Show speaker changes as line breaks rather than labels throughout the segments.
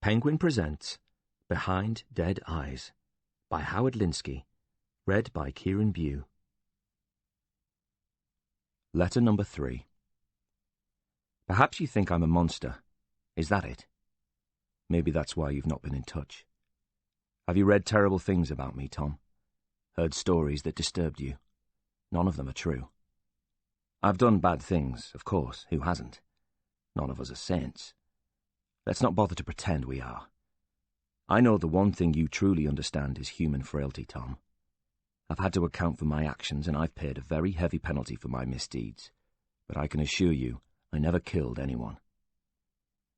Penguin presents Behind Dead Eyes by Howard Linskey, read by Kieran Bew. Letter number 3. Perhaps you think I'm a monster. Is that it? Maybe that's why you've not been in touch. Have you read terrible things about me, Tom? Heard stories that disturbed you? None of them are true. I've done bad things, of course, who hasn't? None of us are saints. Let's not bother to pretend we are. I know the one thing you truly understand is human frailty, Tom. I've had to account for my actions, and I've paid a very heavy penalty for my misdeeds. But I can assure you, I never killed anyone.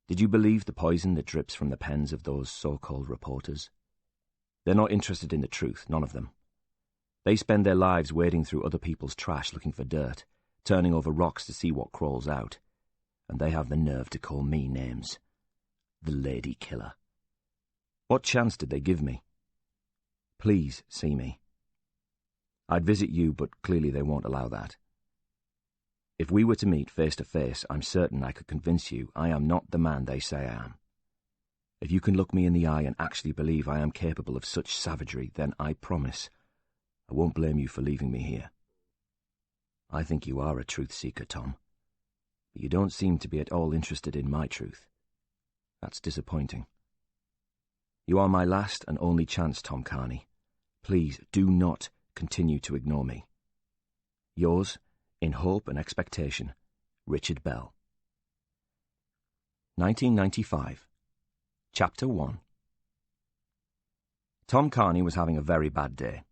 Did you believe the poison that drips from the pens of those so-called reporters? They're not interested in the truth, none of them. They spend their lives wading through other people's trash looking for dirt, turning over rocks to see what crawls out. And they have the nerve to call me names. The lady killer. What chance did they give me? Please see me. I'd visit you, but clearly they won't allow that. If we were to meet face to face, I'm certain I could convince you I am not the man they say I am. If you can look me in the eye and actually believe I am capable of such savagery, then I promise I won't blame you for leaving me here. I think you are a truth-seeker, Tom, but you don't seem to be at all interested in my truth. That's disappointing. You are my last and only chance, Tom Carney. Please do not continue to ignore me. Yours, in hope and expectation, Richard Bell. 1995. Chapter 1. Tom Carney was having a very bad day.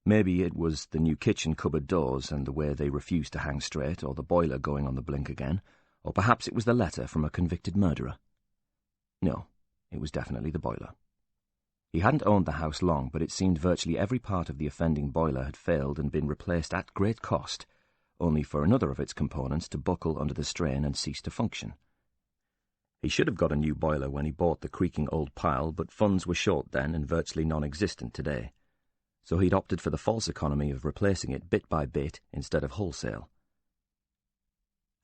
Maybe it was the new kitchen cupboard doors and the way they refused to hang straight, or the boiler going on the blink again, or perhaps it was the letter from a convicted murderer. No, it was definitely the boiler. He hadn't owned the house long, but it seemed virtually every part of the offending boiler had failed and been replaced at great cost, only for another of its components to buckle under the strain and cease to function. He should have got a new boiler when he bought the creaking old pile, but funds were short then and virtually non-existent today, so he'd opted for the false economy of replacing it bit by bit instead of wholesale.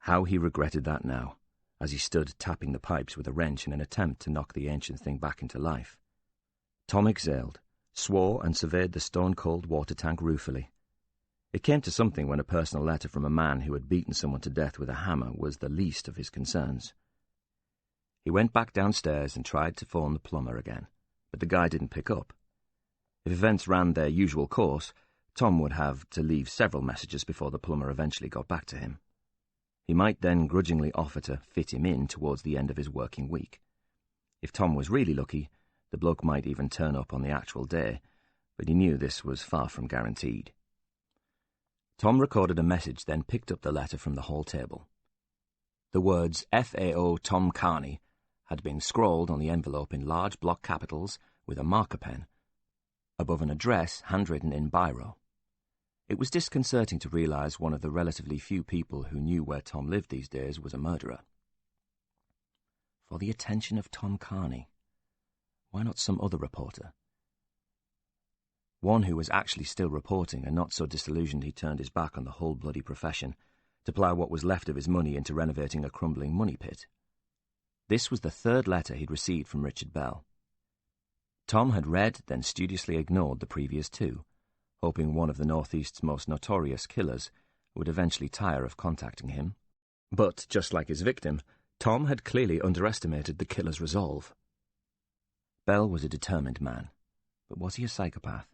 How he regretted that now, as he stood tapping the pipes with a wrench in an attempt to knock the ancient thing back into life. Tom exhaled, swore, and surveyed the stone-cold water tank ruefully. It came to something when a personal letter from a man who had beaten someone to death with a hammer was the least of his concerns. He went back downstairs and tried to phone the plumber again, but the guy didn't pick up. If events ran their usual course, Tom would have to leave several messages before the plumber eventually got back to him. He might then grudgingly offer to fit him in towards the end of his working week. If Tom was really lucky, the bloke might even turn up on the actual day, but he knew this was far from guaranteed. Tom recorded a message, then picked up the letter from the hall table. The words FAO Tom Carney had been scrawled on the envelope in large block capitals with a marker pen, above an address handwritten in biro. It was disconcerting to realize one of the relatively few people who knew where Tom lived these days was a murderer. For the attention of Tom Carney. Why not some other reporter? One who was actually still reporting and not so disillusioned he turned his back on the whole bloody profession to plough what was left of his money into renovating a crumbling money pit. This was the third letter he'd received from Richard Bell. Tom had read, then studiously ignored the previous two, hoping one of the Northeast's most notorious killers would eventually tire of contacting him. But, just like his victim, Tom had clearly underestimated the killer's resolve. Bell was a determined man, but was he a psychopath?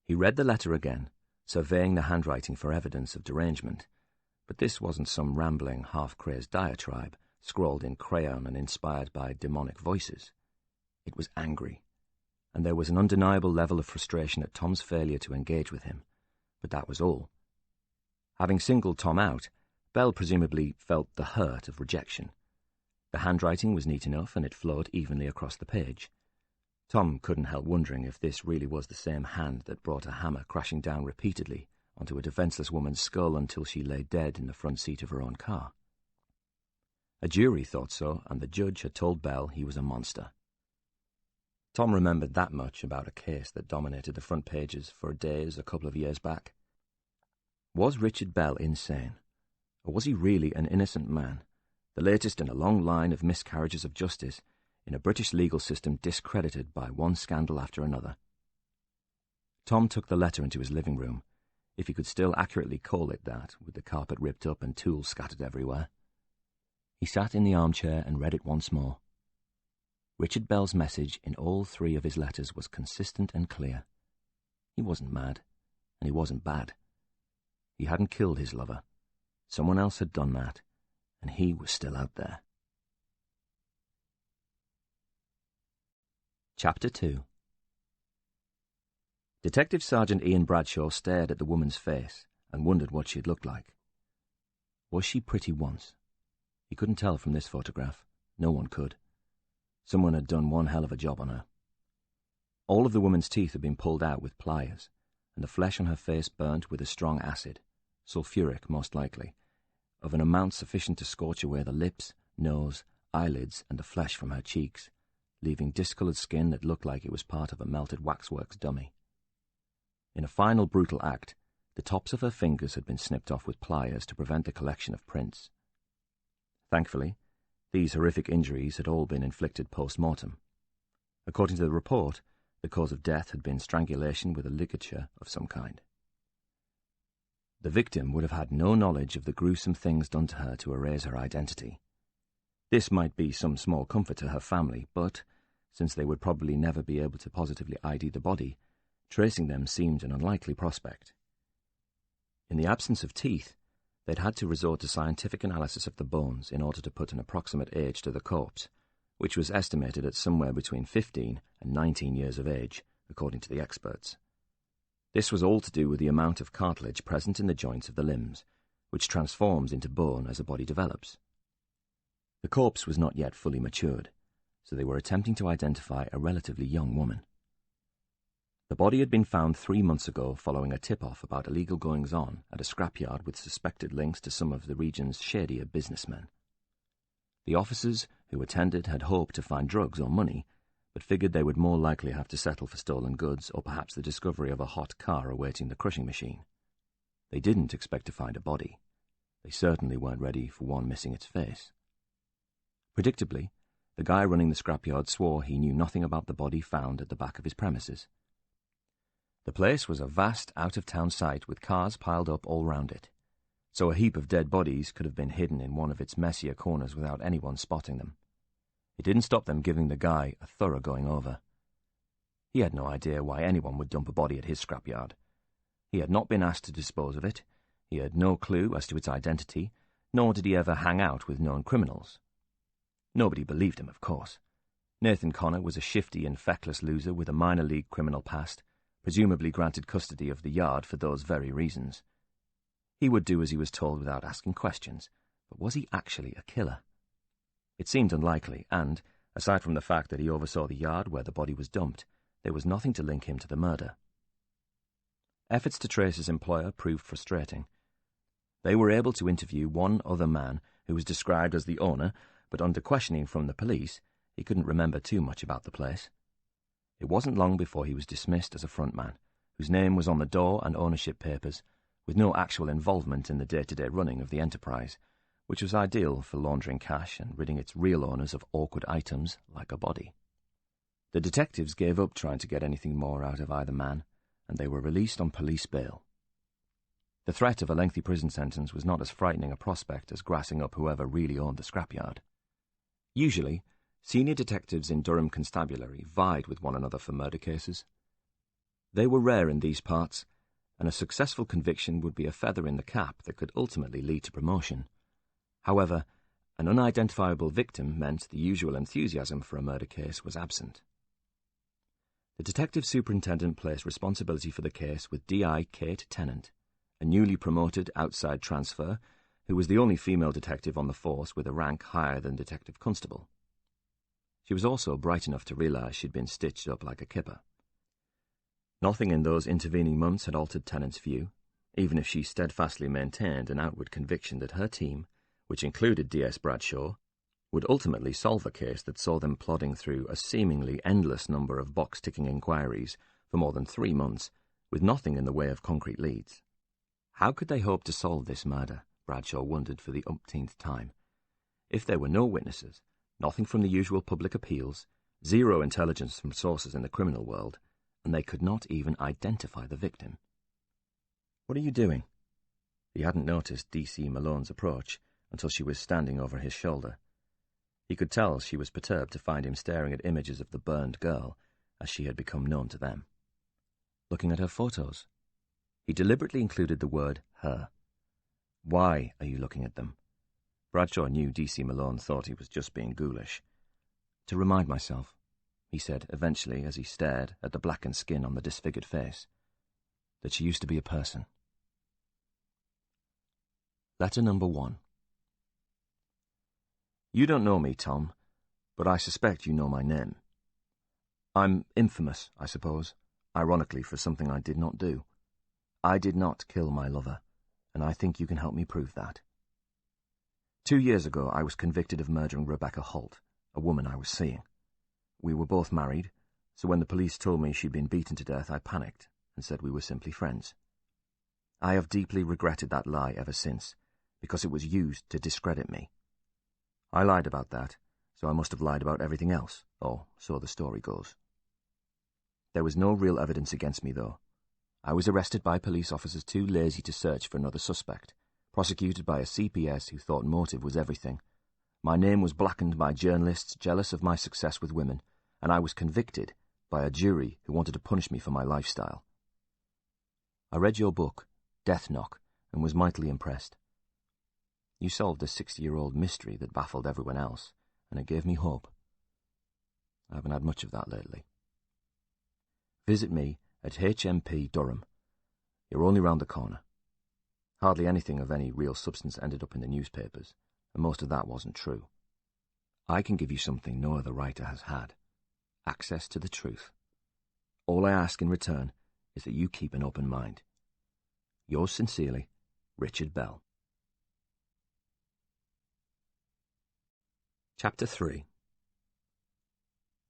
He read the letter again, surveying the handwriting for evidence of derangement, but this wasn't some rambling, half-crazed diatribe, scrawled in crayon and inspired by demonic voices. It was angry, and there was an undeniable level of frustration at Tom's failure to engage with him, but that was all. Having singled Tom out, Bell presumably felt the hurt of rejection. The handwriting was neat enough, and it flowed evenly across the page. Tom couldn't help wondering if this really was the same hand that brought a hammer crashing down repeatedly onto a defenseless woman's skull until she lay dead in the front seat of her own car. A jury thought so, and the judge had told Bell he was a monster. Tom remembered that much about a case that dominated the front pages for days a couple of years back. Was Richard Bell insane? Or was he really an innocent man, the latest in a long line of miscarriages of justice in a British legal system discredited by one scandal after another. Tom took the letter into his living room, if he could still accurately call it that, with the carpet ripped up and tools scattered everywhere. He sat in the armchair and read it once more. Richard Bell's message in all 3 of his letters was consistent and clear. He wasn't mad, and he wasn't bad. He hadn't killed his lover. Someone else had done that, and he was still out there. Chapter 2. Detective Sergeant Ian Bradshaw stared at the woman's face and wondered what she had looked like. Was she pretty once? He couldn't tell from this photograph. No one could. Someone had done one hell of a job on her. All of the woman's teeth had been pulled out with pliers, and the flesh on her face burnt with a strong acid, sulphuric most likely, of an amount sufficient to scorch away the lips, nose, eyelids, and the flesh from her cheeks, leaving discoloured skin that looked like it was part of a melted waxworks dummy. In a final brutal act, the tops of her fingers had been snipped off with pliers to prevent the collection of prints. Thankfully, these horrific injuries had all been inflicted post-mortem. According to the report, the cause of death had been strangulation with a ligature of some kind. The victim would have had no knowledge of the gruesome things done to her to erase her identity. This might be some small comfort to her family, but, since they would probably never be able to positively ID the body, tracing them seemed an unlikely prospect. In the absence of teeth, they'd had to resort to scientific analysis of the bones in order to put an approximate age to the corpse, which was estimated at somewhere between 15 and 19 years of age, according to the experts. This was all to do with the amount of cartilage present in the joints of the limbs, which transforms into bone as the body develops. The corpse was not yet fully matured, so they were attempting to identify a relatively young woman. The body had been found 3 months ago following a tip-off about illegal goings-on at a scrapyard with suspected links to some of the region's shadier businessmen. The officers who attended had hoped to find drugs or money, but figured they would more likely have to settle for stolen goods or perhaps the discovery of a hot car awaiting the crushing machine. They didn't expect to find a body. They certainly weren't ready for one missing its face. Predictably, the guy running the scrapyard swore he knew nothing about the body found at the back of his premises. The place was a vast, out-of-town site with cars piled up all round it, so a heap of dead bodies could have been hidden in one of its messier corners without anyone spotting them. It didn't stop them giving the guy a thorough going-over. He had no idea why anyone would dump a body at his scrapyard. He had not been asked to dispose of it, he had no clue as to its identity, nor did he ever hang out with known criminals. Nobody believed him, of course. Nathan Connor was a shifty and feckless loser with a minor league criminal past, presumably granted custody of the yard for those very reasons. He would do as he was told without asking questions, but was he actually a killer? It seemed unlikely, and, aside from the fact that he oversaw the yard where the body was dumped, there was nothing to link him to the murder. Efforts to trace his employer proved frustrating. They were able to interview one other man who was described as the owner, but under questioning from the police, he couldn't remember too much about the place. It wasn't long before he was dismissed as a frontman, whose name was on the door and ownership papers, with no actual involvement in the day-to-day running of the enterprise, which was ideal for laundering cash and ridding its real owners of awkward items like a body. The detectives gave up trying to get anything more out of either man, and they were released on police bail. The threat of a lengthy prison sentence was not as frightening a prospect as grassing up whoever really owned the scrapyard. Usually, senior detectives in Durham Constabulary vied with one another for murder cases. They were rare in these parts, and a successful conviction would be a feather in the cap that could ultimately lead to promotion. However, an unidentifiable victim meant the usual enthusiasm for a murder case was absent. The detective superintendent placed responsibility for the case with D.I. Kate Tennant, a newly promoted outside transfer who was the only female detective on the force with a rank higher than detective constable. She was also bright enough to realize she'd been stitched up like a kipper. Nothing in those intervening months had altered Tennant's view, even if she steadfastly maintained an outward conviction that her team, which included D.S. Bradshaw, would ultimately solve a case that saw them plodding through a seemingly endless number of box-ticking inquiries for more than 3 months, with nothing in the way of concrete leads. How could they hope to solve this murder? Bradshaw wondered for the umpteenth time. If there were no witnesses, nothing from the usual public appeals, zero intelligence from sources in the criminal world, and they could not even identify the victim. "What are you doing?" He hadn't noticed D.C. Malone's approach until she was standing over his shoulder. He could tell she was perturbed to find him staring at images of the burned girl, as she had become known to them. Looking at her photos. He deliberately included the word her. "Why are you looking at them?" Bradshaw knew D.C. Malone thought he was just being ghoulish. "To remind myself," he said eventually as he stared at the blackened skin on the disfigured face, "that she used to be a person." Letter number 1. You don't know me, Tom, but I suspect you know my name. I'm infamous, I suppose, ironically for something I did not do. I did not kill my lover, and I think you can help me prove that. 2 years ago, I was convicted of murdering Rebecca Holt, a woman I was seeing. We were both married, so when the police told me she'd been beaten to death, I panicked and said we were simply friends. I have deeply regretted that lie ever since, because it was used to discredit me. I lied about that, so I must have lied about everything else, or so the story goes. There was no real evidence against me, though. I was arrested by police officers too lazy to search for another suspect, prosecuted by a CPS who thought motive was everything. My name was blackened by journalists jealous of my success with women, and I was convicted by a jury who wanted to punish me for my lifestyle. I read your book, Death Knock, and was mightily impressed. You solved a 60-year-old mystery that baffled everyone else, and it gave me hope. I haven't had much of that lately. Visit me at HMP Durham. You're only round the corner. Hardly anything of any real substance ended up in the newspapers, and most of that wasn't true. I can give you something no other writer has had. Access to the truth. All I ask in return is that you keep an open mind. Yours sincerely, Richard Bell. Chapter 3.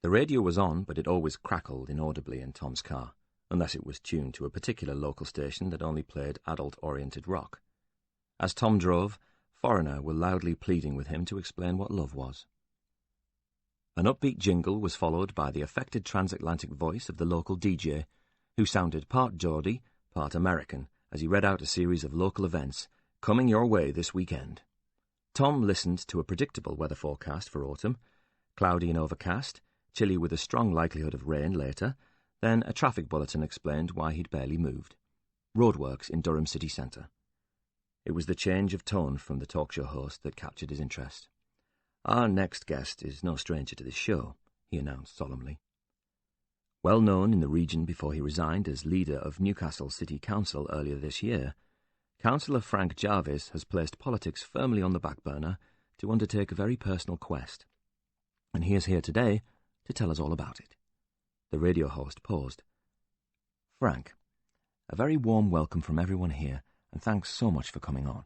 The radio was on, but it always crackled inaudibly in Tom's car, unless it was tuned to a particular local station that only played adult-oriented rock. As Tom drove, foreigner were loudly pleading with him to explain what love was. An upbeat jingle was followed by the affected transatlantic voice of the local DJ, who sounded part Geordie, part American, as he read out a series of local events coming your way this weekend. Tom listened to a predictable weather forecast for autumn, cloudy and overcast, chilly with a strong likelihood of rain later, then a traffic bulletin explained why he'd barely moved. Roadworks in Durham city centre. It was the change of tone from the talk show host that captured his interest. Our next guest is no stranger to this show, he announced solemnly. Well known in the region before he resigned as leader of Newcastle City Council earlier this year, Councillor Frank Jarvis has placed politics firmly on the back burner to undertake a very personal quest. And he is here today to tell us all about it. The radio host paused. Frank, a very warm welcome from everyone here, and thanks so much for coming on.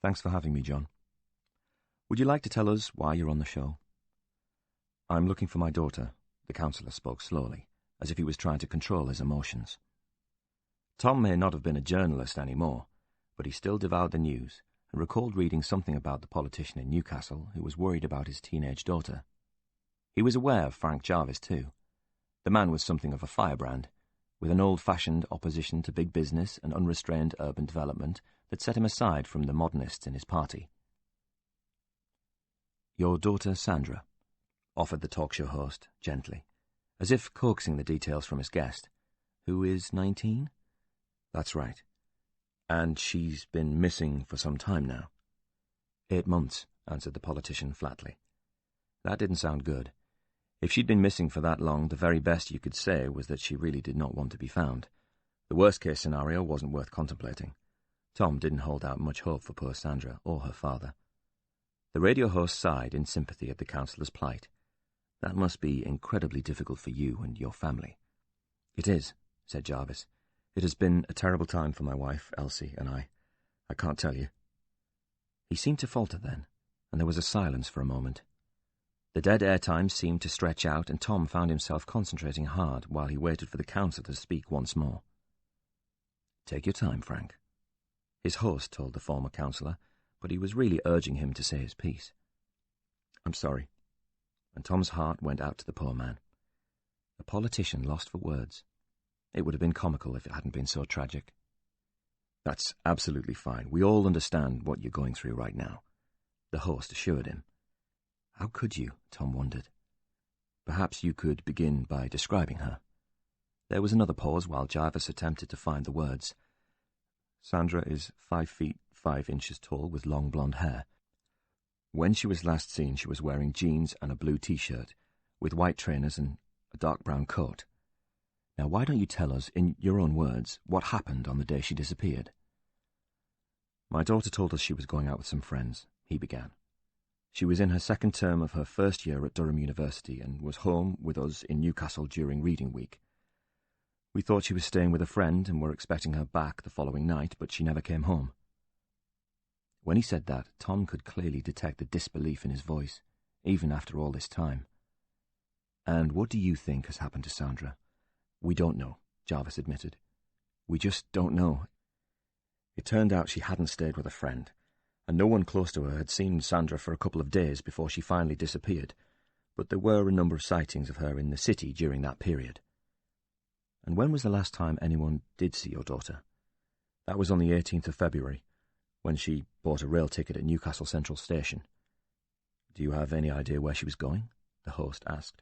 Thanks for having me, John. Would you like to tell us why you're on the show? I'm looking for my daughter, the councillor spoke slowly, as if he was trying to control his emotions. Tom may not have been a journalist anymore, but he still devoured the news and recalled reading something about the politician in Newcastle who was worried about his teenage daughter. He was aware of Frank Jarvis, too. The man was something of a firebrand, with an old-fashioned opposition to big business and unrestrained urban development that set him aside from the modernists in his party. Your daughter, Sandra, offered the talk show host gently, as if coaxing the details from his guest, who is 19? That's right. And she's been missing for some time now. 8 months, answered the politician flatly. That didn't sound good. If she'd been missing for that long, the very best you could say was that she really did not want to be found. The worst-case scenario wasn't worth contemplating. Tom didn't hold out much hope for poor Sandra or her father. The radio host sighed in sympathy at the councillor's plight. That must be incredibly difficult for you and your family. It is, said Jarvis. It has been a terrible time for my wife, Elsie, and I can't tell you. He seemed to falter then, and there was a silence for a moment. The dead airtime seemed to stretch out, and Tom found himself concentrating hard while he waited for the councillor to speak once more. Take your time, Frank. His host told the former councillor, but he was really urging him to say his piece. I'm sorry." And Tom's heart went out to the poor man. A politician lost for words. It would have been comical if it hadn't been so tragic. "That's absolutely fine. We all understand what you're going through right now," the host assured him. How could you? Tom wondered. Perhaps you could begin by describing her. There was another pause while Jarvis attempted to find the words. Sandra is 5 feet 5 inches tall with long blonde hair. When she was last seen, she was wearing jeans and a blue t-shirt, with white trainers and a dark brown coat. Now, why don't you tell us, in your own words, what happened on the day she disappeared? My daughter told us she was going out with some friends, he began. She was in her second term of her first year at Durham University and was home with us in Newcastle during reading week. We thought she was staying with a friend and were expecting her back the following night, but she never came home. When he said that, Tom could clearly detect the disbelief in his voice, even after all this time. And what do you think has happened to Sandra? We don't know, Jarvis admitted. We just don't know. It turned out she hadn't stayed with a friend, and no one close to her had seen Sandra for a couple of days before she finally disappeared, but there were a number of sightings of her in the city during that period. And when was the last time anyone did see your daughter? That was on the 18th of February, when she bought a rail ticket at Newcastle Central Station. Do you have any idea where she was going? The host asked.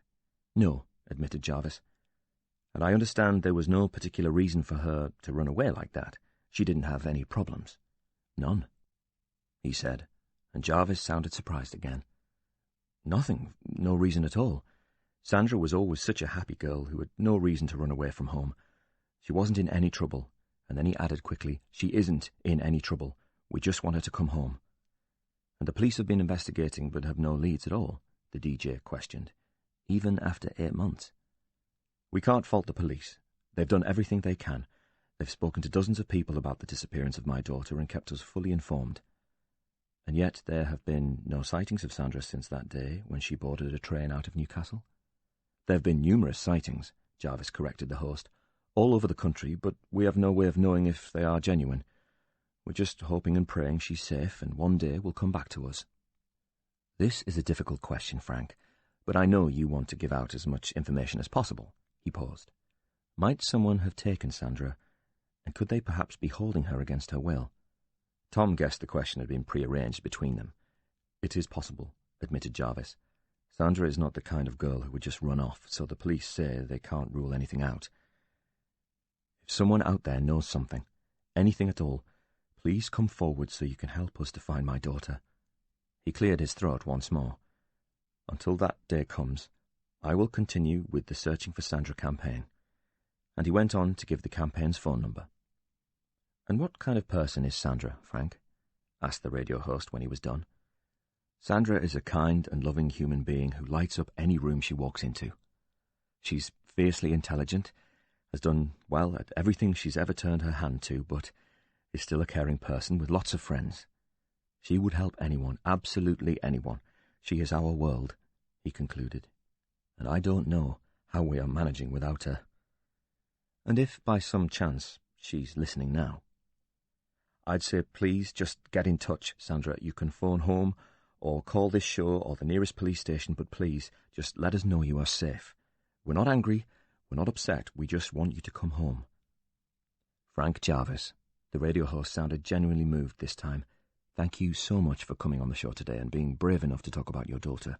No, admitted Jarvis. And I understand there was no particular reason for her to run away like that. She didn't have any problems. None, he said, and Jarvis sounded surprised again. Nothing, no reason at all. Sandra was always such a happy girl who had no reason to run away from home. She wasn't in any trouble, and then he added quickly, she isn't in any trouble. We just want her to come home. And the police have been investigating but have no leads at all, the DJ questioned, even after 8 months. We can't fault the police. They've done everything they can. They've spoken to dozens of people about the disappearance of my daughter and kept us fully informed. And yet there have been no sightings of Sandra since that day when she boarded a train out of Newcastle. There have been numerous sightings, Jarvis corrected the host, all over the country, but we have no way of knowing if they are genuine. We're just hoping and praying she's safe and one day will come back to us. This is a difficult question, Frank, but I know you want to give out as much information as possible. He paused. Might someone have taken Sandra, and could they perhaps be holding her against her will? Tom guessed the question had been prearranged between them. It is possible, admitted Jarvis. Sandra is not the kind of girl who would just run off, so the police say they can't rule anything out. If someone out there knows something, anything at all, please come forward so you can help us to find my daughter. He cleared his throat once more. Until that day comes, I will continue with the Searching for Sandra campaign. And he went on to give the campaign's phone number. And what kind of person is Sandra, Frank? Asked the radio host when he was done. Sandra is a kind and loving human being who lights up any room she walks into. She's fiercely intelligent, has done well at everything she's ever turned her hand to, but is still a caring person with lots of friends. She would help anyone, absolutely anyone. She is our world, he concluded. And I don't know how we are managing without her. And if, by some chance, she's listening now, I'd say please just get in touch, Sandra. You can phone home or call this show or the nearest police station, but please, just let us know you are safe. We're not angry, we're not upset, we just want you to come home. Frank Jarvis, the radio host, sounded genuinely moved this time. Thank you so much for coming on the show today and being brave enough to talk about your daughter.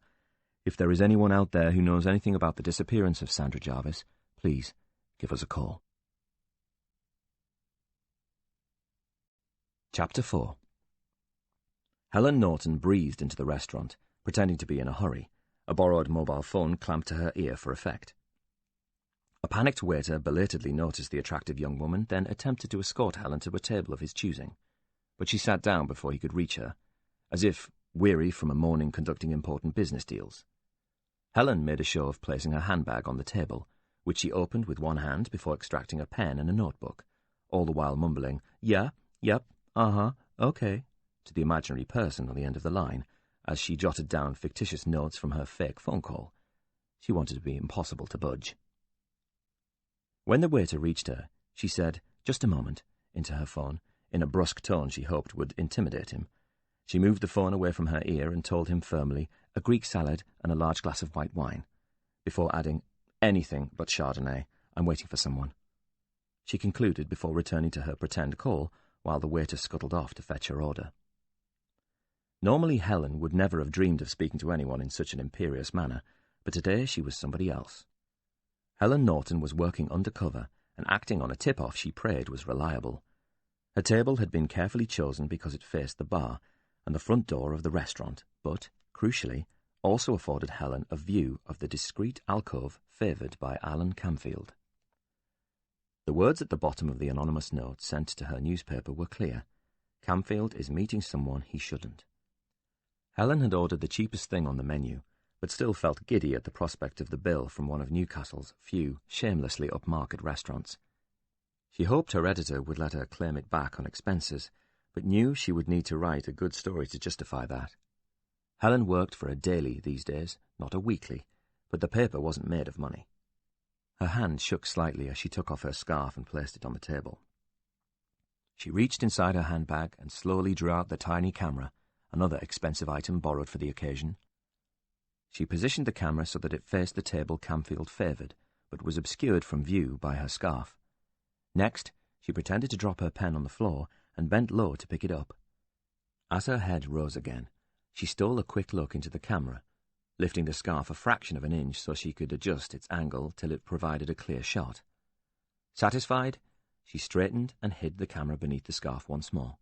If there is anyone out there who knows anything about the disappearance of Sandra Jarvis, please give us a call. Chapter 4. Helen Norton breathed into the restaurant, pretending to be in a hurry, a borrowed mobile phone clamped to her ear for effect. A panicked waiter belatedly noticed the attractive young woman, then attempted to escort Helen to a table of his choosing, but she sat down before he could reach her, as if weary from a morning conducting important business deals. Helen made a show of placing her handbag on the table, which she opened with one hand before extracting a pen and a notebook, all the while mumbling, "Yeah, yep, uh-huh, okay," to the imaginary person on the end of the line, as she jotted down fictitious notes from her fake phone call. She wanted to be impossible to budge. When the waiter reached her, she said, "Just a moment," into her phone, in a brusque tone she hoped would intimidate him. She moved the phone away from her ear and told him firmly, a Greek salad and a large glass of white wine, before adding, "Anything but Chardonnay. I'm waiting for someone," she concluded before returning to her pretend call while the waiter scuttled off to fetch her order. Normally Helen would never have dreamed of speaking to anyone in such an imperious manner, but today she was somebody else. Helen Norton was working undercover and acting on a tip-off she prayed was reliable. Her table had been carefully chosen because it faced the bar and the front door of the restaurant, but, crucially, also afforded Helen a view of the discreet alcove favoured by Alan Camfield. The words at the bottom of the anonymous note sent to her newspaper were clear. Camfield is meeting someone he shouldn't. Helen had ordered the cheapest thing on the menu, but still felt giddy at the prospect of the bill from one of Newcastle's few, shamelessly upmarket restaurants. She hoped her editor would let her claim it back on expenses, but knew she would need to write a good story to justify that. Helen worked for a daily these days, not a weekly, but the paper wasn't made of money. Her hand shook slightly as she took off her scarf and placed it on the table. She reached inside her handbag and slowly drew out the tiny camera, another expensive item borrowed for the occasion. She positioned the camera so that it faced the table Camfield favoured, but was obscured from view by her scarf. Next, she pretended to drop her pen on the floor and bent low to pick it up. As her head rose again, she stole a quick look into the camera, lifting the scarf a fraction of an inch so she could adjust its angle till it provided a clear shot. Satisfied, she straightened and hid the camera beneath the scarf once more.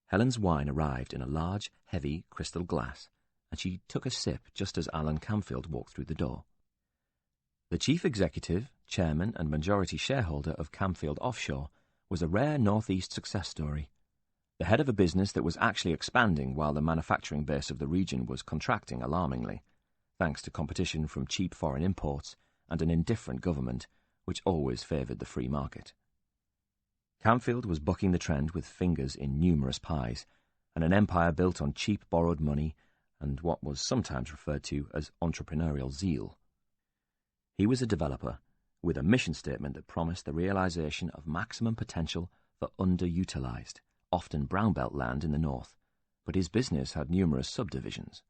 Helen's wine arrived in a large, heavy crystal glass, and she took a sip just as Alan Camfield walked through the door. The chief executive, chairman and majority shareholder of Camfield Offshore was a rare northeast success story. The head of a business that was actually expanding while the manufacturing base of the region was contracting alarmingly, thanks to competition from cheap foreign imports and an indifferent government which always favoured the free market. Camfield was bucking the trend with fingers in numerous pies, and an empire built on cheap borrowed money and what was sometimes referred to as entrepreneurial zeal. He was a developer with a mission statement that promised the realization of maximum potential for underutilized, often brown belt land in the north, but his business had numerous subdivisions.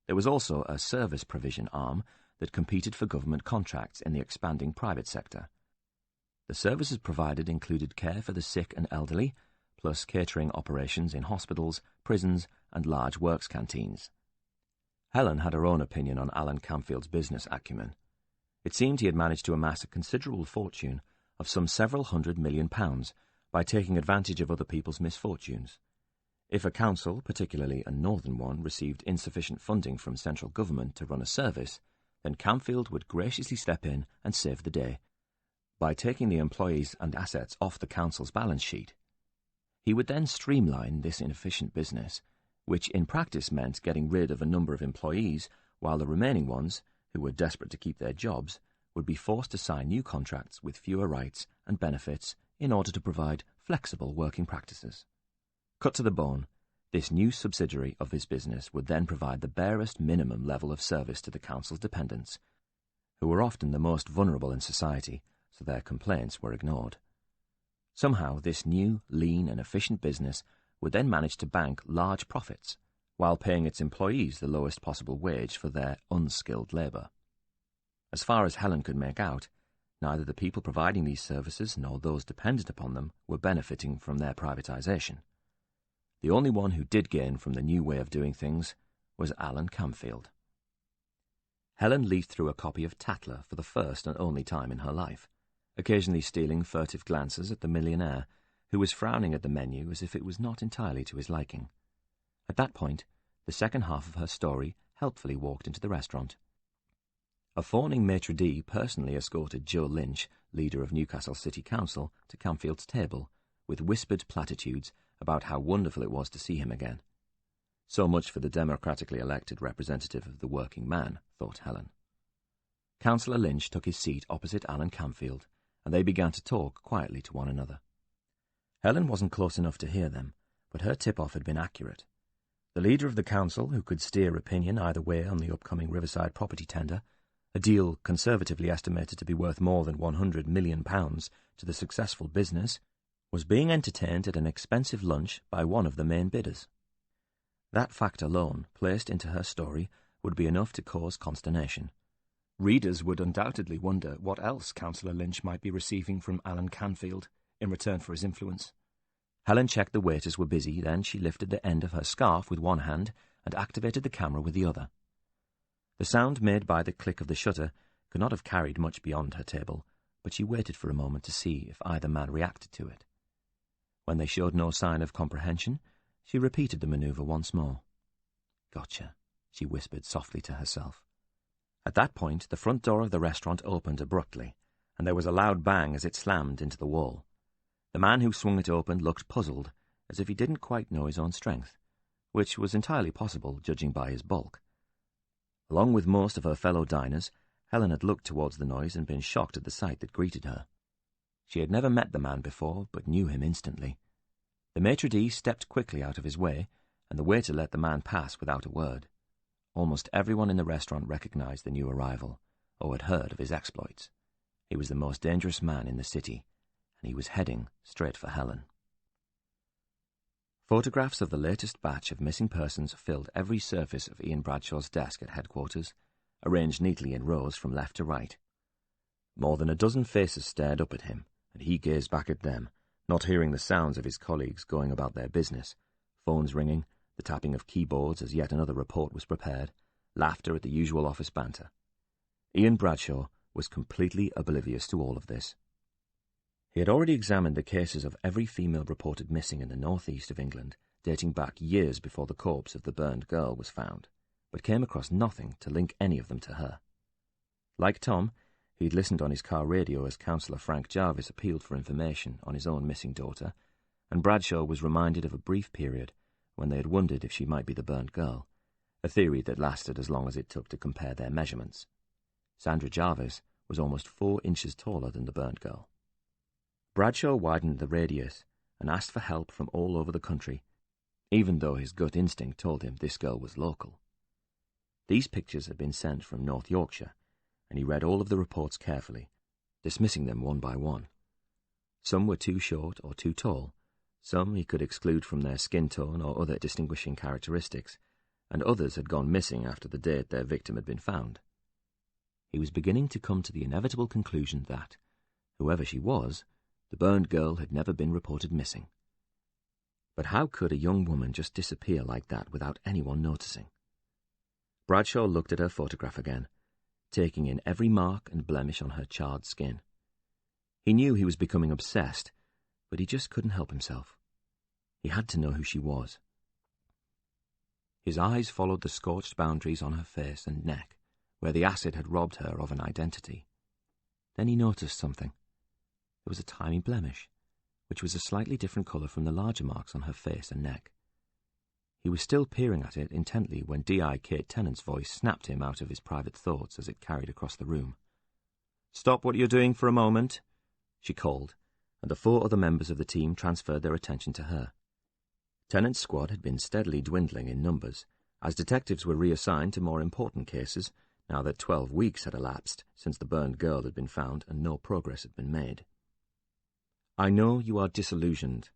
There was also a service provision arm that competed for government contracts in the expanding private sector. The services provided included care for the sick and elderly, plus catering operations in hospitals, prisons, and large works canteens. Helen had her own opinion on Alan Camfield's business acumen. It seemed he had managed to amass a considerable fortune of some several £100 million by taking advantage of other people's misfortunes. If a council, particularly a northern one, received insufficient funding from central government to run a service, then Camfield would graciously step in and save the day by taking the employees and assets off the council's balance sheet. He would then streamline this inefficient business, which in practice meant getting rid of a number of employees, while the remaining ones, who were desperate to keep their jobs, would be forced to sign new contracts with fewer rights and benefits in order to provide flexible working practices. Cut to the bone, this new subsidiary of his business would then provide the barest minimum level of service to the council's dependents, who were often the most vulnerable in society, so their complaints were ignored. Somehow this new, lean and efficient business would then manage to bank large profits, while paying its employees the lowest possible wage for their unskilled labour. As far as Helen could make out, neither the people providing these services nor those dependent upon them were benefiting from their privatisation. The only one who did gain from the new way of doing things was Alan Camfield. Helen leafed through a copy of Tatler for the first and only time in her life, occasionally stealing furtive glances at the millionaire, who was frowning at the menu as if it was not entirely to his liking. At that point, the second half of her story helpfully walked into the restaurant. A fawning maitre d' personally escorted Joe Lynch, leader of Newcastle City Council, to Camfield's table, with whispered platitudes about how wonderful it was to see him again. So much for the democratically elected representative of the working man, thought Helen. Councillor Lynch took his seat opposite Alan Camfield, and they began to talk quietly to one another. Helen wasn't close enough to hear them, but her tip-off had been accurate. The leader of the council, who could steer opinion either way on the upcoming Riverside property tender, a deal conservatively estimated to be worth more than £100 million to the successful business, was being entertained at an expensive lunch by one of the main bidders. That fact alone, placed into her story, would be enough to cause consternation. Readers would undoubtedly wonder what else Councillor Lynch might be receiving from Alan Canfield in return for his influence. Helen checked the waiters were busy, then she lifted the end of her scarf with one hand and activated the camera with the other. The sound made by the click of the shutter could not have carried much beyond her table, but she waited for a moment to see if either man reacted to it. When they showed no sign of comprehension, she repeated the manoeuvre once more. "Gotcha," she whispered softly to herself. At that point, the front door of the restaurant opened abruptly, and there was a loud bang as it slammed into the wall. The man who swung it open looked puzzled, as if he didn't quite know his own strength, which was entirely possible, judging by his bulk. Along with most of her fellow diners, Helen had looked towards the noise and been shocked at the sight that greeted her. She had never met the man before, but knew him instantly. The maitre d' stepped quickly out of his way, and the waiter let the man pass without a word. Almost everyone in the restaurant recognized the new arrival, or had heard of his exploits. He was the most dangerous man in the city, and he was heading straight for Helen. Photographs of the latest batch of missing persons filled every surface of Ian Bradshaw's desk at headquarters, arranged neatly in rows from left to right. More than a dozen faces stared up at him, and he gazed back at them, not hearing the sounds of his colleagues going about their business, phones ringing, the tapping of keyboards as yet another report was prepared, laughter at the usual office banter. Ian Bradshaw was completely oblivious to all of this. He had already examined the cases of every female reported missing in the northeast of England, dating back years before the corpse of the burned girl was found, but came across nothing to link any of them to her. Like Tom, he'd listened on his car radio as Councillor Frank Jarvis appealed for information on his own missing daughter, and Bradshaw was reminded of a brief period when they had wondered if she might be the burned girl, a theory that lasted as long as it took to compare their measurements. Sandra Jarvis was almost 4 inches taller than the burned girl. Bradshaw widened the radius and asked for help from all over the country, even though his gut instinct told him this girl was local. These pictures had been sent from North Yorkshire, and he read all of the reports carefully, dismissing them one by one. Some were too short or too tall, some he could exclude from their skin tone or other distinguishing characteristics, and others had gone missing after the date their victim had been found. He was beginning to come to the inevitable conclusion that, whoever she was, the burned girl had never been reported missing. But how could a young woman just disappear like that without anyone noticing? Bradshaw looked at her photograph again, taking in every mark and blemish on her charred skin. He knew he was becoming obsessed, but he just couldn't help himself. He had to know who she was. His eyes followed the scorched boundaries on her face and neck, where the acid had robbed her of an identity. Then he noticed something. There was a tiny blemish, which was a slightly different colour from the larger marks on her face and neck. He was still peering at it intently when D.I. Kate Tennant's voice snapped him out of his private thoughts as it carried across the room. "Stop what you're doing for a moment," she called, and the 4 other members of the team transferred their attention to her. Tennant's squad had been steadily dwindling in numbers, as detectives were reassigned to more important cases, now that 12 weeks had elapsed since the burned girl had been found and no progress had been made. "I know you are disillusioned."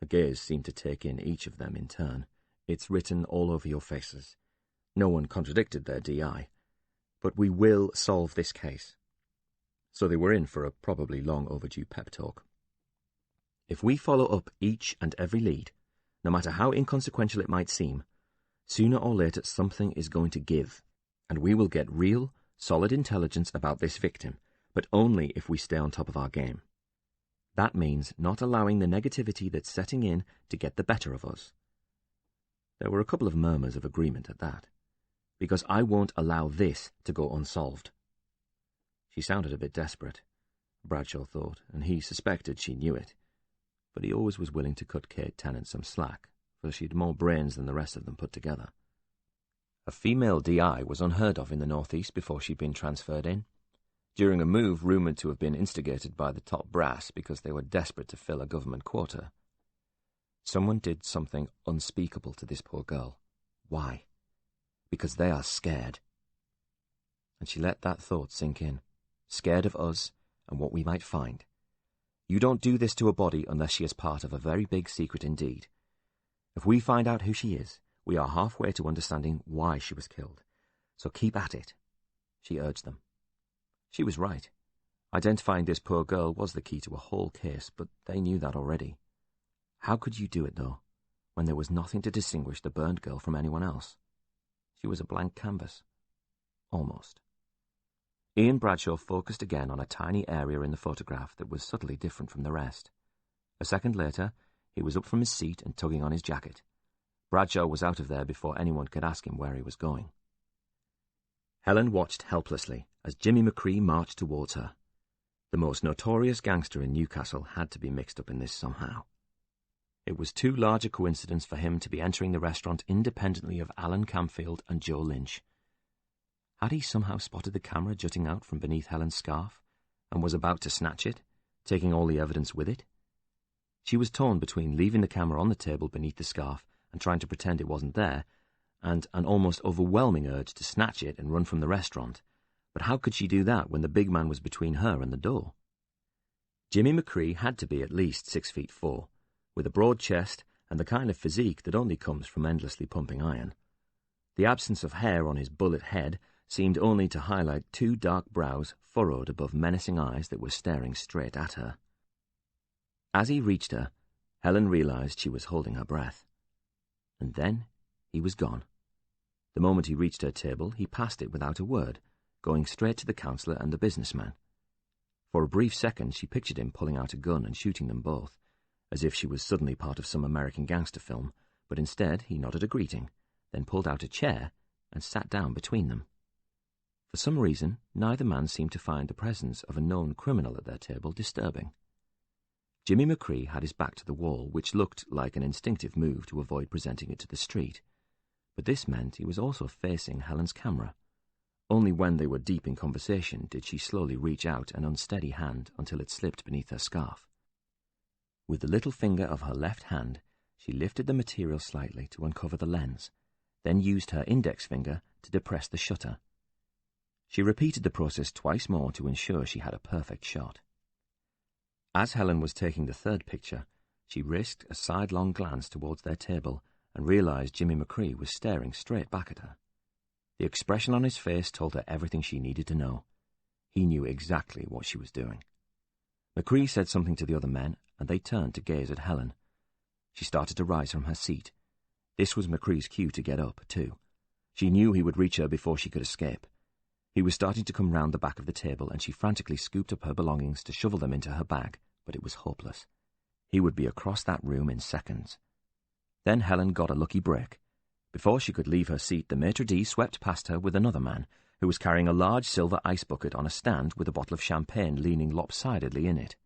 Her gaze seemed to take in each of them in turn. "It's written all over your faces." No one contradicted their DI. "But we will solve this case." So they were in for a probably long overdue pep talk. "If we follow up each and every lead, no matter how inconsequential it might seem, sooner or later something is going to give, and we will get real, solid intelligence about this victim, but only if we stay on top of our game. That means not allowing the negativity that's setting in to get the better of us." There were a couple of murmurs of agreement at that. "Because I won't allow this to go unsolved." She sounded a bit desperate, Bradshaw thought, and he suspected she knew it. But he always was willing to cut Kate Tennant some slack, for she had more brains than the rest of them put together. A female DI was unheard of in the northeast before she'd been transferred in, during a move rumoured to have been instigated by the top brass because they were desperate to fill a government quota. Someone did something unspeakable to this poor girl. Why? Because they are scared. And she let that thought sink in. Scared of us and what we might find. You don't do this to a body unless she is part of a very big secret indeed. If we find out who she is, We are halfway to understanding why she was killed. So keep at it, she urged them. She was right. Identifying this poor girl was the key to a whole case, but they knew that already. How could you do it, though, when there was nothing to distinguish the burned girl from anyone else? She was a blank canvas. Almost. Ian Bradshaw focused again on a tiny area in the photograph that was subtly different from the rest. A second later, he was up from his seat and tugging on his jacket. Bradshaw was out of there before anyone could ask him where he was going. Helen watched helplessly as Jimmy McCree marched towards her. The most notorious gangster in Newcastle had to be mixed up in this somehow. It was too large a coincidence for him to be entering the restaurant independently of Alan Camfield and Joe Lynch. Had he somehow spotted the camera jutting out from beneath Helen's scarf, and was about to snatch it, taking all the evidence with it? She was torn between leaving the camera on the table beneath the scarf and trying to pretend it wasn't there, and an almost overwhelming urge to snatch it and run from the restaurant. But how could she do that when the big man was between her and the door? Jimmy McCree had to be at least 6'4", with a broad chest and the kind of physique that only comes from endlessly pumping iron. The absence of hair on his bullet head seemed only to highlight two dark brows furrowed above menacing eyes that were staring straight at her. As he reached her, Helen realized she was holding her breath. And then he was gone. The moment he reached her table, he passed it without a word, going straight to the counsellor and the businessman. For a brief second, she pictured him pulling out a gun and shooting them both, as if she was suddenly part of some American gangster film, but instead he nodded a greeting, then pulled out a chair and sat down between them. For some reason, neither man seemed to find the presence of a known criminal at their table disturbing. Jimmy McCree had his back to the wall, which looked like an instinctive move to avoid presenting it to the street. But this meant he was also facing Helen's camera. Only when they were deep in conversation did she slowly reach out an unsteady hand until it slipped beneath her scarf. With the little finger of her left hand, she lifted the material slightly to uncover the lens, then used her index finger to depress the shutter. She repeated the process twice more to ensure she had a perfect shot. As Helen was taking the third picture, she risked a sidelong glance towards their table and realized Jimmy McCree was staring straight back at her. The expression on his face told her everything she needed to know. He knew exactly what she was doing. McCree said something to the other men, and they turned to gaze at Helen. She started to rise from her seat. This was McCree's cue to get up, too. She knew he would reach her before she could escape. He was starting to come round the back of the table, and she frantically scooped up her belongings to shovel them into her bag, but it was hopeless. He would be across that room in seconds. Then Helen got a lucky break. Before she could leave her seat, the maitre d' swept past her with another man, who was carrying a large silver ice bucket on a stand with a bottle of champagne leaning lopsidedly in it.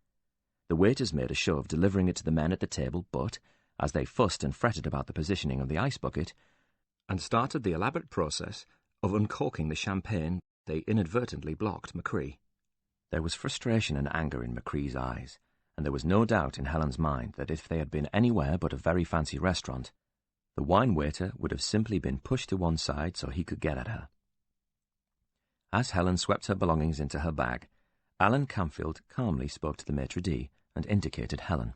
The waiters made a show of delivering it to the men at the table, but, as they fussed and fretted about the positioning of the ice bucket, and started the elaborate process of uncorking the champagne, they inadvertently blocked McCree. There was frustration and anger in McCree's eyes, and there was no doubt in Helen's mind that if they had been anywhere but a very fancy restaurant, the wine waiter would have simply been pushed to one side so he could get at her. As Helen swept her belongings into her bag, Alan Camfield calmly spoke to the maitre d' and indicated Helen.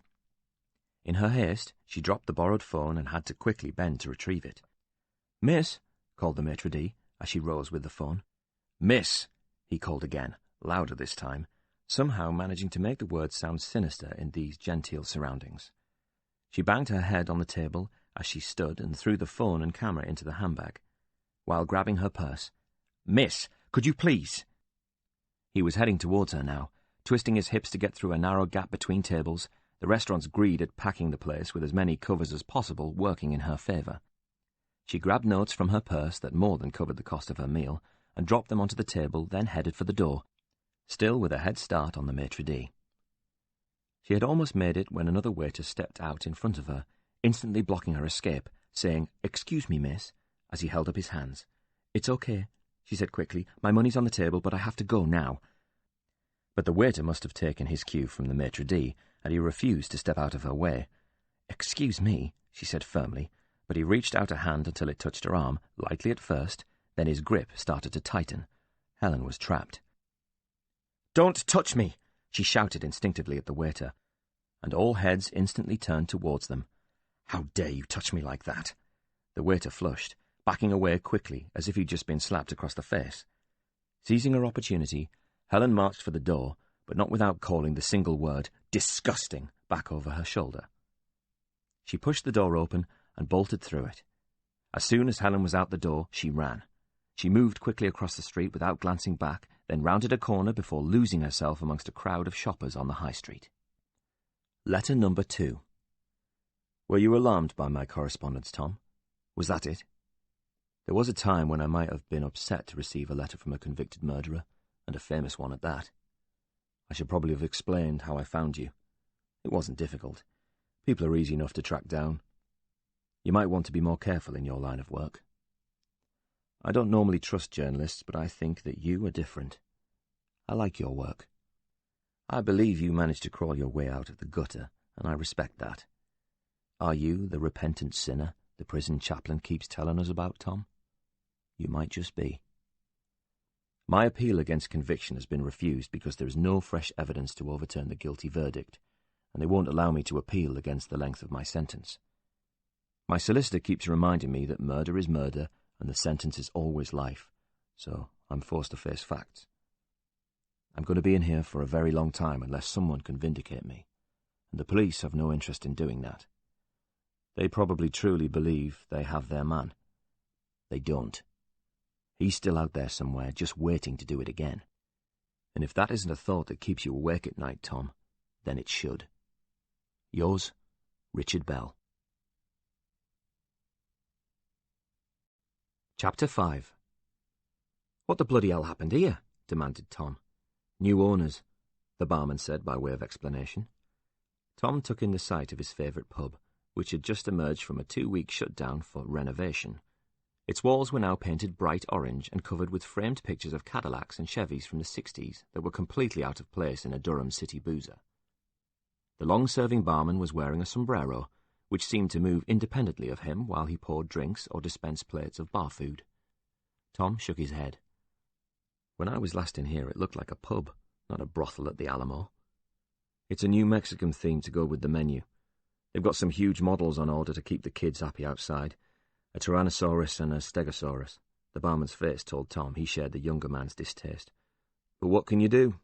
In her haste, she dropped the borrowed phone and had to quickly bend to retrieve it. "Miss," called the maitre d' as she rose with the phone. "Miss," he called again, louder this time, somehow managing to make the words sound sinister in these genteel surroundings. She banged her head on the table as she stood and threw the phone and camera into the handbag, while grabbing her purse. "Miss, could you please?" He was heading towards her now, twisting his hips to get through a narrow gap between tables, the restaurant's greed at packing the place with as many covers as possible working in her favour. She grabbed notes from her purse that more than covered the cost of her meal, and dropped them onto the table, then headed for the door, still with a head start on the maitre d'. She had almost made it when another waiter stepped out in front of her, instantly blocking her escape, saying, "Excuse me, miss," as he held up his hands. "It's okay," she said quickly. "My money's on the table, but I have to go now." But the waiter must have taken his cue from the maitre d', and he refused to step out of her way. "Excuse me," she said firmly, but he reached out a hand until it touched her arm, lightly at first, then his grip started to tighten. Helen was trapped. "Don't touch me!" she shouted instinctively at the waiter, and all heads instantly turned towards them. "How dare you touch me like that?" The waiter flushed, backing away quickly as if he'd just been slapped across the face. Seizing her opportunity, Helen marched for the door, but not without calling the single word, "disgusting," back over her shoulder. She pushed the door open and bolted through it. As soon as Helen was out the door, she ran. She moved quickly across the street without glancing back, then rounded a corner before losing herself amongst a crowd of shoppers on the high street. Letter number 2. Were you alarmed by my correspondence, Tom? Was that it? There was a time when I might have been upset to receive a letter from a convicted murderer, and a famous one at that. I should probably have explained how I found you. It wasn't difficult. People are easy enough to track down. You might want to be more careful in your line of work. I don't normally trust journalists, but I think that you are different. I like your work. I believe you managed to crawl your way out of the gutter, and I respect that. Are you the repentant sinner the prison chaplain keeps telling us about, Tom? You might just be. My appeal against conviction has been refused because there is no fresh evidence to overturn the guilty verdict, and they won't allow me to appeal against the length of my sentence. My solicitor keeps reminding me that murder is murder and the sentence is always life, so I'm forced to face facts. I'm going to be in here for a very long time unless someone can vindicate me, and the police have no interest in doing that. They probably truly believe they have their man. They don't. He's still out there somewhere, just waiting to do it again. And if that isn't a thought that keeps you awake at night, Tom, then it should. Yours, Richard Bell. Chapter 5. What the bloody hell happened here? Demanded Tom. New owners, the barman said by way of explanation. Tom took in the sight of his favourite pub, which had just emerged from a 2-week shutdown for renovation. Its walls were now painted bright orange and covered with framed pictures of Cadillacs and Chevys from the 60s that were completely out of place in a Durham city boozer. The long-serving barman was wearing a sombrero, which seemed to move independently of him while he poured drinks or dispensed plates of bar food. Tom shook his head. When I was last in here, it looked like a pub, not a brothel at the Alamo. It's a New Mexican theme to go with the menu. They've got some huge models on order to keep the kids happy outside. A Tyrannosaurus and a Stegosaurus. The barman's face told Tom he shared the younger man's distaste. But what can you do?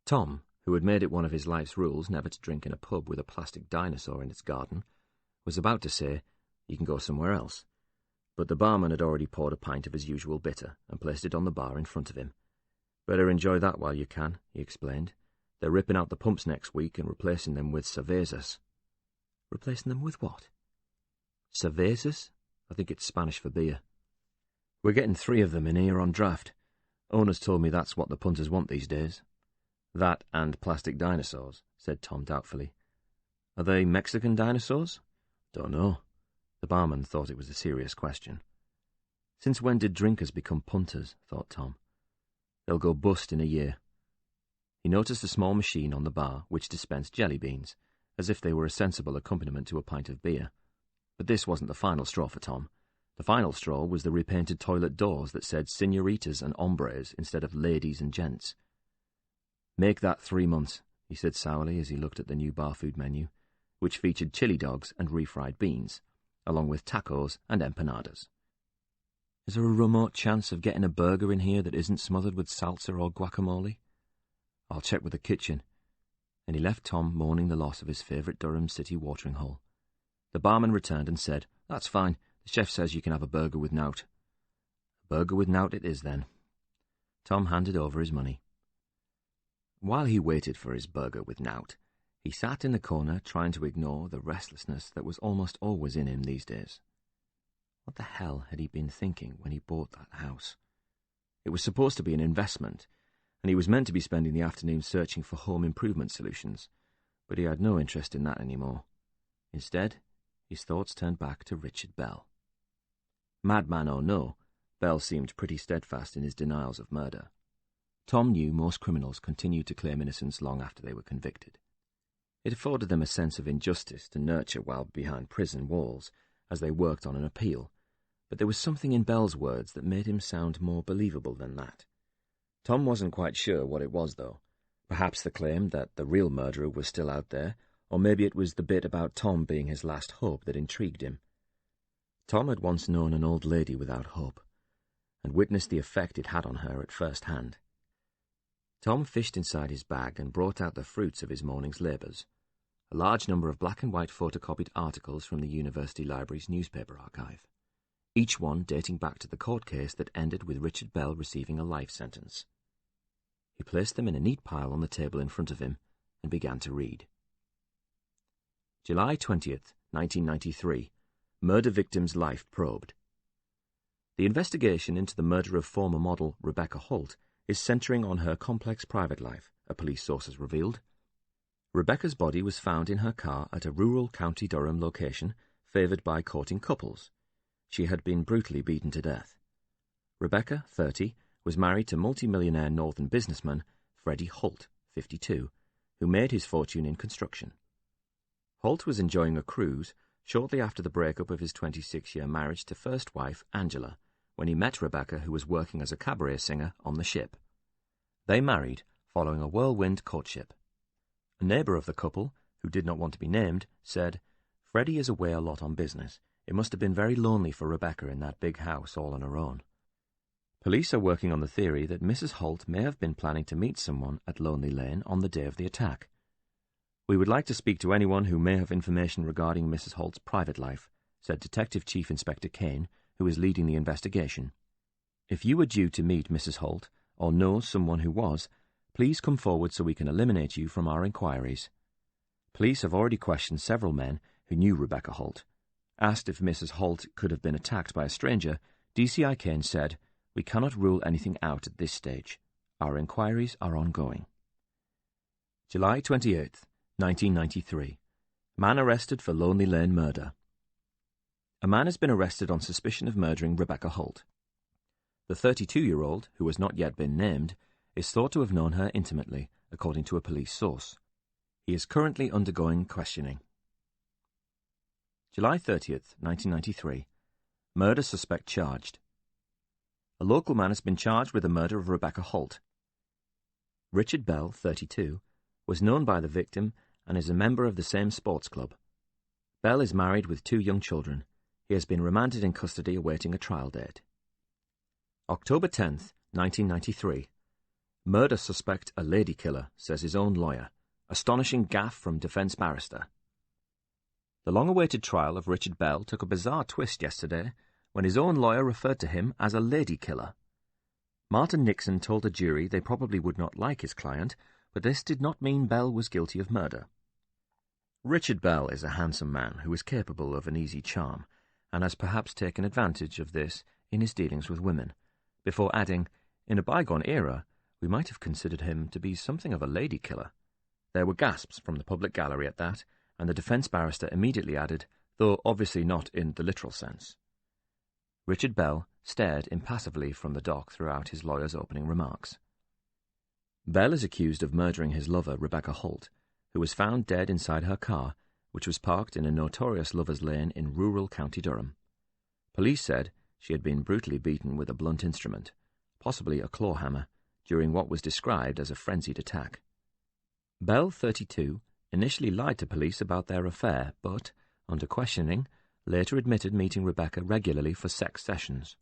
Tom, who had made it one of his life's rules never to drink in a pub with a plastic dinosaur in its garden, was about to say, "You can go somewhere else." But the barman had already poured a pint of his usual bitter and placed it on the bar in front of him. "Better enjoy that while you can," he explained. "They're ripping out the pumps next week and replacing them with cervezas." Replacing them with what? Cervezas? I think it's Spanish for beer. We're getting 3 of them in here on draft. Owners told me that's what the punters want these days. That and plastic dinosaurs, said Tom doubtfully. Are they Mexican dinosaurs? Don't know. The barman thought it was a serious question. Since when did drinkers become punters, thought Tom. They'll go bust in a year. He noticed a small machine on the bar which dispensed jelly beans, as if they were a sensible accompaniment to a pint of beer. But this wasn't the final straw for Tom. The final straw was the repainted toilet doors that said senoritas and hombres instead of ladies and gents. Make that 3 months, he said sourly as he looked at the new bar food menu, which featured chili dogs and refried beans, along with tacos and empanadas. Is there a remote chance of getting a burger in here that isn't smothered with salsa or guacamole? I'll check with the kitchen. And he left Tom mourning the loss of his favourite Durham City watering hole. The barman returned and said, "That's fine. The chef says you can have a burger with nowt." A burger with nowt it is, then. Tom handed over his money. While he waited for his burger with nowt, he sat in the corner trying to ignore the restlessness that was almost always in him these days. What the hell had he been thinking when he bought that house? It was supposed to be an investment, and he was meant to be spending the afternoon searching for home improvement solutions, but he had no interest in that anymore. Instead, his thoughts turned back to Richard Bell. Madman or no, Bell seemed pretty steadfast in his denials of murder. Tom knew most criminals continued to claim innocence long after they were convicted. It afforded them a sense of injustice to nurture while behind prison walls as they worked on an appeal, but there was something in Bell's words that made him sound more believable than that. Tom wasn't quite sure what it was, though. Perhaps the claim that the real murderer was still out there, or maybe it was the bit about Tom being his last hope that intrigued him. Tom had once known an old lady without hope, and witnessed the effect it had on her at first hand. Tom fished inside his bag and brought out the fruits of his morning's labours, a large number of black and white photocopied articles from the University Library's newspaper archive, each one dating back to the court case that ended with Richard Bell receiving a life sentence. He placed them in a neat pile on the table in front of him and began to read. July 20th, 1993. Murder victim's life probed. The investigation into the murder of former model Rebecca Holt is centering on her complex private life, a police source has revealed. Rebecca's body was found in her car at a rural County Durham location favoured by courting couples. She had been brutally beaten to death. Rebecca, 30, was married to multi-millionaire northern businessman Freddie Holt, 52, who made his fortune in construction. Holt was enjoying a cruise shortly after the breakup of his 26-year marriage to first wife Angela, when he met Rebecca, who was working as a cabaret singer on the ship. They married following a whirlwind courtship. A neighbour of the couple, who did not want to be named, said, "Freddie is away a lot on business. It must have been very lonely for Rebecca in that big house all on her own." Police are working on the theory that Mrs. Holt may have been planning to meet someone at Lonely Lane on the day of the attack. "We would like to speak to anyone who may have information regarding Mrs. Holt's private life," said Detective Chief Inspector Kane, who is leading the investigation. "If you were due to meet Mrs. Holt, or know someone who was, please come forward so we can eliminate you from our inquiries." Police have already questioned several men who knew Rebecca Holt. Asked if Mrs. Holt could have been attacked by a stranger, DCI Kane said, "We cannot rule anything out at this stage. Our inquiries are ongoing." July 28th, 1993. Man arrested for Lonely Lane murder. A man has been arrested on suspicion of murdering Rebecca Holt. The 32-year-old, who has not yet been named, is thought to have known her intimately, according to a police source. He is currently undergoing questioning. July 30th, 1993. Murder suspect charged. A local man has been charged with the murder of Rebecca Holt. Richard Bell, 32, was known by the victim and is a member of the same sports club. Bell is married with 2 young children. He has been remanded in custody awaiting a trial date. October 10th, 1993. Murder suspect a lady killer, says his own lawyer. Astonishing gaffe from defence barrister. The long-awaited trial of Richard Bell took a bizarre twist yesterday when his own lawyer referred to him as a lady killer. Martin Nixon told a jury they probably would not like his client, but this did not mean Bell was guilty of murder. Richard Bell is a handsome man who is capable of an easy charm, and has perhaps taken advantage of this in his dealings with women, before adding, "In a bygone era, we might have considered him to be something of a lady killer." There were gasps from the public gallery at that, and the defence barrister immediately added, though obviously not in the literal sense. Richard Bell stared impassively from the dock throughout his lawyer's opening remarks. Bell is accused of murdering his lover, Rebecca Holt, who was found dead inside her car, which was parked in a notorious lover's lane in rural County Durham. Police said she had been brutally beaten with a blunt instrument, possibly a claw hammer, during what was described as a frenzied attack. Bell, 32, initially lied to police about their affair, but, under questioning, later admitted meeting Rebecca regularly for sex sessions.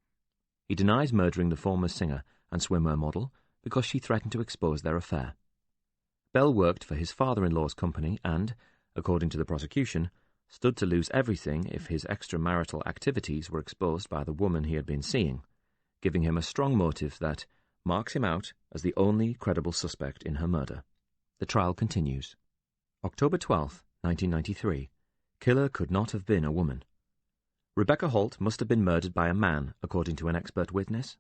He denies murdering the former singer and swimwear model because she threatened to expose their affair. Bell worked for his father-in-law's company and, according to the prosecution, stood to lose everything if his extramarital activities were exposed by the woman he had been seeing, giving him a strong motive that marks him out as the only credible suspect in her murder. The trial continues. October 12th, 1993. Killer could not have been a woman. Rebecca Holt must have been murdered by a man, according to an expert witness.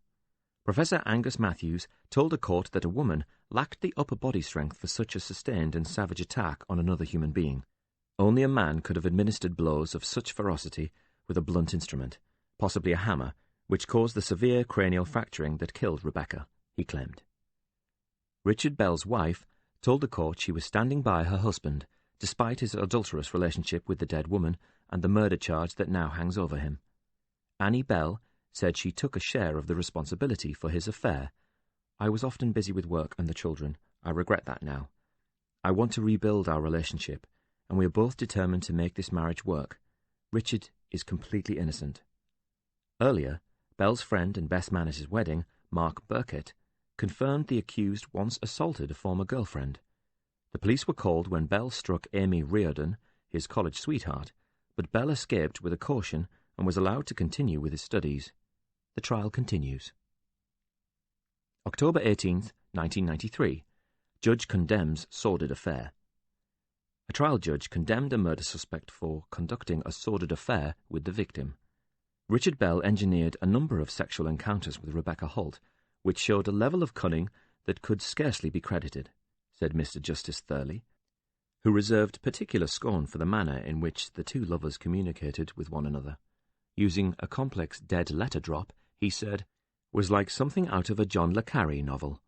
Professor Angus Matthews told a court that a woman lacked the upper body strength for such a sustained and savage attack on another human being. Only a man could have administered blows of such ferocity with a blunt instrument, possibly a hammer, which caused the severe cranial fracturing that killed Rebecca, he claimed. Richard Bell's wife told the court she was standing by her husband, despite his adulterous relationship with the dead woman and the murder charge that now hangs over him. Annie Bell said she took a share of the responsibility for his affair. "I was often busy with work and the children. I regret that now. I want to rebuild our relationship, and we are both determined to make this marriage work. Richard is completely innocent. Earlier, Bell's friend and best man at his wedding, Mark Burkett, confirmed the accused once assaulted a former girlfriend. The police were called when Bell struck Amy Riordan, his college sweetheart, but Bell escaped with a caution and was allowed to continue with his studies. The trial continues. October 18th, 1993. Judge condemns sordid affair. A trial judge condemned a murder suspect for conducting a sordid affair with the victim. Richard Bell engineered a number of sexual encounters with Rebecca Holt, which showed a level of cunning that could scarcely be credited, said Mr. Justice Thurley, who reserved particular scorn for the manner in which the two lovers communicated with one another. Using a complex dead letter drop, he said, was like something out of a John le Carré novel.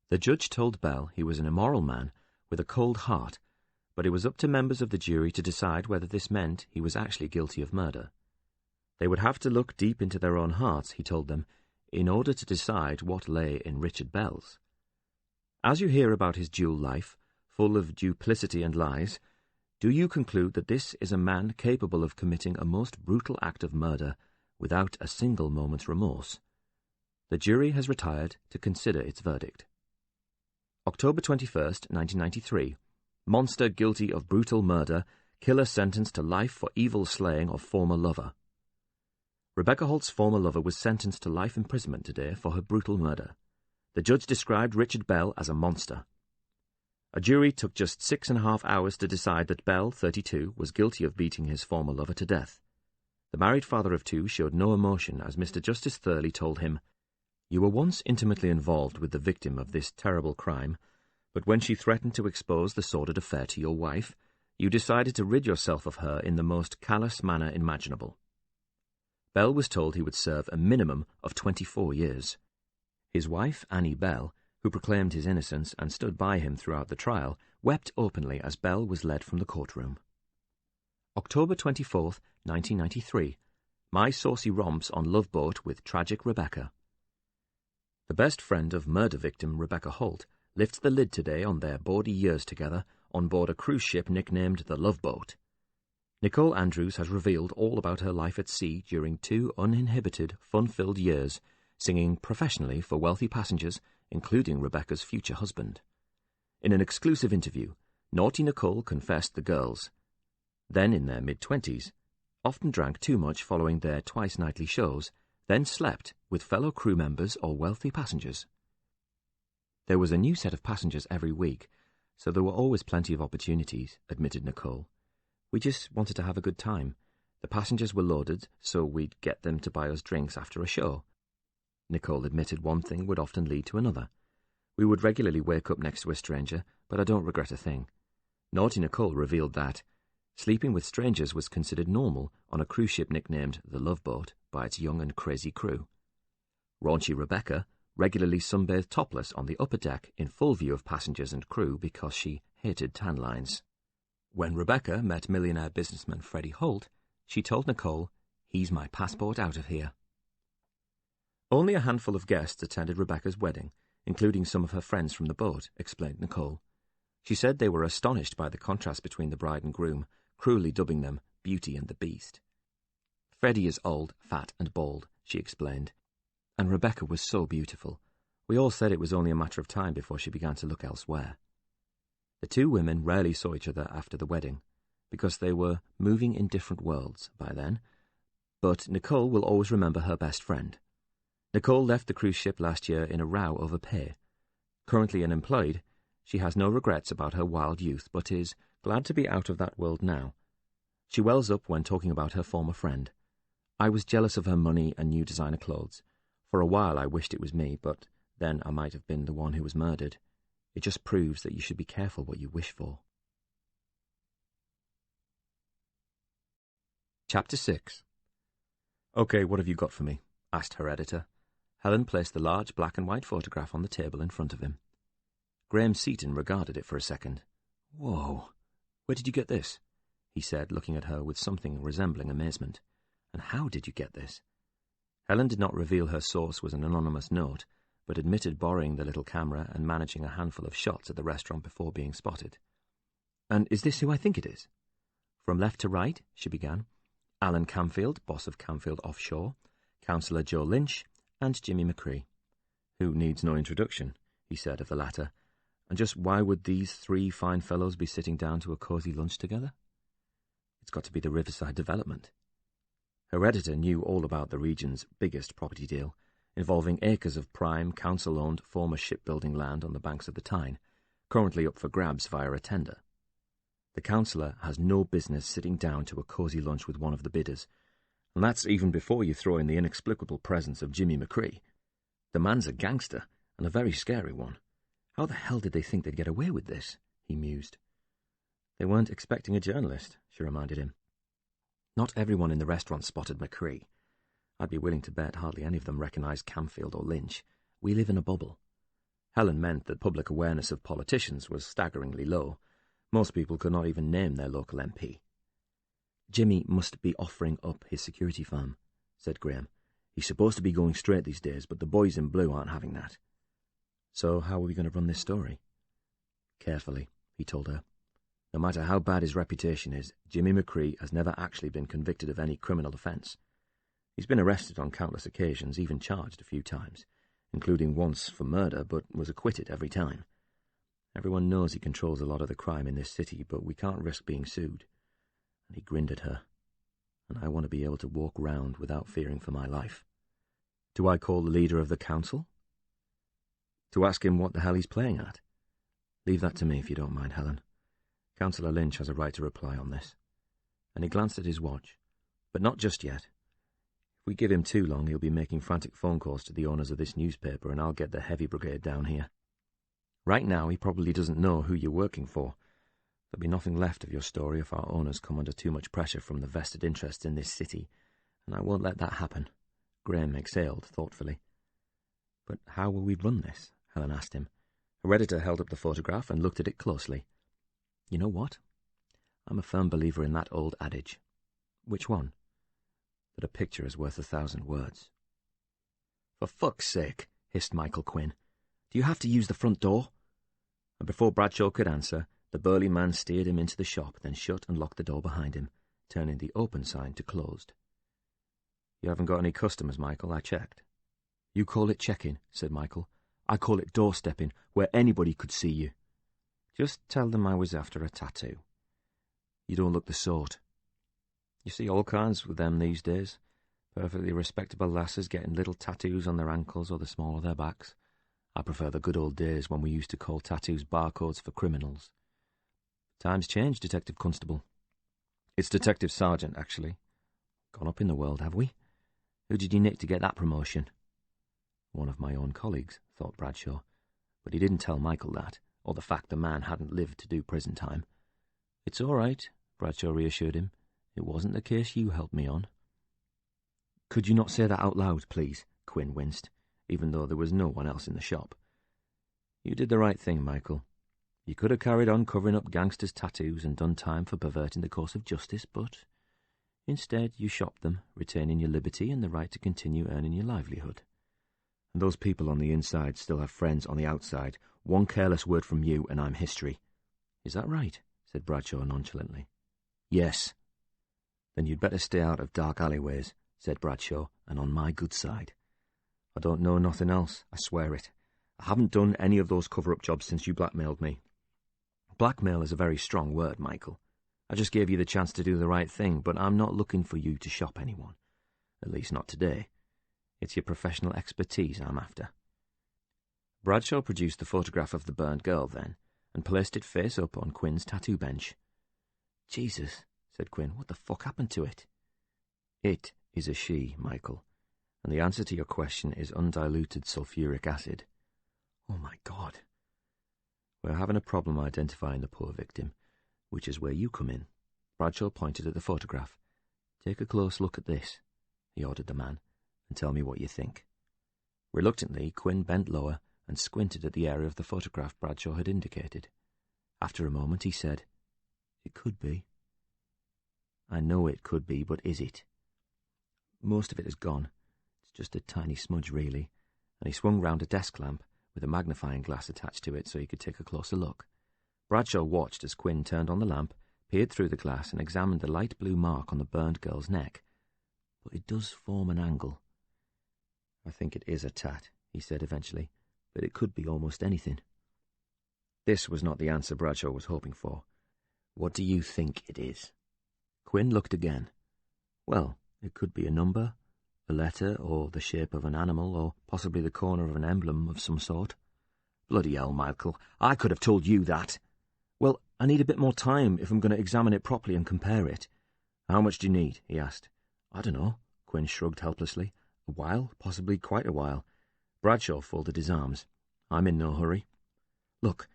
The judge told Bell he was an immoral man with a cold heart, but it was up to members of the jury to decide whether this meant he was actually guilty of murder. They would have to look deep into their own hearts, he told them, in order to decide what lay in Richard Bell's. As you hear about his dual life, full of duplicity and lies, do you conclude that this is a man capable of committing a most brutal act of murder without a single moment's remorse? The jury has retired to consider its verdict. October 21st, 1993. Monster guilty of brutal murder, killer sentenced to life for evil slaying of former lover. Rebecca Holt's former lover was sentenced to life imprisonment today for her brutal murder. The judge described Richard Bell as a monster. A jury took just 6.5 hours to decide that Bell, 32, was guilty of beating his former lover to death. The married father of two showed no emotion as Mr. Justice Thurley told him, "You were once intimately involved with the victim of this terrible crime, but when she threatened to expose the sordid affair to your wife, you decided to rid yourself of her in the most callous manner imaginable." Bell was told he would serve a minimum of 24 years. His wife, Annie Bell, who proclaimed his innocence and stood by him throughout the trial, wept openly as Bell was led from the courtroom. October 24th, 1993. My saucy romps on Love Boat with tragic Rebecca. The best friend of murder victim Rebecca Holt lifts the lid today on their bawdy years together on board a cruise ship nicknamed the Love Boat. Nicole Andrews has revealed all about her life at sea during 2 uninhibited, fun-filled years, singing professionally for wealthy passengers, including Rebecca's future husband. In an exclusive interview, naughty Nicole confessed the girls, then in their mid-20s, often drank too much following their twice-nightly shows, then slept with fellow crew members or wealthy passengers. There was a new set of passengers every week, so there were always plenty of opportunities, admitted Nicole. We just wanted to have a good time. The passengers were loaded, so we'd get them to buy us drinks after a show. Nicole admitted one thing would often lead to another. We would regularly wake up next to a stranger, but I don't regret a thing. Naughty Nicole revealed that sleeping with strangers was considered normal on a cruise ship nicknamed the Love Boat by its young and crazy crew. Raunchy Rebecca regularly sunbathed topless on the upper deck in full view of passengers and crew because she hated tan lines. When Rebecca met millionaire businessman Freddie Holt, she told Nicole, "He's my passport out of here." Only a handful of guests attended Rebecca's wedding, including some of her friends from the boat, explained Nicole. She said they were astonished by the contrast between the bride and groom, cruelly dubbing them Beauty and the Beast. "Freddie is old, fat and bald," she explained, "and Rebecca was so beautiful. We all said it was only a matter of time before she began to look elsewhere." The two women rarely saw each other after the wedding, because they were moving in different worlds by then, but Nicole will always remember her best friend. Nicole left the cruise ship last year in a row over pay. Currently unemployed, she has no regrets about her wild youth, but is glad to be out of that world now. She wells up when talking about her former friend. "I was jealous of her money and new designer clothes. For a while I wished it was me, but then I might have been the one who was murdered. It just proves that you should be careful what you wish for." Chapter 6. "Okay, what have you got for me?" asked her editor. Helen placed the large black and white photograph on the table in front of him. Graham Seaton regarded it for a second. "Whoa, where did you get this?" he said, looking at her with something resembling amazement. "And how did you get this?" Helen did not reveal her source was an anonymous note, but admitted borrowing the little camera and managing a handful of shots at the restaurant before being spotted. "And is this who I think it is?" "From left to right," she began. Alan Camfield, boss of Camfield Offshore, Councillor Joe Lynch, and Jimmy McCree. Who needs no introduction, he said of the latter, and just why would these three fine fellows be sitting down to a cosy lunch together? It's got to be the Riverside development. Her editor knew all about the region's biggest property deal, involving acres of prime, council-owned former shipbuilding land on the banks of the Tyne, currently up for grabs via a tender. The councillor has no business sitting down to a cosy lunch with one of the bidders, and that's even before you throw in the inexplicable presence of Jimmy McCree. The man's a gangster, and a very scary one. How the hell did they think they'd get away with this? He mused. They weren't expecting a journalist, she reminded him. Not everyone in the restaurant spotted McCree. I'd be willing to bet hardly any of them recognised Camfield or Lynch. We live in a bubble. Helen meant that public awareness of politicians was staggeringly low. Most people could not even name their local MP. Jimmy must be offering up his security firm, said Graham. He's supposed to be going straight these days, but the boys in blue aren't having that. So how are we going to run this story? Carefully, he told her. No matter how bad his reputation is, Jimmy McCree has never actually been convicted of any criminal offence. He's been arrested on countless occasions, even charged a few times, including once for murder, but was acquitted every time. Everyone knows he controls a lot of the crime in this city, but we can't risk being sued. And he grinned at her. And I want to be able to walk round without fearing for my life. Do I call the leader of the council? To ask him what the hell he's playing at? Leave that to me if you don't mind, Helen. Councillor Lynch has a right to reply on this. And he glanced at his watch. But not just yet. If we give him too long, he'll be making frantic phone calls to the owners of this newspaper, and I'll get the heavy brigade down here. Right now, he probably doesn't know who you're working for. There'll be nothing left of your story if our owners come under too much pressure from the vested interests in this city, and I won't let that happen. Graham exhaled thoughtfully. But how will we run this? Helen asked him. Her editor held up the photograph and looked at it closely. You know what? I'm a firm believer in that old adage. Which one? That a picture is worth 1,000 words. For fuck's sake, hissed Michael Quinn. Do you have to use the front door? And before Bradshaw could answer, the burly man steered him into the shop, then shut and locked the door behind him, turning the open sign to closed. You haven't got any customers, Michael, I checked. You call it checking, said Michael. I call it doorstepping, where anybody could see you. Just tell them I was after a tattoo. You don't look the sort. You see all kinds with them these days. Perfectly respectable lasses getting little tattoos on their ankles or the small of their backs. I prefer the good old days when we used to call tattoos barcodes for criminals. Times change, Detective Constable. It's Detective Sergeant, actually. Gone up in the world, have we? Who did you nick to get that promotion? One of my own colleagues, thought Bradshaw. But he didn't tell Michael that, or the fact the man hadn't lived to do prison time. It's all right, Bradshaw reassured him. It wasn't the case you helped me on. Could you not say that out loud, please? Quinn winced, even though there was no one else in the shop. You did the right thing, Michael. You could have carried on covering up gangsters' tattoos and done time for perverting the course of justice, but instead you shopped them, retaining your liberty and the right to continue earning your livelihood. And those people on the inside still have friends on the outside. One careless word from you and I'm history. Is that right? Said Bradshaw nonchalantly. Yes. Then you'd better stay out of dark alleyways, said Bradshaw, and on my good side. I don't know nothing else, I swear it. I haven't done any of those cover-up jobs since you blackmailed me. Blackmail is a very strong word, Michael. I just gave you the chance to do the right thing, but I'm not looking for you to shop anyone. At least not today. It's your professional expertise I'm after. Bradshaw produced the photograph of the burned girl then, and placed it face up on Quinn's tattoo bench. Jesus, said Quinn, what the fuck happened to it? It is a she, Michael, and the answer to your question is undiluted sulfuric acid. Oh my God. We're having a problem identifying the poor victim, which is where you come in. Bradshaw pointed at the photograph. Take a close look at this, he ordered the man, and tell me what you think. Reluctantly, Quinn bent lower and squinted at the area of the photograph Bradshaw had indicated. After a moment he said, It could be. I know it could be, but is it? Most of it is gone. It's just a tiny smudge, really. And he swung round a desk lamp with a magnifying glass attached to it so he could take a closer look. Bradshaw watched as Quinn turned on the lamp, peered through the glass and examined the light blue mark on the burned girl's neck. But it does form an angle. I think it is a tat, he said eventually, but it could be almost anything. This was not the answer Bradshaw was hoping for. What do you think it is? Quinn looked again. Well, it could be a number, a letter, or the shape of an animal, or possibly the corner of an emblem of some sort. Bloody hell, Michael, I could have told you that. Well, I need a bit more time if I'm going to examine it properly and compare it. How much do you need? He asked. I don't know, Quinn shrugged helplessly. A while, possibly quite a while. Bradshaw folded his arms. I'm in no hurry. Look,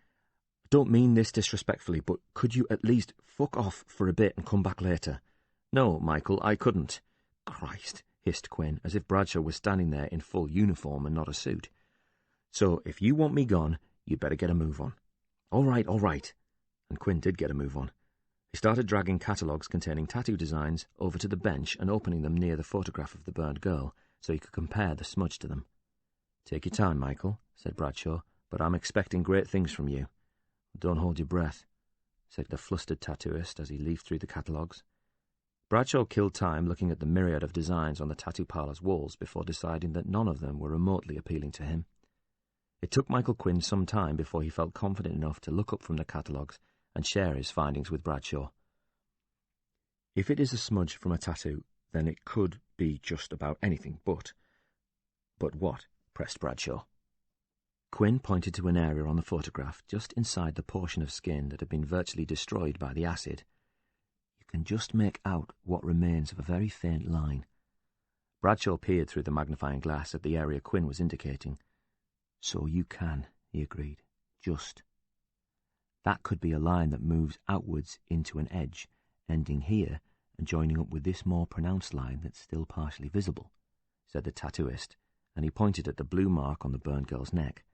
I don't mean this disrespectfully, but could you at least fuck off for a bit and come back later? No, Michael, I couldn't. Christ, hissed Quinn, as if Bradshaw was standing there in full uniform and not a suit. So, if you want me gone, you'd better get a move on. All right. And Quinn did get a move on. He started dragging catalogues containing tattoo designs over to the bench and opening them near the photograph of the burned girl, so he could compare the smudge to them. Take your time, Michael, said Bradshaw, but I'm expecting great things from you. Don't hold your breath, said the flustered tattooist as he leafed through the catalogues. Bradshaw killed time looking at the myriad of designs on the tattoo parlour's walls before deciding that none of them were remotely appealing to him. It took Michael Quinn some time before he felt confident enough to look up from the catalogues and share his findings with Bradshaw. If it is a smudge from a tattoo, then it could be just about anything, but... But what? Pressed Bradshaw. Quinn pointed to an area on the photograph just inside the portion of skin that had been virtually destroyed by the acid. You can just make out what remains of a very faint line. Bradshaw peered through the magnifying glass at the area Quinn was indicating. So you can, he agreed. Just. That could be a line that moves outwards into an edge, ending here and joining up with this more pronounced line that's still partially visible, said the tattooist, and he pointed at the blue mark on the burned girl's neck.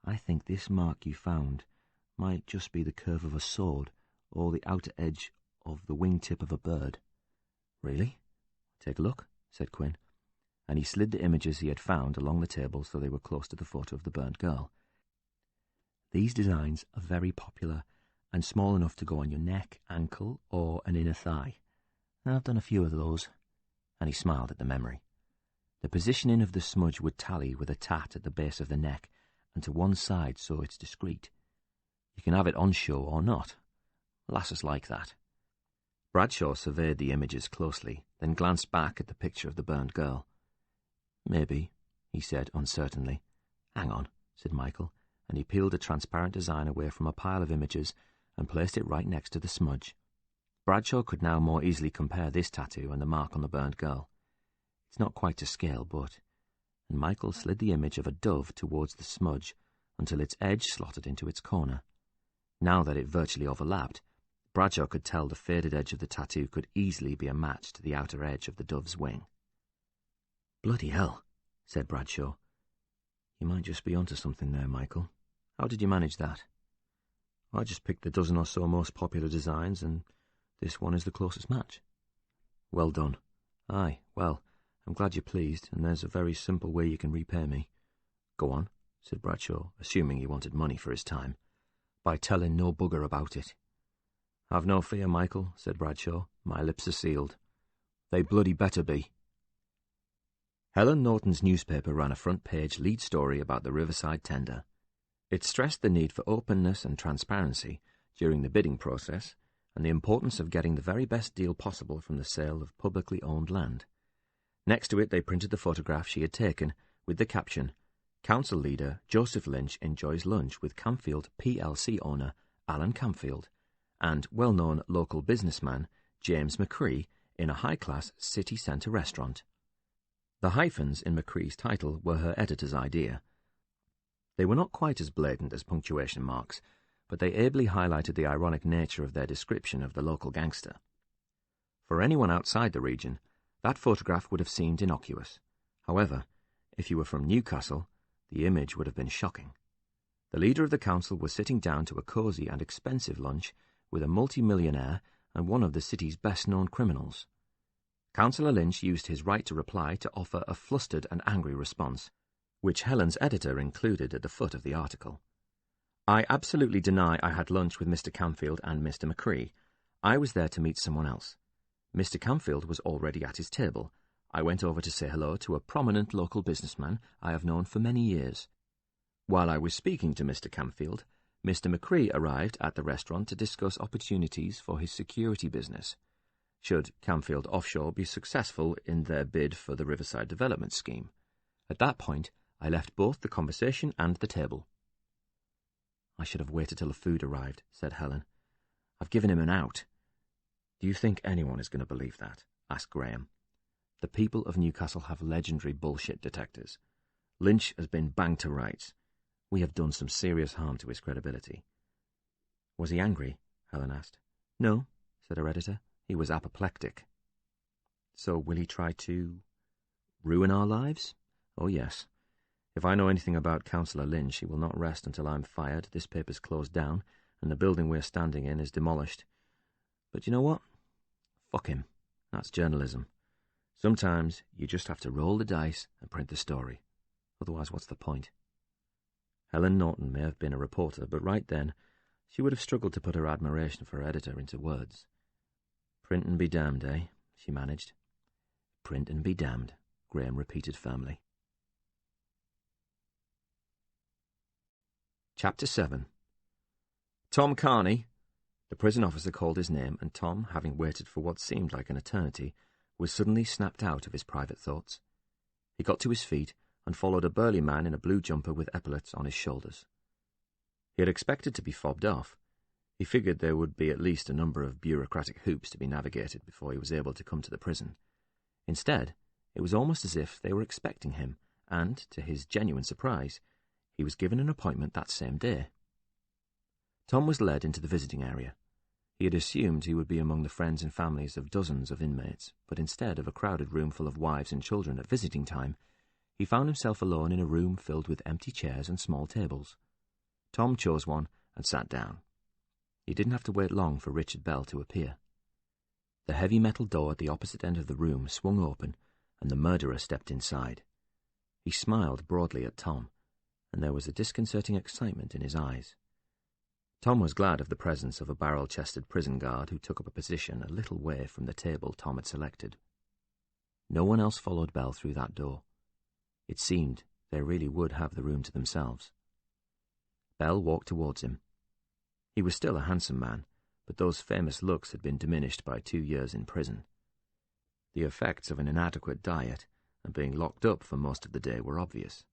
I think this mark you found might just be the curve of a sword or the outer edge of the wingtip of a bird. Really? Take a look, said Quinn, and he slid the images he had found along the table so they were close to the photo of the burned girl. These designs are very popular and small enough to go on your neck, ankle, or an inner thigh. I've done a few of those, and he smiled at the memory. The positioning of the smudge would tally with a tat at the base of the neck and to one side so it's discreet. You can have it on show or not. Lasses like that. Bradshaw surveyed the images closely, then glanced back at the picture of the burned girl. Maybe, he said uncertainly. Hang on, said Michael, and he peeled a transparent design away from a pile of images and placed it right next to the smudge. Bradshaw could now more easily compare this tattoo and the mark on the burned girl. It's not quite to scale, but... And Michael slid the image of a dove towards the smudge until its edge slotted into its corner. Now that it virtually overlapped, Bradshaw could tell the faded edge of the tattoo could easily be a match to the outer edge of the dove's wing. Bloody hell, said Bradshaw. You might just be onto something there, Michael. How did you manage that? I just picked the dozen or so most popular designs, and this one is the closest match. Well done. Aye, well, I'm glad you're pleased, and there's a very simple way you can repay me. Go on, said Bradshaw, assuming he wanted money for his time. By telling no bugger about it. Have no fear, Michael, said Bradshaw. My lips are sealed. They bloody better be. Helen Norton's newspaper ran a front-page lead story about the Riverside tender. It stressed the need for openness and transparency during the bidding process and the importance of getting the very best deal possible from the sale of publicly owned land. Next to it they printed the photograph she had taken with the caption, Council Leader Joseph Lynch enjoys lunch with Camfield PLC owner Alan Camfield and well-known local businessman James McCree in a high-class city centre restaurant. The hyphens in McCree's title were her editor's idea. They were not quite as blatant as punctuation marks, but they ably highlighted the ironic nature of their description of the local gangster. For anyone outside the region, that photograph would have seemed innocuous. However, if you were from Newcastle, the image would have been shocking. The leader of the council was sitting down to a cosy and expensive lunch with a multi-millionaire and one of the city's best-known criminals. Councillor Lynch used his right to reply to offer a flustered and angry response, which Helen's editor included at the foot of the article. I absolutely deny I had lunch with Mr. Camfield and Mr. McCree. I was there to meet someone else. Mr. Camfield was already at his table. I went over to say hello to a prominent local businessman I have known for many years. While I was speaking to Mr. Camfield, Mr. McCree arrived at the restaurant to discuss opportunities for his security business. Should Camfield Offshore be successful in their bid for the Riverside Development Scheme? At that point, I left both the conversation and the table. "I should have waited till the food arrived," said Helen. "I've given him an out." "Do you think anyone is going to believe that?" asked Graham. "The people of Newcastle have legendary bullshit detectors. Lynch has been banged to rights. We have done some serious harm to his credibility." "Was he angry?" Helen asked. "No," said her editor. "He was apoplectic." "So will he try to ruin our lives?" "Oh, yes. If I know anything about Councillor Lynch, he will not rest until I'm fired, this paper's closed down, and the building we're standing in is demolished. But you know what? Fuck him. That's journalism. Sometimes you just have to roll the dice and print the story. Otherwise, what's the point?" Helen Norton may have been a reporter, but right then she would have struggled to put her admiration for her editor into words. "Print and be damned, eh?" she managed. "Print and be damned," Graham repeated firmly. Chapter 7. Tom Carney. The prison officer called his name, and Tom, having waited for what seemed like an eternity, was suddenly snapped out of his private thoughts. He got to his feet and followed a burly man in a blue jumper with epaulets on his shoulders. He had expected to be fobbed off. He figured there would be at least a number of bureaucratic hoops to be navigated before he was able to come to the prison. Instead, it was almost as if they were expecting him, and, to his genuine surprise, he was given an appointment that same day. Tom was led into the visiting area. He had assumed he would be among the friends and families of dozens of inmates, but instead of a crowded room full of wives and children at visiting time, he found himself alone in a room filled with empty chairs and small tables. Tom chose one and sat down. He didn't have to wait long for Richard Bell to appear. The heavy metal door at the opposite end of the room swung open, and the murderer stepped inside. He smiled broadly at Tom, and there was a disconcerting excitement in his eyes. Tom was glad of the presence of a barrel-chested prison guard who took up a position a little way from the table Tom had selected. No one else followed Bell through that door. It seemed they really would have the room to themselves. Bell walked towards him. He was still a handsome man, but those famous looks had been diminished by 2 years in prison. The effects of an inadequate diet and being locked up for most of the day were obvious.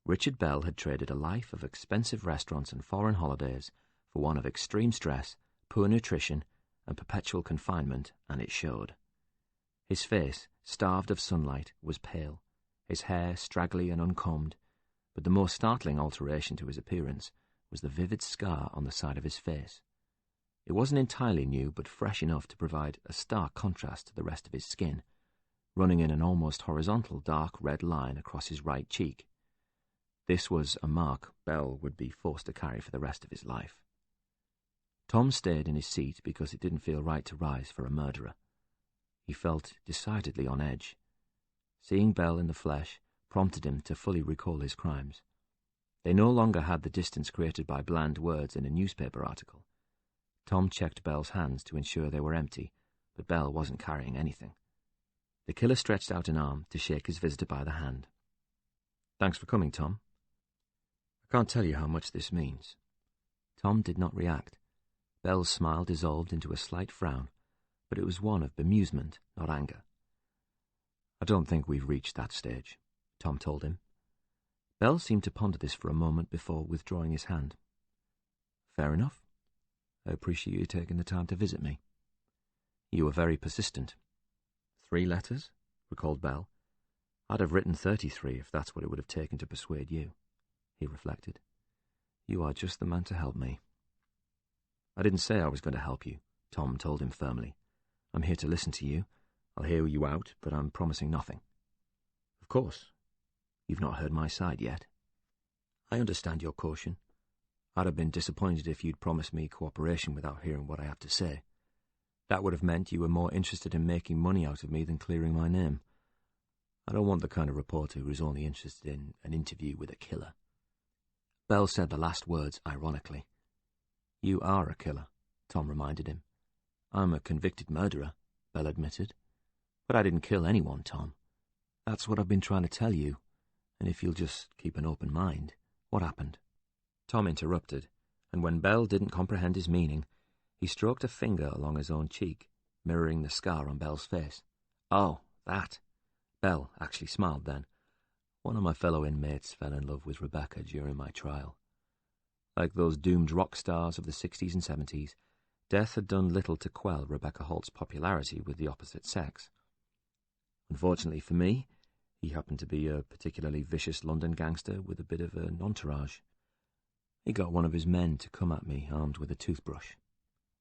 Richard Bell had traded a life of expensive restaurants and foreign holidays for one of extreme stress, poor nutrition, and perpetual confinement, and it showed. His face, starved of sunlight, was pale, his hair straggly and uncombed, but the most startling alteration to his appearance was the vivid scar on the side of his face. It wasn't entirely new, but fresh enough to provide a stark contrast to the rest of his skin, running in an almost horizontal dark red line across his right cheek. This was a mark Bell would be forced to carry for the rest of his life. Tom stayed in his seat because it didn't feel right to rise for a murderer. He felt decidedly on edge. Seeing Bell in the flesh prompted him to fully recall his crimes. They no longer had the distance created by bland words in a newspaper article. Tom checked Bell's hands to ensure they were empty, but Bell wasn't carrying anything. The killer stretched out an arm to shake his visitor by the hand. "Thanks for coming, Tom. I can't tell you how much this means." Tom did not react. Bell's smile dissolved into a slight frown, but it was one of bemusement, not anger. "I don't think we've reached that stage," Tom told him. Bell seemed to ponder this for a moment before withdrawing his hand. "Fair enough. I appreciate you taking the time to visit me. You were very persistent." 3 letters, recalled Bell. "I'd have written 33 if that's what it would have taken to persuade you," he reflected. "You are just the man to help me." "I didn't say I was going to help you," Tom told him firmly. "I'm here to listen to you. I'll hear you out, but I'm promising nothing." "Of course. You've not heard my side yet." "I understand your caution. I'd have been disappointed if you'd promised me cooperation without hearing what I have to say. That would have meant you were more interested in making money out of me than clearing my name. I don't want the kind of reporter who is only interested in an interview with a killer." Bell said the last words ironically. "You are a killer," Tom reminded him. I'm a convicted murderer, Belle admitted. But I didn't kill anyone, Tom. That's what I've been trying to tell you. And if you'll just keep an open mind, what happened? Tom interrupted, and when Belle didn't comprehend his meaning, he stroked a finger along his own cheek, mirroring the scar on Belle's face. Oh, that. Belle actually smiled then. One of my fellow inmates fell in love with Rebecca during my trial. Like those doomed rock stars of the 60s and 70s, death had done little to quell Rebecca Holt's popularity with the opposite sex. Unfortunately for me, he happened to be a particularly vicious London gangster with a bit of an entourage. He got one of his men to come at me armed with a toothbrush,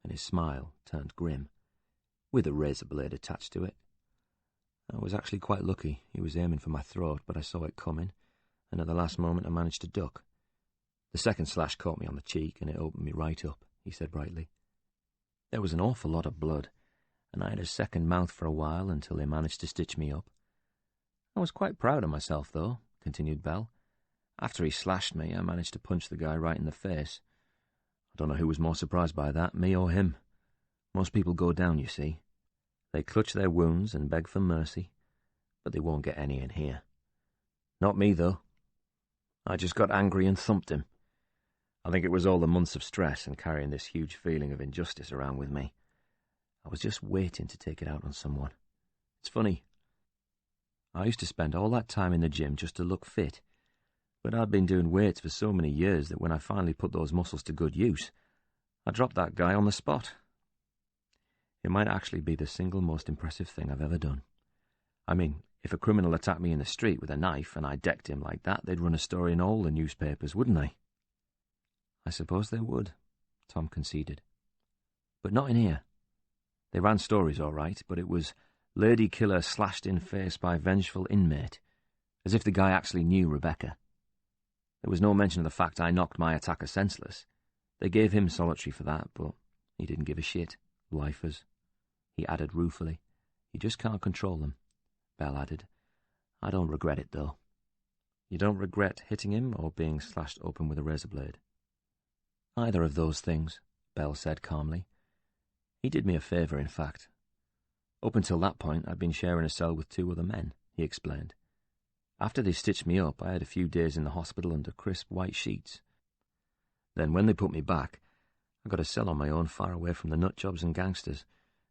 and his smile turned grim, with a razor blade attached to it. I was actually quite lucky. He was aiming for my throat, but I saw it coming, and at the last moment I managed to duck. The second slash caught me on the cheek, and it opened me right up, he said brightly. There was an awful lot of blood, and I had a second mouth for a while until they managed to stitch me up. I was quite proud of myself, though, continued Belle. After he slashed me, I managed to punch the guy right in the face. I don't know who was more surprised by that, me or him. Most people go down, you see. They clutch their wounds and beg for mercy, but they won't get any in here. Not me, though. I just got angry and thumped him. I think it was all the months of stress and carrying this huge feeling of injustice around with me. I was just waiting to take it out on someone. It's funny. I used to spend all that time in the gym just to look fit, but I'd been doing weights for so many years that when I finally put those muscles to good use, I dropped that guy on the spot. It might actually be the single most impressive thing I've ever done. I mean, if a criminal attacked me in the street with a knife and I decked him like that, they'd run a story in all the newspapers, wouldn't they? I suppose they would, Tom conceded. But not in here. They ran stories all right, but it was lady killer slashed in face by vengeful inmate, as if the guy actually knew Rebecca. There was no mention of the fact I knocked my attacker senseless. They gave him solitary for that, but he didn't give a shit. Lifers. He added ruefully. You just can't control them. Belle added. I don't regret it, though. You don't regret hitting him or being slashed open with a razor blade? Either of those things, Belle said calmly. He did me a favour, in fact. Up until that point, I'd been sharing a cell with 2 other men, he explained. After they stitched me up, I had a few days in the hospital under crisp white sheets. Then when they put me back, I got a cell on my own far away from the nutjobs and gangsters,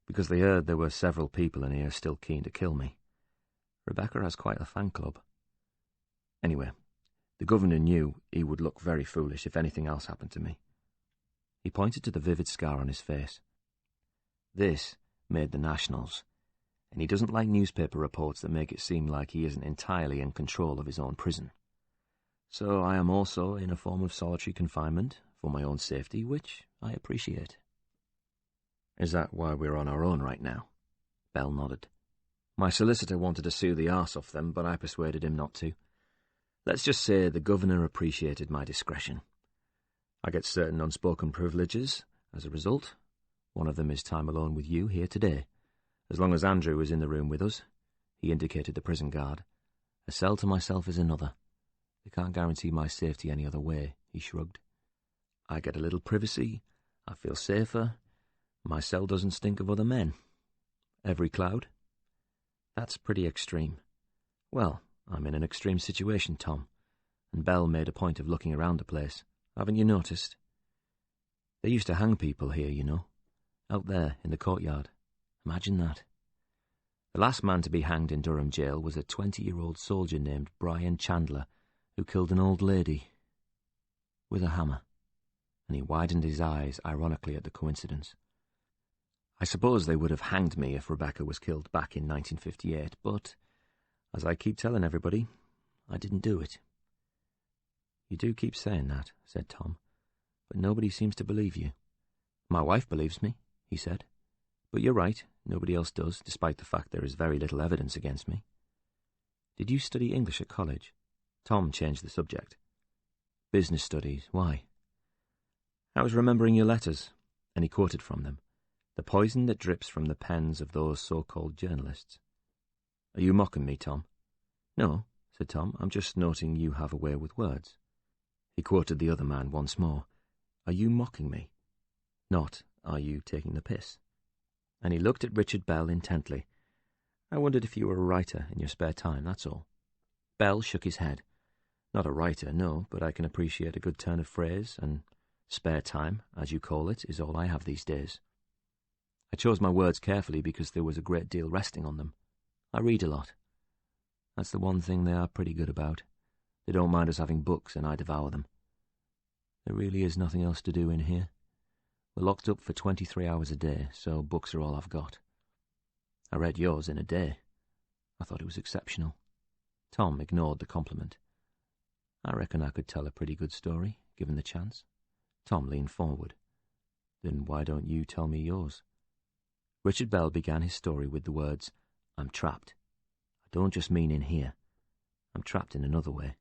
because they heard there were several people in here still keen to kill me. Rebecca has quite a fan club. Anyway, the governor knew he would look very foolish if anything else happened to me. He pointed to the vivid scar on his face. This made the Nationals, and he doesn't like newspaper reports that make it seem like he isn't entirely in control of his own prison. So I am also in a form of solitary confinement for my own safety, which I appreciate. Is that why we're on our own right now? Belle nodded. My solicitor wanted to sue the arse off them, but I persuaded him not to. Let's just say the governor appreciated my discretion. I get certain unspoken privileges as a result. One of them is time alone with you here today. As long as Andrew is in the room with us, he indicated the prison guard. A cell to myself is another. They can't guarantee my safety any other way, he shrugged. I get a little privacy, I feel safer, my cell doesn't stink of other men. Every cloud? That's pretty extreme. Well, I'm in an extreme situation, Tom, and Belle made a point of looking around the place. Haven't you noticed? They used to hang people here, you know, out there in the courtyard. Imagine that. The last man to be hanged in Durham jail was a 20-year-old soldier named Brian Chandler, who killed an old lady with a hammer, and he widened his eyes ironically at the coincidence. I suppose they would have hanged me if Rebecca was killed back in 1958, but, as I keep telling everybody, I didn't do it. You do keep saying that, said Tom, but nobody seems to believe you. My wife believes me, he said, but you're right, nobody else does, despite the fact there is very little evidence against me. Did you study English at college? Tom changed the subject. Business studies, why? I was remembering your letters, and he quoted from them. The poison that drips from the pens of those so-called journalists. Are you mocking me, Tom? No, said Tom, I'm just noting you have a way with words. He quoted the other man once more. Are you mocking me? Not, are you taking the piss? and he looked at Richard Bell intently. "I wondered if you were a writer in your spare time, that's all." Bell shook his head. "Not a writer, no, but I can appreciate a good turn of phrase, and spare time, as you call it, is all I have these days. I chose my words carefully because there was a great deal resting on them. I read a lot. That's the one thing they are pretty good about. They don't mind us having books, and I devour them. There really is nothing else to do in here. We're locked up for 23 hours a day, so books are all I've got. I read yours in a day. I thought it was exceptional." Tom ignored the compliment. "I reckon I could tell a pretty good story, given the chance." Tom leaned forward. "Then why don't you tell me yours?" Richard Bell began his story with the words, "I'm trapped. I don't just mean in here. I'm trapped in another way.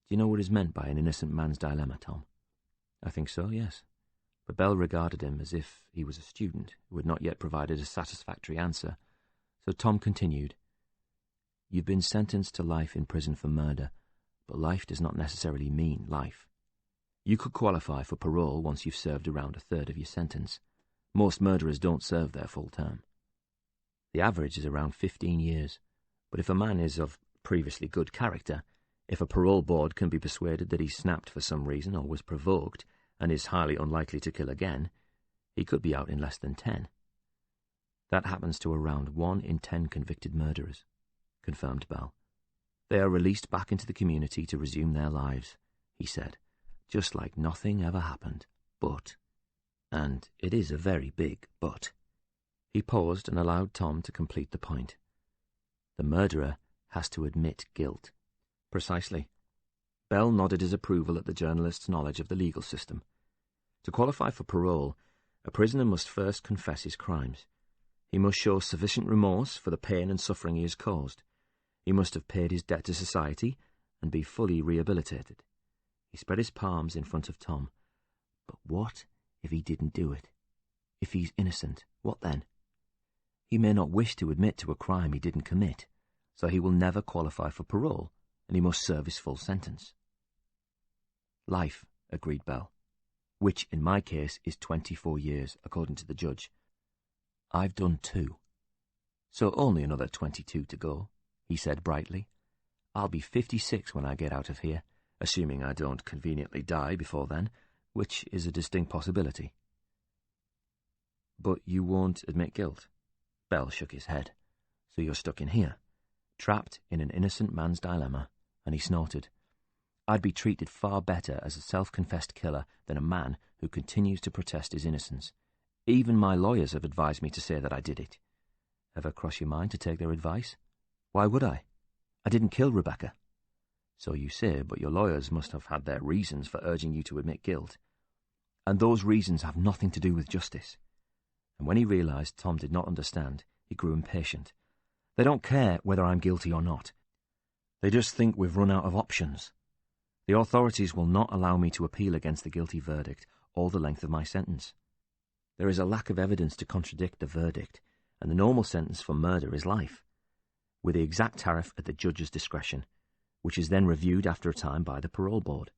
Do you know what is meant by an innocent man's dilemma, Tom?" "I think so, yes." But Bell regarded him as if he was a student who had not yet provided a satisfactory answer, so Tom continued, "You've been sentenced to life in prison for murder, but life does not necessarily mean life. You could qualify for parole once you've served around a third of your sentence. Most murderers don't serve their full term. The average is around 15 years, but if a man is of previously good character, if a parole board can be persuaded that he snapped for some reason or was provoked and is highly unlikely to kill again, he could be out in less than 10. That happens to around 1 in 10 convicted murderers," confirmed Bell. "They are released back into the community to resume their lives," he said, "just like nothing ever happened. But, and it is a very big but," he paused and allowed Tom to complete the point, "the murderer has to admit guilt." "Precisely." Bell nodded his approval at the journalist's knowledge of the legal system. To qualify for parole, a prisoner must first confess his crimes. He must show sufficient remorse for the pain and suffering he has caused. He must have paid his debt to society and be fully rehabilitated. He spread his palms in front of Tom. "But what if he didn't do it? If he's innocent, what then? He may not wish to admit to a crime he didn't commit, so he will never qualify for parole, and he must serve his full sentence." "Life," agreed Bell, "which in my case is 24 years, according to the judge. I've done 2. So only another 22 to go," he said brightly. "I'll be 56 when I get out of here, assuming I don't conveniently die before then, which is a distinct possibility." "But you won't admit guilt?" Bell shook his head. "So you're stuck in here, trapped in an innocent man's dilemma," and he snorted. "I'd be treated far better as a self-confessed killer than a man who continues to protest his innocence. Even my lawyers have advised me to say that I did it. Ever cross your mind to take their advice? Why would I? I didn't kill Rebecca." "So you say, but your lawyers must have had their reasons for urging you to admit guilt. And those reasons have nothing to do with justice." And when he realized Tom did not understand, he grew impatient. "They don't care whether I'm guilty or not. They just think we've run out of options. The authorities will not allow me to appeal against the guilty verdict all the length of my sentence. There is a lack of evidence to contradict the verdict, and the normal sentence for murder is life, with the exact tariff at the judge's discretion, which is then reviewed after a time by the parole board."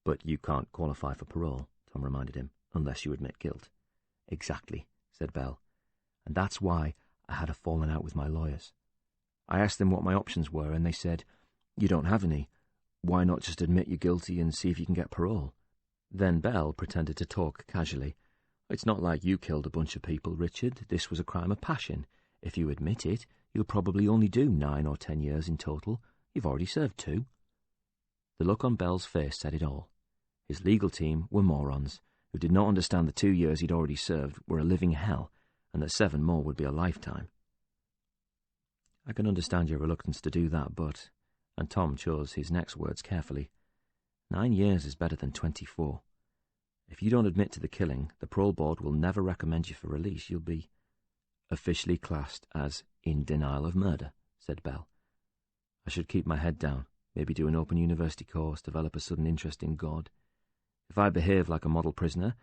"But you can't qualify for parole," Tom reminded him, "unless you admit guilt." "Exactly," said Bell, "and that's why I had a falling out with my lawyers. I asked them what my options were, and they said, 'You don't have any. Why not just admit you're guilty and see if you can get parole?'" Then Bell pretended to talk casually. "It's not like you killed a bunch of people, Richard. This was a crime of passion. If you admit it, you'll probably only do 9 or 10 years in total. You've already served 2. The look on Bell's face said it all. His legal team were morons, who did not understand the 2 years he'd already served were a living hell, and that 7 more would be a lifetime. "I can understand your reluctance to do that, but," and Tom chose his next words carefully, 9 years is better than 24. If you don't admit to the killing, the parole board will never recommend you for release. You'll be officially classed as in denial of murder," said Bell. "I should keep my head down, maybe do an open university course, develop a sudden interest in God. If I behave like a model prisoner,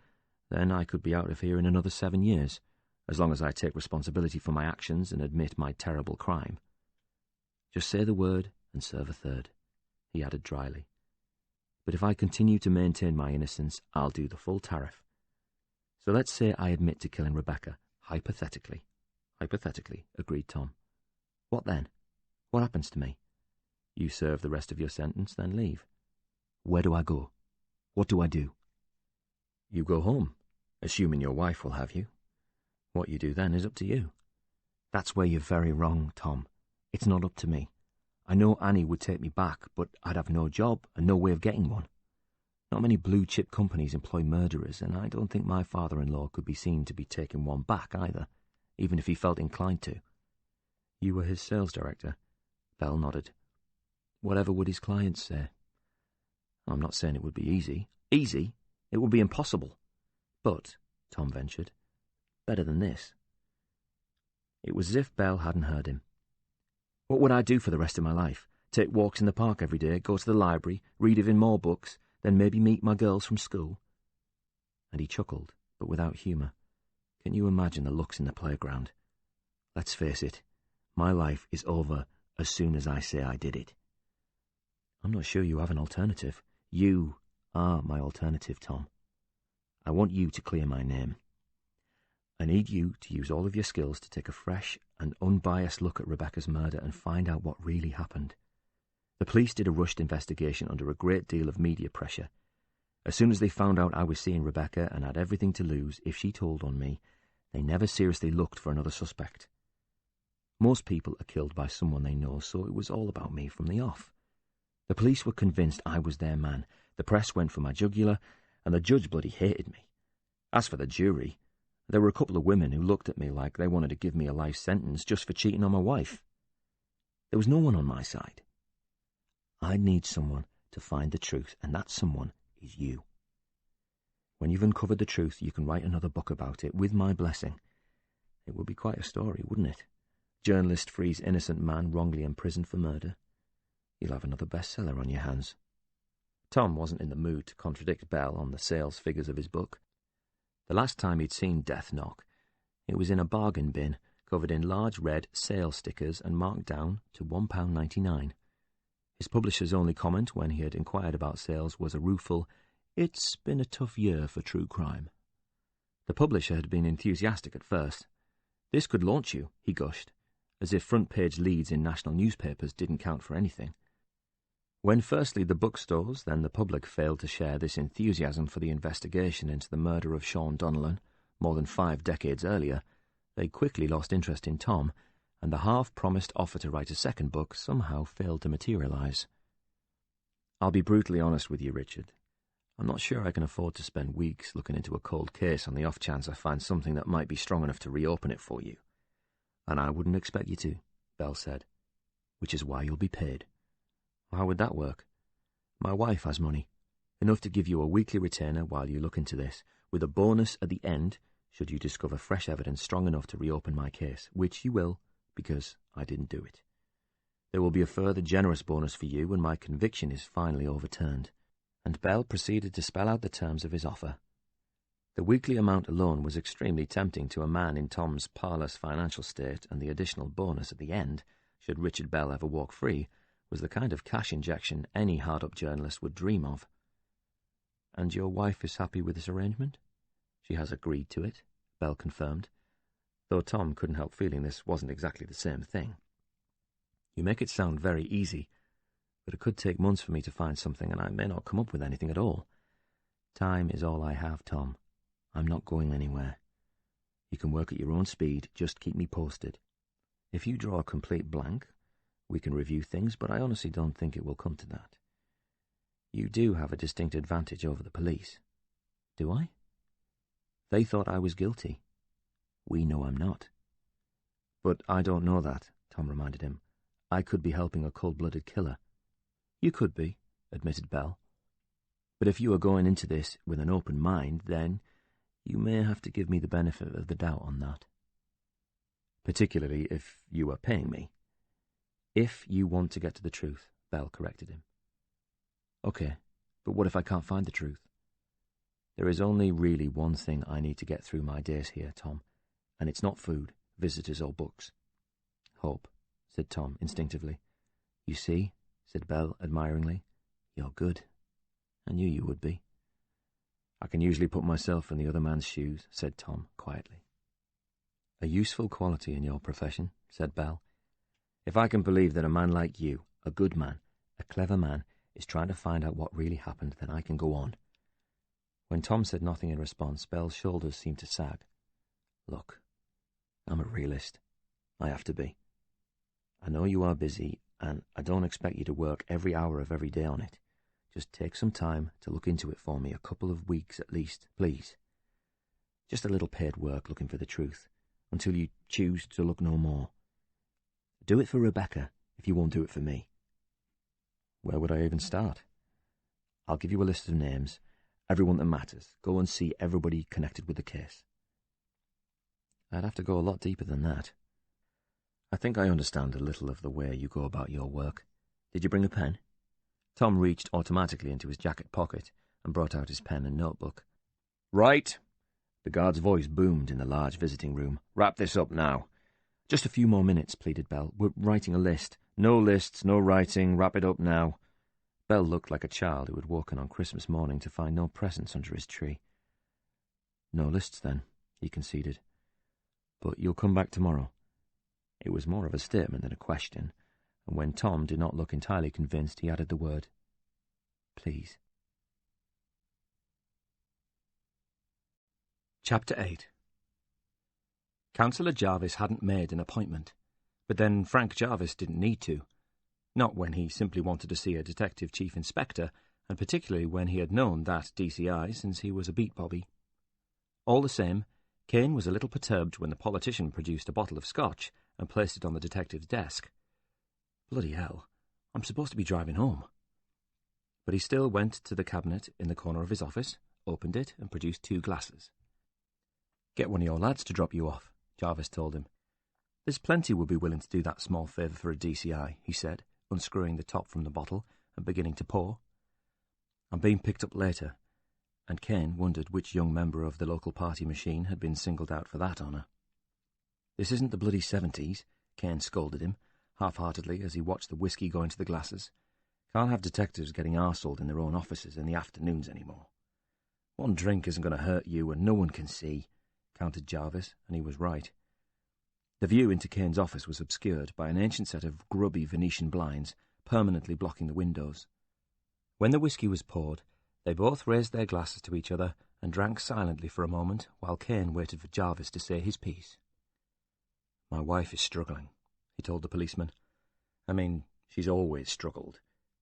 then I could be out of here in another 7 years, as long as I take responsibility for my actions and admit my terrible crime. Just say the word and serve a third," he added dryly. "But if I continue to maintain my innocence, I'll do the full tariff. So let's say I admit to killing Rebecca, Hypothetically. Hypothetically, agreed Tom. What then? What happens to me? You serve the rest of your sentence, then leave. Where do I go? What do I do? You go home, assuming your wife will have you. What you do then is up to you. That's where you're very wrong, Tom. It's not up to me. I know Annie would take me back, but I'd have no job and no way of getting one. Not many blue-chip companies employ murderers, and I don't think my father-in-law could be seen to be taking one back either, even if he felt inclined to. You were his sales director. Bell nodded. Whatever would his clients say? I'm not saying it would be easy. Easy? It would be impossible. But, Tom ventured, better than this. It was as if Bell hadn't heard him. What would I do for the rest of my life? Take walks in the park every day, go to the library, read even more books, then maybe meet my girls from school? And he chuckled, but without humour. Can you imagine the looks in the playground? Let's face it, my life is over as soon as I say I did it. I'm not sure you have an alternative. You are my alternative, Tom. I want you to clear my name. I need you to use all of your skills to take a fresh and unbiased look at Rebecca's murder and find out what really happened. The police did a rushed investigation under a great deal of media pressure. As soon as they found out I was seeing Rebecca and had everything to lose if she told on me, they never seriously looked for another suspect. Most people are killed by someone they know, so it was all about me from the off. The police were convinced I was their man, the press went for my jugular, and the judge bloody hated me. As for the jury, there were a couple of women who looked at me like they wanted to give me a life sentence just for cheating on my wife. There was no one on my side. I need someone to find the truth, and that someone is you. When you've uncovered the truth, you can write another book about it, with my blessing. It would be quite a story, wouldn't it? Journalist frees innocent man wrongly imprisoned for murder. You'll have another bestseller on your hands. Tom wasn't in the mood to contradict Bell on the sales figures of his book. The last time he'd seen Death Knock, it was in a bargain bin, covered in large red sale stickers and marked down to £1.99. His publisher's only comment when he had inquired about sales was a rueful, "It's been a tough year for true crime." The publisher had been enthusiastic at first. "This could launch you," he gushed, as if front-page leads in national newspapers didn't count for anything. When firstly the bookstores, then the public failed to share this enthusiasm for the investigation into the murder of Sean Donnellan, more than 5 decades earlier, they quickly lost interest in Tom, and the half-promised offer to write a second book somehow failed to materialize. I'll be brutally honest with you, Richard. I'm not sure I can afford to spend weeks looking into a cold case on the off chance I find something that might be strong enough to reopen it for you. And I wouldn't expect you to, Bell said, which is why you'll be paid. How would that work? My wife has money, enough to give you a weekly retainer while you look into this, with a bonus at the end should you discover fresh evidence strong enough to reopen my case, which you will, because I didn't do it. There will be a further generous bonus for you when my conviction is finally overturned. And Bell proceeded to spell out the terms of his offer. The weekly amount alone was extremely tempting to a man in Tom's parlous financial state, and the additional bonus at the end, should Richard Bell ever walk free, was the kind of cash injection any hard-up journalist would dream of. And your wife is happy with this arrangement? She has agreed to it, Bell confirmed, though Tom couldn't help feeling this wasn't exactly the same thing. You make it sound very easy, but it could take months for me to find something, and I may not come up with anything at all. Time is all I have, Tom. I'm not going anywhere. You can work at your own speed, just keep me posted. If you draw a complete blank, we can review things, but I honestly don't think it will come to that. You do have a distinct advantage over the police. Do I? They thought I was guilty. We know I'm not. But I don't know that, Tom reminded him. I could be helping a cold-blooded killer. You could be, admitted Bell. But if you are going into this with an open mind, then you may have to give me the benefit of the doubt on that. Particularly if you are paying me. If you want to get to the truth, Bell corrected him. Okay, but what if I can't find the truth? There is only really one thing I need to get through my days here, Tom, and it's not food, visitors or books. Hope, said Tom instinctively. You see, said Bell admiringly, you're good. I knew you would be. I can usually put myself in the other man's shoes, said Tom quietly. "A useful quality in your profession," said Bell. "If I can believe that a man like you, a good man, a clever man, is trying to find out what really happened, then I can go on." When Tom said nothing in response, Bell's shoulders seemed to sag. "Look, I'm a realist. I have to be. I know you are busy, and I don't expect you to work every hour of every day on it. Just take some time to look into it for me, a couple of weeks at least, please. Just a little paid work looking for the truth, until you choose to look no more. Do it for Rebecca, if you won't do it for me." "Where would I even start?" "I'll give you a list of names, everyone that matters. Go and see everybody connected with the case." "I'd have to go a lot deeper than that." "I think I understand a little of the way you go about your work. Did you bring a pen?" Tom reached automatically into his jacket pocket and brought out his pen and notebook. "Right." The guard's voice boomed in the large visiting room. "Wrap this up now." "Just a few more minutes," pleaded Bell. "We're writing a list." "No lists, no writing. Wrap it up now." Bell looked like a child who had woken on Christmas morning to find no presents under his tree. "No lists, then," he conceded. "But you'll come back tomorrow." It was more of a statement than a question, and when Tom did not look entirely convinced, he added the word, "Please." Chapter 8. Councillor Jarvis hadn't made an appointment, but then Frank Jarvis didn't need to. Not when he simply wanted to see a detective chief inspector, and particularly when he had known that DCI since he was a beat bobby. All the same, Kane was a little perturbed when the politician produced a bottle of scotch and placed it on the detective's desk. Bloody hell, I'm supposed to be driving home. But he still went to the cabinet in the corner of his office, opened it, and produced 2 glasses. "Get one of your lads to drop you off," Jarvis told him. "There's plenty would be willing to do that small favour for a DCI," he said, unscrewing the top from the bottle and beginning to pour. "I'm being picked up later," and Kane wondered which young member of the local party machine had been singled out for that honour. "This isn't the bloody 70s, Kane scolded him, half-heartedly, as he watched the whiskey go into the glasses. "Can't have detectives getting arseholed in their own offices in the afternoons anymore." "One drink isn't going to hurt you, and no one can see," countered Jarvis, and he was right. The view into Kane's office was obscured by an ancient set of grubby Venetian blinds permanently blocking the windows. When the whiskey was poured, they both raised their glasses to each other and drank silently for a moment while Kane waited for Jarvis to say his piece. "My wife is struggling," he told the policeman. "I mean, she's always struggled,"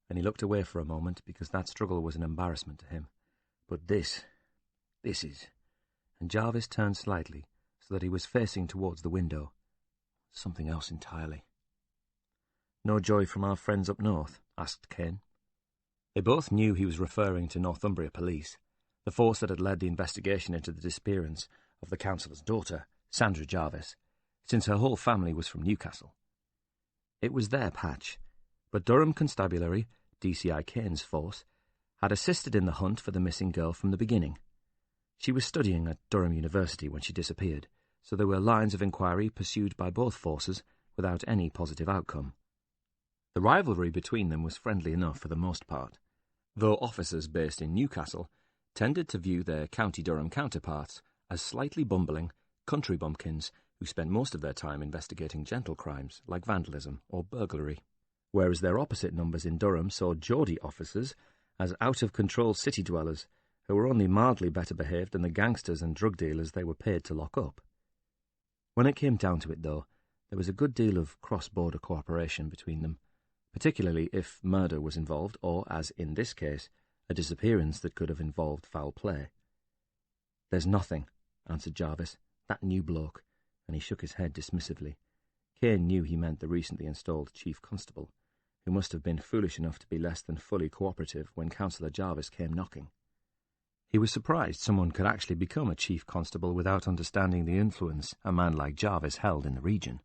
and he looked away for a moment because that struggle was an embarrassment to him. "But this is—" and Jarvis turned slightly so that he was facing towards the window. "Something else entirely." "No joy from our friends up north?" asked Kane. They both knew he was referring to Northumbria Police, the force that had led the investigation into the disappearance of the councillor's daughter, Sandra Jarvis, since her whole family was from Newcastle. It was their patch, but Durham Constabulary, DCI Kane's force, had assisted in the hunt for the missing girl from the beginning. She was studying at Durham University when she disappeared, so there were lines of inquiry pursued by both forces without any positive outcome. The rivalry between them was friendly enough for the most part, though officers based in Newcastle tended to view their County Durham counterparts as slightly bumbling country bumpkins who spent most of their time investigating gentle crimes like vandalism or burglary, whereas their opposite numbers in Durham saw Geordie officers as out-of-control city dwellers who were only mildly better behaved than the gangsters and drug dealers they were paid to lock up. When it came down to it, though, there was a good deal of cross-border cooperation between them, particularly if murder was involved or, as in this case, a disappearance that could have involved foul play. "There's nothing," answered Jarvis, "that new bloke," and he shook his head dismissively. Kane knew he meant the recently installed chief constable, who must have been foolish enough to be less than fully cooperative when Councillor Jarvis came knocking. He was surprised someone could actually become a chief constable without understanding the influence a man like Jarvis held in the region.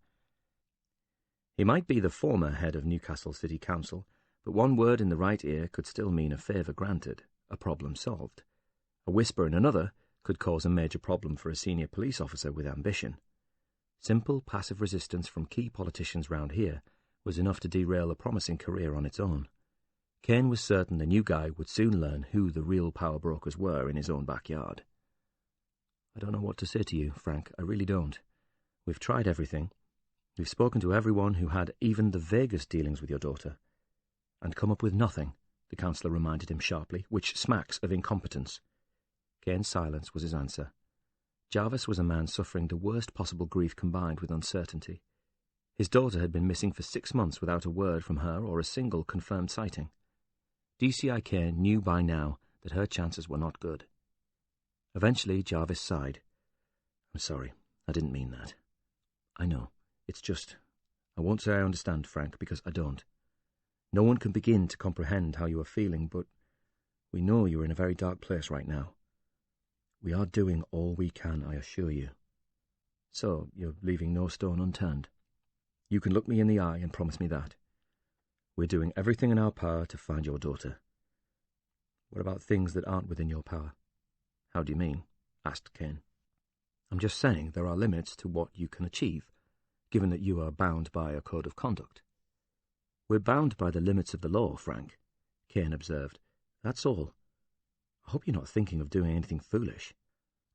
He might be the former head of Newcastle City Council, but one word in the right ear could still mean a favour granted, a problem solved. A whisper in another could cause a major problem for a senior police officer with ambition. Simple, passive resistance from key politicians round here was enough to derail a promising career on its own. Kane was certain the new guy would soon learn who the real power brokers were in his own backyard. "I don't know what to say to you, Frank, I really don't. We've tried everything. We've spoken to everyone who had even the vaguest dealings with your daughter, and come up with nothing, the counsellor reminded him sharply, which smacks of incompetence. Kane's silence was his answer. Jarvis was a man suffering the worst possible grief combined with uncertainty. His daughter had been missing for 6 months without a word from her or a single confirmed sighting. DCI Kane knew by now that her chances were not good. Eventually, Jarvis sighed. "I'm sorry, I didn't mean that. I know, it's just... I won't say I understand, Frank, because I don't. No one can begin to comprehend how you are feeling, but we know you are in a very dark place right now. We are doing all we can, I assure you. So, you're leaving no stone unturned. You can look me in the eye and promise me that. We're doing everything in our power to find your daughter. What about things that aren't within your power?" "How do you mean?" asked Kane. "I'm just saying there are limits to what you can achieve, given that you are bound by a code of conduct." "We're bound by the limits of the law, Frank," Kane observed. "That's all. I hope you're not thinking of doing anything foolish.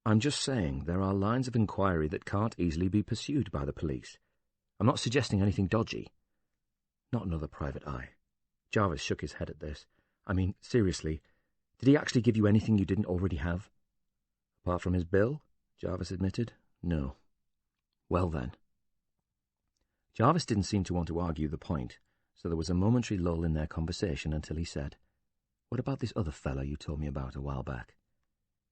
I'm just saying there are lines of inquiry that can't easily be pursued by the police. I'm not suggesting anything dodgy. Not another private eye." Jarvis shook his head at this. "I mean, seriously, did he actually give you anything you didn't already have?" "Apart from his bill," Jarvis admitted, "no." "Well then." Jarvis didn't seem to want to argue the point, so there was a momentary lull in their conversation until he said, "What about this other fella you told me about a while back?"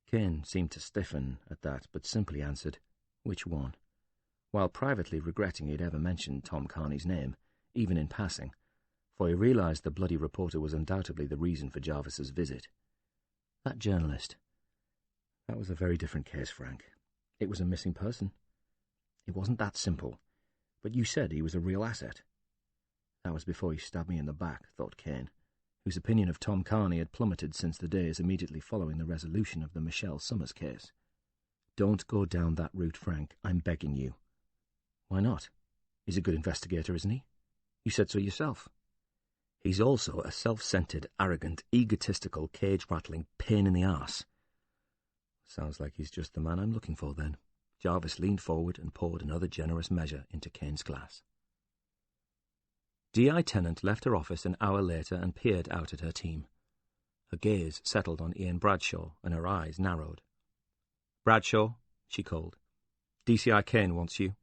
Kane seemed to stiffen at that, but simply answered, "Which one?" while privately regretting he'd ever mentioned Tom Carney's name, even in passing, for he realised the bloody reporter was undoubtedly the reason for Jarvis's visit. "That journalist. That was a very different case, Frank. It was a missing person. It wasn't that simple, but you said he was a real asset." "That was before he stabbed me in the back," thought Kane, whose opinion of Tom Carney had plummeted since the days immediately following the resolution of the Michelle Summers case. "Don't go down that route, Frank. I'm begging you." "Why not? He's a good investigator, isn't he? You said so yourself." "He's also a self-centered, arrogant, egotistical, cage-rattling pain in the arse." "Sounds like he's just the man I'm looking for, then." Jarvis leaned forward and poured another generous measure into Kane's glass. D.I. Tennant left her office an hour later and peered out at her team. Her gaze settled on Ian Bradshaw, and her eyes narrowed. "Bradshaw," she called, "DCI Kane wants you."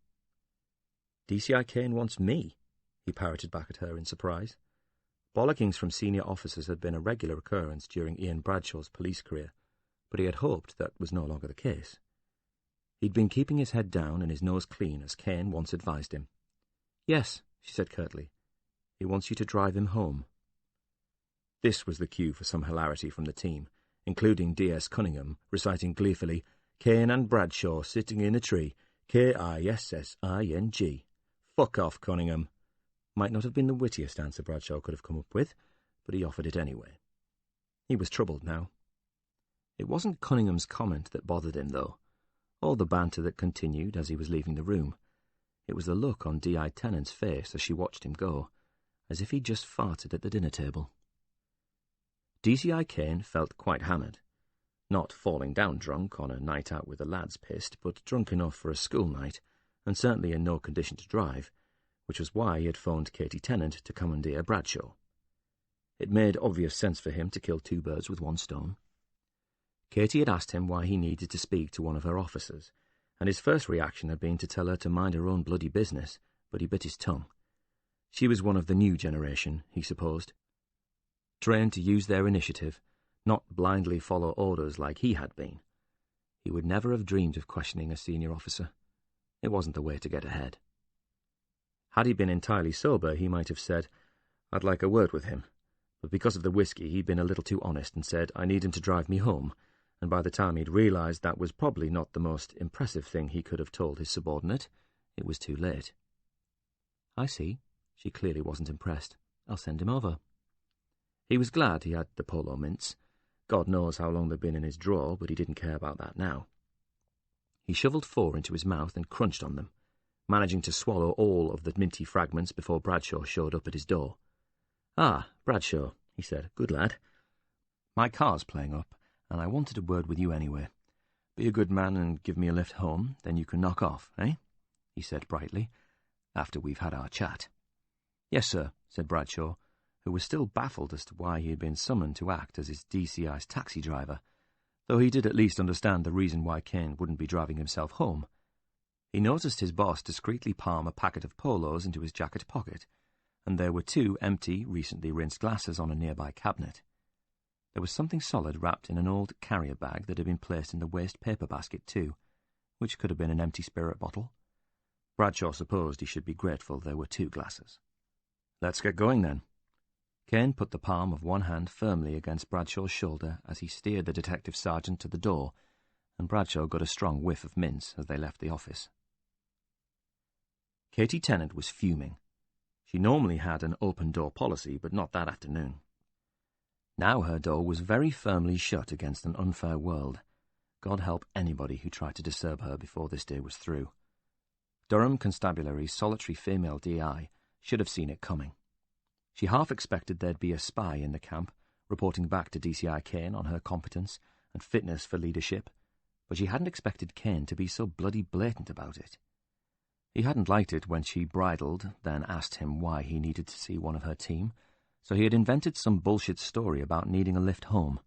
"DCI Kane wants me?" he parroted back at her in surprise. Bollockings from senior officers had been a regular occurrence during Ian Bradshaw's police career, but he had hoped that was no longer the case. He'd been keeping his head down and his nose clean, as Kane once advised him. "Yes," she said curtly. "He wants you to drive him home." This was the cue for some hilarity from the team, including D.S. Cunningham reciting gleefully, "Kane and Bradshaw sitting in a tree, Kissing. Fuck off, Cunningham." Might not have been the wittiest answer Bradshaw could have come up with, but he offered it anyway. He was troubled now. It wasn't Cunningham's comment that bothered him, though, or the banter that continued as he was leaving the room. It was the look on D.I. Tennant's face as she watched him go, as if he'd just farted at the dinner table. DCI Kane felt quite hammered. Not falling down drunk on a night out with the lads pissed, but drunk enough for a school night, and certainly in no condition to drive, which was why he had phoned Katie Tennant to commandeer Bradshaw. It made obvious sense for him to kill 2 birds with 1 stone. Katie had asked him why he needed to speak to one of her officers, and his first reaction had been to tell her to mind her own bloody business, but he bit his tongue. She was one of the new generation, he supposed, trained to use their initiative, not blindly follow orders like he had been. He would never have dreamed of questioning a senior officer. It wasn't the way to get ahead. Had he been entirely sober, he might have said, "I'd like a word with him," but because of the whiskey he'd been a little too honest and said, "I need him to drive me home," and by the time he'd realised that was probably not the most impressive thing he could have told his subordinate, it was too late. "I see." She clearly wasn't impressed. "I'll send him over." He was glad he had the polo mints. God knows how long they'd been in his drawer, but he didn't care about that now. He shovelled 4 into his mouth and crunched on them, managing to swallow all of the minty fragments before Bradshaw showed up at his door. "Ah, Bradshaw," he said. "Good lad. My car's playing up, and I wanted a word with you anyway. Be a good man and give me a lift home, then you can knock off, eh?" he said brightly, "after we've had our chat." "Yes, sir," said Bradshaw, who was still baffled as to why he had been summoned to act as his DCI's taxi driver, though he did at least understand the reason why Kane wouldn't be driving himself home. He noticed his boss discreetly palm a packet of polos into his jacket pocket, and there were 2 empty, recently rinsed glasses on a nearby cabinet. There was something solid wrapped in an old carrier bag that had been placed in the waste paper basket too, which could have been an empty spirit bottle. Bradshaw supposed he should be grateful there were 2 glasses. "Let's get going, then." Kane put the palm of one hand firmly against Bradshaw's shoulder as he steered the detective sergeant to the door, and Bradshaw got a strong whiff of mints as they left the office. Katie Tennant was fuming. She normally had an open-door policy, but not that afternoon. Now her door was very firmly shut against an unfair world. God help anybody who tried to disturb her before this day was through. Durham Constabulary's solitary female DI should have seen it coming. She half expected there'd be a spy in the camp, reporting back to DCI Kane on her competence and fitness for leadership, but she hadn't expected Kane to be so bloody blatant about it. He hadn't liked it when she bridled, then asked him why he needed to see one of her team, so he had invented some bullshit story about needing a lift home.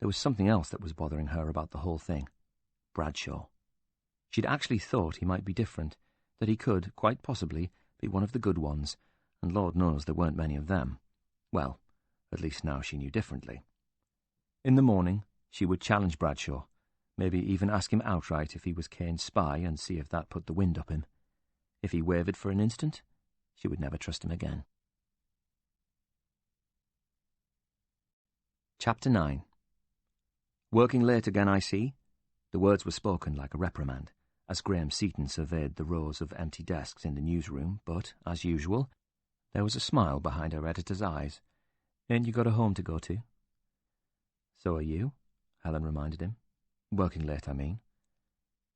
There was something else that was bothering her about the whole thing. Bradshaw. She'd actually thought he might be different, that he could, quite possibly, be one of the good ones, and Lord knows there weren't many of them. Well, at least now she knew differently. In the morning, she would challenge Bradshaw, maybe even ask him outright if he was Kane's spy and see if that put the wind up him. If he wavered for an instant, she would never trust him again. Chapter 9. "Working late again, I see." The words were spoken like a reprimand, as Graham Seaton surveyed the rows of empty desks in the newsroom, but, as usual, there was a smile behind her editor's eyes. "Ain't you got a home to go to?" "So are you," Helen reminded him. "Working late, I mean.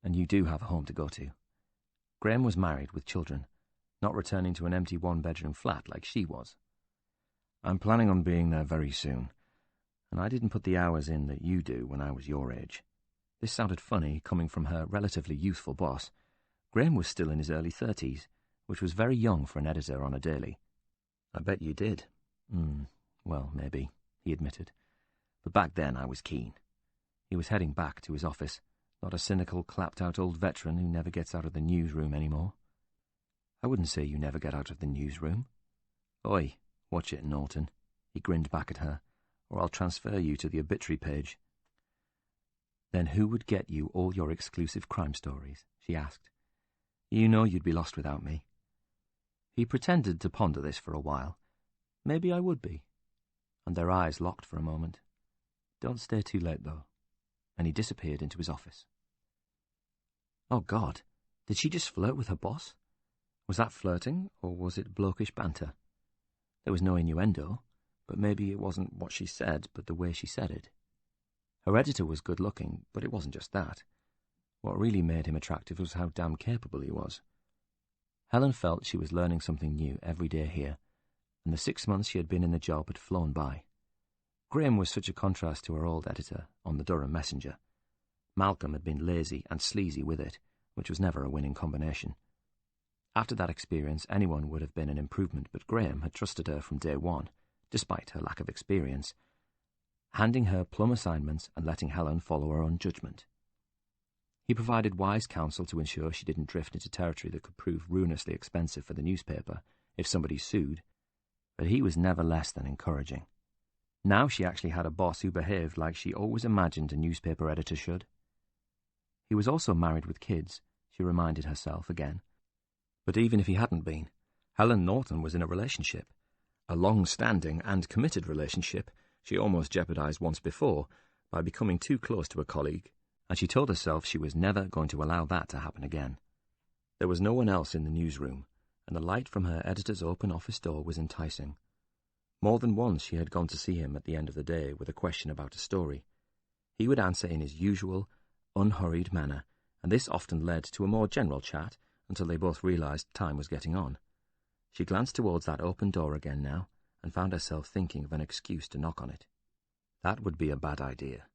And you do have a home to go to." Graham was married with children, not returning to an empty one-bedroom flat like she was. "I'm planning on being there very soon, and I didn't put the hours in that you do when I was your age." This sounded funny, coming from her relatively youthful boss. Graham was still in his early 30s, which was very young for an editor on a daily. "I bet you did." Well, maybe," he admitted. "But back then I was keen." He was heading back to his office, not a cynical, clapped-out old veteran who never gets out of the newsroom anymore. "I wouldn't say you never get out of the newsroom." "Oi, watch it, Norton." He grinned back at her. "Or I'll transfer you to the obituary page." "Then who would get you all your exclusive crime stories?" she asked. "You know you'd be lost without me." He pretended to ponder this for a while. "Maybe I would be." And their eyes locked for a moment. "Don't stay too late, though." And he disappeared into his office. Oh, God, did she just flirt with her boss? Was that flirting, or was it blokish banter? There was no innuendo, but maybe it wasn't what she said, but the way she said it. Her editor was good-looking, but it wasn't just that. What really made him attractive was how damn capable he was. Helen felt she was learning something new every day here, and the 6 months she had been in the job had flown by. Graham was such a contrast to her old editor on the Durham Messenger. Malcolm had been lazy and sleazy with it, which was never a winning combination. After that experience, anyone would have been an improvement, but Graham had trusted her from day one, despite her lack of experience, handing her plum assignments and letting Helen follow her own judgment. He provided wise counsel to ensure she didn't drift into territory that could prove ruinously expensive for the newspaper if somebody sued, but he was never less than encouraging. Now she actually had a boss who behaved like she always imagined a newspaper editor should. He was also married with kids, she reminded herself again. But even if he hadn't been, Helen Norton was in a relationship, a long-standing and committed relationship she almost jeopardized once before by becoming too close to a colleague, and she told herself she was never going to allow that to happen again. There was no one else in the newsroom, and the light from her editor's open office door was enticing. More than once she had gone to see him at the end of the day with a question about a story. He would answer in his usual, unhurried manner, and this often led to a more general chat until they both realized time was getting on. She glanced towards that open door again now, and found herself thinking of an excuse to knock on it. That would be a bad idea.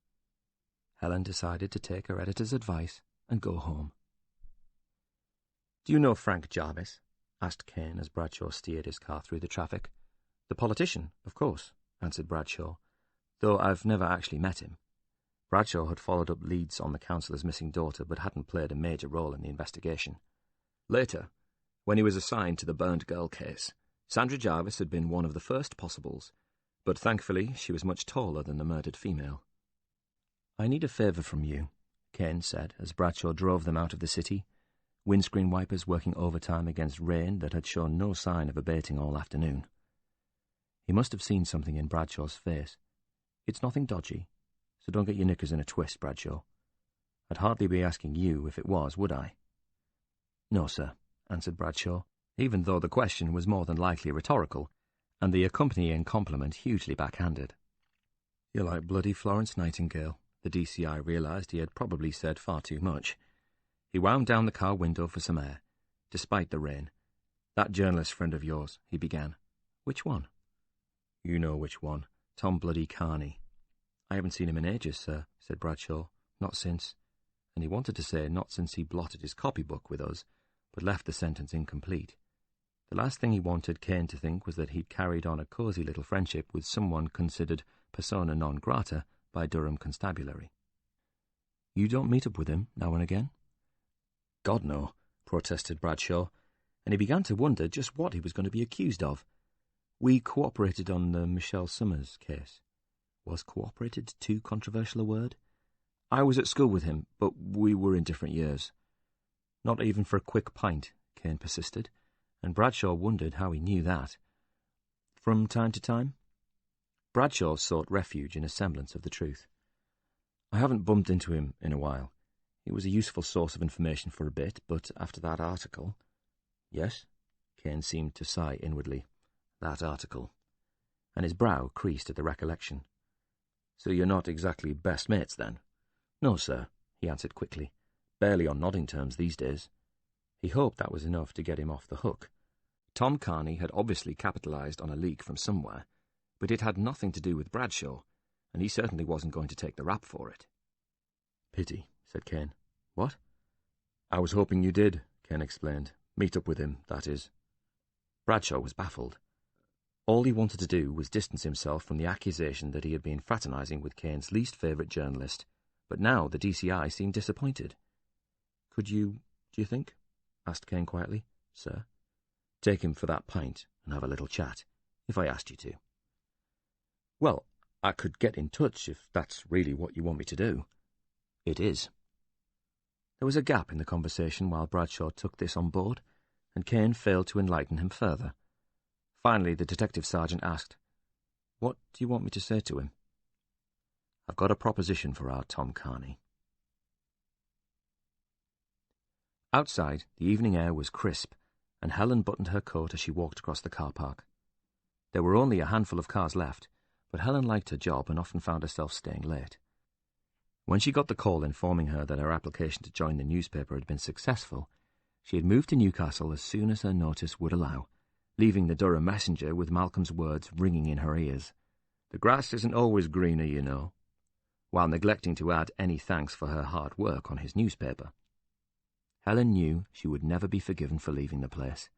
Helen decided to take her editor's advice and go home. "Do you know Frank Jarvis?" asked Kane as Bradshaw steered his car through the traffic. "The politician, of course," answered Bradshaw, "though I've never actually met him." Bradshaw had followed up leads on the councillor's missing daughter but hadn't played a major role in the investigation. Later, when he was assigned to the burned girl case, Sandra Jarvis had been one of the first possibles, but thankfully she was much taller than the murdered female. "I need a favour from you," Kane said as Bradshaw drove them out of the city, windscreen wipers working overtime against rain that had shown no sign of abating all afternoon. He must have seen something in Bradshaw's face. "It's nothing dodgy, so don't get your knickers in a twist, Bradshaw. I'd hardly be asking you if it was, would I?" "No, sir," answered Bradshaw, even though the question was more than likely rhetorical, and the accompanying compliment hugely backhanded. "You're like bloody Florence Nightingale." The DCI realised he had probably said far too much. He wound down the car window for some air, despite the rain. "That journalist friend of yours," he began. "Which one?" "You know which one. Tom bloody Carney." "I haven't seen him in ages, sir," said Bradshaw. "Not since—" and he wanted to say not since he blotted his copybook with us, but left the sentence incomplete. The last thing he wanted Kane to think was that he'd carried on a cosy little friendship with someone considered persona non grata by Durham Constabulary. "You don't meet up with him now and again?" "God, no," protested Bradshaw, and he began to wonder just what he was going to be accused of. "We cooperated on the Michelle Summers case." Was cooperated too controversial a word? "I was at school with him, but we were in different years." "Not even for a quick pint," Kane persisted, and Bradshaw wondered how he knew that. "From time to time?" Bradshaw sought refuge in a semblance of the truth. "I haven't bumped into him in a while. He was a useful source of information for a bit, but after that article—" "Yes?" Kane seemed to sigh inwardly. "That article." And his brow creased at the recollection. "So you're not exactly best mates, then?" "No, sir," he answered quickly. "Barely on nodding terms these days." He hoped that was enough to get him off the hook. Tom Carney had obviously capitalised on a leak from somewhere, but it had nothing to do with Bradshaw, and he certainly wasn't going to take the rap for it. "Pity," said Kane. "What?" "I was hoping you did," Kane explained. "Meet up with him, that is." Bradshaw was baffled. All he wanted to do was distance himself from the accusation that he had been fraternising with Kane's least favourite journalist, but now the DCI seemed disappointed. "Could you, do you think?" asked Kane quietly. "Sir?" "Take him for that pint and have a little chat, if I asked you to." "Well, I could get in touch if that's really what you want me to do." "It is." There was a gap in the conversation while Bradshaw took this on board, and Kane failed to enlighten him further. Finally, the detective sergeant asked, "What do you want me to say to him?" "I've got a proposition for our Tom Carney." Outside, the evening air was crisp, and Helen buttoned her coat as she walked across the car park. There were only a handful of cars left, but Helen liked her job and often found herself staying late. When she got the call informing her that her application to join the newspaper had been successful, she had moved to Newcastle as soon as her notice would allow, leaving the Durham Messenger with Malcolm's words ringing in her ears. "The grass isn't always greener, you know," while neglecting to add any thanks for her hard work on his newspaper. Helen knew she would never be forgiven for leaving the place.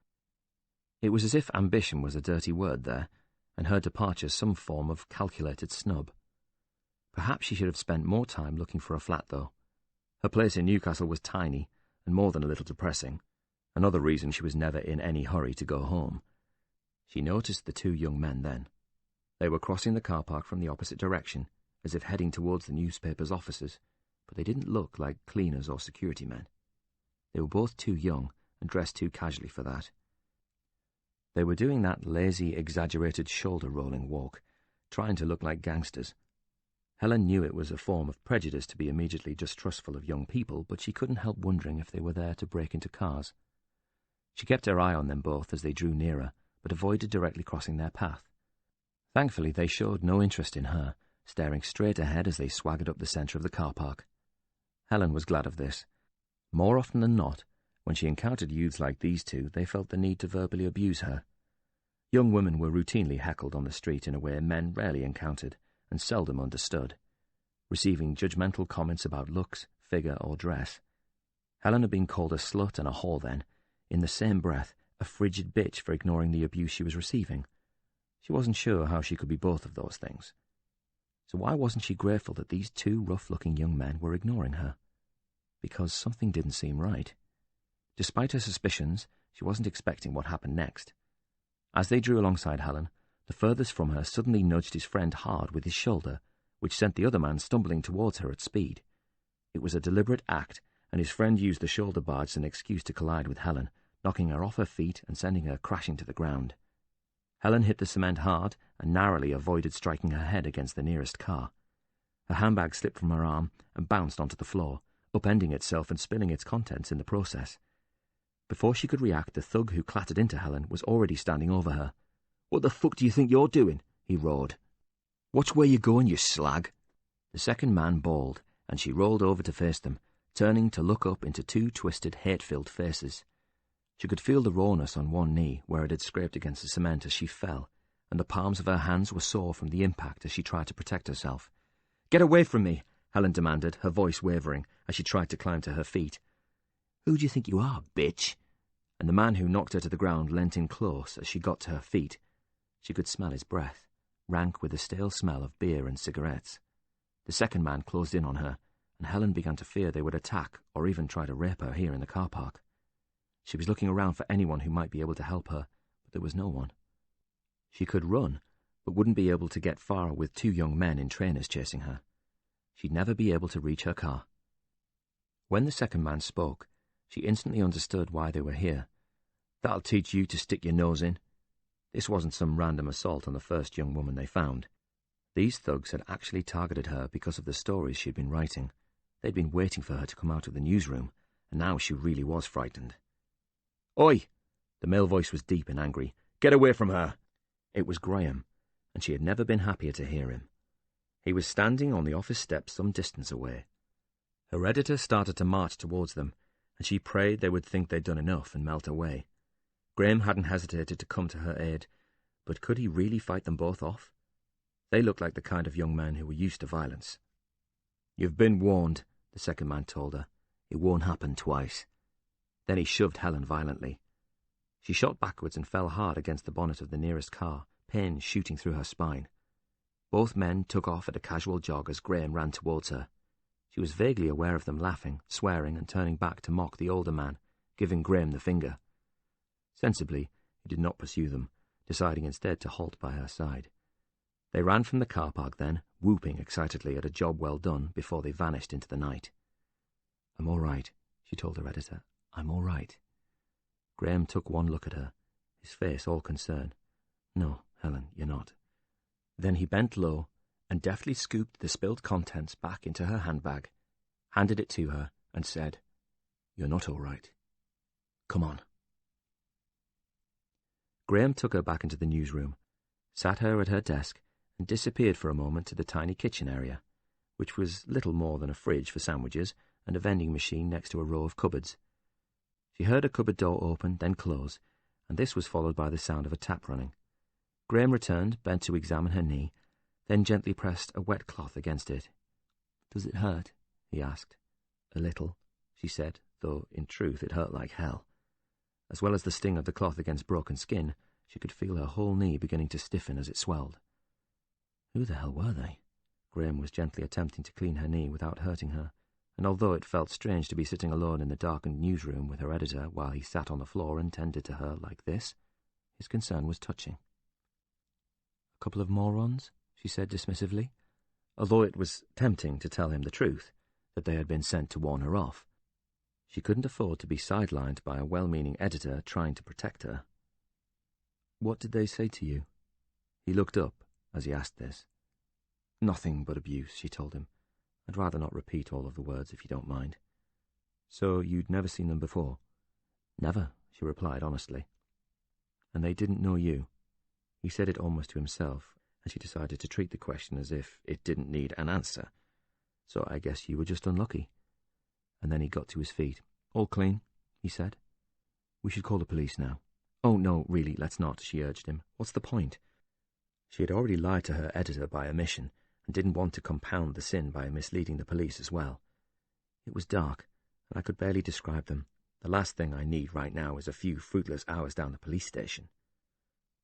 It was as if ambition was a dirty word there, and her departure some form of calculated snub. Perhaps she should have spent more time looking for a flat, though. Her place in Newcastle was tiny, and more than a little depressing, another reason she was never in any hurry to go home. She noticed the two young men then. They were crossing the car park from the opposite direction, as if heading towards the newspaper's offices, but they didn't look like cleaners or security men. They were both too young and dressed too casually for that. They were doing that lazy, exaggerated shoulder-rolling walk, trying to look like gangsters. Helen knew it was a form of prejudice to be immediately distrustful of young people, but she couldn't help wondering if they were there to break into cars. She kept her eye on them both as they drew nearer, but avoided directly crossing their path. Thankfully, they showed no interest in her, staring straight ahead as they swaggered up the centre of the car park. Helen was glad of this. More often than not, when she encountered youths like these two, they felt the need to verbally abuse her. Young women were routinely heckled on the street in a way men rarely encountered, and seldom understood, receiving judgmental comments about looks, figure, or dress. Helen had been called a slut and a whore then, in the same breath, a frigid bitch for ignoring the abuse she was receiving. She wasn't sure how she could be both of those things. So why wasn't she grateful that these two rough-looking young men were ignoring her? Because something didn't seem right. Despite her suspicions, she wasn't expecting what happened next. As they drew alongside Helen, the furthest from her suddenly nudged his friend hard with his shoulder, which sent the other man stumbling towards her at speed. It was a deliberate act, and his friend used the shoulder barge as an excuse to collide with Helen, knocking her off her feet and sending her crashing to the ground. Helen hit the cement hard and narrowly avoided striking her head against the nearest car. Her handbag slipped from her arm and bounced onto the floor, upending itself and spilling its contents in the process. Before she could react, the thug who clattered into Helen was already standing over her. "What the fuck do you think you're doing?" he roared. "Watch where you're going, you slag." The second man bawled, and she rolled over to face them, turning to look up into two twisted, hate-filled faces. She could feel the rawness on one knee where it had scraped against the cement as she fell, and the palms of her hands were sore from the impact as she tried to protect herself. "Get away from me," Helen demanded, her voice wavering as she tried to climb to her feet. "Who do you think you are, bitch?" And the man who knocked her to the ground leant in close as she got to her feet. She could smell his breath, rank with the stale smell of beer and cigarettes. The second man closed in on her, and Helen began to fear they would attack or even try to rape her here in the car park. She was looking around for anyone who might be able to help her, but there was no one. She could run, but wouldn't be able to get far with two young men in trainers chasing her. She'd never be able to reach her car. When the second man spoke, she instantly understood why they were here. "That'll teach you to stick your nose in." This wasn't some random assault on the first young woman they found. These thugs had actually targeted her because of the stories she'd been writing. They'd been waiting for her to come out of the newsroom, and now she really was frightened. "Oi!" The male voice was deep and angry. "Get away from her!" It was Graham, and she had never been happier to hear him. He was standing on the office steps some distance away. Her editor started to march towards them, and she prayed they would think they'd done enough and melt away. Graham hadn't hesitated to come to her aid, but could he really fight them both off? They looked like the kind of young men who were used to violence. "You've been warned," the second man told her. "It won't happen twice." Then he shoved Helen violently. She shot backwards and fell hard against the bonnet of the nearest car, pain shooting through her spine. Both men took off at a casual jog as Graham ran towards her. She was vaguely aware of them laughing, swearing, and turning back to mock the older man, giving Graham the finger. Sensibly, he did not pursue them, deciding instead to halt by her side. They ran from the car park then, whooping excitedly at a job well done before they vanished into the night. "I'm all right," she told her editor. "I'm all right." Graham took one look at her, his face all concern. "No, Helen, you're not." Then he bent low and deftly scooped the spilled contents back into her handbag, handed it to her, and said, "You're not all right. Come on." Graham took her back into the newsroom, sat her at her desk, and disappeared for a moment to the tiny kitchen area, which was little more than a fridge for sandwiches and a vending machine next to a row of cupboards. She heard a cupboard door open, then close, and this was followed by the sound of a tap running. Graham returned, bent to examine her knee, then gently pressed a wet cloth against it. "Does it hurt?" he asked. "A little," she said, though in truth it hurt like hell. As well as the sting of the cloth against broken skin, she could feel her whole knee beginning to stiffen as it swelled. Who the hell were they? Graham was gently attempting to clean her knee without hurting her, and although it felt strange to be sitting alone in the darkened newsroom with her editor while he sat on the floor and tended to her like this, his concern was touching. "A couple of morons," she said dismissively, although it was tempting to tell him the truth, that they had been sent to warn her off. She couldn't afford to be sidelined by a well-meaning editor trying to protect her. "What did they say to you?" He looked up as he asked this. "Nothing but abuse," she told him. "I'd rather not repeat all of the words if you don't mind." "So you'd never seen them before?" "Never," she replied honestly. "And they didn't know you?" He said it almost to himself, and she decided to treat the question as if it didn't need an answer. "So I guess you were just unlucky." And then he got to his feet. "All clean," he said. "We should call the police now." "Oh, no, really, let's not," she urged him. "What's the point?" She had already lied to her editor by omission, and didn't want to compound the sin by misleading the police as well. It was dark, and I could barely describe them. The last thing I need right now is a few fruitless hours down the police station.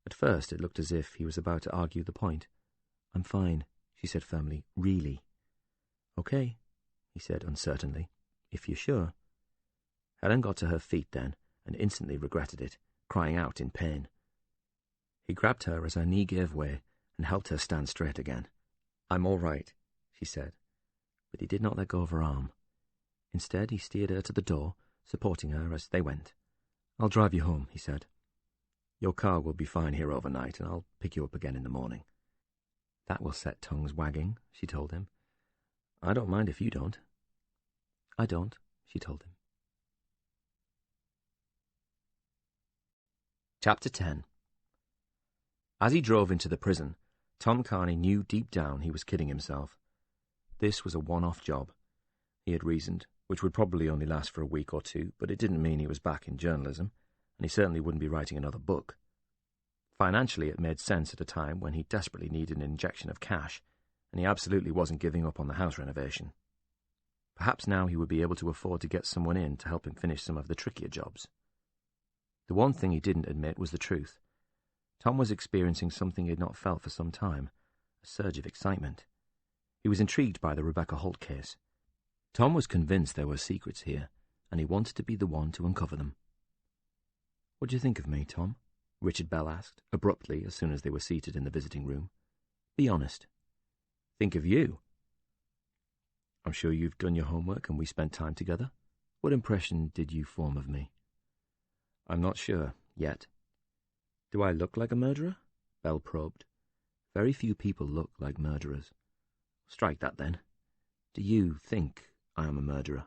At first it looked as if he was about to argue the point. I'm fine, she said firmly. Really. Okay, he said uncertainly. If you're sure. Helen got to her feet then, and instantly regretted it, crying out in pain. He grabbed her as her knee gave way and helped her stand straight again. I'm all right, she said, but he did not let go of her arm. Instead, he steered her to the door, supporting her as they went. I'll drive you home, he said. Your car will be fine here overnight, and I'll pick you up again in the morning. That will set tongues wagging, she told him. I don't mind if you don't. I don't, she told him. Chapter 10. As he drove into the prison, Tom Carney knew deep down he was kidding himself. This was a one-off job, he had reasoned, which would probably only last for a week or two, but it didn't mean he was back in journalism, and he certainly wouldn't be writing another book. Financially, it made sense at a time when he desperately needed an injection of cash, and he absolutely wasn't giving up on the house renovation. Perhaps now he would be able to afford to get someone in to help him finish some of the trickier jobs. The one thing he didn't admit was the truth. Tom was experiencing something he had not felt for some time, a surge of excitement. He was intrigued by the Rebecca Holt case. Tom was convinced there were secrets here, and he wanted to be the one to uncover them. What do you think of me, Tom? Richard Bell asked, abruptly, as soon as they were seated in the visiting room. Be honest. Think of you? I'm sure you've done your homework and we spent time together. What impression did you form of me? I'm not sure, yet. Do I look like a murderer? Bell probed. Very few people look like murderers. Strike that, then. Do you think I am a murderer?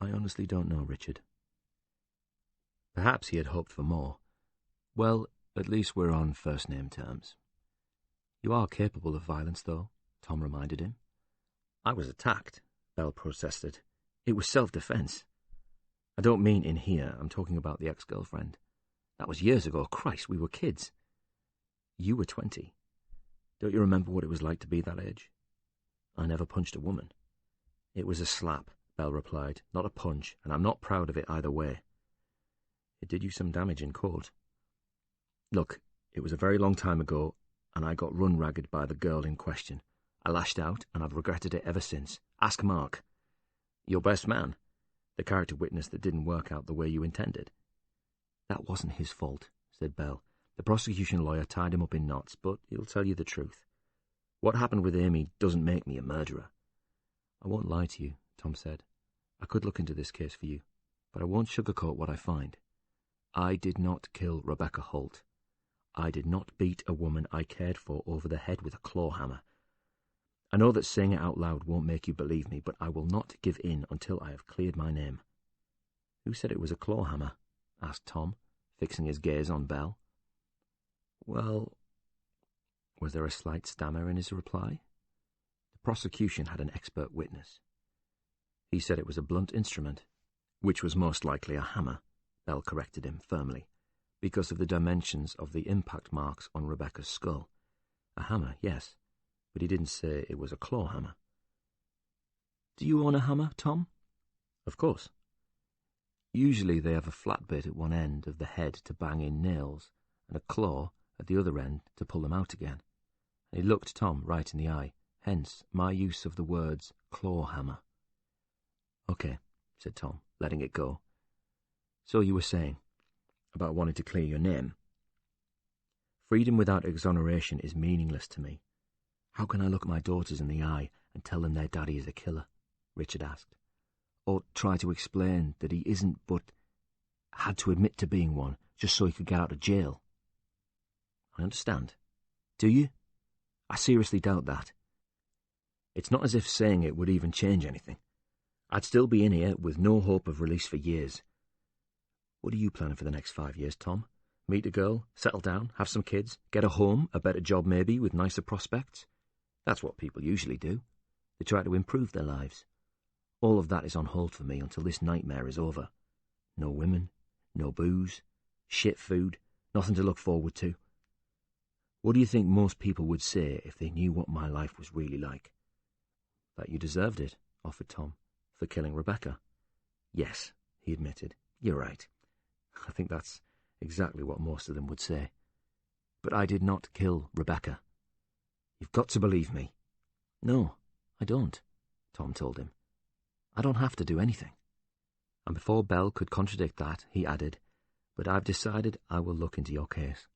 I honestly don't know, Richard. Perhaps he had hoped for more. Well, at least we're on first-name terms. You are capable of violence, though, Tom reminded him. I was attacked, Bell protested. It was self-defense. I don't mean in here, I'm talking about the ex-girlfriend. That was years ago. Christ, we were kids. You were 20. Don't you remember what it was like to be that age? I never punched a woman. It was a slap, Bell replied, not a punch, and I'm not proud of it either way. It did you some damage in court. Look, it was a very long time ago, and I got run ragged by the girl in question. I lashed out, and I've regretted it ever since. Ask Mark. Your best man, the character witness that didn't work out the way you intended. That wasn't his fault, said Bell. The prosecution lawyer tied him up in knots, but he'll tell you the truth. What happened with Amy doesn't make me a murderer. I won't lie to you, Tom said. I could look into this case for you, but I won't sugarcoat what I find. I did not kill Rebecca Holt. I did not beat a woman I cared for over the head with a claw hammer. I know that saying it out loud won't make you believe me, but I will not give in until I have cleared my name. Who said it was a claw hammer? Asked Tom, fixing his gaze on Bell. Well, was there a slight stammer in his reply? The prosecution had an expert witness. He said it was a blunt instrument, which was most likely a hammer, Bell corrected him firmly, because of the dimensions of the impact marks on Rebecca's skull. A hammer, yes, but he didn't say it was a claw hammer. Do you own a hammer, Tom? Of course. Usually they have a flat bit at one end of the head to bang in nails, and a claw at the other end to pull them out again. And he looked Tom right in the eye, hence my use of the words claw hammer. Okay, said Tom, letting it go. So you were saying, about wanting to clear your name. Freedom without exoneration is meaningless to me. How can I look my daughters in the eye and tell them their daddy is a killer? Richard asked. Or try to explain that he isn't but had to admit to being one just so he could get out of jail? I understand. Do you? I seriously doubt that. It's not as if saying it would even change anything. I'd still be in here with no hope of release for years. What are you planning for the next 5 years, Tom? Meet a girl, settle down, have some kids, get a home, a better job maybe, with nicer prospects? That's what people usually do. They try to improve their lives. All of that is on hold for me until this nightmare is over. No women, no booze, shit food, nothing to look forward to. What do you think most people would say if they knew what my life was really like? That you deserved it, offered Tom, for killing Rebecca. Yes, he admitted. "You're right. I think that's exactly what most of them would say. But I did not kill Rebecca. You've got to believe me." "No, I don't," Tom told him. "I don't have to do anything." And before Bell could contradict that, he added, "But I've decided I will look into your case.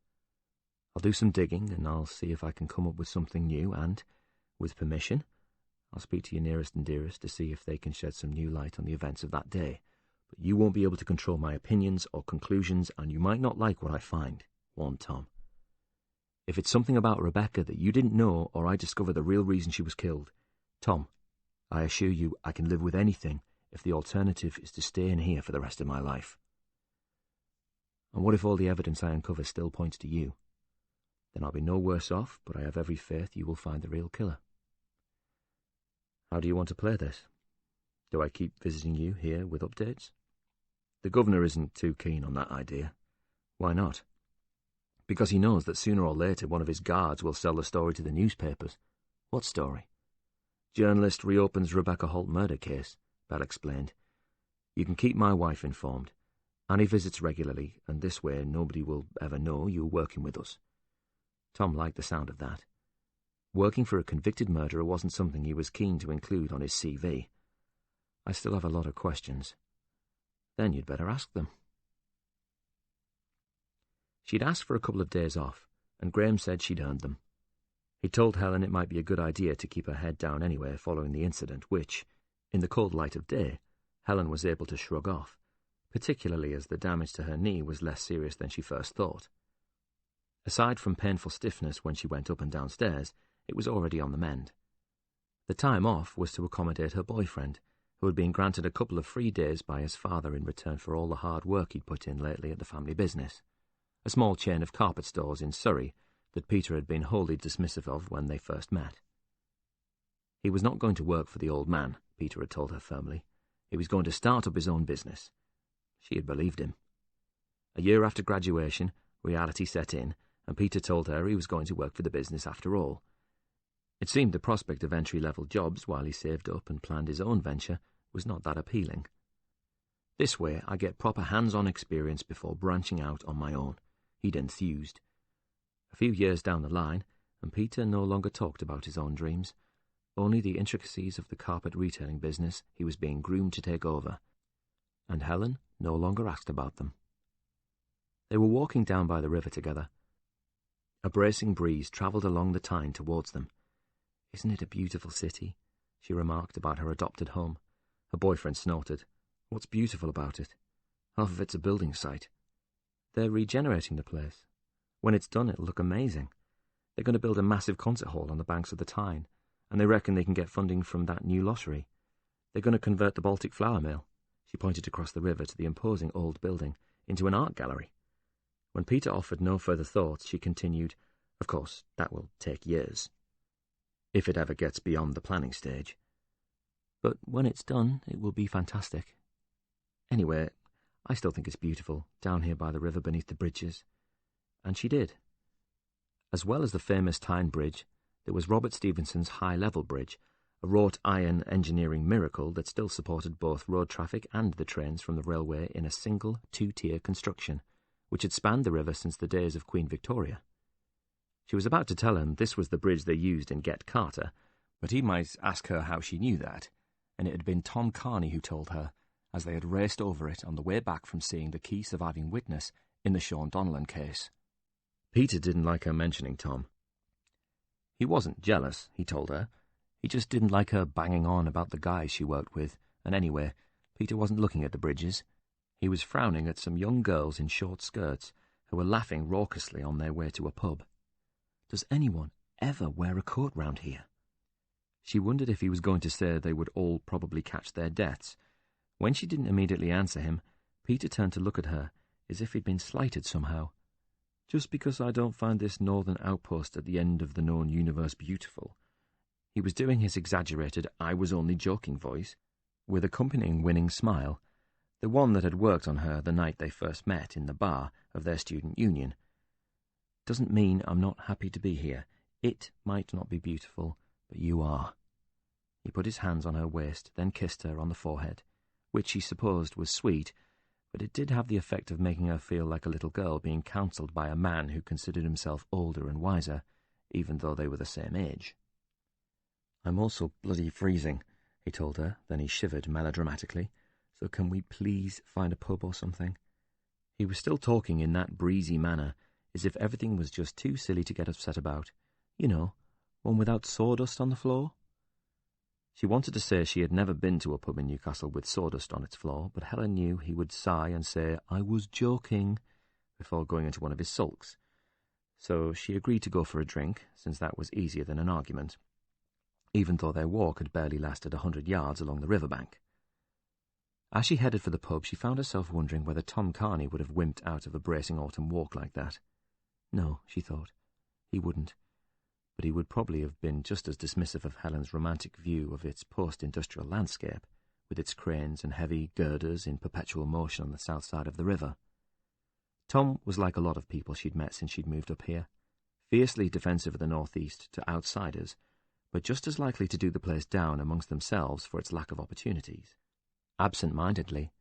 I'll do some digging, and I'll see if I can come up with something new, and, with permission, I'll speak to your nearest and dearest to see if they can shed some new light on the events of that day. But you won't be able to control my opinions or conclusions, and you might not like what I find," warned Tom. "If it's something about Rebecca that you didn't know, or I discover the real reason she was killed, Tom, I assure you I can live with anything if the alternative is to stay in here for the rest of my life." "And what if all the evidence I uncover still points to you? Then I'll be no worse off, but I have every faith you will find the real killer." "How do you want to play this? Do I keep visiting you here with updates?" "The governor isn't too keen on that idea." "Why not?" "Because he knows that sooner or later one of his guards will sell the story to the newspapers." "What story?" "Journalist reopens Rebecca Holt murder case," Bell explained. "You can keep my wife informed. Annie visits regularly, and this way nobody will ever know you're working with us." Tom liked the sound of that. Working for a convicted murderer wasn't something he was keen to include on his CV. "I still have a lot of questions." "Then you'd better ask them." She'd asked for a couple of days off, and Graham said she'd earned them. He told Helen it might be a good idea to keep her head down anyway following the incident, which, in the cold light of day, Helen was able to shrug off, particularly as the damage to her knee was less serious than she first thought. Aside from painful stiffness when she went up and downstairs, it was already on the mend. The time off was to accommodate her boyfriend, who had been granted a couple of free days by his father in return for all the hard work he'd put in lately at the family business, a small chain of carpet stores in Surrey that Peter had been wholly dismissive of when they first met. He was not going to work for the old man, Peter had told her firmly. He was going to start up his own business. She had believed him. A year after graduation, reality set in, and Peter told her he was going to work for the business after all. It seemed the prospect of entry-level jobs while he saved up and planned his own venture was not that appealing. "This way I get proper hands-on experience before branching out on my own," he'd enthused. A few years down the line, and Peter no longer talked about his own dreams, only the intricacies of the carpet retailing business he was being groomed to take over, and Helen no longer asked about them. They were walking down by the river together. A bracing breeze travelled along the Tyne towards them. "Isn't it a beautiful city?" she remarked about her adopted home. Her boyfriend snorted. "What's beautiful about it? Half of it's a building site." "They're regenerating the place. When it's done, it'll look amazing. They're going to build a massive concert hall on the banks of the Tyne, and they reckon they can get funding from that new lottery. They're going to convert the Baltic Flour Mill," she pointed across the river to the imposing old building, "into an art gallery." When Peter offered no further thought, she continued, "Of course, that will take years, if it ever gets beyond the planning stage. But when it's done, it will be fantastic. Anyway, I still think it's beautiful, down here by the river beneath the bridges." And she did. As well as the famous Tyne Bridge, there was Robert Stevenson's high-level bridge, a wrought iron engineering miracle that still supported both road traffic and the trains from the railway in a single two-tier construction, which had spanned the river since the days of Queen Victoria. She was about to tell him this was the bridge they used in Get Carter, but he might ask her how she knew that, and it had been Tom Carney who told her, as they had raced over it on the way back from seeing the key surviving witness in the Sean Donnellan case. Peter didn't like her mentioning Tom. He wasn't jealous, he told her. He just didn't like her banging on about the guys she worked with, and anyway, Peter wasn't looking at the bridges. He was frowning at some young girls in short skirts who were laughing raucously on their way to a pub. "Does anyone ever wear a coat round here?" She wondered if he was going to say they would all probably catch their deaths. When she didn't immediately answer him, Peter turned to look at her, as if he'd been slighted somehow. "Just because I don't find this northern outpost at the end of the known universe beautiful." He was doing his exaggerated I-was-only-joking voice, with accompanying winning smile, the one that had worked on her the night they first met in the bar of their student union. "Doesn't mean I'm not happy to be here. It might not be beautiful, but you are." He put his hands on her waist, then kissed her on the forehead, which she supposed was sweet, but it did have the effect of making her feel like a little girl being counselled by a man who considered himself older and wiser, even though they were the same age. "I'm also bloody freezing," he told her, then he shivered melodramatically. "So can we please find a pub or something?" He was still talking in that breezy manner, as if everything was just too silly to get upset about. You know, one without sawdust on the floor. She wanted to say she had never been to a pub in Newcastle with sawdust on its floor, but Helen knew he would sigh and say, "I was joking," before going into one of his sulks. So she agreed to go for a drink, since that was easier than an argument, even though their walk had barely lasted 100 yards along the riverbank. As she headed for the pub, she found herself wondering whether Tom Carney would have wimped out of a bracing autumn walk like that. No, she thought, he wouldn't. But he would probably have been just as dismissive of Helen's romantic view of its post-industrial landscape, with its cranes and heavy girders in perpetual motion on the south side of the river. Tom was like a lot of people she'd met since she'd moved up here, fiercely defensive of the northeast to outsiders, but just as likely to do the place down amongst themselves for its lack of opportunities. Absent-mindedly,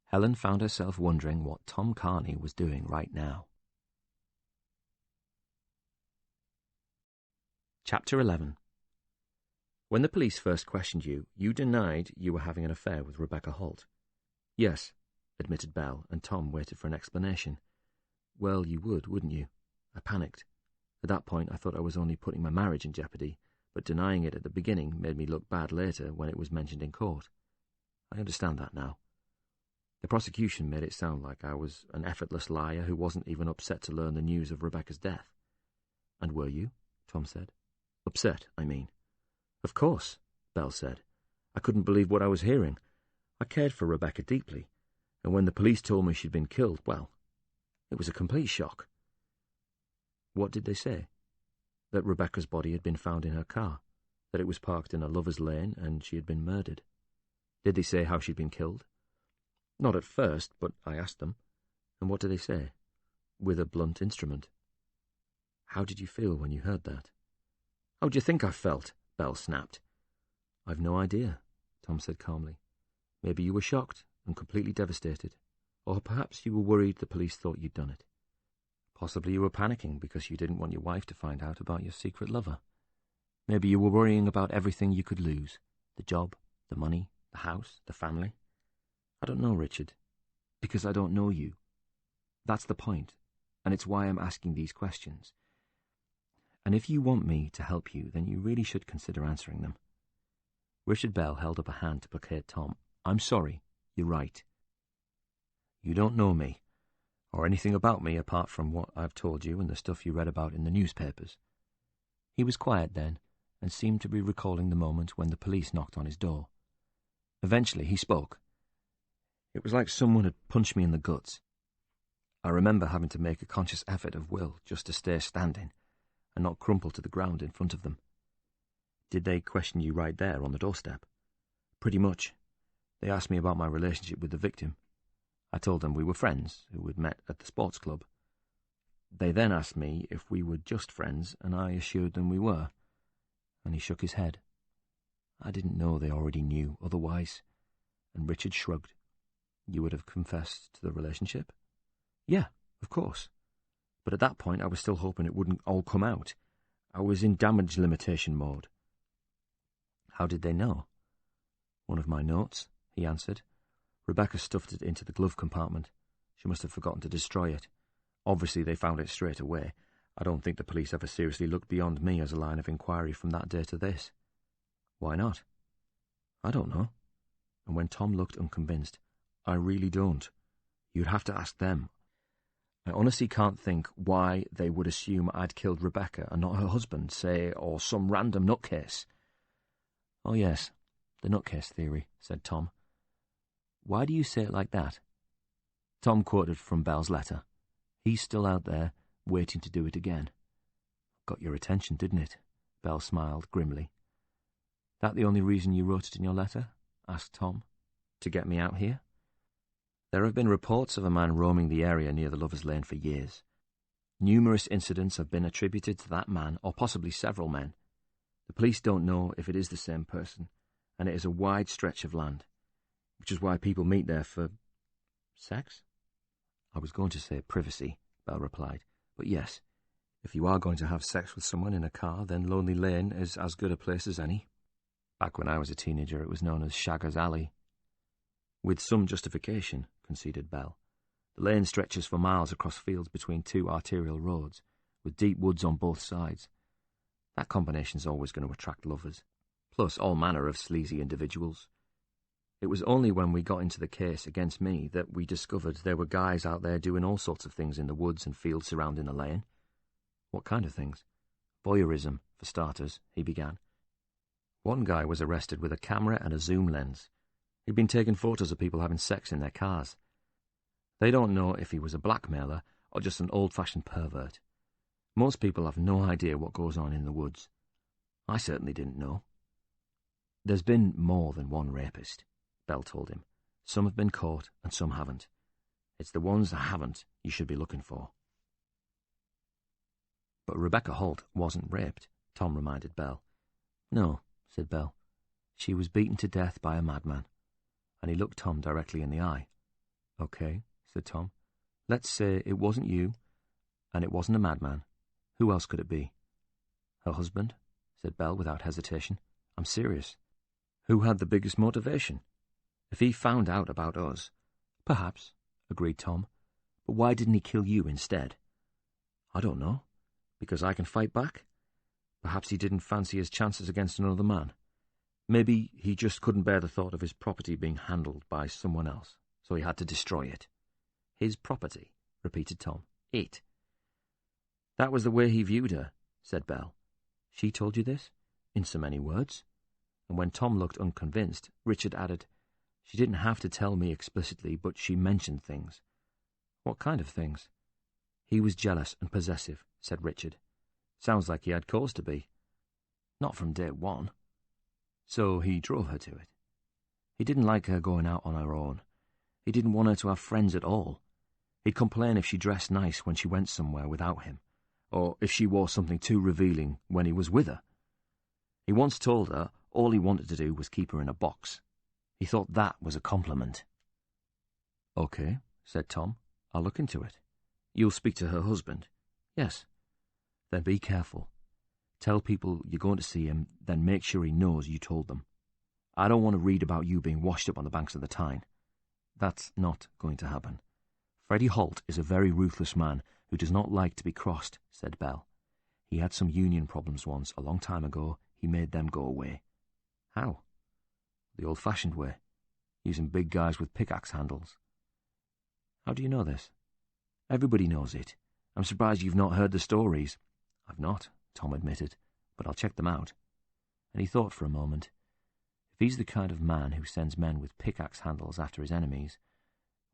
Helen found herself wondering what Tom Carney was doing right now. Chapter 11. When the police first questioned you, you denied you were having an affair with Rebecca Holt. "Yes," admitted Belle, and Tom waited for an explanation. "Well, you would, wouldn't you?" I panicked. At that point, I thought I was only putting my marriage in jeopardy, but denying it at the beginning made me look bad later when it was mentioned in court. I understand that now. The prosecution made it sound like I was an effortless liar who wasn't even upset to learn the news of Rebecca's death. "And were you?" Tom said. "Upset, I mean." "Of course," Belle said. "I couldn't believe what I was hearing. I cared for Rebecca deeply, and when the police told me she'd been killed, well, it was a complete shock." "What did they say?" "That Rebecca's body had been found in her car, that it was parked in a lover's lane, and she had been murdered." "Did they say how she'd been killed?" "Not at first, but I asked them." "And what did they say?" "With a blunt instrument." "How did you feel when you heard that?" "How do you think I felt?" Belle snapped. "I've no idea," Tom said calmly. "Maybe you were shocked and completely devastated, or perhaps you were worried the police thought you'd done it. Possibly you were panicking because you didn't want your wife to find out about your secret lover. Maybe you were worrying about everything you could lose, the job, the money, the house, the family. I don't know, Richard, because I don't know you. That's the point, and it's why I'm asking these questions. And if you want me to help you, then you really should consider answering them." Richard Bell held up a hand to placate Tom. "I'm sorry, you're right. You don't know me, or anything about me apart from what I've told you and the stuff you read about in the newspapers." He was quiet then, and seemed to be recalling the moment when the police knocked on his door. Eventually he spoke. "It was like someone had punched me in the guts. I remember having to make a conscious effort of will just to stay standing and not crumple to the ground in front of them." "Did they question you right there on the doorstep?" "Pretty much. They asked me about my relationship with the victim. I told them we were friends who had met at the sports club. They then asked me if we were just friends, and I assured them we were." And he shook his head. "I didn't know they already knew otherwise." And Richard shrugged. "You would have confessed to the relationship?" "Yeah, of course. But at that point I was still hoping it wouldn't all come out. I was in damage limitation mode." "How did they know?" "One of my notes," he answered. "Rebecca stuffed it into the glove compartment. She must have forgotten to destroy it. Obviously they found it straight away. I don't think the police ever seriously looked beyond me as a line of inquiry from that day to this." "Why not?" "I don't know." And when Tom looked unconvinced, "I really don't. You'd have to ask them. I honestly can't think why they would assume I'd killed Rebecca and not her husband, say, or some random nutcase." "Oh yes, the nutcase theory," said Tom. "Why do you say it like that?" Tom quoted from Belle's letter. "He's still out there, waiting to do it again." "Got your attention, didn't it?" Belle smiled grimly. "That the only reason you wrote it in your letter?" asked Tom. "To get me out here?" "There have been reports of a man roaming the area near the Lover's Lane for years. Numerous incidents have been attributed to that man, or possibly several men. The police don't know if it is the same person, and it is a wide stretch of land. which is why people meet there for... sex? I was going to say privacy, Belle replied, but yes, if you are going to have sex with someone in a car, then Lonely Lane is as good a place as any. Back when I was a teenager, it was known as Shagger's Alley. With some justification, conceded Belle. The lane stretches for miles across fields between two arterial roads, with deep woods on both sides. That combination's always going to attract lovers, plus all manner of sleazy individuals. It was only when we got into the case against me that we discovered there were guys out there doing all sorts of things in the woods and fields surrounding the lane. What kind of things? Voyeurism, for starters, he began. One guy was arrested with a camera and a zoom lens. He'd been taking photos of people having sex in their cars. They don't know if he was a blackmailer or just an old-fashioned pervert. Most people have no idea what goes on in the woods. I certainly didn't know. There's been more than one rapist, Belle told him. Some have been caught and some haven't. It's the ones that haven't you should be looking for. But Rebecca Holt wasn't raped, Tom reminded Belle. No, said Belle. She was beaten to death by a madman. And he looked Tom directly in the eye. Okay, said Tom. Let's say it wasn't you, and it wasn't a madman. Who else could it be? Her husband, said Belle without hesitation. I'm serious. Who had the biggest motivation? If he found out about us... Perhaps, agreed Tom. But why didn't he kill you instead? I don't know. Because I can fight back? Perhaps he didn't fancy his chances against another man. Maybe he just couldn't bear the thought of his property being handled by someone else, so he had to destroy it. His property, repeated Tom. It. That was the way he viewed her, said Belle. She told you this? In so many words? And when Tom looked unconvinced, Richard added, She didn't have to tell me explicitly, but she mentioned things. What kind of things? He was jealous and possessive, said Richard. Sounds like he had cause to be. Not from day one. So he drove her to it. He didn't like her going out on her own. He didn't want her to have friends at all. He'd complain if she dressed nice when she went somewhere without him, or if she wore something too revealing when he was with her. He once told her all he wanted to do was keep her in a box. He thought that was a compliment. Okay, said Tom. I'll look into it. You'll speak to her husband? Yes. Then be careful. Tell people you're going to see him, then make sure he knows you told them. I don't want to read about you being washed up on the banks of the Tyne. That's not going to happen. Freddie Holt is a very ruthless man who does not like to be crossed, said Belle. He had some union problems once, a long time ago. He made them go away. How? The old-fashioned way, using big guys with pickaxe handles. How do you know this? Everybody knows it. I'm surprised you've not heard the stories. I've not, Tom admitted, but I'll check them out. And he thought for a moment. If he's the kind of man who sends men with pickaxe handles after his enemies,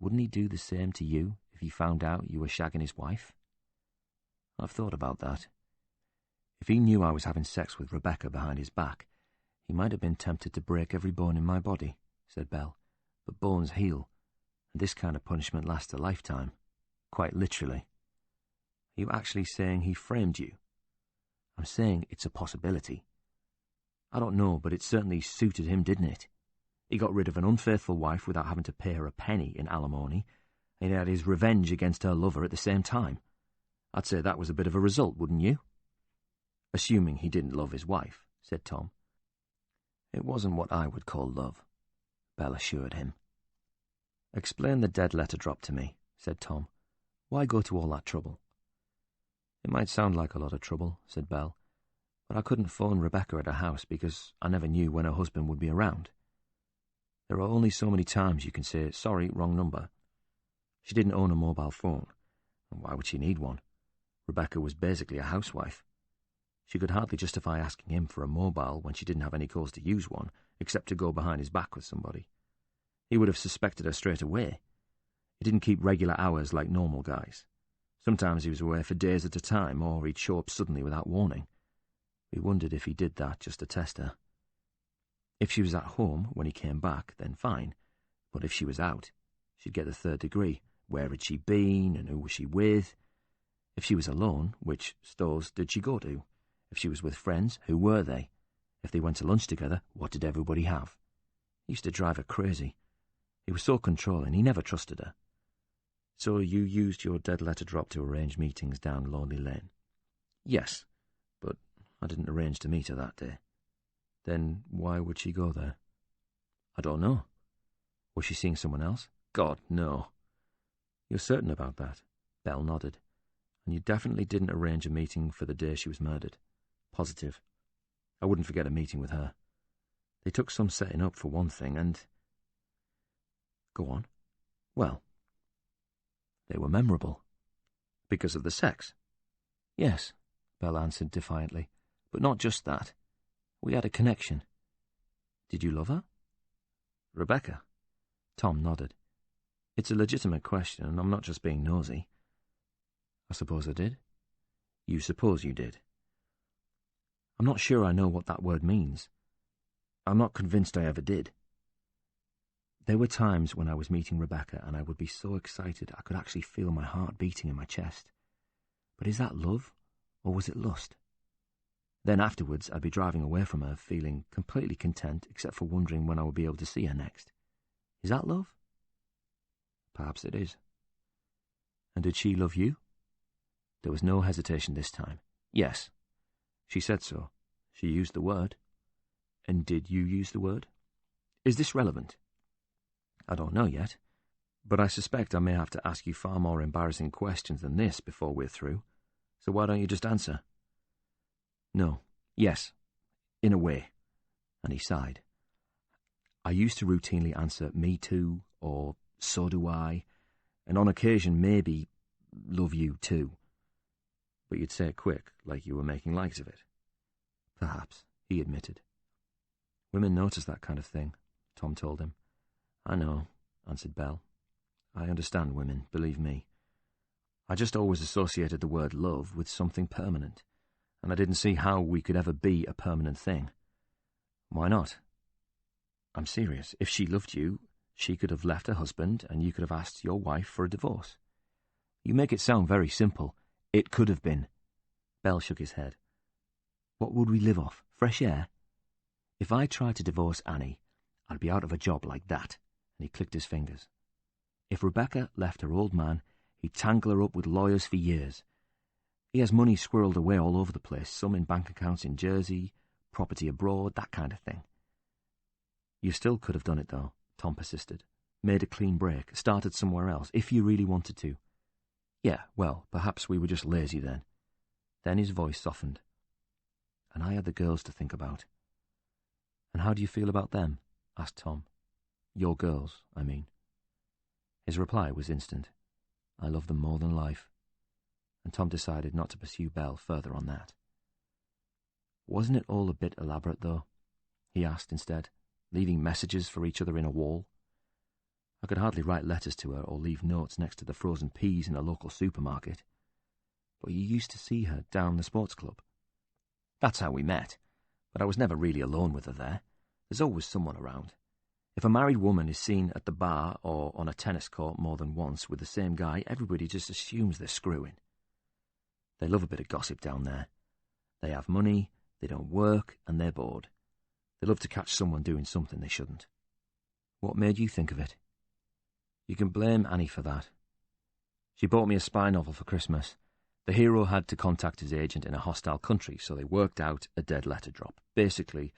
wouldn't he do the same to you if he found out you were shagging his wife? I've thought about that. If he knew I was having sex with Rebecca behind his back, he might have been tempted to break every bone in my body, said Belle. But bones heal, and this kind of punishment lasts a lifetime. Quite literally. Are you actually saying he framed you? I'm saying it's a possibility. I don't know, but it certainly suited him, didn't it? He got rid of an unfaithful wife without having to pay her a penny in alimony, and he had his revenge against her lover at the same time. I'd say that was a bit of a result, wouldn't you? Assuming he didn't love his wife, said Tom. It wasn't what I would call love, Belle assured him. Explain the dead letter drop to me, said Tom. Why go to all that trouble? It might sound like a lot of trouble, said Belle, but I couldn't phone Rebecca at her house because I never knew when her husband would be around. There are only so many times you can say, sorry, wrong number. She didn't own a mobile phone, and why would she need one? Rebecca was basically a housewife. She could hardly justify asking him for a mobile when she didn't have any cause to use one, except to go behind his back with somebody. He would have suspected her straight away. He didn't keep regular hours like normal guys. Sometimes he was away for days at a time, or he'd show up suddenly without warning. We wondered if he did that just to test her. If she was at home when he came back, then fine. But if she was out, she'd get the 3rd degree. Where had she been, and who was she with? If she was alone, which stores did she go to? If she was with friends, who were they? If they went to lunch together, what did everybody have? It used to drive her crazy. He was so controlling, he never trusted her. So you used your dead letter drop to arrange meetings down Lonely Lane? Yes, but I didn't arrange to meet her that day. Then why would she go there? I don't know. Was she seeing someone else? God, no. You're certain about that? Belle nodded. And you definitely didn't arrange a meeting for the day she was murdered? Positive. I wouldn't forget a meeting with her. They took some setting up for one thing, and... Go on. Well, they were memorable. Because of the sex? Yes, Belle answered defiantly. But not just that. We had a connection. Did you love her? Rebecca? Tom nodded. It's a legitimate question, and I'm not just being nosy. I suppose I did. You suppose you did. I'm not sure I know what that word means. I'm not convinced I ever did. There were times when I was meeting Rebecca and I would be so excited I could actually feel my heart beating in my chest. But is that love, or was it lust? Then afterwards I'd be driving away from her feeling completely content except for wondering when I would be able to see her next. Is that love? Perhaps it is. And did she love you? There was no hesitation this time. Yes. She said so. She used the word. And did you use the word? Is this relevant? I don't know yet, but I suspect I may have to ask you far more embarrassing questions than this before we're through. So why don't you just answer? No. Yes. In a way. And he sighed. I used to routinely answer, me too, or so do I, and on occasion maybe, love you too. But you'd say it quick, like you were making likes of it. Perhaps, he admitted. Women notice that kind of thing, Tom told him. I know, answered Belle. I understand women, believe me. I just always associated the word love with something permanent, and I didn't see how we could ever be a permanent thing. Why not? I'm serious. If she loved you, she could have left her husband and you could have asked your wife for a divorce. You make it sound very simple. It could have been. Belle shook his head. What would we live off? Fresh air? If I tried to divorce Annie, I'd be out of a job like that, and he clicked his fingers. If Rebecca left her old man, he'd tangle her up with lawyers for years. He has money squirreled away all over the place, some in bank accounts in Jersey, property abroad, that kind of thing. You still could have done it, though, Tom persisted. Made a clean break, started somewhere else, if you really wanted to. Yeah, well, perhaps we were just lazy then. Then his voice softened. And I had the girls to think about. And how do you feel about them? Asked Tom. Your girls, I mean. His reply was instant. I love them more than life. And Tom decided not to pursue Belle further on that. Wasn't it all a bit elaborate, though? He asked instead, leaving messages for each other in a wall. I could hardly write letters to her or leave notes next to the frozen peas in a local supermarket. But you used to see her down the sports club. That's how we met, but I was never really alone with her there. There's always someone around. If a married woman is seen at the bar or on a tennis court more than once with the same guy, everybody just assumes they're screwing. They love a bit of gossip down there. They have money, they don't work, and they're bored. They love to catch someone doing something they shouldn't. What made you think of it? You can blame Annie for that. She bought me a spy novel for Christmas. The hero had to contact his agent in a hostile country, so they worked out a dead letter drop. Basically,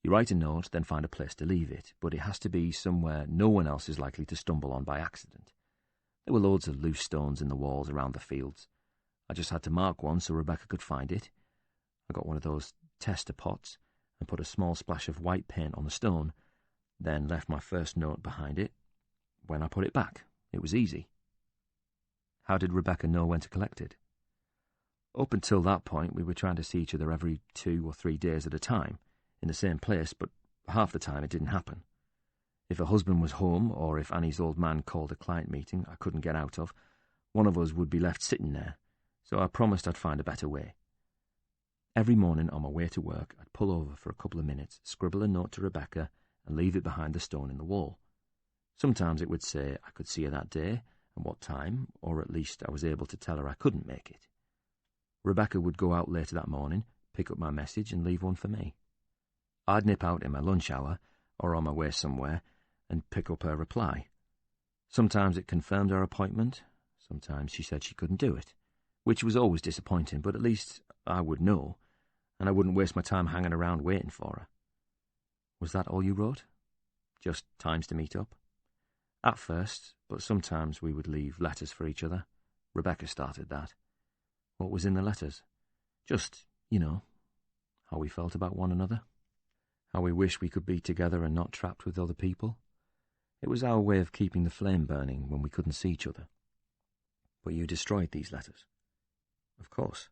you write a note, then find a place to leave it, but it has to be somewhere no one else is likely to stumble on by accident. There were loads of loose stones in the walls around the fields. I just had to mark one so Rebecca could find it. I got one of those tester pots and put a small splash of white paint on the stone, then left my first note behind it. When I put it back, it was easy. How did Rebecca know when to collect it? Up until that point, we were trying to see each other every 2 or 3 days at a time, in the same place, but half the time it didn't happen. If her husband was home, or if Annie's old man called a client meeting I couldn't get out of, one of us would be left sitting there, so I promised I'd find a better way. Every morning on my way to work, I'd pull over for a couple of minutes, scribble a note to Rebecca, and leave it behind the stone in the wall. Sometimes it would say I could see her that day, and what time, or at least I was able to tell her I couldn't make it. Rebecca would go out later that morning, pick up my message, and leave one for me. I'd nip out in my lunch hour, or on my way somewhere, and pick up her reply. Sometimes it confirmed her appointment, sometimes she said she couldn't do it, which was always disappointing, but at least I would know, and I wouldn't waste my time hanging around waiting for her. Was that all you wrote? Just times to meet up? At first, but sometimes we would leave letters for each other. Rebecca started that. What was in the letters? Just, how we felt about one another. How we wished we could be together and not trapped with other people. It was our way of keeping the flame burning when we couldn't see each other. But you destroyed these letters. Of course.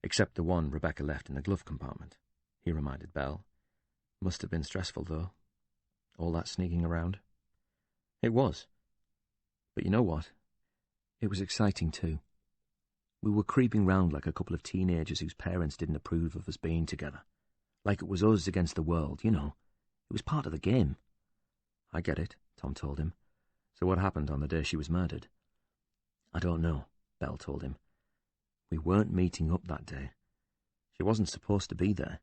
Except the one Rebecca left in the glove compartment, he reminded Belle. Must have been stressful, though. All that sneaking around. It was. But you know what? It was exciting, too. We were creeping round like a couple of teenagers whose parents didn't approve of us being together. Like it was us against the world, It was part of the game. I get it, Tom told him. So what happened on the day she was murdered? I don't know, Belle told him. We weren't meeting up that day. She wasn't supposed to be there.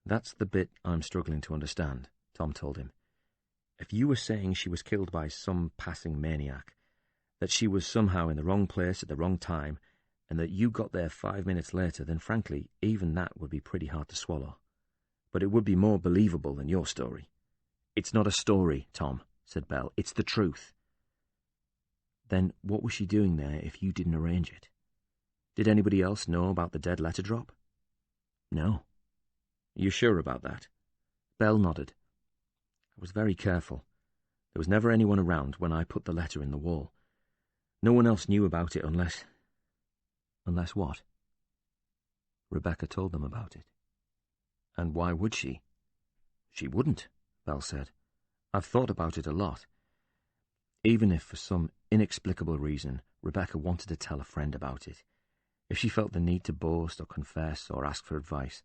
That's the bit I'm struggling to understand, Tom told him. If you were saying she was killed by some passing maniac, that she was somehow in the wrong place at the wrong time, and that you got there 5 minutes later, then frankly, even that would be pretty hard to swallow. But it would be more believable than your story. It's not a story, Tom, said Belle. It's the truth. Then what was she doing there if you didn't arrange it? Did anybody else know about the dead letter drop? No. Are you sure about that? Belle nodded. I was very careful. There was never anyone around when I put the letter in the wall. No one else knew about it unless... Unless what? Rebecca told them about it. And why would she? She wouldn't, Belle said. I've thought about it a lot. Even if for some inexplicable reason Rebecca wanted to tell a friend about it, if she felt the need to boast or confess or ask for advice,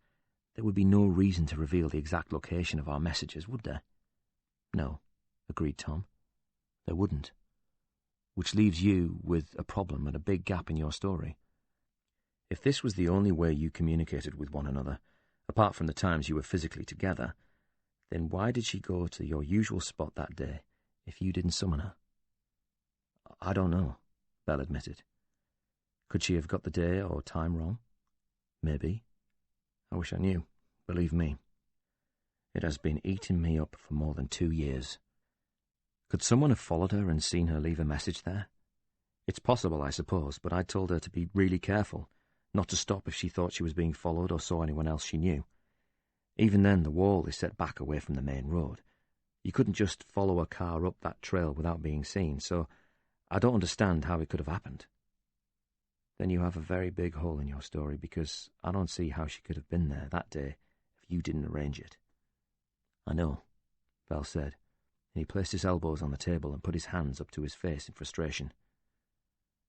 there would be no reason to reveal the exact location of our messages, would there? No, agreed Tom. There wouldn't. Which leaves you with a problem and a big gap in your story. If this was the only way you communicated with one another, apart from the times you were physically together, then why did she go to your usual spot that day if you didn't summon her? I don't know, Belle admitted. Could she have got the day or time wrong? Maybe. I wish I knew, believe me. It has been eating me up for more than 2 years. Could someone have followed her and seen her leave a message there? It's possible, I suppose, but I told her to be really careful, not to stop if she thought she was being followed or saw anyone else she knew. Even then, the wall is set back away from the main road. You couldn't just follow a car up that trail without being seen, so I don't understand how it could have happened. Then you have a very big hole in your story, because I don't see how she could have been there that day if you didn't arrange it. I know, Belle said, and he placed his elbows on the table and put his hands up to his face in frustration.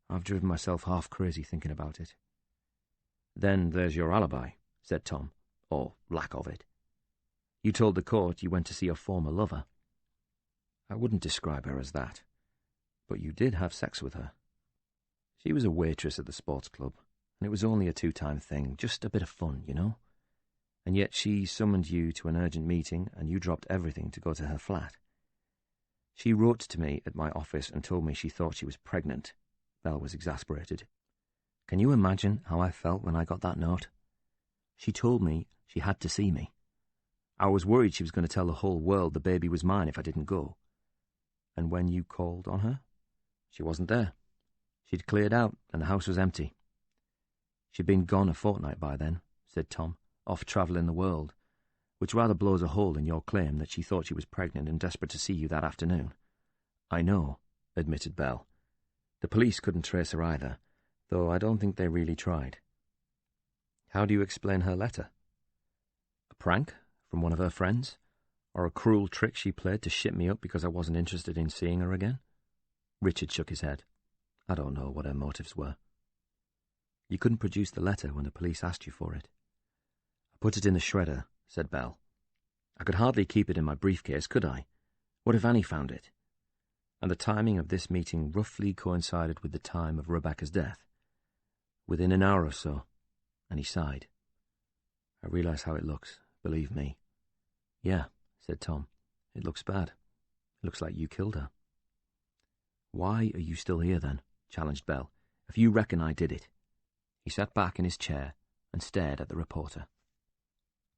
I've driven myself half crazy thinking about it. Then there's your alibi, said Tom, or lack of it. You told the court you went to see your former lover. I wouldn't describe her as that, but you did have sex with her. She was a waitress at the sports club, and it was only a 2-time thing, just a bit of fun, And yet she summoned you to an urgent meeting, and you dropped everything to go to her flat. She wrote to me at my office and told me she thought she was pregnant. Belle was exasperated. Can you imagine how I felt when I got that note? She told me she had to see me. I was worried she was going to tell the whole world the baby was mine if I didn't go. And when you called on her, she wasn't there. She'd cleared out, and the house was empty. She'd been gone a fortnight by then, said Tom, off travelling the world, which rather blows a hole in your claim that she thought she was pregnant and desperate to see you that afternoon. I know, admitted Belle. The police couldn't trace her either, though I don't think they really tried. How do you explain her letter? A prank from one of her friends? Or a cruel trick she played to ship me up because I wasn't interested in seeing her again? Richard shook his head. I don't know what her motives were. You couldn't produce the letter when the police asked you for it. I put it in the shredder, said Belle. I could hardly keep it in my briefcase, could I? What if Annie found it? And the timing of this meeting roughly coincided with the time of Rebecca's death. Within an hour or so, and he sighed. I realise how it looks, believe me. Yeah, said Tom. It looks bad. It looks like you killed her. "Why are you still here, then?" challenged Bell. "If you reckon I did it." He sat back in his chair and stared at the reporter.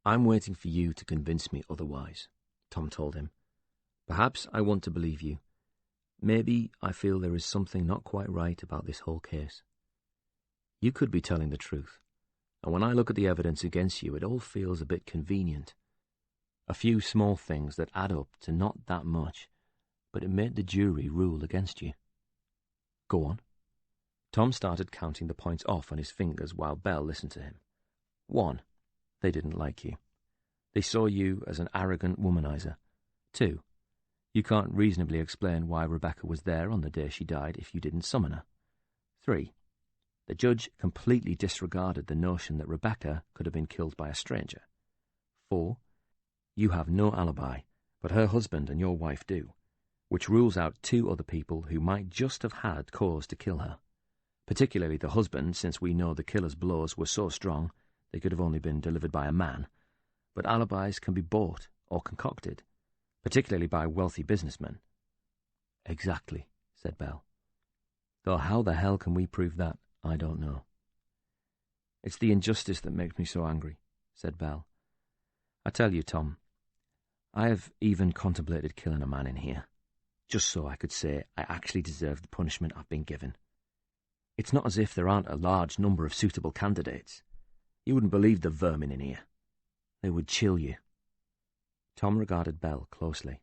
"I'm waiting for you to convince me otherwise," Tom told him. "Perhaps I want to believe you. Maybe I feel there is something not quite right about this whole case. You could be telling the truth, and when I look at the evidence against you, it all feels a bit convenient. A few small things that add up to not that much, but it made the jury rule against you." "Go on." Tom started counting the points off on his fingers while Bell listened to him. 1. They didn't like you. They saw you as an arrogant womanizer. 2. You can't reasonably explain why Rebecca was there on the day she died if you didn't summon her. 3. The judge completely disregarded the notion that Rebecca could have been killed by a stranger. 4. You have no alibi, but her husband and your wife do, which rules out 2 other people who might just have had cause to kill her, particularly the husband, since we know the killer's blows were so strong they could have only been delivered by a man. But alibis can be bought or concocted, particularly by wealthy businessmen. "Exactly," said Bell. "Though how the hell can we prove that, I don't know." "It's the injustice that makes me so angry," said Bell. "I tell you, Tom, I have even contemplated killing a man in here, just so I could say I actually deserve the punishment I've been given. It's not as if there aren't a large number of suitable candidates. You wouldn't believe the vermin in here. They would chill you." Tom regarded Bell closely.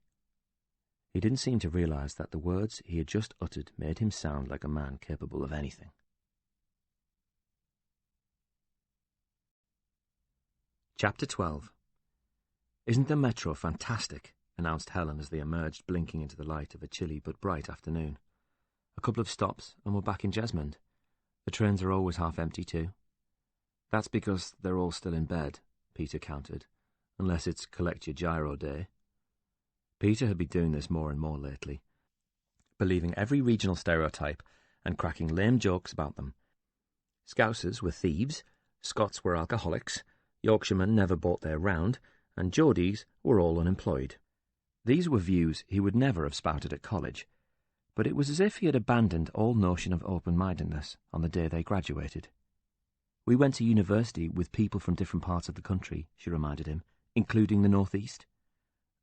He didn't seem to realize that the words he had just uttered made him sound like a man capable of anything. Chapter 12. "Isn't the metro fantastic?" announced Helen as they emerged, blinking into the light of a chilly but bright afternoon. "A couple of stops and we're back in Jesmond. The trains are always half empty too." "That's because they're all still in bed," Peter countered, "unless it's collect your gyro day." Peter had been doing this more and more lately, believing every regional stereotype and cracking lame jokes about them. Scousers were thieves, Scots were alcoholics, Yorkshiremen never bought their round, and Geordies were all unemployed. These were views he would never have spouted at college, but it was as if he had abandoned all notion of open-mindedness on the day they graduated. "We went to university with people from different parts of the country," she reminded him, "including the Northeast.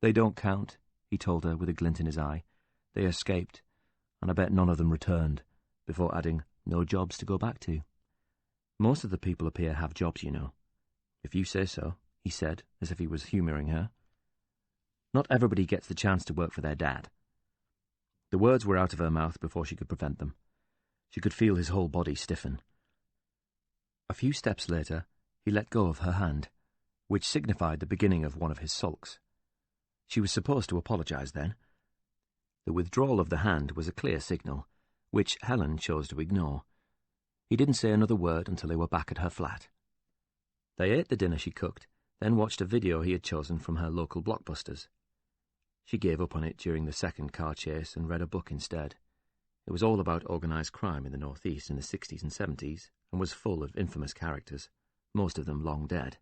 They don't count," he told her with a glint in his eye. "They escaped, and I bet none of them returned," before adding, "no jobs to go back to. Most of the people up here have jobs, you know." "If you say so," he said, as if he was humouring her. "Not everybody gets the chance to work for their dad." The words were out of her mouth before she could prevent them. She could feel his whole body stiffen. A few steps later, he let go of her hand, which signified the beginning of one of his sulks. She was supposed to apologize then. The withdrawal of the hand was a clear signal, which Helen chose to ignore. He didn't say another word until they were back at her flat. They ate the dinner she cooked, then watched a video he had chosen from her local blockbusters. She gave up on it during the second car chase and read a book instead. It was all about organised crime in the Northeast in the 60s and 70s, and was full of infamous characters, most of them long dead.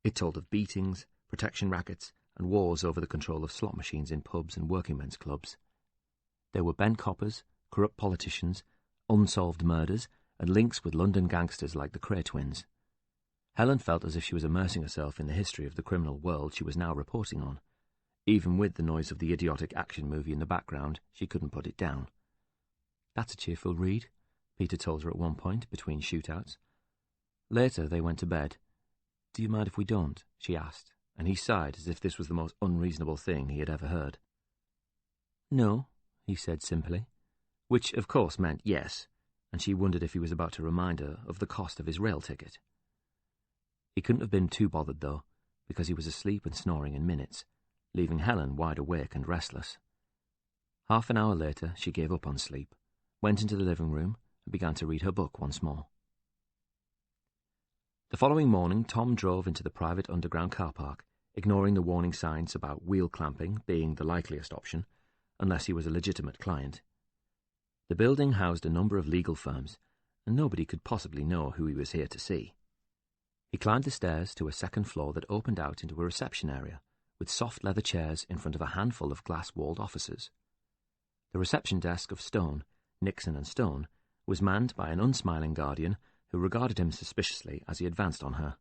It told of beatings, protection rackets, and wars over the control of slot machines in pubs and working men's clubs. There were bent coppers, corrupt politicians, unsolved murders, and links with London gangsters like the Cray twins. Helen felt as if she was immersing herself in the history of the criminal world she was now reporting on. Even with the noise of the idiotic action movie in the background, she couldn't put it down. "That's a cheerful read," Peter told her at one point, between shootouts. Later they went to bed. "Do you mind if we don't?" she asked, and he sighed as if this was the most unreasonable thing he had ever heard. "No," he said simply, which of course meant yes, and she wondered if he was about to remind her of the cost of his rail ticket. He couldn't have been too bothered, though, because he was asleep and snoring in minutes, leaving Helen wide awake and restless. Half an hour later, she gave up on sleep, went into the living room, and began to read her book once more. The following morning, Tom drove into the private underground car park, ignoring the warning signs about wheel clamping being the likeliest option, unless he was a legitimate client. The building housed a number of legal firms, and nobody could possibly know who he was here to see. He climbed the stairs to a second floor that opened out into a reception area, with soft leather chairs in front of a handful of glass-walled offices. The reception desk of Stone, Nixon and Stone, was manned by an unsmiling guardian who regarded him suspiciously as he advanced on her.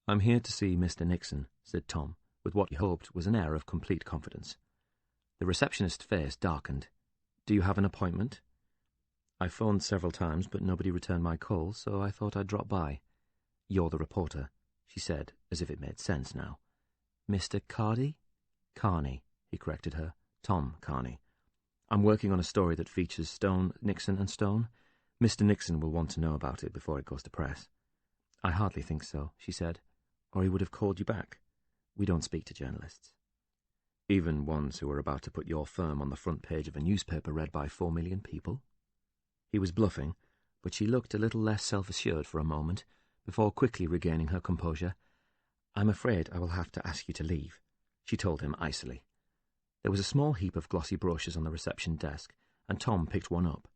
"I'm here to see Mr. Nixon," said Tom, with what he hoped was an air of complete confidence. The receptionist's face darkened. "Do you have an appointment?" "I phoned several times, but nobody returned my call, so I thought I'd drop by." "You're the reporter," she said, as if it made sense now. "Mr. Cardy?" "Carney," he corrected her. "Tom Carney. I'm working on a story that features Stone, Nixon and Stone. Mr. Nixon will want to know about it before it goes to press." "I hardly think so," she said, "or he would have called you back. We don't speak to journalists." "Even ones who are about to put your firm on the front page of a newspaper read by 4 million people?" He was bluffing, but she looked a little less self-assured for a moment, before quickly regaining her composure. "I'm afraid I will have to ask you to leave," she told him icily. There was a small heap of glossy brochures on the reception desk, and Tom picked one up.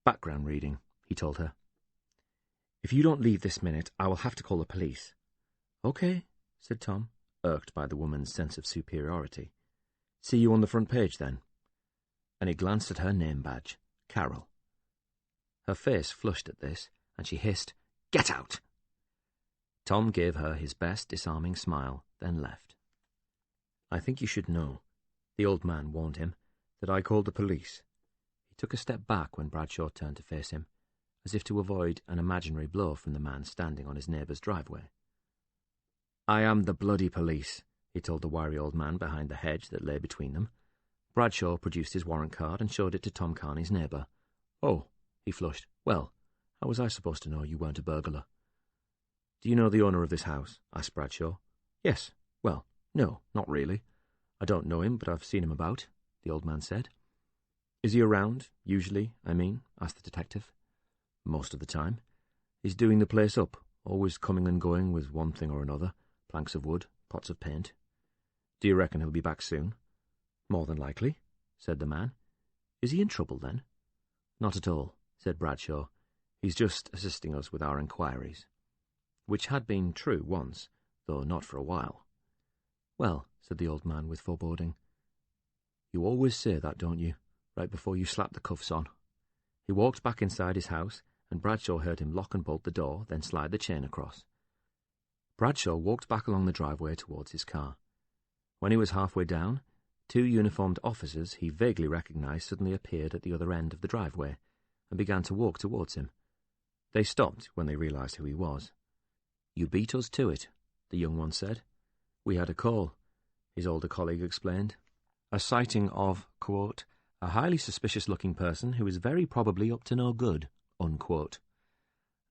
"Background reading," he told her. "If you don't leave this minute, I will have to call the police." "Okay," said Tom, irked by the woman's sense of superiority. "See you on the front page, then." And he glanced at her name badge, Carol. Her face flushed at this, and she hissed, "Get out!" Tom gave her his best disarming smile, then left. "I think you should know," the old man warned him, "that I called the police." He took a step back when Bradshaw turned to face him, as if to avoid an imaginary blow from the man standing on his neighbour's driveway. "I am the bloody police," he told the wiry old man behind the hedge that lay between them. Bradshaw produced his warrant card and showed it to Tom Carney's neighbour. "Oh," he flushed. "Well, how was I supposed to know you weren't a burglar?" "Do you know the owner of this house?" asked Bradshaw. "Yes. Well, no, not really. I don't know him, but I've seen him about," the old man said. "Is he around, usually, I mean?" asked the detective. "Most of the time. He's doing the place up, always coming and going with one thing or another, planks of wood, pots of paint." "Do you reckon he'll be back soon?" "More than likely," said the man. "Is he in trouble, then?" "Not at all," said Bradshaw. "He's just assisting us with our inquiries." Which had been true once, though not for a while. "Well," said the old man with foreboding, "you always say that, don't you, right before you slap the cuffs on?" He walked back inside his house, and Bradshaw heard him lock and bolt the door, then slide the chain across. Bradshaw walked back along the driveway towards his car. When he was halfway down, 2 uniformed officers he vaguely recognized suddenly appeared at the other end of the driveway and began to walk towards him. They stopped when they realized who he was. "You beat us to it," the young one said. "We had a call," his older colleague explained. "A sighting of, quote, a highly suspicious-looking person who is very probably up to no good, unquote."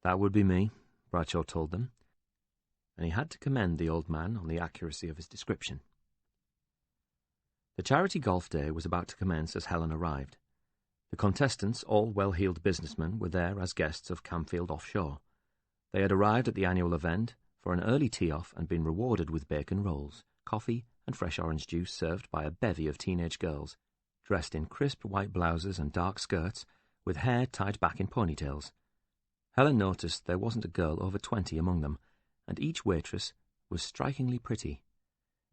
"That would be me," Bradshaw told them, and he had to commend the old man on the accuracy of his description. The charity golf day was about to commence as Helen arrived. The contestants, all well-heeled businessmen, were there as guests of Camfield Offshore. They had arrived at the annual event for an early tee-off and been rewarded with bacon rolls, coffee, and fresh orange juice served by a bevy of teenage girls, dressed in crisp white blouses and dark skirts, with hair tied back in ponytails. Helen noticed there wasn't a girl over 20 among them, and each waitress was strikingly pretty.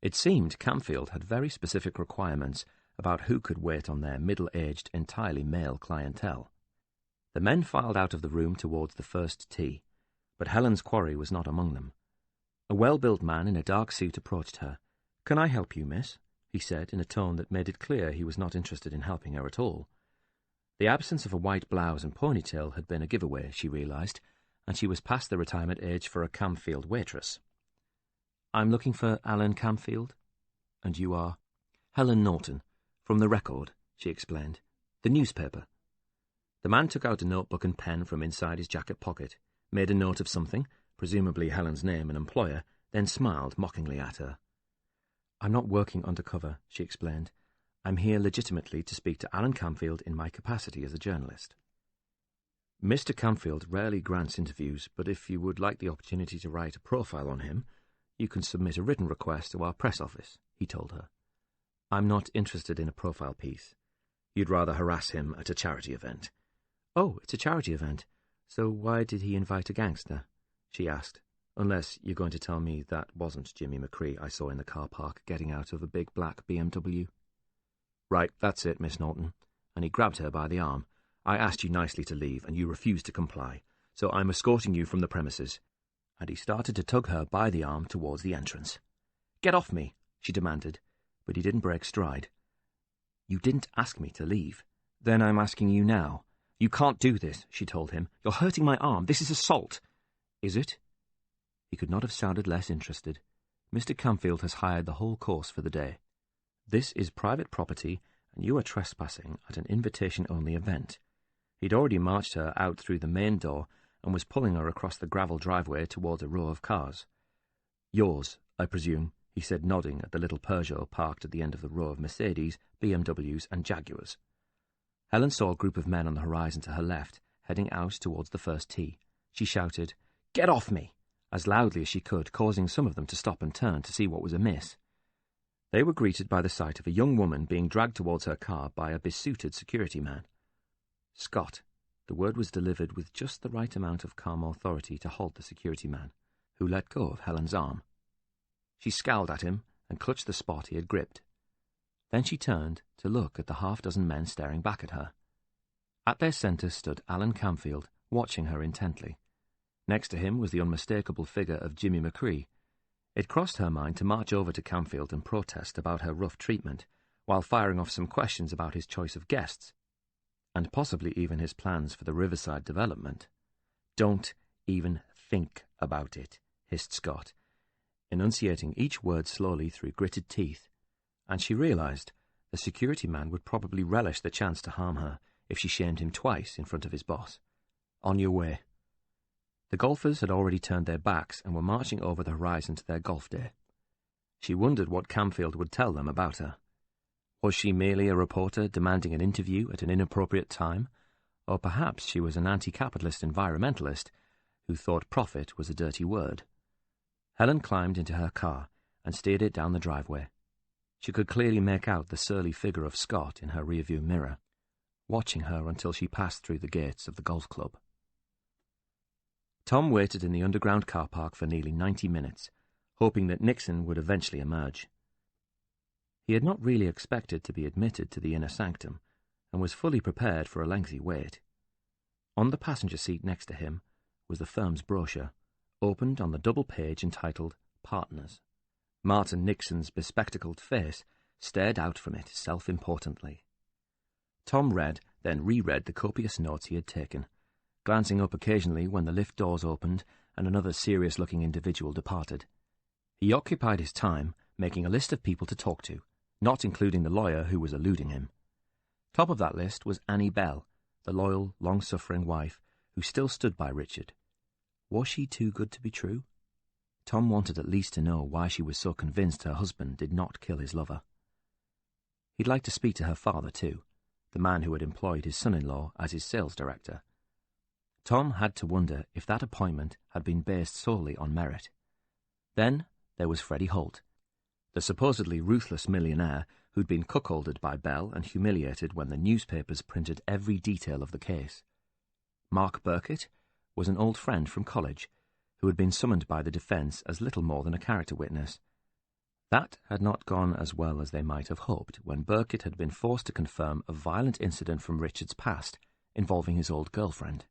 It seemed Camfield had very specific requirements about who could wait on their middle-aged, entirely male clientele. The men filed out of the room towards the first tee, but Helen's quarry was not among them. A well-built man in a dark suit approached her. "Can I help you, miss?" he said in a tone that made it clear he was not interested in helping her at all. The absence of a white blouse and ponytail had been a giveaway, she realized, and she was past the retirement age for a Camfield waitress. "I'm looking for Alan Camfield." "And you are?" "Helen Norton, from the Record," she explained. "The newspaper." The man took out a notebook and pen from inside his jacket pocket, made a note of something, presumably Helen's name and employer, then smiled mockingly at her. "I'm not working undercover," she explained. "I'm here legitimately to speak to Alan Camfield in my capacity as a journalist." "Mr. Camfield rarely grants interviews, but if you would like the opportunity to write a profile on him, you can submit a written request to our press office," he told her. "I'm not interested in a profile piece. You'd rather harass him at a charity event." "Oh, it's a charity event. So why did he invite a gangster?" she asked, "unless you're going to tell me that wasn't Jimmy McCree I saw in the car park getting out of a big black BMW." "Right, that's it, Miss Norton. and he grabbed her by the arm. "I asked you nicely to leave, and you refused to comply, so I'm escorting you from the premises." And he started to tug her by the arm towards the entrance. "Get off me," she demanded, but he didn't break stride. "You didn't ask me to leave." "Then I'm asking you now." "You can't do this," she told him. "You're hurting my arm. This is assault." "Is it?" He could not have sounded less interested. "Mr. Camfield has hired the whole course for the day. This is private property, and you are trespassing at an invitation-only event." He'd already marched her out through the main door and was pulling her across the gravel driveway towards a row of cars. "Yours, I presume," he said, nodding at the little Peugeot parked at the end of the row of Mercedes, BMWs and Jaguars. Helen saw a group of men on the horizon to her left, heading out towards the first tee. She shouted, "Get off me!" as loudly as she could, causing some of them to stop and turn to see what was amiss. They were greeted by the sight of a young woman being dragged towards her car by a besuited security man. "Scott." The word was delivered with just the right amount of calm authority to halt the security man, who let go of Helen's arm. She scowled at him and clutched the spot he had gripped. Then she turned to look at the half-dozen men staring back at her. At their centre stood Alan Camfield, watching her intently. Next to him was the unmistakable figure of Jimmy McCree. It crossed her mind to march over to Camfield and protest about her rough treatment, while firing off some questions about his choice of guests, and possibly even his plans for the Riverside development. "Don't even think about it," hissed Scott, enunciating each word slowly through gritted teeth, and she realized the security man would probably relish the chance to harm her if she shamed him twice in front of his boss. "On your way." The golfers had already turned their backs and were marching over the horizon to their golf day. She wondered what Camfield would tell them about her. Was she merely a reporter demanding an interview at an inappropriate time, or perhaps she was an anti-capitalist environmentalist who thought profit was a dirty word? Helen climbed into her car and steered it down the driveway. She could clearly make out the surly figure of Scott in her rearview mirror, watching her until she passed through the gates of the golf club. Tom waited in the underground car park for nearly 90 minutes, hoping that Nixon would eventually emerge. He had not really expected to be admitted to the inner sanctum, and was fully prepared for a lengthy wait. On the passenger seat next to him was the firm's brochure, opened on the double page entitled Partners. Martin Nixon's bespectacled face stared out from it self-importantly. Tom read, then reread the copious notes he had taken, glancing up occasionally when the lift doors opened and another serious-looking individual departed. He occupied his time making a list of people to talk to, not including the lawyer who was eluding him. Top of that list was Annie Bell, the loyal, long-suffering wife who still stood by Richard. Was she too good to be true? Tom wanted at least to know why she was so convinced her husband did not kill his lover. He'd like to speak to her father, too, the man who had employed his son-in-law as his sales director. Tom had to wonder if that appointment had been based solely on merit. Then there was Freddie Holt, the supposedly ruthless millionaire who'd been cuckolded by Bell and humiliated when the newspapers printed every detail of the case. Mark Burkett was an old friend from college who had been summoned by the defence as little more than a character witness. That had not gone as well as they might have hoped when Burkett had been forced to confirm a violent incident from Richard's past involving his old girlfriend.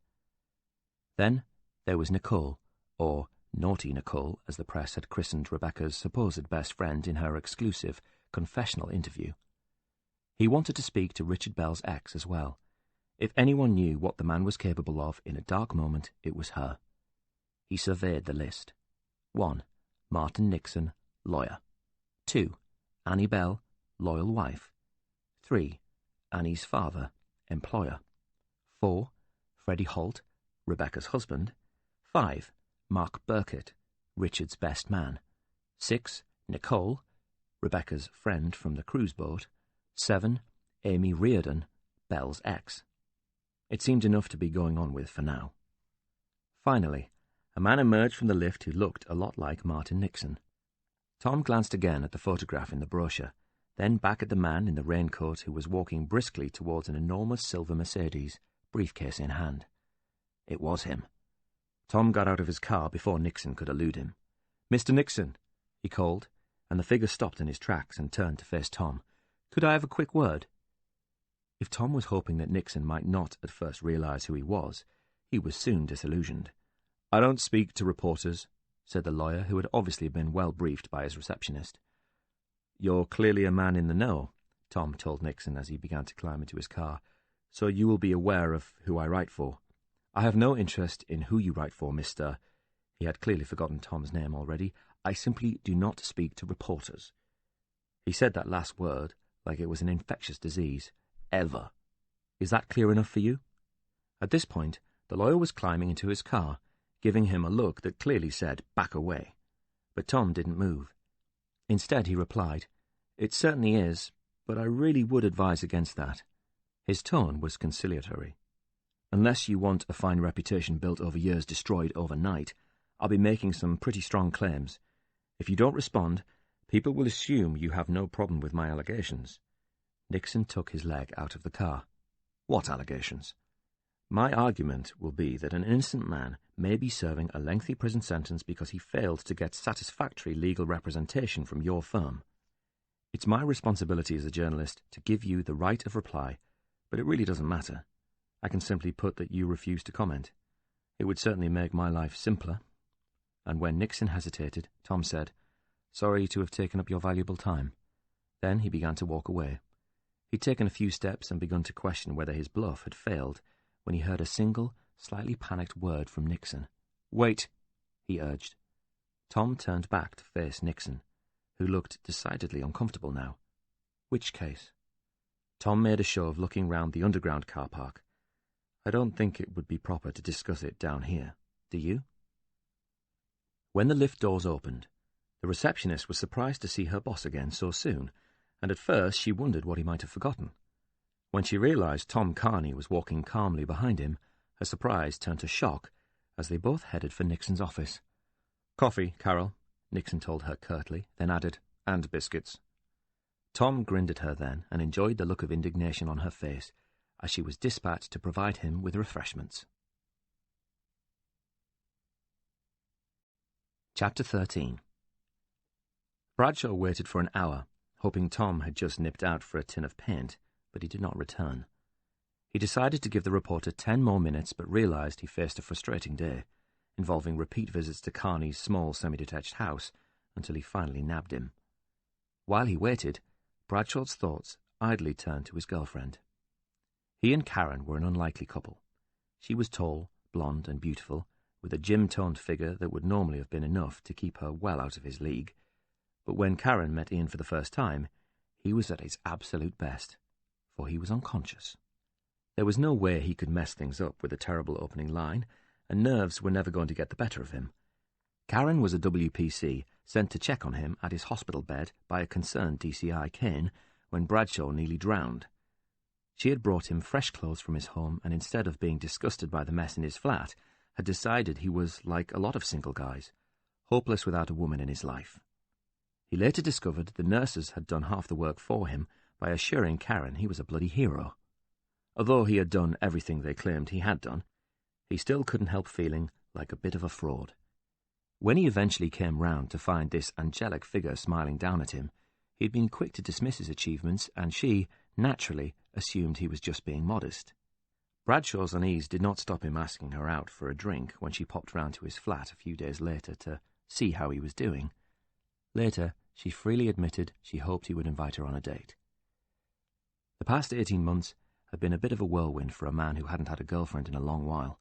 Then there was Nicole, or Naughty Nicole, as the press had christened Rebecca's supposed best friend in her exclusive confessional interview. He wanted to speak to Richard Bell's ex as well. If anyone knew what the man was capable of in a dark moment, it was her. He surveyed the list. 1. Martin Nixon, lawyer. 2. Annie Bell, loyal wife. 3. Annie's father, employer. 4. Freddie Holt, Rebecca's husband. 5. Mark Burkett, Richard's best man. 6. Nicole, Rebecca's friend from the cruise boat. 7. Amy Reardon, Bell's ex. It seemed enough to be going on with for now. Finally, a man emerged from the lift who looked a lot like Martin Nixon. Tom glanced again at the photograph in the brochure, then back at the man in the raincoat who was walking briskly towards an enormous silver Mercedes, briefcase in hand. It was him. Tom got out of his car before Nixon could elude him. "Mr. Nixon," he called, and the figure stopped in his tracks and turned to face Tom. "Could I have a quick word?" If Tom was hoping that Nixon might not at first realise who he was soon disillusioned. "I don't speak to reporters," said the lawyer, who had obviously been well briefed by his receptionist. "You're clearly a man in the know," Tom told Nixon as he began to climb into his car, "so you will be aware of who I write for. I have no interest in who you write for, Mr. He had clearly forgotten Tom's name already. "I simply do not speak to reporters." He said that last word like it was an infectious disease. Ever. Is that clear enough for you? At this point, the lawyer was climbing into his car, giving him a look that clearly said, "Back away." But Tom didn't move. Instead, he replied, "It certainly is, but I really would advise against that." His tone was conciliatory. "Unless you want a fine reputation built over years destroyed overnight, I'll be making some pretty strong claims. If you don't respond, people will assume you have no problem with my allegations." Nixon took his leg out of the car. "What allegations?" "My argument will be that an innocent man may be serving a lengthy prison sentence because he failed to get satisfactory legal representation from your firm. It's my responsibility as a journalist to give you the right of reply, but it really doesn't matter. I can simply put that you refuse to comment. It would certainly make my life simpler." And when Nixon hesitated, Tom said, "Sorry to have taken up your valuable time." Then he began to walk away. He'd taken a few steps and begun to question whether his bluff had failed when he heard a single, slightly panicked word from Nixon. "Wait," he urged. Tom turned back to face Nixon, who looked decidedly uncomfortable now. "Which case?" Tom made a show of looking round the underground car park. "I don't think it would be proper to discuss it down here. Do you?" When the lift doors opened, the receptionist was surprised to see her boss again so soon, and at first she wondered what he might have forgotten. When she realised Tom Carney was walking calmly behind him, her surprise turned to shock as they both headed for Nixon's office. "Coffee, Carol," Nixon told her curtly, then added, "and biscuits." Tom grinned at her then and enjoyed the look of indignation on her face as she was dispatched to provide him with refreshments. Chapter 13. Bradshaw waited for an hour, hoping Tom had just nipped out for a tin of paint, but he did not return. He decided to give the reporter 10 more minutes, but realised he faced a frustrating day, involving repeat visits to Carney's small semi-detached house, until he finally nabbed him. While he waited, Bradshaw's thoughts idly turned to his girlfriend. He and Karen were an unlikely couple. She was tall, blonde, and beautiful, with a gym-toned figure that would normally have been enough to keep her well out of his league. But when Karen met Ian for the first time, he was at his absolute best, for he was unconscious. There was no way he could mess things up with a terrible opening line, and nerves were never going to get the better of him. Karen was a WPC sent to check on him at his hospital bed by a concerned DCI Kane when Bradshaw nearly drowned. She had brought him fresh clothes from his home, and instead of being disgusted by the mess in his flat, had decided he was like a lot of single guys, hopeless without a woman in his life. He later discovered the nurses had done half the work for him by assuring Karen he was a bloody hero. Although he had done everything they claimed he had done, he still couldn't help feeling like a bit of a fraud. When he eventually came round to find this angelic figure smiling down at him, he'd been quick to dismiss his achievements, and she, naturally, assumed he was just being modest. Bradshaw's unease did not stop him asking her out for a drink when she popped round to his flat a few days later to see how he was doing. Later, she freely admitted she hoped he would invite her on a date. The past 18 months had been a bit of a whirlwind for a man who hadn't had a girlfriend in a long while.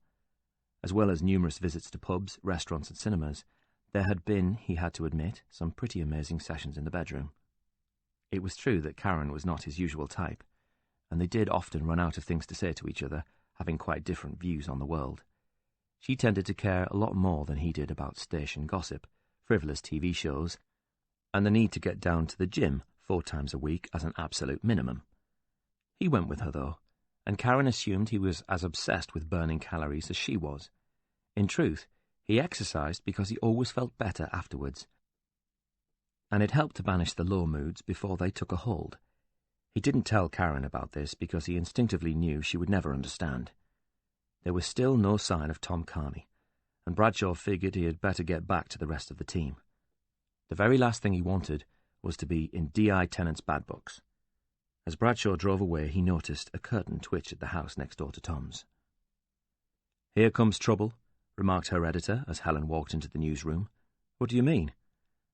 As well as numerous visits to pubs, restaurants and cinemas, there had been, he had to admit, some pretty amazing sessions in the bedroom. It was true that Karen was not his usual type, and they did often run out of things to say to each other, having quite different views on the world. She tended to care a lot more than he did about station gossip, frivolous TV shows, and the need to get down to the gym 4 times a week as an absolute minimum. He went with her, though, and Karen assumed he was as obsessed with burning calories as she was. In truth, he exercised because he always felt better afterwards, and it helped to banish the low moods before they took a hold. He didn't tell Karen about this because he instinctively knew she would never understand. There was still no sign of Tom Carney, and Bradshaw figured he had better get back to the rest of the team. The very last thing he wanted was to be in D.I. Tennant's bad books. As Bradshaw drove away, he noticed a curtain twitch at the house next door to Tom's. "Here comes trouble," remarked her editor as Helen walked into the newsroom. "What do you mean?"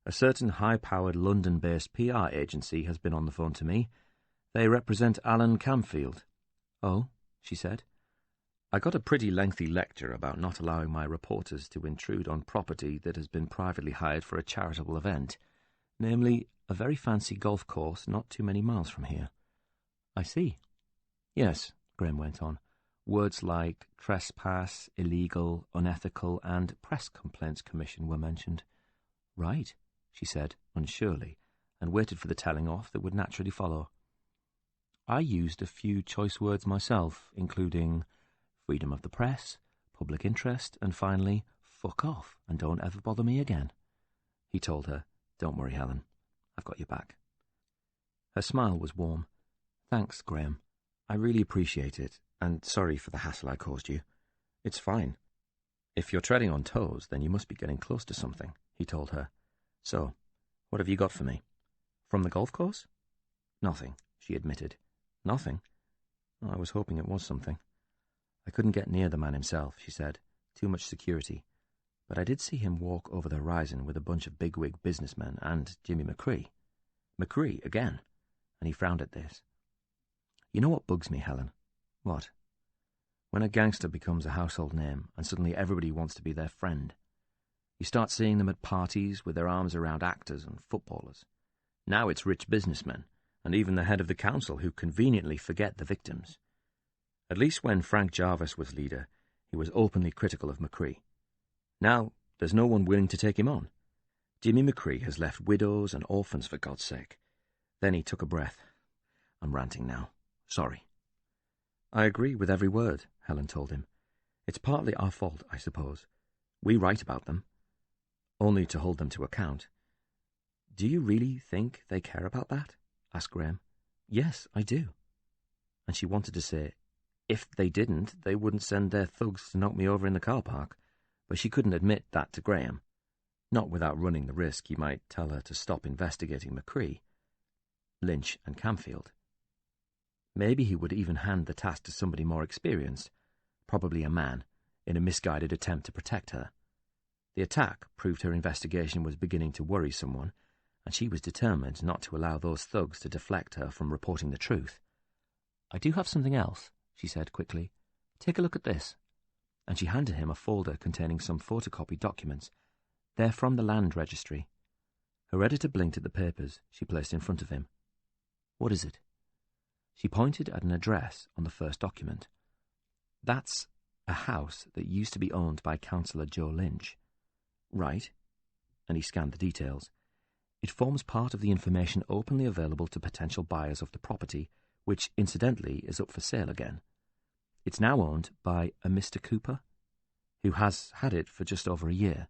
"A certain high-powered London-based PR agency has been on the phone to me. They represent Alan Camfield." "Oh," she said. "I got a pretty lengthy lecture about not allowing my reporters to intrude on property that has been privately hired for a charitable event, namely a very fancy golf course not too many miles from here." "I see." "Yes," Graham went on. "Words like trespass, illegal, unethical, and press complaints commission were mentioned." "Right," she said, unsurely, and waited for the telling off that would naturally follow. "I used a few choice words myself, including freedom of the press, public interest, and finally, fuck off and don't ever bother me again." He told her, "Don't worry, Helen. I've got your back." Her smile was warm. "Thanks, Graham. I really appreciate it, and sorry for the hassle I caused you." "It's fine. If you're treading on toes, then you must be getting close to something," he told her. "So, what have you got for me?" "From the golf course?" "Nothing," she admitted. "Nothing? I was hoping it was something." "I couldn't get near the man himself," she said. "Too much security. But I did see him walk over the horizon with a bunch of bigwig businessmen and Jimmy McCree." "McCree, again?" And he frowned at this. "You know what bugs me, Helen?" "What?" "When a gangster becomes a household name and suddenly everybody wants to be their friend. You start seeing them at parties with their arms around actors and footballers. Now it's rich businessmen, and even the head of the council who conveniently forget the victims. At least when Frank Jarvis was leader, he was openly critical of McCree. Now there's no one willing to take him on. Jimmy McCree has left widows and orphans, for God's sake." Then he took a breath. "I'm ranting now. Sorry." "I agree with every word," Helen told him. "It's partly our fault, I suppose. We write about them. Only to hold them to account." "Do you really think they care about that?" asked Graham. "Yes, I do." And she wanted to say, "If they didn't, they wouldn't send their thugs to knock me over in the car park," but she couldn't admit that to Graham. Not without running the risk he might tell her to stop investigating McCree, Lynch and Camfield. Maybe he would even hand the task to somebody more experienced, probably a man, in a misguided attempt to protect her. The attack proved her investigation was beginning to worry someone, and she was determined not to allow those thugs to deflect her from reporting the truth. "I do have something else," she said quickly. "Take a look at this." And she handed him a folder containing some photocopied documents. "They're from the land registry." Her editor blinked at the papers she placed in front of him. "What is it?" She pointed at an address on the first document. "That's a house that used to be owned by Councillor Joe Lynch." "Right." And he scanned the details. "It forms part of the information openly available to potential buyers of the property, which, incidentally, is up for sale again. It's now owned by a Mr. Cooper, who has had it for just over a year."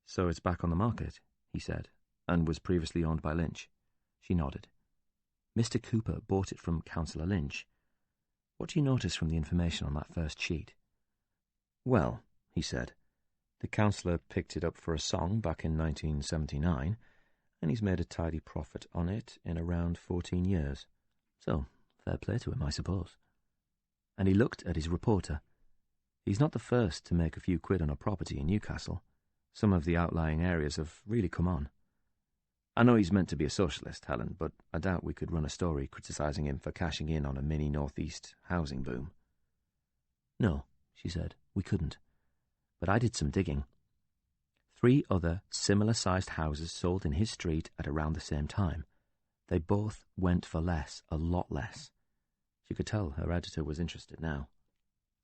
"So it's back on the market," he said, "and was previously owned by Lynch." She nodded. "Mr. Cooper bought it from Councillor Lynch. What do you notice from the information on that first sheet?" "Well," he said, "the councillor picked it up for a song back in 1979, and he's made a tidy profit on it in around 14 years. So, fair play to him, I suppose." And he looked at his reporter. "He's not the first to make a few quid on a property in Newcastle. Some of the outlying areas have really come on. I know he's meant to be a socialist, Helen, but I doubt we could run a story criticising him for cashing in on a mini Northeast housing boom." "No," she said, "we couldn't. But I did some digging. 3 other similar-sized houses sold in his street at around the same time. They both went for less, a lot less." She could tell her editor was interested now.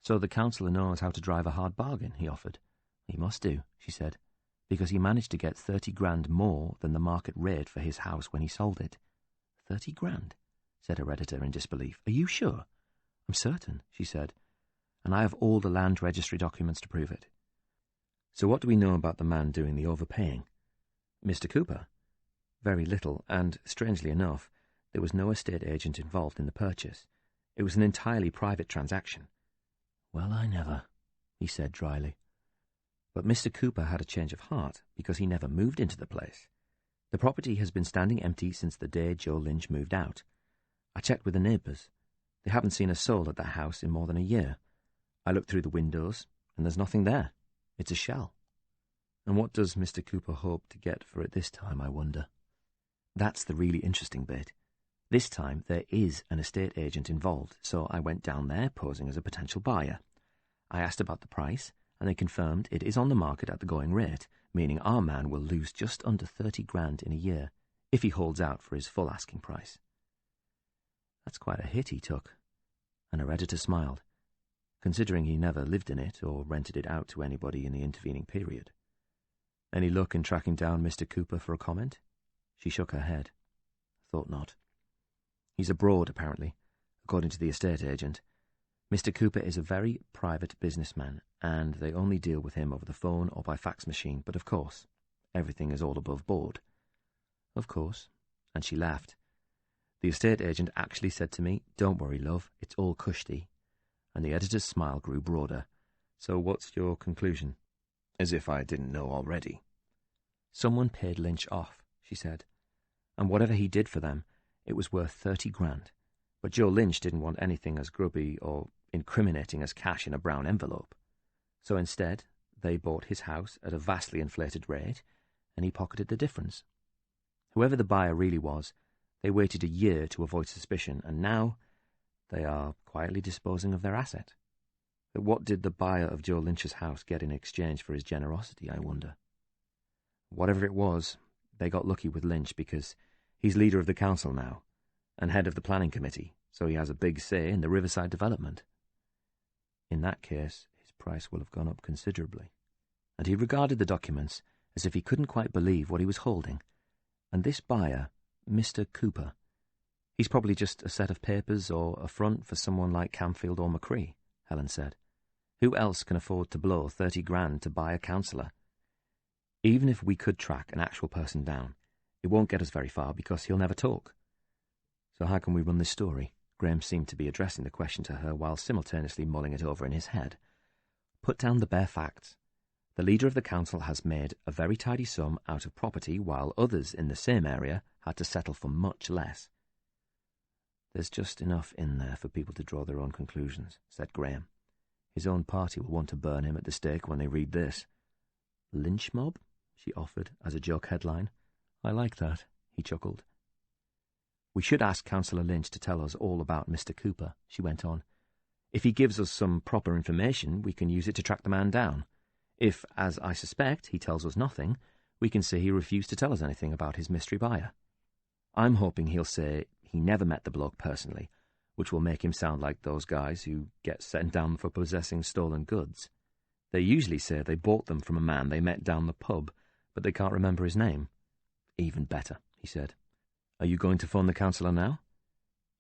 "So the councillor knows how to drive a hard bargain," he offered. "He must do," she said, "because he managed to get 30 grand more than the market rate for his house when he sold it." 30 grand, said her editor in disbelief. "Are you sure?" "I'm certain," she said, "and I have all the land registry documents to prove it." "So what do we know about the man doing the overpaying?" "Mr. Cooper?" "Very little, and, strangely enough, there was no estate agent involved in the purchase. It was an entirely private transaction." "Well, I never," he said dryly. "But Mr. Cooper had a change of heart because he never moved into the place. The property has been standing empty since the day Joe Lynch moved out. I checked with the neighbours. They haven't seen a soul at that house in more than a year. I looked through the windows, and there's nothing there. It's a shell. And what does Mr. Cooper hope to get for it this time, I wonder? That's the really interesting bit. This time there is an estate agent involved, so I went down there posing as a potential buyer. I asked about the price, and they confirmed it is on the market at the going rate, meaning our man will lose just under 30 grand in a year, if he holds out for his full asking price. That's quite a hit he took, and her editor smiled, considering he never lived in it or rented it out to anybody in the intervening period. Any luck in tracking down Mr. Cooper for a comment? She shook her head. Thought not. He's abroad, apparently, according to the estate agent. Mr. Cooper is a very private businessman, and they only deal with him over the phone or by fax machine, but of course, everything is all above board. Of course, and she laughed. The estate agent actually said to me, "Don't worry, love, it's all cushy," and the editor's smile grew broader. So what's your conclusion? As if I didn't know already. Someone paid Lynch off, she said, and whatever he did for them, it was worth 30 grand. But Joe Lynch didn't want anything as grubby or incriminating as cash in a brown envelope. So instead, they bought his house at a vastly inflated rate, and he pocketed the difference. Whoever the buyer really was, they waited a year to avoid suspicion, and now they are quietly disposing of their asset. But what did the buyer of Joe Lynch's house get in exchange for his generosity, I wonder? Whatever it was, they got lucky with Lynch because he's leader of the council now, and head of the planning committee, so he has a big say in the riverside development. In that case, his price will have gone up considerably. And he regarded the documents as if he couldn't quite believe what he was holding. And this buyer, Mr. Cooper, he's probably just a set of papers or a front for someone like Camfield or McCree, Helen said. Who else can afford to blow 30 grand to buy a councillor? Even if we could track an actual person down, it won't get us very far because he'll never talk. So how can we run this story? Graham seemed to be addressing the question to her while simultaneously mulling it over in his head. Put down the bare facts. The leader of the council has made a very tidy sum out of property while others in the same area had to settle for much less. There's just enough in there for people to draw their own conclusions, said Graham. His own party will want to burn him at the stake when they read this. Lynch mob? She offered as a joke headline. I like that, he chuckled. We should ask Councillor Lynch to tell us all about Mr. Cooper, she went on. If he gives us some proper information, we can use it to track the man down. If, as I suspect, he tells us nothing, we can say he refused to tell us anything about his mystery buyer. I'm hoping he'll say he never met the bloke personally, which will make him sound like those guys who get sent down for possessing stolen goods. They usually say they bought them from a man they met down the pub, but they can't remember his name. Even better, he said. Are you going to phone the councillor now?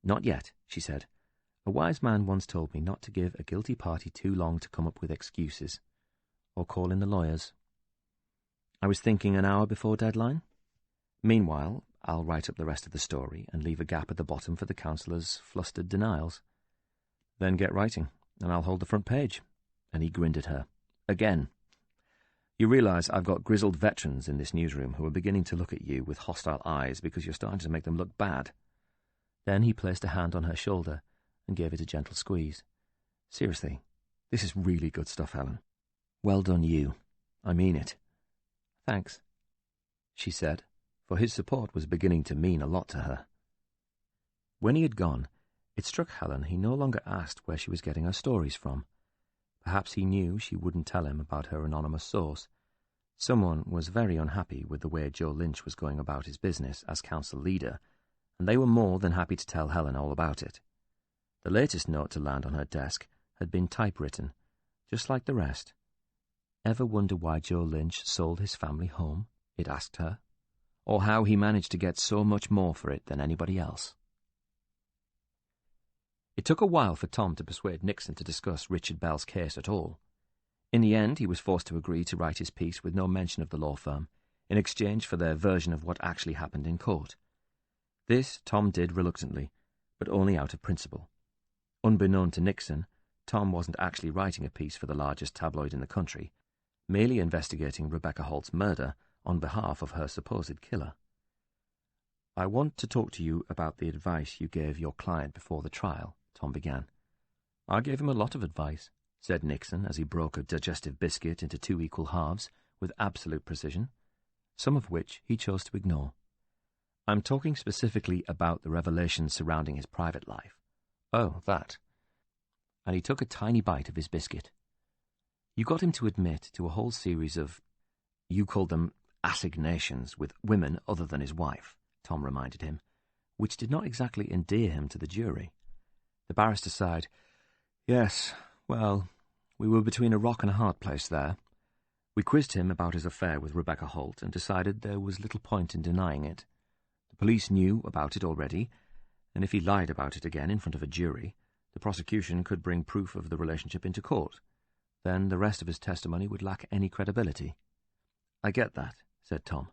Not yet, she said. A wise man once told me not to give a guilty party too long to come up with excuses, or call in the lawyers. I was thinking an hour before deadline. Meanwhile, I'll write up the rest of the story and leave a gap at the bottom for the councillor's flustered denials. Then get writing, and I'll hold the front page. And he grinned at her. Again. You realise I've got grizzled veterans in this newsroom who are beginning to look at you with hostile eyes because you're starting to make them look bad. Then he placed a hand on her shoulder and gave it a gentle squeeze. Seriously, this is really good stuff, Helen. Well done, you. I mean it. Thanks, she said, for his support was beginning to mean a lot to her. When he had gone, it struck Helen he no longer asked where she was getting her stories from. Perhaps he knew she wouldn't tell him about her anonymous source. Someone was very unhappy with the way Joe Lynch was going about his business as council leader, and they were more than happy to tell Helen all about it. The latest note to land on her desk had been typewritten, just like the rest. Ever wonder why Joe Lynch sold his family home? It asked her. Or how he managed to get so much more for it than anybody else. It took a while for Tom to persuade Nixon to discuss Richard Bell's case at all. In the end, he was forced to agree to write his piece with no mention of the law firm, in exchange for their version of what actually happened in court. This Tom did reluctantly, but only out of principle. Unbeknown to Nixon, Tom wasn't actually writing a piece for the largest tabloid in the country, merely investigating Rebecca Holt's murder on behalf of her supposed killer. I want to talk to you about the advice you gave your client before the trial, Tom began. I gave him a lot of advice, said Nixon as he broke a digestive biscuit into 2 equal halves with absolute precision, some of which he chose to ignore. I'm talking specifically about the revelations surrounding his private life. Oh, that. And he took a tiny bite of his biscuit. You got him to admit to a whole series of, you called them assignations, with women other than his wife, Tom reminded him, which did not exactly endear him to the jury. The barrister sighed. Yes, well, we were between a rock and a hard place there. We quizzed him about his affair with Rebecca Holt and decided there was little point in denying it. The police knew about it already, and if he lied about it again in front of a jury, the prosecution could bring proof of the relationship into court. Then the rest of his testimony would lack any credibility. I get that, said Tom.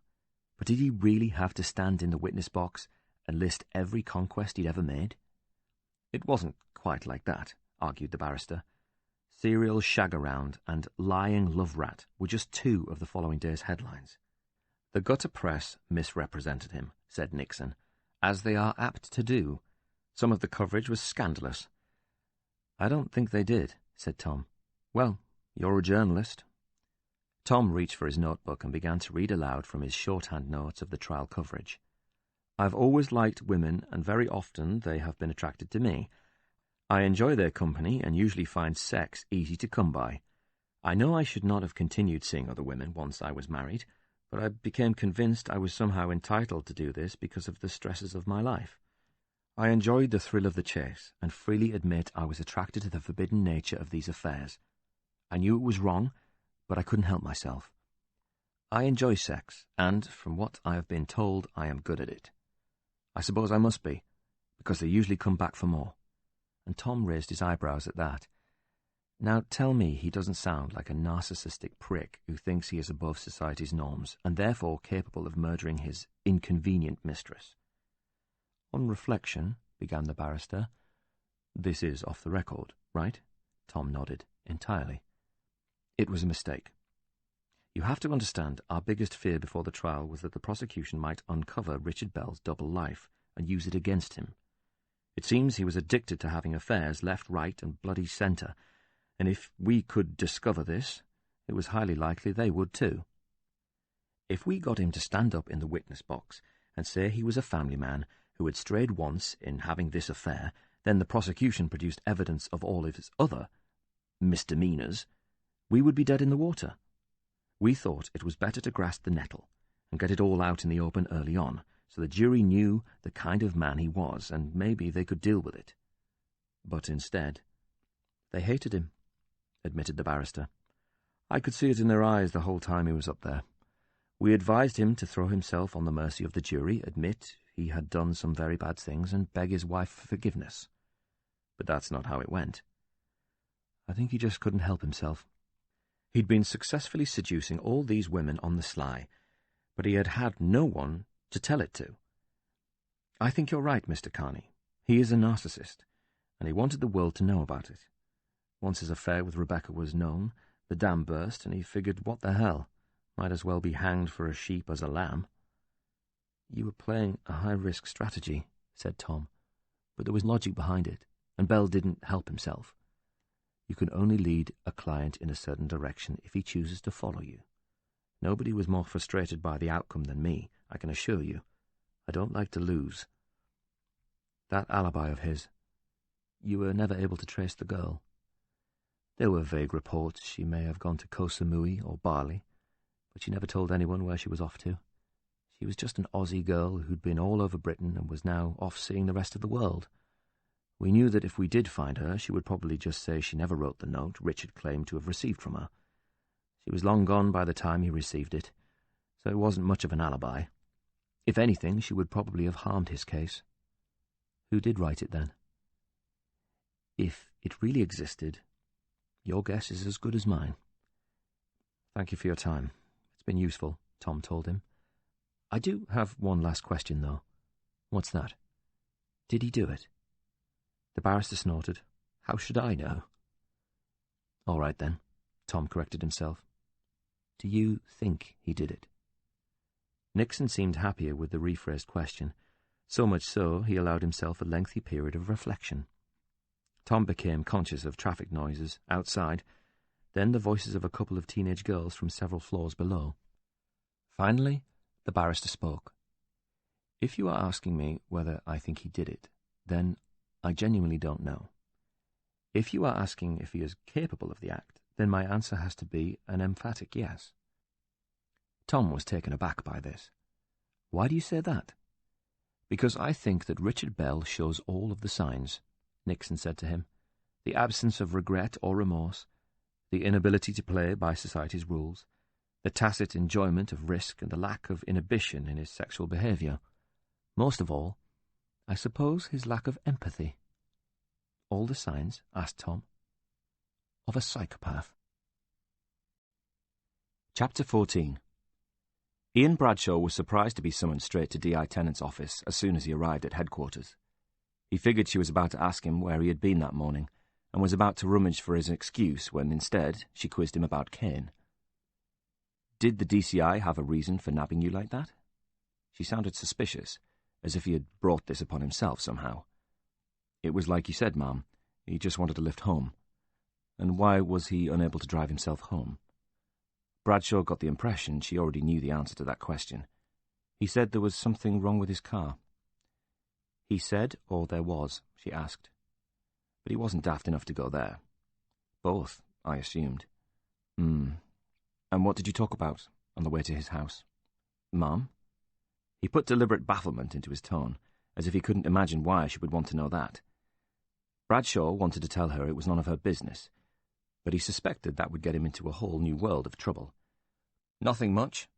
But did he really have to stand in the witness box and list every conquest he'd ever made? It wasn't quite like that, argued the barrister. Serial shag-around and lying love-rat were just 2 of the following day's headlines. The gutter press misrepresented him, said Nixon, as they are apt to do. Some of the coverage was scandalous. I don't think they did, said Tom. Well, you're a journalist. Tom reached for his notebook and began to read aloud from his shorthand notes of the trial coverage. I've always liked women, and very often they have been attracted to me. I enjoy their company and usually find sex easy to come by. I know I should not have continued seeing other women once I was married, but I became convinced I was somehow entitled to do this because of the stresses of my life. I enjoyed the thrill of the chase, and freely admit I was attracted to the forbidden nature of these affairs. I knew it was wrong, but I couldn't help myself. I enjoy sex, and, from what I have been told, I am good at it. I suppose I must be, because they usually come back for more. And Tom raised his eyebrows at that. Now tell me he doesn't sound like a narcissistic prick who thinks he is above society's norms, and therefore capable of murdering his inconvenient mistress. On reflection, began the barrister. This is off the record, right? Tom nodded, entirely. It was a mistake. You have to understand, our biggest fear before the trial was that the prosecution might uncover Richard Bell's double life and use it against him. It seems he was addicted to having affairs left, right, and bloody centre, and if we could discover this, it was highly likely they would too. If we got him to stand up in the witness box and say he was a family man who had strayed once in having this affair, then the prosecution produced evidence of all of his other misdemeanours, we would be dead in the water. We thought it was better to grasp the nettle and get it all out in the open early on, so the jury knew the kind of man he was, and maybe they could deal with it. But instead, they hated him, admitted the barrister. I could see it in their eyes the whole time he was up there. We advised him to throw himself on the mercy of the jury, admit he had done some very bad things, and beg his wife for forgiveness. But that's not how it went. I think he just couldn't help himself. He'd been successfully seducing all these women on the sly, but he had had no one to tell it to. I think you're right, Mr. Carney. He is a narcissist, and he wanted the world to know about it. Once his affair with Rebecca was known, the dam burst, and he figured, what the hell, might as well be hanged for a sheep as a lamb. You were playing a high-risk strategy, said Tom, but there was logic behind it, and Bell didn't help himself. You can only lead a client in a certain direction if he chooses to follow you. Nobody was more frustrated by the outcome than me, I can assure you. I don't like to lose. That alibi of his. You were never able to trace the girl. There were vague reports she may have gone to Koh Samui or Bali, but she never told anyone where she was off to. She was just an Aussie girl who'd been all over Britain and was now off seeing the rest of the world. We knew that if we did find her, she would probably just say she never wrote the note Richard claimed to have received from her. She was long gone by the time he received it, so it wasn't much of an alibi. If anything, she would probably have harmed his case. Who did write it then? If it really existed, your guess is as good as mine. Thank you for your time. It's been useful, Tom told him. I do have one last question, though. What's that? Did he do it? The barrister snorted. How should I know? All right, then, Tom corrected himself. Do you think he did it? Nixon seemed happier with the rephrased question, So much so, he allowed himself a lengthy period of reflection. Tom became conscious of traffic noises outside, then the voices of a couple of teenage girls from several floors below. Finally, the barrister spoke. "If you are asking me whether I think he did it, then I genuinely don't know. If you are asking if he is capable of the act, then my answer has to be an emphatic yes." Tom was taken aback by this. "Why do you say that?" "Because I think that Richard Bell shows all of the signs," Nixon said to him. "The absence of regret or remorse, the inability to play by society's rules, the tacit enjoyment of risk, and the lack of inhibition in his sexual behaviour. Most of all, I suppose his lack of empathy." "All the signs?" asked Tom. "Of a psychopath." Chapter 14. Ian Bradshaw was surprised to be summoned straight to D.I. Tennant's office as soon as he arrived at headquarters. He figured she was about to ask him where he had been that morning, and was about to rummage for his excuse when instead she quizzed him about Kane. "Did the DCI have a reason for nabbing you like that?" She sounded suspicious, as if he had brought this upon himself somehow. "It was like you said, ma'am. He just wanted to lift home." "And why was he unable to drive himself home?" Bradshaw got the impression she already knew the answer to that question. "He said there was something wrong with his car." "He said, or there was?" she asked. "But he wasn't daft enough to go there." "Both, I assumed." And what did you talk about on the way to his house?" "Ma'am?" He put deliberate bafflement into his tone, as if he couldn't imagine why she would want to know that. Bradshaw wanted to tell her it was none of her business, but he suspected that would get him into a whole new world of trouble. "Nothing much,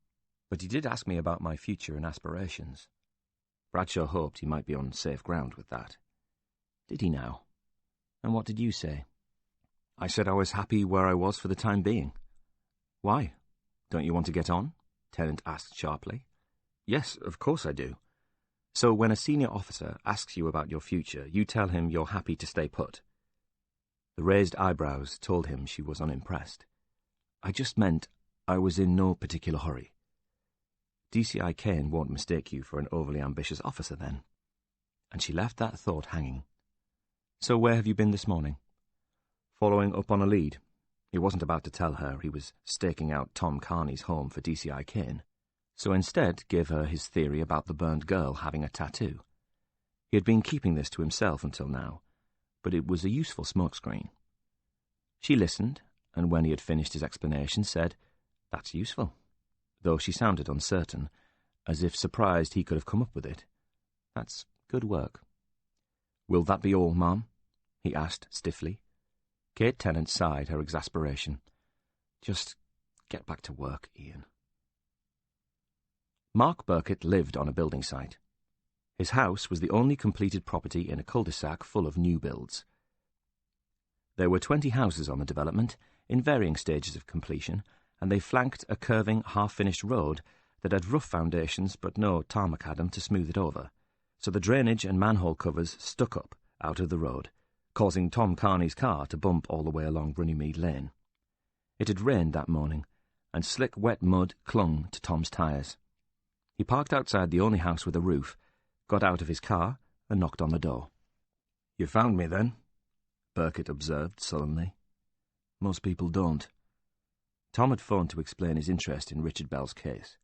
but he did ask me about my future and aspirations." Bradshaw hoped he might be on safe ground with that. "Did he now? And what did you say?" "I said I was happy where I was for the time being." "Why? Don't you want to get on?" Tennant asked sharply. "Yes, of course I do." "So when a senior officer asks you about your future, you tell him you're happy to stay put?" The raised eyebrows told him she was unimpressed. "I just meant I was in no particular hurry." "DCI Kane won't mistake you for an overly ambitious officer, then." And she left that thought hanging. "So where have you been this morning?" "Following up on a lead." He wasn't about to tell her he was staking out Tom Carney's home for DCI Kane, so instead gave her his theory about the burned girl having a tattoo. He had been keeping this to himself until now, but it was a useful smokescreen. She listened, and when he had finished his explanation said, "That's useful," though she sounded uncertain, as if surprised he could have come up with it. "That's good work." "Will that be all, ma'am?" he asked stiffly. Kate Tennant sighed her exasperation. "Just get back to work, Ian." Mark Burkett lived on a building site. His house was the only completed property in a cul-de-sac full of new builds. There were 20 houses on the development, in varying stages of completion, and they flanked a curving, half-finished road that had rough foundations but no tarmac macadam to smooth it over, so the drainage and manhole covers stuck up out of the road, causing Tom Carney's car to bump all the way along Runnymede Lane. It had rained that morning, and slick, wet mud clung to Tom's tyres. He parked outside the only house with a roof, got out of his car, and knocked on the door. "You found me, then?" Burkett observed sullenly. "Most people don't." Tom had phoned to explain his interest in Richard Bell's case.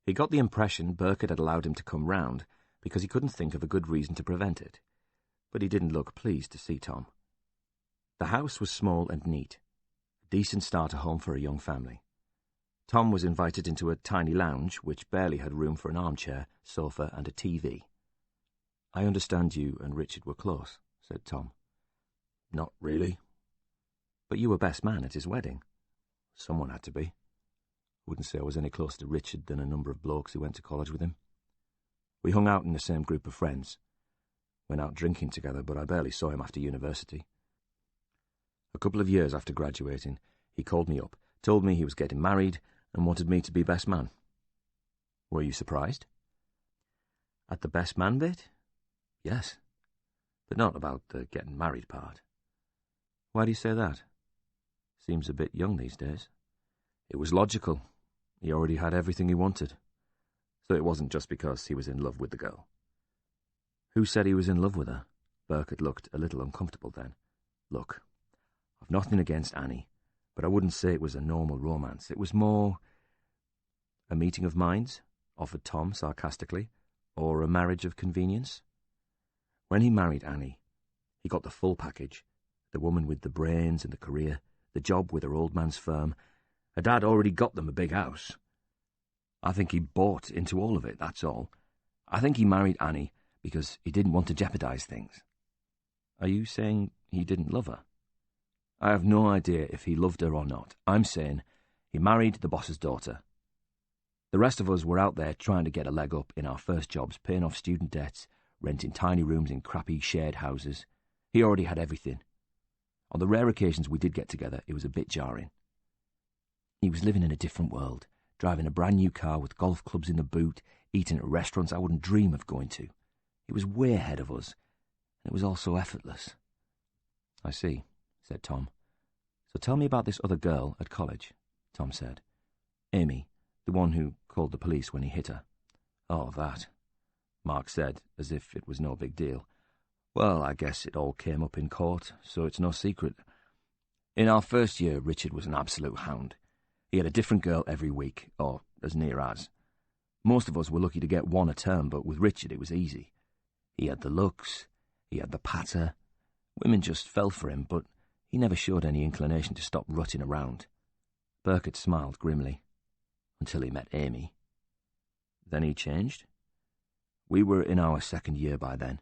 He got the impression Burkett had allowed him to come round because he couldn't think of a good reason to prevent it, but he didn't look pleased to see Tom. The house was small and neat, a decent starter home for a young family. Tom was invited into a tiny lounge which barely had room for an armchair, sofa, and a TV. "I understand you and Richard were close," said Tom. "Not really." "But you were best man at his wedding." "Someone had to be. Wouldn't say I was any closer to Richard than a number of blokes who went to college with him. We hung out in the same group of friends. Went out drinking together, but I barely saw him after university. A couple of years after graduating, he called me up, told me he was getting married, and wanted me to be best man." "Were you surprised?" "At the best man bit? Yes. But not about the getting married part." "Why do you say that? Seems a bit young these days." "It was logical. He already had everything he wanted. So it wasn't just because he was in love with the girl." Who said he was in love with her? Burkett looked a little uncomfortable then. Look, I've nothing against Annie, but I wouldn't say it was a normal romance. It was more a meeting of minds, offered Tom sarcastically, or a marriage of convenience. When he married Annie, he got the full package, the woman with the brains and the career, the job with her old man's firm. Her dad already got them a big house. I think he bought into all of it, that's all. I think he married Annie because he didn't want to jeopardize things. Are you saying he didn't love her? I have no idea if he loved her or not. I'm saying he married the boss's daughter. The rest of us were out there trying to get a leg up in our first jobs, paying off student debts, renting tiny rooms in crappy shared houses. He already had everything. On the rare occasions we did get together, it was a bit jarring. He was living in a different world, driving a brand new car with golf clubs in the boot, eating at restaurants I wouldn't dream of going to. He was way ahead of us, and it was all so effortless. I see, said Tom. So tell me about this other girl at college, Tom said. Amy, the one who called the police when he hit her. Oh, that, Mark said, as if it was no big deal. Well, I guess it all came up in court, so it's no secret. In our first year, Richard was an absolute hound. He had a different girl every week, or as near as. Most of us were lucky to get one a term, but with Richard it was easy. He had the looks, he had the patter. Women just fell for him, but he never showed any inclination to stop rutting around. Burkett smiled grimly. Until he met Amy. Then he changed? We were in our second year by then.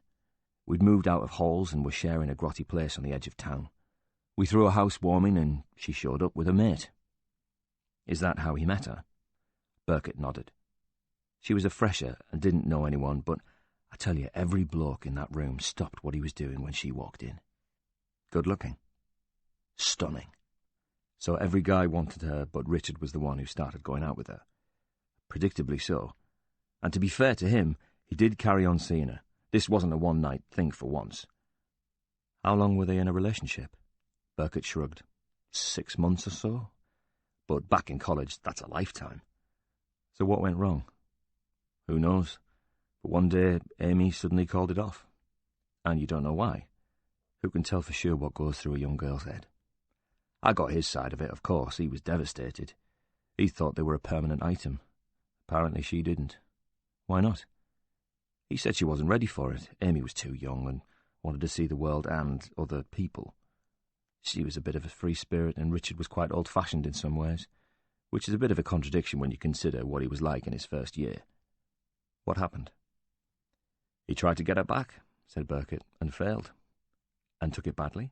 We'd moved out of halls and were sharing a grotty place on the edge of town. We threw a housewarming and she showed up with a mate. Is that how he met her? Burkett nodded. She was a fresher and didn't know anyone, but I tell you, every bloke in that room stopped what he was doing when she walked in. Good looking. Stunning. So every guy wanted her, but Richard was the one who started going out with her. Predictably so. And to be fair to him, he did carry on seeing her. This wasn't a one-night thing for once. How long were they in a relationship? Burkett shrugged. 6 months or so. But back in college, that's a lifetime. So what went wrong? Who knows? But one day, Amy suddenly called it off. And you don't know why. Who can tell for sure what goes through a young girl's head? I got his side of it, of course. He was devastated. He thought they were a permanent item. Apparently she didn't. Why not? He said she wasn't ready for it. Amy was too young and wanted to see the world and other people. She was a bit of a free spirit, and Richard was quite old-fashioned in some ways, which is a bit of a contradiction when you consider what he was like in his first year. What happened? He tried to get her back, said Burkett, and failed. And took it badly?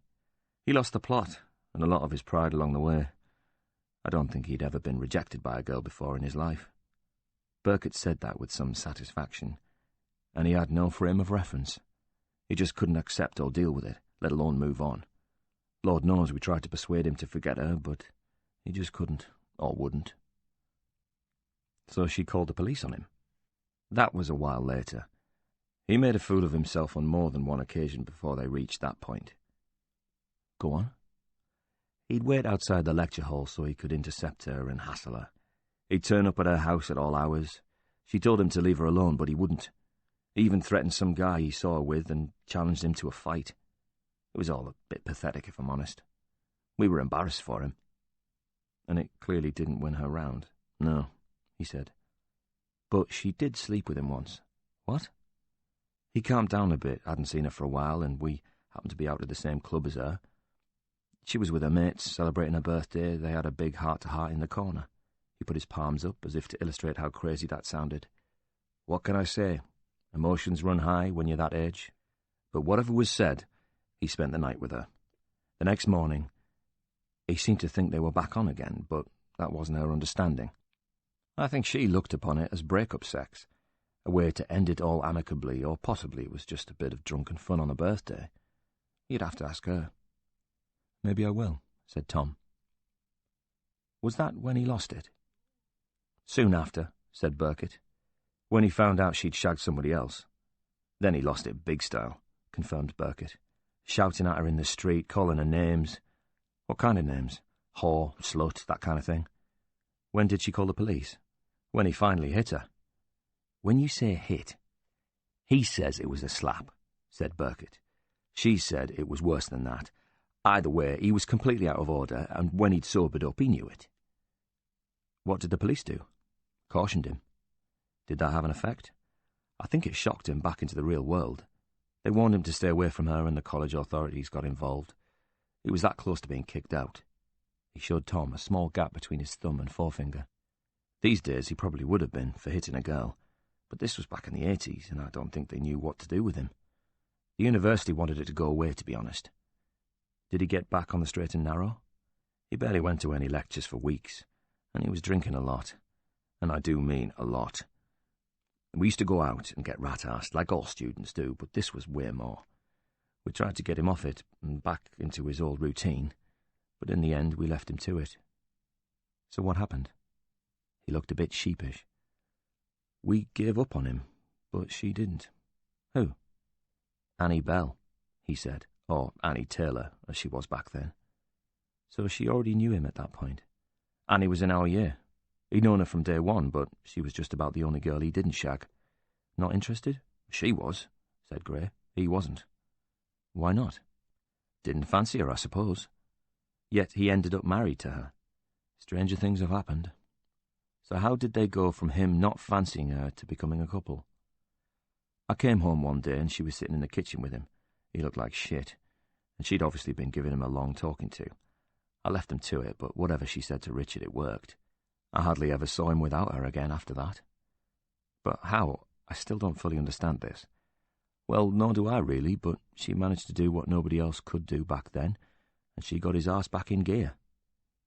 He lost the plot, and a lot of his pride along the way. I don't think he'd ever been rejected by a girl before in his life. Burkett said that with some satisfaction, and he had no frame of reference. He just couldn't accept or deal with it, let alone move on. Lord knows we tried to persuade him to forget her, but he just couldn't, or wouldn't. So she called the police on him. That was a while later. He made a fool of himself on more than one occasion before they reached that point. Go on. He'd wait outside the lecture hall so he could intercept her and hassle her. He'd turn up at her house at all hours. She told him to leave her alone, but he wouldn't. He even threatened some guy he saw her with and challenged him to a fight. It was all a bit pathetic, if I'm honest. We were embarrassed for him. And it clearly didn't win her round. No, he said. But she did sleep with him once. What? He calmed down a bit, hadn't seen her for a while, and we happened to be out at the same club as her. She was with her mates, celebrating her birthday. They had a big heart-to-heart in the corner. He put his palms up, as if to illustrate how crazy that sounded. What can I say? Emotions run high when you're that age. But whatever was said, he spent the night with her. The next morning, he seemed to think they were back on again, but that wasn't her understanding. I think she looked upon it as break-up sex, a way to end it all amicably, or possibly it was just a bit of drunken fun on a birthday. You'd have to ask her. Maybe I will, said Tom. Was that when he lost it? Soon after, said Burkett. When he found out she'd shagged somebody else. Then he lost it big style, confirmed Burkett. Shouting at her in the street, calling her names. What kind of names? Whore, slut, that kind of thing. When did she call the police? When he finally hit her. When you say hit, "He says it was a slap," said Burkett. "She said it was worse than that. Either way, he was completely out of order, and when he'd sobered up, he knew it." "What did the police do?" "Cautioned him." "Did that have an effect?" "I think it shocked him back into the real world. They warned him to stay away from her, and the college authorities got involved. He was that close to being kicked out." He showed Tom a small gap between his thumb and forefinger. "These days he probably would have been, for hitting a girl. But this was back in the 80s, and I don't think they knew what to do with him. The university wanted it to go away, to be honest." "Did he get back on the straight and narrow?" "He barely went to any lectures for weeks, and he was drinking a lot. And I do mean a lot. We used to go out and get rat-assed, like all students do, but this was way more. We tried to get him off it and back into his old routine, but in the end we left him to it." "So what happened?" He looked a bit sheepish. "We gave up on him, but she didn't." "Who?" "Annie Bell," he said, or Annie Taylor, as she was back then. "So she already knew him at that point?" "Annie was in our year. He'd known her from day one, but she was just about the only girl he didn't shag." "Not interested?" "She was," said Gray. "He wasn't." "Why not?" "Didn't fancy her, I suppose." "Yet he ended up married to her." "Stranger things have happened." "So how did they go from him not fancying her to becoming a couple?" "I came home one day and she was sitting in the kitchen with him. He looked like shit, and she'd obviously been giving him a long talking to. I left him to it, but whatever she said to Richard, it worked. I hardly ever saw him without her again after that." "But how? I still don't fully understand this." "Well, nor do I really, but she managed to do what nobody else could do back then, and she got his arse back in gear.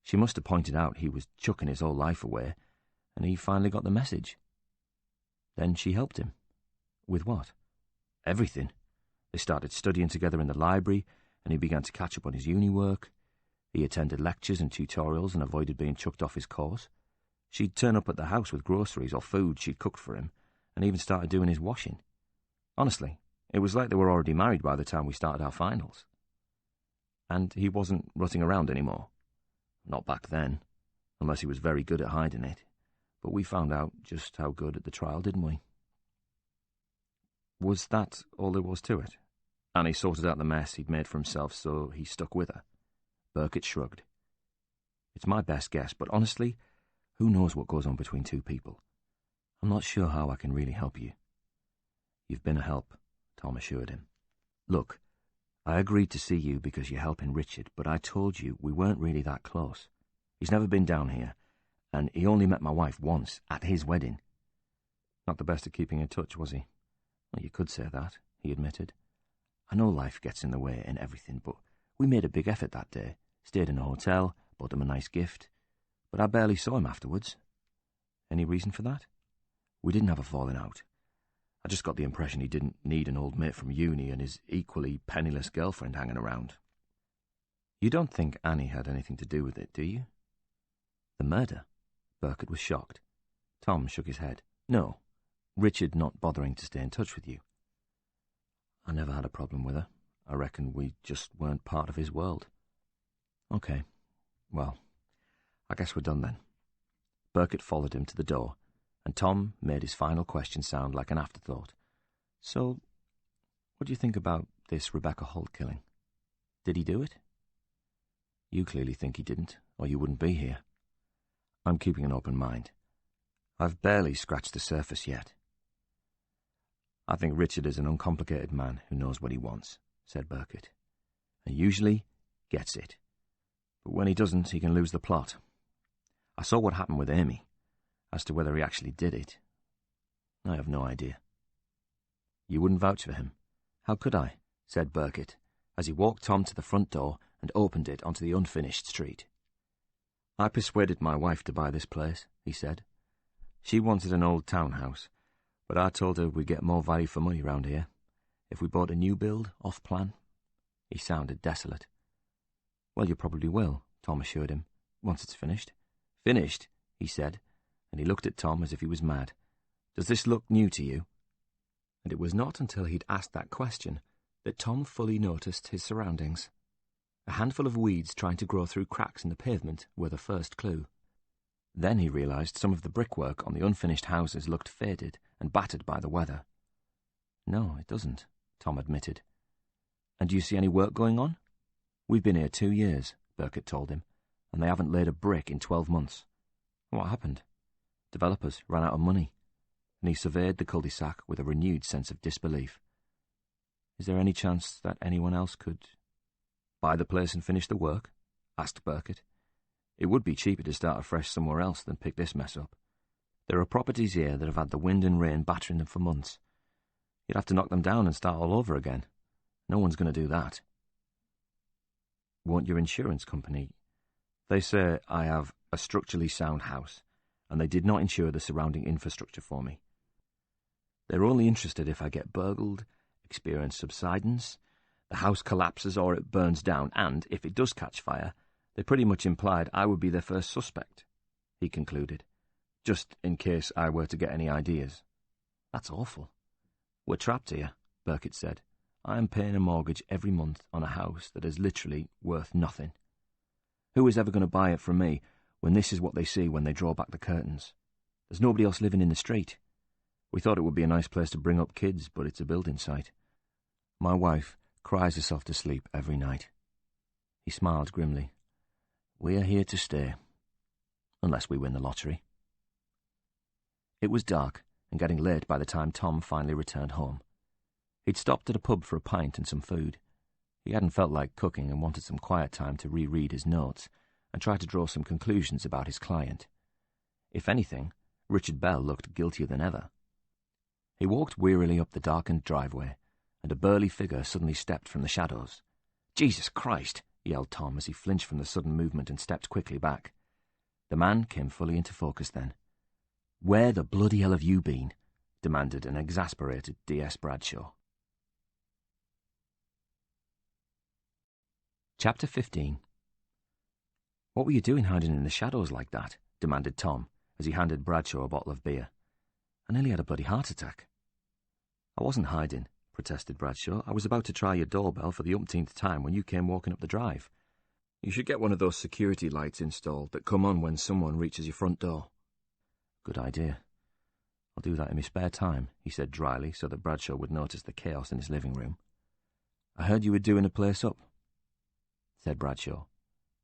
She must have pointed out he was chucking his whole life away, and he finally got the message. Then she helped him." "With what?" "Everything. They started studying together in the library, and he began to catch up on his uni work. He attended lectures and tutorials and avoided being chucked off his course. She'd turn up at the house with groceries or food she'd cooked for him, and even started doing his washing. Honestly, it was like they were already married by the time we started our finals." "And he wasn't rutting around anymore?" "Not back then, unless he was very good at hiding it. But we found out just how good at the trial, didn't we?" "Was that all there was to it? And he sorted out the mess he'd made for himself, so he stuck with her?" Burkett shrugged. "It's my best guess, but honestly, who knows what goes on between two people? I'm not sure how I can really help you." "You've been a help," Tom assured him. "Look, I agreed to see you because you're helping Richard, but I told you we weren't really that close. He's never been down here, and he only met my wife once, at his wedding." "Not the best at keeping in touch, was he?" "Well, you could say that," he admitted. "I know life gets in the way and everything, but we made a big effort that day, stayed in a hotel, bought him a nice gift. But I barely saw him afterwards." "Any reason for that?" "We didn't have a falling out. I just got the impression he didn't need an old mate from uni and his equally penniless girlfriend hanging around." "You don't think Annie had anything to do with it, do you?" "The murder?" Burkett was shocked. Tom shook his head. "No. Richard not bothering to stay in touch with you." "I never had a problem with her. I reckon we just weren't part of his world." "Okay. Well, I guess we're done then." Burkett followed him to the door, and Tom made his final question sound like an afterthought. "So, what do you think about this Rebecca Holt killing? Did he do it?" "You clearly think he didn't, or you wouldn't be here. I'm keeping an open mind. I've barely scratched the surface yet." "I think Richard is an uncomplicated man who knows what he wants," said Burkett, "and usually gets it. But when he doesn't, he can lose the plot. I saw what happened with Amy. As to whether he actually did it, I have no idea." "You wouldn't vouch for him?" "How could I?" said Burkett, as he walked Tom to the front door and opened it onto the unfinished street. "I persuaded my wife to buy this place," he said. "She wanted an old townhouse, but I told her we'd get more value for money round here if we bought a new build off-plan." He sounded desolate. "Well, you probably will," Tom assured him, "once it's finished." "Finished?" he said, and he looked at Tom as if he was mad. "Does this look new to you?" And it was not until he'd asked that question that Tom fully noticed his surroundings. A handful of weeds trying to grow through cracks in the pavement were the first clue. Then he realized some of the brickwork on the unfinished houses looked faded and battered by the weather. No, it doesn't, Tom admitted. And do you see any work going on? We've been here 2 years, Burkett told him, and they haven't laid a brick in 12 months. What happened? Developers ran out of money, and he surveyed the cul-de-sac with a renewed sense of disbelief. Is there any chance that anyone else could buy the place and finish the work? Asked Burkett. It would be cheaper to start afresh somewhere else than pick this mess up. There are properties here that have had the wind and rain battering them for months. You'd have to knock them down and start all over again. No one's going to do that. Won't your insurance company? They say I have a structurally sound house, and they did not insure the surrounding infrastructure for me. They're only interested if I get burgled, experience subsidence, the house collapses or it burns down, and, if it does catch fire, they pretty much implied I would be their first suspect, he concluded, just in case I were to get any ideas. That's awful. We're trapped here, Burkett said. I am paying a mortgage every month on a house that is literally worth nothing. Who is ever going to buy it from me when this is what they see when they draw back the curtains? There's nobody else living in the street. We thought it would be a nice place to bring up kids, but it's a building site. My wife cries herself to sleep every night. He smiled grimly. We are here to stay, unless we win the lottery. It was dark and getting late by the time Tom finally returned home. He'd stopped at a pub for a pint and some food. He hadn't felt like cooking and wanted some quiet time to reread his notes and try to draw some conclusions about his client. If anything, Richard Bell looked guiltier than ever. He walked wearily up the darkened driveway, and a burly figure suddenly stepped from the shadows. Jesus Christ! Yelled Tom as he flinched from the sudden movement and stepped quickly back. The man came fully into focus then. Where the bloody hell have you been? Demanded an exasperated D.S. Bradshaw. Chapter 15. What were you doing hiding in the shadows like that? Demanded Tom as he handed Bradshaw a bottle of beer. I nearly had a bloody heart attack. I wasn't hiding, protested Bradshaw. I was about to try your doorbell for the umpteenth time when you came walking up the drive. You should get one of those security lights installed that come on when someone reaches your front door. Good idea. I'll do that in my spare time, he said dryly so that Bradshaw would notice the chaos in his living room. I heard you were doing a place up, said Bradshaw.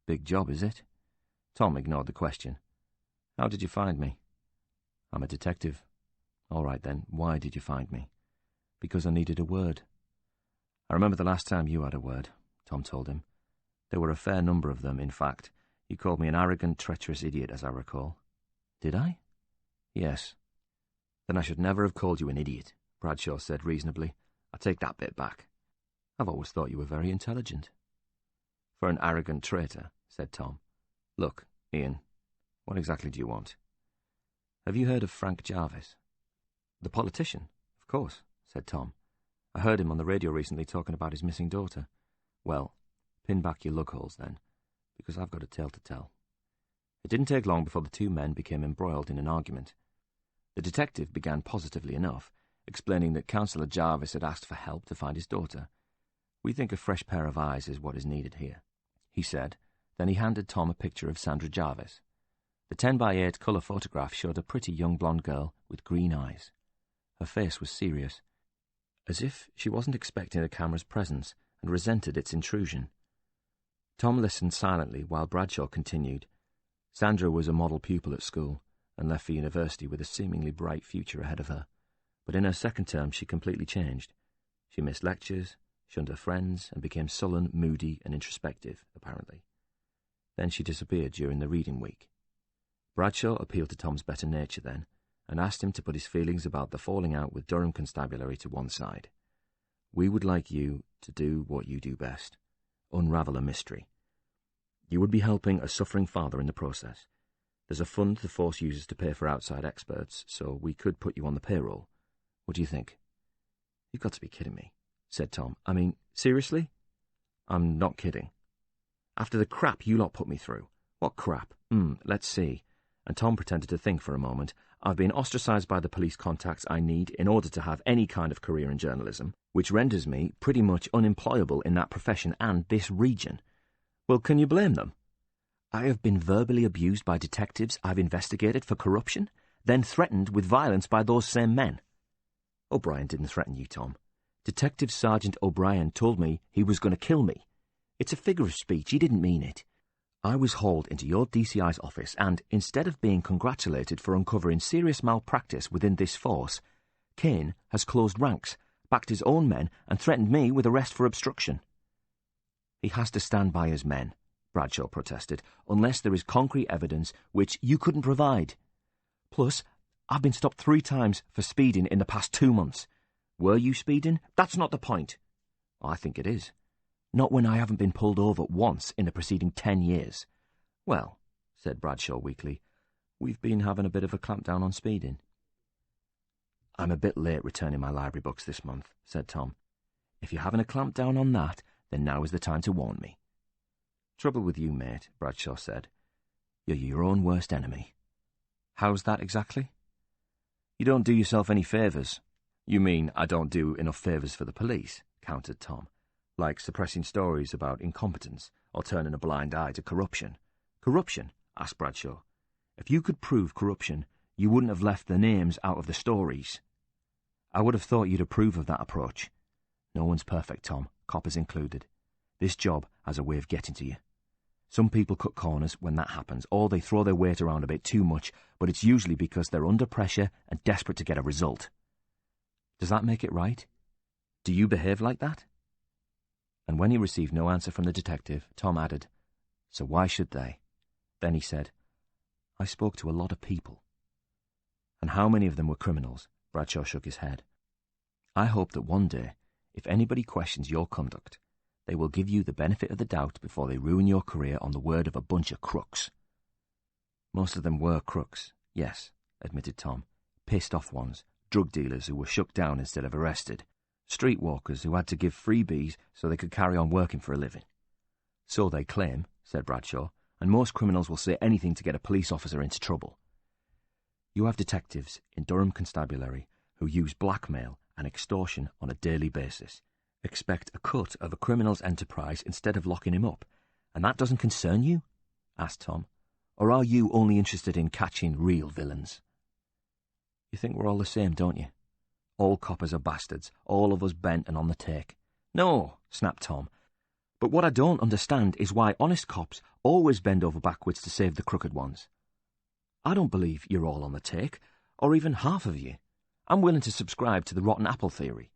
Big job, is it? Tom ignored the question. How did you find me? I'm a detective. All right then, why did you find me? Because I needed a word. I remember the last time you had a word, Tom told him. There were a fair number of them, in fact. You called me an arrogant, treacherous idiot, as I recall. Did I? Yes. Then I should never have called you an idiot, Bradshaw said reasonably. I take that bit back. I've always thought you were very intelligent. For an arrogant traitor, said Tom. Look, Ian, what exactly do you want? Have you heard of Frank Jarvis? The politician, of course, said Tom. I heard him on the radio recently talking about his missing daughter. Well, pin back your lug holes then, because I've got a tale to tell. It didn't take long before the two men became embroiled in an argument. The detective began positively enough, explaining that Councillor Jarvis had asked for help to find his daughter. We think a fresh pair of eyes is what is needed here, he said. Then he handed Tom a picture of Sandra Jarvis. The 10x8 colour photograph showed a pretty young blonde girl with green eyes. Her face was serious, as if she wasn't expecting the camera's presence and resented its intrusion. Tom listened silently while Bradshaw continued. Sandra was a model pupil at school and left for university with a seemingly bright future ahead of her. But in her second term she completely changed. She missed lectures, shunned her friends, and became sullen, moody, and introspective, apparently. Then she disappeared during the reading week. Bradshaw appealed to Tom's better nature then, and asked him to put his feelings about the falling out with Durham Constabulary to one side. We would like you to do what you do best, unravel a mystery. You would be helping a suffering father in the process. There's a fund the force uses to pay for outside experts, so we could put you on the payroll. What do you think? You've got to be kidding me, said Tom. I mean, seriously? I'm not kidding. After the crap you lot put me through. What crap? Let's see. And Tom pretended to think for a moment. I've been ostracised by the police contacts I need in order to have any kind of career in journalism, which renders me pretty much unemployable in that profession and this region. Well, can you blame them? I have been verbally abused by detectives I've investigated for corruption, then threatened with violence by those same men. O'Brien didn't threaten you, Tom. Detective Sergeant O'Brien told me he was going to kill me. It's a figure of speech. He didn't mean it. I was hauled into your DCI's office and, instead of being congratulated for uncovering serious malpractice within this force, Kane has closed ranks, backed his own men, and threatened me with arrest for obstruction. He has to stand by his men, Bradshaw protested, unless there is concrete evidence which you couldn't provide. Plus, I've been stopped 3 times for speeding in the past 2 months. Were you speeding? That's not the point. I think it is. Not when I haven't been pulled over once in the preceding 10 years. Well, said Bradshaw weakly, we've been having a bit of a clampdown on speeding. I'm a bit late returning my library books this month, said Tom. If you're having a clampdown on that, then now is the time to warn me. Trouble with you, mate, Bradshaw said. You're your own worst enemy. How's that exactly? You don't do yourself any favours. You mean I don't do enough favours for the police, countered Tom, like suppressing stories about incompetence or turning a blind eye to corruption. Corruption? Asked Bradshaw. If you could prove corruption, you wouldn't have left the names out of the stories. I would have thought you'd approve of that approach. No one's perfect, Tom, coppers included. This job has a way of getting to you. Some people cut corners when that happens, or they throw their weight around a bit too much, but it's usually because they're under pressure and desperate to get a result. Does that make it right? Do you behave like that? And when he received no answer from the detective, Tom added, So why should they? Then he said, I spoke to a lot of people. And how many of them were criminals? Bradshaw shook his head. I hope that one day, if anybody questions your conduct, they will give you the benefit of the doubt before they ruin your career on the word of a bunch of crooks. Most of them were crooks, yes, admitted Tom. Pissed off ones, drug dealers who were shook down instead of arrested, streetwalkers who had to give freebies so they could carry on working for a living. So they claim, said Bradshaw, and most criminals will say anything to get a police officer into trouble. You have detectives in Durham Constabulary who use blackmail and extortion on a daily basis. Expect a cut of a criminal's enterprise instead of locking him up, and that doesn't concern you? Asked Tom. Or are you only interested in catching real villains? You think we're all the same, don't you? All coppers are bastards, all of us bent and on the take. No, snapped Tom. But what I don't understand is why honest cops always bend over backwards to save the crooked ones. I don't believe you're all on the take, or even half of you. I'm willing to subscribe to the rotten apple theory.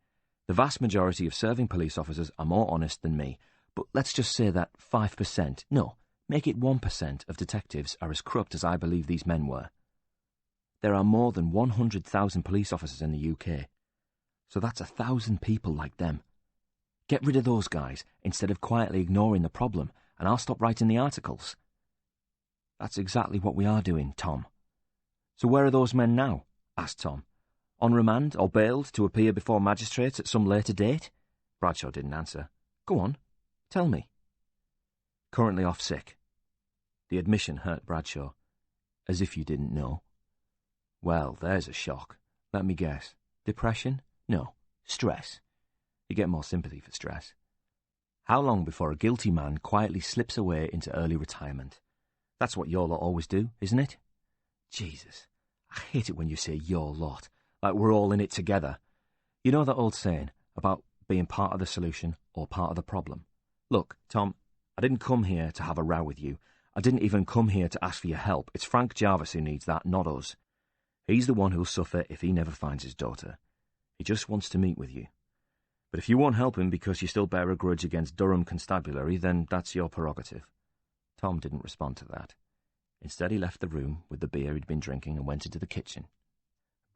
The vast majority of serving police officers are more honest than me, but let's just say that 5%, no, make it 1% of detectives are as corrupt as I believe these men were. There are more than 100,000 police officers in the UK, so that's 1,000 people like them. Get rid of those guys instead of quietly ignoring the problem, and I'll stop writing the articles. That's exactly what we are doing, Tom. So where are those men now? Asked Tom. On remand or bailed to appear before magistrates at some later date? Bradshaw didn't answer. Go on, tell me. Currently off sick. The admission hurt Bradshaw. As if you didn't know. Well, there's a shock. Let me guess. Depression? No. Stress. You get more sympathy for stress. How long before a guilty man quietly slips away into early retirement? That's what your lot always do, isn't it? Jesus, I hate it when you say your lot, like we're all in it together. You know that old saying about being part of the solution or part of the problem? Look, Tom, I didn't come here to have a row with you. I didn't even come here to ask for your help. It's Frank Jarvis who needs that, not us. He's the one who'll suffer if he never finds his daughter. He just wants to meet with you. But if you won't help him because you still bear a grudge against Durham Constabulary, then that's your prerogative. Tom didn't respond to that. Instead, he left the room with the beer he'd been drinking and went into the kitchen.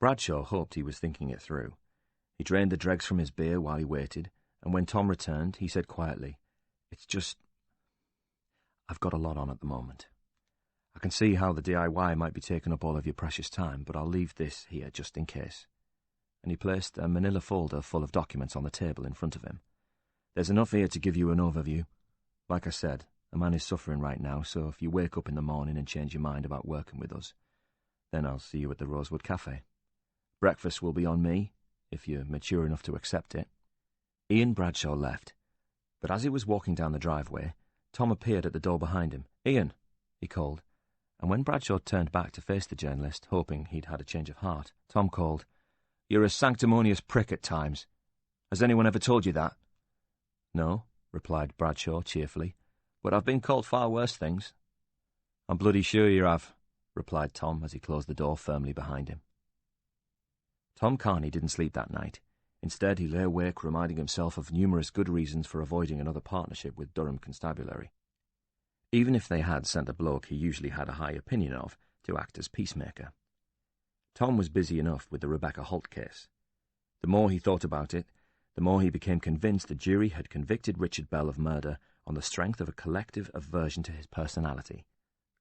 Bradshaw hoped he was thinking it through. He drained the dregs from his beer while he waited, and when Tom returned, he said quietly, It's just... I've got a lot on at the moment. I can see how the DIY might be taking up all of your precious time, but I'll leave this here just in case. And he placed a manila folder full of documents on the table in front of him. There's enough here to give you an overview. Like I said, a man is suffering right now, so if you wake up in the morning and change your mind about working with us, then I'll see you at the Rosewood Cafe. Breakfast will be on me, if you're mature enough to accept it. Ian Bradshaw left, but as he was walking down the driveway, Tom appeared at the door behind him. Ian, he called, and when Bradshaw turned back to face the journalist, hoping he'd had a change of heart, Tom called, You're a sanctimonious prick at times. Has anyone ever told you that? No, replied Bradshaw cheerfully, but I've been called far worse things. I'm bloody sure you have, replied Tom as he closed the door firmly behind him. Tom Carney didn't sleep that night. Instead, he lay awake reminding himself of numerous good reasons for avoiding another partnership with Durham Constabulary. Even if they had sent a bloke he usually had a high opinion of to act as peacemaker. Tom was busy enough with the Rebecca Holt case. The more he thought about it, the more he became convinced the jury had convicted Richard Bell of murder on the strength of a collective aversion to his personality,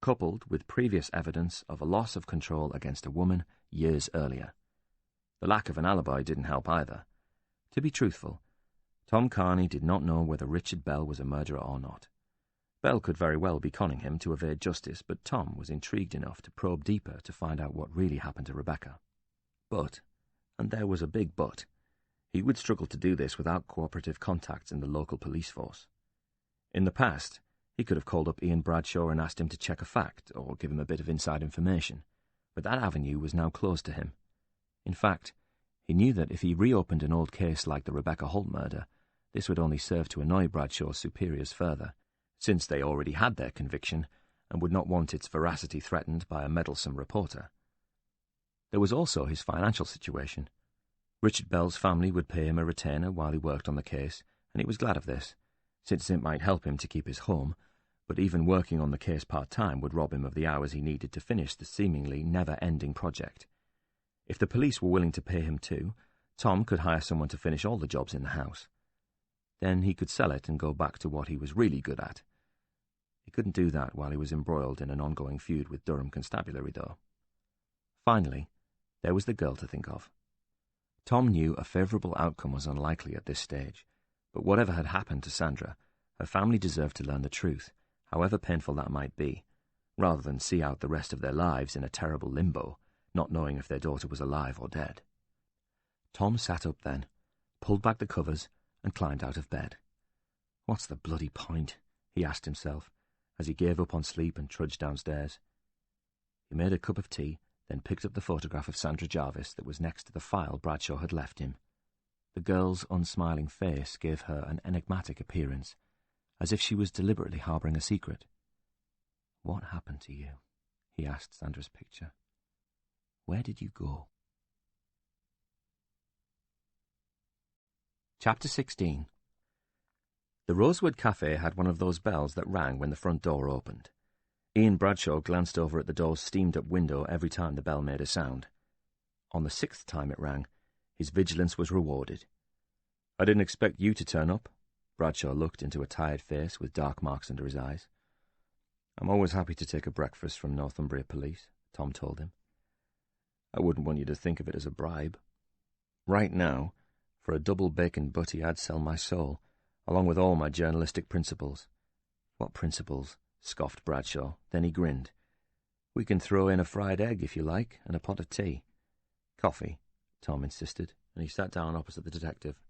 coupled with previous evidence of a loss of control against a woman years earlier. The lack of an alibi didn't help either. To be truthful, Tom Carney did not know whether Richard Bell was a murderer or not. Bell could very well be conning him to evade justice, but Tom was intrigued enough to probe deeper to find out what really happened to Rebecca. But, and there was a big but, he would struggle to do this without cooperative contacts in the local police force. In the past, he could have called up Ian Bradshaw and asked him to check a fact or give him a bit of inside information, but that avenue was now closed to him. In fact, he knew that if he reopened an old case like the Rebecca Holt murder, this would only serve to annoy Bradshaw's superiors further, since they already had their conviction and would not want its veracity threatened by a meddlesome reporter. There was also his financial situation. Richard Bell's family would pay him a retainer while he worked on the case, and he was glad of this, since it might help him to keep his home, but even working on the case part-time would rob him of the hours he needed to finish the seemingly never-ending project. If the police were willing to pay him too, Tom could hire someone to finish all the jobs in the house. Then he could sell it and go back to what he was really good at. He couldn't do that while he was embroiled in an ongoing feud with Durham Constabulary, though. Finally, there was the girl to think of. Tom knew a favourable outcome was unlikely at this stage, but whatever had happened to Sandra, her family deserved to learn the truth, however painful that might be, rather than see out the rest of their lives in a terrible limbo, not knowing if their daughter was alive or dead. Tom sat up then, pulled back the covers, and climbed out of bed. What's the bloody point? He asked himself, as he gave up on sleep and trudged downstairs. He made a cup of tea, then picked up the photograph of Sandra Jarvis that was next to the file Bradshaw had left him. The girl's unsmiling face gave her an enigmatic appearance, as if she was deliberately harbouring a secret. "What happened to you?" he asked Sandra's picture. "Where did you go?" Chapter 16. The Rosewood Cafe had one of those bells that rang when the front door opened. Ian Bradshaw glanced over at the door's steamed-up window every time the bell made a sound. On the 6th time it rang, his vigilance was rewarded. "I didn't expect you to turn up." Bradshaw looked into a tired face with dark marks under his eyes. "I'm always happy to take a breakfast from Northumbria Police," Tom told him. "I wouldn't want you to think of it as a bribe. Right now, for a double bacon butty I'd sell my soul, along with all my journalistic principles." "What principles?" scoffed Bradshaw. Then he grinned. "We can throw in a fried egg if you like, and a pot of tea." "Coffee," Tom insisted, and he sat down opposite the detective.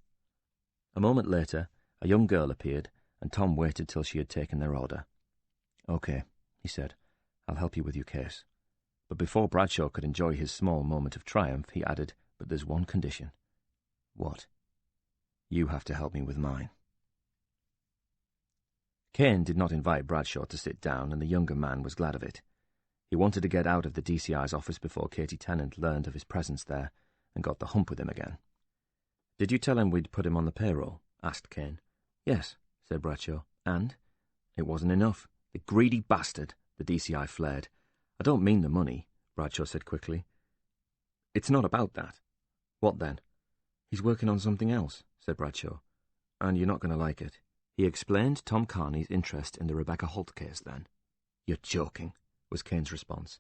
A moment later, a young girl appeared, and Tom waited till she had taken their order. "Okay," he said, "I'll help you with your case." But before Bradshaw could enjoy his small moment of triumph, he added, "But there's one condition." "What?" "You have to help me with mine." Kane did not invite Bradshaw to sit down, and the younger man was glad of it. He wanted to get out of the DCI's office before Katie Tennant learned of his presence there and got the hump with him again. "Did you tell him we'd put him on the payroll?" asked Kane. "Yes," said Bradshaw. "And?" "It wasn't enough. The greedy bastard," the DCI flared. "I don't mean the money," Bradshaw said quickly. "It's not about that." "What then?" "He's working on something else," said Bradshaw. "And you're not going to like it." He explained Tom Carney's interest in the Rebecca Holt case then. "You're joking," was Kane's response,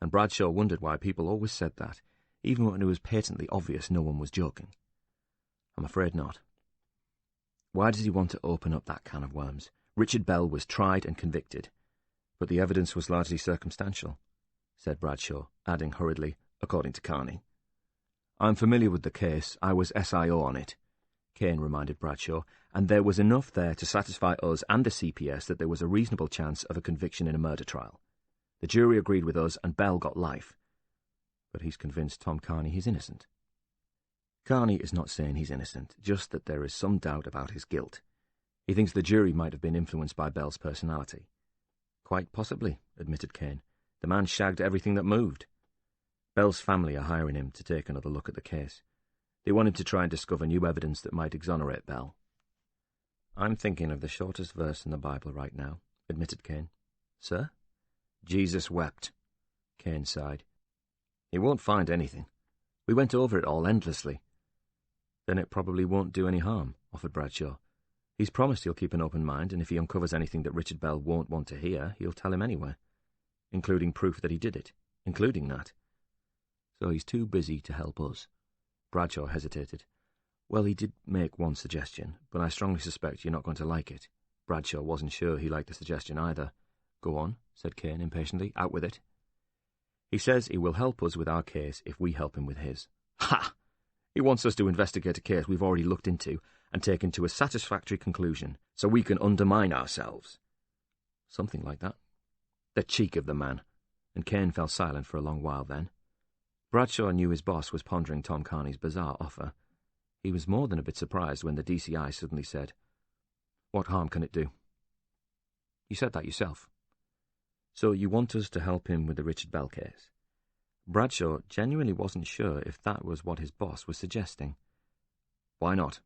and Bradshaw wondered why people always said that, even when it was patently obvious no one was joking. "I'm afraid not." "Why does he want to open up that can of worms? Richard Bell was tried and convicted, but the evidence was largely circumstantial," said Bradshaw, adding hurriedly, "according to Carney." "I'm familiar with the case. I was SIO on it," Kane reminded Bradshaw, "and there was enough there to satisfy us and the CPS that there was a reasonable chance of a conviction in a murder trial. The jury agreed with us, and Bell got life. But he's convinced Tom Carney he's innocent." Carney is not saying he's innocent, just that there is some doubt about his guilt. He thinks the jury might have been influenced by Bell's personality. Quite possibly, admitted Kane. The man shagged everything that moved. Bell's family are hiring him to take another look at the case. They want him to try and discover new evidence that might exonerate Bell. I'm thinking of the shortest verse in the Bible right now, admitted Kane. Sir? Jesus wept. Kane sighed. He won't find anything. We went over it all endlessly. Then it probably won't do any harm, offered Bradshaw. He's promised he'll keep an open mind, and if he uncovers anything that Richard Bell won't want to hear, he'll tell him anyway. Including proof that he did it. Including that. So he's too busy to help us. Bradshaw hesitated. Well, he did make one suggestion, but I strongly suspect you're not going to like it. Bradshaw wasn't sure he liked the suggestion either. Go on, said Kane impatiently. Out with it. He says he will help us with our case if we help him with his. Ha! He wants us to investigate a case we've already looked into and taken to a satisfactory conclusion, so we can undermine ourselves. Something like that. The cheek of the man. And Kane fell silent for a long while then. Bradshaw knew his boss was pondering Tom Carney's bizarre offer. He was more than a bit surprised when the DCI suddenly said, "What harm can it do?" You said that yourself. So you want us to help him with the Richard Bell case? Bradshaw genuinely wasn't sure if that was what his boss was suggesting. Why not?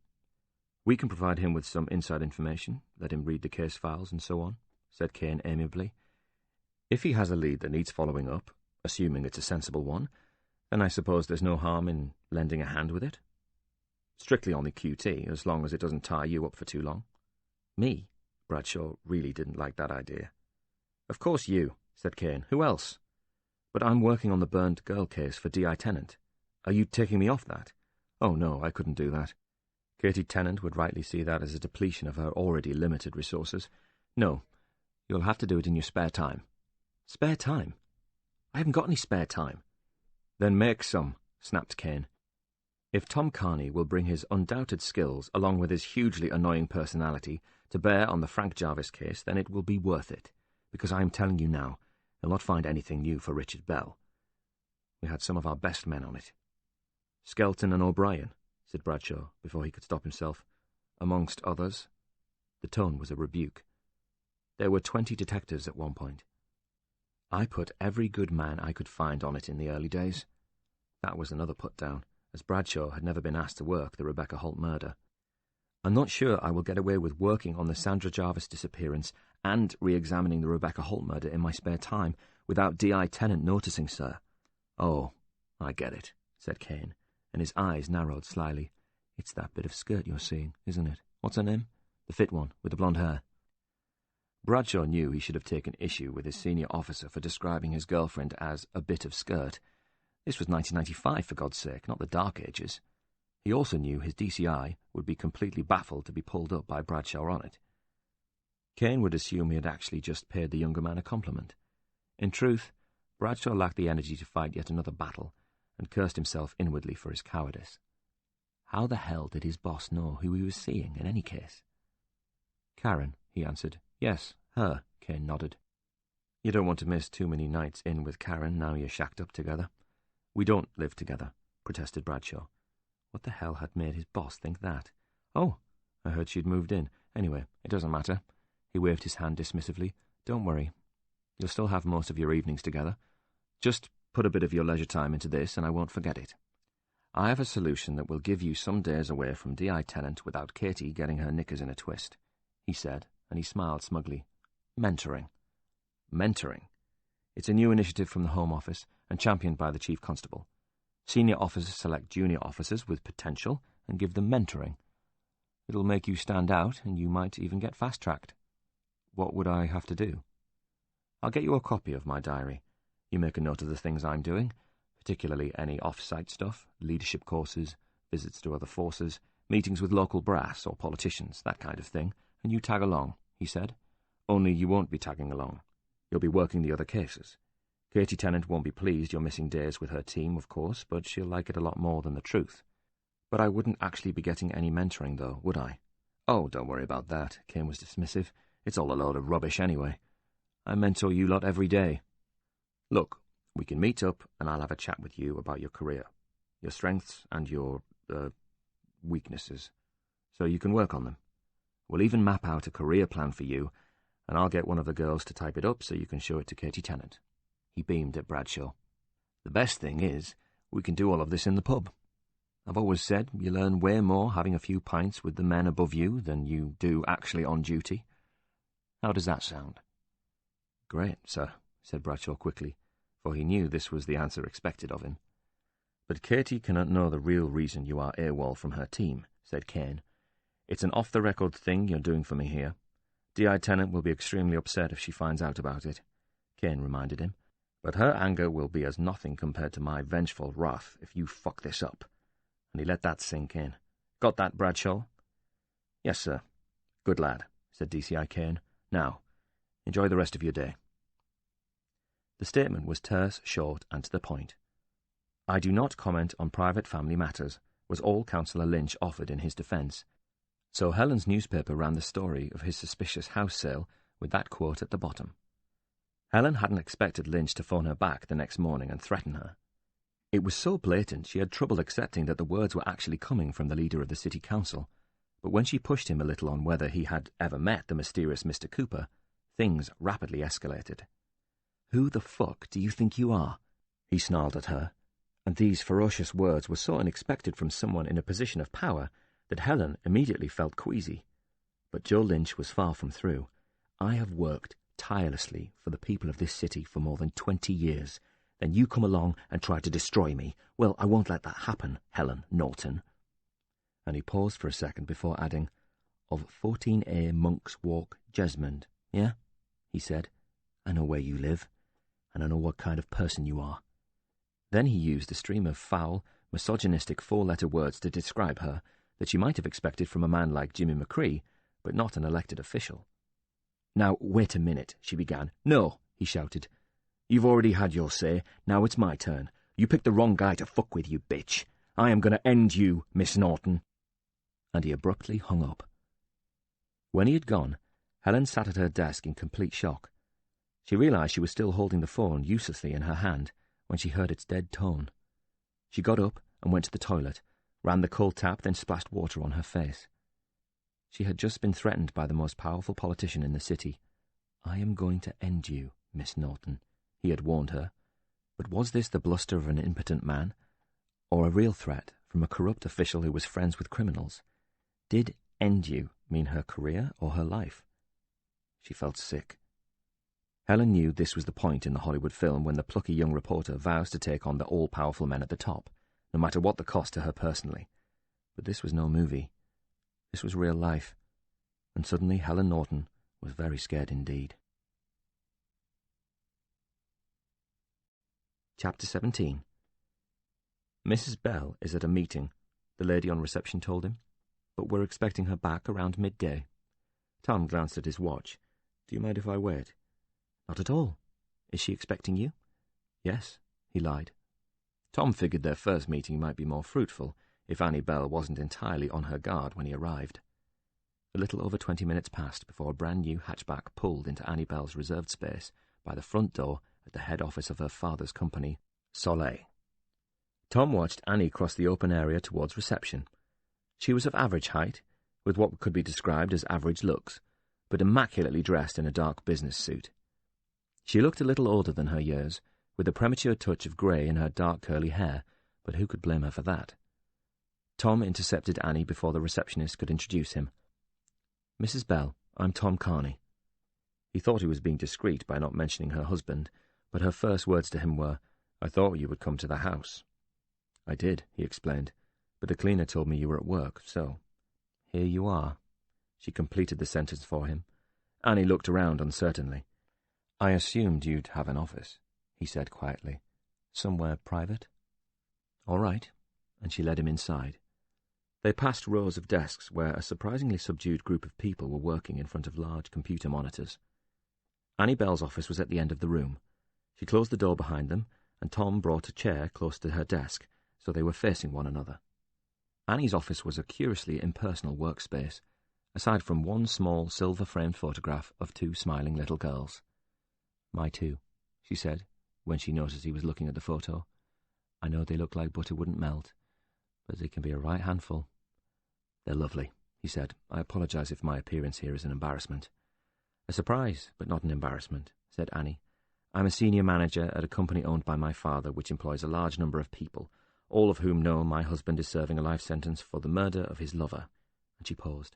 We can provide him with some inside information, let him read the case files and so on, said Kane amiably. If he has a lead that needs following up, assuming it's a sensible one, then I suppose there's no harm in lending a hand with it. Strictly on the QT, as long as it doesn't tie you up for too long. Me? Bradshaw really didn't like that idea. Of course you, said Kane. Who else? But I'm working on the burned girl case for D.I. Tennant. Are you taking me off that? Oh, no, I couldn't do that. Katie Tennant would rightly see that as a depletion of her already limited resources. No, you'll have to do it in your spare time. Spare time? I haven't got any spare time. Then make some, snapped Kane. If Tom Carney will bring his undoubted skills, along with his hugely annoying personality, to bear on the Frank Jarvis case, then it will be worth it, because I am telling you now, he'll not find anything new for Richard Bell. We had some of our best men on it. Skelton and O'Brien, said Bradshaw, before he could stop himself. Amongst others. The tone was a rebuke. There were 20 detectives at one point. I put every good man I could find on it in the early days. That was another put-down, as Bradshaw had never been asked to work the Rebecca Holt murder. I'm not sure I will get away with working on the Sandra Jarvis disappearance and re-examining the Rebecca Holt murder in my spare time without D.I. Tennant noticing, sir. Oh, I get it, said Kane, and his eyes narrowed slyly. It's that bit of skirt you're seeing, isn't it? What's her name? The fit one, with the blonde hair. Bradshaw knew he should have taken issue with his senior officer for describing his girlfriend as a bit of skirt. This was 1995, for God's sake, not the Dark Ages. He also knew his DCI would be completely baffled to be pulled up by Bradshaw on it. Kane would assume he had actually just paid the younger man a compliment. In truth, Bradshaw lacked the energy to fight yet another battle, and cursed himself inwardly for his cowardice. How the hell did his boss know who he was seeing in any case? Karen, he answered. Yes, her, Kane nodded. You don't want to miss too many nights in with Karen now you're shacked up together. We don't live together, protested Bradshaw. What the hell had made his boss think that? Oh, I heard she'd moved in. Anyway, it doesn't matter. He waved his hand dismissively. Don't worry. You'll still have most of your evenings together. Just put a bit of your leisure time into this and I won't forget it. I have a solution that will give you some days away from D.I. Tennant without Katie getting her knickers in a twist, he said, and he smiled smugly. Mentoring. Mentoring? It's a new initiative from the Home Office and championed by the Chief Constable. Senior officers select junior officers with potential and give them mentoring. It'll make you stand out and you might even get fast-tracked. What would I have to do? I'll get you a copy of my diary. You make a note of the things I'm doing, particularly any off-site stuff, leadership courses, visits to other forces, meetings with local brass or politicians, that kind of thing, and you tag along, he said. Only you won't be tagging along. You'll be working the other cases. Katie Tennant won't be pleased you're missing days with her team, of course, but she'll like it a lot more than the truth. But I wouldn't actually be getting any mentoring, though, would I? Oh, don't worry about that, Kane was dismissive. It's all a load of rubbish anyway. I mentor you lot every day. Look, we can meet up and I'll have a chat with you about your career, your strengths and your weaknesses, so you can work on them. We'll even map out a career plan for you, and I'll get one of the girls to type it up so you can show it to Katie Tennant." He beamed at Bradshaw. "The best thing is, we can do all of this in the pub. I've always said you learn way more having a few pints with the men above you than you do actually on duty. How does that sound?" "Great, sir," said Bradshaw quickly, for he knew this was the answer expected of him. "But Katie cannot know the real reason you are AWOL from her team," said Kane. "It's an off-the-record thing you're doing for me here. D.I. Tennant will be extremely upset if she finds out about it," Kane reminded him. "But her anger will be as nothing compared to my vengeful wrath if you fuck this up." And he let that sink in. "Got that, Bradshaw?" "Yes, sir." "Good lad," said DCI Kane. "Now, enjoy the rest of your day." The statement was terse, short, and to the point. "I do not comment on private family matters," was all Councillor Lynch offered in his defence. So Helen's newspaper ran the story of his suspicious house sale with that quote at the bottom. Helen hadn't expected Lynch to phone her back the next morning and threaten her. It was so blatant she had trouble accepting that the words were actually coming from the leader of the city council, but when she pushed him a little on whether he had ever met the mysterious Mr. Cooper, things rapidly escalated. "Who the fuck do you think you are?" he snarled at her, and these ferocious words were so unexpected from someone in a position of power that Helen immediately felt queasy. But Joe Lynch was far from through. "I have worked tirelessly for the people of this city for more than 20 years. Then you come along and try to destroy me. Well, I won't let that happen, Helen Norton." And he paused for a second before adding, "Of 14A Monk's Walk, Jesmond, yeah?" he said. "I know where you live, and I know what kind of person you are." Then he used a stream of foul, misogynistic four-letter words to describe her that you might have expected from a man like Jimmy McCree, but not an elected official. "Now, wait a minute," she began. "No," he shouted. "You've already had your say. Now it's my turn. You picked the wrong guy to fuck with, you bitch. I am going to end you, Miss Norton." And he abruptly hung up. When he had gone, Helen sat at her desk in complete shock. She realized she was still holding the phone uselessly in her hand when she heard its dead tone. She got up and went to the toilet, ran the cold tap, then splashed water on her face. She had just been threatened by the most powerful politician in the city. "I am going to end you, Miss Norton," he had warned her. But was this the bluster of an impotent man, or a real threat from a corrupt official who was friends with criminals? Did "end you" mean her career or her life? She felt sick. Helen knew this was the point in the Hollywood film when the plucky young reporter vows to take on the all-powerful men at the top, no matter what the cost to her personally. But this was no movie. This was real life, and suddenly Helen Norton was very scared indeed. Chapter 17. "Mrs. Bell is at a meeting," the lady on reception told him, "but we're expecting her back around midday." Tom glanced at his watch. "Do you mind if I wait?" "Not at all. Is she expecting you?" "Yes," he lied. Tom figured their first meeting might be more fruitful if Annie Bell wasn't entirely on her guard when he arrived. A little over 20 minutes passed before a brand-new hatchback pulled into Annie Bell's reserved space by the front door at the head office of her father's company, Soleil. Tom watched Annie cross the open area towards reception. She was of average height, with what could be described as average looks, but immaculately dressed in a dark business suit. She looked a little older than her years, with a premature touch of grey in her dark curly hair, but who could blame her for that? Tom intercepted Annie before the receptionist could introduce him. "Mrs. Bell, I'm Tom Carney." He thought he was being discreet by not mentioning her husband, but her first words to him were, "I thought you would come to the house." "I did," he explained, "but the cleaner told me you were at work, so—" "Here you are." She completed the sentence for him. Annie looked around uncertainly. "I assumed you'd have an office," he said quietly. "Somewhere private?" "All right," and she led him inside. They passed rows of desks where a surprisingly subdued group of people were working in front of large computer monitors. Annie Bell's office was at the end of the room. She closed the door behind them, and Tom brought a chair close to her desk, so they were facing one another. Annie's office was a curiously impersonal workspace, aside from one small silver-framed photograph of two smiling little girls. "My two," she said, when she noticed he was looking at the photo. "I know they look like butter wouldn't melt, but they can be a right handful. They're lovely, he said. I apologise if my appearance here is an embarrassment. A surprise, but not an embarrassment, said Annie. I'm a senior manager at a company owned by my father, which employs a large number of people, all of whom know my husband is serving a life sentence for the murder of his lover. And she paused.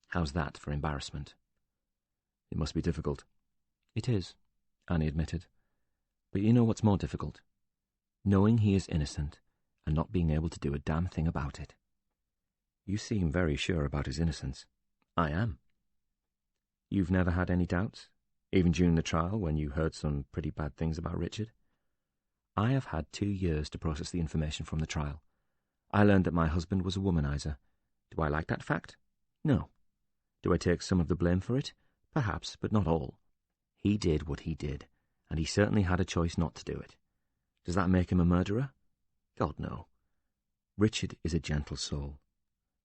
How's that for embarrassment? It must be difficult. It is, Annie admitted. But you know what's more difficult? Knowing he is innocent and not being able to do a damn thing about it. You seem very sure about his innocence. I am. You've never had any doubts? Even during the trial, when you heard some pretty bad things about Richard? I have had 2 years to process the information from the trial. I learned that my husband was a womanizer. Do I like that fact? No. Do I take some of the blame for it? Perhaps, but not all. He did what he did, and he certainly had a choice not to do it. Does that make him a murderer? God, no. Richard is a gentle soul.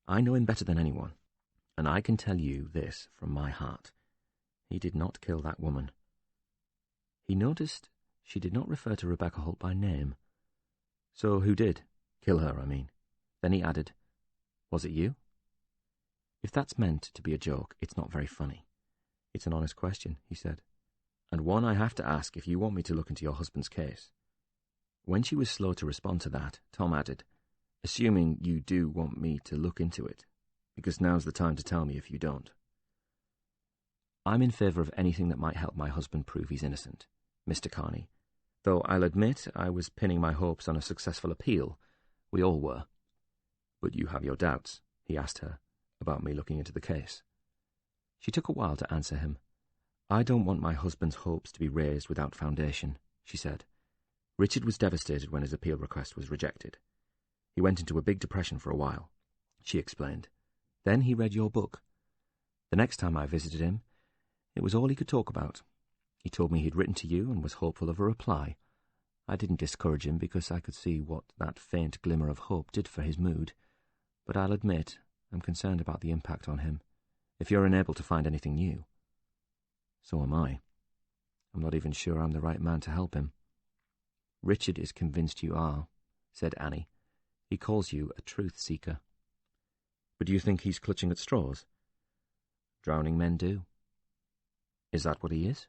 I know him better than anyone, and I can tell you this from my heart. He did not kill that woman. He noticed she did not refer to Rebecca Holt by name. So who did? Kill her, I mean. Then he added, Was it you? If that's meant to be a joke, it's not very funny. It's an honest question, he said, and one I have to ask if you want me to look into your husband's case. When she was slow to respond to that, Tom added, Assuming you do want me to look into it, because now's the time to tell me if you don't. I'm in favour of anything that might help my husband prove he's innocent, Mr. Carney, though I'll admit I was pinning my hopes on a successful appeal. We all were. But you have your doubts, he asked her, about me looking into the case. She took a while to answer him. I don't want my husband's hopes to be raised without foundation, she said. Richard was devastated when his appeal request was rejected. He went into a big depression for a while, she explained. Then he read your book. The next time I visited him, it was all he could talk about. He told me he'd written to you and was hopeful of a reply. I didn't discourage him because I could see what that faint glimmer of hope did for his mood, but I'll admit I'm concerned about the impact on him, if you're unable to find anything new. So am I. I'm not even sure I'm the right man to help him. Richard is convinced you are, said Annie. He calls you a truth-seeker. But do you think he's clutching at straws? Drowning men do. Is that what he is?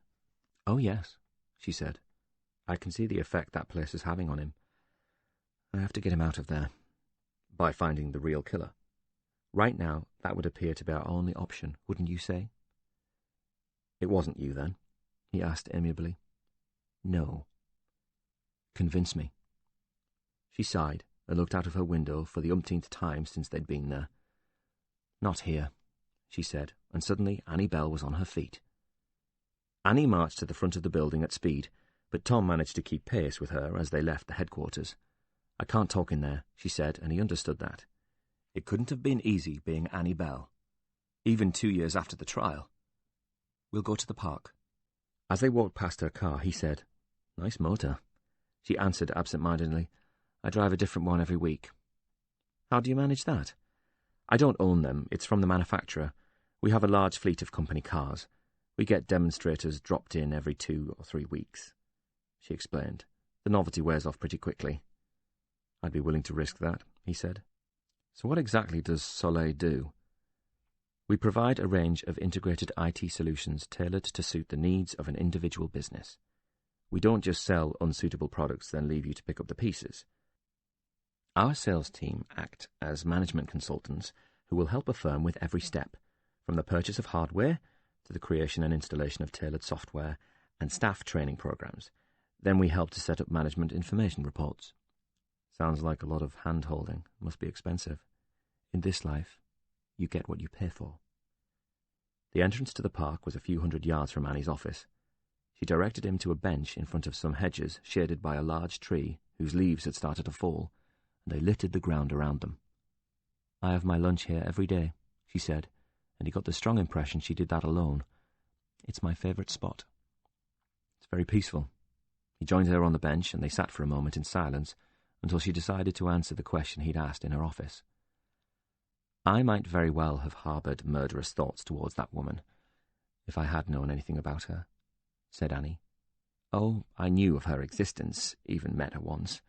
Oh, yes, she said. I can see the effect that place is having on him. I have to get him out of there. By finding the real killer. Right now, that would appear to be our only option, wouldn't you say? It wasn't you, then? He asked amiably. No. Convince me. She sighed and looked out of her window for the umpteenth time since they'd been there. Not here, she said, and suddenly Annie Bell was on her feet. Annie marched to the front of the building at speed, but Tom managed to keep pace with her as they left the headquarters. I can't talk in there, she said, and he understood that. It couldn't have been easy being Annie Bell, even 2 years after the trial. We'll go to the park. As they walked past her car, he said, Nice motor. She answered absent-mindedly, I drive a different one every week. How do you manage that? I don't own them, it's from the manufacturer. We have a large fleet of company cars. We get demonstrators dropped in every 2 or 3 weeks, she explained. The novelty wears off pretty quickly. I'd be willing to risk that, he said. So what exactly does Soleil do? We provide a range of integrated IT solutions tailored to suit the needs of an individual business. We don't just sell unsuitable products, then leave you to pick up the pieces. Our sales team act as management consultants who will help a firm with every step, from the purchase of hardware to the creation and installation of tailored software and staff training programs. Then we help to set up management information reports. Sounds like a lot of hand-holding. Must be expensive. In this life, you get what you pay for. The entrance to the park was a few hundred yards from Annie's office. She directed him to a bench in front of some hedges shaded by a large tree whose leaves had started to fall, and they littered the ground around them. I have my lunch here every day, she said, and he got the strong impression she did that alone. It's my favourite spot. It's very peaceful. He joined her on the bench, and they sat for a moment in silence until she decided to answer the question he'd asked in her office. I might very well have harboured murderous thoughts towards that woman, if I had known anything about her, said Annie. Oh, I knew of her existence, even met her once,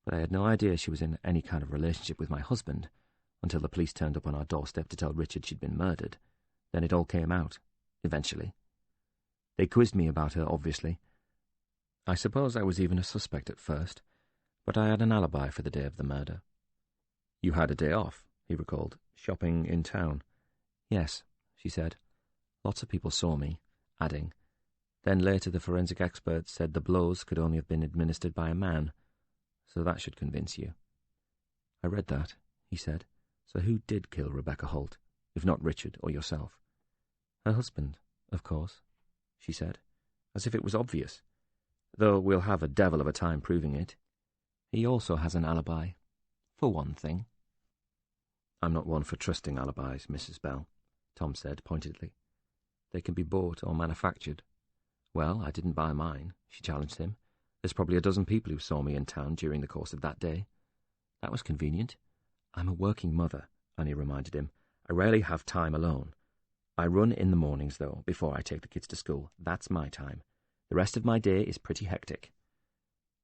but I had no idea she was in any kind of relationship with my husband until the police turned up on our doorstep to tell Richard she'd been murdered. Then it all came out, eventually. They quizzed me about her, obviously. I suppose I was even a suspect at first, but I had an alibi for the day of the murder. You had a day off, he recalled, shopping in town. Yes, she said. Lots of people saw me, adding, then later the forensic experts said the blows could only have been administered by a man, so that should convince you. I read that, he said. So who did kill Rebecca Holt, if not Richard or yourself? Her husband, of course, she said, as if it was obvious, though we'll have a devil of a time proving it. He also has an alibi, for one thing. I'm not one for trusting alibis, Mrs. Bell, Tom said pointedly. They can be bought or manufactured. Well, I didn't buy mine, she challenged him. There's probably a dozen people who saw me in town during the course of that day. That was convenient. I'm a working mother, Annie reminded him. I rarely have time alone. I run in the mornings, though, before I take the kids to school. That's my time. The rest of my day is pretty hectic.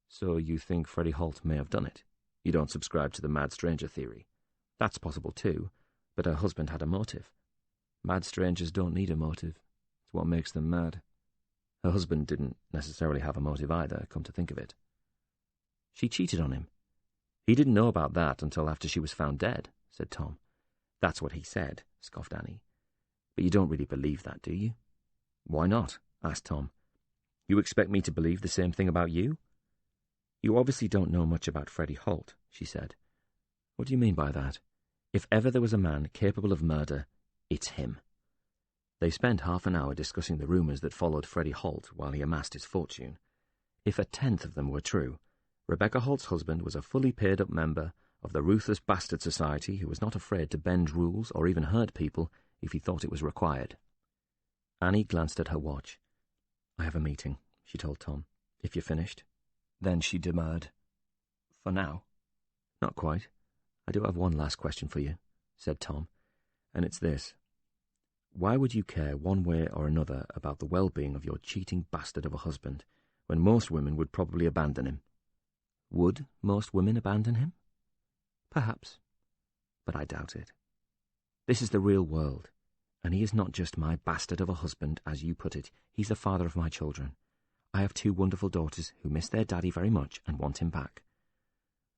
So you think Freddie Holt may have done it? You don't subscribe to the mad stranger theory? That's possible too, but her husband had a motive. Mad strangers don't need a motive. It's what makes them mad. Her husband didn't necessarily have a motive either, come to think of it. She cheated on him. He didn't know about that until after she was found dead, said Tom. That's what he said, scoffed Annie. But you don't really believe that, do you? Why not? Asked Tom. You expect me to believe the same thing about you? You obviously don't know much about Freddie Holt, she said. What do you mean by that? If ever there was a man capable of murder, it's him. They spent half an hour discussing the rumours that followed Freddie Holt while he amassed his fortune. If a tenth of them were true, Rebecca Holt's husband was a fully paid-up member of the Ruthless Bastard Society who was not afraid to bend rules or even hurt people if he thought it was required. Annie glanced at her watch. I have a meeting, she told Tom. If you're finished. Then she demurred. For now? Not quite. I do have one last question for you, said Tom, and it's this. Why would you care one way or another about the well-being of your cheating bastard of a husband when most women would probably abandon him? Would most women abandon him? Perhaps, but I doubt it. This is the real world, and he is not just my bastard of a husband, as you put it. He's the father of my children. I have 2 wonderful daughters who miss their daddy very much and want him back.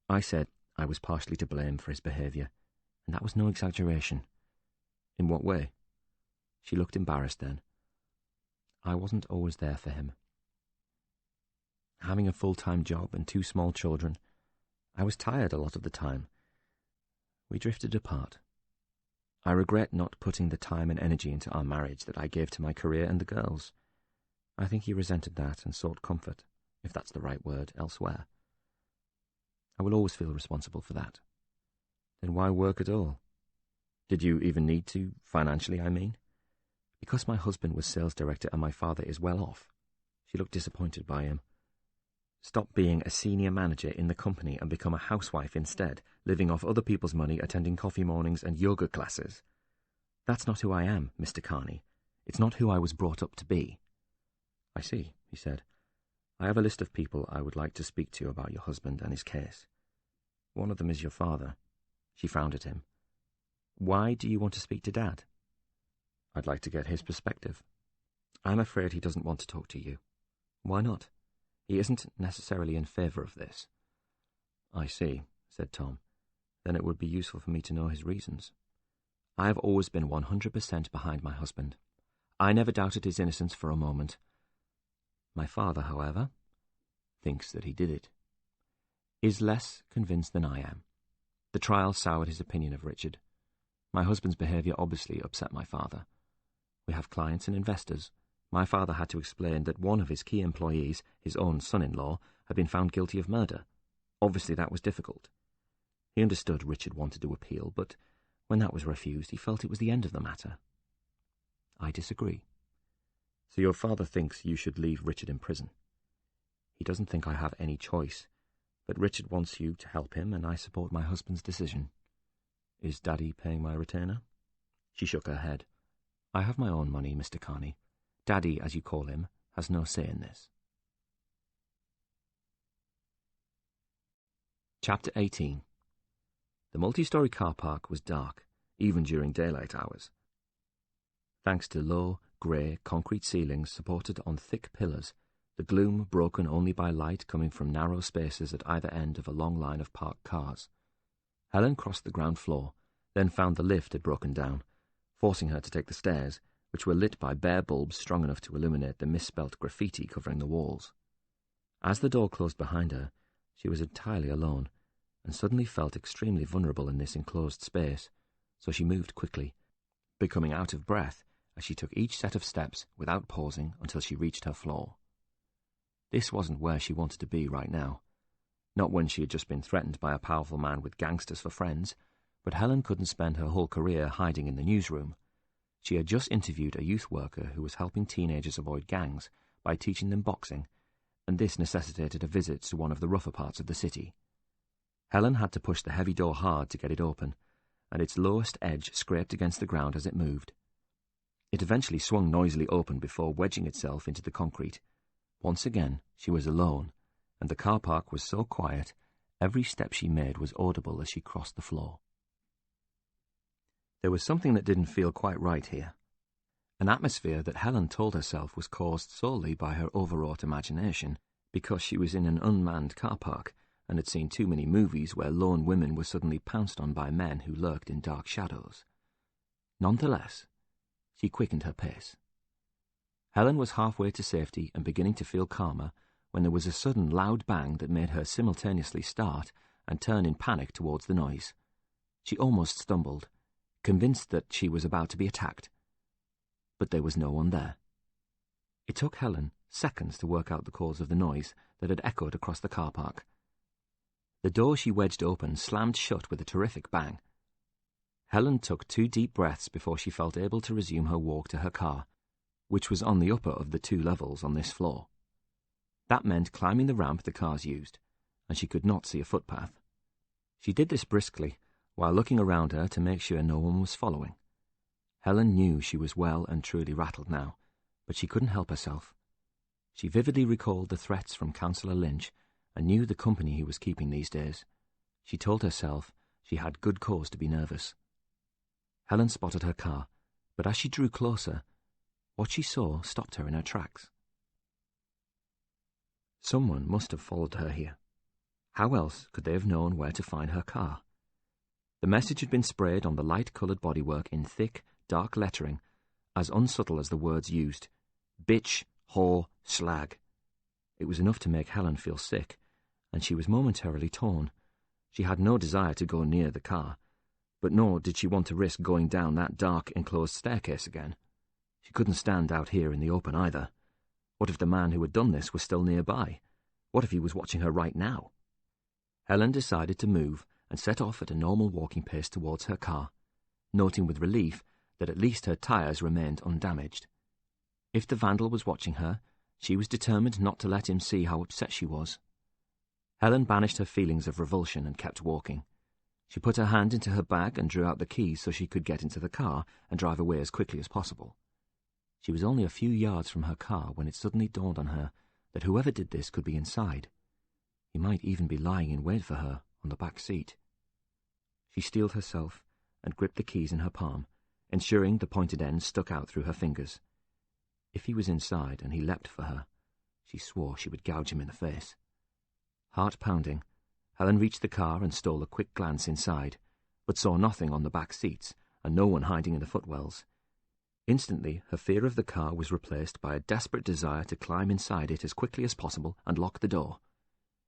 I said I was partially to blame for his behaviour, and that was no exaggeration. In what way? She looked embarrassed then. I wasn't always there for him. Having a full-time job and 2 small children, I was tired a lot of the time. We drifted apart. I regret not putting the time and energy into our marriage that I gave to my career and the girls. I think he resented that and sought comfort, if that's the right word, elsewhere. I will always feel responsible for that. Then why work at all? Did you even need to, financially, I mean? Because my husband was sales director and my father is well off. She looked disappointed by him. Stop being a senior manager in the company and become a housewife instead, living off other people's money, attending coffee mornings and yoga classes. That's not who I am, Mr. Carney. It's not who I was brought up to be. I see, he said. I have a list of people I would like to speak to about your husband and his case. One of them is your father. She frowned at him. Why do you want to speak to Dad? I'd like to get his perspective. I'm afraid he doesn't want to talk to you. Why not? He isn't necessarily in favour of this. I see, said Tom. Then it would be useful for me to know his reasons. I have always been 100% behind my husband. I never doubted his innocence for a moment. My father, however, thinks that he did it. Is less convinced than I am. The trial soured his opinion of Richard. My husband's behaviour obviously upset my father. We have clients and investors. My father had to explain that one of his key employees, his own son-in-law, had been found guilty of murder. Obviously that was difficult. He understood Richard wanted to appeal, but when that was refused, he felt it was the end of the matter. I disagree. So your father thinks you should leave Richard in prison. He doesn't think I have any choice, but Richard wants you to help him, and I support my husband's decision. Is Daddy paying my retainer? She shook her head. I have my own money, Mr. Carney. Daddy, as you call him, has no say in this. Chapter 18. The multi-storey car park was dark, even during daylight hours. Thanks to low, grey, concrete ceilings supported on thick pillars, the gloom broken only by light coming from narrow spaces at either end of a long line of parked cars. Helen crossed the ground floor, then found the lift had broken down, forcing her to take the stairs, which were lit by bare bulbs strong enough to illuminate the misspelt graffiti covering the walls. As the door closed behind her, she was entirely alone, and suddenly felt extremely vulnerable in this enclosed space, so she moved quickly, becoming out of breath as she took each set of steps without pausing until she reached her floor. This wasn't where she wanted to be right now. Not when she had just been threatened by a powerful man with gangsters for friends, but Helen couldn't spend her whole career hiding in the newsroom. She had just interviewed a youth worker who was helping teenagers avoid gangs by teaching them boxing, and this necessitated a visit to one of the rougher parts of the city. Helen had to push the heavy door hard to get it open, and its lowest edge scraped against the ground as it moved. It eventually swung noisily open before wedging itself into the concrete. Once again, she was alone, and the car park was so quiet, every step she made was audible as she crossed the floor. There was something that didn't feel quite right here. An atmosphere that Helen told herself was caused solely by her overwrought imagination, because she was in an unmanned car park and had seen too many movies where lone women were suddenly pounced on by men who lurked in dark shadows. Nonetheless, she quickened her pace. Helen was halfway to safety and beginning to feel calmer when there was a sudden loud bang that made her simultaneously start and turn in panic towards the noise. She almost stumbled, convinced that she was about to be attacked. But there was no one there. It took Helen seconds to work out the cause of the noise that had echoed across the car park. The door she wedged open slammed shut with a terrific bang. Helen took 2 deep breaths before she felt able to resume her walk to her car, which was on the upper of the 2 levels on this floor. That meant climbing the ramp the cars used, and she could not see a footpath. She did this briskly, while looking around her to make sure no one was following. Helen knew she was well and truly rattled now, but she couldn't help herself. She vividly recalled the threats from Councillor Lynch and knew the company he was keeping these days. She told herself she had good cause to be nervous. Helen spotted her car, but as she drew closer, what she saw stopped her in her tracks. Someone must have followed her here. How else could they have known where to find her car? The message had been sprayed on the light-coloured bodywork in thick, dark lettering, as unsubtle as the words used. Bitch, whore, slag. It was enough to make Helen feel sick, and she was momentarily torn. She had no desire to go near the car, but nor did she want to risk going down that dark, enclosed staircase again. She couldn't stand out here in the open either. What if the man who had done this was still nearby? What if he was watching her right now? Helen decided to move and set off at a normal walking pace towards her car, noting with relief that at least her tyres remained undamaged. If the vandal was watching her, she was determined not to let him see how upset she was. Helen banished her feelings of revulsion and kept walking. She put her hand into her bag and drew out the keys so she could get into the car and drive away as quickly as possible. She was only a few yards from her car when it suddenly dawned on her that whoever did this could be inside. He might even be lying in wait for her on the back seat. She steeled herself and gripped the keys in her palm, ensuring the pointed ends stuck out through her fingers. If he was inside and he leapt for her, she swore she would gouge him in the face. Heart pounding, Helen reached the car and stole a quick glance inside, but saw nothing on the back seats and no one hiding in the footwells. Instantly, her fear of the car was replaced by a desperate desire to climb inside it as quickly as possible and lock the door.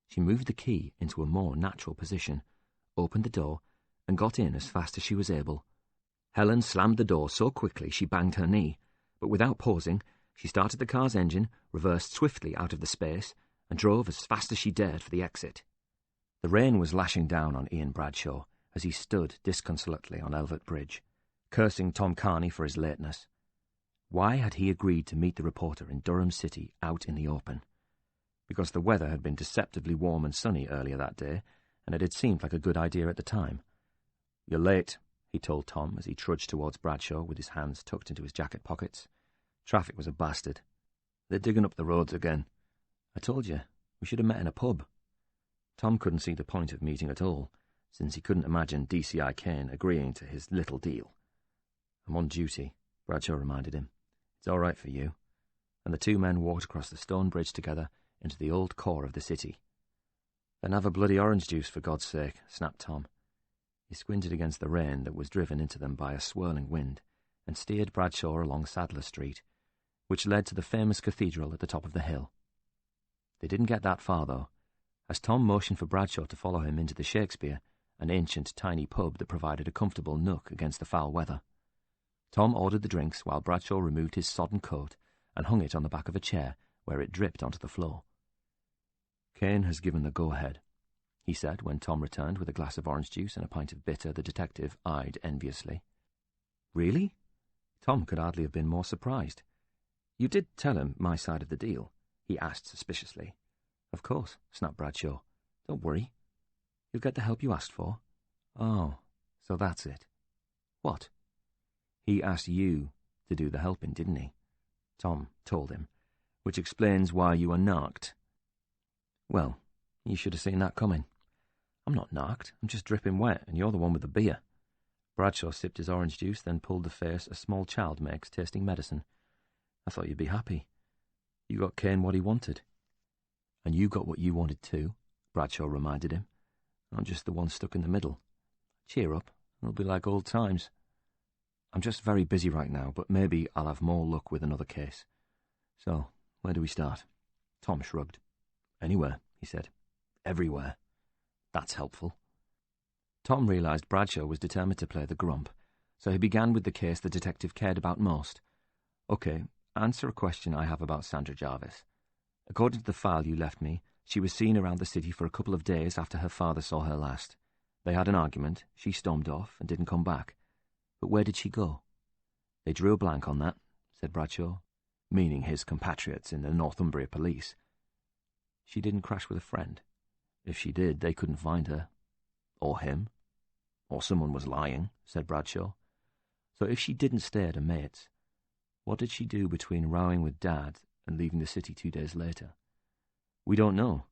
She moved the key into a more natural position, opened the door, and got in as fast as she was able. Helen slammed the door so quickly she banged her knee, but without pausing, she started the car's engine, reversed swiftly out of the space, and drove as fast as she dared for the exit. The rain was lashing down on Ian Bradshaw as he stood disconsolately on Elvert Bridge, cursing Tom Carney for his lateness. Why had he agreed to meet the reporter in Durham City out in the open? Because the weather had been deceptively warm and sunny earlier that day, and it had seemed like a good idea at the time. "You're late," he told Tom as he trudged towards Bradshaw with his hands tucked into his jacket pockets. Traffic was a bastard. They're digging up the roads again. I told you, we should have met in a pub. Tom couldn't see the point of meeting at all, since he couldn't imagine DCI Kane agreeing to his little deal. "I'm on duty," Bradshaw reminded him. "It's all right for you." And the two men walked across the stone bridge together into the old core of the city. "Then have a bloody orange juice, for God's sake," snapped Tom. He squinted against the rain that was driven into them by a swirling wind and steered Bradshaw along Sadler Street, which led to the famous cathedral at the top of the hill. They didn't get that far, though, as Tom motioned for Bradshaw to follow him into the Shakespeare, an ancient, tiny pub that provided a comfortable nook against the foul weather. Tom ordered the drinks while Bradshaw removed his sodden coat and hung it on the back of a chair where it dripped onto the floor. "Kane has given the go-ahead," he said when Tom returned with a glass of orange juice and a pint of bitter the detective eyed enviously. "Really?" Tom could hardly have been more surprised. "You did tell him my side of the deal?" he asked suspiciously. "Of course," snapped Bradshaw. "Don't worry. You'll get the help you asked for." "Oh, so that's it." "What?" "He asked you to do the helping, didn't he?" Tom told him, "which explains why you were narked." "Well, you should have seen that coming." "I'm not narked. I'm just dripping wet, and you're the one with the beer." Bradshaw sipped his orange juice, then pulled the face a small child makes tasting medicine. "I thought you'd be happy. You got Kane what he wanted." "And you got what you wanted too," Bradshaw reminded him. "I'm just the one stuck in the middle. Cheer up, it'll be like old times. I'm just very busy right now, but maybe I'll have more luck with another case. So, where do we start?" Tom shrugged. "Anywhere," he said. "Everywhere. That's helpful." Tom realized Bradshaw was determined to play the grump, so he began with the case the detective cared about most. "Okay, answer a question I have about Sandra Jarvis. According to the file you left me, she was seen around the city for a couple of days after her father saw her last. They had an argument, she stormed off and didn't come back. But where did she go?" "They drew a blank on that," said Bradshaw, meaning his compatriots in the Northumbria police. "She didn't crash with a friend. If she did, they couldn't find her. Or him. Or someone was lying," said Bradshaw. "So if she didn't stay at a mate's, what did she do between rowing with Dad and leaving the city 2 days later? We don't know,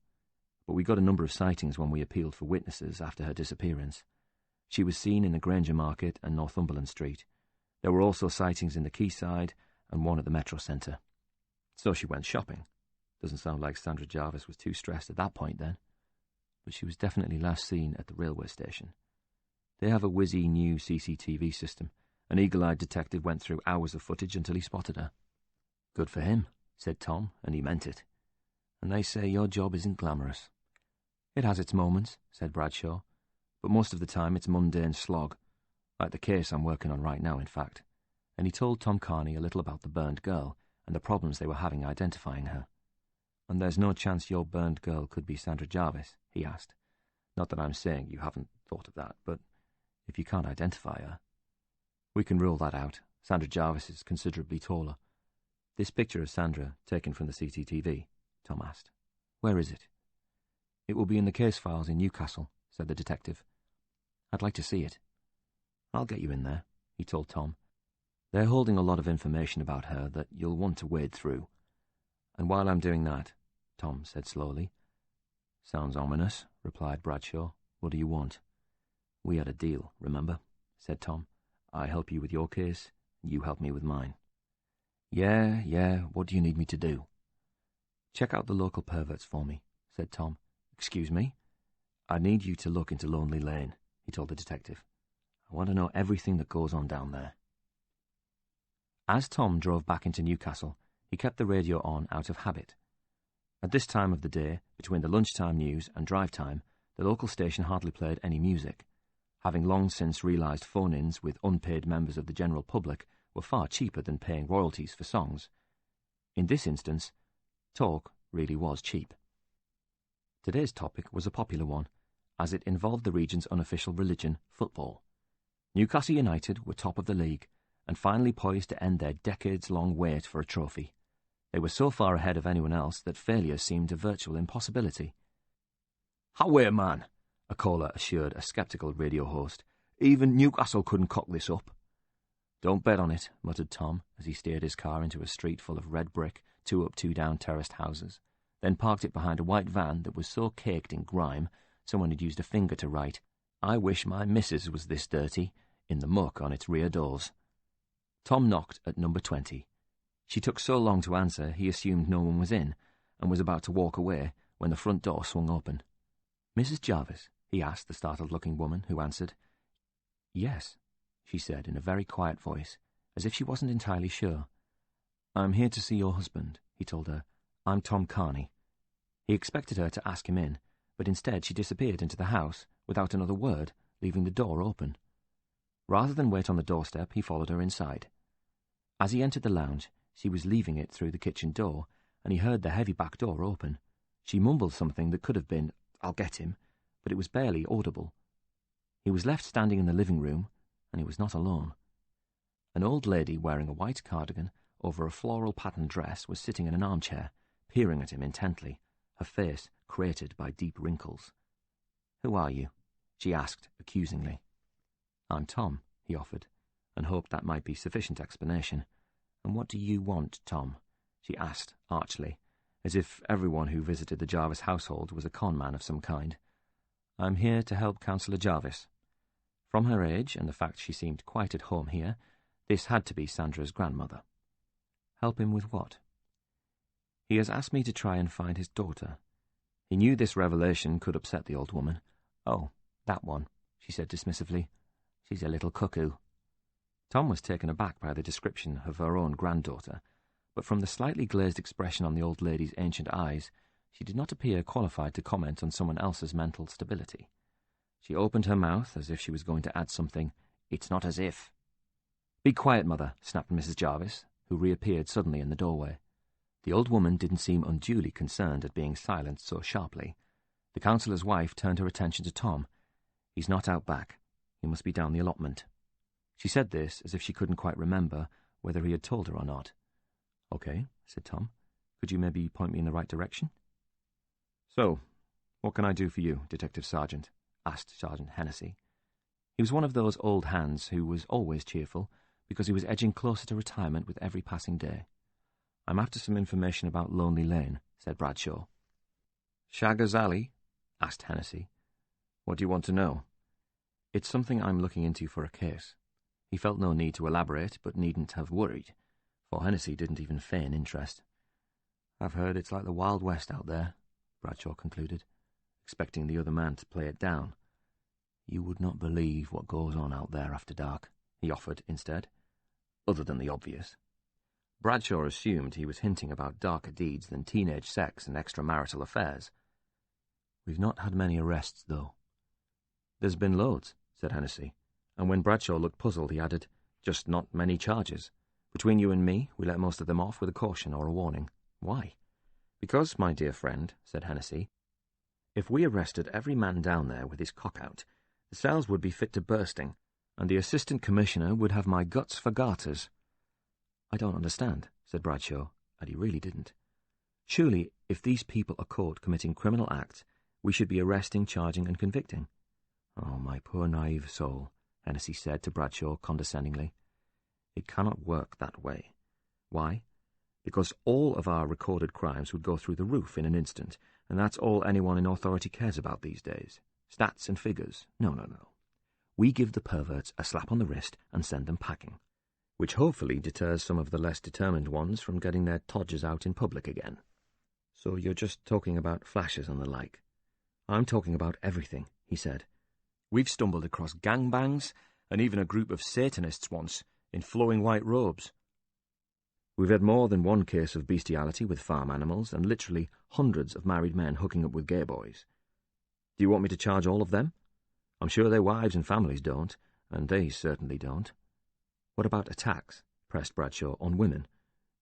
but we got a number of sightings when we appealed for witnesses after her disappearance. She was seen in the Granger Market and Northumberland Street. There were also sightings in the Quayside and one at the Metro Centre. So she went shopping. Doesn't sound like Sandra Jarvis was too stressed at that point then. But she was definitely last seen at the railway station. They have a whizzy new CCTV system. An eagle-eyed detective went through hours of footage until he spotted her." "Good for him," said Tom, and he meant it. "And they say your job isn't glamorous." "It has its moments," said Bradshaw, "but most of the time it's mundane slog, like the case I'm working on right now, in fact." And he told Tom Carney a little about the burned girl and the problems they were having identifying her. "And there's no chance your burned girl could be Sandra Jarvis?" he asked. "Not that I'm saying you haven't thought of that, but if you can't identify her—" "We can rule that out. Sandra Jarvis is considerably taller." "This picture of Sandra, taken from the CCTV?" Tom asked. "Where is it?" "It will be in the case files in Newcastle," said the detective. "I'd like to see it." "I'll get you in there," he told Tom. "They're holding a lot of information about her that you'll want to wade through. And while I'm doing that," Tom said slowly. "Sounds ominous," replied Bradshaw. "What do you want?" "We had a deal, remember?" said Tom. "I help you with your case, and you help me with mine." Yeah, what do you need me to do?" "Check out the local perverts for me," said Tom. "Excuse me?" "I need you to look into Lonely Lane," he told the detective. "I want to know everything that goes on down there." As Tom drove back into Newcastle, he kept the radio on out of habit. At this time of the day, between the lunchtime news and drive time, the local station hardly played any music, having long since realised phone-ins with unpaid members of the general public were far cheaper than paying royalties for songs. In this instance, talk really was cheap. Today's topic was a popular one, as it involved the region's unofficial religion, football. Newcastle United were top of the league, and finally poised to end their decades-long wait for a trophy. They were so far ahead of anyone else that failure seemed a virtual impossibility. "Away, man," a caller assured a sceptical radio host. "Even Newcastle couldn't cock this up." "Don't bet on it," muttered Tom, as he steered his car into a street full of red brick, 2-up, 2-down terraced houses. then parked it behind a white van that was so caked in grime someone had used a finger to write, "I wish my missus was this dirty," in the muck on its rear doors. Tom knocked at number 20. She took so long to answer he assumed no one was in, and was about to walk away when the front door swung open. "Mrs. Jarvis?" he asked the startled-looking woman who answered. "Yes," she said in a very quiet voice, as if she wasn't entirely sure. "I'm here to see your husband," he told her. "I'm Tom Carney." He expected her to ask him in, but instead she disappeared into the house without another word, leaving the door open. Rather than wait on the doorstep, he followed her inside. As he entered the lounge, she was leaving it through the kitchen door, and he heard the heavy back door open. She mumbled something that could have been, "I'll get him," but it was barely audible. He was left standing in the living room, and he was not alone. An old lady wearing a white cardigan over a floral-patterned dress was sitting in an armchair, peering at him intently, her face cratered by deep wrinkles. "Who are you?" she asked accusingly. "I'm Tom," he offered, and hoped that might be sufficient explanation. "And what do you want, Tom?" she asked archly, as if everyone who visited the Jarvis household was a con man of some kind. "I'm here to help Councillor Jarvis." From her age and the fact she seemed quite at home here, this had to be Sandra's grandmother. "Help him with what?" "He has asked me to try and find his daughter." He knew this revelation could upset the old woman. "Oh, that one," she said dismissively. "She's a little cuckoo." Tom was taken aback by the description of her own granddaughter, but from the slightly glazed expression on the old lady's ancient eyes, she did not appear qualified to comment on someone else's mental stability. She opened her mouth as if she was going to add something. "It's not as if." "Be quiet, Mother," snapped Mrs. Jarvis, who reappeared suddenly in the doorway. The old woman didn't seem unduly concerned at being silenced so sharply. The councillor's wife turned her attention to Tom. "He's not out back. He must be down the allotment." She said this as if she couldn't quite remember whether he had told her or not. "Okay," said Tom. "Could you maybe point me in the right direction?" "So, what can I do for you, Detective Sergeant?" asked Sergeant Hennessy. He was one of those old hands who was always cheerful because he was edging closer to retirement with every passing day. "I'm after some information about Lonely Lane," said Bradshaw. "Shagger's Alley?" asked Hennessy. "What do you want to know?" "It's something I'm looking into for a case." He felt no need to elaborate, but needn't have worried, for Hennessy didn't even feign interest. "I've heard it's like the Wild West out there," Bradshaw concluded, expecting the other man to play it down. "You would not believe what goes on out there after dark," he offered instead, other than the obvious. Bradshaw assumed he was hinting about darker deeds than teenage sex and extramarital affairs. "We've not had many arrests, though." "There's been loads," said Hennessy, and when Bradshaw looked puzzled he added, "Just not many charges. Between you and me, we let most of them off with a caution or a warning. Why?" "Because, my dear friend," said Hennessy, "if we arrested every man down there with his cock out, the cells would be fit to bursting, and the assistant commissioner would have my guts for garters." "I don't understand," said Bradshaw, and he really didn't. "Surely, if these people are caught committing criminal acts, we should be arresting, charging, and convicting." "Oh, my poor naive soul," Hennessy said to Bradshaw condescendingly. "It cannot work that way. Why? Because all of our recorded crimes would go through the roof in an instant, and that's all anyone in authority cares about these days. Stats and figures. No. We give the perverts a slap on the wrist and send them packing, which hopefully deters some of the less determined ones from getting their todgers out in public again." "So you're just talking about flashes and the like?" "I'm talking about everything," he said. "We've stumbled across gangbangs and even a group of Satanists once in flowing white robes. We've had more than one case of bestiality with farm animals and literally hundreds of married men hooking up with gay boys. Do you want me to charge all of them? I'm sure their wives and families don't, and they certainly don't." "What about attacks?" pressed Bradshaw, "on women?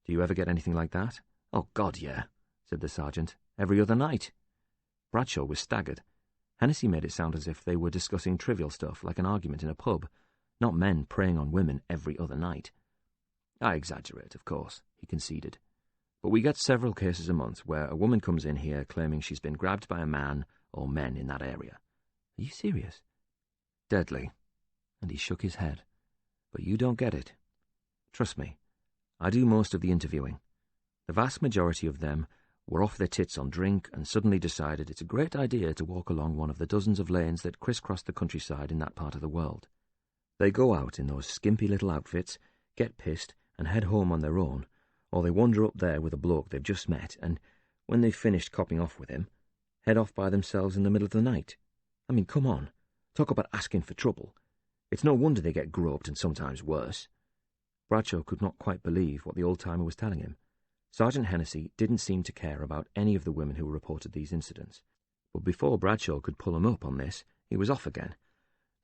Do you ever get anything like that?" "Oh, God, yeah," said the sergeant. "Every other night." Bradshaw was staggered. Hennessy made it sound as if they were discussing trivial stuff like an argument in a pub, not men preying on women every other night. "I exaggerate, of course," he conceded. "But we get several cases a month where a woman comes in here claiming she's been grabbed by a man or men in that area." "Are you serious?" "Deadly." And he shook his head. "But you don't get it. Trust me, I do most of the interviewing. The vast majority of them were off their tits on drink and suddenly decided it's a great idea to walk along one of the dozens of lanes that crisscross the countryside in that part of the world. They go out in those skimpy little outfits, get pissed, and head home on their own, or they wander up there with a bloke they've just met, and, when they've finished copping off with him, head off by themselves in the middle of the night. I mean, come on. Talk about asking for trouble. It's no wonder they get groped and sometimes worse. Bradshaw could not quite believe what the old-timer was telling him. Sergeant Hennessy didn't seem to care about any of the women who reported these incidents. But before Bradshaw could pull him up on this, he was off again.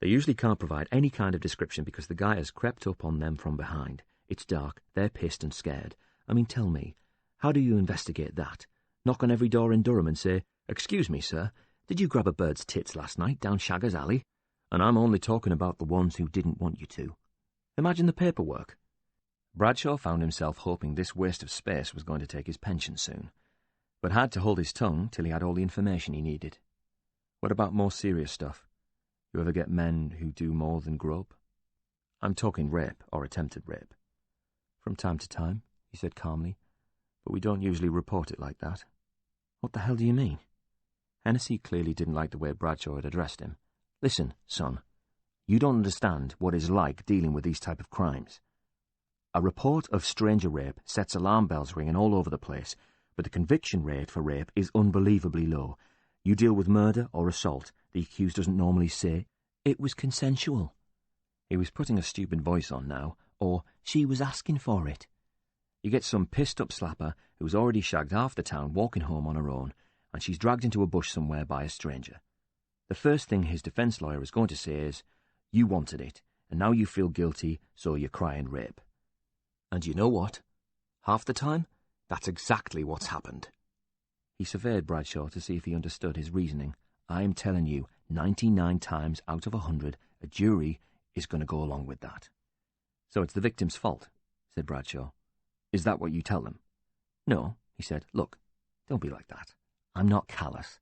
They usually can't provide any kind of description because the guy has crept up on them from behind. It's dark, they're pissed and scared. I mean, tell me, how do you investigate that? Knock on every door in Durham and say, "Excuse me, sir, did you grab a bird's tits last night down Shagger's Alley? And I'm only talking about the ones who didn't want you to." Imagine the paperwork. Bradshaw found himself hoping this waste of space was going to take his pension soon, but had to hold his tongue till he had all the information he needed. What about more serious stuff? You ever get men who do more than grope? I'm talking rape or attempted rape. From time to time, he said calmly, but we don't usually report it like that. What the hell do you mean? Hennessy clearly didn't like the way Bradshaw had addressed him. Listen, son, you don't understand what it's like dealing with these type of crimes. A report of stranger rape sets alarm bells ringing all over the place, but the conviction rate for rape is unbelievably low. You deal with murder or assault, the accused doesn't normally say, "It was consensual." He was putting a stupid voice on now, or "She was asking for it." You get some pissed-up slapper who's already shagged half the town walking home on her own, and she's dragged into a bush somewhere by a stranger. The first thing his defence lawyer is going to say is, "You wanted it, and now you feel guilty, so you're crying rape." And you know what? Half the time, that's exactly what's happened. He surveyed Bradshaw to see if he understood his reasoning. I'm telling you, 99 times out of 100, a jury is going to go along with that. So it's the victim's fault, said Bradshaw. Is that what you tell them? No, he said. Look, don't be like that. I'm not callous.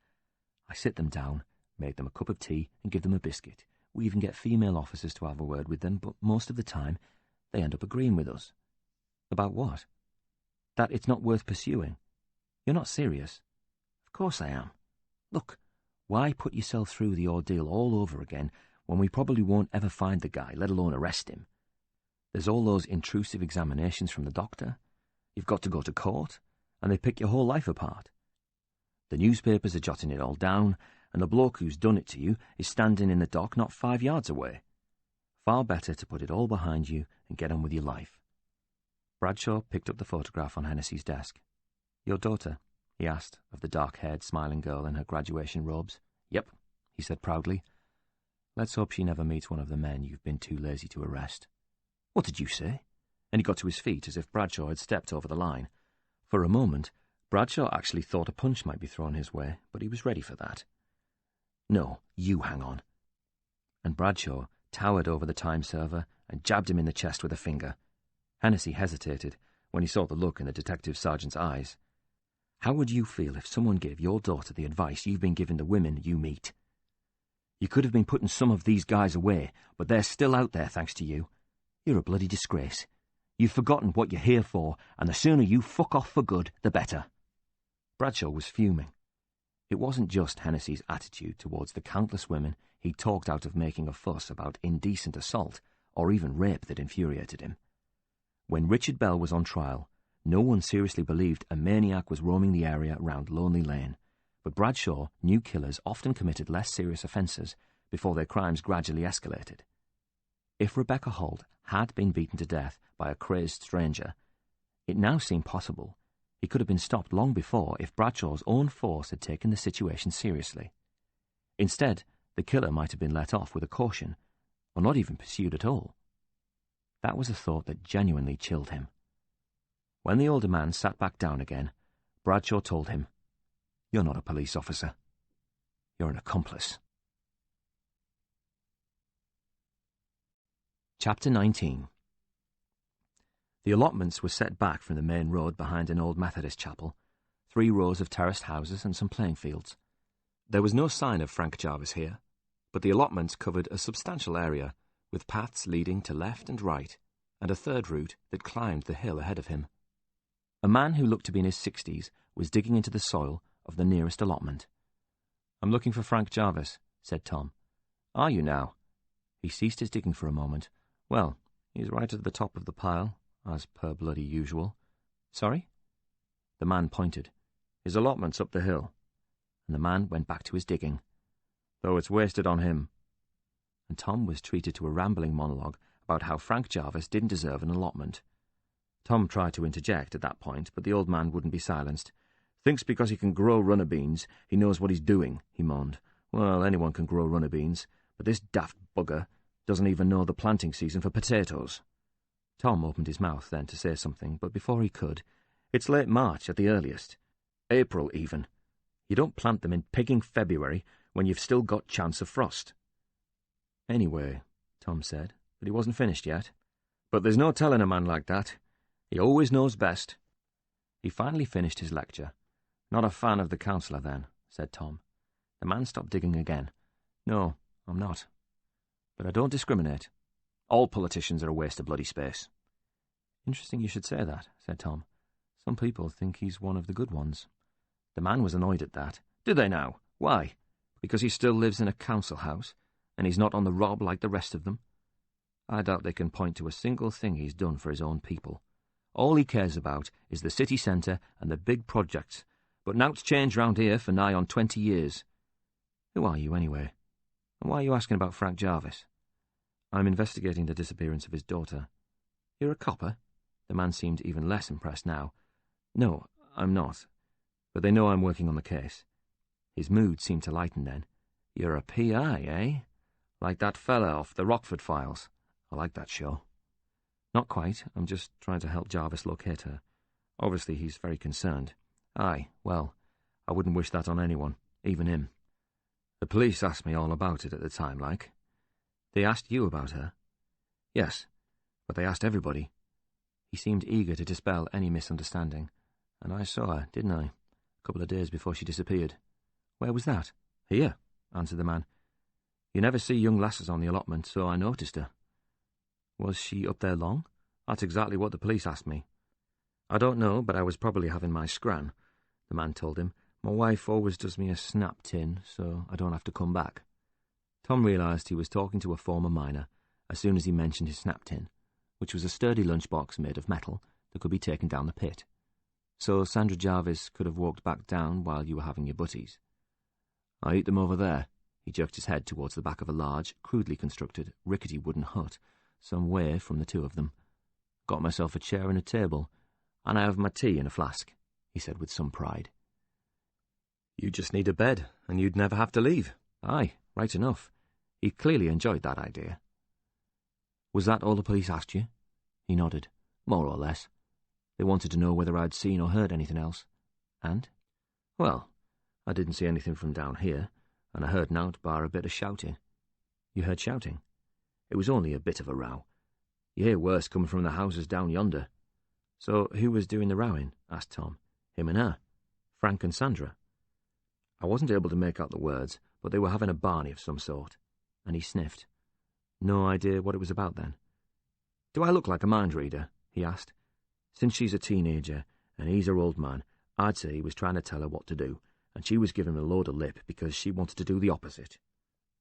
I sit them down, make them a cup of tea, and give them a biscuit. We even get female officers to have a word with them, but most of the time, they end up agreeing with us. About what? That it's not worth pursuing. You're not serious. Of course I am. Look, why put yourself through the ordeal all over again when we probably won't ever find the guy, let alone arrest him? There's all those intrusive examinations from the doctor. You've got to go to court, and they pick your whole life apart. The newspapers are jotting it all down, and the bloke who's done it to you is standing in the dock not 5 yards away. Far better to put it all behind you and get on with your life. Bradshaw picked up the photograph on Hennessy's desk. Your daughter? He asked of the dark-haired, smiling girl in her graduation robes. Yep, he said proudly. Let's hope she never meets one of the men you've been too lazy to arrest. What did you say? And he got to his feet as if Bradshaw had stepped over the line. For a moment, Bradshaw actually thought a punch might be thrown his way, but he was ready for that. No, you hang on. And Bradshaw towered over the time server and jabbed him in the chest with a finger. Hennessy hesitated when he saw the look in the detective sergeant's eyes. How would you feel if someone gave your daughter the advice you've been giving the women you meet? You could have been putting some of these guys away, but they're still out there thanks to you. You're a bloody disgrace. You've forgotten what you're here for, and the sooner you fuck off for good, the better. Bradshaw was fuming. It wasn't just Hennessy's attitude towards the countless women he'd talked out of making a fuss about indecent assault or even rape that infuriated him. When Richard Bell was on trial, no one seriously believed a maniac was roaming the area around Lonely Lane, but Bradshaw knew killers often committed less serious offences before their crimes gradually escalated. If Rebecca Holt had been beaten to death by a crazed stranger, it now seemed possible he could have been stopped long before if Bradshaw's own force had taken the situation seriously. Instead, the killer might have been let off with a caution, or not even pursued at all. That was a thought that genuinely chilled him. When the older man sat back down again, Bradshaw told him, You're not a police officer. You're an accomplice. Chapter 19. The allotments were set back from the main road behind an old Methodist chapel, 3 rows of terraced houses and some playing fields. There was no sign of Frank Jarvis here, but the allotments covered a substantial area, with paths leading to left and right, and a third route that climbed the hill ahead of him. A man who looked to be in his 60s was digging into the soil of the nearest allotment. "I'm looking for Frank Jarvis," said Tom. "Are you now?" He ceased his digging for a moment. "Well, he's right at the top of the pile, as per bloody usual." "Sorry?" The man pointed. "His allotment's up the hill." And the man went back to his digging. "Though it's wasted on him." And Tom was treated to a rambling monologue about how Frank Jarvis didn't deserve an allotment. Tom tried to interject at that point, but the old man wouldn't be silenced. "Thinks because he can grow runner beans, he knows what he's doing," he moaned. "Well, anyone can grow runner beans, but this daft bugger doesn't even know the planting season for potatoes." Tom opened his mouth then to say something, but before he could, "It's late March at the earliest. April, even. You don't plant them in pigging February when you've still got chance of frost." "Anyway," Tom said, but he wasn't finished yet. "But there's no telling a man like that. He always knows best." He finally finished his lecture. "Not a fan of the councillor, then," said Tom. The man stopped digging again. "No, I'm not. But I don't discriminate. All politicians are a waste of bloody space." "Interesting you should say that," said Tom. "Some people think he's one of the good ones." The man was annoyed at that. "Do they now? Why? Because he still lives in a council house, and he's not on the rob like the rest of them? I doubt they can point to a single thing he's done for his own people. All he cares about is the city centre and the big projects, but nowt's changed round here for nigh on 20 years. Who are you, anyway? And why are you asking about Frank Jarvis?" "I'm investigating the disappearance of his daughter." "You're a copper?" The man seemed even less impressed now. "No, I'm not. But they know I'm working on the case." His mood seemed to lighten then. "You're a PI, eh? Like that fella off the Rockford Files. I like that show." "Not quite. I'm just trying to help Jarvis locate her. Obviously he's very concerned." "Aye, well, I wouldn't wish that on anyone, even him. The police asked me all about it at the time, like." "They asked you about her?" "Yes, but they asked everybody." He seemed eager to dispel any misunderstanding. "And I saw her, didn't I? A couple of days before she disappeared." "Where was that?" "Here," answered the man. "You never see young lasses on the allotment, so I noticed her." "Was she up there long?" "That's exactly what the police asked me." "I don't know, but I was probably having my scran," the man told him. "My wife always does me a snap tin, so I don't have to come back." Tom realised he was talking to a former miner as soon as he mentioned his snap tin, which was a sturdy lunchbox made of metal that could be taken down the pit. "So Sandra Jarvis could have walked back down while you were having your butties." "I eat them over there." He jerked his head towards the back of a large, crudely constructed, rickety wooden hut, some way from the two of them. "Got myself a chair and a table, and I have my tea in a flask," he said with some pride. "You just need a bed, and you'd never have to leave." "Aye, right enough." He clearly enjoyed that idea. "Was that all the police asked you?" He nodded. "More or less. They wanted to know whether I'd seen or heard anything else." "And?" "Well, I didn't see anything from down here, and I heard nowt bar a bit of shouting." "You heard shouting?" "It was only a bit of a row. You hear worse coming from the houses down yonder." "So who was doing the rowing?" asked Tom. "Him and her. Frank and Sandra." I wasn't able to make out the words, but they were having a barney of some sort. And he sniffed. "No idea what it was about, then?" "Do I look like a mind reader?" he asked. "Since she's a teenager, and he's her old man, I'd say he was trying to tell her what to do, and she was giving him a load of lip because she wanted to do the opposite.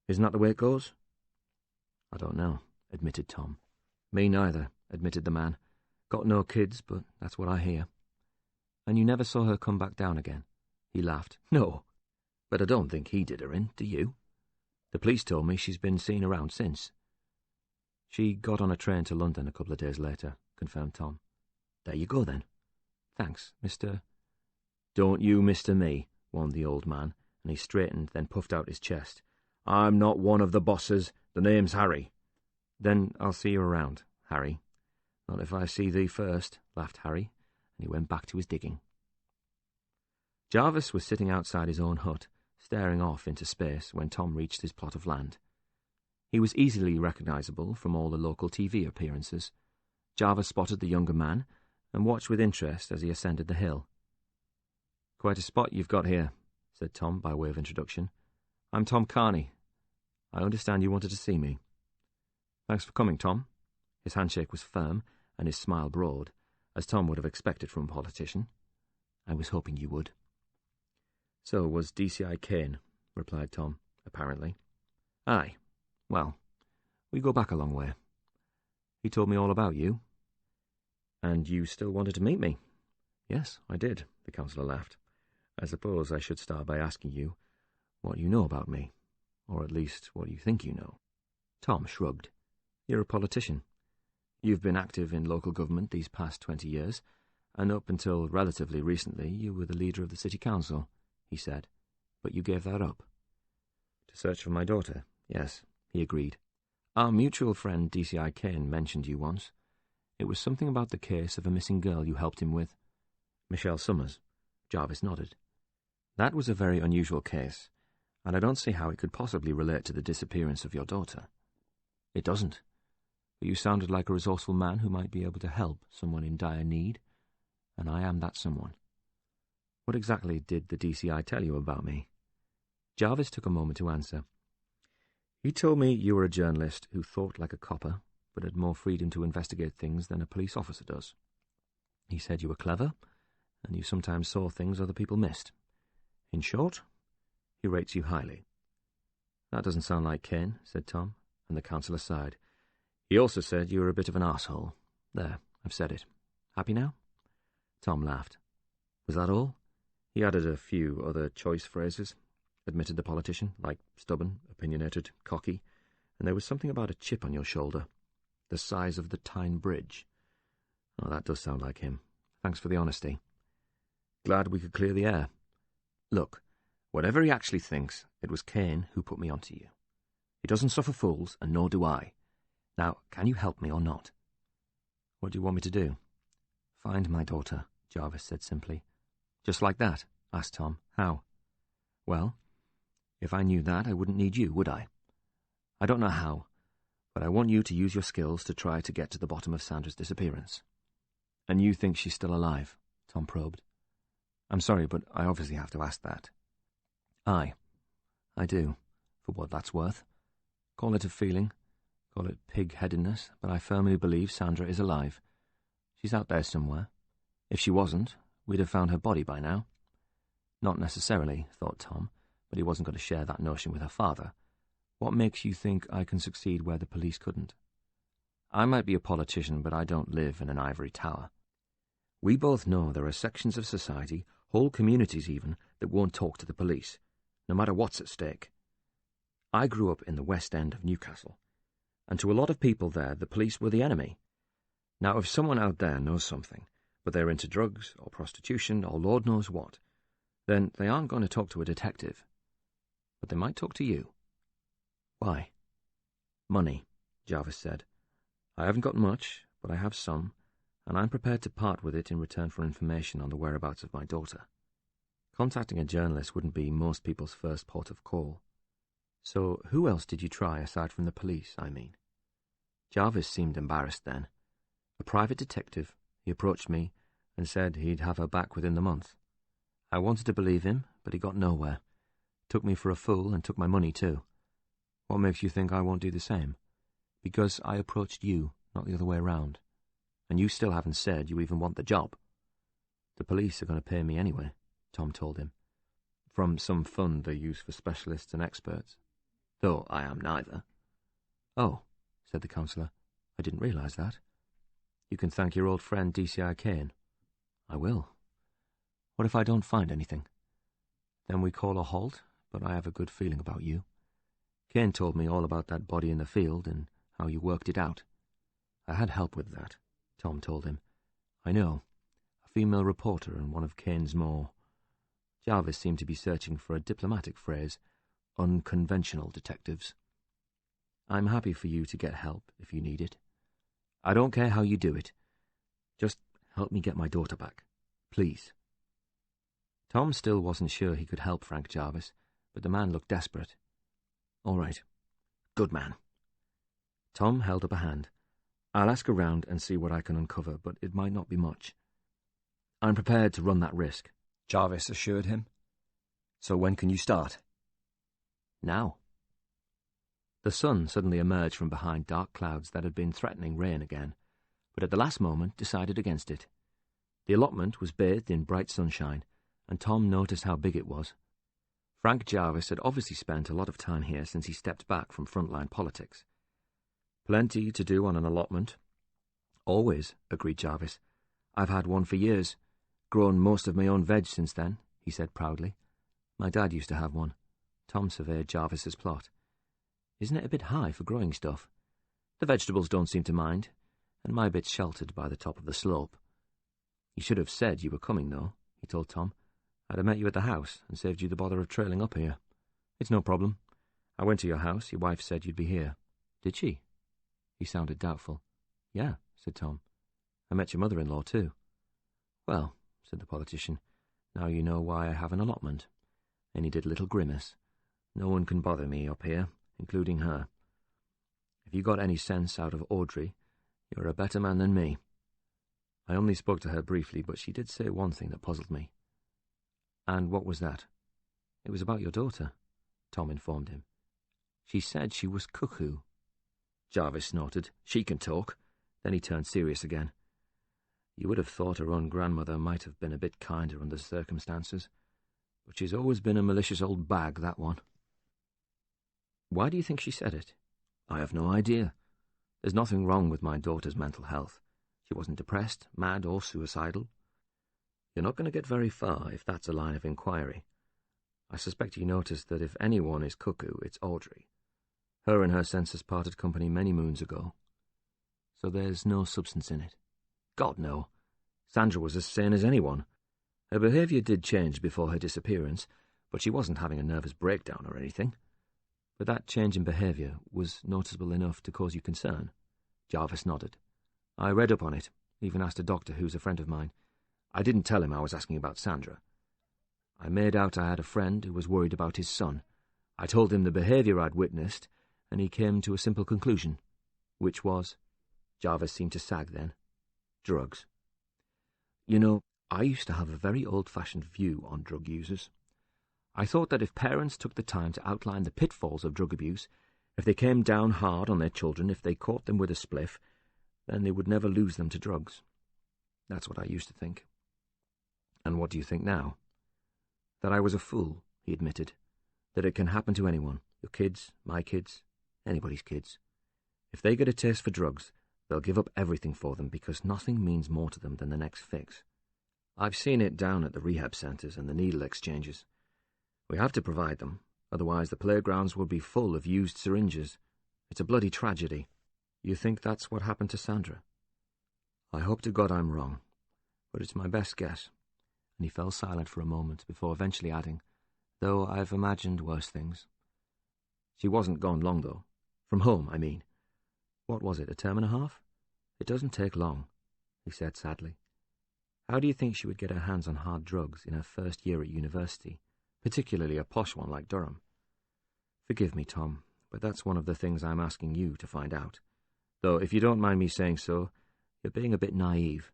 Isn't that the way it goes?" "I don't know," admitted Tom. "Me neither," admitted the man. "Got no kids, but that's what I hear." "And you never saw her come back down again?" He laughed. "No, but I don't think he did her in, do you? The police told me she's been seen around since." "She got on a train to London a couple of days later," confirmed Tom. "There you go, then." "Thanks, Mr. "Don't you Mr. me," warned the old man, and he straightened, then puffed out his chest. "I'm not one of the bosses. The name's Harry." "Then I'll see you around, Harry." "Not if I see thee first," laughed Harry, and he went back to his digging. Jarvis was sitting outside his own hut, staring off into space when Tom reached his plot of land. He was easily recognisable from all the local TV appearances. Jarvis spotted the younger man and watched with interest as he ascended the hill. "Quite a spot you've got here," said Tom by way of introduction. "I'm Tom Carney. I understand you wanted to see me." "Thanks for coming, Tom." His handshake was firm and his smile broad, as Tom would have expected from a politician. "I was hoping you would." "So was DCI Kane," replied Tom, apparently. "Aye. Well, we go back a long way. He told me all about you." "And you still wanted to meet me?" "Yes, I did," the counsellor laughed. "I suppose I should start by asking you what you know about me, or at least what you think you know." Tom shrugged. "You're a politician. You've been active in local government these past 20 years, and up until relatively recently you were the leader of the city council," he said. "But you gave that up." "To search for my daughter, yes," he agreed. "Our mutual friend DCI Kane mentioned you once. It was something about the case of a missing girl you helped him with." "Michelle Summers." Jarvis nodded. "That was a very unusual case, and I don't see how it could possibly relate to the disappearance of your daughter." "It doesn't. But you sounded like a resourceful man who might be able to help someone in dire need, and I am that someone." "What exactly did the DCI tell you about me?" Jarvis took a moment to answer. "He told me you were a journalist who thought like a copper, but had more freedom to investigate things than a police officer does. He said you were clever, and you sometimes saw things other people missed. In short, he rates you highly." "That doesn't sound like Kane," said Tom, and the counsellor sighed. "He also said you were a bit of an arsehole. There, I've said it. Happy now?" Tom laughed. "Was that all?" "He added a few other choice phrases," admitted the politician, "like stubborn, opinionated, cocky, and there was something about a chip on your shoulder, the size of the Tyne Bridge." "Oh, that does sound like him. Thanks for the honesty. Glad we could clear the air. Look, whatever he actually thinks, it was Kane who put me onto you. He doesn't suffer fools, and nor do I. Now, can you help me or not?" "What do you want me to do?" "Find my daughter," Jarvis said simply. "Just like that?" asked Tom. "How?" "Well, if I knew that, I wouldn't need you, would I? I don't know how, but I want you to use your skills to try to get to the bottom of Sandra's disappearance." "And you think she's still alive?" Tom probed. "I'm sorry, but I obviously have to ask that." "Aye, I do, for what that's worth. Call it a feeling, call it pig-headedness, but I firmly believe Sandra is alive. She's out there somewhere. If she wasn't, we'd have found her body by now." "Not necessarily," thought Tom, but he wasn't going to share that notion with her father. "What makes you think I can succeed where the police couldn't?" "I might be a politician, but I don't live in an ivory tower. We both know there are sections of society, whole communities even, that won't talk to the police, no matter what's at stake. I grew up in the West End of Newcastle, and to a lot of people there the police were the enemy. Now if someone out there knows something, but they're into drugs or prostitution or Lord knows what, then they aren't going to talk to a detective. But they might talk to you." "Why?" "Money," Jarvis said. "I haven't got much, but I have some, and I'm prepared to part with it in return for information on the whereabouts of my daughter. Contacting a journalist wouldn't be most people's first port of call. So who else did you try aside from the police, I mean?" Jarvis seemed embarrassed then. "A private detective. He approached me and said he'd have her back within the month. I wanted to believe him, but he got nowhere. Took me for a fool and took my money too. What makes you think I won't do the same? Because I approached you, not the other way round. And you still haven't said you even want the job." "The police are going to pay me anyway," Tom told him. "From some fund they use for specialists and experts. Though I am neither." "Oh," said the counsellor. "I didn't realise that. You can thank your old friend DCI Kane." "I will. What if I don't find anything?" "Then we call a halt, but I have a good feeling about you. Kane told me all about that body in the field and how you worked it out." "I had help with that," Tom told him. "I know. A female reporter and one of Kane's more—" Jarvis seemed to be searching for a diplomatic phrase— "unconventional detectives. I'm happy for you to get help if you need it. I don't care how you do it. Just help me get my daughter back. Please." Tom still wasn't sure he could help Frank Jarvis, but the man looked desperate. "All right. Good man." Tom held up a hand. "I'll ask around and see what I can uncover, but it might not be much." "I'm prepared to run that risk," Jarvis assured him. "So when can you start?" "Now." The sun suddenly emerged from behind dark clouds that had been threatening rain again, but at the last moment decided against it. The allotment was bathed in bright sunshine, and Tom noticed how big it was. Frank Jarvis had obviously spent a lot of time here since he stepped back from frontline politics. "Plenty to do on an allotment." "Always," agreed Jarvis. "I've had one for years. Grown most of my own veg since then," he said proudly. "My dad used to have one." Tom surveyed Jarvis's plot. "Isn't it a bit high for growing stuff? The vegetables don't seem to mind, and my bit's sheltered by the top of the slope." "You should have said you were coming, though," he told Tom. "I'd have met you at the house and saved you the bother of trailing up here." "It's no problem. I went to your house. Your wife said you'd be here." "Did she?" He sounded doubtful. "Yeah," said Tom. "I met your mother-in-law, too." "Well," said the politician, "now you know why I have an allotment." And he did a little grimace. "No one can bother me up here, including her. If you got any sense out of Audrey, you're a better man than me." I only spoke to her briefly, but she did say one thing that puzzled me. "And what was that?" "It was about your daughter," Tom informed him. "She said she was cuckoo." Jarvis snorted. "She can talk." Then he turned serious again. "You would have thought her own grandmother might have been a bit kinder under the circumstances. But she's always been a malicious old bag, that one." "Why do you think she said it?" "I have no idea. There's nothing wrong with my daughter's mental health. She wasn't depressed, mad, or suicidal. You're not going to get very far if that's a line of inquiry. I suspect you noticed that if anyone is cuckoo, it's Audrey. Her and her senses parted company many moons ago. So there's no substance in it." "God, no. Sandra was as sane as anyone. Her behaviour did change before her disappearance, but she wasn't having a nervous breakdown or anything." "But that change in behaviour was noticeable enough to cause you concern?" Jarvis nodded. "I read up on it, even asked a doctor who's a friend of mine. I didn't tell him I was asking about Sandra. I made out I had a friend who was worried about his son. I told him the behaviour I'd witnessed, and he came to a simple conclusion." "Which was?" Jarvis seemed to sag then. "Drugs. You know, I used to have a very old-fashioned view on drug users. I thought that if parents took the time to outline the pitfalls of drug abuse, if they came down hard on their children, if they caught them with a spliff, then they would never lose them to drugs. That's what I used to think." "And what do you think now?" "That I was a fool," he admitted. "That it can happen to anyone, your kids, my kids, anybody's kids. If they get a taste for drugs, they'll give up everything for them because nothing means more to them than the next fix. I've seen it down at the rehab centres and the needle exchanges. We have to provide them, otherwise the playgrounds will be full of used syringes. It's a bloody tragedy." "You think that's what happened to Sandra?" "I hope to God I'm wrong, but it's my best guess." And he fell silent for a moment before eventually adding, "Though I've imagined worse things." "She wasn't gone long, though. From home, I mean. What was it, a term and a half? It doesn't take long," he said sadly. "How do you think she would get her hands on hard drugs in her first year at university, particularly a posh one like Durham?" "Forgive me, Tom, but that's one of the things I'm asking you to find out. Though, if you don't mind me saying so, you're being a bit naive.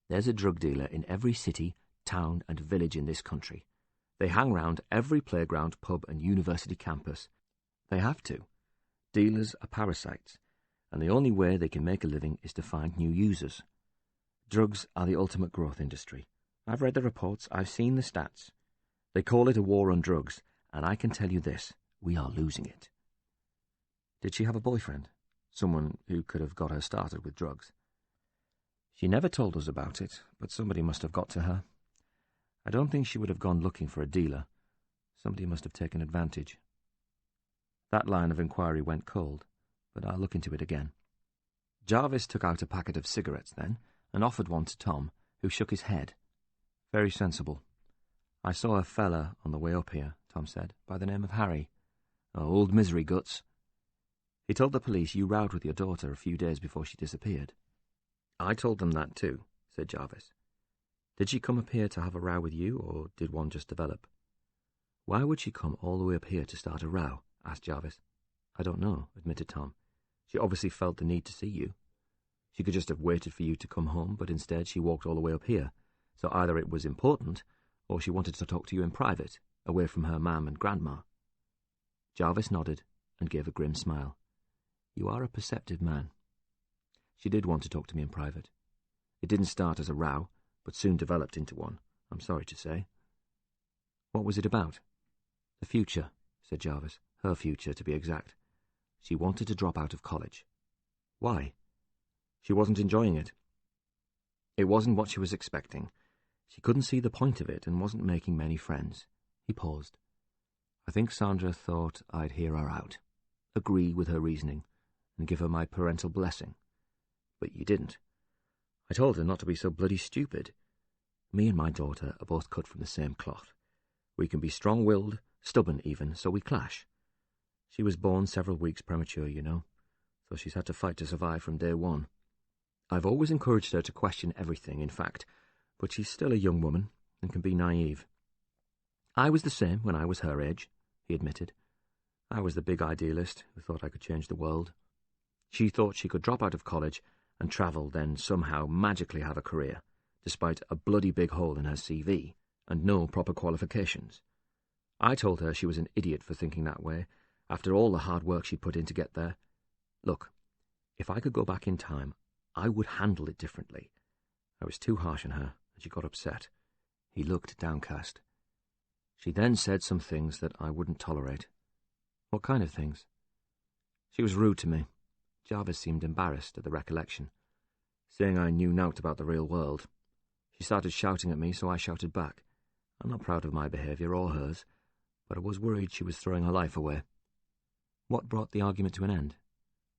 There's a drug dealer in every city, town, and village in this country. They hang round every playground, pub, and university campus. They have to. Dealers are parasites, and the only way they can make a living is to find new users. Drugs are the ultimate growth industry. I've read the reports, I've seen the stats. They call it a war on drugs, and I can tell you this, we are losing it." "Did she have a boyfriend? Someone who could have got her started with drugs?" "She never told us about it, but somebody must have got to her. I don't think she would have gone looking for a dealer. Somebody must have taken advantage." That line of inquiry went cold, but I'll look into it again. Jarvis took out a packet of cigarettes then, and offered one to Tom, who shook his head. "Very sensible. I saw a fella on the way up here," Tom said, "by the name of Harry. Old misery guts. He told the police you rowed with your daughter a few days before she disappeared." "I told them that too," said Jarvis. "Did she come up here to have a row with you, or did one just develop?" "Why would she come all the way up here to start a row?" asked Jarvis. "I don't know," admitted Tom. "She obviously felt the need to see you. She could just have waited for you to come home, but instead she walked all the way up here. So either it was important, or she wanted to talk to you in private, away from her mam and grandma." Jarvis nodded and gave a grim smile. "You are a perceptive man. She did want to talk to me in private. It didn't start as a row. but soon developed into one, I'm sorry to say. What was it about? The future, said Jarvis. Her future, to be exact. She wanted to drop out of college. Why? She wasn't enjoying it. It wasn't what she was expecting. She couldn't see the point of it and wasn't making many friends. He paused. I think Sandra thought I'd hear her out, agree with her reasoning, and give her my parental blessing. But you didn't. I told her not to be so bloody stupid. Me and my daughter are both cut from the same cloth. We can be strong-willed, stubborn even, so we clash. She was born several weeks premature, you know, so she's had to fight to survive from day one. I've always encouraged her to question everything, in fact, but she's still a young woman and can be naive. I was the same when I was her age, he admitted. I was the big idealist who thought I could change the world. She thought she could drop out of college and travel, then somehow magically have a career, despite a bloody big hole in her CV and no proper qualifications. I told her she was an idiot for thinking that way, after all the hard work she'd put in to get there. Look, if I could go back in time, I would handle it differently. I was too harsh on her, and she got upset. He looked downcast. She then said some things that I wouldn't tolerate. What kind of things? She was rude to me. Jarvis seemed embarrassed at the recollection, saying I knew naught about the real world. She started shouting at me, so I shouted back. I'm not proud of my behaviour or hers, but I was worried she was throwing her life away. What brought the argument to an end?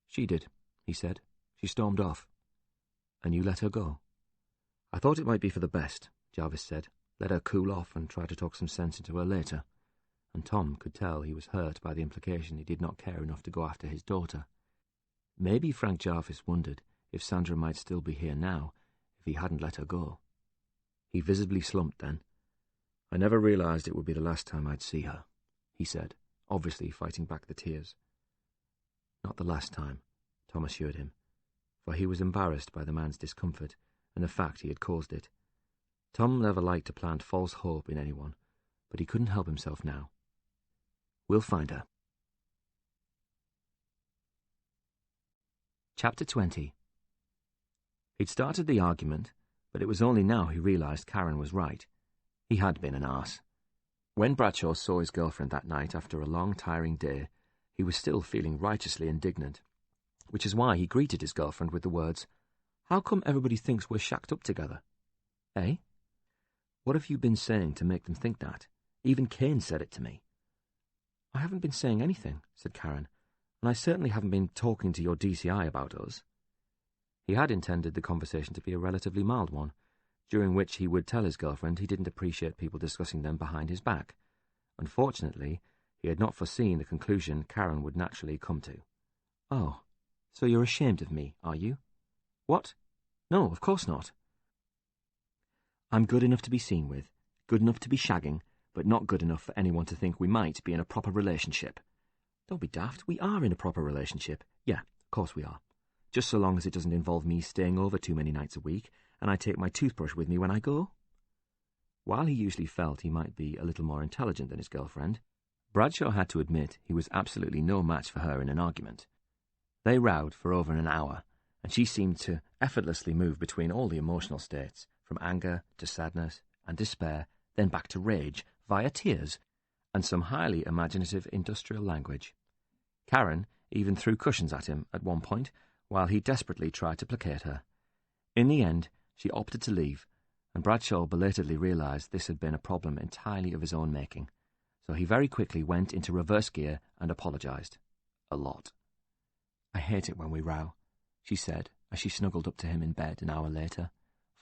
She did, he said. She stormed off. And you let her go? I thought it might be for the best, Jarvis said. Let her cool off and try to talk some sense into her later. And Tom could tell he was hurt by the implication he did not care enough to go after his daughter. Maybe Frank Jarvis wondered if Sandra might still be here now if he hadn't let her go. He visibly slumped then. I never realised it would be the last time I'd see her, he said, obviously fighting back the tears. Not the last time, Tom assured him, for he was embarrassed by the man's discomfort and the fact he had caused it. Tom never liked to plant false hope in anyone, but he couldn't help himself now. We'll find her. Chapter 20. He'd started the argument, but it was only now he realised Karen was right. He had been an arse. When Bradshaw saw his girlfriend that night after a long, tiring day, he was still feeling righteously indignant, which is why he greeted his girlfriend with the words, "How come everybody thinks we're shacked up together?" Eh? What have you been saying to make them think that? Even Kane said it to me. I haven't been saying anything, said Karen, and I certainly haven't been talking to your DCI about us. He had intended the conversation to be a relatively mild one, during which he would tell his girlfriend he didn't appreciate people discussing them behind his back. Unfortunately, he had not foreseen the conclusion Karen would naturally come to. Oh, so you're ashamed of me, are you? What? No, of course not. I'm good enough to be seen with, good enough to be shagging, but not good enough for anyone to think we might be in a proper relationship. Don't be daft, we are in a proper relationship. Yeah, of course we are. Just so long as it doesn't involve me staying over too many nights a week, and I take my toothbrush with me when I go. While he usually felt he might be a little more intelligent than his girlfriend, Bradshaw had to admit he was absolutely no match for her in an argument. They rowed for over an hour, and she seemed to effortlessly move between all the emotional states, from anger to sadness and despair, then back to rage, via tears, and some highly imaginative industrial language. Karen even threw cushions at him at one point, while he desperately tried to placate her. In the end, she opted to leave, and Bradshaw belatedly realised this had been a problem entirely of his own making, so he very quickly went into reverse gear and apologised. A lot. I hate it when we row, she said as she snuggled up to him in bed an hour later,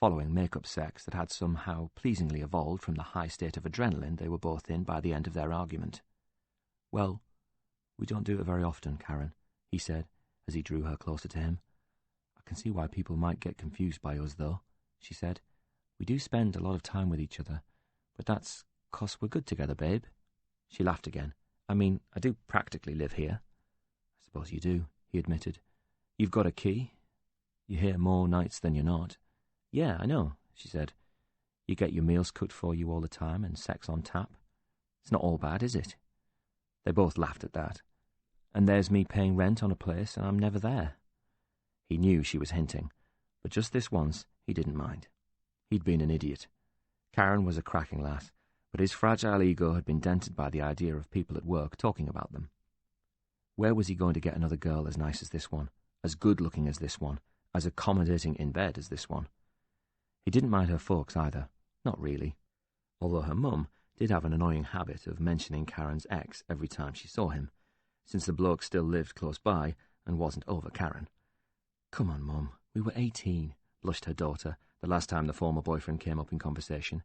following make-up sex that had somehow pleasingly evolved from the high state of adrenaline they were both in by the end of their argument. Well, we don't do it very often, Karen, he said as he drew her closer to him. I can see why people might get confused by us, though, she said. We do spend a lot of time with each other, but that's 'cause we're good together, babe. She laughed again. I mean, I do practically live here. I suppose you do, he admitted. You've got a key. You're here more nights than you're not. Yeah, I know, she said. You get your meals cooked for you all the time and sex on tap. It's not all bad, is it? They both laughed at that. And there's me paying rent on a place and I'm never there. He knew she was hinting, but just this once he didn't mind. He'd been an idiot. Karen was a cracking lass, but his fragile ego had been dented by the idea of people at work talking about them. Where was he going to get another girl as nice as this one, as good-looking as this one, as accommodating in bed as this one? He didn't mind her folks either, not really, although her mum did have an annoying habit of mentioning Karen's ex every time she saw him, since the bloke still lived close by and wasn't over Karen. "Come on, Mum, we were 18, blushed her daughter, the last time the former boyfriend came up in conversation.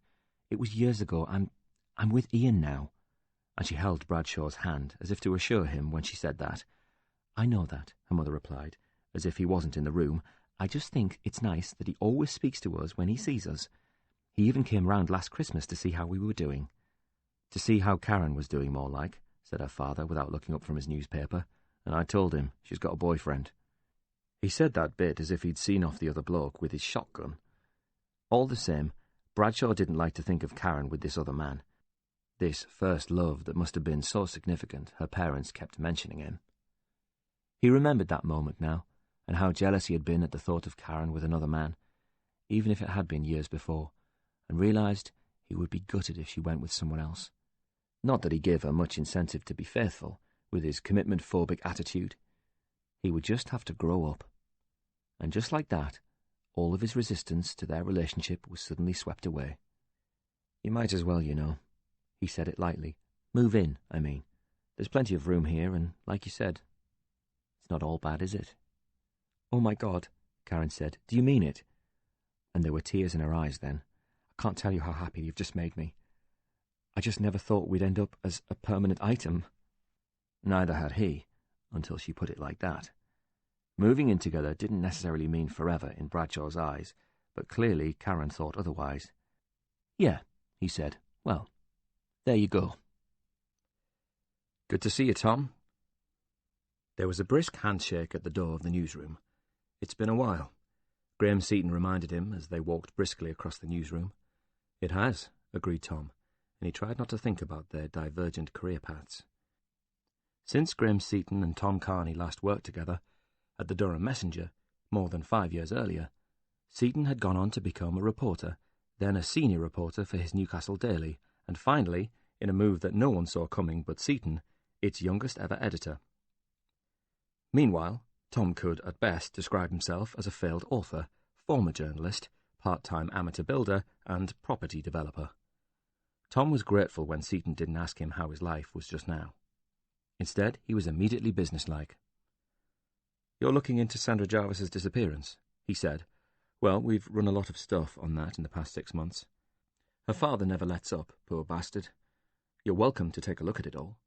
"It was years ago. I'm with Ian now." And she held Bradshaw's hand, as if to assure him when she said that. "I know that," her mother replied, as if he wasn't in the room. "I just think it's nice that he always speaks to us when he sees us. He even came round last Christmas to see how we were doing." "To see how Karen was doing, more like," said her father without looking up from his newspaper. "And I told him she's got a boyfriend." He said that bit as if he'd seen off the other bloke with his shotgun. All the same, Bradshaw didn't like to think of Karen with this other man. This first love that must have been so significant her parents kept mentioning him. He remembered that moment now, and how jealous he had been at the thought of Karen with another man, even if it had been years before, and realised he would be gutted if she went with someone else. Not that he gave her much incentive to be faithful, with his commitment-phobic attitude. He would just have to grow up. And just like that, all of his resistance to their relationship was suddenly swept away. "You might as well, you know." He said it lightly. "Move in, I mean. There's plenty of room here, and like you said, it's not all bad, is it?" "Oh my God," Karen said. "Do you mean it?" And there were tears in her eyes then. "I can't tell you how happy you've just made me. I just never thought we'd end up as a permanent item." Neither had he, until she put it like that. Moving in together didn't necessarily mean forever in Bradshaw's eyes, but clearly Karen thought otherwise. "Yeah," he said. "Well, there you go." "Good to see you, Tom." There was a brisk handshake at the door of the newsroom. "It's been a while," Graham Seaton reminded him as they walked briskly across the newsroom. "It has," agreed Tom, and he tried not to think about their divergent career paths. Since Graham Seaton and Tom Carney last worked together, at the Durham Messenger, more than 5 years earlier, Seaton had gone on to become a reporter, then a senior reporter for his Newcastle Daily, and finally, in a move that no one saw coming but Seaton, its youngest ever editor. Meanwhile, Tom could, at best, describe himself as a failed author, former journalist, part-time amateur builder, and property developer. Tom was grateful when Seaton didn't ask him how his life was just now. Instead, he was immediately businesslike. "You're looking into Sandra Jarvis's disappearance," he said. "Well, we've run a lot of stuff on that in the past 6 months. Her father never lets up, poor bastard. You're welcome to take a look at it all."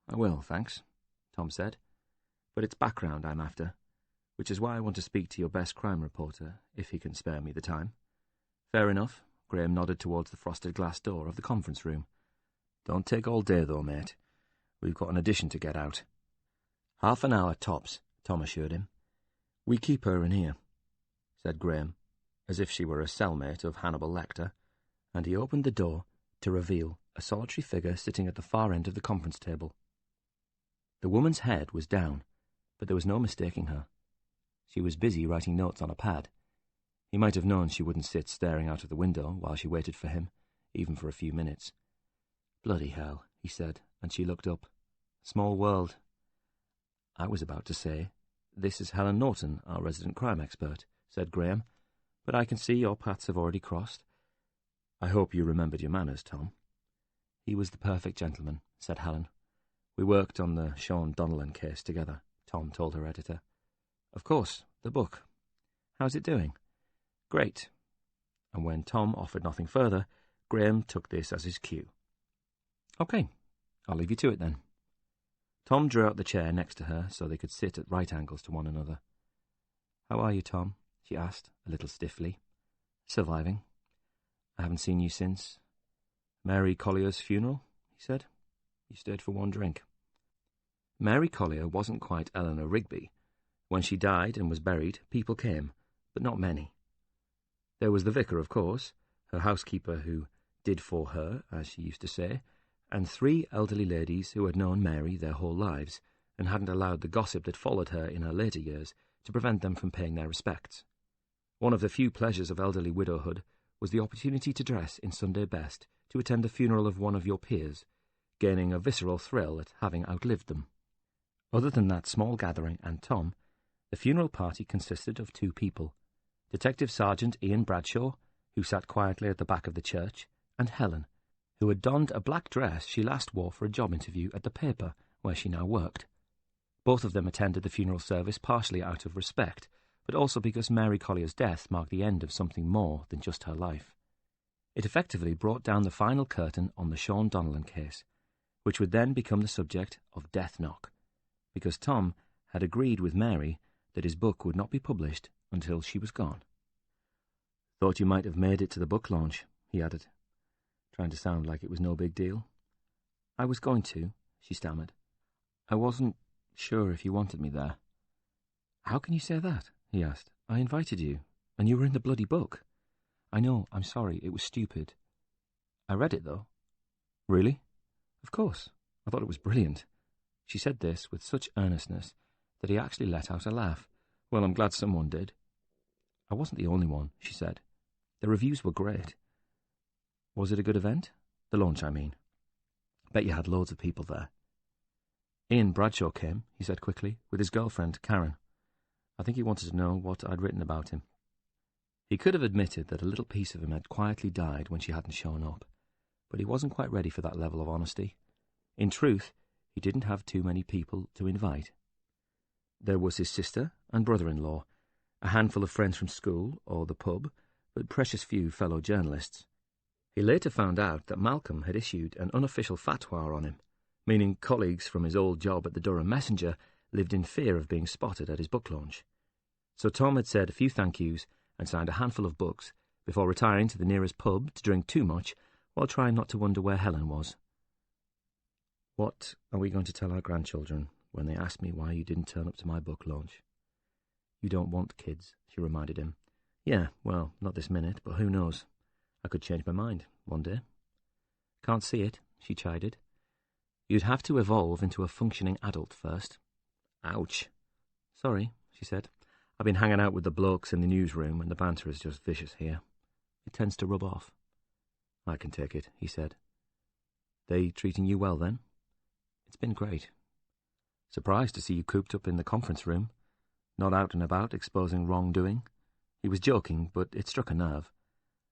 "I will, thanks," Tom said. "But it's background I'm after, which is why I want to speak to your best crime reporter, if he can spare me the time." "Fair enough," Graham nodded towards the frosted glass door of the conference room. "Don't take all day, though, mate. We've got an edition to get out." "Half an hour, tops," Tom assured him. "We keep her in here," said Graham, as if she were a cellmate of Hannibal Lecter, and he opened the door to reveal a solitary figure sitting at the far end of the conference table. The woman's head was down, but there was no mistaking her. She was busy writing notes on a pad. He might have known she wouldn't sit staring out of the window while she waited for him, even for a few minutes. "Bloody hell," he said, and she looked up. "Small world." "I was about to say, this is Helen Norton, our resident crime expert," said Graham, "but I can see your paths have already crossed." "I hope you remembered your manners, Tom." "He was the perfect gentleman," said Helen. "We worked on the Sean Donnellan case together," Tom told her editor. "Of course, the book. How's it doing?" "Great." And when Tom offered nothing further, Graham took this as his cue. "Okay, I'll leave you to it then." Tom drew out the chair next to her so they could sit at right angles to one another. "How are you, Tom?" she asked, a little stiffly. "Surviving. I haven't seen you since Mary Collier's funeral," he said. "You stayed for one drink." Mary Collier wasn't quite Eleanor Rigby. When she died and was buried, people came, but not many. There was the vicar, of course, her housekeeper who did for her, as she used to say, and 3 elderly ladies who had known Mary their whole lives and hadn't allowed the gossip that followed her in her later years to prevent them from paying their respects. One of the few pleasures of elderly widowhood was the opportunity to dress in Sunday best to attend the funeral of one of your peers, gaining a visceral thrill at having outlived them. Other than that small gathering and Tom, the funeral party consisted of 2 people, Detective Sergeant Ian Bradshaw, who sat quietly at the back of the church, and Helen, who had donned a black dress she last wore for a job interview at the paper where she now worked. Both of them attended the funeral service partially out of respect, but also because Mary Collier's death marked the end of something more than just her life. It effectively brought down the final curtain on the Sean Donnellan case, which would then become the subject of Death Knock, because Tom had agreed with Mary that his book would not be published until she was gone. "Thought you might have made it to the book launch," he added, trying to sound like it was no big deal. "I was going to," she stammered. "I wasn't sure if you wanted me there." "How can you say that?" he asked. "I invited you, and you were in the bloody book." "I know, I'm sorry, it was stupid." "I read it, though." "Really?" "Of course. I thought it was brilliant." She said this with such earnestness that he actually let out a laugh. "Well, I'm glad someone did." "I wasn't the only one," she said. "The reviews were great." "Was it a good event? The launch, I mean." "Bet you had loads of people there." "Ian Bradshaw came," he said quickly, "with his girlfriend, Karen. I think he wanted to know what I'd written about him." He could have admitted that a little piece of him had quietly died when she hadn't shown up, but he wasn't quite ready for that level of honesty. In truth, he didn't have too many people to invite. There was his sister and brother-in-law, a handful of friends from school or the pub, but precious few fellow journalists. He later found out that Malcolm had issued an unofficial fatwa on him, meaning colleagues from his old job at the Durham Messenger lived in fear of being spotted at his book launch. So Tom had said a few thank yous and signed a handful of books before retiring to the nearest pub to drink too much while trying not to wonder where Helen was. "What are we going to tell our grandchildren when they ask me why you didn't turn up to my book launch?" "You don't want kids," she reminded him. "Yeah, well, not this minute, but who knows? I could change my mind one day." "Can't see it," she chided. "You'd have to evolve into a functioning adult first." "Ouch." "Sorry," she said. "I've been hanging out with the blokes in the newsroom, and the banter is just vicious here. It tends to rub off." "I can take it," he said. "They treating you well, then?" "It's been great." "Surprised to see you cooped up in the conference room. Not out and about exposing wrongdoing." He was joking, but it struck a nerve.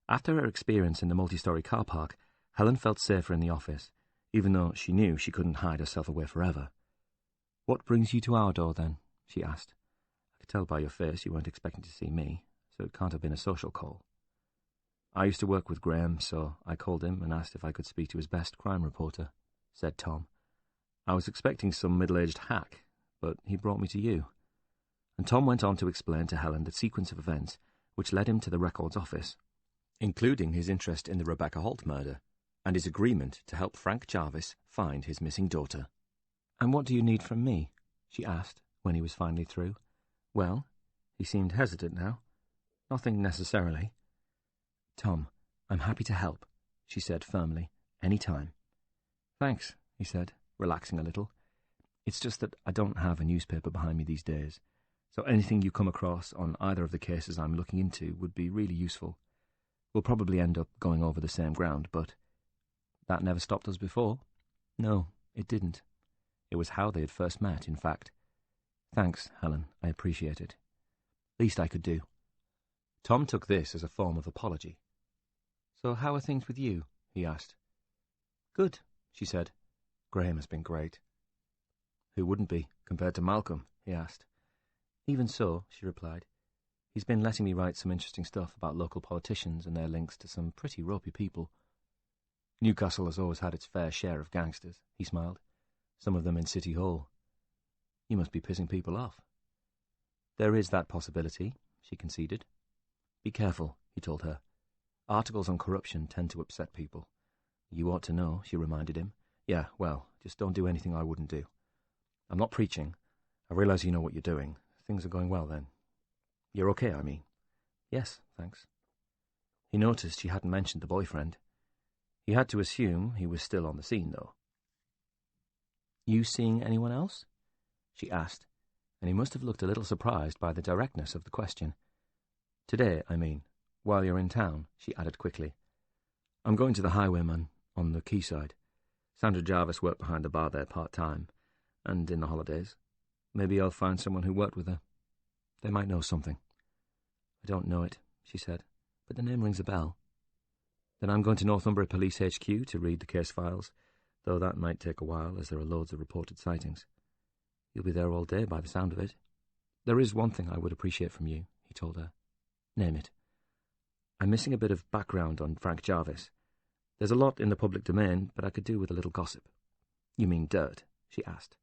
After her experience in the multi-story car park, Helen felt safer in the office, even though she knew she couldn't hide herself away forever. "What brings you to our door, then?" she asked. "I could tell by your face you weren't expecting to see me, so it can't have been a social call." "I used to work with Graham, so I called him and asked if I could speak to his best crime reporter," said Tom. "I was expecting some middle-aged hack, but he brought me to you." And Tom went on to explain to Helen the sequence of events which led him to the Records office, including his interest in the Rebecca Holt murder and his agreement to help Frank Jarvis find his missing daughter. "And what do you need from me?" she asked when he was finally through. "Well," he seemed hesitant now. "Nothing necessarily." "Tom, I'm happy to help," she said firmly. "Any time." "Thanks," he said, relaxing a little. "It's just that I don't have a newspaper behind me these days, so anything you come across on either of the cases I'm looking into would be really useful. We'll probably end up going over the same ground, but—" "That never stopped us before?" "No, it didn't. It was how they had first met, in fact. Thanks, Helen, I appreciate it. Least I could do." Tom took this as a form of apology. "So how are things with you?" he asked. "Good," she said. "Graham has been great." "Who wouldn't be, compared to Malcolm?" he asked. "Even so," she replied. "He's been letting me write some interesting stuff about local politicians and their links to some pretty ropey people." "Newcastle has always had its fair share of gangsters," he smiled. "Some of them in City Hall." "You must be pissing people off." "There is that possibility," she conceded. "Be careful," he told her. "Articles on corruption tend to upset people." "You ought to know," she reminded him. "Yeah, well, just don't do anything I wouldn't do. I'm not preaching. I realize you know what you're doing. Things are going well, then. You're okay, I mean." "Yes, thanks." He noticed she hadn't mentioned the boyfriend. He had to assume he was still on the scene, though. "You seeing anyone else?" she asked, and he must have looked a little surprised by the directness of the question. "Today, I mean. while you're in town," she added quickly. "I'm going to the Highwayman on the quayside. Sandra Jarvis worked behind the bar there part-time, and in the holidays. Maybe I'll find someone who worked with her. They might know something." "I don't know it," she said, "but the name rings a bell." "Then I'm going to Northumbria Police HQ to read the case files, though that might take a while as there are loads of reported sightings." "You'll be there all day by the sound of it." "There is one thing I would appreciate from you," he told her. "Name it." "I'm missing a bit of background on Frank Jarvis. There's a lot in the public domain, but I could do with a little gossip." "You mean dirt?" she asked.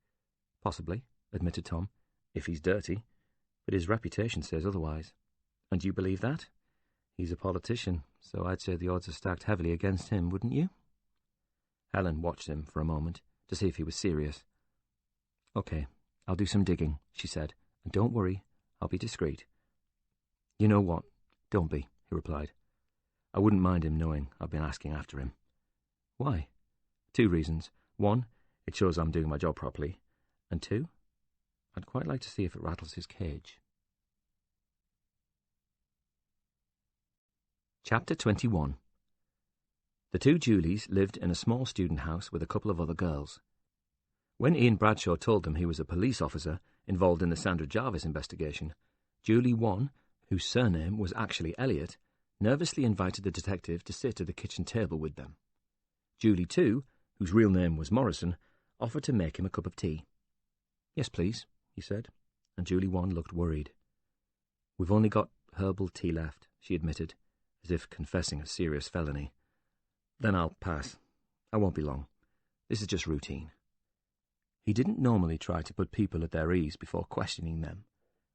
"Possibly," admitted Tom, "if he's dirty. But his reputation says otherwise." "And you believe that?" "He's a politician, so I'd say the odds are stacked heavily against him, wouldn't you?" Helen watched him for a moment to see if he was serious. "Okay, I'll do some digging," she said, "and don't worry, I'll be discreet." "You know what? Don't be," he replied. "I wouldn't mind him knowing I've been asking after him." "Why?" "2 reasons. 1, it shows I'm doing my job properly. And 2, I'd quite like to see if it rattles his cage." Chapter 21. The 2 Julies lived in a small student house with a couple of other girls. When Ian Bradshaw told them he was a police officer involved in the Sandra Jarvis investigation, Julie 1, whose surname was actually Elliot, nervously invited the detective to sit at the kitchen table with them. Julie 2, whose real name was Morrison, offered to make him a cup of tea. "Yes, please," he said, and Julie 1 looked worried. "We've only got herbal tea left," she admitted, as if confessing a serious felony. "Then I'll pass. I won't be long. This is just routine." He didn't normally try to put people at their ease before questioning them,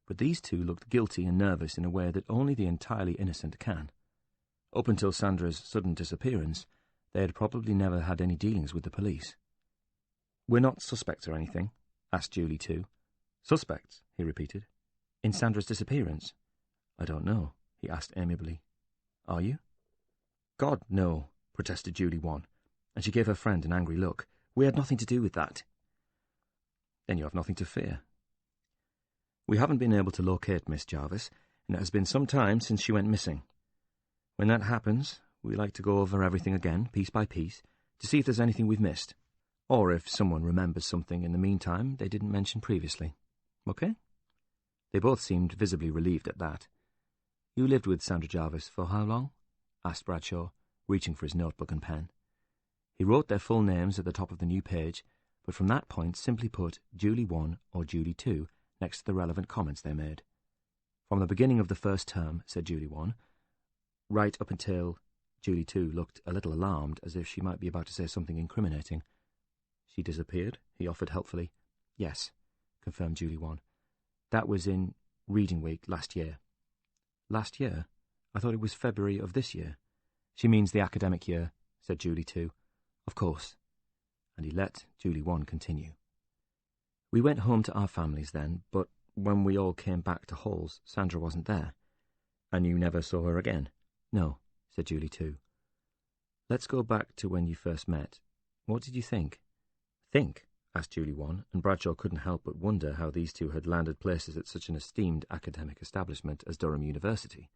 but these 2 looked guilty and nervous in a way that only the entirely innocent can. Up until Sandra's sudden disappearance, they had probably never had any dealings with the police. "We're not suspects or anything?" asked Julie 2. "Suspects?" he repeated. "In Sandra's disappearance?" "I don't know," he asked amiably. "Are you?" "God, no," protested Julie 1, and she gave her friend an angry look. "We had nothing to do with that." "Then you have nothing to fear." "We haven't been able to locate Miss Jarvis, and it has been some time since she went missing. When that happens, we like to go over everything again, piece by piece, to see if there's anything we've missed, or if someone remembers something in the meantime they didn't mention previously. Okay?" They both seemed visibly relieved at that. "You lived with Sandra Jarvis for how long?" asked Bradshaw, reaching for his notebook and pen. He wrote their full names at the top of the new page, but from that point simply put Julie 1 or Julie 2 next to the relevant comments they made. "From the beginning of the first term," said Julie 1, "right up until—" Julie 2 looked a little alarmed, as if she might be about to say something incriminating. "She disappeared?" he offered helpfully. "Yes," confirmed Julie 1. "That was in Reading Week last year." "Last year? I thought it was February of this year." "She means the academic year," said Julie 2. "Of course." And he let Julie 1 continue. "We went home to our families then, but when we all came back to Hall's, Sandra wasn't there." "And you never saw her again?" "No," said Julie 2. "Let's go back to when you first met. What did you think?" "Think?" asked Julie 1, and Bradshaw couldn't help but wonder how these 2 had landed places at such an esteemed academic establishment as Durham University.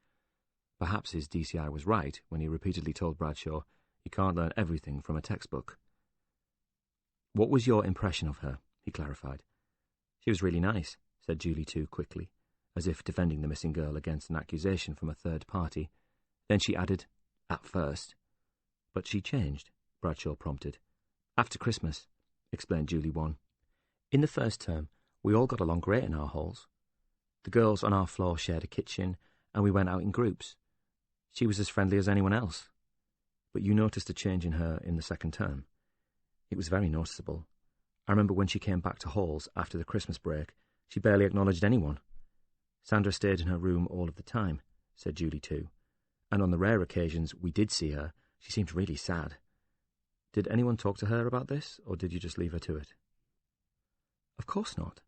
Perhaps his DCI was right when he repeatedly told Bradshaw you can't learn everything from a textbook. "What was your impression of her?" he clarified. "She was really nice," said Julie 2 quickly, as if defending the missing girl against an accusation from a third party. Then she added, "At first." "But she changed," Bradshaw prompted. "After Christmas," explained Julie 1. "In the first term, we all got along great in our halls. The girls on our floor shared a kitchen, and we went out in groups. She was as friendly as anyone else. But you noticed a change in her in the second term. It was very noticeable. I remember when she came back to Hall's after the Christmas break, she barely acknowledged anyone. Sandra stayed in her room all of the time," said Julie 2. "And on the rare occasions we did see her, she seemed really sad. Did anyone talk to her about this, or did you just leave her to it?" "Of course not."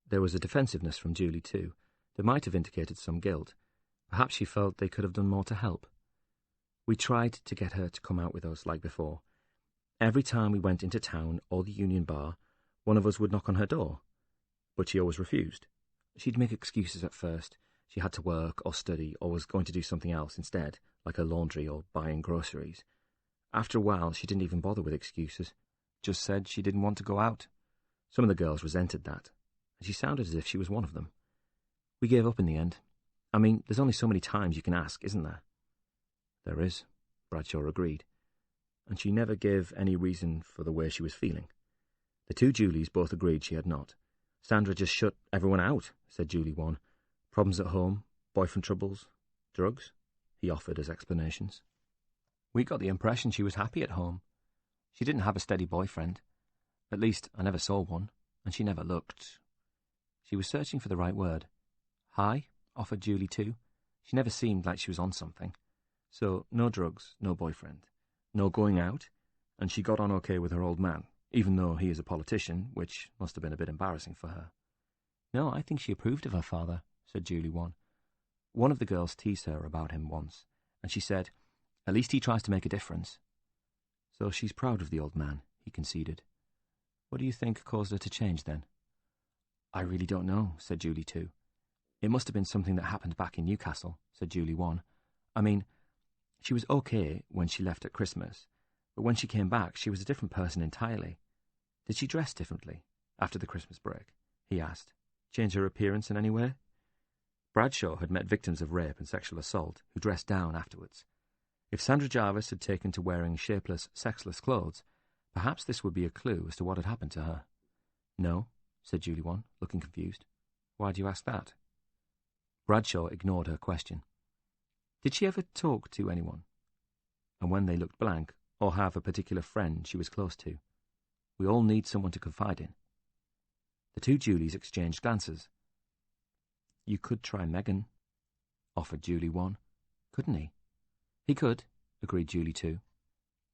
There was a defensiveness from Julie 2 that might have indicated some guilt. Perhaps she felt they could have done more to help. "We tried to get her to come out with us like before. Every time we went into town or the Union Bar, one of us would knock on her door. But she always refused. She'd make excuses at first. She had to work or study or was going to do something else instead, like her laundry or buying groceries. After a while, she didn't even bother with excuses, just said she didn't want to go out. Some of the girls resented that, and she sounded as if she was one of them. We gave up in the end. I mean, there's only so many times you can ask, isn't there? There is, Bradshaw agreed, and she never gave any reason for the way she was feeling. The two Julies both agreed she had not. Sandra just shut everyone out, said Julie 1. Problems at home, boyfriend troubles, drugs, he offered as explanations. We got the impression she was happy at home. She didn't have a steady boyfriend. At least, I never saw one, and she never looked. She was searching for the right word. High, offered Julie 2. She never seemed like she was on something. So, no drugs, no boyfriend, no going out, and she got on okay with her old man, even though he is a politician, which must have been a bit embarrassing for her. No, I think she approved of her father, said Julie 1. One of the girls teased her about him once, and she said, at least he tries to make a difference. So she's proud of the old man, he conceded. What do you think caused her to change then? I really don't know, said Julie 2. It must have been something that happened back in Newcastle, said Julie 1. I mean, she was okay when she left at Christmas, but when she came back she was a different person entirely. Did she dress differently after the Christmas break? He asked. Change her appearance in any way? Bradshaw had met victims of rape and sexual assault who dressed down afterwards. If Sandra Jarvis had taken to wearing shapeless, sexless clothes, perhaps this would be a clue as to what had happened to her. No, said Julie 1, looking confused. Why do you ask that? Bradshaw ignored her question. Did she ever talk to anyone? And when they looked blank, or have a particular friend she was close to? We all need someone to confide in. The two Julies exchanged glances. You could try Megan, offered Julie 1. Couldn't he? He could, agreed Julie 2.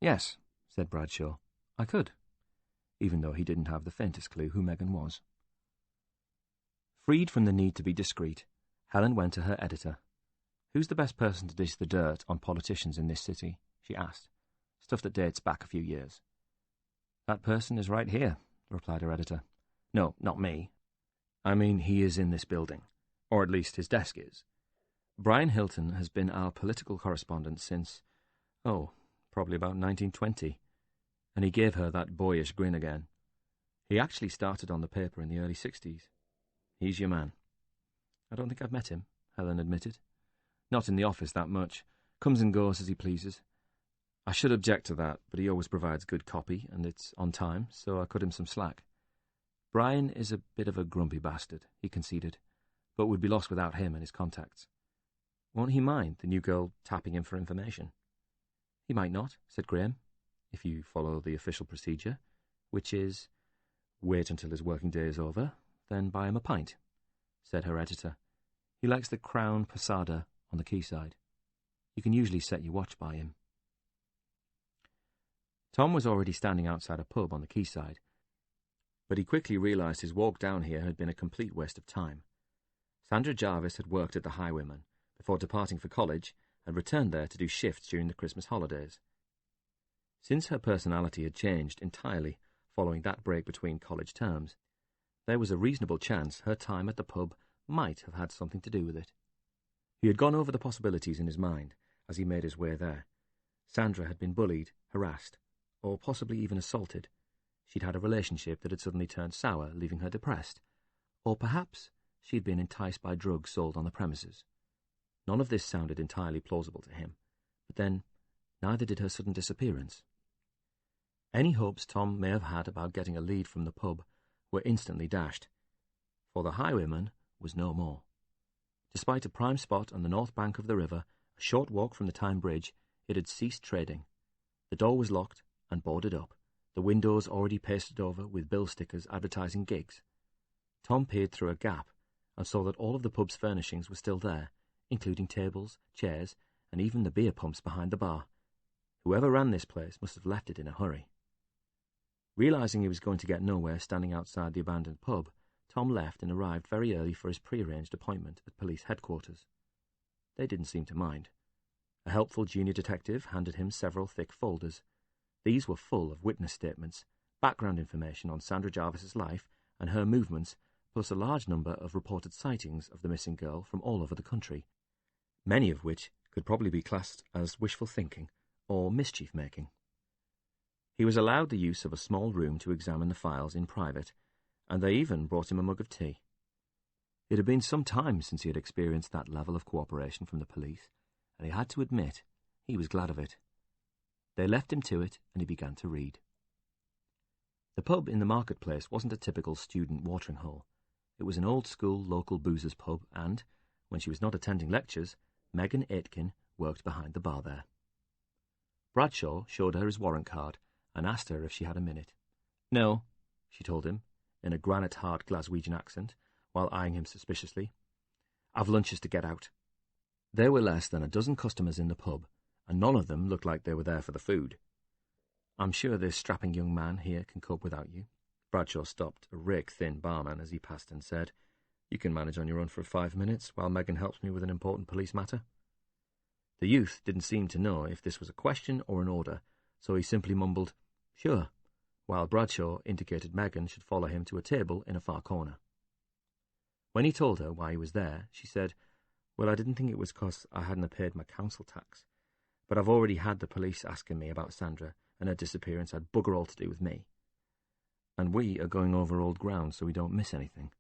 Yes, said Bradshaw, I could, even though he didn't have the faintest clue who Megan was. Freed from the need to be discreet, Helen went to her editor. Who's the best person to dish the dirt on politicians in this city? She asked. Stuff that dates back a few years. That person is right here, replied her editor. No, not me. I mean, he is in this building, or at least his desk is. Brian Hilton has been our political correspondent since, probably about 1920, and he gave her that boyish grin again. He actually started on the paper in the early 60s. He's your man. I don't think I've met him, Helen admitted. Not in the office that much. Comes and goes as he pleases. I should object to that, but he always provides good copy, and it's on time, so I cut him some slack. Brian is a bit of a grumpy bastard, he conceded, but would be lost without him and his contacts. Won't he mind the new girl tapping him for information? He might not, said Graham, if you follow the official procedure, which is, wait until his working day is over, then buy him a pint, said her editor. He likes the Crown Posada on the quayside. You can usually set your watch by him. Tom was already standing outside a pub on the quayside, but he quickly realised his walk down here had been a complete waste of time. Sandra Jarvis had worked at the Highwayman before departing for college and returned there to do shifts during the Christmas holidays. Since her personality had changed entirely following that break between college terms, there was a reasonable chance her time at the pub might have had something to do with it. He had gone over the possibilities in his mind as he made his way there. Sandra had been bullied, harassed, or possibly even assaulted. She'd had a relationship that had suddenly turned sour, leaving her depressed. Or perhaps she'd been enticed by drugs sold on the premises. None of this sounded entirely plausible to him, but then neither did her sudden disappearance. Any hopes Tom may have had about getting a lead from the pub were instantly dashed, for the Highwayman was no more. Despite a prime spot on the north bank of the river, a short walk from the Tyne Bridge, it had ceased trading. The door was locked and boarded up, the windows already pasted over with bill stickers advertising gigs. Tom peered through a gap and saw that all of the pub's furnishings were still there, including tables, chairs, and even the beer pumps behind the bar. Whoever ran this place must have left it in a hurry. Realising he was going to get nowhere standing outside the abandoned pub, Tom left and arrived very early for his pre-arranged appointment at police headquarters. They didn't seem to mind. A helpful junior detective handed him several thick folders. These were full of witness statements, background information on Sandra Jarvis's life and her movements, plus a large number of reported sightings of the missing girl from all over the country, many of which could probably be classed as wishful thinking or mischief-making. He was allowed the use of a small room to examine the files in private, and they even brought him a mug of tea. It had been some time since he had experienced that level of cooperation from the police, and he had to admit he was glad of it. They left him to it, and he began to read. The pub in the marketplace wasn't a typical student watering hole. It was an old-school local boozers' pub, and, when she was not attending lectures, Megan Aitken worked behind the bar there. Bradshaw showed her his warrant card and asked her if she had a minute. "No," she told him, in a granite-hard Glaswegian accent, while eyeing him suspiciously. "I've lunches to get out." There were less than a dozen customers in the pub, and none of them looked like they were there for the food. "I'm sure this strapping young man here can cope without you." Bradshaw stopped a rake-thin barman as he passed and said, "You can manage on your own for 5 minutes while Megan helps me with an important police matter." The youth didn't seem to know if this was a question or an order, so he simply mumbled, "Sure," while Bradshaw indicated Megan should follow him to a table in a far corner. When he told her why he was there, she said, "Well, I didn't think it was 'cause I hadn't paid my council tax, but I've already had the police asking me about Sandra, and her disappearance had bugger all to do with me. And we are going over old ground so we don't miss anything."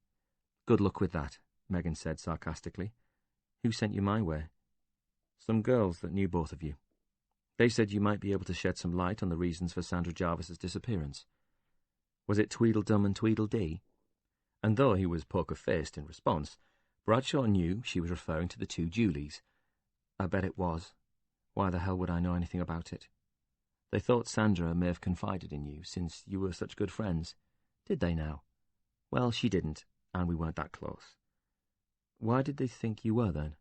"Good luck with that," Megan said sarcastically. "Who sent you my way?" "Some girls that knew both of you. They said you might be able to shed some light on the reasons for Sandra Jarvis's disappearance. Was it Tweedledum and Tweedledee?" And though he was poker-faced in response, Bradshaw knew she was referring to the two Julies. "I bet it was. Why the hell would I know anything about it?" "They thought Sandra may have confided in you, since you were such good friends." "Did they now?" "Well, she didn't, and we weren't that close." "Why did they think you were, then?"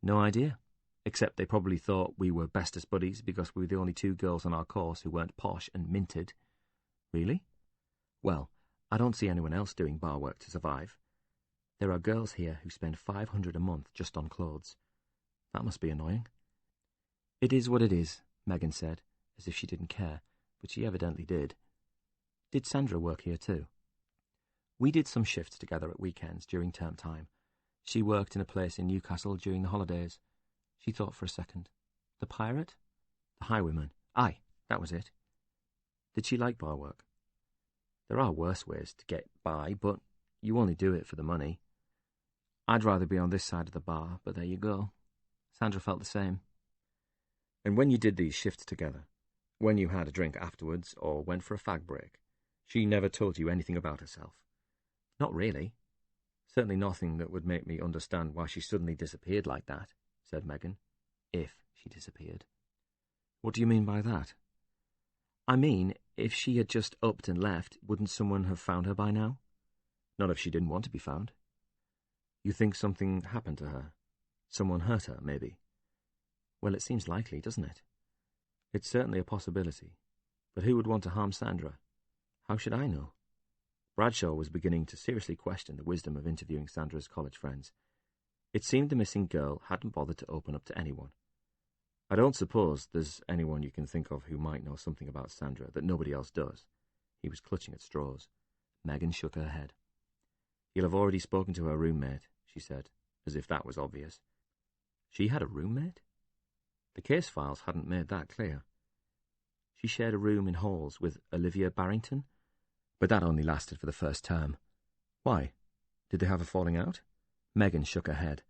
"No idea, except they probably thought we were bestest buddies because we were the only two girls on our course who weren't posh and minted." "Really?" "Well, I don't see anyone else doing bar work to survive. There are girls here who spend $500 a month just on clothes. That must be annoying." "It is what it is," Megan said, as if she didn't care, but she evidently did. "Did Sandra work here too?" "We did some shifts together at weekends during term time. She worked in a place in Newcastle during the holidays." She thought for a second. "The pirate?" "The highwayman. Aye, that was it." "Did she like bar work?" "There are worse ways to get by, but you only do it for the money. I'd rather be on this side of the bar, but there you go." Sandra felt the same. "And when you did these shifts together, when you had a drink afterwards or went for a fag break, she never told you anything about herself?" "Not really. Certainly nothing that would make me understand why she suddenly disappeared like that," said Megan. "If she disappeared." "What do you mean by that?" "I mean, if she had just upped and left, wouldn't someone have found her by now?" "Not if she didn't want to be found." "You think something happened to her? Someone hurt her, maybe?" "Well, it seems likely, doesn't it?" "It's certainly a possibility. But who would want to harm Sandra?" "How should I know?" Bradshaw was beginning to seriously question the wisdom of interviewing Sandra's college friends. It seemed the missing girl hadn't bothered to open up to anyone. "I don't suppose there's anyone you can think of who might know something about Sandra that nobody else does." He was clutching at straws. Megan shook her head. "You'll have already spoken to her roommate," she said, as if that was obvious. She had a roommate? The case files hadn't made that clear. She shared a room in halls with Olivia Barrington, but that only lasted for the first term. Why? Did they have a falling out? Megan shook her head.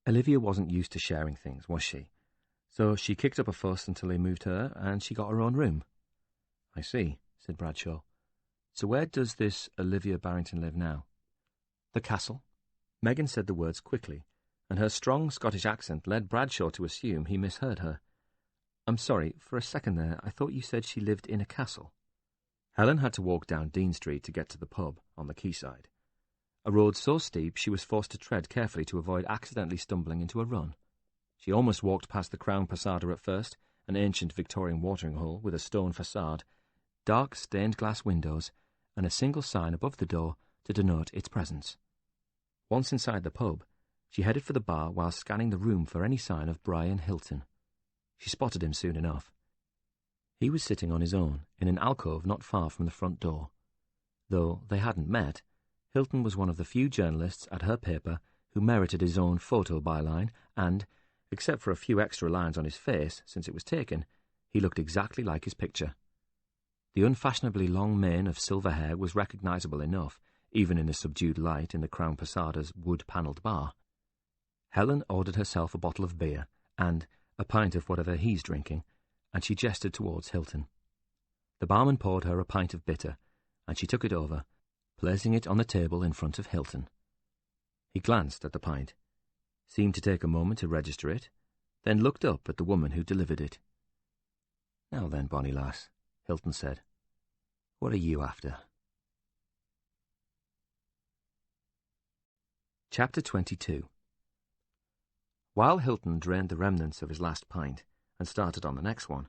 Olivia wasn't used to sharing things, was she? So she kicked up a fuss until they moved her, and she got her own room. "I see," said Bradshaw. "So where does this Olivia Barrington live now?" "The castle." Megan said the words quickly, and her strong Scottish accent led Bradshaw to assume he misheard her. "I'm sorry, for a second there, I thought you said she lived in a castle." Helen had to walk down Dean Street to get to the pub on the quayside. A road so steep she was forced to tread carefully to avoid accidentally stumbling into a run. She almost walked past the Crown Posada at first, an ancient Victorian watering hole with a stone facade, dark stained glass windows, and a single sign above the door to denote its presence. Once inside the pub, she headed for the bar while scanning the room for any sign of Brian Hilton. She spotted him soon enough. He was sitting on his own in an alcove not far from the front door. Though they hadn't met, Hilton was one of the few journalists at her paper who merited his own photo byline, and, except for a few extra lines on his face since it was taken, he looked exactly like his picture. The unfashionably long mane of silver hair was recognisable enough, even in the subdued light in the Crown Posada's wood-panelled bar. Helen ordered herself a bottle of beer and a pint of whatever he's drinking, and she gestured towards Hilton. The barman poured her a pint of bitter, and she took it over, placing it on the table in front of Hilton. He glanced at the pint, seemed to take a moment to register it, then looked up at the woman who delivered it. "Now then, bonny lass," Hilton said, "what are you after?" Chapter 22. While Hilton drained the remnants of his last pint and started on the next one,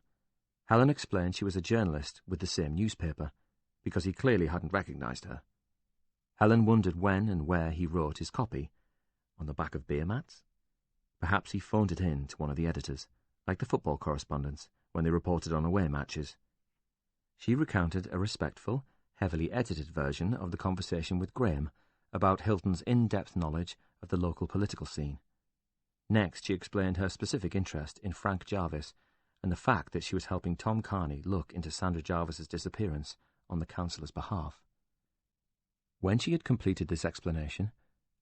Helen explained she was a journalist with the same newspaper, because he clearly hadn't recognised her. Helen wondered when and where he wrote his copy. On the back of beer mats? Perhaps he phoned it in to one of the editors, like the football correspondents, when they reported on away matches. She recounted a respectful, heavily edited version of the conversation with Graham about Hilton's in-depth knowledge of the local political scene. Next, she explained her specific interest in Frank Jarvis and the fact that she was helping Tom Carney look into Sandra Jarvis's disappearance on the councillor's behalf. When she had completed this explanation,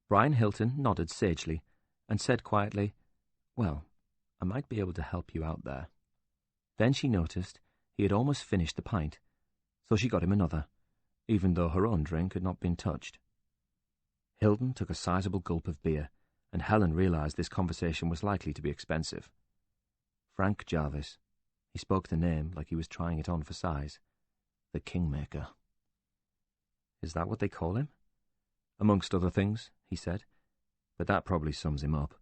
Brian Hilton nodded sagely and said quietly, "Well, I might be able to help you out there." Then she noticed he had almost finished the pint, so she got him another, even though her own drink had not been touched. Hilton took a sizable gulp of beer, and Helen realised this conversation was likely to be expensive. Frank Jarvis. He spoke the name like he was trying it on for size. The Kingmaker. "Is that what they call him?" "Amongst other things," he said, "but that probably sums him up.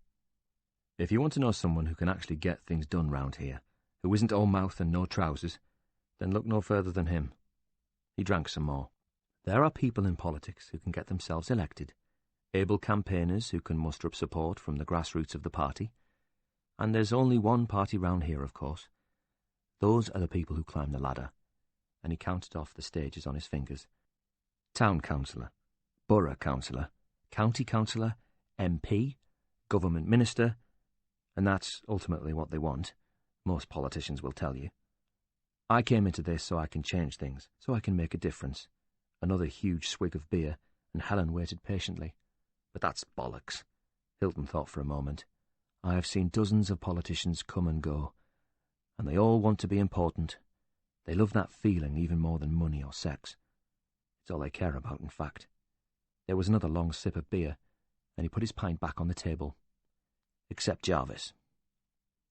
If you want to know someone who can actually get things done round here, who isn't all mouth and no trousers, then look no further than him." He drank some more. "There are people in politics who can get themselves elected, able campaigners who can muster up support from the grassroots of the party, and there's only one party round here, of course. Those are the people who climb the ladder," and he counted off the stages on his fingers. "Town councillor, borough councillor, county councillor, MP, government minister, and that's ultimately what they want, most politicians will tell you. I came into this so I can change things, so I can make a difference." Another huge swig of beer, and Helen waited patiently. "But that's bollocks," Hilton thought for a moment. "I have seen dozens of politicians come and go, and they all want to be important. They love that feeling even more than money or sex. It's all they care about, in fact." There was another long sip of beer, and he put his pint back on the table. "Except Jarvis."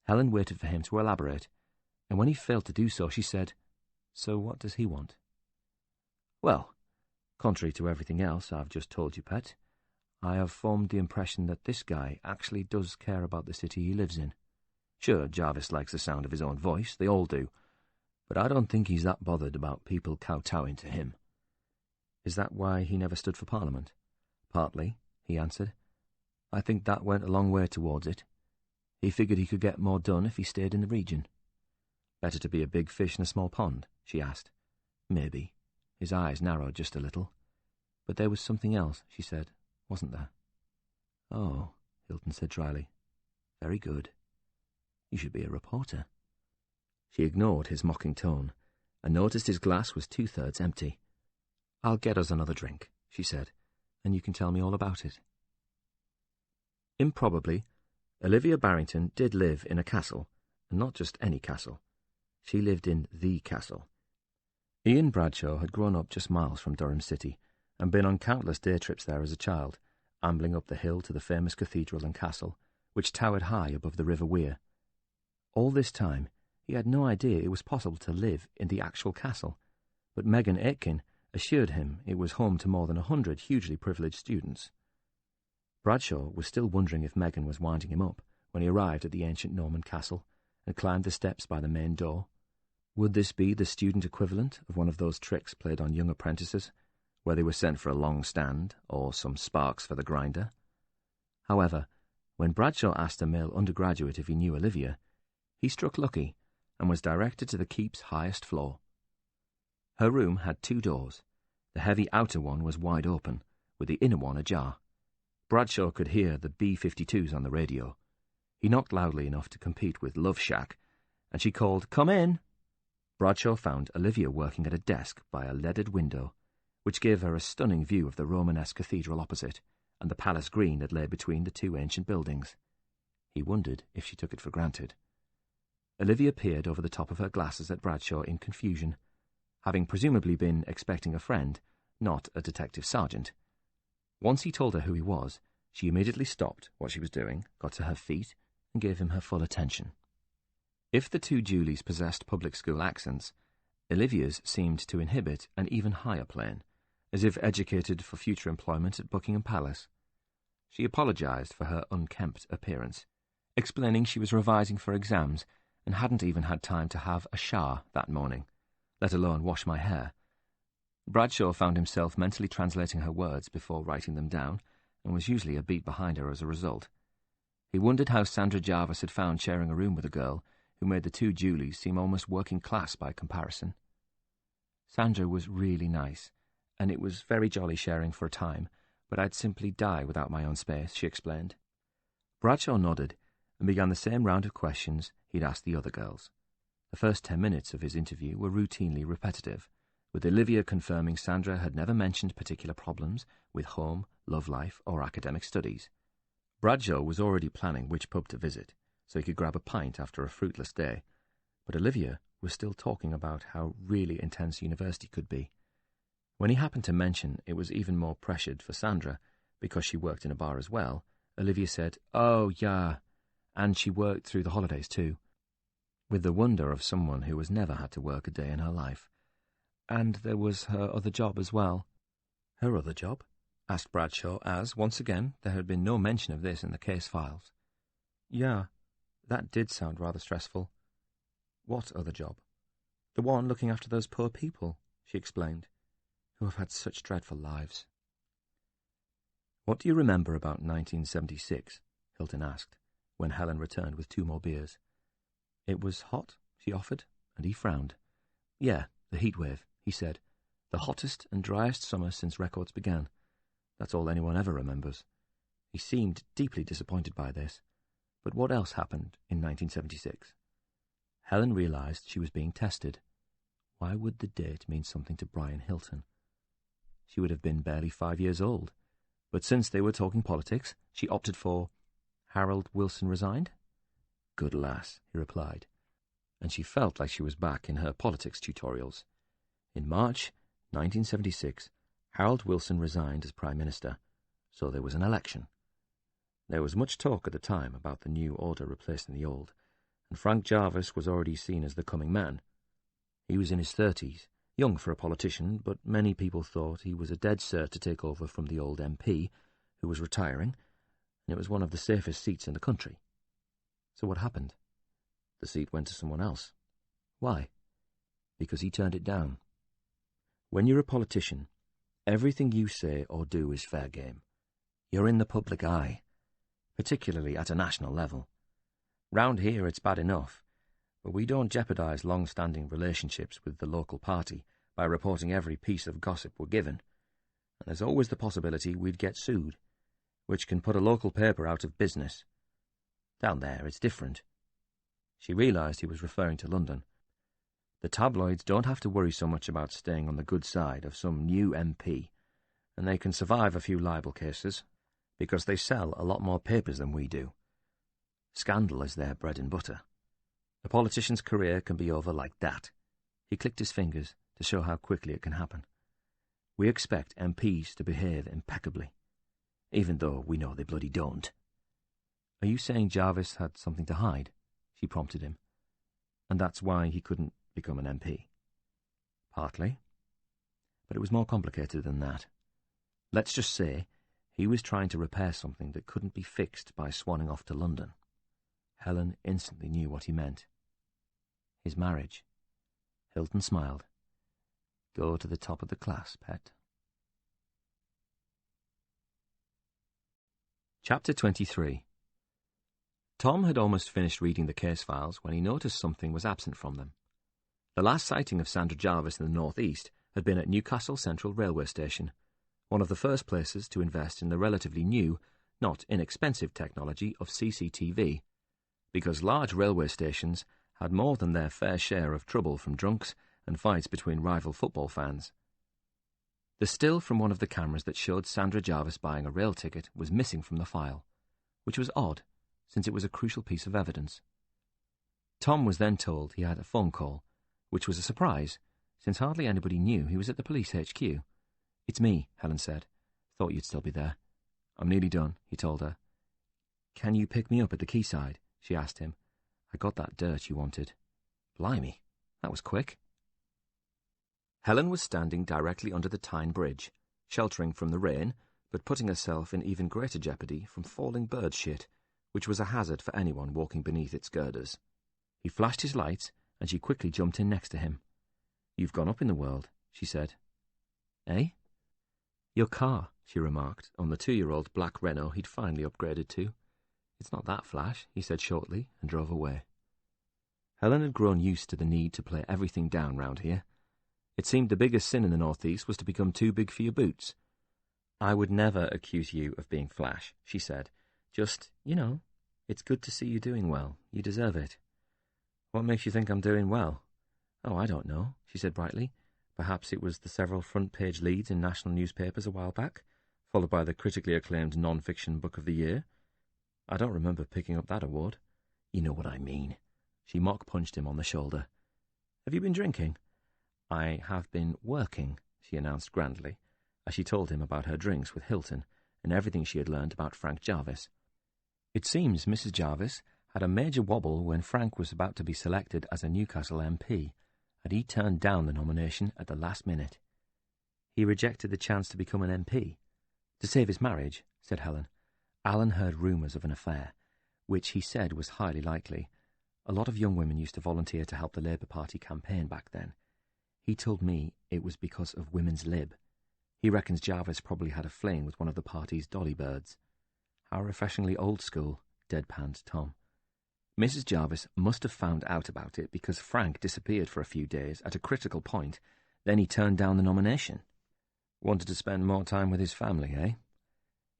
Helen waited for him to elaborate, and when he failed to do so, she said, "So what does he want?" "Well, contrary to everything else I've just told you, Pet, I have formed the impression that this guy actually does care about the city he lives in. Sure, Jarvis likes the sound of his own voice, they all do, but I don't think he's that bothered about people kowtowing to him." "Is that why he never stood for Parliament?" "Partly," he answered. "I think that went a long way towards it. He figured he could get more done if he stayed in the region." "Better to be a big fish in a small pond?" she asked. "Maybe." His eyes narrowed just a little. "But there was something else," she said, "wasn't there?" "Oh," Hilton said dryly. "Very good. You should be a reporter." She ignored his mocking tone and noticed his glass was 2/3 empty. "I'll get us another drink," she said, "and you can tell me all about it." Improbably, Olivia Barrington did live in a castle, and not just any castle. She lived in the castle. Ian Bradshaw had grown up just miles from Durham City and been on countless day trips there as a child, ambling up the hill to the famous cathedral and castle, which towered high above the River Wear. All this time, he had no idea it was possible to live in the actual castle, but Megan Aitken assured him it was home to more than 100 hugely privileged students. Bradshaw was still wondering if Megan was winding him up when he arrived at the ancient Norman castle and climbed the steps by the main door. Would this be the student equivalent of one of those tricks played on young apprentices, where they were sent for a long stand or some sparks for the grinder? However, when Bradshaw asked a male undergraduate if he knew Olivia, he struck lucky and was directed to the keep's highest floor. Her room had 2 doors. The heavy outer one was wide open, with the inner one ajar. Bradshaw could hear the B-52s on the radio. He knocked loudly enough to compete with Love Shack, and she called, "Come in!" Bradshaw found Olivia working at a desk by a leaded window, which gave her a stunning view of the Romanesque cathedral opposite and the palace green that lay between the two ancient buildings. He wondered if she took it for granted. Olivia peered over the top of her glasses at Bradshaw in confusion, having presumably been expecting a friend, not a detective sergeant. Once he told her who he was, she immediately stopped what she was doing, got to her feet, and gave him her full attention. If the two Julies possessed public school accents, Olivia's seemed to inhibit an even higher plane, as if educated for future employment at Buckingham Palace. She apologised for her unkempt appearance, explaining she was revising for exams and hadn't even had time to have a shower that morning, let alone wash my hair. Bradshaw found himself mentally translating her words before writing them down, and was usually a beat behind her as a result. He wondered how Sandra Jarvis had found sharing a room with a girl who made the two Julies seem almost working class by comparison. Sandra was really nice, and it was very jolly sharing for a time, but I'd simply die without my own space, she explained. Bradshaw nodded and began the same round of questions he'd asked the other girls. The first 10 minutes of his interview were routinely repetitive, with Olivia confirming Sandra had never mentioned particular problems with home, love life, or academic studies. Bradshaw was already planning which pub to visit, so he could grab a pint after a fruitless day, but Olivia was still talking about how really intense university could be. When he happened to mention it was even more pressured for Sandra, because she worked in a bar as well, Olivia said, "Oh, yeah, and she worked through the holidays too," with the wonder of someone who has never had to work a day in her life. And there was her other job as well. "Her other job?" asked Bradshaw, as, once again, there had been no mention of this in the case files. "Yeah, that did sound rather stressful." "What other job?" "The one looking after those poor people," she explained, "who have had such dreadful lives." "What do you remember about 1976? Hilton asked, when Helen returned with 2 more beers. "It was hot," she offered, and he frowned. "Yeah, the heat wave," he said. "The hottest and driest summer since records began. That's all anyone ever remembers." He seemed deeply disappointed by this. But what else happened in 1976? Helen realized she was being tested. Why would the date mean something to Brian Hilton? She would have been barely 5 years old, but since they were talking politics, she opted for Harold Wilson resigned? "Good lass," he replied, and she felt like she was back in her politics tutorials. In March 1976, Harold Wilson resigned as Prime Minister, so there was an election. There was much talk at the time about the new order replacing the old, and Frank Jarvis was already seen as the coming man. He was in his 30s, young for a politician, but many people thought he was a dead cert to take over from the old MP, who was retiring, and it was one of the safest seats in the country. So what happened? The seat went to someone else. Why? Because he turned it down. When you're a politician, everything you say or do is fair game. You're in the public eye, particularly at a national level. Round here it's bad enough, but we don't jeopardise long-standing relationships with the local party by reporting every piece of gossip we're given, and there's always the possibility we'd get sued, which can put a local paper out of business. Down there it's different. She realised he was referring to London. The tabloids don't have to worry so much about staying on the good side of some new MP, and they can survive a few libel cases, because they sell a lot more papers than we do. Scandal is their bread and butter. A politician's career can be over like that. He clicked his fingers to show how quickly it can happen. We expect MPs to behave impeccably, even though we know they bloody don't. "Are you saying Jarvis had something to hide?" she prompted him. "And that's why he couldn't become an MP?" "Partly. But it was more complicated than that. Let's just say he was trying to repair something that couldn't be fixed by swanning off to London." Helen instantly knew what he meant. His marriage. Hilton smiled. "Go to the top of the class, pet." Chapter 23. Tom had almost finished reading the case files when he noticed something was absent from them. The last sighting of Sandra Jarvis in the northeast had been at Newcastle Central Railway Station, one of the first places to invest in the relatively new, not inexpensive technology of CCTV, because large railway stations had more than their fair share of trouble from drunks and fights between rival football fans. The still from one of the cameras that showed Sandra Jarvis buying a rail ticket was missing from the file, which was odd, since it was a crucial piece of evidence. Tom was then told he had a phone call, which was a surprise, since hardly anybody knew he was at the police HQ. "It's me," Helen said. "Thought you'd still be there." "I'm nearly done," he told her. "Can you pick me up at the quayside?" she asked him. "I got that dirt you wanted." Blimey, that was quick. Helen was standing directly under the Tyne Bridge, sheltering from the rain, but putting herself in even greater jeopardy from falling bird shit, which was a hazard for anyone walking beneath its girders. He flashed his lights, and she quickly jumped in next to him. "You've gone up in the world," she said. "Eh?" "Your car," she remarked, on the 2-year-old black Renault he'd finally upgraded to. "It's not that flash," he said shortly, and drove away. Helen had grown used to the need to play everything down round here. It seemed the biggest sin in the Northeast was to become too big for your boots. "I would never accuse you of being flash," she said. "Just, it's good to see you doing well. You deserve it." "What makes you think I'm doing well?" "Oh, I don't know," she said brightly. "Perhaps it was the several front-page leads in national newspapers a while back, followed by the critically acclaimed non-fiction book of the year. I don't remember picking up that award." "You know what I mean." She mock-punched him on the shoulder. "Have you been drinking?" "I have been working," she announced grandly, as she told him about her drinks with Hilton and everything she had learned about Frank Jarvis. It seems Mrs. Jarvis had a major wobble when Frank was about to be selected as a Newcastle MP, and he turned down the nomination at the last minute. He rejected the chance to become an MP. "To save his marriage," said Helen. "Alan heard rumours of an affair, which he said was highly likely. A lot of young women used to volunteer to help the Labour Party campaign back then. He told me it was because of Women's Lib. He reckons Jarvis probably had a fling with one of the party's dolly birds." "How refreshingly old school," deadpanned Tom. "Mrs. Jarvis must have found out about it because Frank disappeared for a few days at a critical point. Then he turned down the nomination." "Wanted to spend more time with his family, eh?"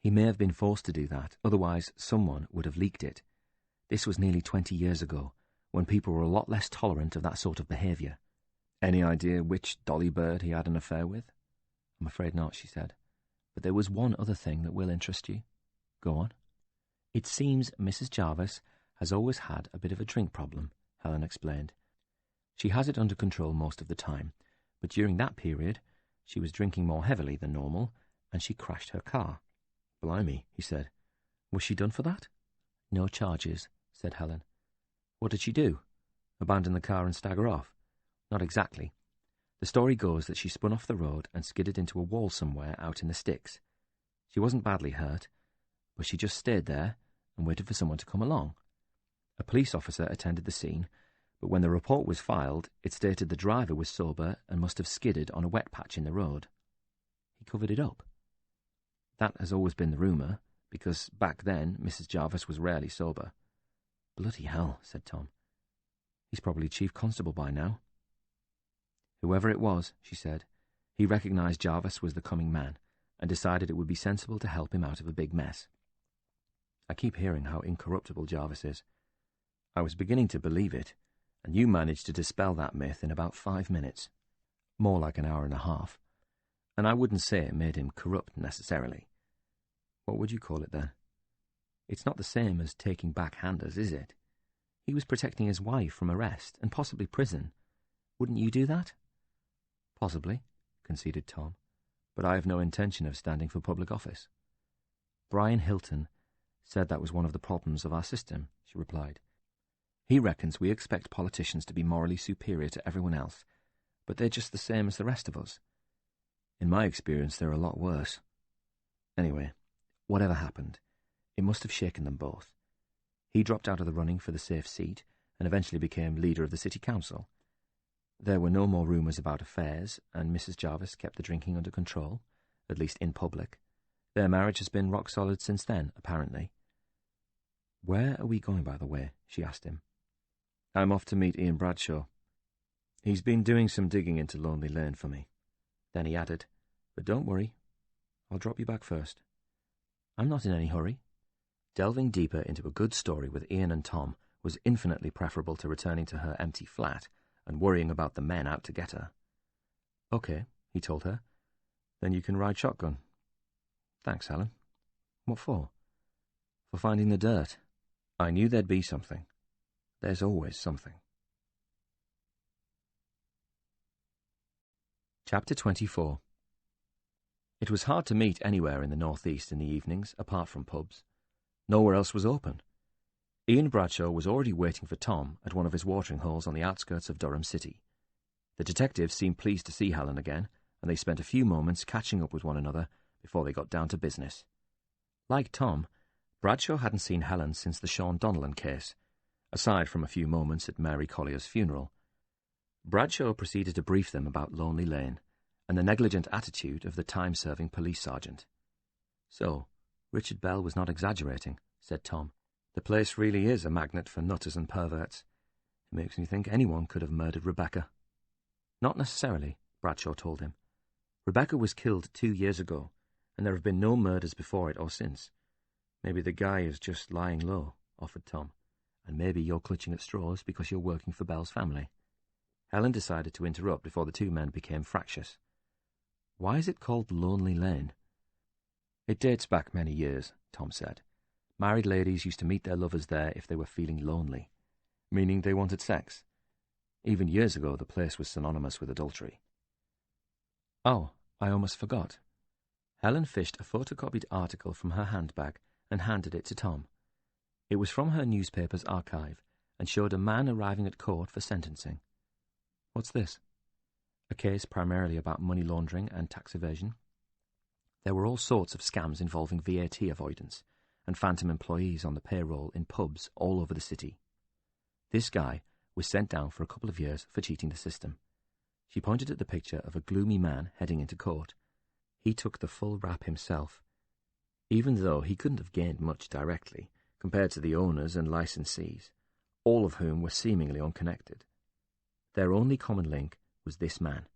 "He may have been forced to do that, otherwise someone would have leaked it. This was nearly 20 years ago, when people were a lot less tolerant of that sort of behaviour." "Any idea which dolly bird he had an affair with?" "I'm afraid not," she said. "But there was one other thing that will interest you." "Go on." "It seems Mrs. Jarvis has always had a bit of a drink problem," Helen explained. "She has it under control most of the time, but during that period she was drinking more heavily than normal, and she crashed her car." "Blimey," he said. "Was she done for that?" "No charges," said Helen. "What did she do? Abandon the car and stagger off?" "Not exactly. The story goes that she spun off the road and skidded into a wall somewhere out in the sticks. She wasn't badly hurt, but she just stayed there and waited for someone to come along. A police officer attended the scene, but when the report was filed, it stated the driver was sober and must have skidded on a wet patch in the road. He covered it up. That has always been the rumour, because back then Mrs. Jarvis was rarely sober." "Bloody hell," said Tom. "He's probably chief constable by now." "Whoever it was," she said, "he recognised Jarvis was the coming man and decided it would be sensible to help him out of a big mess. I keep hearing how incorruptible Jarvis is. I was beginning to believe it, and you managed to dispel that myth in about 5 minutes. More like an hour and a half. And I wouldn't say it made him corrupt necessarily. What would you call it then? It's not the same as taking backhanders, is it? He was protecting his wife from arrest and possibly prison. Wouldn't you do that?" "Possibly," conceded Tom, "but I have no intention of standing for public office." "Brian Hilton said that was one of the problems of our system," she replied. "He reckons we expect politicians to be morally superior to everyone else, but they're just the same as the rest of us. In my experience, they're a lot worse. Anyway, whatever happened, it must have shaken them both. He dropped out of the running for the safe seat and eventually became leader of the city council. There were no more rumours about affairs, and Mrs. Jarvis kept the drinking under control, at least in public. Their marriage has been rock solid since then, apparently." "Where are we going, by the way?" she asked him. "I'm off to meet Ian Bradshaw. He's been doing some digging into Lonely Lane for me." Then he added, "But don't worry, I'll drop you back first. I'm not in any hurry. Delving deeper into a good story with Ian and Tom was infinitely preferable to returning to her empty flat and worrying about the men out to get her. Okay, he told her. Then you can ride shotgun. Thanks, Helen. What for? For finding the dirt. I knew there'd be something. There's always something. Chapter 24. It was hard to meet anywhere in the northeast in the evenings, apart from pubs. Nowhere else was open. Ian Bradshaw was already waiting for Tom at one of his watering holes on the outskirts of Durham City. The detectives seemed pleased to see Helen again, and they spent a few moments catching up with one another before they got down to business. Like Tom, Bradshaw hadn't seen Helen since the Sean Donnellan case, aside from a few moments at Mary Collier's funeral. Bradshaw proceeded to brief them about Lonely Lane and the negligent attitude of the time-serving police sergeant. So, Richard Bell was not exaggerating, said Tom. The place really is a magnet for nutters and perverts. It makes me think anyone could have murdered Rebecca. Not necessarily, Bradshaw told him. Rebecca was killed 2 years ago, and there have been no murders before it or since. Maybe the guy is just lying low, offered Tom, and maybe you're clutching at straws because you're working for Bell's family. Helen decided to interrupt before the two men became fractious. Why is it called Lonely Lane? It dates back many years, Tom said. Married ladies used to meet their lovers there if they were feeling lonely, meaning they wanted sex. Even years ago, the place was synonymous with adultery. Oh, I almost forgot. Helen fished a photocopied article from her handbag and handed it to Tom. It was from her newspaper's archive and showed a man arriving at court for sentencing. What's this? A case primarily about money laundering and tax evasion. There were all sorts of scams involving VAT avoidance and phantom employees on the payroll in pubs all over the city. This guy was sent down for a couple of years for cheating the system. She pointed at the picture of a gloomy man heading into court. He took the full rap himself, even though he couldn't have gained much directly compared to the owners and licensees, all of whom were seemingly unconnected. Their only common link was this man,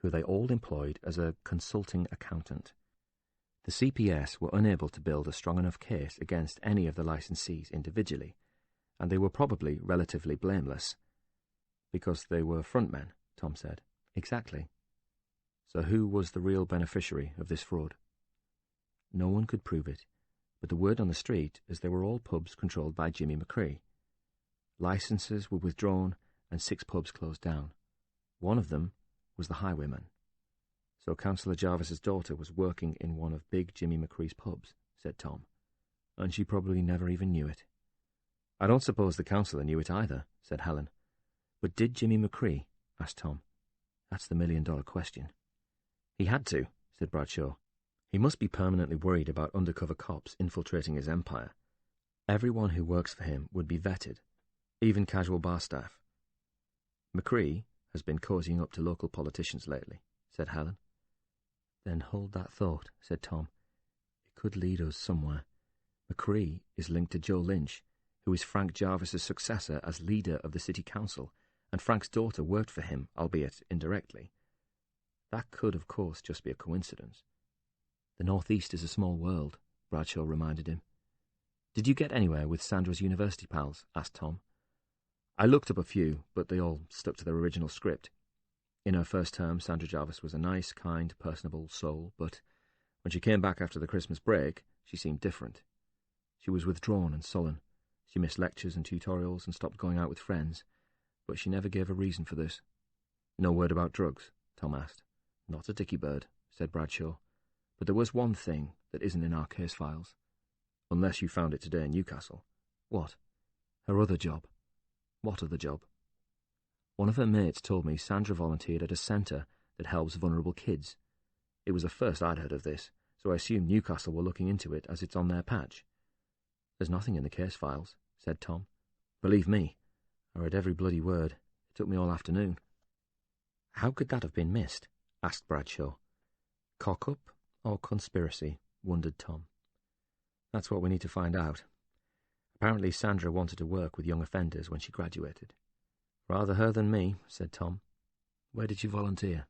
who they all employed as a consulting accountant. The CPS were unable to build a strong enough case against any of the licensees individually, and they were probably relatively blameless. Because they were frontmen, Tom said. Exactly. So who was the real beneficiary of this fraud? No one could prove it, but the word on the street is they were all pubs controlled by Jimmy McCree. Licenses were withdrawn and 6 pubs closed down. One of them was the Highwayman. So Councillor Jarvis's daughter was working in one of Big Jimmy McCree's pubs, said Tom, and she probably never even knew it. I don't suppose the councillor knew it either, said Helen. But did Jimmy McCree? Asked Tom. That's the million-dollar question. He had to, said Bradshaw. He must be permanently worried about undercover cops infiltrating his empire. Everyone who works for him would be vetted, even casual bar staff. McCree has been cozying up to local politicians lately, said Helen. Then hold that thought, said Tom. It could lead us somewhere. McCree is linked to Joe Lynch, who is Frank Jarvis's successor as leader of the city council, and Frank's daughter worked for him, albeit indirectly. That could, of course, just be a coincidence. The Northeast is a small world, Bradshaw reminded him. Did you get anywhere with Sandra's university pals? Asked Tom. I looked up a few, but they all stuck to their original script. In her first term, Sandra Jarvis was a nice, kind, personable soul, but when she came back after the Christmas break, she seemed different. She was withdrawn and sullen. She missed lectures and tutorials and stopped going out with friends, but she never gave a reason for this. No word about drugs? Tom asked. Not a dicky bird, said Bradshaw. But there was one thing that isn't in our case files. Unless you found it today in Newcastle. What? Her other job. What other job? One of her mates told me Sandra volunteered at a centre that helps vulnerable kids. It was the first I'd heard of this, so I assumed Newcastle were looking into it as it's on their patch. There's nothing in the case files, said Tom. Believe me, I read every bloody word. It took me all afternoon. How could that have been missed? Asked Bradshaw. Cock-up or conspiracy? Wondered Tom. That's what we need to find out. Apparently Sandra wanted to work with young offenders when she graduated. Rather her than me, said Tom. Where did she volunteer?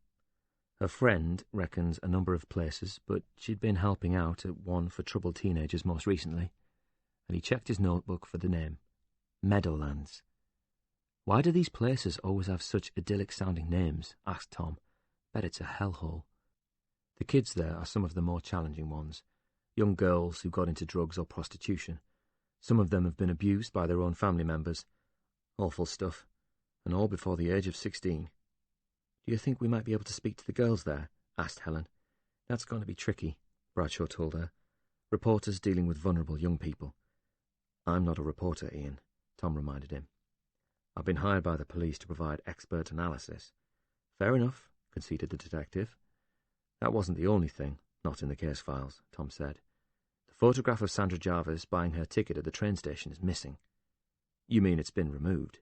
Her friend reckons a number of places, but she'd been helping out at one for troubled teenagers most recently, and he checked his notebook for the name. Meadowlands. Why do these places always have such idyllic-sounding names? Asked Tom. Bet it's a hellhole. The kids there are some of the more challenging ones. Young girls who got into drugs or prostitution. Some of them have been abused by their own family members. Awful stuff. And all before the age of 16. Do you think we might be able to speak to the girls there? Asked Helen. That's going to be tricky, Bradshaw told her. Reporters dealing with vulnerable young people. I'm not a reporter, Ian, Tom reminded him. I've been hired by the police to provide expert analysis. Fair enough, conceded the detective. That wasn't the only thing, not in the case files, Tom said. The photograph of Sandra Jarvis buying her ticket at the train station is missing. You mean it's been removed?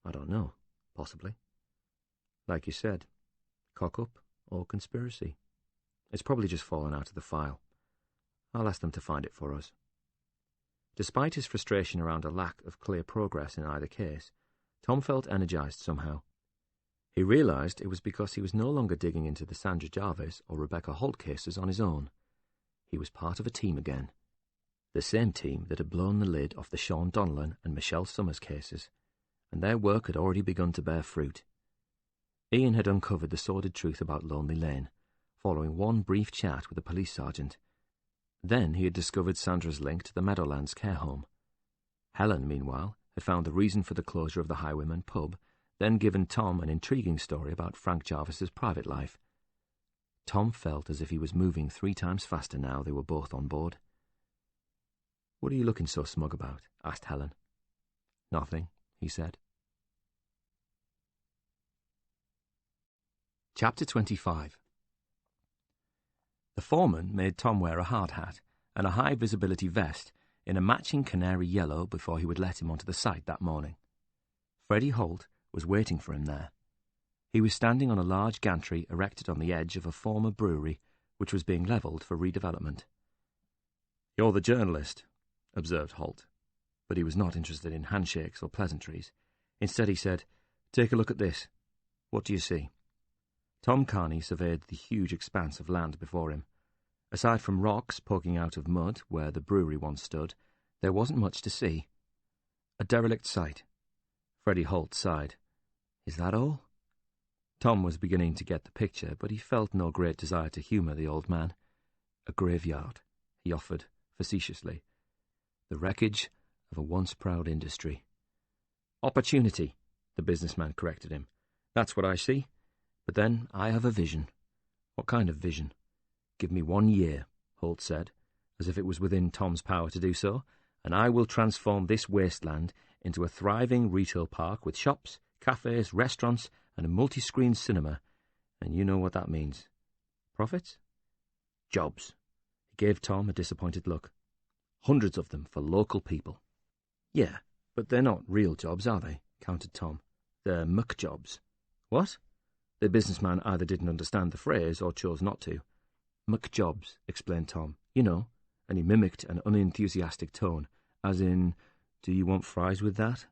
I don't know. Possibly. Like you said, cock-up or conspiracy. It's probably just fallen out of the file. I'll ask them to find it for us. Despite his frustration around a lack of clear progress in either case, Tom felt energized somehow. He realized it was because he was no longer digging into the Sandra Jarvis or Rebecca Holt cases on his own. He was part of a team again. The same team that had blown the lid off the Sean Donnellan and Michelle Summers cases, and their work had already begun to bear fruit. Ian had uncovered the sordid truth about Lonely Lane, following one brief chat with a police sergeant. Then he had discovered Sandra's link to the Meadowlands care home. Helen, meanwhile, had found the reason for the closure of the Highwayman pub, then given Tom an intriguing story about Frank Jarvis's private life. Tom felt as if he was moving 3 times faster now they were both on board. What are you looking so smug about? Asked Helen. Nothing, he said. Chapter 25. The foreman made Tom wear a hard hat and a high-visibility vest in a matching canary yellow before he would let him onto the site that morning. Freddie Holt was waiting for him there. He was standing on a large gantry erected on the edge of a former brewery which was being levelled for redevelopment. "You're the journalist," observed Holt, but he was not interested in handshakes or pleasantries. Instead he said, "Take a look at this. What do you see?" Tom Carney surveyed the huge expanse of land before him. Aside from rocks poking out of mud where the brewery once stood, there wasn't much to see. A derelict site. Freddie Holt sighed. Is that all? Tom was beginning to get the picture, but he felt no great desire to humour the old man. A graveyard, he offered, facetiously. The wreckage of a once proud industry. Opportunity, the businessman corrected him. That's what I see. But then I have a vision. What kind of vision? Give me 1 year, Holt said, as if it was within Tom's power to do so, and I will transform this wasteland into a thriving retail park with shops, cafes, restaurants, and a multi-screen cinema, and you know what that means. Profits? Jobs. He gave Tom a disappointed look. Hundreds of them for local people. Yeah, but they're not real jobs, are they? Countered Tom. They're muck jobs. What? The businessman either didn't understand the phrase or chose not to. Muck jobs, explained Tom. You know, and he mimicked an unenthusiastic tone, as in, do you want fries with that?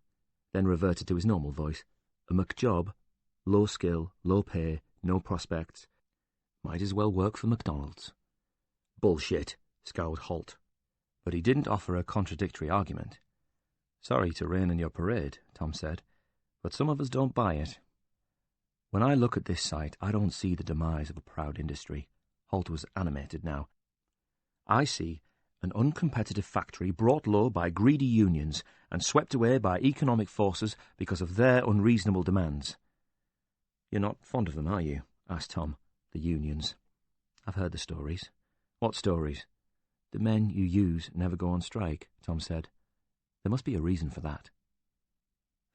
Then reverted to his normal voice. A muck job, low skill, low pay, no prospects. Might as well work for McDonald's. Bullshit, scowled Holt. But he didn't offer a contradictory argument. Sorry to rain on your parade, Tom said, but some of us don't buy it. When I look at this site, I don't see the demise of a proud industry. Holt was animated now. I see an uncompetitive factory brought low by greedy unions and swept away by economic forces because of their unreasonable demands. You're not fond of them, are you? Asked Tom. The unions. I've heard the stories. What stories? The men you use never go on strike, Tom said. There must be a reason for that.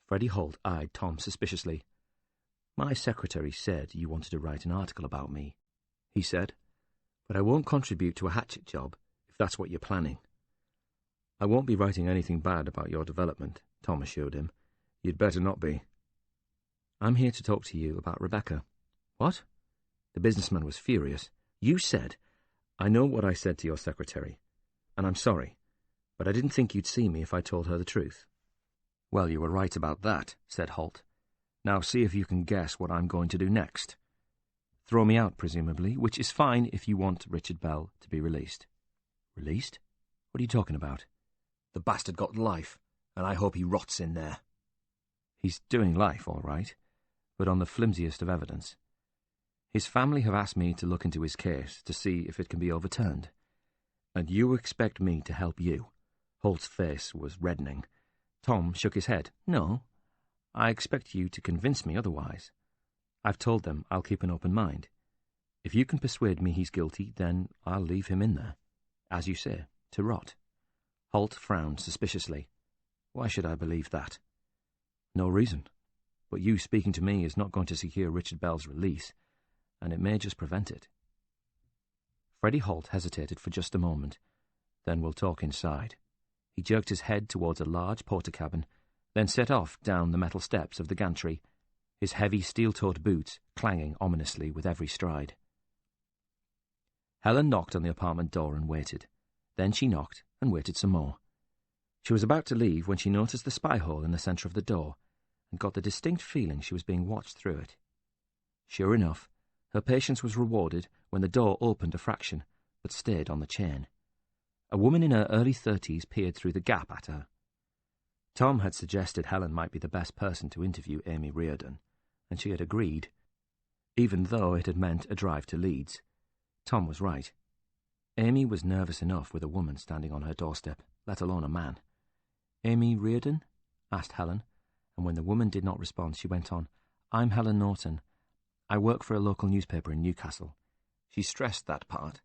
Freddie Holt eyed Tom suspiciously. My secretary said you wanted to write an article about me, he said, but I won't contribute to a hatchet job if that's what you're planning. I won't be writing anything bad about your development, Tom assured him. You'd better not be. I'm here to talk to you about Rebecca. What? The businessman was furious. You said, I know what I said to your secretary, and I'm sorry, but I didn't think you'd see me if I told her the truth. Well, you were right about that, said Holt. Now see if you can guess what I'm going to do next. Throw me out, presumably, which is fine if you want Richard Bell to be released. Released? What are you talking about?
The bastard got life, and I hope he rots in there.
He's doing life, all right, but on the flimsiest of evidence. His family have asked me to look into his case to see if it can be overturned. And you expect me to help you? Holt's face was reddening. Tom shook his head. No, I expect you to convince me otherwise. I've told them I'll keep an open mind. If you can persuade me he's guilty, then I'll leave him in there. As you say, to rot. Holt frowned suspiciously. Why should I believe that? No reason. But you speaking to me is not going to secure Richard Bell's release, and it may just prevent it. Freddie Holt hesitated for just a moment. Then we'll talk inside. He jerked his head towards a large porter-cabin, then set off down the metal steps of the gantry, his heavy steel-toed boots clanging ominously with every stride. Helen knocked on the apartment door and waited. Then she knocked and waited some more. She was about to leave when she noticed the spy-hole in the centre of the door and got the distinct feeling she was being watched through it. Sure enough, her patience was rewarded when the door opened a fraction, but stayed on the chain. A woman in her early 30s peered through the gap at her. Tom had suggested Helen might be the best person to interview Amy Reardon, and she had agreed, even though it had meant a drive to Leeds. Tom was right. Amy was nervous enough with a woman standing on her doorstep, let alone a man. "Amy Reardon?" asked Helen, and when the woman did not respond, she went on, "I'm Helen Norton. I work for a local newspaper in Newcastle." She stressed that part,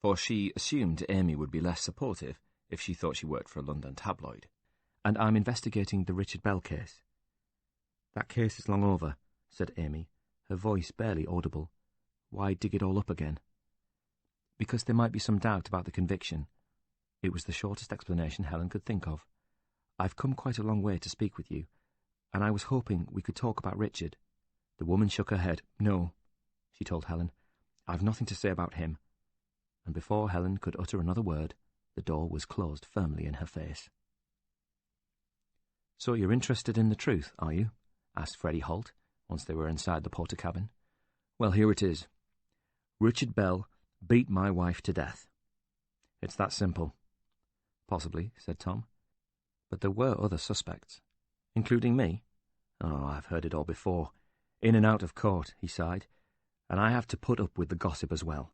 for she assumed Amy would be less supportive if she thought she worked for a London tabloid. "And I'm investigating the Richard Bell case." "That case is long over," said Amy, her voice barely audible. "Why dig it all up again?" "Because there might be some doubt about the conviction." It was the shortest explanation Helen could think of. "I've come quite a long way to speak with you, and I was hoping we could talk about Richard." The woman shook her head. "No," she told Helen. "I've nothing to say about him." And before Helen could utter another word, the door was closed firmly in her face. "So you're interested in the truth, are you?" asked Freddie Holt, once they were inside the porter-cabin. "Well, here it is. Richard Bell beat my wife to death. It's that simple." "Possibly," said Tom. "But there were other suspects." "Including me?" "Oh, I've heard it all before. In and out of court," he sighed. "And I have to put up with the gossip as well.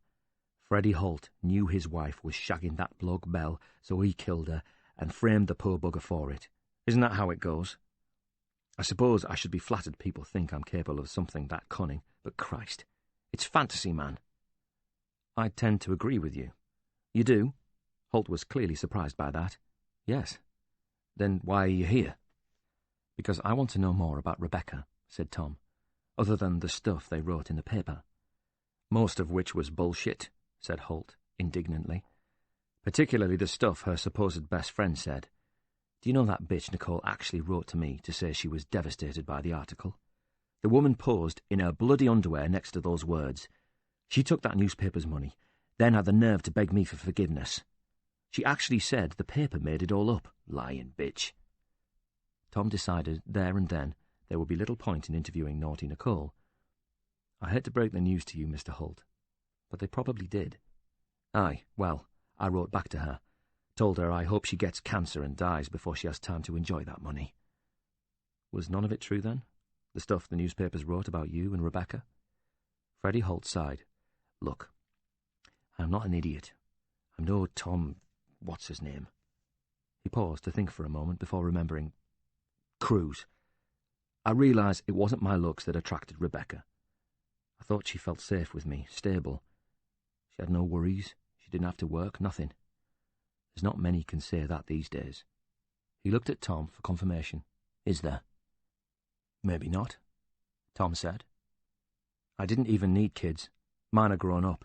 Freddie Holt knew his wife was shagging that bloke Bell, so he killed her and framed the poor bugger for it. Isn't that how it goes? I suppose I should be flattered people think I'm capable of something that cunning, but Christ, it's fantasy, man." "I tend to agree with you." "You do?" Holt was clearly surprised by that. "Yes." "Then why are you here?" "Because I want to know more about Rebecca," said Tom, "other than the stuff they wrote in the paper." "Most of which was bullshit," said Holt indignantly. "Particularly the stuff her supposed best friend said. Do you know that bitch Nicole actually wrote to me to say she was devastated by the article? The woman posed in her bloody underwear next to those words. She took that newspaper's money, then had the nerve to beg me for forgiveness. She actually said the paper made it all up, lying bitch." Tom decided there and then there would be little point in interviewing naughty Nicole. "I hate to break the news to you, Mr. Holt, but they probably did." "Aye, well, I wrote back to her. Told her I hope she gets cancer and dies before she has time to enjoy that money." "Was none of it true, then? The stuff the newspapers wrote about you and Rebecca?" Freddie Holt sighed. "Look, I'm not an idiot. I'm no Tom... what's his name?" He paused to think for a moment before remembering. "Cruise. I realised it wasn't my looks that attracted Rebecca. I thought she felt safe with me, stable. She had no worries. She didn't have to work, nothing. There's not many can say that these days." He looked at Tom for confirmation. "Is there?" "Maybe not," Tom said. "I didn't even need kids. Mine are grown up."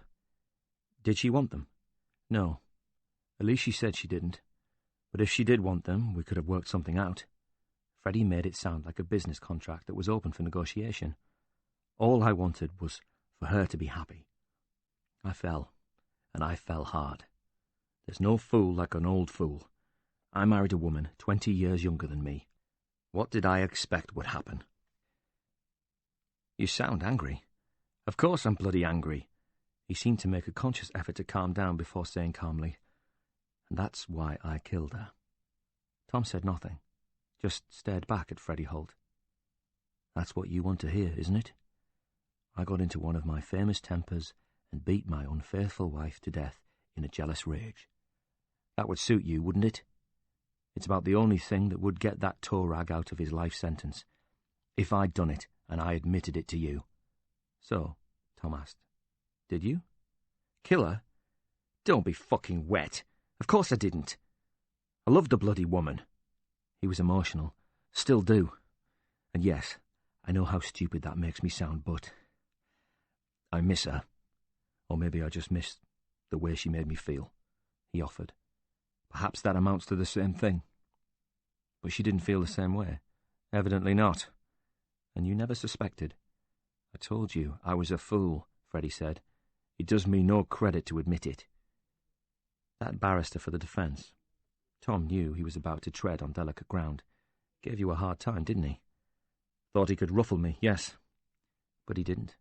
"Did she want them?" "No. At least she said she didn't. But if she did want them, we could have worked something out." Freddie made it sound like a business contract that was open for negotiation. "All I wanted was for her to be happy. I fell, and I fell hard. There's no fool like an old fool. I married a woman 20 years younger than me. What did I expect would happen?" "You sound angry. Of course I'm bloody angry. He seemed to make a conscious effort to calm down before saying calmly, "And that's why I killed her." Tom said nothing, just stared back at Freddie Holt. "That's what you want to hear, isn't it? I got into one of my famous tempers and beat my unfaithful wife to death in a jealous rage. That would suit you, wouldn't it? It's about the only thing that would get that tow rag out of his life sentence. If I'd done it, and I admitted it to you." "So?" Tom asked. "Did you?" "Kill her? Don't be fucking wet. Of course I didn't. I loved the bloody woman." He was emotional. "Still do. And yes, I know how stupid that makes me sound, but I miss her. Or maybe I just miss the way she made me feel," he offered. "Perhaps that amounts to the same thing." "But she didn't feel the same way." "Evidently not. And you never suspected." "I told you I was a fool," Freddie said. "It does me no credit to admit it." That barrister for the defence, Tom knew he was about to tread on delicate ground, gave you a hard time, didn't he? Thought he could ruffle me, yes. But he didn't.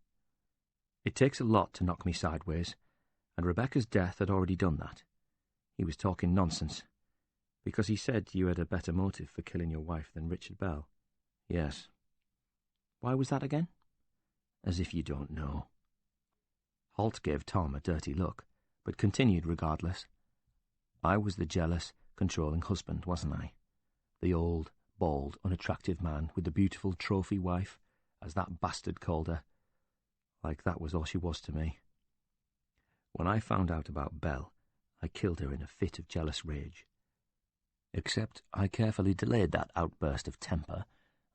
It takes a lot to knock me sideways, and Rebecca's death had already done that. He was talking nonsense. Because he said you had a better motive for killing your wife than Richard Bell. Yes. Why was that again? As if you don't know. Holt gave Tom a dirty look, but continued regardless. I was the jealous, controlling husband, wasn't I? The old, bald, unattractive man with the beautiful trophy wife, as that bastard called her. Like that was all she was to me. When I found out about Belle, I killed her in a fit of jealous rage. Except I carefully delayed that outburst of temper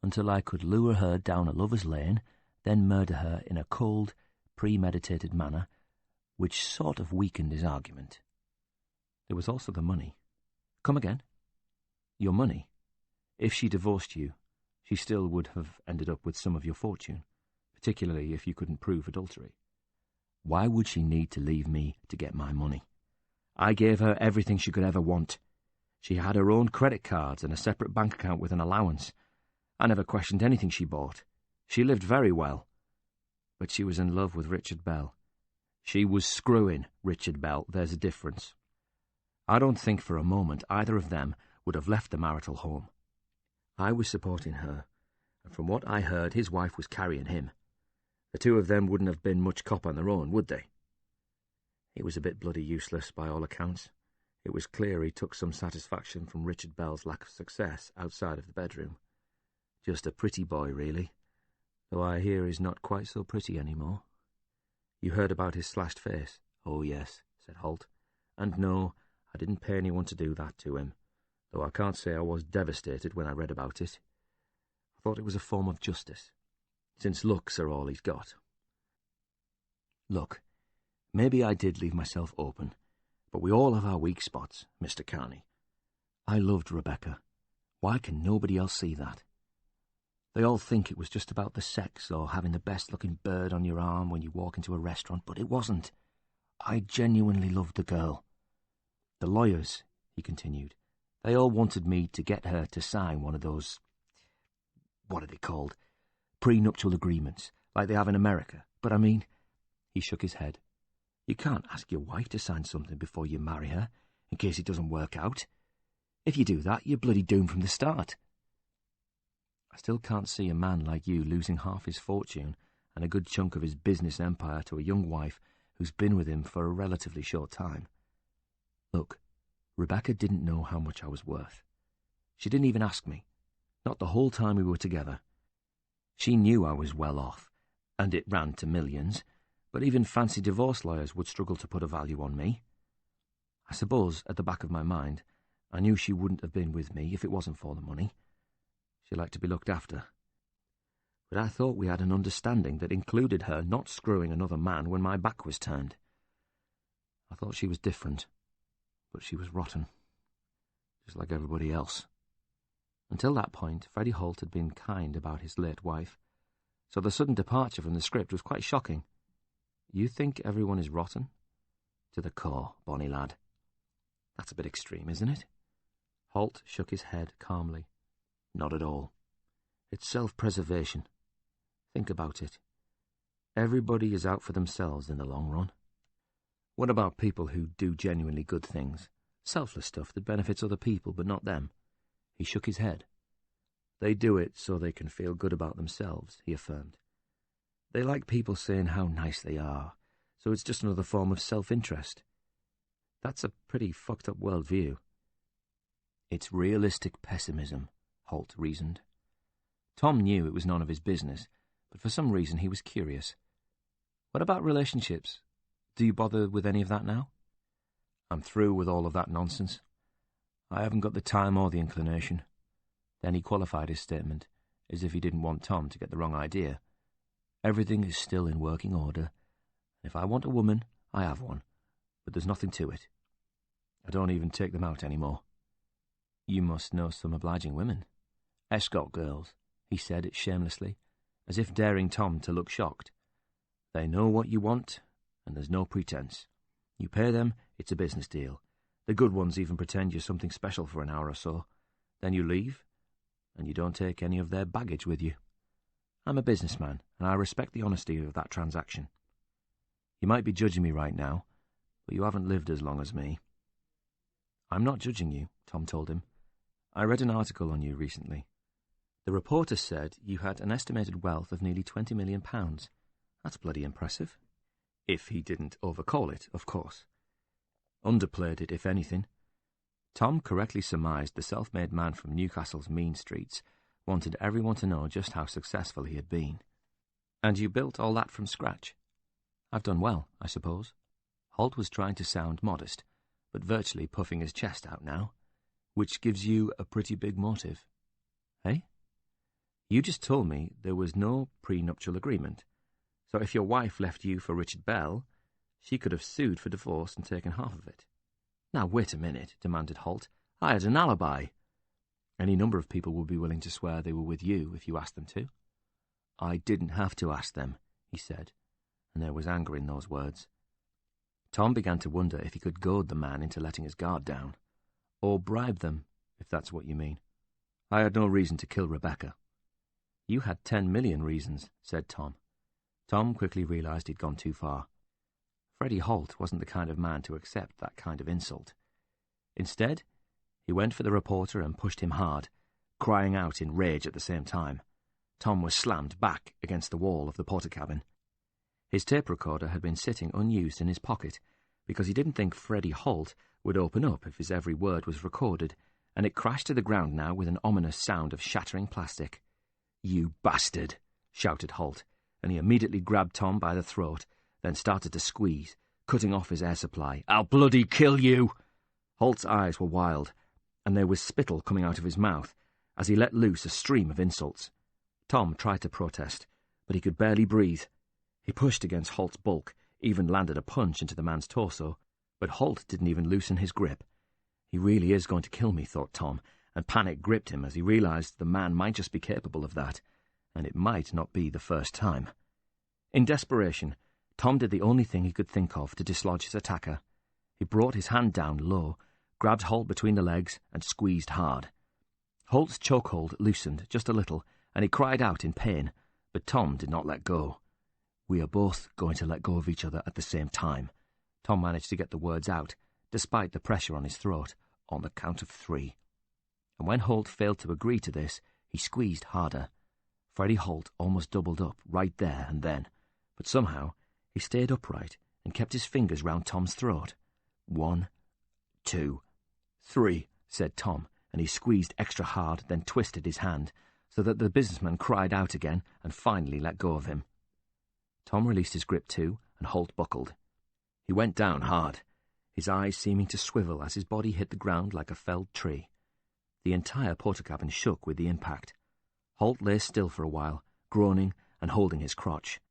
until I could lure her down a lover's lane, then murder her in a cold, premeditated manner, which sort of weakened his argument. There was also the money. Come again? Your money. If she divorced you, she still would have ended up with some of your fortune, particularly if you couldn't prove adultery. Why would she need to leave me to get my money? I gave her everything she could ever want. She had her own credit cards and a separate bank account with an allowance. I never questioned anything she bought. She lived very well. But she was in love with Richard Bell. She was screwing Richard Bell, there's a difference. I don't think for a moment either of them would have left the marital home. I was supporting her, and from what I heard, his wife was carrying him. The two of them wouldn't have been much cop on their own, would they? He was a bit bloody useless, by all accounts. It was clear he took some satisfaction from Richard Bell's lack of success outside of the bedroom. Just a pretty boy, really, though I hear he's not quite so pretty anymore. You heard about his slashed face? Oh, yes, said Holt. And no, I didn't pay anyone to do that to him, though I can't say I was devastated when I read about it. I thought it was a form of justice, since looks are all he's got. Look, maybe I did leave myself open, but we all have our weak spots, Mr. Carney. I loved Rebecca. Why can nobody else see that? They all think it was just about the sex or having the best-looking bird on your arm when you walk into a restaurant, but it wasn't. I genuinely loved the girl. The lawyers, he continued, they all wanted me to get her to sign one of those, what are they called, prenuptial agreements, like they have in America. But I mean, he shook his head. You can't ask your wife to sign something before you marry her, in case it doesn't work out. If you do that, you're bloody doomed from the start. I still can't see a man like you losing half his fortune and a good chunk of his business empire to a young wife who's been with him for a relatively short time. Look, Rebecca didn't know how much I was worth. She didn't even ask me, not the whole time we were together. She knew I was well off, and it ran to millions, but even fancy divorce lawyers would struggle to put a value on me. I suppose, at the back of my mind, I knew she wouldn't have been with me if it wasn't for the money. She liked to be looked after. But I thought we had an understanding that included her not screwing another man when my back was turned. I thought she was different, but she was rotten, just like everybody else. Until that point, Freddie Holt had been kind about his late wife, so the sudden departure from the script was quite shocking. You think everyone is rotten? To the core, bonny lad. That's a bit extreme, isn't it? Holt shook his head calmly. Not at all. It's self-preservation. Think about it. Everybody is out for themselves in the long run. What about people who do genuinely good things, selfless stuff that benefits other people but not them? He shook his head. They do it so they can feel good about themselves, he affirmed. They like people saying how nice they are, so it's just another form of self-interest. That's a pretty fucked up worldview. It's realistic pessimism, Holt reasoned. Tom knew it was none of his business, but for some reason he was curious. What about relationships? Do you bother with any of that now? I'm through with all of that nonsense. I haven't got the time or the inclination. Then he qualified his statement, as if he didn't want Tom to get the wrong idea. Everything is still in working order. If I want a woman, I have one, but there's nothing to it. I don't even take them out anymore. You must know some obliging women. Escort girls, he said it shamelessly, as if daring Tom to look shocked. They know what you want, and there's no pretense. You pay them, it's a business deal. The good ones even pretend you're something special for an hour or so. Then you leave, and you don't take any of their baggage with you. I'm a businessman, and I respect the honesty of that transaction. You might be judging me right now, but you haven't lived as long as me. I'm not judging you, Tom told him. I read an article on you recently. The reporter said you had an estimated wealth of nearly £20 million. That's bloody impressive. If he didn't overcall it, of course. Underplayed it, if anything. Tom correctly surmised the self-made man from Newcastle's mean streets wanted everyone to know just how successful he had been. And you built all that from scratch? I've done well, I suppose. Holt was trying to sound modest, but virtually puffing his chest out now, which gives you a pretty big motive. Eh? You just told me there was no prenuptial agreement, so if your wife left you for Richard Bell, she could have sued for divorce and taken half of it. Now wait a minute, demanded Holt. I had an alibi. Any number of people would be willing to swear they were with you if you asked them to. I didn't have to ask them, he said, and there was anger in those words. Tom began to wonder if he could goad the man into letting his guard down, or bribe them, if that's what you mean. I had no reason to kill Rebecca. You had 10 million reasons, said Tom. Tom quickly realised he'd gone too far. Freddie Holt wasn't the kind of man to accept that kind of insult. Instead, he went for the reporter and pushed him hard, crying out in rage at the same time. Tom was slammed back against the wall of the porter-cabin. His tape recorder had been sitting unused in his pocket because he didn't think Freddie Holt would open up if his every word was recorded, and it crashed to the ground now with an ominous sound of shattering plastic. "You bastard!" shouted Holt, and he immediately grabbed Tom by the throat, then started to squeeze, cutting off his air supply. "I'll bloody kill you!" Holt's eyes were wild, and there was spittle coming out of his mouth as he let loose a stream of insults. Tom tried to protest, but he could barely breathe. He pushed against Holt's bulk, even landed a punch into the man's torso, but Holt didn't even loosen his grip. He really is going to kill me, thought Tom, and panic gripped him as he realised the man might just be capable of that, and it might not be the first time. In desperation, Tom did the only thing he could think of to dislodge his attacker. He brought his hand down low, grabbed Holt between the legs, and squeezed hard. Holt's chokehold loosened just a little, and he cried out in pain, but Tom did not let go. "We are both going to let go of each other at the same time." Tom managed to get the words out, despite the pressure on his throat, on the count of 3. And when Holt failed to agree to this, he squeezed harder. Freddie Holt almost doubled up right there and then, but somehow he stayed upright and kept his fingers round Tom's throat. 1, 2, 3, said Tom, and he squeezed extra hard, then twisted his hand, so that the businessman cried out again and finally let go of him. Tom released his grip too, and Holt buckled. He went down hard, his eyes seeming to swivel as his body hit the ground like a felled tree. The entire porter-cabin shook with the impact. Holt lay still for a while, groaning and holding his crotch.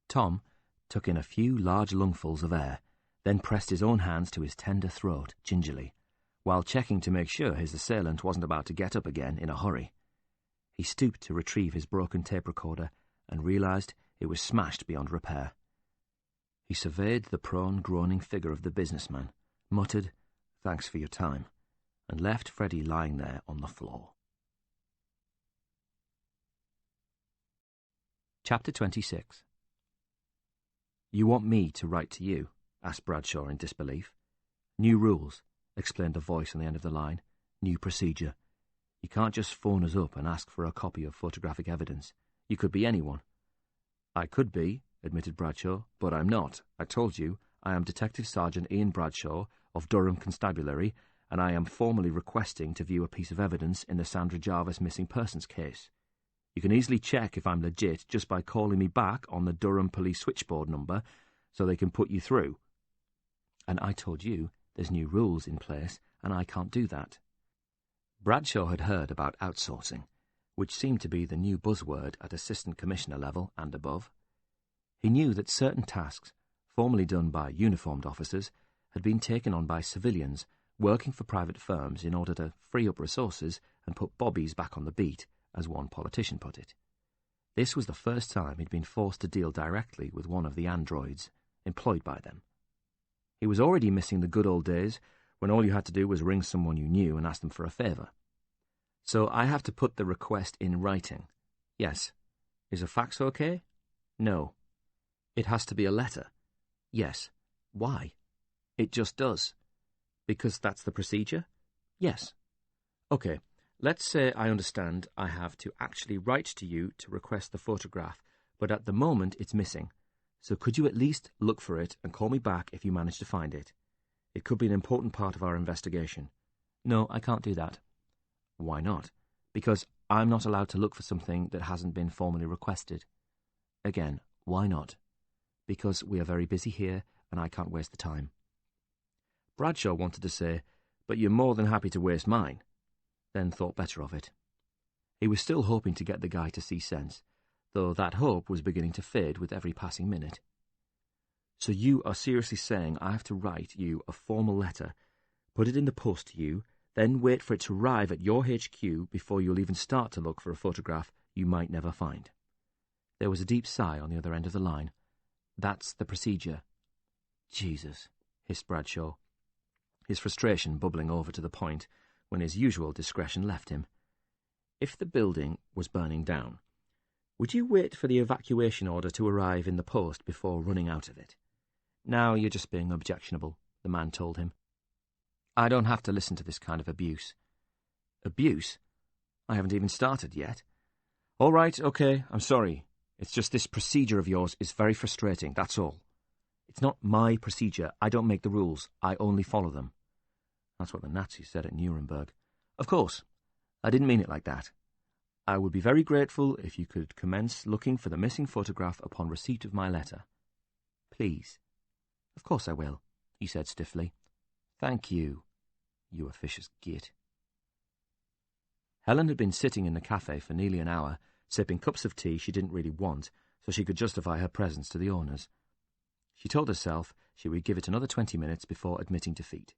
Tom took in a few large lungfuls of air, then pressed his own hands to his tender throat gingerly, while checking to make sure his assailant wasn't about to get up again in a hurry. He stooped to retrieve his broken tape recorder and realised it was smashed beyond repair. He surveyed the prone, groaning figure of the businessman, muttered, "Thanks for your time," and left Freddie lying there on the floor. Chapter 26. You want me to write to you? Asked Bradshaw in disbelief. New rules, explained the voice on the end of the line. New procedure. You can't just phone us up and ask for a copy of photographic evidence. You could be anyone. I could be, admitted Bradshaw, but I'm not. I told you, I am Detective Sergeant Ian Bradshaw of Durham Constabulary, and I am formally requesting to view a piece of evidence in the Sandra Jarvis missing persons case. You can easily check if I'm legit just by calling me back on the Durham Police switchboard number so they can put you through. And I told you there's new rules in place, and I can't do that. Bradshaw had heard about outsourcing, which seemed to be the new buzzword at assistant commissioner level and above. He knew that certain tasks, formerly done by uniformed officers, had been taken on by civilians working for private firms in order to free up resources and put bobbies back on the beat, as one politician put it. This was the first time he'd been forced to deal directly with one of the androids employed by them. He was already missing the good old days when all you had to do was ring someone you knew and ask them for a favour. So I have to put the request in writing. Yes. Is a fax okay? No. It has to be a letter. Yes. Why? It just does. Because that's the procedure? Yes. Okay, let's say I understand I have to actually write to you to request the photograph, but at the moment it's missing. So could you at least look for it and call me back if you manage to find it? It could be an important part of our investigation. No, I can't do that. Why not? Because I'm not allowed to look for something that hasn't been formally requested. Again, why not? Because we are very busy here and I can't waste the time. Bradshaw wanted to say, but you're more than happy to waste mine, then thought better of it. He was still hoping to get the guy to see sense, though that hope was beginning to fade with every passing minute. So you are seriously saying I have to write you a formal letter, put it in the post to you, then wait for it to arrive at your HQ before you'll even start to look for a photograph you might never find? There was a deep sigh on the other end of the line. That's the procedure. Jesus, hissed Bradshaw, his frustration bubbling over to the point when his usual discretion left him. If the building was burning down, would you wait for the evacuation order to arrive in the post before running out of it? Now you're just being objectionable, the man told him. I don't have to listen to this kind of abuse. Abuse? I haven't even started yet. All right, okay, I'm sorry. It's just this procedure of yours is very frustrating, that's all. It's not my procedure. I don't make the rules. I only follow them. That's what the Nazis said at Nuremberg. Of course. I didn't mean it like that. I would be very grateful if you could commence looking for the missing photograph upon receipt of my letter. Please. Of course I will, he said stiffly. Thank you, you officious git. Helen had been sitting in the cafe for nearly an hour, sipping cups of tea she didn't really want, so she could justify her presence to the owners. She told herself she would give it another 20 minutes before admitting defeat.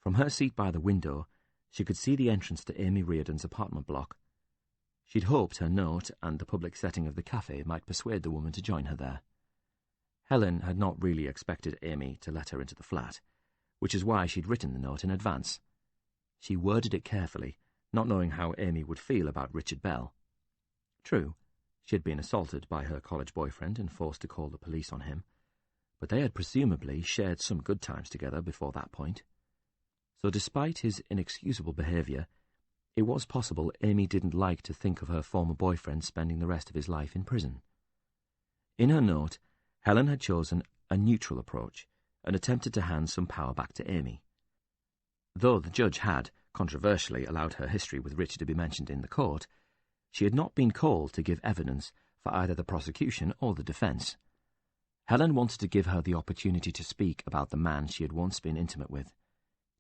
From her seat by the window, she could see the entrance to Amy Reardon's apartment block. She'd hoped her note and the public setting of the cafe might persuade the woman to join her there. Helen had not really expected Amy to let her into the flat, which is why she'd written the note in advance. She worded it carefully, not knowing how Amy would feel about Richard Bell. True, she had been assaulted by her college boyfriend and forced to call the police on him, but they had presumably shared some good times together before that point. So despite his inexcusable behaviour, it was possible Amy didn't like to think of her former boyfriend spending the rest of his life in prison. In her note, Helen had chosen a neutral approach and attempted to hand some power back to Amy. Though the judge had, controversially, allowed her history with Richard to be mentioned in the court, she had not been called to give evidence for either the prosecution or the defence. Helen wanted to give her the opportunity to speak about the man she had once been intimate with,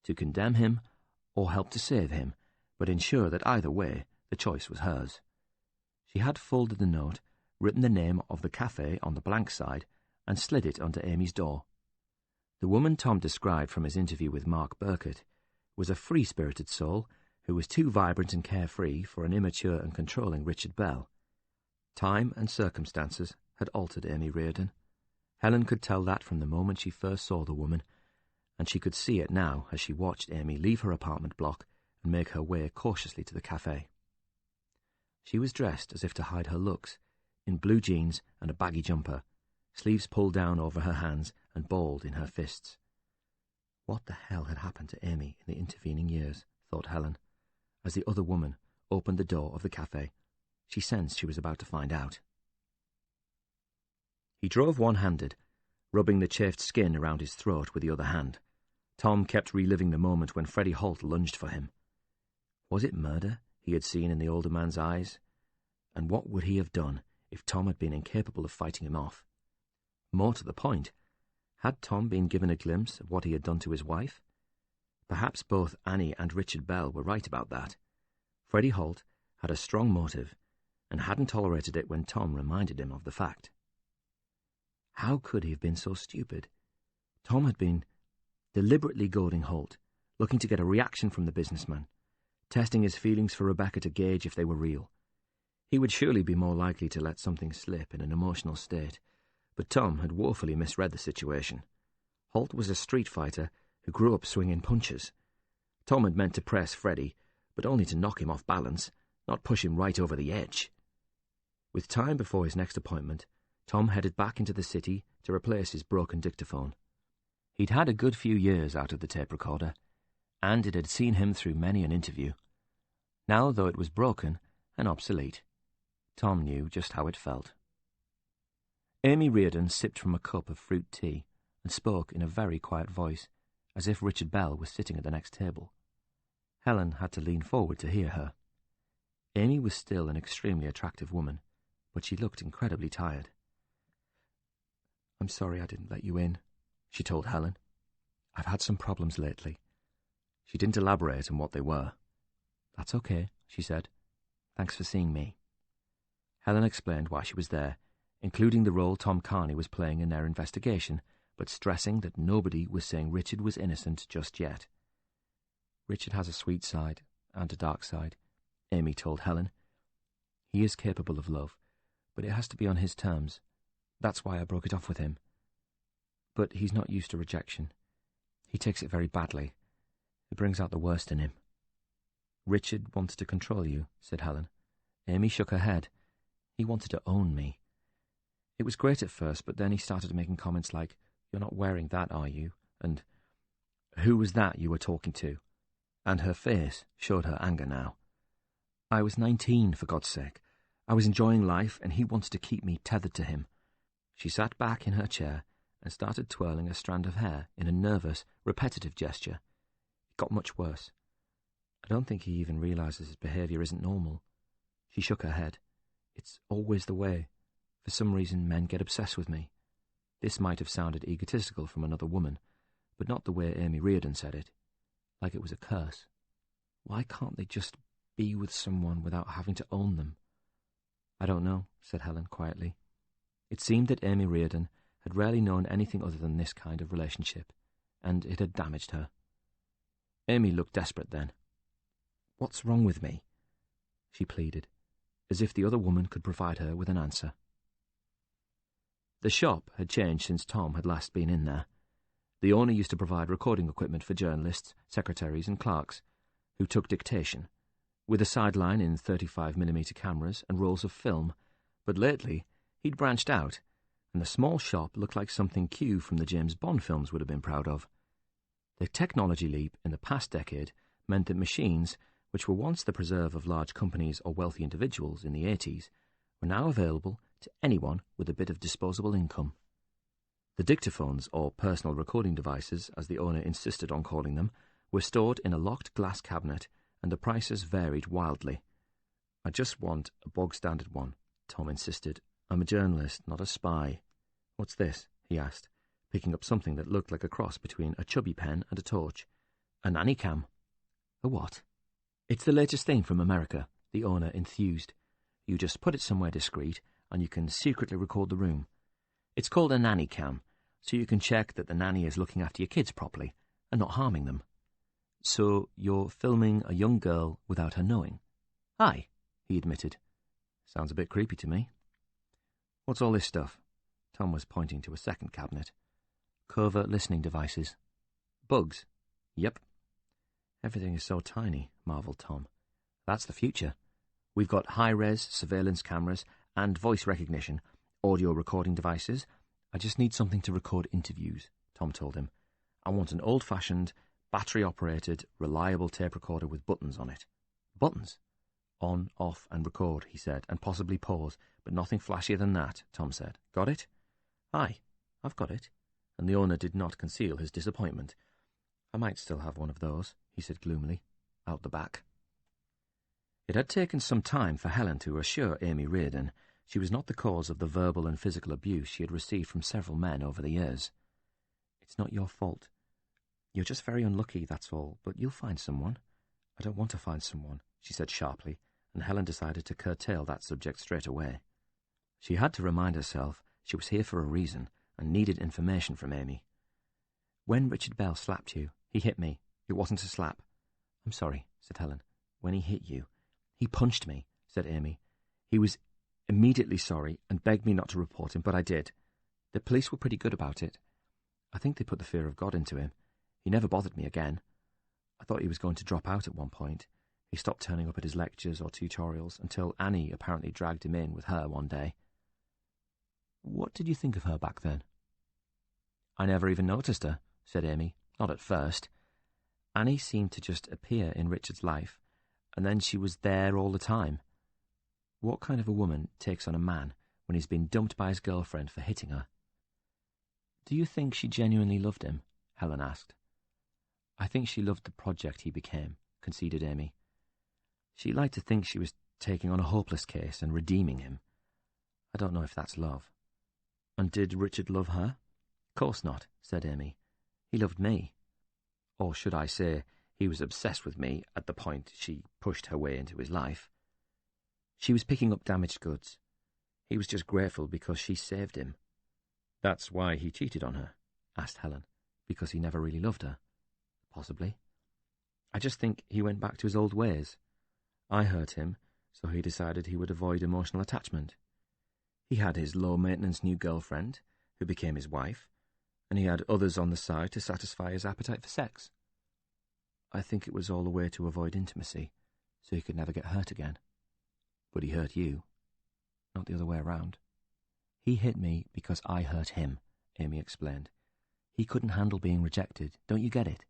to condemn him or help to save him, but ensure that either way the choice was hers. She had folded the note, written the name of the cafe on the blank side, and slid it under Amy's door. The woman Tom described from his interview with Mark Burkett was a free-spirited soul who was too vibrant and carefree for an immature and controlling Richard Bell. Time and circumstances had altered Amy Reardon. Helen could tell that from the moment she first saw the woman, and she could see it now as she watched Amy leave her apartment block and make her way cautiously to the cafe. She was dressed as if to hide her looks, in blue jeans and a baggy jumper, sleeves pulled down over her hands and balled in her fists. What the hell had happened to Amy in the intervening years, thought Helen, as the other woman opened the door of the cafe. She sensed she was about to find out. He drove one-handed, rubbing the chafed skin around his throat with the other hand. Tom kept reliving the moment when Freddie Holt lunged for him. Was it murder he had seen in the older man's eyes? And what would he have done if Tom had been incapable of fighting him off? More to the point, had Tom been given a glimpse of what he had done to his wife? Perhaps both Annie and Richard Bell were right about that. Freddie Holt had a strong motive and hadn't tolerated it when Tom reminded him of the fact. How could he have been so stupid? Tom had been deliberately goading Holt, looking to get a reaction from the businessman, testing his feelings for Rebecca to gauge if they were real. He would surely be more likely to let something slip in an emotional state, but Tom had woefully misread the situation. Holt was a street fighter who grew up swinging punches. Tom had meant to press Freddie, but only to knock him off balance, not push him right over the edge. With time before his next appointment, Tom headed back into the city to replace his broken dictaphone. He'd had a good few years out of the tape recorder, and it had seen him through many an interview. Now, though it was broken and obsolete, Tom knew just how it felt. Amy Reardon sipped from a cup of fruit tea and spoke in a very quiet voice, as if Richard Bell was sitting at the next table. Helen had to lean forward to hear her. Amy was still an extremely attractive woman, but she looked incredibly tired. "I'm sorry I didn't let you in," she told Helen. "I've had some problems lately." She didn't elaborate on what they were. "That's okay," she said. "Thanks for seeing me." Helen explained why she was there, including the role Tom Carney was playing in their investigation, but stressing that nobody was saying Richard was innocent just yet. "Richard has a sweet side and a dark side," Amy told Helen. "He is capable of love, but it has to be on his terms. That's why I broke it off with him. But he's not used to rejection. He takes it very badly. It brings out the worst in him." "Richard wanted to control you," said Helen. Amy shook her head. "He wanted to own me. It was great at first, but then he started making comments like, 'You're not wearing that, are you?' And, 'Who was that you were talking to?' And her face showed her anger now. I was 19, for God's sake. I was enjoying life, and he wanted to keep me tethered to him." She sat back in her chair and started twirling a strand of hair in a nervous, repetitive gesture. It got much worse. "I don't think he even realizes his behavior isn't normal." She shook her head. "It's always the way. For some reason, men get obsessed with me." This might have sounded egotistical from another woman, but not the way Amy Reardon said it. Like it was a curse. Why can't they just be with someone without having to own them? "I don't know," said Helen quietly. It seemed that Amy Reardon had rarely known anything other than this kind of relationship, and it had damaged her. Amy looked desperate then. "What's wrong with me?" she pleaded, as if the other woman could provide her with an answer. The shop had changed since Tom had last been in there. The owner used to provide recording equipment for journalists, secretaries and clerks, who took dictation, with a sideline in 35mm cameras and rolls of film, but lately he'd branched out, and the small shop looked like something Q from the James Bond films would have been proud of. The technology leap in the past decade meant that machines, which were once the preserve of large companies or wealthy individuals in the 80s, were now available to anyone with a bit of disposable income. The dictaphones, or personal recording devices, as the owner insisted on calling them, were stored in a locked glass cabinet, and the prices varied wildly. "I just want a bog-standard one," Tom insisted. "I'm a journalist, not a spy." "What's this?" he asked, picking up something that looked like a cross between a chubby pen and a torch. "A nanny cam." "A what?" "It's the latest thing from America," the owner enthused. "You just put it somewhere discreet, and you can secretly record the room. It's called a nanny cam, so you can check that the nanny is looking after your kids properly and not harming them." "So you're filming a young girl without her knowing?" "Aye," he admitted. "Sounds a bit creepy to me." "What's all this stuff?" Tom was pointing to a second cabinet. "Covert listening devices." "Bugs?" "Yep." "Everything is so tiny," marvelled Tom. "That's the future. We've got high-res surveillance cameras and voice recognition, audio recording devices, I just need something to record interviews, Tom told him. I want an old-fashioned, battery-operated, reliable tape recorder with buttons on it. Buttons? On, off, and record, he said, and possibly pause, but nothing flashier than that, Tom said. Got it? Aye, I've got it. And the owner did not conceal his disappointment. I might still have one of those, he said gloomily, out the back. It had taken some time for Helen to assure Amy Reardon she was not the cause of the verbal and physical abuse she had received from several men over the years. It's not your fault. You're just very unlucky, that's all, but you'll find someone. I don't want to find someone, she said sharply, and Helen decided to curtail that subject straight away. She had to remind herself she was here for a reason and needed information from Amy. When Richard Bell slapped you, he hit me. It wasn't a slap. I'm sorry, said Helen. When he hit you. He punched me, said Amy. He was immediately sorry and begged me not to report him, but I did. The police were pretty good about it. I think they put the fear of God into him. He never bothered me again. I thought he was going to drop out at one point. He stopped turning up at his lectures or tutorials until Annie apparently dragged him in with her one day. What did you think of her back then? I never even noticed her, said Amy. Not at first. Annie seemed to just appear in Richard's life, and then she was there all the time. What kind of a woman takes on a man when he's been dumped by his girlfriend for hitting her? Do you think she genuinely loved him? Helen asked. I think she loved the project he became, conceded Amy. She liked to think she was taking on a hopeless case and redeeming him. I don't know if that's love. And did Richard love her? Course not, said Amy. He loved me. Or should I say, he was obsessed with me at the point she pushed her way into his life. She was picking up damaged goods. He was just grateful because she saved him. That's why he cheated on her, asked Helen, because he never really loved her. Possibly. I just think he went back to his old ways. I hurt him, so he decided he would avoid emotional attachment. He had his low-maintenance new girlfriend, who became his wife, and he had others on the side to satisfy his appetite for sex. I think it was all a way to avoid intimacy, so he could never get hurt again. But he hurt you, not the other way around. He hit me because I hurt him, Amy explained. He couldn't handle being rejected, don't you get it?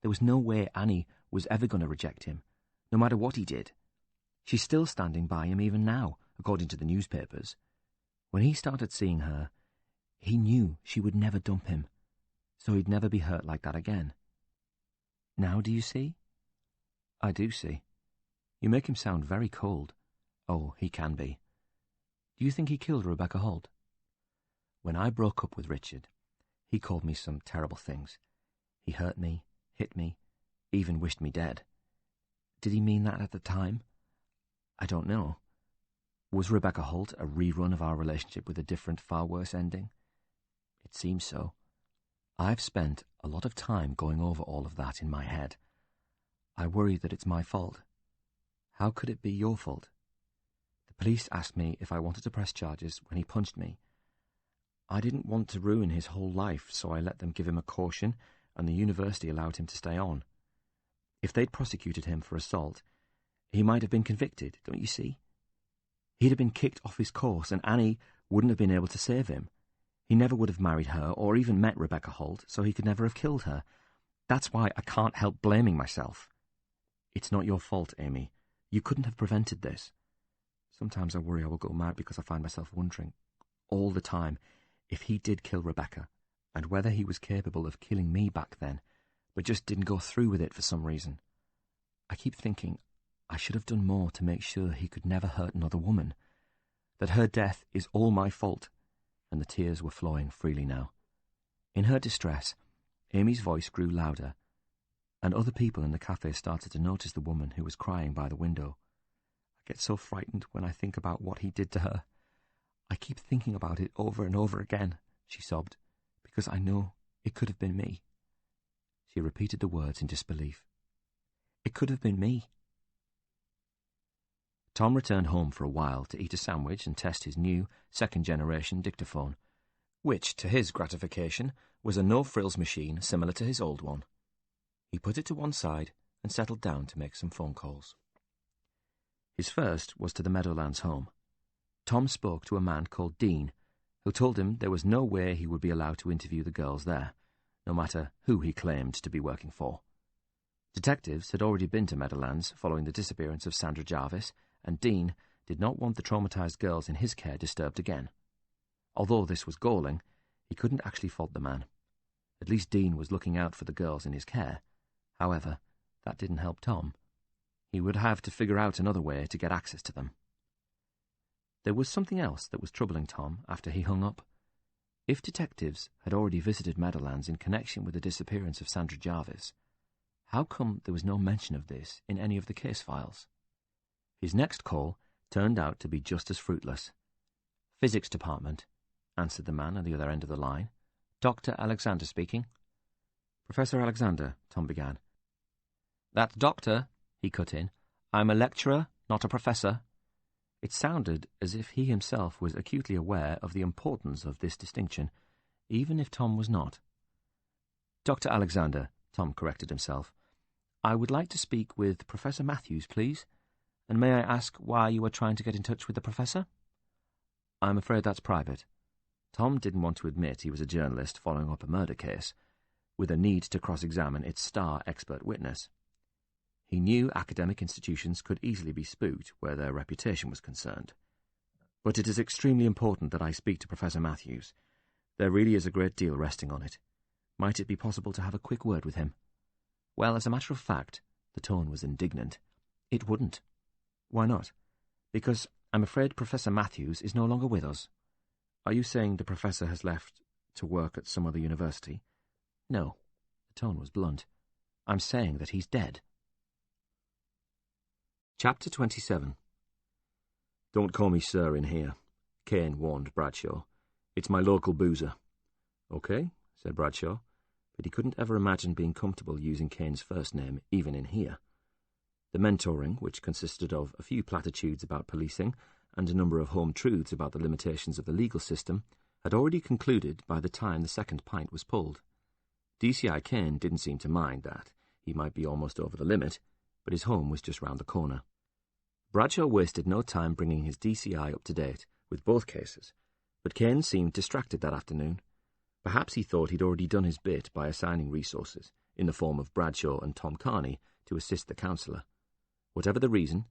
There was no way Annie was ever going to reject him, no matter what he did. She's still standing by him even now, according to the newspapers. When he started seeing her, he knew she would never dump him, so he'd never be hurt like that again. Now do you see? I do see. You make him sound very cold. Oh, he can be. Do you think he killed Rebecca Holt? When I broke up with Richard, he called me some terrible things. He hurt me, hit me, even wished me dead. Did he mean that at the time? I don't know. Was Rebecca Holt a rerun of our relationship with a different, far worse ending? It seems so. I've spent a lot of time going over all of that in my head. I worry that it's my fault. How could it be your fault? The police asked me if I wanted to press charges when he punched me. I didn't want to ruin his whole life, so I let them give him a caution, and the university allowed him to stay on. If they'd prosecuted him for assault, he might have been convicted, don't you see? He'd have been kicked off his course, and Annie wouldn't have been able to save him. He never would have married her or even met Rebecca Holt, so he could never have killed her. That's why I can't help blaming myself. It's not your fault, Amy. You couldn't have prevented this. Sometimes I worry I will go mad because I find myself wondering, all the time, if he did kill Rebecca, and whether he was capable of killing me back then, but just didn't go through with it for some reason. I keep thinking I should have done more to make sure he could never hurt another woman, that her death is all my fault, and the tears were flowing freely now. In her distress, Amy's voice grew louder, and other people in the cafe started to notice the woman who was crying by the window. I get so frightened when I think about what he did to her. I keep thinking about it over and over again, she sobbed, because I know it could have been me. She repeated the words in disbelief. It could have been me. Tom returned home for a while to eat a sandwich and test his new, second-generation dictaphone, which, to his gratification, was a no-frills machine similar to his old one. He put it to one side and settled down to make some phone calls. His first was to the Meadowlands home. Tom spoke to a man called Dean, who told him there was no way he would be allowed to interview the girls there, no matter who he claimed to be working for. Detectives had already been to Meadowlands following the disappearance of Sandra Jarvis, and Dean did not want the traumatized girls in his care disturbed again. Although this was galling, he couldn't actually fault the man. At least Dean was looking out for the girls in his care. However, that didn't help Tom. He would have to figure out another way to get access to them. There was something else that was troubling Tom after he hung up. If detectives had already visited Meadowlands in connection with the disappearance of Sandra Jarvis, how come there was no mention of this in any of the case files? His next call turned out to be just as fruitless. "Physics department," answered the man at the other end of the line. "Dr. Alexander speaking." "Professor Alexander," Tom began. "That's doctor," he cut in. "I'm a lecturer, not a professor." It sounded as if he himself was acutely aware of the importance of this distinction, even if Tom was not. "Dr. Alexander," Tom corrected himself. "I would like to speak with Professor Matthews, please. And may I ask why you are trying to get in touch with the professor?" "I'm afraid that's private." Tom didn't want to admit he was a journalist following up a murder case, with a need to cross-examine its star expert witness. He knew academic institutions could easily be spooked where their reputation was concerned. "But it is extremely important that I speak to Professor Matthews. There really is a great deal resting on it. Might it be possible to have a quick word with him?" Well, as a matter of fact, the tone was indignant. "It wouldn't." "Why not?" "Because I'm afraid Professor Matthews is no longer with us." "Are you saying the professor has left to work at some other university?" "No." The tone was blunt. "I'm saying that he's dead." Chapter 27.
"Don't call me sir in here," Kane warned Bradshaw. "It's my local boozer." "Okay," said Bradshaw, but he couldn't ever imagine being comfortable using Kane's first name, even in here. The mentoring, which consisted of a few platitudes about policing and a number of home truths about the limitations of the legal system, had already concluded by the time the second pint was pulled. DCI Kane didn't seem to mind that. He might be almost over the limit, but his home was just round the corner. Bradshaw wasted no time bringing his DCI up to date with both cases, but Kane seemed distracted that afternoon. Perhaps he thought he'd already done his bit by assigning resources, in the form of Bradshaw and Tom Carney, to assist the counsellor. Whatever the reason,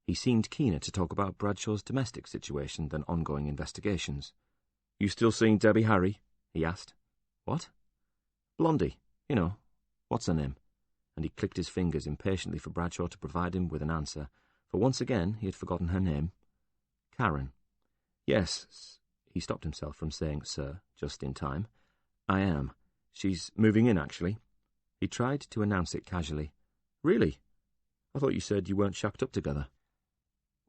he seemed keener to talk about Bradshaw's domestic situation than ongoing investigations. "You still seeing Debbie Harry?" he asked. "What?" "Blondie. You know. What's her name?" And he clicked his fingers impatiently for Bradshaw to provide him with an answer, for once again he had forgotten her name. "Karen." "Yes." He stopped himself from saying "sir" just in time. "I am. She's moving in, actually." He tried to announce it casually. "Really? I thought you said you weren't shacked up together."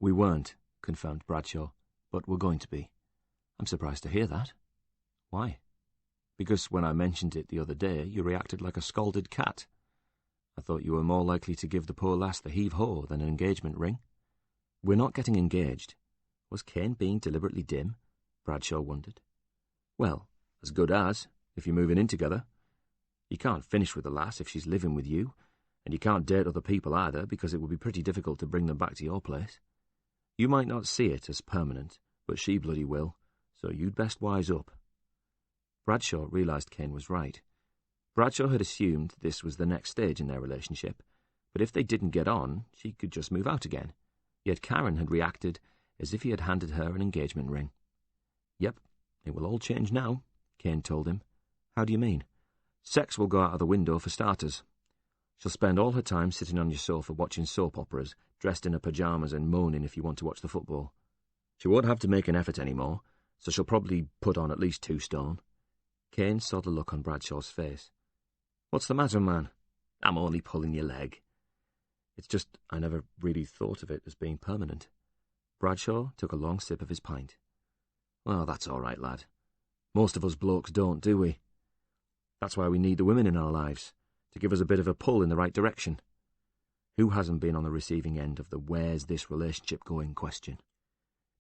"We weren't," confirmed Bradshaw, "but we're going to be." "I'm surprised to hear that." "Why?" "Because when I mentioned it the other day, you reacted like a scalded cat. I thought you were more likely to give the poor lass the heave-ho than an engagement ring." "We're not getting engaged." Was Kane being deliberately dim? Bradshaw wondered. "Well, as good as, if you're moving in together. You can't finish with the lass if she's living with you, and you can't date other people either, because it would be pretty difficult to bring them back to your place. You might not see it as permanent, but she bloody will, so you'd best wise up." Bradshaw realised Kane was right. Bradshaw had assumed this was the next stage in their relationship, but if they didn't get on, she could just move out again. Yet Karen had reacted as if he had handed her an engagement ring. "Yep, it will all change now," Kane told him. "How do you mean?" "Sex will go out of the window for starters. She'll spend all her time sitting on your sofa watching soap operas, dressed in her pyjamas and moaning if you want to watch the football. She won't have to make an effort anymore, so she'll probably put on at least 2 stone. Kane saw the look on Bradshaw's face. "What's the matter, man?" "I'm only pulling your leg." "It's just I never really thought of it as being permanent." Bradshaw took a long sip of his pint. "Well, that's all right, lad. Most of us blokes don't, do we? That's why we need the women in our lives, to give us a bit of a pull in the right direction. Who hasn't been on the receiving end of the where's this relationship going question?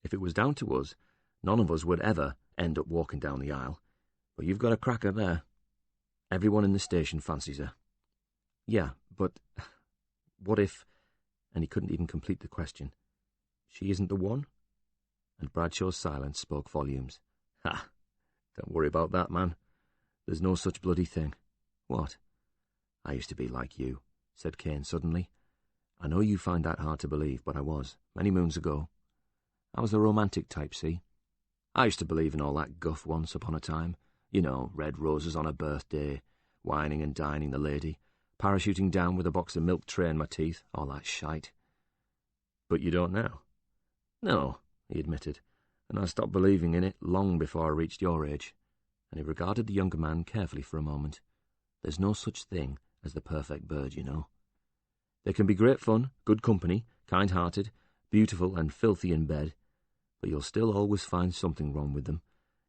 If it was down to us, none of us would ever end up walking down the aisle, but you've got a cracker there. Everyone in the station fancies her." "Yeah, but what if—" and he couldn't even complete the question. "She isn't the one?" And Bradshaw's silence spoke volumes. Ha! Don't worry about that, man. There's no such bloody thing.
What? I used to be like you, said Kane suddenly. I know you find that hard to believe, but I was, many moons ago. I was the romantic type, see? I used to believe in all that guff once upon a time. You know, red roses on a birthday, wining and dining the lady, parachuting down with a box of milk tray in my teeth, all that shite.
But you don't now?
No, he admitted, and I stopped believing in it long before I reached your age. And he regarded the younger man carefully for a moment. There's no such thing as the perfect bird, you know. They can be great fun, good company, kind-hearted, beautiful and filthy in bed, but you'll still always find something wrong with them,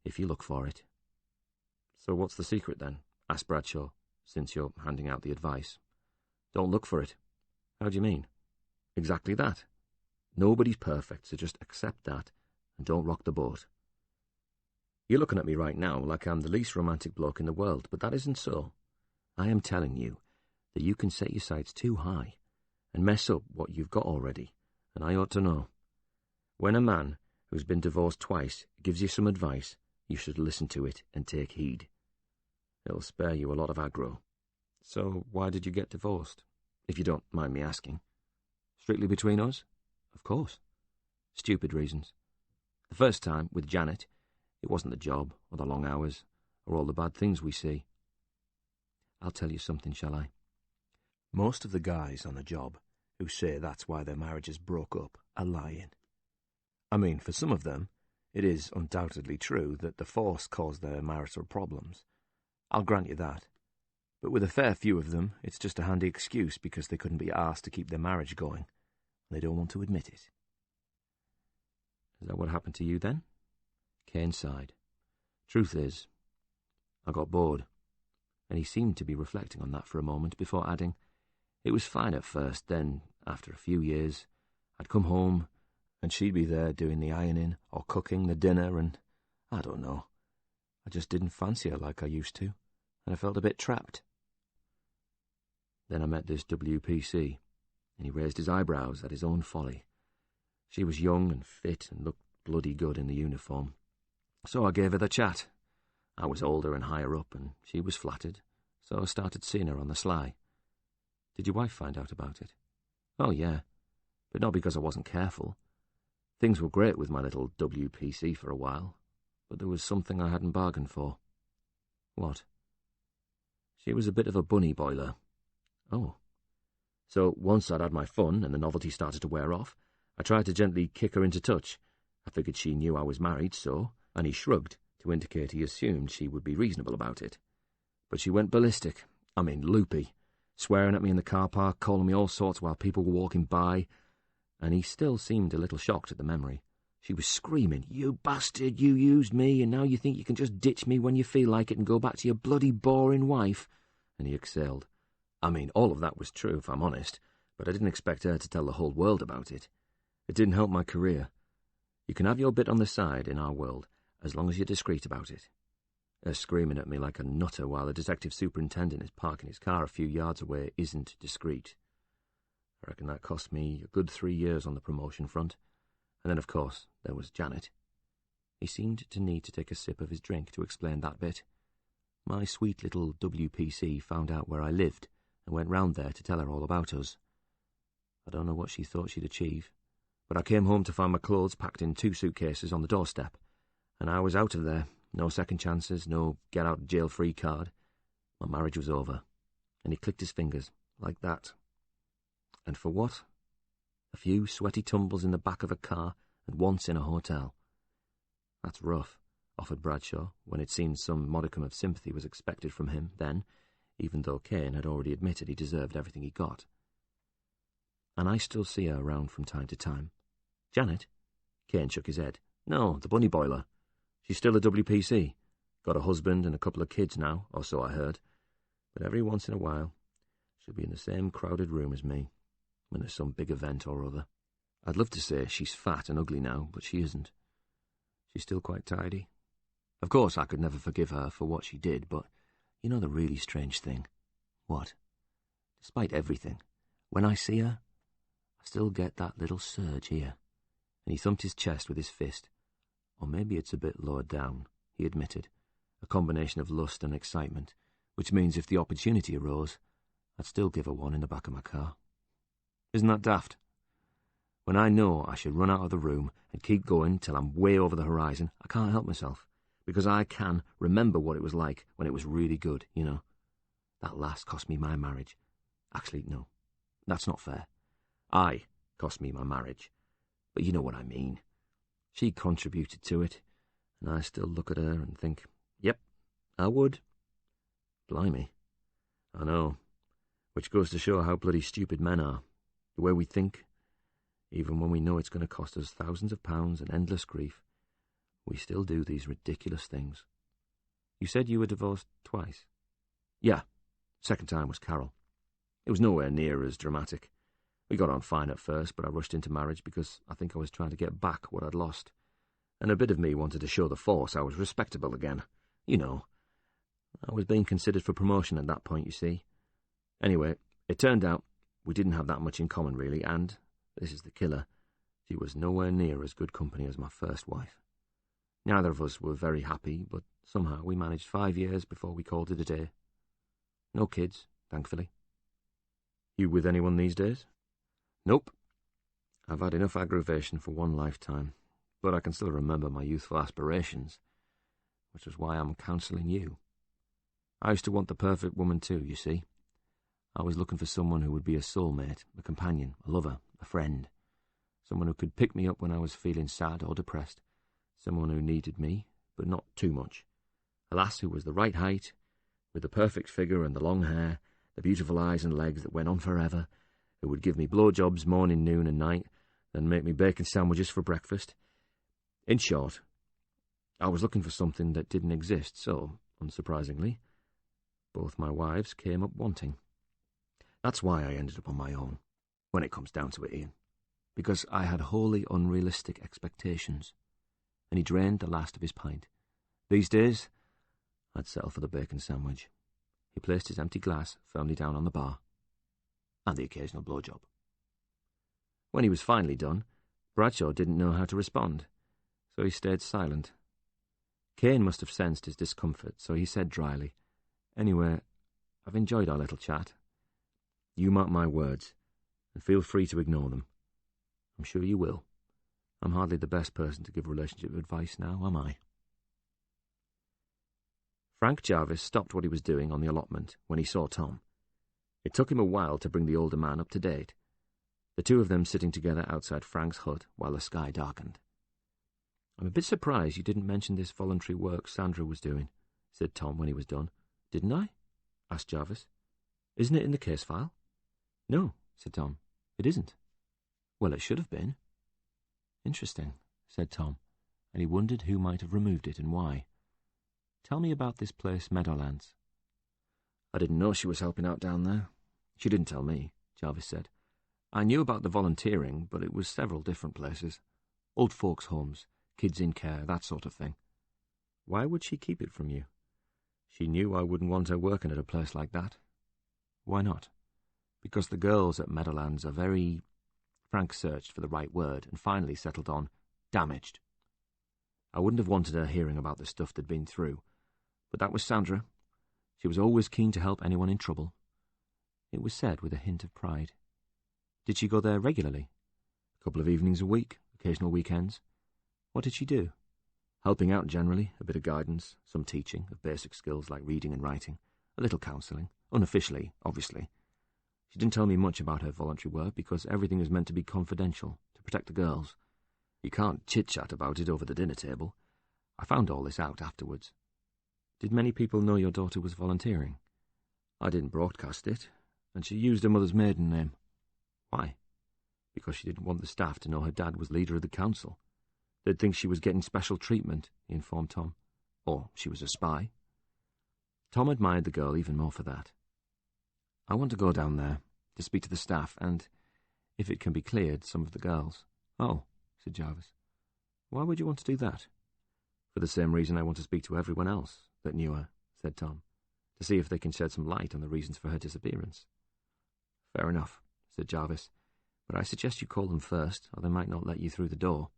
if you look for it.
So what's the secret, then? Asked Bradshaw, since you're handing out the advice.
Don't look for it.
How do you mean?
Exactly that. Nobody's perfect, so just accept that, and don't rock the boat. You're looking at me right now like I'm the least romantic bloke in the world, but that isn't so. I am telling you that you can set your sights too high and mess up what you've got already, and I ought to know. When a man who's been divorced twice gives you some advice, you should listen to it and take heed. It'll spare you a lot of aggro.
So why did you get divorced?
If you don't mind me asking. Strictly between us? Of course. Stupid reasons. The first time, with Janet, it wasn't the job, or the long hours, or all the bad things we see. I'll tell you something, shall I? Most of the guys on the job who say that's why their marriages broke up are lying. I mean, for some of them, it is undoubtedly true that the force caused their marital problems. I'll grant you that. But with a fair few of them, it's just a handy excuse because they couldn't be asked to keep their marriage going. They don't want to admit it.
Is that what happened to you, then?
Kane sighed. Truth is, I got bored. And he seemed to be reflecting on that for a moment before adding, it was fine at first, then, after a few years, I'd come home and she'd be there doing the ironing or cooking the dinner and, I don't know, I just didn't fancy her like I used to, and I felt a bit trapped. Then I met this WPC, and he raised his eyebrows at his own folly. She was young and fit and looked bloody good in the uniform. So I gave her the chat. I was older and higher up, and she was flattered, so I started seeing her on the sly. Did your wife find out about it? Oh, yeah, but not because I wasn't careful. Things were great with my little WPC for a while, but there was something I hadn't bargained for. What? She was a bit of a bunny boiler. Oh. So once I'd had my fun and the novelty started to wear off, I tried to gently kick her into touch. I figured she knew I was married, and he shrugged to indicate he assumed she would be reasonable about it. But she went ballistic, loopy, swearing at me in the car park, calling me all sorts while people were walking by, and he still seemed a little shocked at the memory. She was screaming, "You bastard, you used me, and now you think you can just ditch me when you feel like it and go back to your bloody boring wife." And he exhaled. All of that was true, if I'm honest, but I didn't expect her to tell the whole world about it. It didn't help my career. You can have your bit on the side in our world, as long as you're discreet about it. Her screaming at me like a nutter while the detective superintendent is parking his car a few yards away isn't discreet. I reckon that cost me a good 3 years on the promotion front. And then, of course, there was Janet. He seemed to need to take a sip of his drink to explain that bit. My sweet little WPC found out where I lived and went round there to tell her all about us. I don't know what she thought she'd achieve, but I came home to find my clothes packed in 2 suitcases on the doorstep, and I was out of there. No second chances, no get-out-jail-free card. My marriage was over, and he clicked his fingers, like that. And for what? A few sweaty tumbles in the back of a car, and once in a hotel. That's rough, offered Bradshaw, when it seemed some modicum of sympathy was expected from him then, even though Kane had already admitted he deserved everything he got. And I still see her around from time to time. Janet? Kane shook his head. No, the bunny boiler. She's still a WPC. Got a husband and a couple of kids now, or so I heard. But every once in a while, she'll be in the same crowded room as me, when there's some big event or other. I'd love to say she's fat and ugly now, but she isn't. She's still quite tidy. Of course, I could never forgive her for what she did, but you know the really strange thing? What? Despite everything, when I see her, I still get that little surge here. And he thumped his chest with his fist. Or maybe it's a bit lower down, he admitted, a combination of lust and excitement, which means if the opportunity arose, I'd still give her one in the back of my car. Isn't that daft? When I know I should run out of the room and keep going till I'm way over the horizon, I can't help myself, because I can remember what it was like when it was really good, you know. That lass cost me my marriage. Actually, no, that's not fair. I cost me my marriage. But you know what I mean. She contributed to it, and I still look at her and think, yep, I would. Blimey. I know. Which goes to show how bloody stupid men are. The way we think, even when we know it's going to cost us thousands of pounds and endless grief, we still do these ridiculous things. You said you were divorced twice? Yeah. Second time was Carol. It was nowhere near as dramatic. We got on fine at first, but I rushed into marriage because I think I was trying to get back what I'd lost. And a bit of me wanted to show the force I was respectable again. You know. I was being considered for promotion at that point, you see. Anyway, it turned out we didn't have that much in common, really, and, this is the killer, she was nowhere near as good company as my first wife. Neither of us were very happy, but somehow we managed 5 years before we called it a day. No kids, thankfully. You with anyone these days? Nope. I've had enough aggravation for one lifetime, but I can still remember my youthful aspirations, which is why I'm counselling you. I used to want the perfect woman too, you see. I was looking for someone who would be a soulmate, a companion, a lover, a friend. Someone who could pick me up when I was feeling sad or depressed. Someone who needed me, but not too much. A lass who was the right height, with the perfect figure and the long hair, the beautiful eyes and legs that went on forever, who would give me blowjobs morning, noon and night, then make me bacon sandwiches for breakfast. In short, I was looking for something that didn't exist, so, unsurprisingly, both my wives came up wanting. That's why I ended up on my own, when it comes down to it, Ian. Because I had wholly unrealistic expectations. And he drained the last of his pint. These days, I'd settle for the bacon sandwich. He placed his empty glass firmly down on the bar. And the occasional blowjob. When he was finally done, Bradshaw didn't know how to respond, so he stayed silent. Kane must have sensed his discomfort, so he said dryly, "Anyway, I've enjoyed our little chat. You mark my words, and feel free to ignore them. I'm sure you will. I'm hardly the best person to give relationship advice now, am I?" Frank Jarvis stopped what he was doing on the allotment when he saw Tom. It took him a while to bring the older man up to date, the two of them sitting together outside Frank's hut while the sky darkened. "I'm a bit surprised you didn't mention this voluntary work Sandra was doing," said Tom when he was done. "Didn't I?" asked Jarvis. "Isn't it in the case file?" "No," said Tom. "It isn't." "Well, it should have been." "Interesting," said Tom, and he wondered who might have removed it and why. "Tell me about this place, Meadowlands." "I didn't know she was helping out down there. She didn't tell me," Jarvis said. "I knew about the volunteering, but it was several different places. Old folks' homes, kids in care, that sort of thing." "Why would she keep it from you?" "She knew I wouldn't want her working at a place like that." "Why not?" "Because the girls at Meadowlands are very—" Frank searched for the right word and finally settled on damaged. I wouldn't have wanted her hearing about the stuff they'd been through, but that was Sandra. She was always keen to help anyone in trouble. It was said with a hint of pride. "Did she go there regularly?" "A couple of evenings a week, occasional weekends." "What did she do?" "Helping out generally, a bit of guidance, some teaching of basic skills like reading and writing, a little counselling, unofficially, obviously. She didn't tell me much about her voluntary work because everything was meant to be confidential, to protect the girls. You can't chit-chat about it over the dinner table. I found all this out afterwards." "Did many people know your daughter was volunteering?" "I didn't broadcast it, and she used her mother's maiden name." "Why?" "Because she didn't want the staff to know her dad was leader of the council. They'd think she was getting special treatment," he informed Tom. "Or she was a spy." Tom admired the girl even more for that. "I want to go down there, to speak to the staff, and, if it can be cleared, some of the girls." "Oh," said Jarvis. "Why would you want to do that?" "For the same reason I want to speak to everyone else that knew her," said Tom, "to see if they can shed some light on the reasons for her disappearance." "Fair enough," said Jarvis, "but I suggest you call them first, or they might not let you through the door."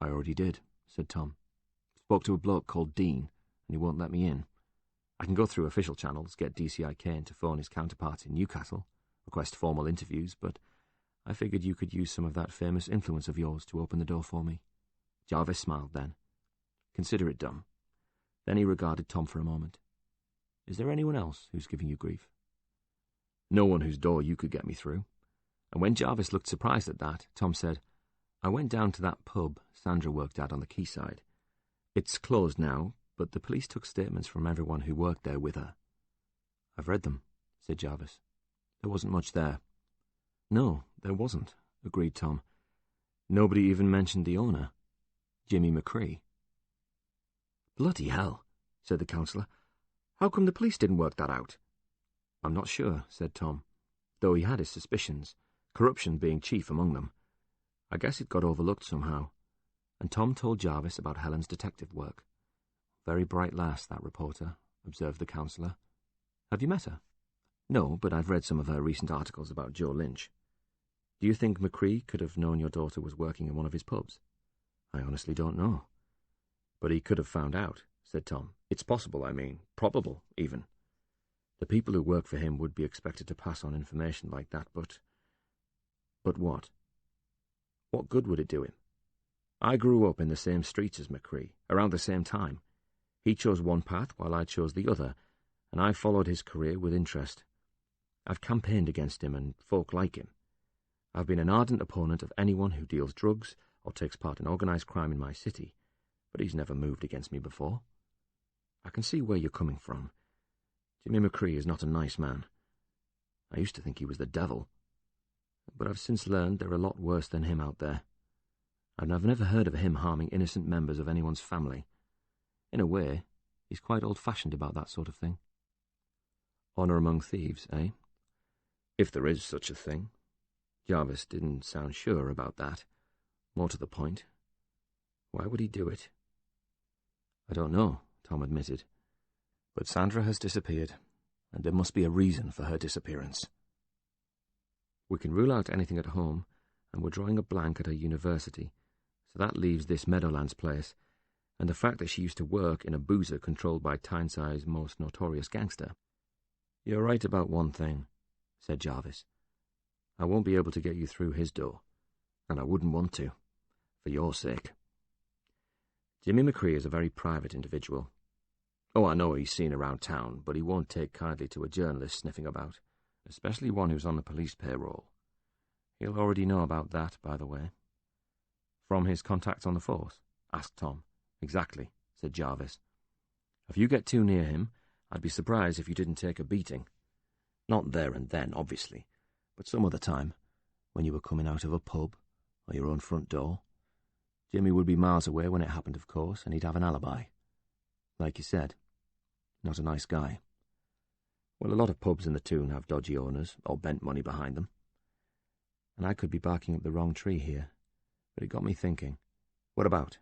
"I already did," said Tom. Spoke to a bloke called Dean, and he won't let me in. I can go through official channels, get DCI Kane to phone his counterparts in Newcastle, request formal interviews, but I figured you could use some of that famous influence of yours to open the door for me." Jarvis smiled then. "Consider it done." Then he regarded Tom for a moment. "Is there anyone else who's giving you grief?" "No one whose door you could get me through." And when Jarvis looked surprised at that, Tom said, "I went down to that pub Sandra worked at on the quayside. It's closed now, but the police took statements from everyone who worked there with her." "I've read them," said Jarvis. "There wasn't much there." "No, there wasn't," agreed Tom. "Nobody even mentioned the owner, Jimmy McCree." "Bloody hell," said the counsellor. "How come the police didn't work that out?" "I'm not sure," said Tom, though he had his suspicions, corruption being chief among them. "I guess it got overlooked somehow." And Tom told Jarvis about Helen's detective work. "Very bright lass, that reporter," observed the counsellor. "Have you met her?" "No, but I've read some of her recent articles about Joe Lynch." "Do you think McCree could have known your daughter was working in one of his pubs?" "I honestly don't know." "But he could have found out," said Tom. "It's possible, I mean, probable, even. The people who work for him would be expected to pass on information like that, but... But what? What good would it do him? I grew up in the same streets as McCree, around the same time. He chose one path while I chose the other, and I followed his career with interest. I've campaigned against him and folk like him. I've been an ardent opponent of anyone who deals drugs or takes part in organised crime in my city, but he's never moved against me before. I can see where you're coming from. Jimmy McCree is not a nice man. I used to think he was the devil, but I've since learned there are a lot worse than him out there. And I've never heard of him harming innocent members of anyone's family. In a way, he's quite old-fashioned about that sort of thing." "Honour among thieves, eh?" "If there is such a thing." Jarvis didn't sound sure about that. More to the point, why would he do it? "I don't know," Tom admitted. "But Sandra has disappeared, and there must be a reason for her disappearance. We can rule out anything at home, and we're drawing a blank at her university, so that leaves this Meadowlands place, and the fact that she used to work in a boozer controlled by Tyneside's most notorious gangster." "You're right about one thing," said Jarvis. "I won't be able to get you through his door, and I wouldn't want to, for your sake. Jimmy McCree is a very private individual. Oh, I know he's seen around town, but he won't take kindly to a journalist sniffing about, especially one who's on the police payroll. He'll already know about that, by the way." "From his contacts on the force?" asked Tom. "Exactly," said Jarvis. "If you get too near him, I'd be surprised if you didn't take a beating. Not there and then, obviously, but some other time, when you were coming out of a pub or your own front door. Jimmy would be miles away when it happened, of course, and he'd have an alibi. Like you said, not a nice guy. Well, a lot of pubs in the Toon have dodgy owners or bent money behind them. And I could be barking up the wrong tree here, but it got me thinking. What about?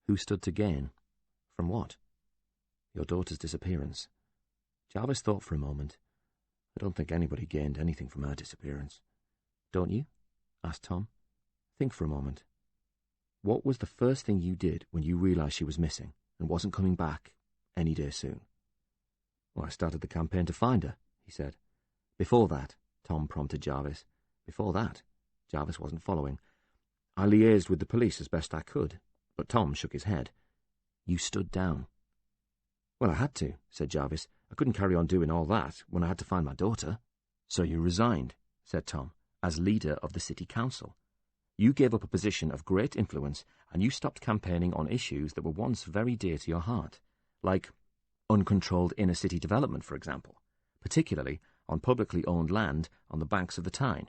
Who stood to gain? From what? Your daughter's disappearance." Jarvis thought for a moment. "I don't think anybody gained anything from her disappearance." "Don't you?" asked Tom. "Think for a moment. What was the first thing you did when you realised she was missing and wasn't coming back any day soon?" "Well, I started the campaign to find her," he said. "Before that," Tom prompted Jarvis. "Before that?" Jarvis wasn't following. "I liaised with the police as best I could," but Tom shook his head. "You stood down." "Well, I had to," said Jarvis. "I couldn't carry on doing all that when I had to find my daughter." "So you resigned," said Tom, "as leader of the city council. You gave up a position of great influence, and you stopped campaigning on issues that were once very dear to your heart, like uncontrolled inner-city development, for example, particularly on publicly owned land on the banks of the Tyne.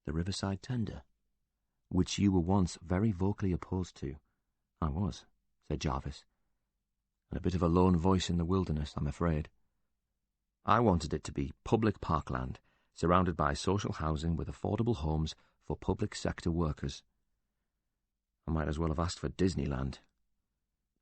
The Riverside Tender, which you were once very vocally opposed to." "I was," said Jarvis. "And a bit of a lone voice in the wilderness, I'm afraid. I wanted it to be public parkland, surrounded by social housing with affordable homes for public sector workers. I might as well have asked for Disneyland.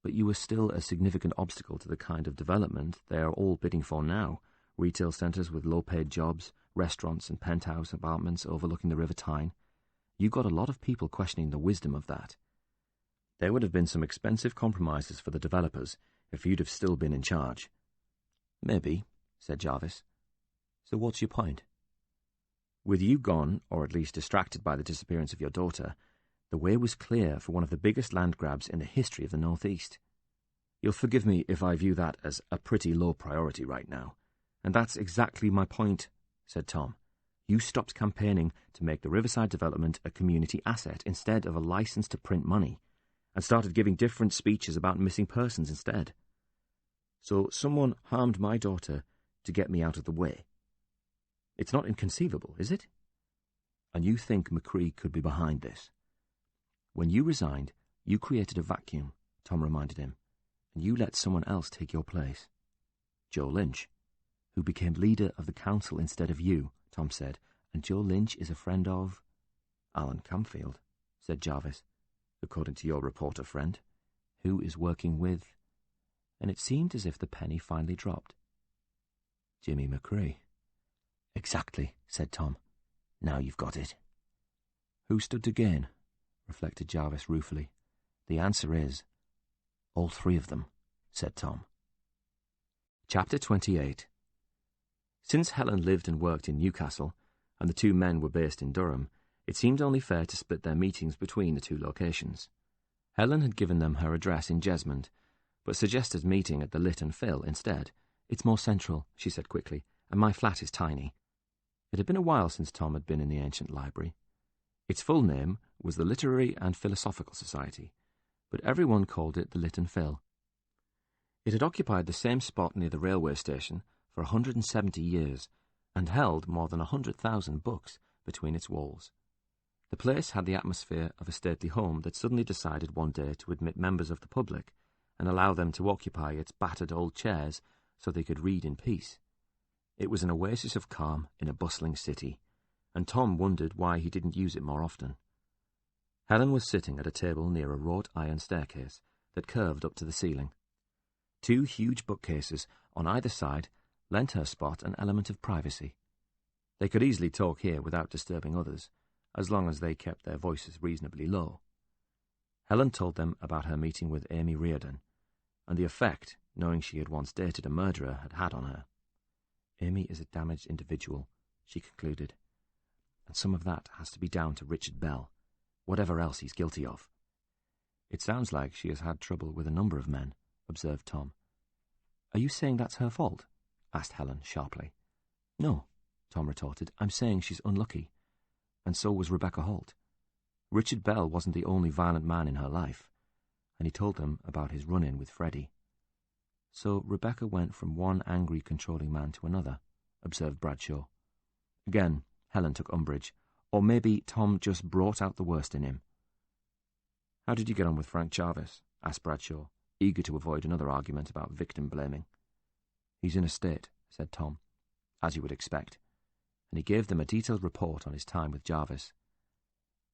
But you were still a significant obstacle to the kind of development they are all bidding for now, retail centres with low-paid jobs, restaurants and penthouse apartments overlooking the River Tyne. You got a lot of people questioning the wisdom of that. There would have been some expensive compromises for the developers if you'd have still been in charge. Maybe, said Jarvis. So what's your point? With you gone, or at least distracted by the disappearance of your daughter, the way was clear for one of the biggest land grabs in the history of the Northeast. You'll forgive me if I view that as a pretty low priority right now. And that's exactly my point, said Tom. You stopped campaigning to make the Riverside development a community asset instead of a license to print money, and started giving different speeches about missing persons instead. So someone harmed my daughter to get me out of the way. It's not inconceivable, is it? And you think McCree could be behind this? When you resigned, you created a vacuum, Tom reminded him, and you let someone else take your place. Joe Lynch, who became leader of the council instead of you, Tom said, and Joe Lynch is a friend of... Alan Camfield, said Jarvis, according to your reporter friend, who is working with... And it seemed as if the penny finally dropped. Jimmy McCree. Exactly, said Tom. Now you've got it. Who stood to gain? Reflected Jarvis ruefully. The answer is... all three of them, said Tom. Chapter 28. Since Helen lived and worked in Newcastle, and the two men were based in Durham, it seemed only fair to split their meetings between the two locations. Helen had given them her address in Jesmond, but suggested meeting at the Lit and Phil instead. It's more central, she said quickly, and my flat is tiny. It had been a while since Tom had been in the ancient library. Its full name was the Literary and Philosophical Society, but everyone called it the Lit and Phil. It had occupied the same spot near the railway station for 170 years, and held more than 100,000 books between its walls. The place had the atmosphere of a stately home that suddenly decided one day to admit members of the public and allow them to occupy its battered old chairs so they could read in peace. It was an oasis of calm in a bustling city, and Tom wondered why he didn't use it more often. Helen was sitting at a table near a wrought iron staircase that curved up to the ceiling. Two huge bookcases on either side lent her spot an element of privacy. They could easily talk here without disturbing others, as long as they kept their voices reasonably low. Helen told them about her meeting with Amy Reardon, and the effect, knowing she had once dated a murderer, had had on her. Amy is a damaged individual, she concluded, and some of that has to be down to Richard Bell, whatever else he's guilty of. It sounds like she has had trouble with a number of men, observed Tom. Are you saying that's her fault? Asked Helen sharply. No, Tom retorted. I'm saying she's unlucky. And so was Rebecca Holt. Richard Bell wasn't the only violent man in her life, and he told them about his run-in with Freddie. So Rebecca went from one angry, controlling man to another, observed Bradshaw. Again, Helen took umbrage. Or maybe Tom just brought out the worst in him. How did you get on with Frank Jarvis? Asked Bradshaw, eager to avoid another argument about victim-blaming. He's in a state, said Tom, as you would expect, and he gave them a detailed report on his time with Jarvis.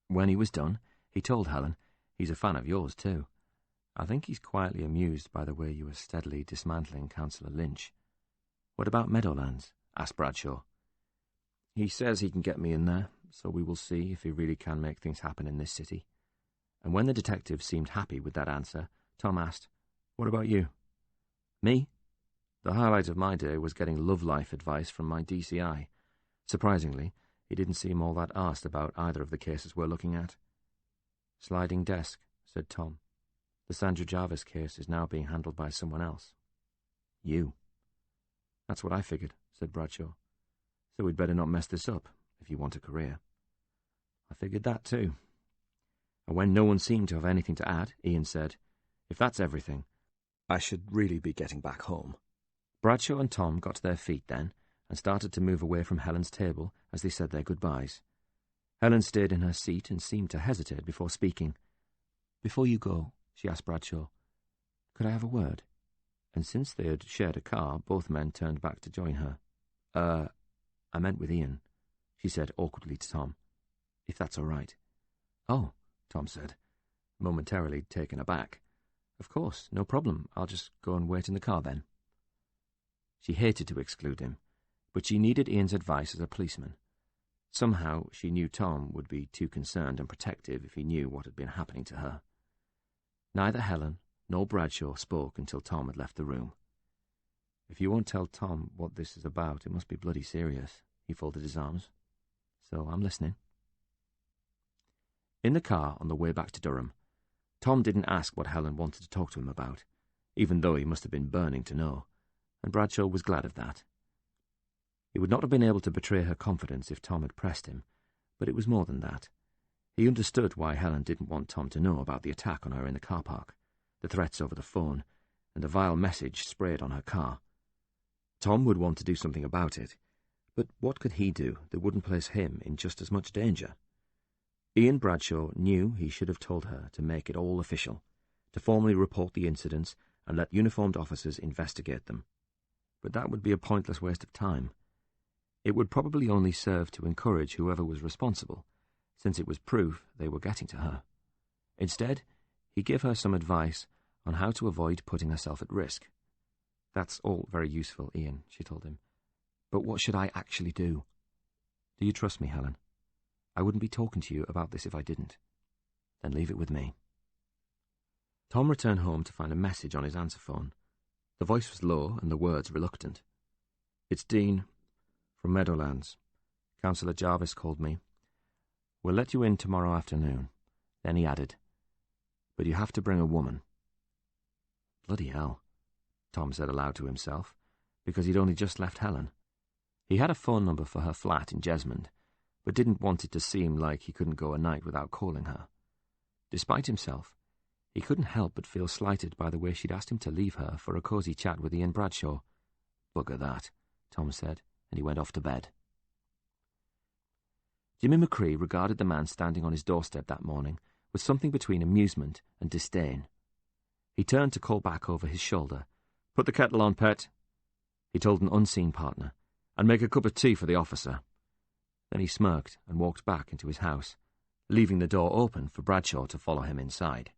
When he was done, he told Helen, he's a fan of yours too. I think he's quietly amused by the way you are steadily dismantling Councillor Lynch. What about Meadowlands? Asked Bradshaw. He says he can get me in there, so we will see if he really can make things happen in this city. And when the detective seemed happy with that answer, Tom asked, What about you? Me? The highlight of my day was getting love life advice from my DCI. Surprisingly, he didn't seem all that arsed about either of the cases we're looking at. Sliding desk, said Tom. The Sandra Jarvis case is now being handled by someone else. You. That's what I figured, said Bradshaw. So we'd better not mess this up, if you want a career. I figured that too. And when no one seemed to have anything to add, Ian said, If that's everything, I should really be getting back home. Bradshaw and Tom got to their feet then, and started to move away from Helen's table as they said their goodbyes. Helen stayed in her seat and seemed to hesitate before speaking. Before you go, she asked Bradshaw, could I have a word? And since they had shared a car, both men turned back to join her. I meant with Ian, she said awkwardly to Tom, if that's all right. Oh, Tom said, momentarily taken aback. Of course, no problem. I'll just go and wait in the car then. She hated to exclude him, but she needed Ian's advice as a policeman. Somehow she knew Tom would be too concerned and protective if he knew what had been happening to her. Neither Helen nor Bradshaw spoke until Tom had left the room. "If you won't tell Tom what this is about, it must be bloody serious." He folded his arms. "So I'm listening." In the car on the way back to Durham, Tom didn't ask what Helen wanted to talk to him about, even though he must have been burning to know, and Bradshaw was glad of that. He would not have been able to betray her confidence if Tom had pressed him, but it was more than that. He understood why Helen didn't want Tom to know about the attack on her in the car park, the threats over the phone, and the vile message sprayed on her car. Tom would want to do something about it, but what could he do that wouldn't place him in just as much danger? Ian Bradshaw knew he should have told her to make it all official, to formally report the incidents and let uniformed officers investigate them. But that would be a pointless waste of time. It would probably only serve to encourage whoever was responsible, since it was proof they were getting to her. Instead, he gave her some advice on how to avoid putting herself at risk. "That's all very useful, Ian," she told him. "But what should I actually do?" "Do you trust me, Helen? I wouldn't be talking to you about this if I didn't." "Then leave it with me." Tom returned home to find a message on his answer phone. The voice was low and the words reluctant. "It's Dean, from Meadowlands. Councillor Jarvis called me. We'll let you in tomorrow afternoon." Then he added, "But you have to bring a woman." "Bloody hell," Tom said aloud to himself, because he'd only just left Helen. He had a phone number for her flat in Jesmond, but didn't want it to seem like he couldn't go a night without calling her. Despite himself, he couldn't help but feel slighted by the way she'd asked him to leave her for a cosy chat with Ian Bradshaw. "Bugger that," Tom said, and he went off to bed. Jimmy McCree regarded the man standing on his doorstep that morning with something between amusement and disdain. He turned to call back over his shoulder. "Put the kettle on, pet," he told an unseen partner, "and make a cup of tea for the officer." Then he smirked and walked back into his house, leaving the door open for Bradshaw to follow him inside.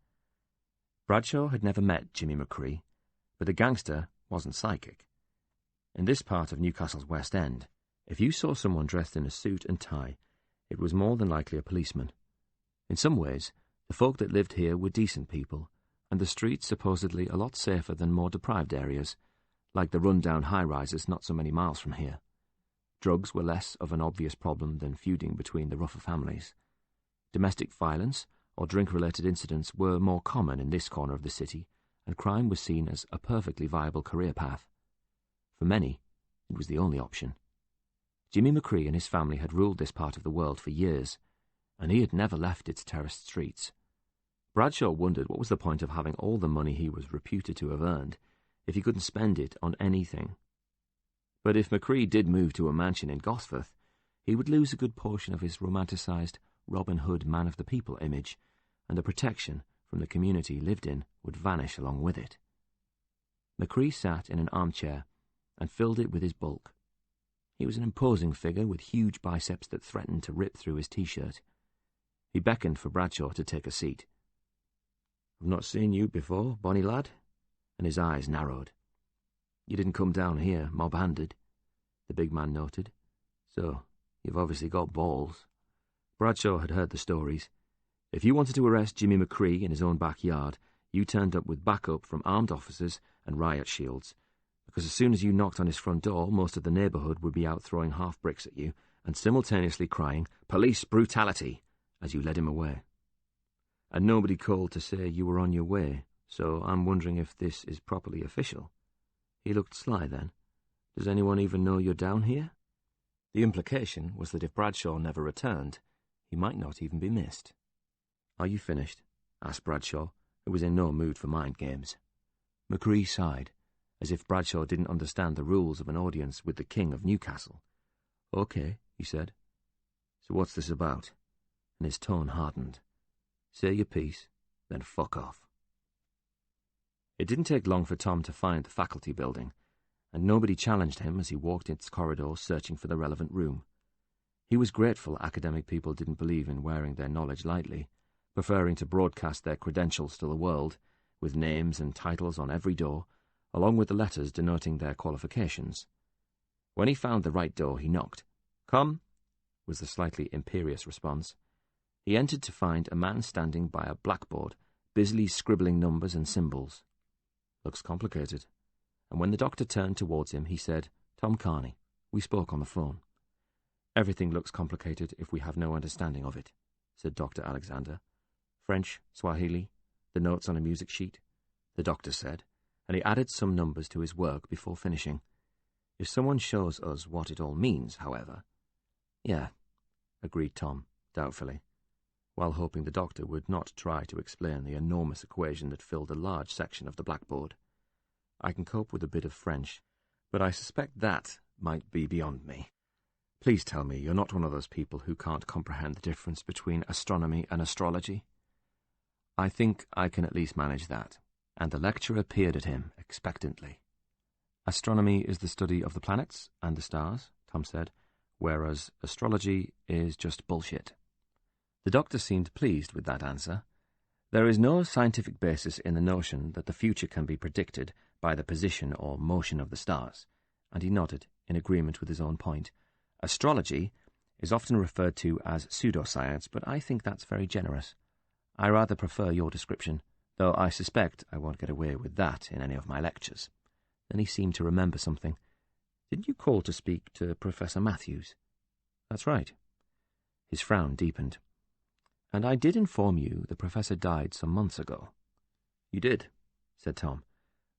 Bradshaw had never met Jimmy McCree, but the gangster wasn't psychic. In this part of Newcastle's West End, if you saw someone dressed in a suit and tie, it was more than likely a policeman. In some ways, the folk that lived here were decent people, and the streets supposedly a lot safer than more deprived areas, like the run-down high-rises not so many miles from here. Drugs were less of an obvious problem than feuding between the rougher families. Domestic violence or drink-related incidents were more common in this corner of the city, and crime was seen as a perfectly viable career path. For many, it was the only option. Jimmy McCree and his family had ruled this part of the world for years, and he had never left its terraced streets. Bradshaw wondered what was the point of having all the money he was reputed to have earned if he couldn't spend it on anything. But if McCree did move to a mansion in Gosforth, he would lose a good portion of his romanticised Robin Hood man-of-the-people image, and the protection from the community he lived in would vanish along with it. McCree sat in an armchair and filled it with his bulk. He was an imposing figure with huge biceps that threatened to rip through his t-shirt. He beckoned for Bradshaw to take a seat. "I've not seen you before, bonny lad," and his eyes narrowed. "You didn't come down here mob-handed," the big man noted. "So, you've obviously got balls." Bradshaw had heard the stories. If you wanted to arrest Jimmy McCree in his own backyard, you turned up with backup from armed officers and riot shields, because as soon as you knocked on his front door, most of the neighbourhood would be out throwing half-bricks at you and simultaneously crying, "Police brutality," as you led him away. And nobody called to say you were on your way, so I'm wondering if this is properly official. He looked sly then. "Does anyone even know you're down here?" The implication was that if Bradshaw never returned, he might not even be missed. "Are you finished?" asked Bradshaw, who was in no mood for mind games. McCree sighed, as if Bradshaw didn't understand the rules of an audience with the King of Newcastle. "Okay," he said. "So what's this about?" And his tone hardened. "Say your piece, then fuck off." It didn't take long for Tom to find the faculty building, and nobody challenged him as he walked its corridors searching for the relevant room. He was grateful academic people didn't believe in wearing their knowledge lightly, preferring to broadcast their credentials to the world, with names and titles on every door, along with the letters denoting their qualifications. When he found the right door, he knocked. "Come," was the slightly imperious response. He entered to find a man standing by a blackboard, busily scribbling numbers and symbols. "Looks complicated." And when the doctor turned towards him, he said, "Tom Carney, we spoke on the phone." "Everything looks complicated if we have no understanding of it," said Dr. Alexander. "French, Swahili, the notes on a music sheet," the doctor said, and he added some numbers to his work before finishing. "If someone shows us what it all means, however—" "Yeah," agreed Tom, doubtfully, while hoping the doctor would not try to explain the enormous equation that filled a large section of the blackboard. "I can cope with a bit of French, but I suspect that might be beyond me. Please tell me you're not one of those people who can't comprehend the difference between astronomy and astrology." "I think I can at least manage that," and the lecturer peered at him expectantly. "Astronomy is the study of the planets and the stars," Tom said, "whereas astrology is just bullshit." The doctor seemed pleased with that answer. There is no scientific basis in the notion that the future can be predicted by the position or motion of the stars, and he nodded in agreement with his own point. Astrology is often referred to as pseudoscience, but I think that's very generous. I rather prefer your description, though I suspect I won't get away with that in any of my lectures. Then he seemed to remember something. "Didn't you call to speak to Professor Matthews?" "That's right." His frown deepened. "And I did inform you the professor died some months ago." "You did," said Tom,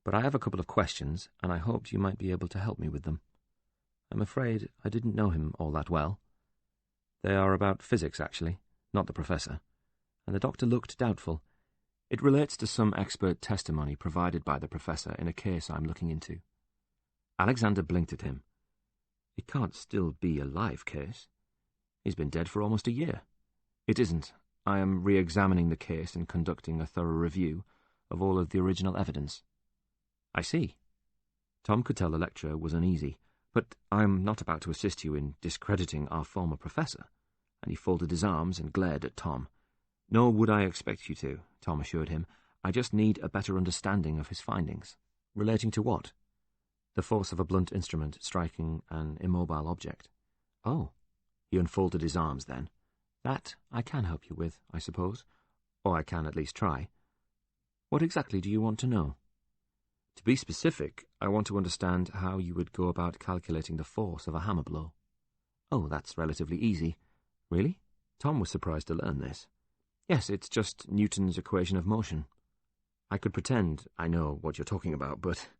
"but I have a couple of questions, and I hoped you might be able to help me with them. I'm afraid I didn't know him all that well. They are about physics, actually, not the professor." And the doctor looked doubtful. "It relates to some expert testimony provided by the professor in a case I'm looking into." Alexander blinked at him. "It can't still be a live case. He's been dead for almost a year." "It isn't. I am re-examining the case and conducting a thorough review of all of the original evidence." "I see." Tom could tell the lecturer was uneasy. "But I'm not about to assist you in discrediting our former professor." And he folded his arms and glared at Tom. "Nor would I expect you to," Tom assured him. "I just need a better understanding of his findings." "Relating to what?" "The force of a blunt instrument striking an immobile object." "Oh." He unfolded his arms then. "That I can help you with, I suppose. Or I can at least try. What exactly do you want to know?" "To be specific, I want to understand how you would go about calculating the force of a hammer blow." "Oh, that's relatively easy." "Really?" Tom was surprised to learn this. "Yes, it's just Newton's equation of motion." "I could pretend I know what you're talking about, but—"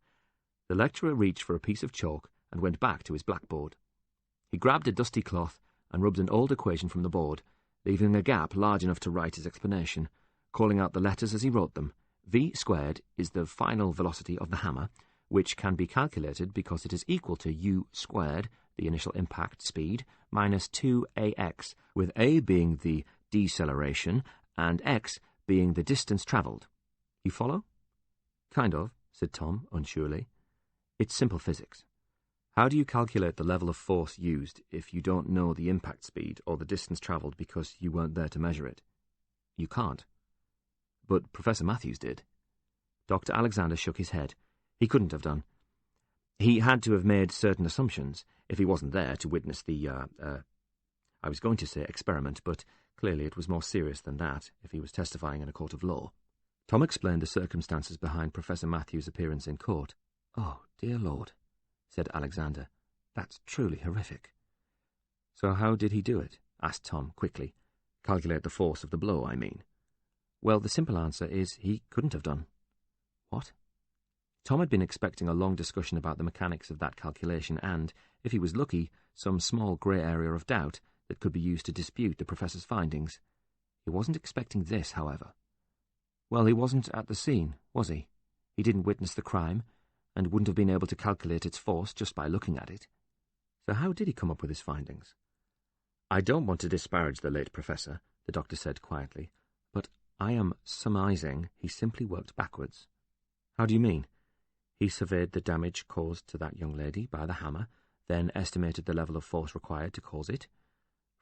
The lecturer reached for a piece of chalk and went back to his blackboard. He grabbed a dusty cloth and rubbed an old equation from the board, leaving a gap large enough to write his explanation, calling out the letters as he wrote them. V squared is the final velocity of the hammer, which can be calculated because it is equal to u squared, the initial impact speed, minus 2ax, with a being the deceleration and x being the distance travelled. You follow? "Kind of," said Tom, unsurely. "It's simple physics. How do you calculate the level of force used if you don't know the impact speed or the distance travelled because you weren't there to measure it? You can't." "But Professor Matthews did." Dr. Alexander shook his head. He couldn't have done. He had to have made certain assumptions if he wasn't there to witness the, I was going to say experiment, but clearly it was more serious than that if he was testifying in a court of law. Tom explained the circumstances behind Professor Matthews' appearance in court. "Oh, dear Lord," said Alexander. "That's truly horrific." "So how did he do it?" asked Tom quickly. "Calculate the force of the blow, I mean." "Well, the simple answer is he couldn't have done." "What?" Tom had been expecting a long discussion about the mechanics of that calculation and, if he was lucky, some small grey area of doubt that could be used to dispute the professor's findings. He wasn't expecting this, however. Well, he wasn't at the scene, was he? He didn't witness the crime, and wouldn't have been able to calculate its force just by looking at it. So how did he come up with his findings? "I don't want to disparage the late professor," the doctor said quietly, "but I am surmising he simply worked backwards." "How do you mean?" "He surveyed the damage caused to that young lady by the hammer, then estimated the level of force required to cause it.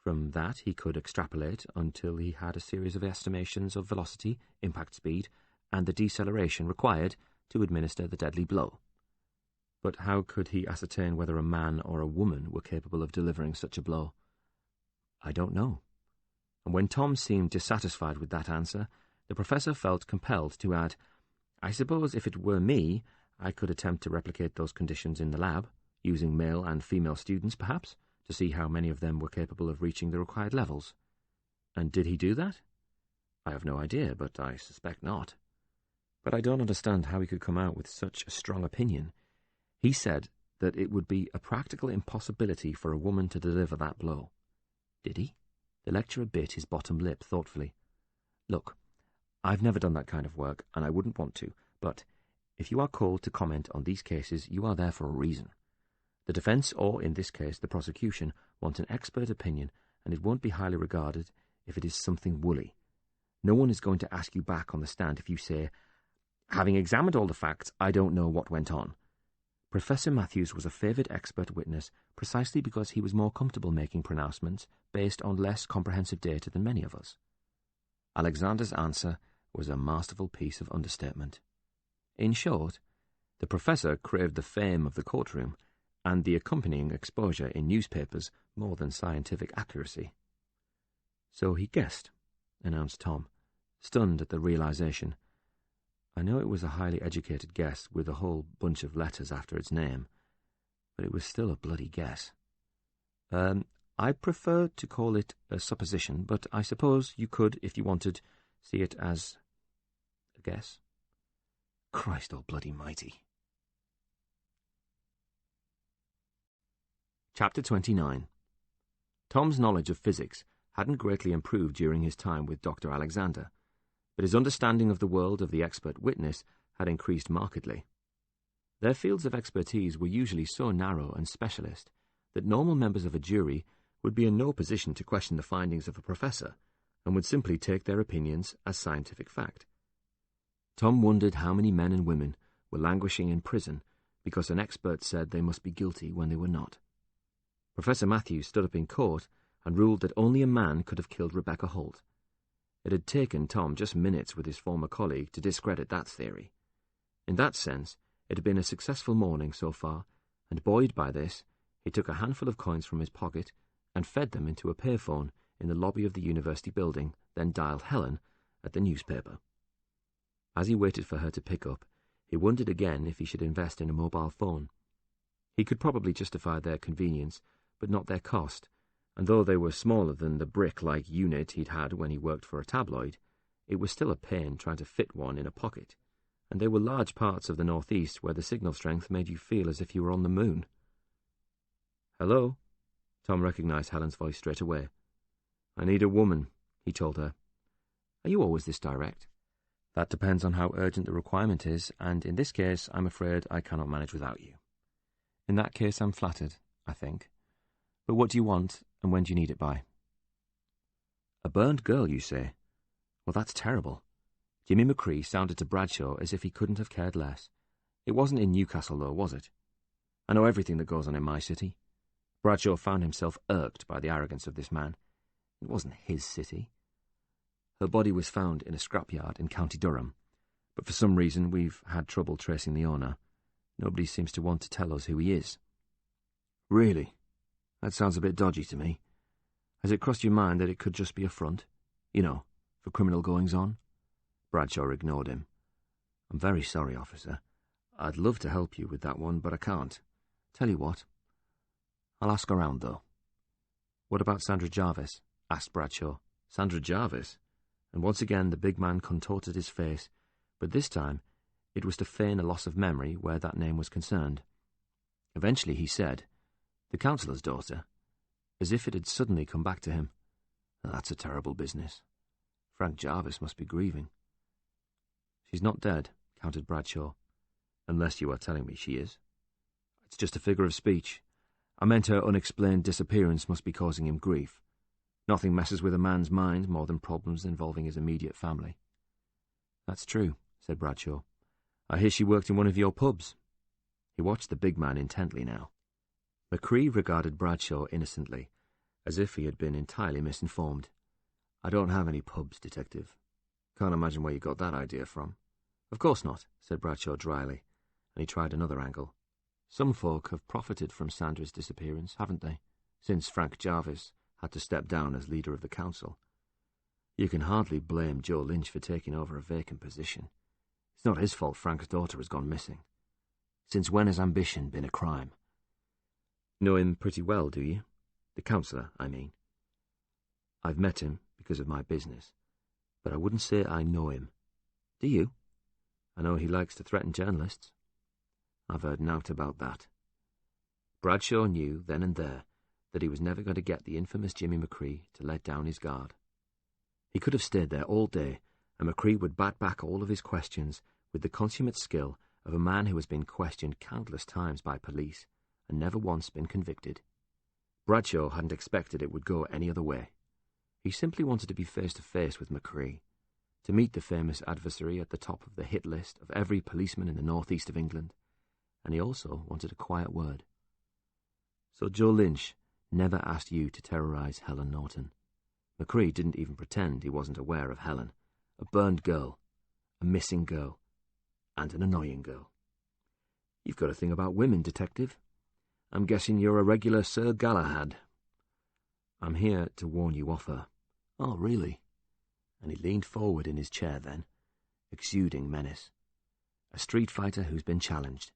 From that he could extrapolate until he had a series of estimations of velocity, impact speed, and the deceleration required to administer the deadly blow." "But how could he ascertain whether a man or a woman were capable of delivering such a blow?" "I don't know." And when Tom seemed dissatisfied with that answer, The professor felt compelled to add, "I suppose if it were me, I could attempt to replicate those conditions in the lab, using male and female students, perhaps, to see how many of them were capable of reaching the required levels." "And did he do that?" "I have no idea, but I suspect not. But I don't understand how he could come out with such a strong opinion. He said that it would be a practical impossibility for a woman to deliver that blow." "Did he?" The lecturer bit his bottom lip thoughtfully. "Look, I've never done that kind of work, and I wouldn't want to, but if you are called to comment on these cases, you are there for a reason. The defense, or in this case the prosecution, want an expert opinion, and it won't be highly regarded if it is something woolly. No one is going to ask you back on the stand if you say, 'Having examined all the facts, I don't know what went on.' Professor Matthews was a favoured expert witness precisely because he was more comfortable making pronouncements based on less comprehensive data than many of us." Alexander's answer was a masterful piece of understatement. In short, the professor craved the fame of the courtroom and the accompanying exposure in newspapers more than scientific accuracy. "So he guessed," announced Tom, stunned at the realization. "I know it was a highly educated guess with a whole bunch of letters after its name, but it was still a bloody guess. I prefer to call it a supposition, but I suppose you could, if you wanted, see it as a guess." Christ bloody mighty. Chapter 29. Tom's knowledge of physics hadn't greatly improved during his time with Dr. Alexander, but his understanding of the world of the expert witness had increased markedly. Their fields of expertise were usually so narrow and specialist that normal members of a jury would be in no position to question the findings of a professor and would simply take their opinions as scientific fact. Tom wondered how many men and women were languishing in prison because an expert said they must be guilty when they were not. Professor Matthews stood up in court and ruled that only a man could have killed Rebecca Holt. It had taken Tom just minutes with his former colleague to discredit that theory. In that sense, it had been a successful morning so far, and buoyed by this, he took a handful of coins from his pocket and fed them into a payphone in the lobby of the university building, then dialed Helen at the newspaper. As he waited for her to pick up, he wondered again if he should invest in a mobile phone. He could probably justify their convenience, but not their cost, and though they were smaller than the brick-like unit he'd had when he worked for a tabloid, it was still a pain trying to fit one in a pocket, and there were large parts of the northeast where the signal strength made you feel as if you were on the moon. "Hello?" Tom recognized Helen's voice straight away. "I need a woman," he told her. "Are you always this direct?" "That depends on how urgent the requirement is, and in this case I'm afraid I cannot manage without you." "In that case I'm flattered, I think. But what do you want, and when do you need it by?" "A burned girl, you say? Well, that's terrible." Jimmy McCree sounded to Bradshaw as if he couldn't have cared less. "It wasn't in Newcastle, though, was it? I know everything that goes on in my city." Bradshaw found himself irked by the arrogance of this man. It wasn't his city. "Her body was found in a scrapyard in County Durham, but for some reason we've had trouble tracing the owner. Nobody seems to want to tell us who he is." "Really? That sounds a bit dodgy to me. Has it crossed your mind that it could just be a front? You know, for criminal goings-on?" Bradshaw ignored him. "I'm very sorry, officer. I'd love to help you with that one, but I can't. Tell you what, I'll ask around, though." "What about Sandra Jarvis?" asked Bradshaw. "Sandra Jarvis?" And once again the big man contorted his face, but this time it was to feign a loss of memory where that name was concerned. Eventually he said, "The councillor's daughter," as if it had suddenly come back to him. "That's a terrible business. Frank Jarvis must be grieving." "She's not dead," countered Bradshaw. "Unless you are telling me she is." "It's just a figure of speech. I meant her unexplained disappearance must be causing him grief. Nothing messes with a man's mind more than problems involving his immediate family." "That's true," said Bradshaw. "I hear she worked in one of your pubs." He watched the big man intently now. McCree regarded Bradshaw innocently, as if he had been entirely misinformed. "I don't have any pubs, Detective." "Can't imagine where you got that idea from." "Of course not," said Bradshaw dryly, and he tried another angle. "Some folk have profited from Sandra's disappearance, haven't they, since Frank Jarvis had to step down as leader of the council.
You can hardly blame Joe Lynch for taking over a vacant position. It's not his fault Frank's daughter has gone missing. Since when has ambition been a crime? Know him pretty well, do you? The counsellor, I mean. I've met him because of my business, but I wouldn't say I know him. Do you? I know he likes to threaten journalists. I've heard naught about that. Bradshaw knew then and there that he was never going to get the infamous Jimmy McCree to let down his guard. He could have stayed there all day, and McCree would bat back all of his questions with the consummate skill of a man who has been questioned countless times by police and never once been convicted. Bradshaw hadn't expected it would go any other way. He simply wanted to be face to face with McCree, to meet the famous adversary at the top of the hit list of every policeman in the northeast of England, and he also wanted a quiet word. So Joe Lynch never asked you to terrorise Helen Norton. McCree didn't even pretend he wasn't aware of Helen, a burned girl, a missing girl, and an annoying girl. You've got a thing about women, Detective. I'm guessing you're a regular Sir Galahad. I'm here to warn you off her. Oh, really? And he leaned forward in his chair then, exuding menace. A street fighter who's been challenged.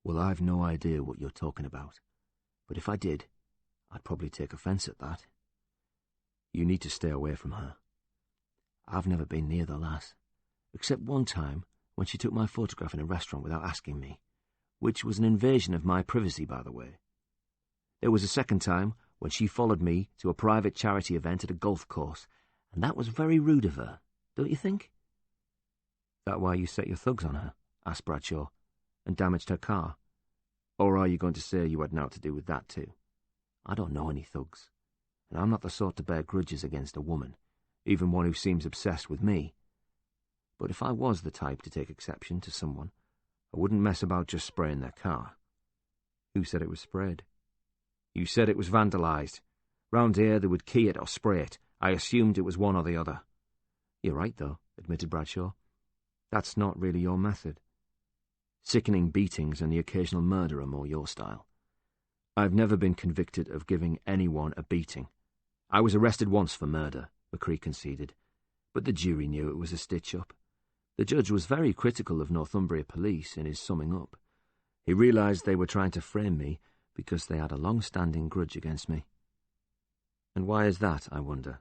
Well, I've no idea what you're talking about, but if I did, I'd probably take offence at that. You need to stay away from her. I've never been near the lass, except one time when she took my photograph in a restaurant without asking me, which was an invasion of my privacy, by the way. There was a second time when she followed me to a private charity event at a golf course, and that was very rude of her, don't you think? That why you set your thugs on her? Asked Bradshaw, and damaged her car. Or are you going to say you had naught to do with that too? I don't know any thugs, and I'm not the sort to bear grudges against a woman, even one who seems obsessed with me. But if I was the type to take exception to someone, I wouldn't mess about just spraying their car. Who said it was sprayed? You said it was vandalised. Round here they would key it or spray it. I assumed it was one or the other. You're right, though, admitted Bradshaw. That's not really your method. Sickening beatings and the occasional murder are more your style. I've never been convicted of giving anyone a beating. I was arrested once for murder, McCree conceded, but the jury knew it was a stitch-up. The judge was very critical of Northumbria Police in his summing up. He realised they were trying to frame me because they had a long-standing grudge against me. And why is that, I wonder?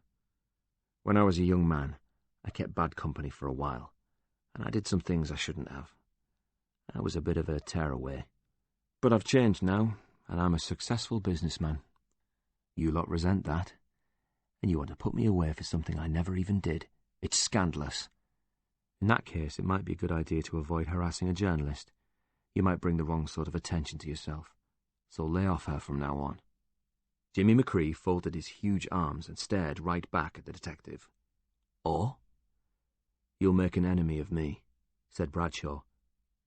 When I was a young man, I kept bad company for a while, and I did some things I shouldn't have. I was a bit of a tearaway. But I've changed now, and I'm a successful businessman. You lot resent that, and you want to put me away for something I never even did. It's scandalous. In that case, it might be a good idea to avoid harassing a journalist. You might bring the wrong sort of attention to yourself. So lay off her from now on. Jimmy McCree folded his huge arms and stared right back at the detective. Or? You'll make an enemy of me, said Bradshaw,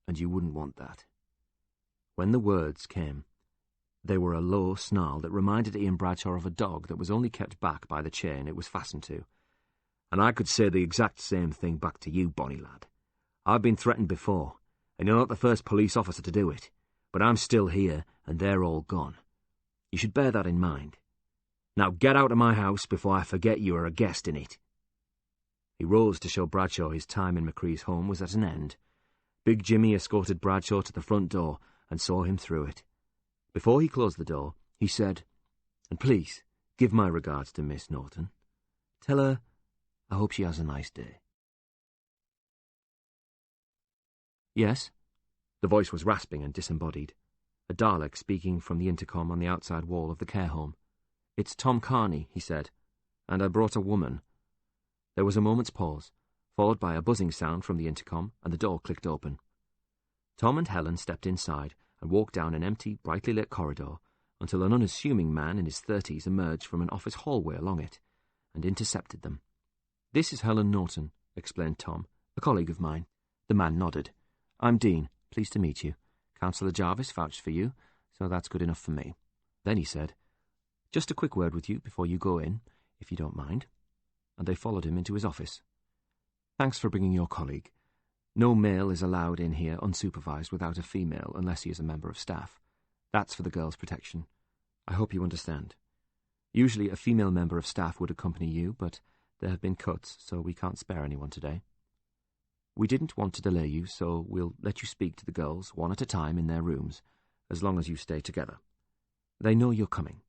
and you wouldn't want that. When the words came, they were a low snarl that reminded Ian Bradshaw of a dog that was only kept back by the chain it was fastened to. And I could say the exact same thing back to you, bonny lad. I've been threatened before, and you're not the first police officer to do it, but I'm still here, and they're all gone. You should bear that in mind. Now get out of my house before I forget you are a guest in it. He rose to show Bradshaw his time in McCree's home was at an end. Big Jimmy escorted Bradshaw to the front door and saw him through it. Before he closed the door, he said, "And please, give my regards to Miss Norton. Tell her I hope she has a nice day." Yes? The voice was rasping and disembodied. A Dalek speaking from the intercom on the outside wall of the care home. "It's Tom Carney," he said, "and I brought a woman." There was a moment's pause, followed by a buzzing sound from the intercom, and the door clicked open. Tom and Helen stepped inside and walked down an empty, brightly lit corridor until an unassuming man in his 30s emerged from an office hallway along it and intercepted them. "This is Helen Norton," explained Tom, "a colleague of mine." The man nodded. "I'm Dean. Pleased to meet you. Councillor Jarvis vouched for you, so that's good enough for me." Then he said, "Just a quick word with you before you go in, if you don't mind." And they followed him into his office. "Thanks for bringing your colleague. No male is allowed in here unsupervised without a female unless he is a member of staff. That's for the girls' protection. I hope you understand. Usually a female member of staff would accompany you, but
there have been cuts, so we can't spare anyone today. We didn't want to delay you, so we'll let you speak to the girls one at a time in their rooms, as long as you stay together. They know you're coming."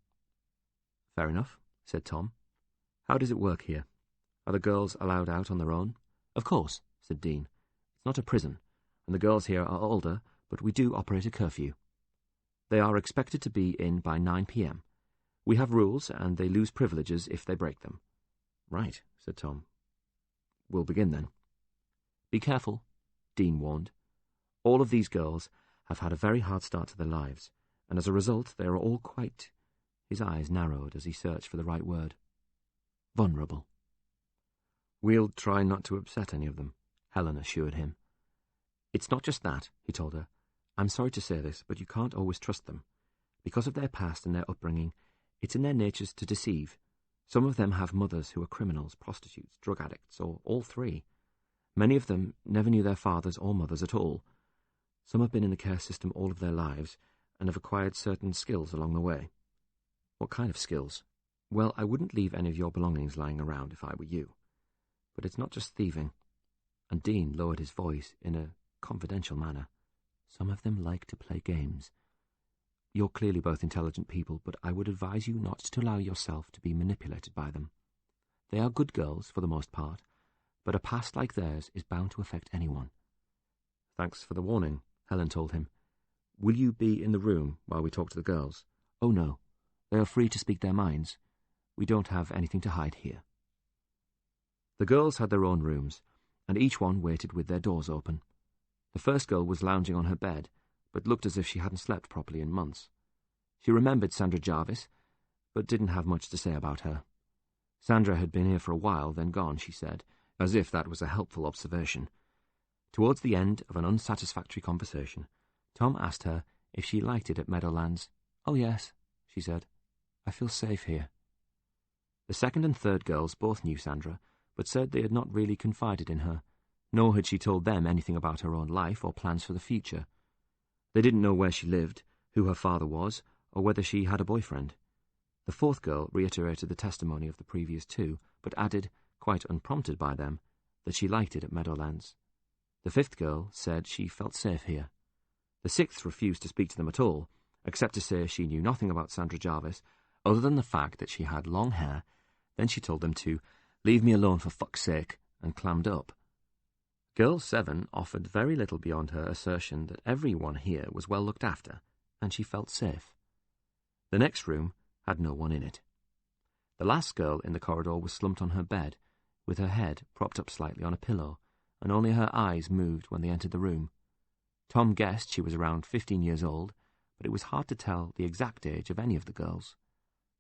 "Fair enough," said Tom. "How does it work here? Are the girls allowed out on their own?" "Of course," said Dean. "It's not a prison, and the girls here are older, but we do operate a curfew. They are expected to be in by 9 p.m. We have rules, and they lose privileges if they break them." "Right," said Tom. "We'll begin then." "Be careful," Dean warned. "All of these girls have had a very hard start to their lives, and as a result they are all quite—" his eyes narrowed as he searched for the right word. "Vulnerable." "We'll try not to upset any of them," Helen assured him. "It's not just that," he told her. "I'm sorry to say this, but you can't always trust them. Because of their past and their upbringing, it's in their natures to deceive. Some of them have mothers who are criminals, prostitutes, drug addicts, or all three. Many of them never knew their fathers or mothers at all. Some have been in the care system all of their lives and have acquired certain skills along the way." "What kind of skills?" "Well, I wouldn't leave any of your belongings lying around if I were you. But it's not just thieving." And Dean lowered his voice in a confidential manner. "Some of them like to play games. You're clearly both intelligent people, but I would advise you not to allow yourself to be manipulated by them. They are good girls, for the most part, but a past like theirs is bound to affect anyone." "Thanks for the warning," Helen told him. "Will you be in the room while we talk to the girls?" "Oh, no. They are free to speak their minds. We don't have anything to hide here." The girls had their own rooms, and each one waited with their doors open. The first girl was lounging on her bed, but looked as if she hadn't slept properly in months. She remembered Sandra Jarvis, but didn't have much to say about her. Sandra had been here for a while, then gone, she said, as if that was a helpful observation. Towards the end of an unsatisfactory conversation, Tom asked her if she liked it at Meadowlands. "Oh, yes," she said. "I feel safe here." The second and third girls both knew Sandra, but said they had not really confided in her, nor had she told them anything about her own life or plans for the future. They didn't know where she lived, who her father was, or whether she had a boyfriend. The fourth girl reiterated the testimony of the previous two, but added, quite unprompted by them, that she liked it at Meadowlands. The fifth girl said she felt safe here. The sixth refused to speak to them at all, except to say she knew nothing about Sandra Jarvis, other than the fact that she had long hair. Then she told them to "leave me alone for fuck's sake," and clammed up. Girl 7 offered very little beyond her assertion that everyone here was well looked after, and she felt safe. The next room had no one in it. The last girl in the corridor was slumped on her bed, with her head propped up slightly on a pillow, and only her eyes moved when they entered the room. Tom guessed she was around 15 years old, but it was hard to tell the exact age of any of the girls.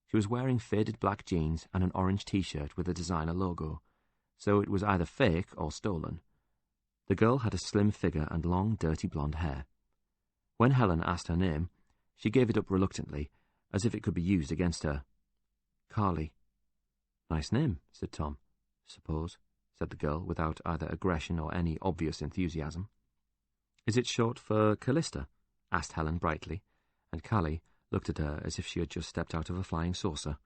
She was wearing faded black jeans and an orange t-shirt with a designer logo, so it was either fake or stolen. The girl had a slim figure and long, dirty blonde hair. When Helen asked her name, she gave it up reluctantly, as if it could be used against her. "Carly." "Nice name," said Tom. "Suppose," said the girl, without either aggression or any obvious enthusiasm. "Is it short for Callista?" asked Helen brightly, and Carly looked at her as if she had just stepped out of a flying saucer.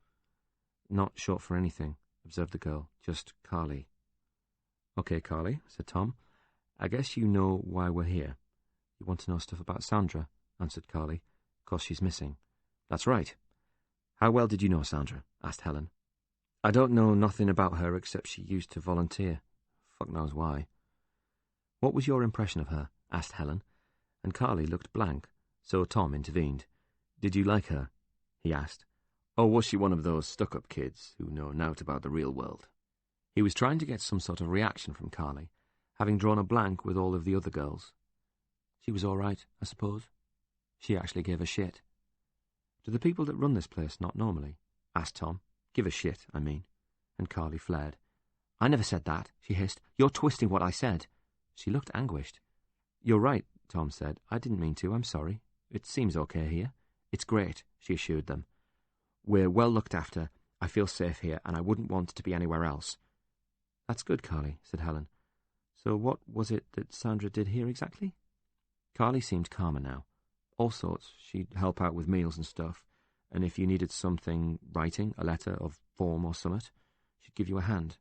"Not short for anything," observed the girl. "Just Carly." "Okay, Carly," said Tom. "I guess you know why we're here." "You want to know stuff about Sandra," answered Carly. "'Cause she's missing." "That's right." "How well did you know Sandra?" asked Helen. "I don't know nothing about her except she used to volunteer. Fuck knows why." "What was your impression of her?" asked Helen, and Carly looked blank, so Tom intervened. "Did you like her?" he asked. "Or was she one of those stuck-up kids who know naught about the real world?" He was trying to get some sort of reaction from Carly, having drawn a blank with all of the other girls. "She was all right, I suppose. She actually gave a shit." "Do the people that run this place not normally?" asked Tom. "Give a shit, I mean." And Carly flared. "I never said that," she hissed. "You're twisting what I said." She looked anguished. "You're right," Tom said. "I didn't mean to. I'm sorry. It seems okay here." "It's great," she assured them. "We're well looked after. I feel safe here, and I wouldn't want to be anywhere else." "That's good, Carly," said Helen. "So what was it that Sandra did here exactly?" Carly seemed calmer now. "All sorts. She'd help out with meals and stuff, and if you needed something writing, a letter of form or summit, she'd give you a hand.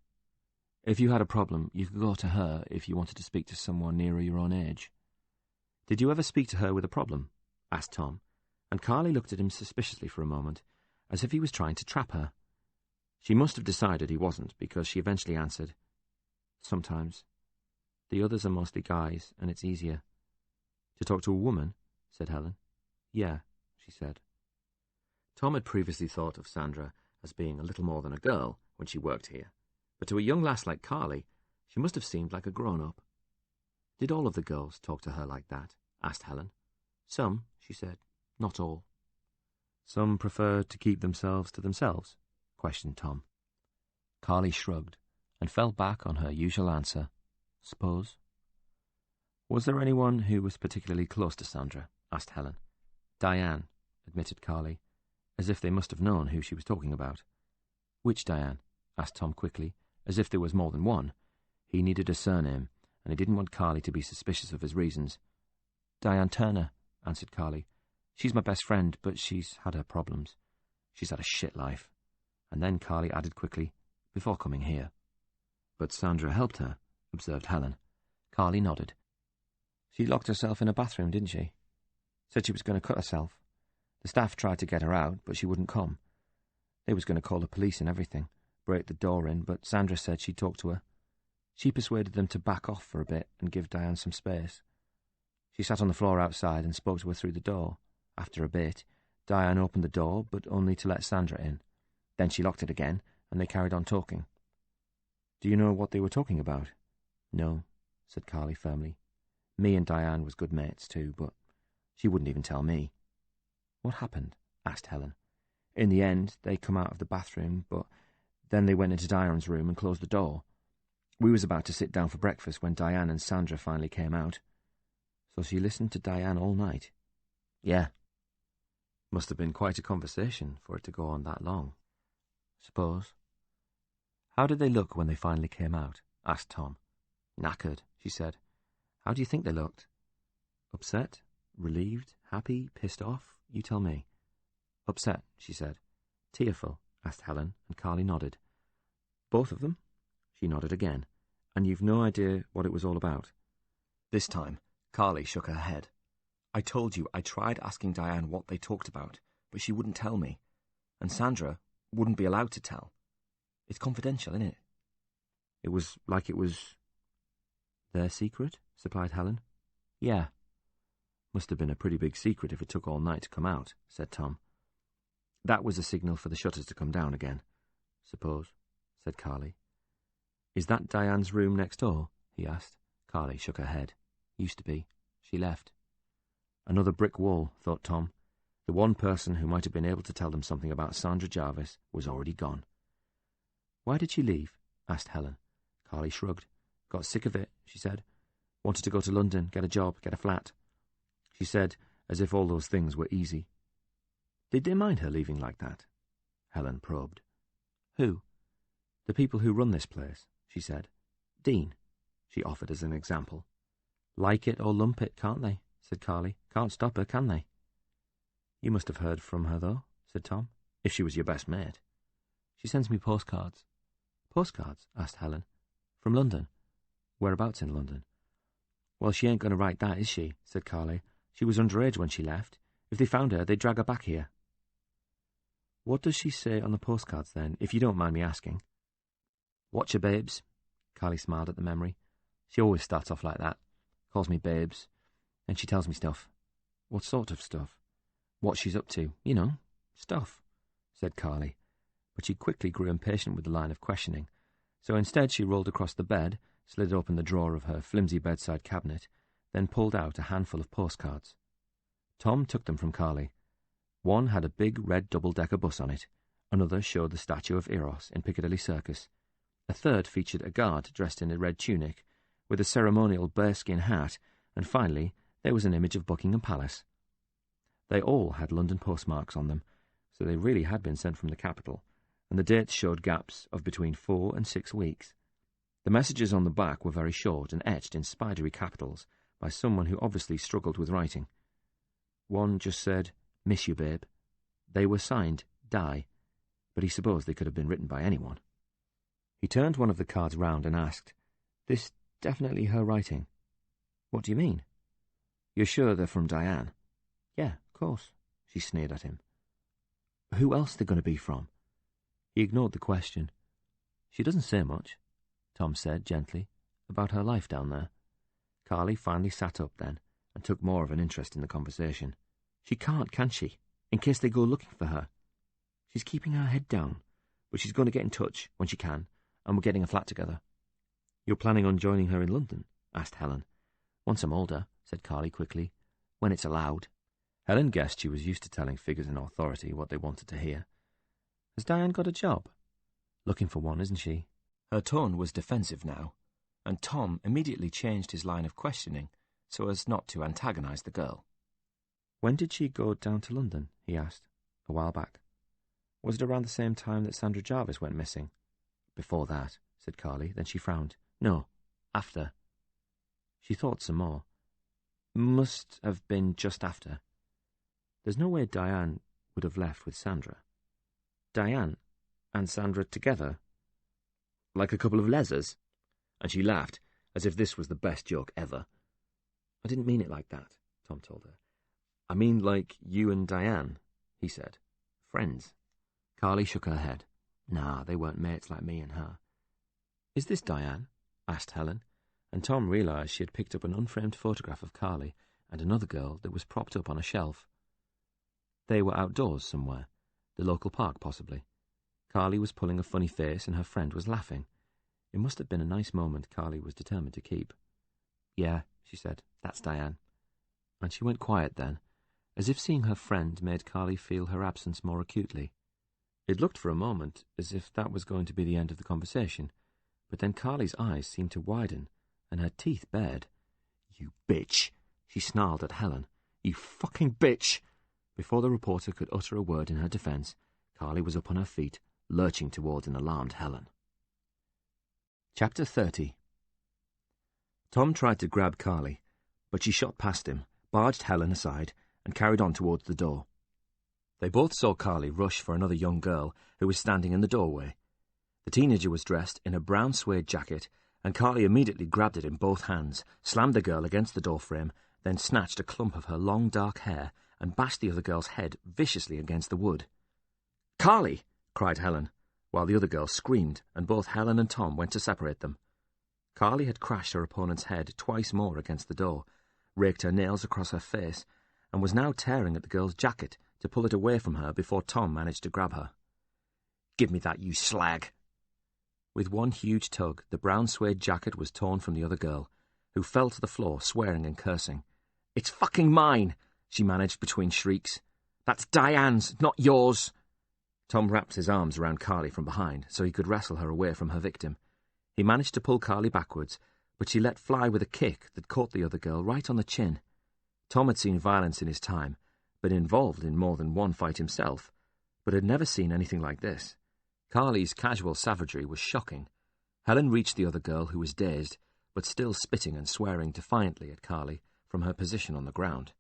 If you had a problem, you could go to her if you wanted to speak to someone nearer your own age.
Did you ever speak to her with a problem? Asked Tom, and Carly looked at him suspiciously for a moment, as if he was trying to trap her. She must have decided he wasn't, because she eventually answered, "Sometimes. The others are mostly guys, and it's easier." "To talk to a woman?" said Helen. "Yeah," she said. Tom had previously thought of Sandra as being a little more than a girl when she worked here, but to a young lass like Carly, she must have seemed like a grown-up. "Did all of the girls talk to her like that?" asked Helen. "Some," she said. "Not all." "Some prefer to keep themselves to themselves?" questioned Tom.
Carly shrugged and fell back on her usual answer, "Suppose."
"Was there anyone who was particularly close to Sandra?" asked Helen.
"Diane," admitted Carly, as if they must have known who she was talking about.
"Which Diane?" asked Tom quickly, as if there was more than one.
He needed a surname, and he didn't want Carly to be suspicious of his reasons.
"Diane Turner," answered Carly. "She's my best friend, but she's had her problems. She's had a shit life." And then Carly added quickly, "before coming here."
"But Sandra helped her," observed Helen.
Carly nodded. "She locked herself in a bathroom, didn't she? Said she was going to cut herself. The staff tried to get her out, but she wouldn't come. They was going to call the police and everything, break the door in, but Sandra said she'd talk to her. She persuaded them to back off for a bit and give Diane some space. She sat on the floor outside and spoke to her through the door. After a bit, Diane opened the door, but only to let Sandra in. Then she locked it again, and they carried on talking."
"Do you know what they were talking about?"
"No," said Carly firmly. "Me and Diane was good mates too, but she wouldn't even tell me."
"What happened?" asked Helen.
"In the end, they come out of the bathroom, but then they went into Diane's room and closed the door. We was about to sit down for breakfast when Diane and Sandra finally came out."
"So she listened to Diane all night?"
"Yeah."
"Must have been quite a conversation for it to go on that long."
"Suppose."
"How did they look when they finally came out?" asked Tom.
"Knackered," she said. "How do you think they looked?"
"Upset? Relieved? Happy? Pissed off? You tell me."
"Upset," she said.
"Tearful?" asked Helen, and Carly nodded.
"Both of them?"
She nodded again. "And you've no idea what it was all about?"
This time, Carly shook her head. "I told you I tried asking Diane what they talked about, but she wouldn't tell me. And Sandra wouldn't be allowed to tell. It's confidential, isn't it?"
"It was like it was their secret?" supplied Helen.
"Yeah."
"Must have been a pretty big secret if it took all night to come out," said Tom.
"That was a signal for the shutters to come down again."
"Suppose," said Carly.
"Is that Diane's room next door?" he asked. Carly shook her head. "Used to be. She left."
Another brick wall, thought Tom. The one person who might have been able to tell them something about Sandra Jarvis was already gone.
"Why did she leave?"
asked Helen. Carly shrugged. "Got sick of it," she said. "Wanted to go to London, get a job, get a flat." She said, as if all those things were easy.
"Did they mind her leaving like that?"
Helen probed.
"Who?"
"The people who run this place," she said.
"Dean,"
she offered as an example.
"Like it or lump it, can't they?" said Carly. "Can't stop her, can they?"
"You must have heard from her, though," said Tom, "if she was your best mate."
"She sends me postcards."
"Postcards?" asked Helen. "From London? Whereabouts in London?"
"Well, she ain't going to write that, is she?" said Carly. "She was underage when she left. If they found her, they'd drag her back here."
"What does she say on the postcards, then, if you don't mind me asking?"
"Watch her, babes." Carly smiled at the memory. "She always starts off like that. Calls me babes. And she tells me stuff."
"What sort of stuff?"
"What she's up to. You know, stuff," said Carly. But she quickly grew impatient with the line of questioning, so instead she rolled across the bed, slid open the drawer of her flimsy bedside cabinet, then pulled out a handful of postcards. Tom took them from Carly. One had a big red double-decker bus on it. Another showed the statue of Eros in Piccadilly Circus. A third featured a guard dressed in a red tunic, with a ceremonial bearskin hat, and finally there was an image of Buckingham Palace. They all had London postmarks on them, so they really had been sent from the capital, and the dates showed gaps of between 4 and 6 weeks. The messages on the back were very short and etched in spidery capitals by someone who obviously struggled with writing. One just said, "Miss you, babe." They were signed, "Die," but he supposed they could have been written by anyone.
He turned one of the cards round and asked, "This definitely her writing?" "What do you mean?" "You're sure they're from Diane?" "Yeah, of course," she sneered at him. "Who else they're going to be from?" He ignored the question. "She doesn't say much," Tom said gently, "about her life down there." Carly finally sat up then and took more of an interest in the conversation. "She can't, can she? In case they go looking for her. She's keeping her head down, but she's going to get in touch when she can, and we're getting a flat together." "You're planning on joining her in London?" asked Helen. "Once I'm older," said Carly quickly, "when it's allowed." Helen guessed she was used to telling figures in authority what they wanted to hear. "Has Diane got a job?" "Looking for one, isn't she?" Her tone was defensive now, and Tom immediately changed his line of questioning so as not to antagonize the girl. "When did she go down to London?" he asked. "A while back." "Was it around the same time that Sandra Jarvis went missing?" "Before that," said Carly. Then she frowned. "No, after." She thought some more. "Must have been just after. There's no way Diane would have left with Sandra." "Diane and Sandra together? Like a couple of lezers?" And she laughed, as if this was the best joke ever. "I didn't mean it like that," Tom told her. "I mean like you and Diane," he said. "Friends." Carly shook her head. "Nah, they weren't mates like me and her." "Is this Diane?" asked Helen, and Tom realized she had picked up an unframed photograph of Carly and another girl that was propped up on a shelf. They were outdoors somewhere, the local park possibly. Carly was pulling a funny face and her friend was laughing. It must have been a nice moment Carly was determined to keep. "Yeah," she said, "that's Diane." And she went quiet then, as if seeing her friend made Carly feel her absence more acutely. It looked for a moment as if that was going to be the end of the conversation, but then Carly's eyes seemed to widen and her teeth bared. "You bitch!" she snarled at Helen. "You fucking bitch!" Before the reporter could utter a word in her defense, Carly was up on her feet, lurching towards an alarmed Helen. Chapter 30. Tom tried to grab Carly, but she shot past him, barged Helen aside, and carried on towards the door. They both saw Carly rush for another young girl who was standing in the doorway. The teenager was dressed in a brown suede jacket, and Carly immediately grabbed it in both hands, slammed the girl against the doorframe, then snatched a clump of her long dark hair and bashed the other girl's head viciously against the wood. "Carly!" cried Helen, while the other girl screamed, and both Helen and Tom went to separate them. Carly had crashed her opponent's head twice more against the door, raked her nails across her face, and was now tearing at the girl's jacket to pull it away from her before Tom managed to grab her. "Give me that, you slag!" With one huge tug, the brown suede jacket was torn from the other girl, who fell to the floor, swearing and cursing. "It's fucking mine!" she managed between shrieks. "That's Diane's, not yours!" Tom wrapped his arms around Carly from behind so he could wrestle her away from her victim. He managed to pull Carly backwards, but she let fly with a kick that caught the other girl right on the chin. Tom had seen violence in his time, been involved in more than one fight himself, but had never seen anything like this. Carly's casual savagery was shocking. Helen reached the other girl, who was dazed, but still spitting and swearing defiantly at Carly from her position on the ground.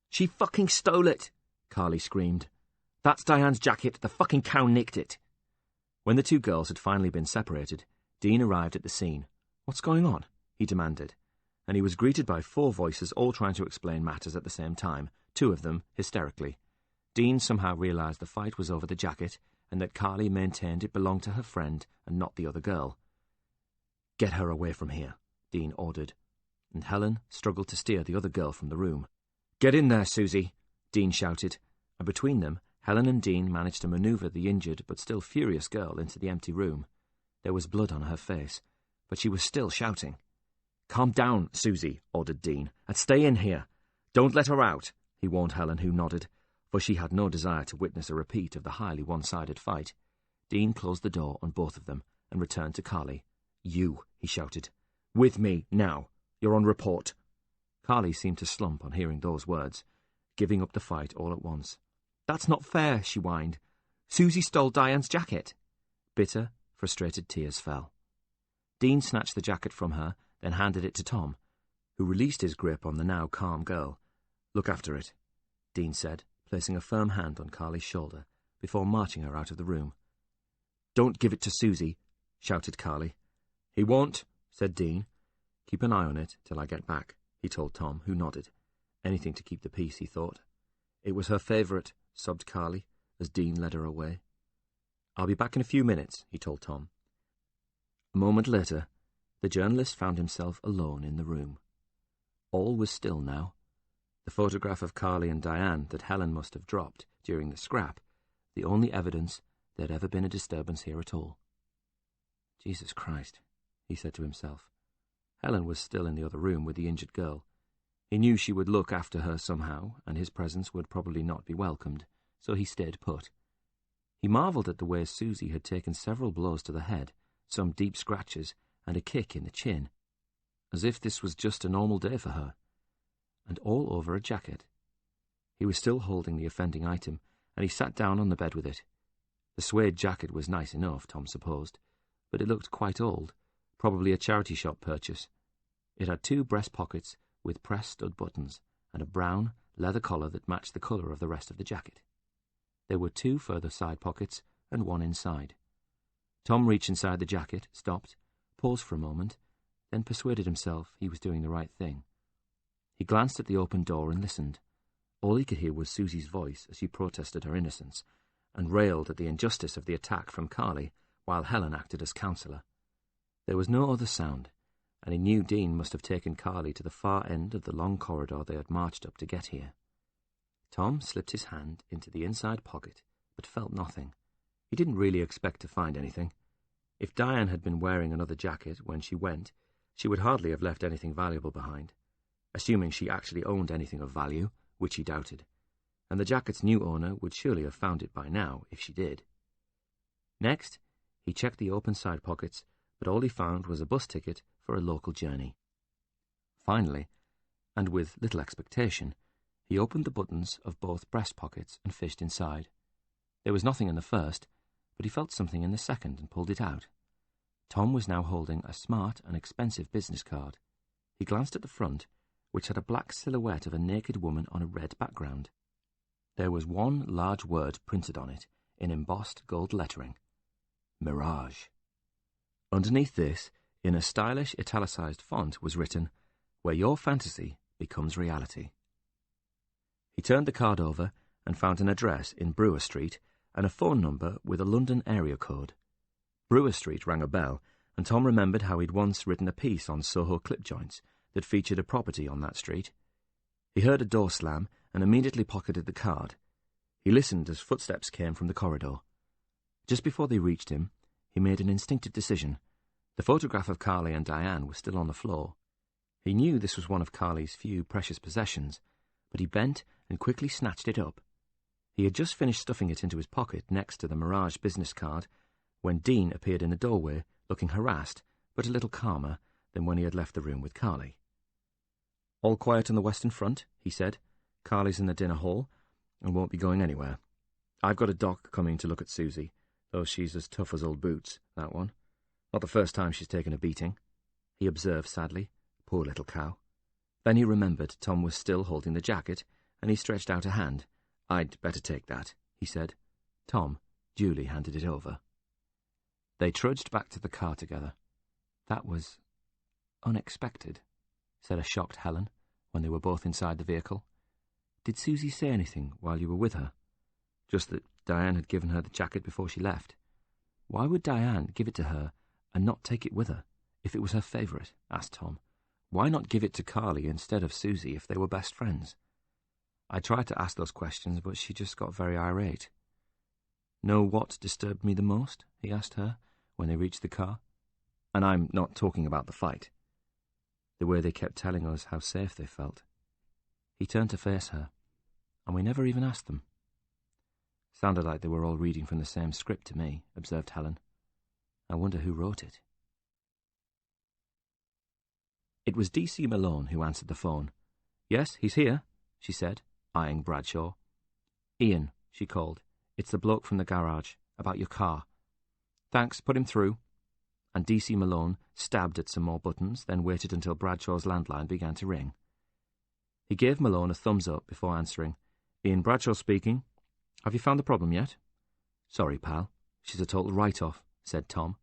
"She fucking stole it!" Carly screamed. "That's Diane's jacket. The fucking cow nicked it." When the two girls had finally been separated, Dean arrived at the scene. "What's going on?" he demanded, and he was greeted by 4 voices all trying to explain matters at the same time, 2 of them hysterically. Dean somehow realized the fight was over the jacket, and that Carly maintained it belonged to her friend and not the other girl. "Get her away from here," Dean ordered, and Helen struggled to steer the other girl from the room. "Get in there, Susie," Dean shouted, and between them, Helen and Dean managed to maneuver the injured but still furious girl into the empty room. There was blood on her face, but she was still shouting. "Calm down, Susie," ordered Dean, "and stay in here. Don't let her out," he warned Helen, who nodded, for she had no desire to witness a repeat of the highly one-sided fight. Dean closed the door on both of them and returned to Carly. "You," he shouted. "With me, now. You're on report." Carly seemed to slump on hearing those words, giving up the fight all at once. "That's not fair," she whined. "Susie stole Diane's jacket." Bitter, frustrated tears fell. Dean snatched the jacket from her, then handed it to Tom, who released his grip on the now calm girl. "Look after it," Dean said, placing a firm hand on Carly's shoulder before marching her out of the room. "Don't give it to Susie.
shouted Carly. "He won't," said Dean. "Keep an eye on it till I get back," he told Tom, who nodded. Anything to keep the peace, he thought. It was her favourite, sobbed Carly, as Dean led her away. "I'll be back in a few minutes," he told Tom. A moment later, the journalist found himself alone in the room. All was still now. The photograph of Carly and Diane that Helen must have dropped during the scrap, the only evidence there had ever been a disturbance here at all. Jesus Christ, he said to himself. Helen was still in the other room with the injured girl. He knew she would look after her somehow, and his presence would probably not be welcomed, so he stayed put. He marvelled at the way Susie had taken several blows to the head, some deep scratches, and a kick in the chin, as if this was just a normal day for her, and all over a jacket. He was still holding the offending item, and he sat down on the bed with it. The suede jacket was nice enough, Tom supposed, but it looked quite old, probably a charity shop purchase. It had 2 breast pockets with press stud buttons, and a brown leather collar that matched the colour of the rest of the jacket. There were 2 further side pockets and 1 inside. Tom reached inside the jacket, stopped, paused for a moment, then persuaded himself he was doing the right thing. He glanced at the open door and listened. All he could hear was Susie's voice as she protested her innocence, and railed at the injustice of the attack from Carly, while Helen acted as counsellor. There was no other sound, and he knew Dean must have taken Carly to the far end of the long corridor they had marched up to get here. Tom slipped his hand into the inside pocket, but felt nothing. He didn't really expect to find anything. If Diane had been wearing another jacket when she went, she would hardly have left anything valuable behind, assuming she actually owned anything of value, which he doubted, and the jacket's new owner would surely have found it by now if she did. Next, he checked the open side pockets, but all he found was a bus ticket for a local journey. Finally, and with little expectation, he opened the buttons of both breast pockets and fished inside. There was nothing in the first, but he felt something in the second and pulled it out. Tom was now holding a smart and expensive business card. He glanced at the front, which had a black silhouette of a naked woman on a red background. There was one large word printed on it, in embossed gold lettering: Mirage. Underneath this, in a stylish italicized font, was written, "Where your fantasy becomes reality." He turned the card over and found an address in Brewer Street and a phone number with a London area code. Brewer Street rang a bell, and Tom remembered how he'd once written a piece on Soho clip joints that featured a property on that street. He heard a door slam and immediately pocketed the card. He listened as footsteps came from the corridor. Just before they reached him, he made an instinctive decision. The photograph of Carly and Diane was still on the floor. He knew this was one of Carly's few precious possessions, but he bent and quickly snatched it up. He had just finished stuffing it into his pocket next to the Mirage business card when Dean appeared in the doorway, looking harassed, but a little calmer than when he had left the room with Carly. "All quiet on the Western Front," he said. "Carly's in the dinner hall and won't be going anywhere. I've got a doc coming to look at Susie, though she's as tough as old boots, that one. Not the first time she's taken a beating," he observed sadly. "Poor little cow." Then he remembered Tom was still holding the jacket, and he stretched out a hand. "I'd better take that," he said. Tom duly handed it over. They trudged back to the car together. "That was unexpected," said a shocked Helen, when they were both inside the vehicle. "Did Susie say anything while you were with her?" "Just that Diane had given her the jacket before she left." "Why would Diane give it to her and not take it with her, if it was her favourite?" asked Tom. "Why not give it to Carly instead of Susie if they were best friends?" "I tried to ask those questions, but she just got very irate." "Know what disturbed me the most?" he asked her, when they reached the car. "And I'm not talking about the fight. The way they kept telling us how safe they felt." He turned to face her. "And we never even asked them." "Sounded like they were all reading from the same script to me," observed Helen. "I wonder who wrote it." It was D.C. Malone who answered the phone. "Yes, he's here," she said, eyeing Bradshaw. "Ian," she called. "It's the bloke from the garage, about your car." "Thanks, put him through." And D.C. Malone stabbed at some more buttons, then waited until Bradshaw's landline began to ring. He gave Malone a thumbs up before answering. "Ian Bradshaw speaking. Have you found the problem yet?" "Sorry, pal. She's a total write-off," said Tom.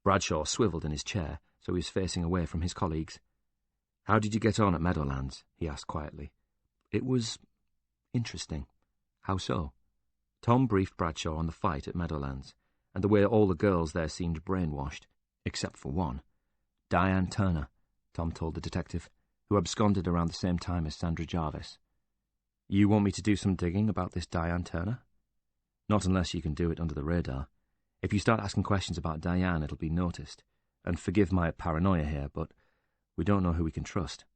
Bradshaw swiveled in his chair, so he was facing away from his colleagues. "How did you get on at Meadowlands?" he asked quietly. "It was interesting." "How so?" Tom briefed Bradshaw on the fight at Meadowlands, and the way all the girls there seemed brainwashed, except for one. Diane Turner, Tom told the detective, who absconded around the same time as Sandra Jarvis. "You want me to do some digging about this Diane Turner?" "Not unless you can do it under the radar. If you start asking questions about Diane, it'll be noticed. And forgive my paranoia here, but we don't know who we can trust."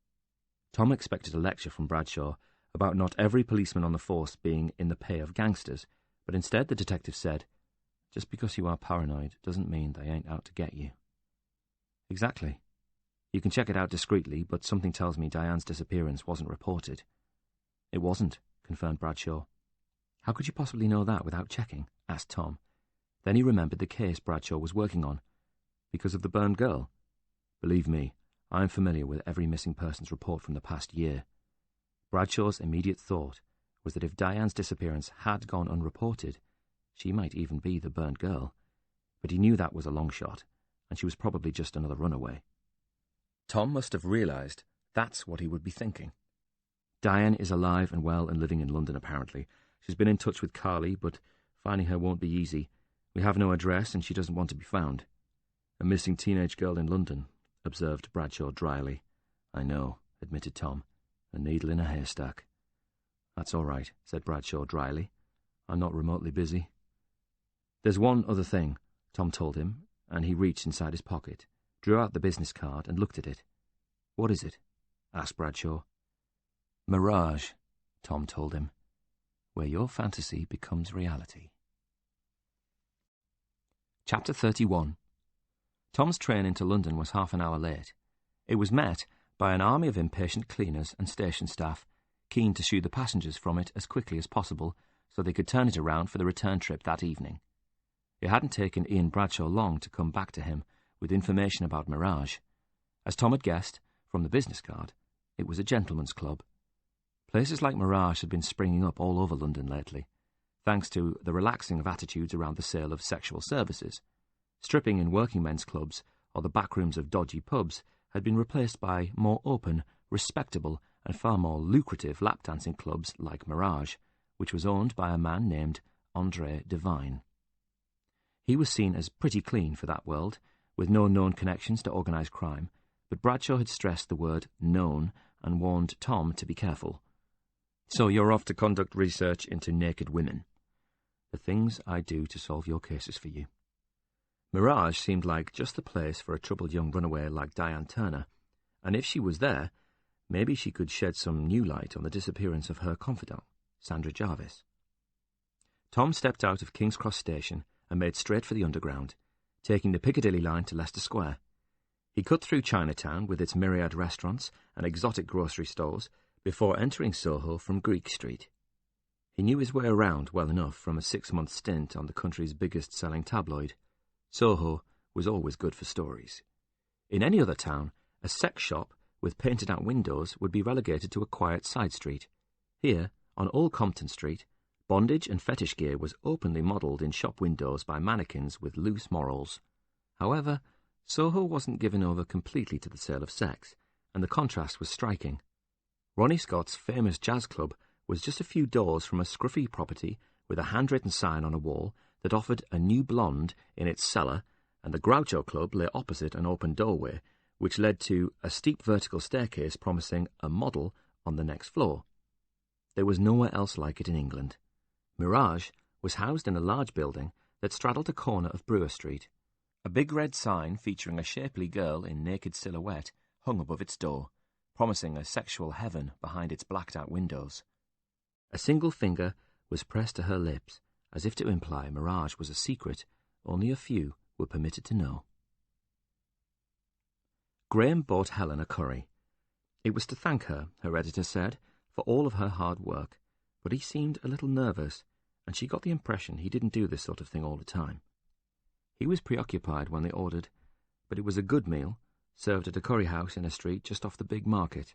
Tom expected a lecture from Bradshaw about not every policeman on the force being in the pay of gangsters, but instead the detective said, "Just because you are paranoid doesn't mean they ain't out to get you." "Exactly. You can check it out discreetly, but something tells me Diane's disappearance wasn't reported." "It wasn't," confirmed Bradshaw. "How could you possibly know that without checking?" asked Tom. Then he remembered the case Bradshaw was working on. "Because of the burned girl?" "Believe me, I'm familiar with every missing persons report from the past year." Bradshaw's immediate thought was that if Diane's disappearance had gone unreported, she might even be the burned girl. But he knew that was a long shot, and she was probably just another runaway. Tom must have realized that's what he would be thinking. "Diane is alive and well and living in London, apparently. She's been in touch with Carly, but finding her won't be easy. We have no address, and she doesn't want to be found." "A missing teenage girl in London," observed Bradshaw dryly. "I know," admitted Tom. "A needle in a haystack." "That's all right," said Bradshaw dryly. "I'm not remotely busy." "There's one other thing," Tom told him, and he reached inside his pocket, drew out the business card, and looked at it. "What is it?" asked Bradshaw. "Mirage," Tom told him, "where your fantasy becomes reality." Chapter 31. Tom's train into London was half an hour late. It was met by an army of impatient cleaners and station staff, keen to shoo the passengers from it as quickly as possible so they could turn it around for the return trip that evening. It hadn't taken Ian Bradshaw long to come back to him with information about Mirage. As Tom had guessed, from the business card, it was a gentleman's club. Places like Mirage had been springing up all over London lately, thanks to the relaxing of attitudes around the sale of sexual services. Stripping in working men's clubs or the backrooms of dodgy pubs had been replaced by more open, respectable, and far more lucrative lap-dancing clubs like Mirage, which was owned by a man named André Devine. He was seen as pretty clean for that world, with no known connections to organised crime, but Bradshaw had stressed the word known and warned Tom to be careful. "So you're off to conduct research into naked women?" "The things I do to solve your cases for you." Mirage seemed like just the place for a troubled young runaway like Diane Turner, and if she was there, maybe she could shed some new light on the disappearance of her confidant, Sandra Jarvis. Tom stepped out of King's Cross Station and made straight for the Underground, taking the Piccadilly line to Leicester Square. He cut through Chinatown with its myriad restaurants and exotic grocery stores before entering Soho from Greek Street. He knew his way around well enough from a 6-month stint on the country's biggest-selling tabloid. Soho was always good for stories. In any other town, a sex shop with painted-out windows would be relegated to a quiet side street. Here, on Old Compton Street, bondage and fetish gear was openly modelled in shop windows by mannequins with loose morals. However, Soho wasn't given over completely to the sale of sex, and the contrast was striking. Ronnie Scott's famous jazz club was just a few doors from a scruffy property with a handwritten sign on a wall that offered a new blonde in its cellar, and the Groucho Club lay opposite an open doorway, which led to a steep vertical staircase promising a model on the next floor. There was nowhere else like it in England. Mirage was housed in a large building that straddled a corner of Brewer Street. A big red sign featuring a shapely girl in naked silhouette hung above its door, promising a sexual heaven behind its blacked-out windows. A single finger was pressed to her lips, as if to imply Mirage was a secret only a few were permitted to know. Graham bought Helen a curry. It was to thank her, her editor said, for all of her hard work, but he seemed a little nervous, and she got the impression he didn't do this sort of thing all the time. He was preoccupied when they ordered, but it was a good meal, served at a curry house in a street just off the big market.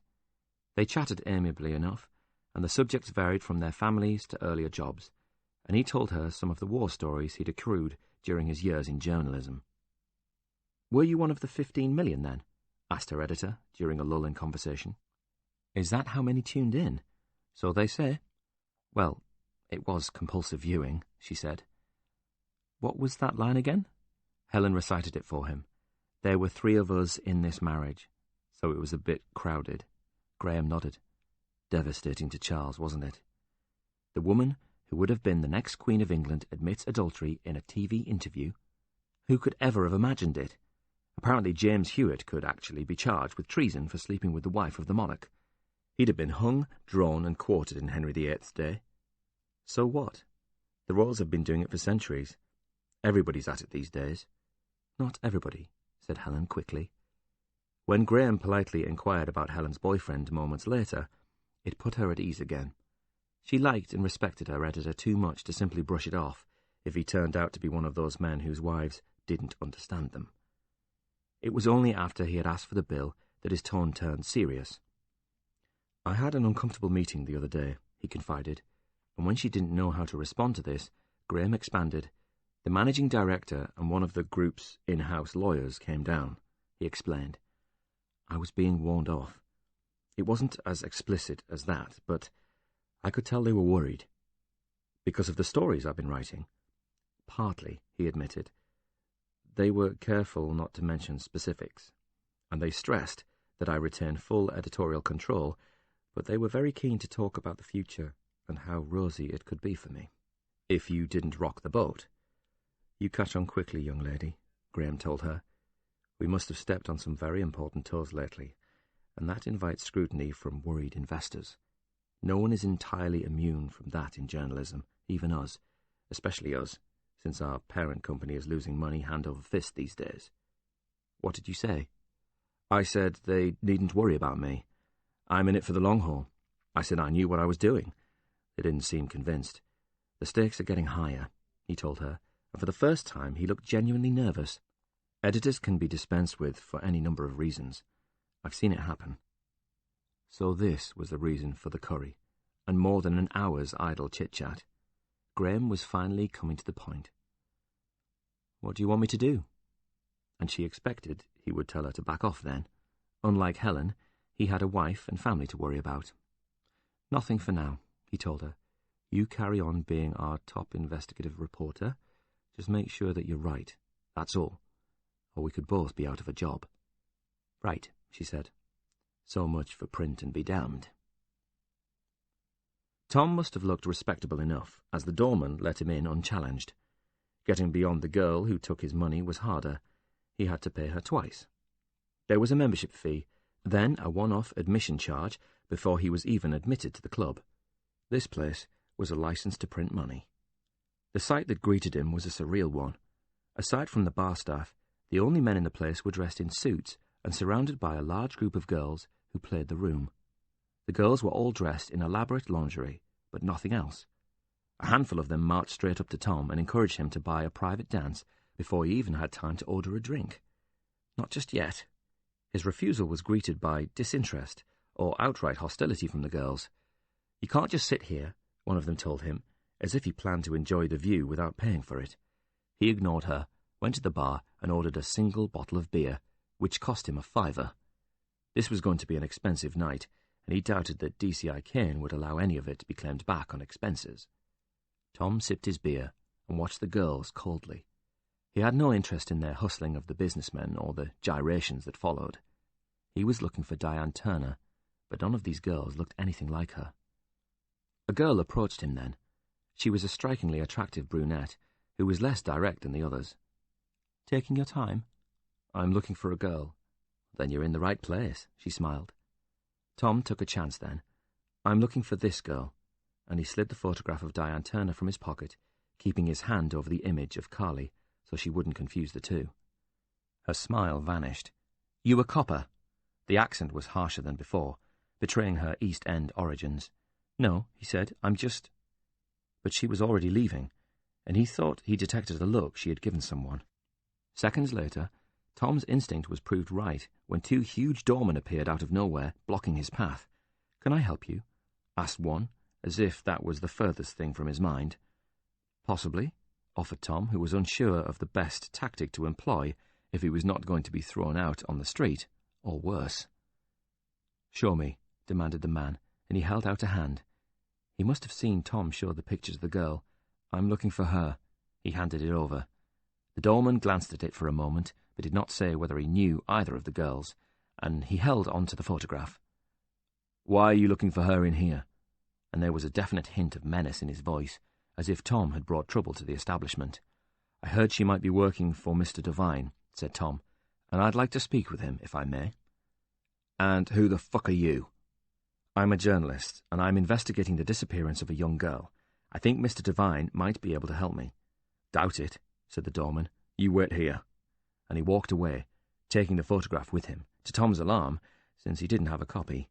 They chatted amiably enough, and the subjects varied from their families to earlier jobs, and he told her some of the war stories he'd accrued during his years in journalism. Were you one of the 15 million then? Asked her editor during a lull in conversation. Is that how many tuned in? So they say. Well, it was compulsive viewing, she said. What was that line again? Helen recited it for him. There were 3 of us in this marriage, so it was a bit crowded. Graham nodded. Devastating to Charles, wasn't it? The woman who would have been the next Queen of England admits adultery in a TV interview. Who could ever have imagined it? Apparently James Hewitt could actually be charged with treason for sleeping with the wife of the monarch. He'd have been hung, drawn and quartered in Henry VIII's day. So what? The royals have been doing it for centuries. Everybody's at it these days. Not everybody, said Helen quickly. When Graham politely inquired about Helen's boyfriend moments later, it put her at ease again. She liked and respected her editor too much to simply brush it off if he turned out to be one of those men whose wives didn't understand them. It was only after he had asked for the bill that his tone turned serious. I had an uncomfortable meeting the other day, he confided, and when she didn't know how to respond to this, Graham expanded. The managing director and one of the group's in-house lawyers came down, he explained. I was being warned off. It wasn't as explicit as that, but I could tell they were worried. Because of the stories I've been writing? Partly, he admitted. They were careful not to mention specifics, and they stressed that I retain full editorial control, but they were very keen to talk about the future and how rosy it could be for me. If you didn't rock the boat. You catch on quickly, young lady, Graham told her. We must have stepped on some very important toes lately, and that invites scrutiny from worried investors. No one is entirely immune from that in journalism, even us, especially us, since our parent company is losing money hand over fist these days. What did you say? I said they needn't worry about me. I'm in it for the long haul. I said I knew what I was doing. They didn't seem convinced. The stakes are getting higher, he told her, and for the first time he looked genuinely nervous. Editors can be dispensed with for any number of reasons. I've seen it happen. So this was the reason for the curry, and more than an hour's idle chit-chat. Graham was finally coming to the point. What do you want me to do? And she expected he would tell her to back off then. Unlike Helen, he had a wife and family to worry about. Nothing for now, he told her. You carry on being our top investigative reporter. Just make sure that you're right, that's all. Or we could both be out of a job. Right, she said. So much for print and be damned. Tom must have looked respectable enough, as the doorman let him in unchallenged. Getting beyond the girl who took his money was harder. He had to pay her twice. There was a membership fee, then a one-off admission charge before he was even admitted to the club. This place was a license to print money. The sight that greeted him was a surreal one. Aside from the bar staff, the only men in the place were dressed in suits and surrounded by a large group of girls who played the room. The girls were all dressed in elaborate lingerie, but nothing else. A handful of them marched straight up to Tom and encouraged him to buy a private dance before he even had time to order a drink. Not just yet. His refusal was greeted by disinterest or outright hostility from the girls. You can't just sit here, one of them told him, as if he planned to enjoy the view without paying for it. He ignored her, went to the bar and ordered a single bottle of beer, which cost him $5. This was going to be an expensive night, and he doubted that DCI Kane would allow any of it to be claimed back on expenses. Tom sipped his beer and watched the girls coldly. He had no interest in their hustling of the businessmen or the gyrations that followed. He was looking for Diane Turner, but none of these girls looked anything like her. A girl approached him then. She was a strikingly attractive brunette, who was less direct than the others. Taking your time? I'm looking for a girl. Then you're in the right place, she smiled. Tom took a chance then. I'm looking for this girl, and he slid the photograph of Diane Turner from his pocket, keeping his hand over the image of Carly so she wouldn't confuse the two. Her smile vanished. You a copper? The accent was harsher than before, betraying her East End origins. No, he said, I'm just... But she was already leaving, and he thought he detected a look she had given someone. Seconds later, Tom's instinct was proved right when 2 huge doormen appeared out of nowhere, blocking his path. Can I help you? Asked one, as if that was the furthest thing from his mind. Possibly, offered Tom, who was unsure of the best tactic to employ if he was not going to be thrown out on the street, or worse. "Show me," demanded the man, and he held out a hand. He must have seen Tom show the pictures of the girl. "I'm looking for her." He handed it over. The doorman glanced at it for a moment, but did not say whether he knew either of the girls, and he held on to the photograph. "Why are you looking for her in here?" And there was a definite hint of menace in his voice, as if Tom had brought trouble to the establishment. "I heard she might be working for Mr. Devine," said Tom, "and I'd like to speak with him, if I may." "And who the fuck are you?" "I'm a journalist, and I'm investigating the disappearance of a young girl. I think Mr. Devine might be able to help me." "Doubt it," said the doorman. "You wait here." And he walked away, taking the photograph with him, to Tom's alarm, since he didn't have a copy.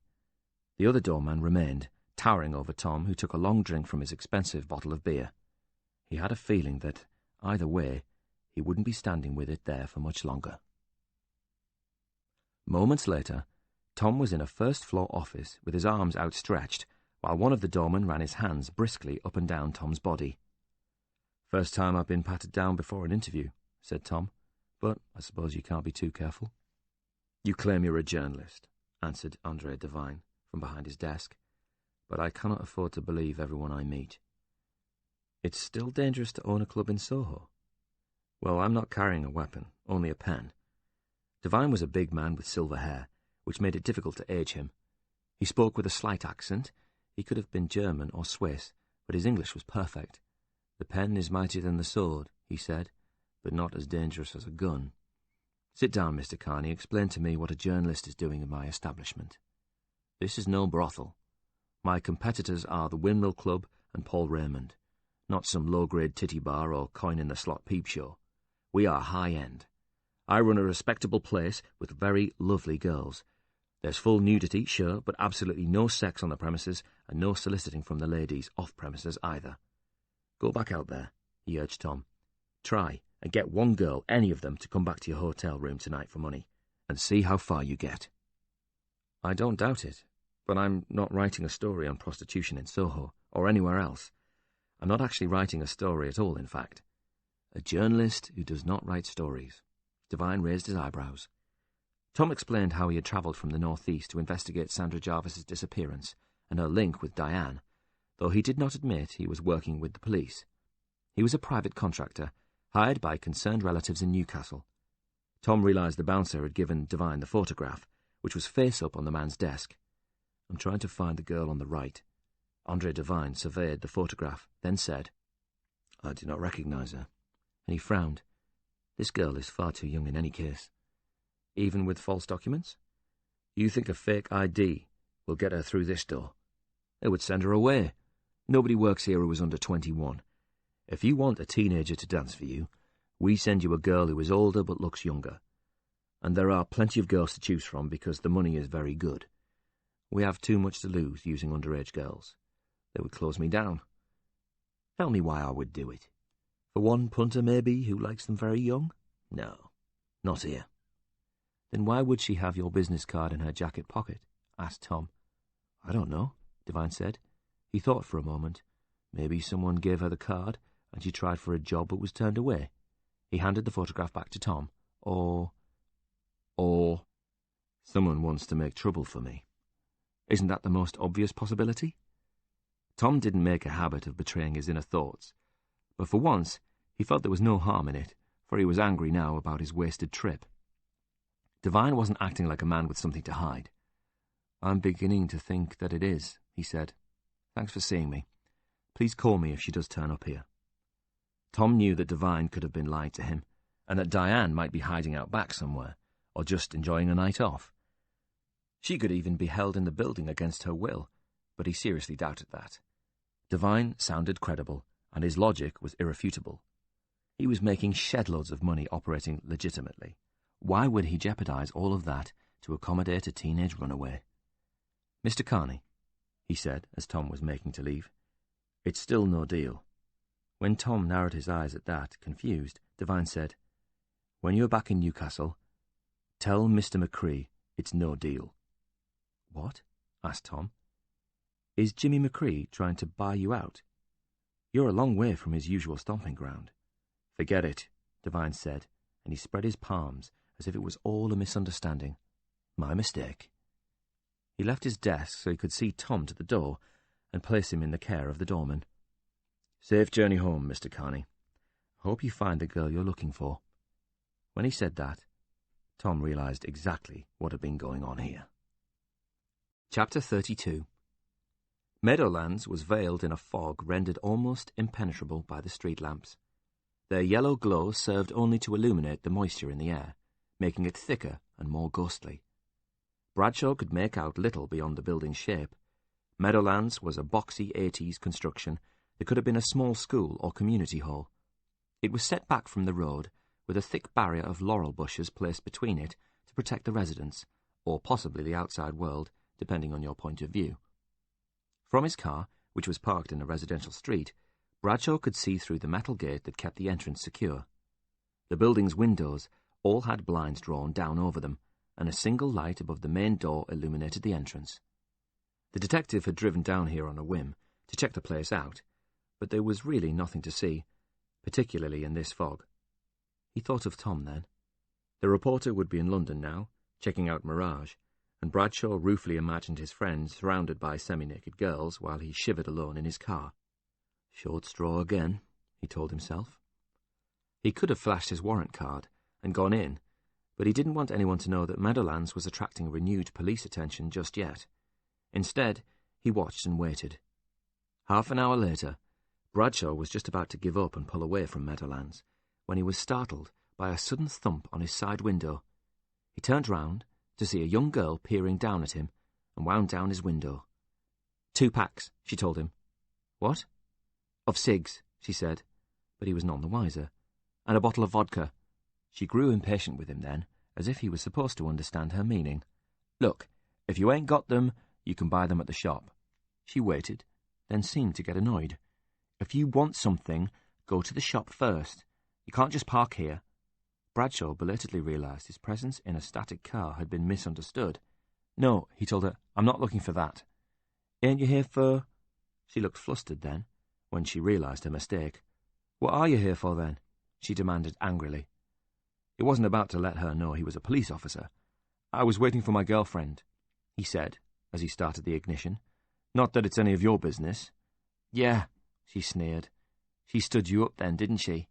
The other doorman remained, towering over Tom, who took a long drink from his expensive bottle of beer. He had a feeling that, either way, he wouldn't be standing with it there for much longer. Moments later, Tom was in a first-floor office with his arms outstretched, while one of the doormen ran his hands briskly up and down Tom's body. "First time I've been patted down before an interview," said Tom, "but I suppose you can't be too careful." "You claim you're a journalist," answered Andre Devine from behind his desk, "but I cannot afford to believe everyone I meet." "It's still dangerous to own a club in Soho." "Well, I'm not carrying a weapon, only a pen." Devine was a big man with silver hair, which made it difficult to age him. He spoke with a slight accent. He could have been German or Swiss, but his English was perfect. "The pen is mightier than the sword," he said, "but not as dangerous as a gun. Sit down, Mr. Carney. Explain to me what a journalist is doing in my establishment." "This is no brothel. My competitors are the Windmill Club and Paul Raymond, not some low-grade titty bar or coin-in-the-slot peep show. We are high-end. I run a respectable place with very lovely girls. There's full nudity, sure, but absolutely no sex on the premises and no soliciting from the ladies off-premises either. Go back out there," he urged Tom. "Try and get one girl, any of them, to come back to your hotel room tonight for money, and see how far you get." "I don't doubt it, but I'm not writing a story on prostitution in Soho or anywhere else. I'm not actually writing a story at all, in fact." "A journalist who does not write stories." Devine raised his eyebrows. Tom explained how he had travelled from the northeast to investigate Sandra Jarvis's disappearance and her link with Diane, though he did not admit he was working with the police. He was a private contractor, hired by concerned relatives in Newcastle. Tom realised the bouncer had given Devine the photograph, which was face-up on the man's desk. "I'm trying to find the girl on the right." Andre Devine surveyed the photograph, then said, "I do not recognise her," and he frowned. "This girl is far too young in any case." "Even with false documents?" "You think a fake ID will get her through this door? It would send her away. Nobody works here who is under 21. If you want a teenager to dance for you, we send you a girl who is older but looks younger. And there are plenty of girls to choose from because the money is very good. We have too much to lose using underage girls. They would close me down." "Tell me why I would do it. For one punter, maybe, who likes them very young? No, not here." "Then why would she have your business card in her jacket pocket?" asked Tom. "I don't know," Devine said. He thought for a moment. Maybe someone gave her the card, and she tried for a job but was turned away. He handed the photograph back to Tom. Or someone wants to make trouble for me. Isn't that the most obvious possibility? Tom didn't make a habit of betraying his inner thoughts, but for once he felt there was no harm in it, for he was angry now about his wasted trip. Devine wasn't acting like a man with something to hide. "I'm beginning to think that it is," he said. "Thanks for seeing me. Please call me if she does turn up here." Tom knew that Devine could have been lying to him, and that Diane might be hiding out back somewhere, or just enjoying a night off. She could even be held in the building against her will, but he seriously doubted that. Devine sounded credible, and his logic was irrefutable. He was making shed-loads of money operating legitimately. Why would he jeopardize all of that to accommodate a teenage runaway? "Mr. Carney," he said as Tom was making to leave, "it's still no deal." When Tom narrowed his eyes at that, confused, Devine said, "When you're back in Newcastle, tell Mr. McCree it's no deal." "What?" asked Tom. "Is Jimmy McCree trying to buy you out? You're a long way from his usual stomping ground." "Forget it," Devine said, and he spread his palms as if it was all a misunderstanding. My mistake. He left his desk so he could see Tom to the door and place him in the care of the doorman. Safe journey home, Mr. Carney. Hope you find the girl you're looking for. When he said that, Tom realised exactly what had been going on here. Chapter 32. Meadowlands was veiled in a fog rendered almost impenetrable by the street lamps. Their yellow glow served only to illuminate the moisture in the air, making it thicker and more ghostly. Bradshaw could make out little beyond the building's shape. Meadowlands was a boxy 80s construction that could have been a small school or community hall. It was set back from the road, with a thick barrier of laurel bushes placed between it to protect the residents, or possibly the outside world, depending on your point of view. From his car, which was parked in a residential street, Bradshaw could see through the metal gate that kept the entrance secure. The building's windows all had blinds drawn down over them, and a single light above the main door illuminated the entrance. The detective had driven down here on a whim to check the place out, but there was really nothing to see, particularly in this fog. He thought of Tom then. The reporter would be in London now, checking out Mirage, and Bradshaw ruefully imagined his friends surrounded by semi-naked girls while he shivered alone in his car. Short straw again, he told himself. He could have flashed his warrant card and gone in, but he didn't want anyone to know that Meadowlands was attracting renewed police attention just yet. Instead, he watched and waited. Half an hour later, Bradshaw was just about to give up and pull away from Meadowlands when he was startled by a sudden thump on his side window. He turned round to see a young girl peering down at him and wound down his window. 2 packs, she told him. What? Of cigs, she said, but he was none the wiser. And a bottle of vodka. She grew impatient with him then, as if he was supposed to understand her meaning. Look, if you ain't got them, you can buy them at the shop. She waited, then seemed to get annoyed. If you want something, go to the shop first. You can't just park here. Bradshaw belatedly realised his presence in a static car had been misunderstood. No, he told her, I'm not looking for that. Ain't you here for... She looked flustered then, when she realised her mistake. What are you here for then? She demanded angrily. He wasn't about to let her know he was a police officer. I was waiting for my girlfriend, he said, as he started the ignition. Not that it's any of your business. Yeah, she sneered. She stood you up then, didn't she?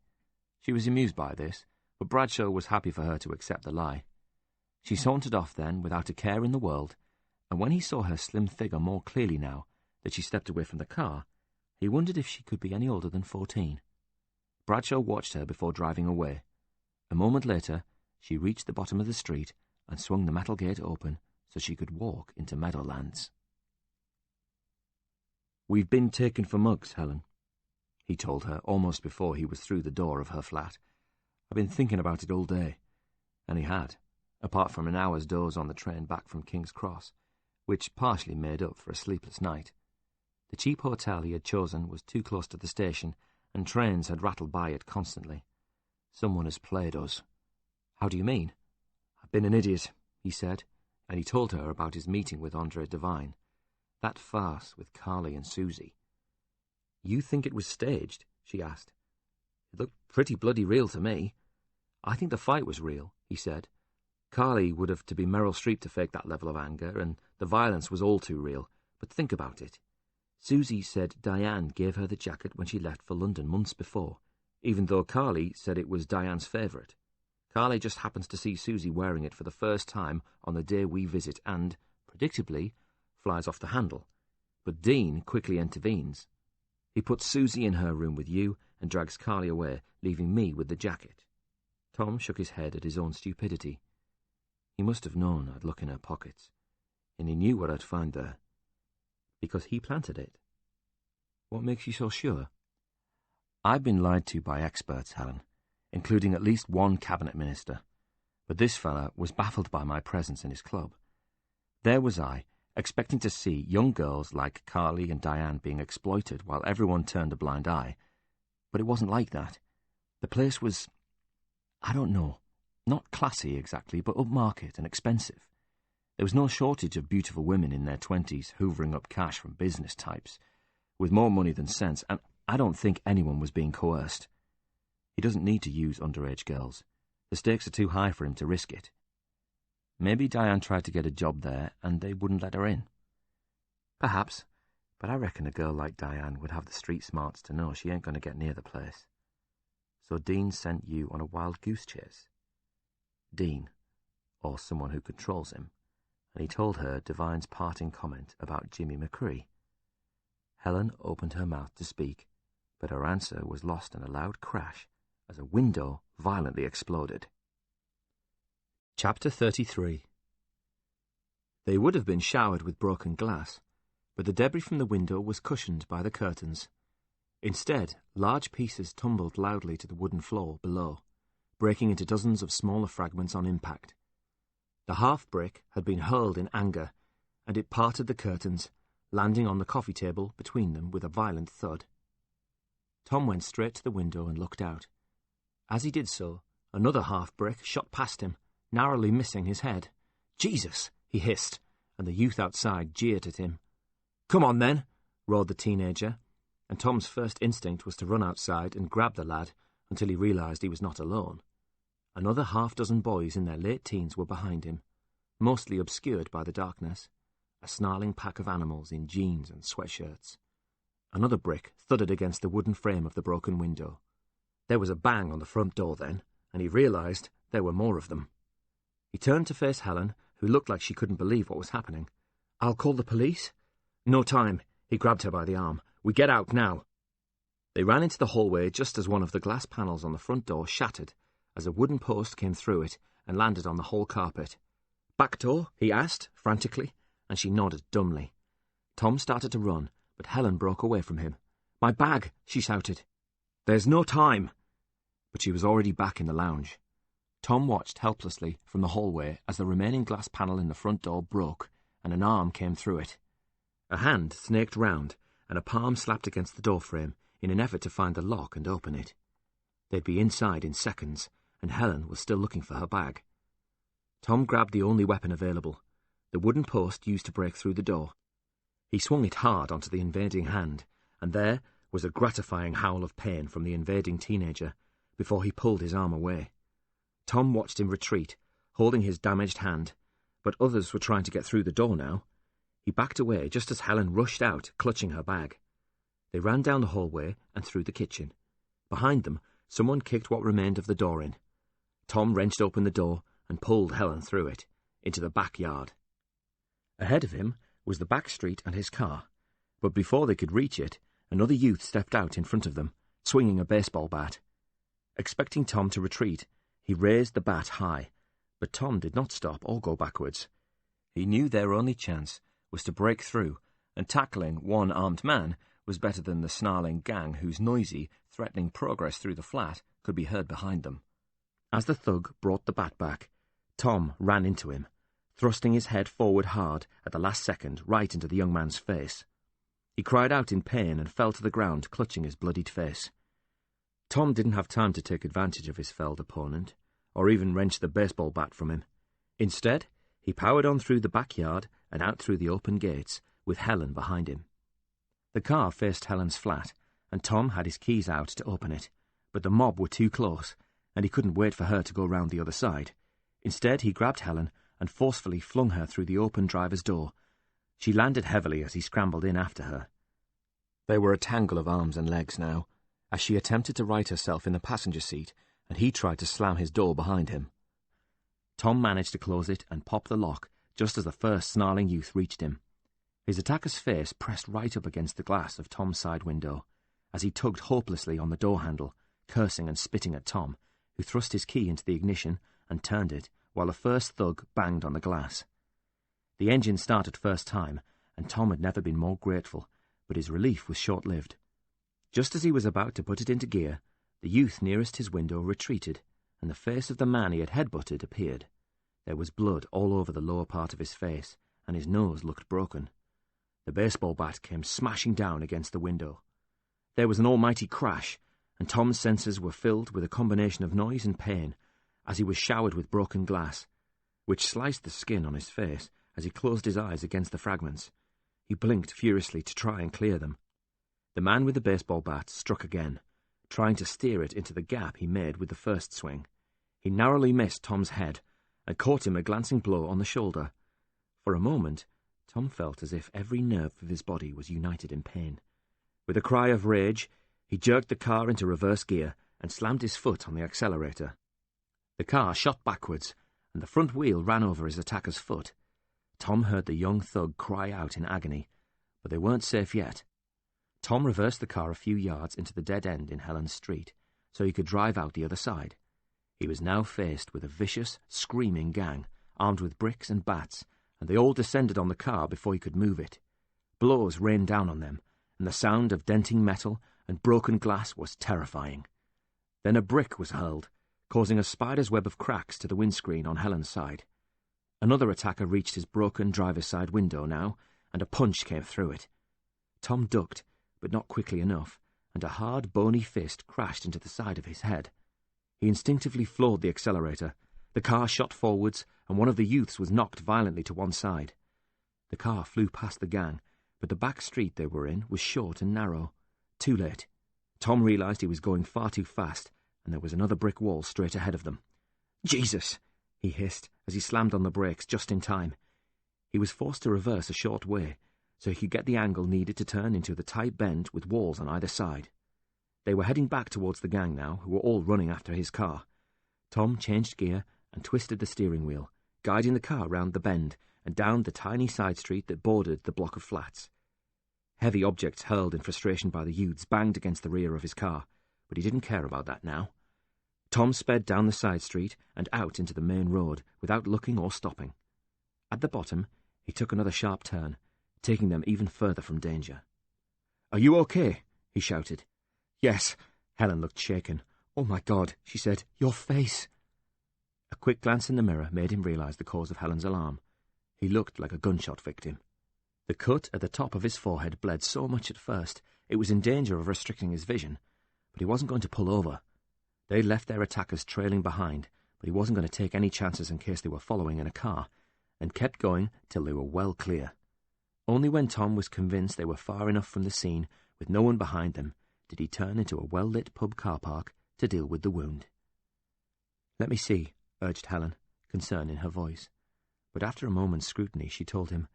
She was amused by this, but Bradshaw was happy for her to accept the lie. She sauntered off then without a care in the world, and when he saw her slim figure more clearly now that she stepped away from the car, he wondered if she could be any older than 14. Bradshaw watched her before driving away. A moment later, she reached the bottom of the street and swung the metal gate open so she could walk into Meadowlands. We've been taken for mugs, Helen, he told her almost before he was through the door of her flat. I've been thinking about it all day. And he had, apart from an hour's doze on the train back from King's Cross, which partially made up for a sleepless night. The cheap hotel he had chosen was too close to the station, and trains had rattled by it constantly. Someone has played us. How do you mean? I've been an idiot, he said, and he told her about his meeting with Andre Devine. That farce with Carly and Susie. You think it was staged? She asked. It looked pretty bloody real to me. I think the fight was real, he said. Carly would have to be Meryl Streep to fake that level of anger, and the violence was all too real. But think about it. Susie said Diane gave her the jacket when she left for London months before, even though Carly said it was Diane's favourite. Carly just happens to see Susie wearing it for the first time on the day we visit and, predictably, flies off the handle. But Dean quickly intervenes. He puts Susie in her room with you and drags Carly away, leaving me with the jacket. Tom shook his head at his own stupidity. He must have known I'd look in her pockets, and he knew what I'd find there. Because he planted it. What makes you so sure? I've been lied to by experts, Helen, including at least one cabinet minister, but this fella was baffled by my presence in his club. There was I, expecting to see young girls like Carly and Diane being exploited while everyone turned a blind eye, but it wasn't like that. The place was, I don't know, not classy exactly, but upmarket and expensive. There was no shortage of beautiful women in their 20s hoovering up cash from business types, with more money than sense, and I don't think anyone was being coerced. He doesn't need to use underage girls. The stakes are too high for him to risk it. Maybe Diane tried to get a job there and they wouldn't let her in. Perhaps, but I reckon a girl like Diane would have the street smarts to know she ain't going to get near the place. So Dean sent you on a wild goose chase. Dean, or someone who controls him, and he told her Divine's parting comment about Jimmy McCree. Helen opened her mouth to speak, but her answer was lost in a loud crash as a window violently exploded. Chapter 33. They would have been showered with broken glass, but the debris from the window was cushioned by the curtains. Instead, large pieces tumbled loudly to the wooden floor below, breaking into dozens of smaller fragments on impact. The half-brick had been hurled in anger, and it parted the curtains, landing on the coffee table between them with a violent thud. Tom went straight to the window and looked out. As he did so, another half-brick shot past him, narrowly missing his head. "Jesus!" he hissed, and the youth outside jeered at him. "Come on, then!" roared the teenager, and Tom's first instinct was to run outside and grab the lad until he realised he was not alone. Another half-dozen boys in their late teens were behind him, mostly obscured by the darkness, a snarling pack of animals in jeans and sweatshirts. Another brick thudded against the wooden frame of the broken window. There was a bang on the front door then, and he realised there were more of them. He turned to face Helen, who looked like she couldn't believe what was happening. "I'll call the police?" "No time." He grabbed her by the arm. "We get out now." They ran into the hallway just as one of the glass panels on the front door shattered, as a wooden post came through it and landed on the hall carpet. "Back door?" he asked, frantically, and she nodded dumbly. Tom started to run, but Helen broke away from him. "My bag!" she shouted. "There's no time!" But she was already back in the lounge. Tom watched helplessly from the hallway as the remaining glass panel in the front door broke and an arm came through it. A hand snaked round and a palm slapped against the doorframe in an effort to find the lock and open it. They'd be inside in seconds, and Helen was still looking for her bag. Tom grabbed the only weapon available, the wooden post used to break through the door. He swung it hard onto the invading hand, and there was a gratifying howl of pain from the invading teenager before he pulled his arm away. Tom watched him retreat, holding his damaged hand, but others were trying to get through the door now. He backed away just as Helen rushed out, clutching her bag. They ran down the hallway and through the kitchen. Behind them, someone kicked what remained of the door in. Tom wrenched open the door and pulled Helen through it, into the backyard. Ahead of him was the back street and his car, but before they could reach it, another youth stepped out in front of them, swinging a baseball bat. Expecting Tom to retreat, he raised the bat high, but Tom did not stop or go backwards. He knew their only chance was to break through, and tackling one armed man was better than the snarling gang whose noisy, threatening progress through the flat could be heard behind them. As the thug brought the bat back, Tom ran into him, thrusting his head forward hard at the last second right into the young man's face. He cried out in pain and fell to the ground, clutching his bloodied face. Tom didn't have time to take advantage of his felled opponent, or even wrench the baseball bat from him. Instead, he powered on through the backyard and out through the open gates, with Helen behind him. The car faced Helen's flat, and Tom had his keys out to open it, but the mob were too close, and he couldn't wait for her to go round the other side. Instead, he grabbed Helen and forcefully flung her through the open driver's door. She landed heavily as he scrambled in after her. They were a tangle of arms and legs now, as she attempted to right herself in the passenger seat, and he tried to slam his door behind him. Tom managed to close it and pop the lock just as the first snarling youth reached him. His attacker's face pressed right up against the glass of Tom's side window, as he tugged hopelessly on the door handle, cursing and spitting at Tom, who thrust his key into the ignition and turned it, while the first thug banged on the glass. The engine started first time, and Tom had never been more grateful, but his relief was short-lived. Just as he was about to put it into gear, the youth nearest his window retreated, and the face of the man he had headbutted appeared. There was blood all over the lower part of his face, and his nose looked broken. The baseball bat came smashing down against the window. There was an almighty crash, and Tom's senses were filled with a combination of noise and pain, as he was showered with broken glass, which sliced the skin on his face as he closed his eyes against the fragments. He blinked furiously to try and clear them. The man with the baseball bat struck again, trying to steer it into the gap he made with the first swing. He narrowly missed Tom's head and caught him a glancing blow on the shoulder. For a moment, Tom felt as if every nerve of his body was united in pain. With a cry of rage, he jerked the car into reverse gear and slammed his foot on the accelerator. The car shot backwards, and the front wheel ran over his attacker's foot. Tom heard the young thug cry out in agony, but they weren't safe yet. Tom reversed the car a few yards into the dead end in Helen's street, so he could drive out the other side. He was now faced with a vicious, screaming gang, armed with bricks and bats, and they all descended on the car before he could move it. Blows rained down on them, and the sound of denting metal and broken glass was terrifying. Then a brick was hurled, causing a spider's web of cracks to the windscreen on Helen's side. Another attacker reached his broken driver's side window now, and a punch came through it. Tom ducked, but not quickly enough, and a hard, bony fist crashed into the side of his head. He instinctively floored the accelerator. The car shot forwards, and one of the youths was knocked violently to one side. The car flew past the gang, but the back street they were in was short and narrow. Too late. Tom realized he was going far too fast, and there was another brick wall straight ahead of them. "Jesus!" he hissed as he slammed on the brakes just in time. He was forced to reverse a short way, so he could get the angle needed to turn into the tight bend with walls on either side. They were heading back towards the gang now, who were all running after his car. Tom changed gear and twisted the steering wheel, guiding the car round the bend and down the tiny side street that bordered the block of flats. Heavy objects hurled in frustration by the youths banged against the rear of his car, but he didn't care about that now. Tom sped down the side street and out into the main road without looking or stopping. At the bottom, he took another sharp turn, taking them even further from danger. "Are you okay?" he shouted. "Yes." Helen looked shaken. "Oh my God," she said. "Your face." A quick glance in the mirror made him realize the cause of Helen's alarm. He looked like a gunshot victim. The cut at the top of his forehead bled so much at first it was in danger of restricting his vision, but he wasn't going to pull over. They left their attackers trailing behind, but he wasn't going to take any chances in case they were following in a car, and kept going till they were well clear. Only when Tom was convinced they were far enough from the scene, with no one behind them, did he turn into a well-lit pub car park to deal with the wound. "Let me see," urged Helen, concern in her voice. But after a moment's scrutiny, she told him,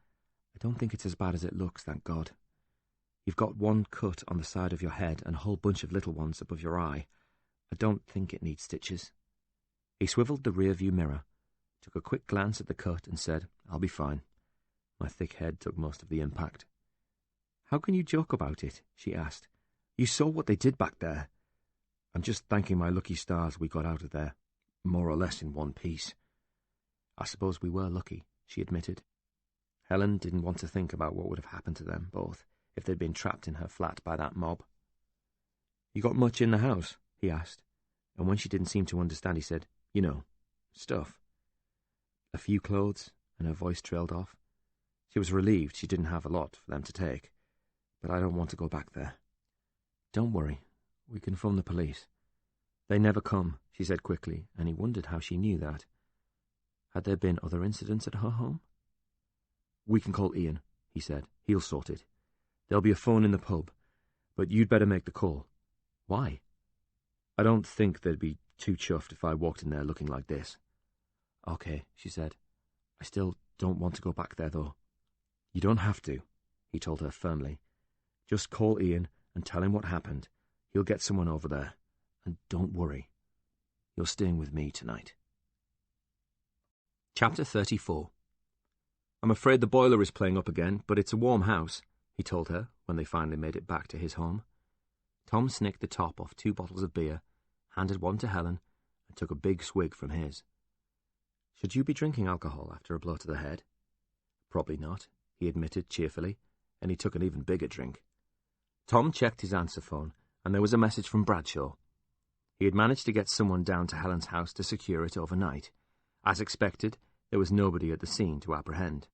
"I don't think it's as bad as it looks, thank God. You've got one cut on the side of your head and a whole bunch of little ones above your eye. I don't think it needs stitches." He swiveled the rear-view mirror, took a quick glance at the cut and said, "I'll be fine. My thick head took most of the impact." "How can you joke about it?" she asked. "You saw what they did back there." "I'm just thanking my lucky stars we got out of there, more or less in one piece." "I suppose we were lucky," she admitted. Helen didn't want to think about what would have happened to them both if they'd been trapped in her flat by that mob. "You got much in the house?" he asked, and when she didn't seem to understand, he said, "You know, stuff." "A few clothes," and her voice trailed off. She was relieved she didn't have a lot for them to take, "but I don't want to go back there." "Don't worry, we can phone the police." "They never come," she said quickly, and he wondered how she knew that. Had there been other incidents at her home? "We can call Ian," he said. "He'll sort it. There'll be a phone in the pub, but you'd better make the call." "Why?" "I don't think they'd be too chuffed if I walked in there looking like this." "Okay," she said. "I still don't want to go back there, though." "You don't have to," he told her firmly. "Just call Ian and tell him what happened. He'll get someone over there. And don't worry. You're staying with me tonight." Chapter 34. "I'm afraid the boiler is playing up again, but it's a warm house," he told her when they finally made it back to his home. Tom snicked the top off 2 bottles of beer, handed one to Helen, and took a big swig from his. "Should you be drinking alcohol after a blow to the head?" "Probably not," he admitted cheerfully, and he took an even bigger drink. Tom checked his answer phone, and there was a message from Bradshaw. He had managed to get someone down to Helen's house to secure it overnight. As expected, there was nobody at the scene to apprehend.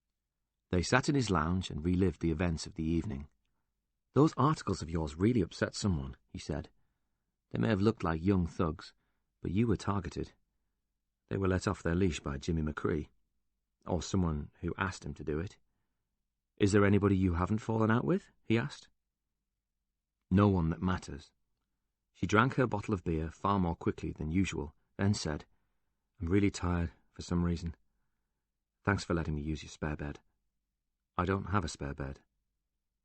They sat in his lounge and relived the events of the evening. "Those articles of yours really upset someone," he said. "They may have looked like young thugs, but you were targeted. They were let off their leash by Jimmy McCree, or someone who asked him to do it. Is there anybody you haven't fallen out with?" he asked. "No one that matters." She drank her bottle of beer far more quickly than usual, then said,
I'm really tired, for some reason. Thanks for letting me use your spare bed. I don't have a spare bed.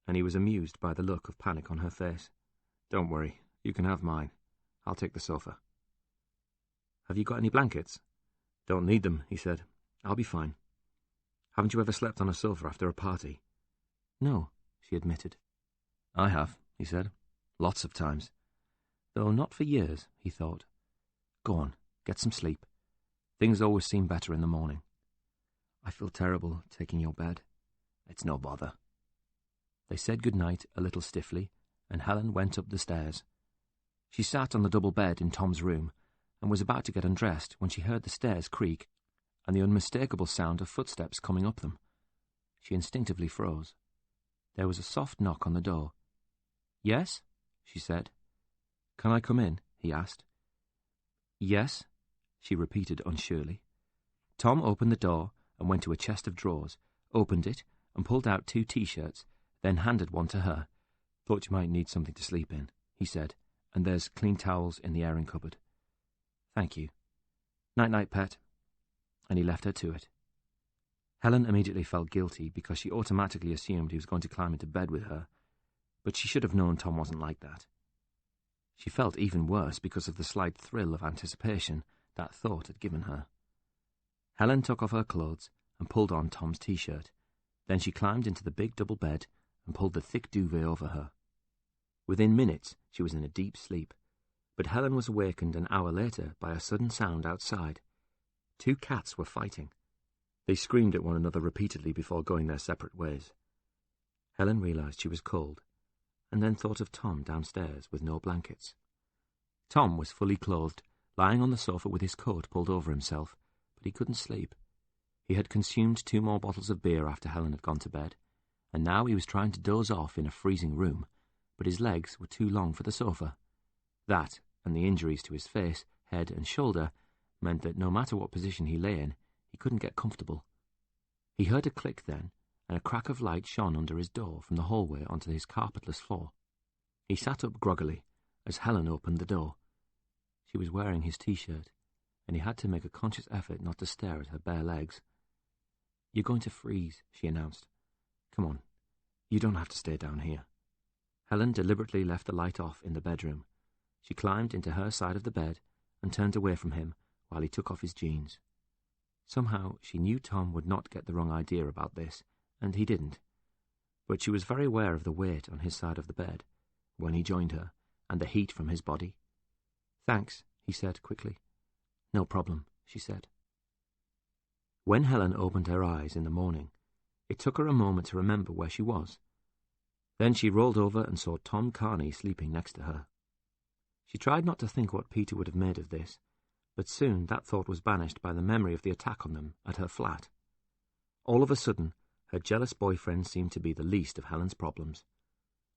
And he was amused by the look of panic on her face. Don't worry, you can have mine. I'll take the sofa. Have you got any blankets? Don't need them, he said. I'll be fine. Haven't you ever slept on a sofa after a party? No, she admitted. I have, he said. Lots of times. Though not for years, he thought. Go on, get some sleep. Things always seem better in the morning. I feel terrible taking your bed. It's no bother. They said good night a little stiffly, and Helen went up the stairs. She sat on the double bed in Tom's room and was about to get undressed when she heard the stairs creak and the unmistakable sound of footsteps coming up them. She instinctively froze. There was a soft knock on the door. Yes, she said. Can I come in? He asked. Yes, she repeated unsurely. Tom opened the door and went to a chest of drawers, opened it and pulled out 2 T-shirts, then handed one to her. Thought you might need something to sleep in, he said, and there's clean towels in the airing cupboard. Thank you. Night-night, pet. And he left her to it. Helen immediately felt guilty because she automatically assumed he was going to climb into bed with her, but she should have known Tom wasn't like that. She felt even worse because of the slight thrill of anticipation that thought had given her. Helen took off her clothes and pulled on Tom's T-shirt. Then she climbed into the big double bed and pulled the thick duvet over her. Within minutes, she was in a deep sleep, but Helen was awakened an hour later by a sudden sound outside. 2 cats were fighting. They screamed at one another repeatedly before going their separate ways. Helen realized she was cold, and then thought of Tom downstairs with no blankets. Tom was fully clothed, lying on the sofa with his coat pulled over himself, but he couldn't sleep. He had consumed 2 more bottles of beer after Helen had gone to bed, and now he was trying to doze off in a freezing room, but his legs were too long for the sofa. That, and the injuries to his face, head and shoulder, meant that no matter what position he lay in, he couldn't get comfortable. He heard a click then, and a crack of light shone under his door from the hallway onto his carpetless floor. He sat up groggily as Helen opened the door. She was wearing his T-shirt, and he had to make a conscious effort not to stare at her bare legs. You're going to freeze, she announced. Come on, you don't have to stay down here. Helen deliberately left the light off in the bedroom. She climbed into her side of the bed and turned away from him while he took off his jeans. Somehow she knew Tom would not get the wrong idea about this, and he didn't. But she was very aware of the weight on his side of the bed when he joined her, and the heat from his body. Thanks, he said quickly. No problem, she said. When Helen opened her eyes in the morning, it took her a moment to remember where she was. Then she rolled over and saw Tom Carney sleeping next to her. She tried not to think what Peter would have made of this, but soon that thought was banished by the memory of the attack on them at her flat. All of a sudden, her jealous boyfriend seemed to be the least of Helen's problems.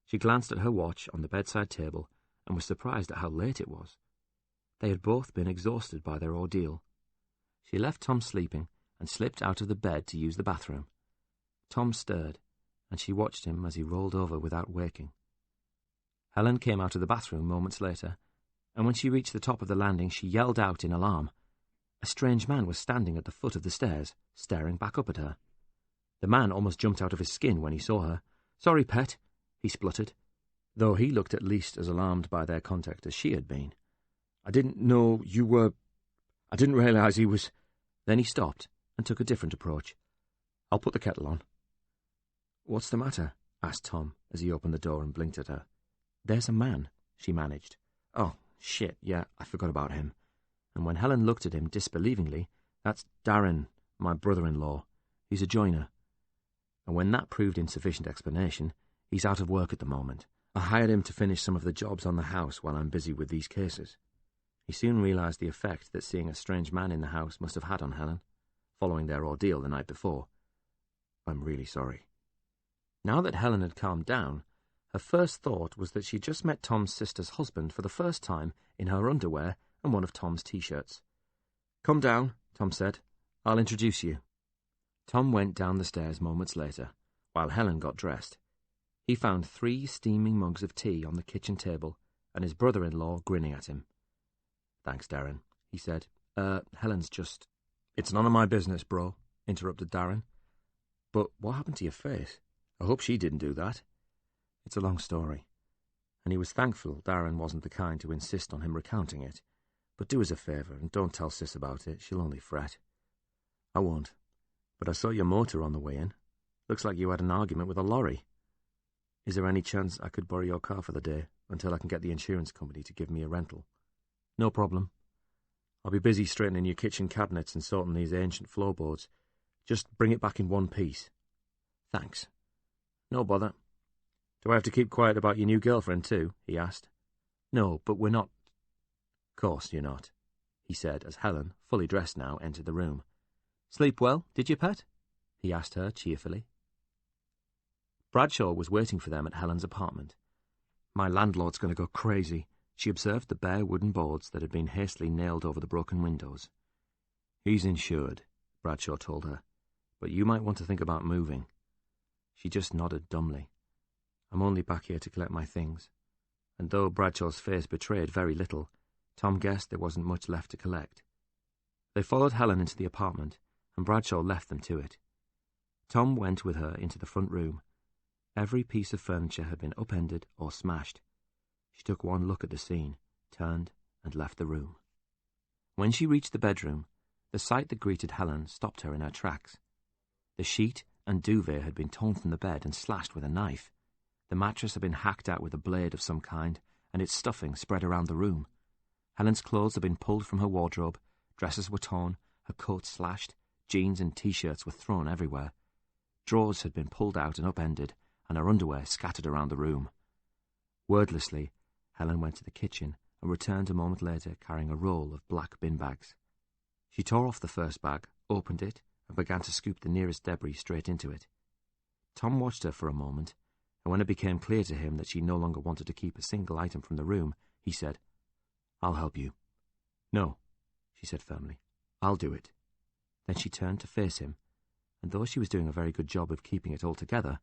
She glanced at her watch on the bedside table and was surprised at how late it was. They had both been exhausted by their ordeal. She left Tom sleeping and slipped out of the bed to use the bathroom. Tom stirred, and she watched him as he rolled over without waking. Helen came out of the bathroom moments later, and when she reached the top of the landing she yelled out in alarm. A strange man was standing at the foot of the stairs, staring back up at her. The man almost jumped out of his skin when he saw her. Sorry, pet, he spluttered, though he looked at least as alarmed by their contact as she had been. I didn't know you were... I didn't realize he was... Then he stopped and took a different approach. I'll put the kettle on. What's the matter? Asked Tom as he opened the door and blinked at her. There's a man, she managed. Oh, shit, yeah, I forgot about him. And when Helen looked at him disbelievingly, that's Darren, my brother-in-law. He's a joiner. And when that proved insufficient explanation, he's out of work at the moment. I hired him to finish some of the jobs on the house while I'm busy with these cases. He soon realized the effect that seeing a strange man in the house must have had on Helen, following their ordeal the night before. I'm really sorry. Now that Helen had calmed down, her first thought was that she'd just met Tom's sister's husband for the first time in her underwear and one of Tom's T-shirts. Come down, Tom said. I'll introduce you. Tom went down the stairs moments later, while Helen got dressed. He found 3 steaming mugs of tea on the kitchen table and his brother-in-law grinning at him. Thanks, Darren, he said, Helen's just... It's none of my business, bro, interrupted Darren. But what happened to your face? I hope she didn't do that. It's a long story, and he was thankful Darren wasn't the kind to insist on him recounting it. But do us a favour and don't tell Sis about it. She'll only fret. I won't. But I saw your motor on the way in. Looks like you had an argument with a lorry. Is there any chance I could borrow your car for the day until I can get the insurance company to give me a rental? No problem. I'll be busy straightening your kitchen cabinets and sorting these ancient floorboards. Just bring it back in one piece. Thanks. No bother. Do I have to keep quiet about your new girlfriend too? He asked. No, but we're not... Course you're not, he said as Helen, fully dressed now, entered the room. Sleep well, did you, pet? He asked her cheerfully. Bradshaw was waiting for them at Helen's apartment. My landlord's going to go crazy. She observed the bare wooden boards that had been hastily nailed over the broken windows. He's insured, Bradshaw told her, but you might want to think about moving. She just nodded dumbly. I'm only back here to collect my things. And though Bradshaw's face betrayed very little, Tom guessed there wasn't much left to collect. They followed Helen into the apartment, and Bradshaw left them to it. Tom went with her into the front room. Every piece of furniture had been upended or smashed. She took one look at the scene, turned, and left the room. When she reached the bedroom, the sight that greeted Helen stopped her in her tracks. The sheet and duvet had been torn from the bed and slashed with a knife. The mattress had been hacked out with a blade of some kind, and its stuffing spread around the room. Helen's clothes had been pulled from her wardrobe, dresses were torn, her coat slashed, jeans and T-shirts were thrown everywhere. Drawers had been pulled out and upended, and her underwear scattered around the room. Wordlessly, Helen went to the kitchen and returned a moment later carrying a roll of black bin bags. She tore off the first bag, opened it, and began to scoop the nearest debris straight into it. Tom watched her for a moment, and when it became clear to him that she no longer wanted to keep a single item from the room, he said, I'll help you. No, she said firmly. I'll do it. Then she turned to face him, and though she was doing a very good job of keeping it all together,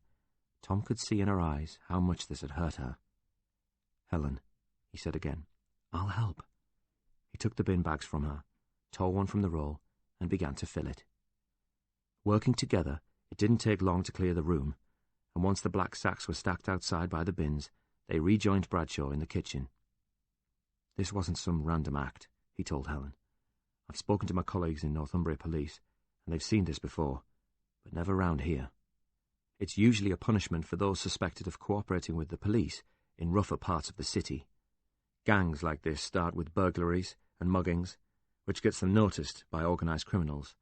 Tom could see in her eyes how much this had hurt her. Helen, he said again, I'll help. He took the bin bags from her, tore one from the roll, and began to fill it. Working together, it didn't take long to clear the room, and once the black sacks were stacked outside by the bins, they rejoined Bradshaw in the kitchen. This wasn't some random act, he told Helen. I've spoken to my colleagues in Northumbria Police, and they've seen this before, but never round here. It's usually a punishment for those suspected of cooperating with the police in rougher parts of the city. Gangs like this start with burglaries and muggings, which gets them noticed by organised criminals,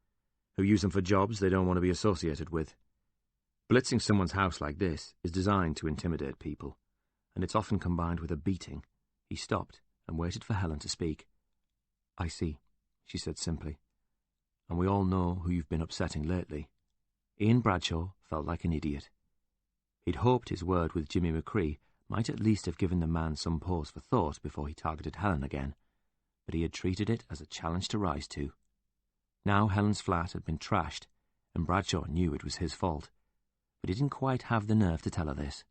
who use them for jobs they don't want to be associated with. Blitzing someone's house like this is designed to intimidate people, and it's often combined with a beating. He stopped and waited for Helen to speak. I see, she said simply. And we all know who you've been upsetting lately. Ian Bradshaw felt like an idiot. He'd hoped his word with Jimmy McCree might at least have given the man some pause for thought before he targeted Helen again, but he had treated it as a challenge to rise to. Now Helen's flat had been trashed, and Bradshaw knew it was his fault, but he didn't quite have the nerve to tell her this.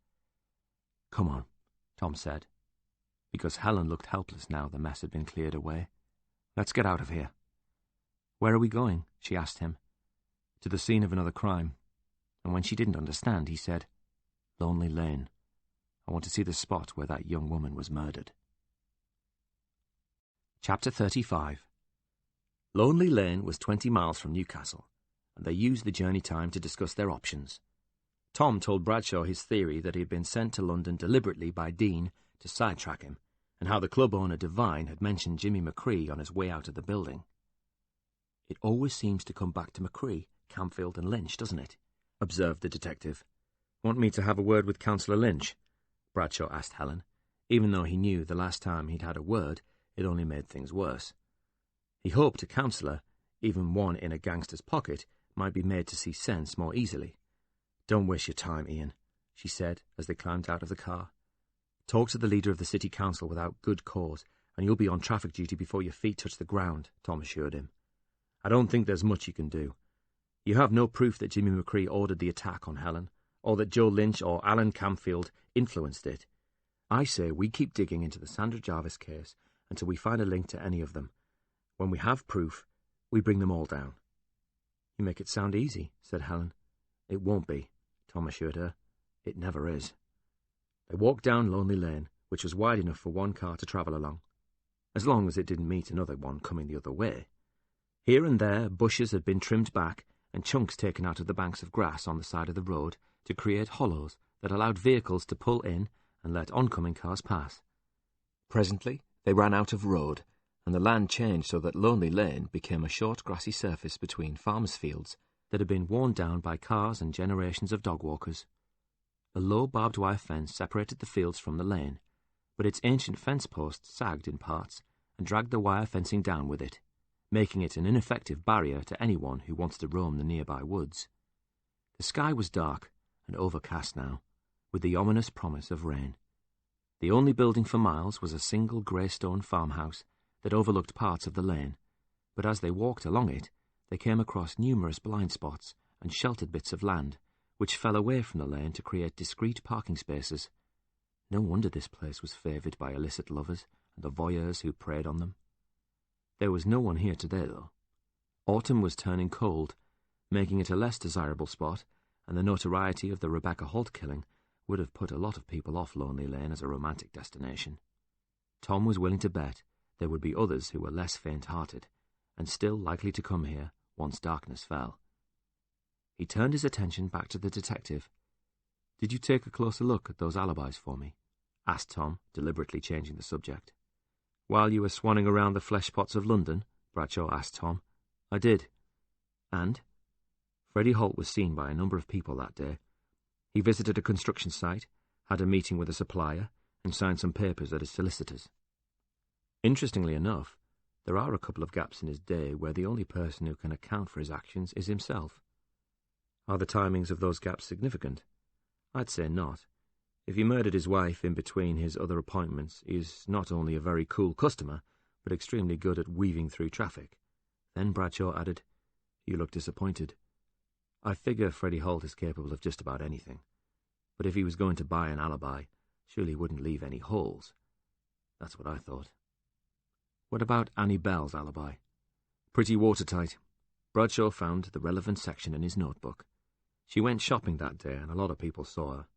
Come on, Tom said, because Helen looked helpless now the mess had been cleared away. Let's get out of here. Where are we going? She asked him. To the scene of another crime, and when she didn't understand, he said, Lonely Lane. I want to see the spot where that young woman was murdered. Chapter 35. Lonely Lane was 20 miles from Newcastle, and they used the journey time to discuss their options. Tom told Bradshaw his theory that he had been sent to London deliberately by Dean to sidetrack him, and how the club owner Devine had mentioned Jimmy McCree on his way out of the building. It always seems to come back to McCree, Camfield and Lynch, doesn't it? Observed the detective. Want me to have a word with Councillor Lynch? Bradshaw asked Helen, even though he knew the last time he'd had a word, it only made things worse. He hoped a councillor, even one in a gangster's pocket, might be made to see sense more easily. Don't waste your time, Ian, she said as they climbed out of the car. Talk to the leader of the city council without good cause, and you'll be on traffic duty before your feet touch the ground, Tom assured him. I don't think there's much you can do. You have no proof that Jimmy McCree ordered the attack on Helen, or that Joe Lynch or Alan Camfield influenced it. I say we keep digging into the Sandra Jarvis case until we find a link to any of them. When we have proof, we bring them all down."
"You make it sound easy," said Helen.
"It won't be," Tom assured her. "It never is." They walked down Lonely Lane, which was wide enough for one car to travel along, as long as it didn't meet another one coming the other way. Here and there, bushes had been trimmed back and chunks taken out of the banks of grass on the side of the road to create hollows that allowed vehicles to pull in and let oncoming cars pass. Presently, they ran out of road, and the land changed so that Lonely Lane became a short grassy surface between farmers' fields that had been worn down by cars and generations of dog walkers. A low barbed wire fence separated the fields from the lane, but its ancient fence posts sagged in parts and dragged the wire fencing down with it, making it an ineffective barrier to anyone who wants to roam the nearby woods. The sky was dark and overcast now, with the ominous promise of rain. The only building for miles was a single grey stone farmhouse that overlooked parts of the lane, but as they walked along it, they came across numerous blind spots and sheltered bits of land, which fell away from the lane to create discreet parking spaces. No wonder this place was favoured by illicit lovers and the voyeurs who preyed on them. There was no one here today, though. Autumn was turning cold, making it a less desirable spot, and the notoriety of the Rebecca Holt killing would have put a lot of people off Lonely Lane as a romantic destination. Tom was willing to bet there would be others who were less faint-hearted, and still likely to come here once darkness fell. He turned his attention back to the detective. "Did you take a closer look at those alibis for me?" asked Tom, deliberately changing the subject. "While you were swanning around the flesh pots of London?" Bradshaw asked Tom. "I did." "And?" Freddie Holt was seen by a number of people that day. He visited a construction site, had a meeting with a supplier, and signed some papers at his solicitor's. Interestingly enough, there are a couple of gaps in his day where the only person who can account for his actions is himself. Are the timings of those gaps significant? I'd say not. If he murdered his wife in between his other appointments, he is not only a very cool customer, but extremely good at weaving through traffic. Then Bradshaw added, "You look disappointed." "I figure Freddie Holt is capable of just about anything. But if he was going to buy an alibi, surely he wouldn't leave any holes." That's what I thought. "What about Annie Bell's alibi?" "Pretty watertight." Bradshaw found the relevant section in his notebook. She went shopping that day, and a lot of people saw her.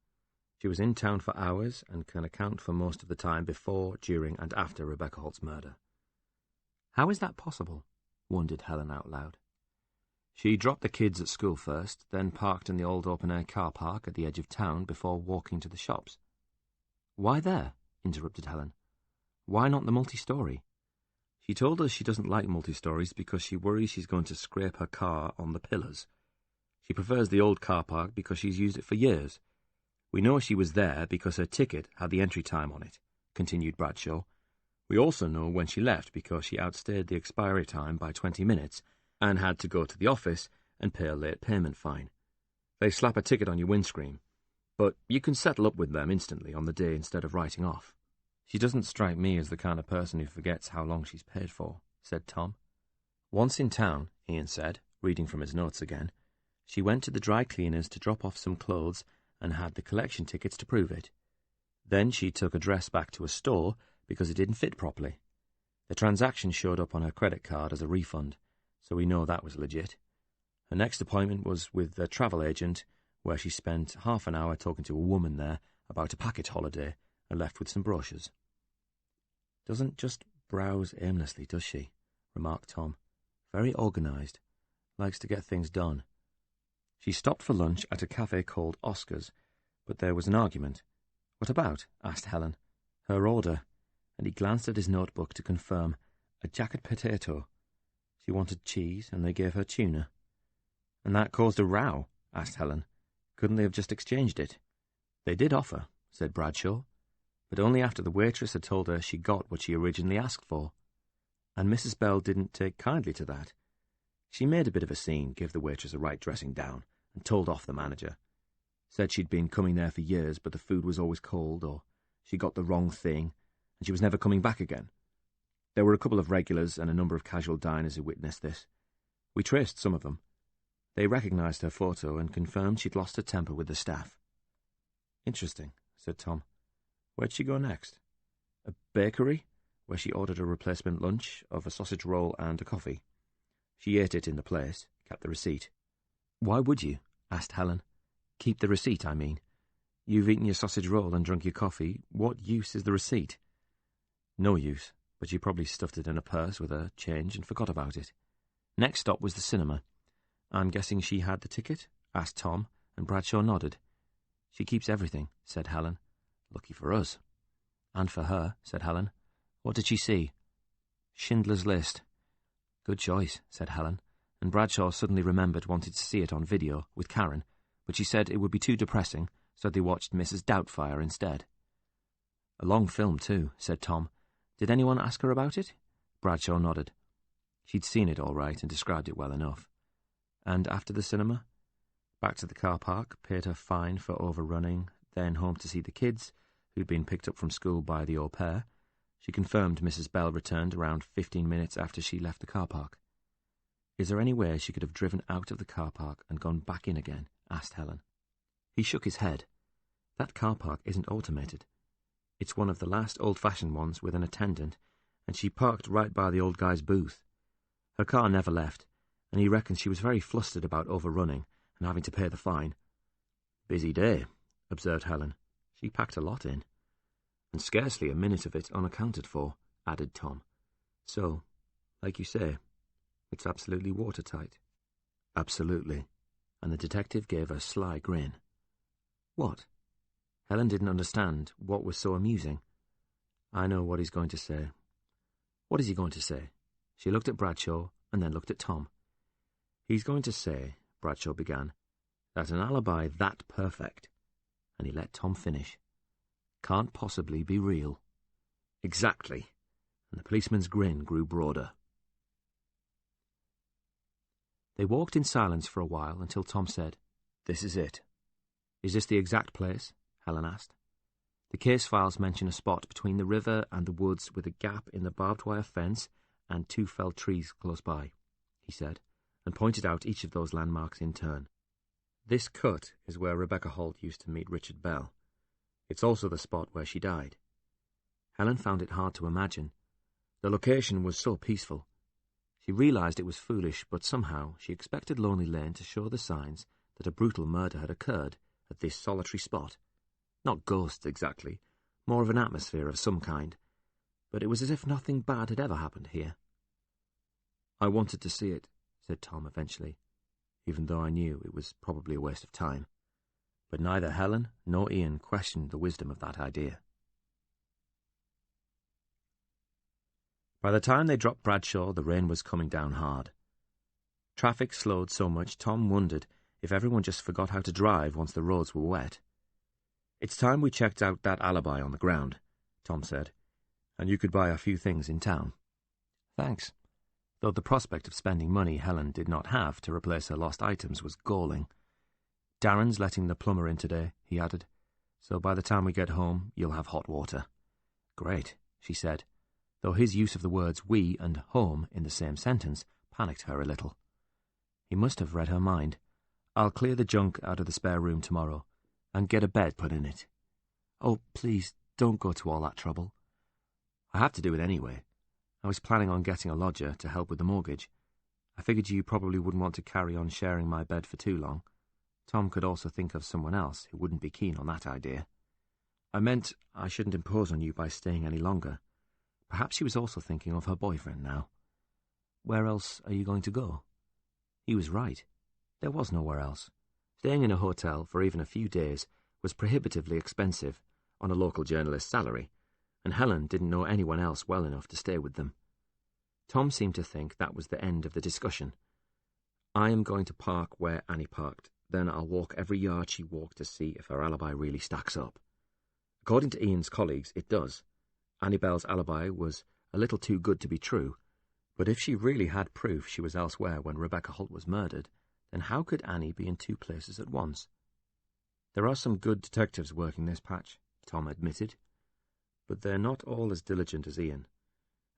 She was in town for hours and can account for most of the time before, during, and after Rebecca Holt's murder. "How is that possible?" wondered Helen out loud. "She dropped the kids at school first, then parked in the old open-air car park at the edge of town before walking to the shops." "Why there?" interrupted Helen. "Why not the multi-story?" "She told us she doesn't like multi-stories because she worries she's going to scrape her car on the pillars. She prefers the old car park because she's used it for years. We know she was there because her ticket had the entry time on it," continued Bradshaw. "We also know when she left because she outstayed the expiry time by 20 minutes and had to go to the office and pay a late payment fine. They slap a ticket on your windscreen, but you can settle up with them instantly on the day instead of writing off." "She doesn't strike me as the kind of person who forgets how long she's paid for," said Tom. "Once in town," Ian said, reading from his notes again, "she went to the dry cleaners to drop off some clothes and had the collection tickets to prove it. Then she took a dress back to a store because it didn't fit properly. The transaction showed up on her credit card as a refund, so we know that was legit. Her next appointment was with a travel agent, where she spent half an hour talking to a woman there about a package holiday and left with some brochures." "Doesn't just browse aimlessly, does she?" remarked Tom. "Very organised. Likes to get things done." "She stopped for lunch at a cafe called Oscar's, but there was an argument." "What about?" asked Helen. "Her order," and he glanced at his notebook to confirm, "a jacket potato. She wanted cheese, and they gave her tuna." "And that caused a row?" asked Helen. "Couldn't they have just exchanged it?" "They did offer," said Bradshaw, "but only after the waitress had told her she got what she originally asked for. And Mrs. Bell didn't take kindly to that. She made a bit of a scene, gave the waitress a right dressing down, and told off the manager. Said she'd been coming there for years, but the food was always cold, or she got the wrong thing, and she was never coming back again. There were a couple of regulars and a number of casual diners who witnessed this. We traced some of them. They recognised her photo and confirmed she'd lost her temper with the staff." "Interesting," said Tom. "Where'd she go next?" "A bakery.
where she ordered a replacement lunch of a sausage roll and a coffee. She ate it in the place, kept the receipt. "Why would you?" asked Helen. "Keep the receipt, I mean. You've eaten your sausage roll and drunk your coffee. What use is the receipt?" "No use, but she probably stuffed it in a purse with her change and forgot about it." Next stop was the cinema. "I'm guessing she had the ticket?" asked Tom, and Bradshaw nodded. "She keeps everything," said Helen. "Lucky for us." "And for her," said Helen. "What did she see?" "Schindler's List." "Good choice," said Helen, and Bradshaw suddenly remembered wanting to see it on video with Karen, but she said it would be too depressing, so they watched Mrs. Doubtfire instead. "A long film, too," said Tom. "Did anyone ask her about it?" Bradshaw nodded. She'd seen it all right and described it well enough. "And after the cinema?" "Back to the car park, paid her fine for overrunning, then home to see the kids, who'd been picked up from school by the au pair. She confirmed Mrs. Bell returned around 15 minutes after she left the car park." "Is there any way she could have driven out of the car park and gone back in again?" asked Helen. He shook his head. "That car park isn't automated. It's one of the last old-fashioned ones with an attendant, and she parked right by the old guy's booth. Her car never left, and he reckons she was very flustered about overrunning and having to pay the fine." "Busy day," observed Helen. "She packed a lot in." "And scarcely a minute of it unaccounted for," added Tom. "So, like you say, it's absolutely watertight." "Absolutely," and the detective gave a sly grin. "What?" Helen didn't understand what was so amusing. "I know what he's going to say." "What is he going to say?" She looked at Bradshaw and then looked at Tom. "He's going to say," Bradshaw began, "that an alibi that perfect," and he let Tom finish, "can't possibly be real." "Exactly," and the policeman's grin grew broader. They walked in silence for a while until Tom said, "This is it." "Is this the exact place?" Helen asked. "The case files mention a spot between the river and the woods with a gap in the barbed wire fence and 2 felled trees close by," he said, and pointed out each of those landmarks in turn. "This cut is where Rebecca Holt used to meet Richard Bell. It's also the spot where she died." Helen found it hard to imagine. The location was so peaceful. She realized it was foolish, but somehow she expected Lonely Lane to show the signs that a brutal murder had occurred at this solitary spot. Not ghosts, exactly, more of an atmosphere of some kind, but it was as if nothing bad had ever happened here. "I wanted to see it," said Tom eventually, even though I knew it was probably a waste of time. But neither Helen nor Ian questioned the wisdom of that idea. By the time they dropped Bradshaw, the rain was coming down hard. Traffic slowed so much Tom wondered if everyone just forgot how to drive once the roads were wet. "It's time we checked out that alibi on the ground," Tom said, "and you could buy a few things in town." "Thanks," though the prospect of spending money Helen did not have to replace her lost items was galling. "Darren's letting the plumber in today," he added, "so by the time we get home you'll have hot water." "Great," she said, though his use of the words "we" and "home" in the same sentence panicked her a little. He must have read her mind. "I'll clear the junk out of the spare room tomorrow, and get a bed put in it." "Oh, please, don't go to all that trouble." "I have to do it anyway. I was planning on getting a lodger to help with the mortgage. I figured you probably wouldn't want to carry on sharing my bed for too long. Tom could also think of someone else who wouldn't be keen on that idea. I meant I shouldn't impose on you by staying any longer." Perhaps she was also thinking of her boyfriend now. "Where else are you going to go?" He was right. There was nowhere else. Staying in a hotel for even a few days was prohibitively expensive on a local journalist's salary, and Helen didn't know anyone else well enough to stay with them. Tom seemed to think that was the end of the discussion. "I am going to park where Annie parked, then I'll walk every yard she walked to see if her alibi really stacks up." According to Ian's colleagues, it does. Annie Bell's alibi was a little too good to be true, but if she really had proof she was elsewhere when Rebecca Holt was murdered, then how could Annie be in 2 places at once? "There are some good detectives working this patch," Tom admitted, "but they're not all as diligent as Ian,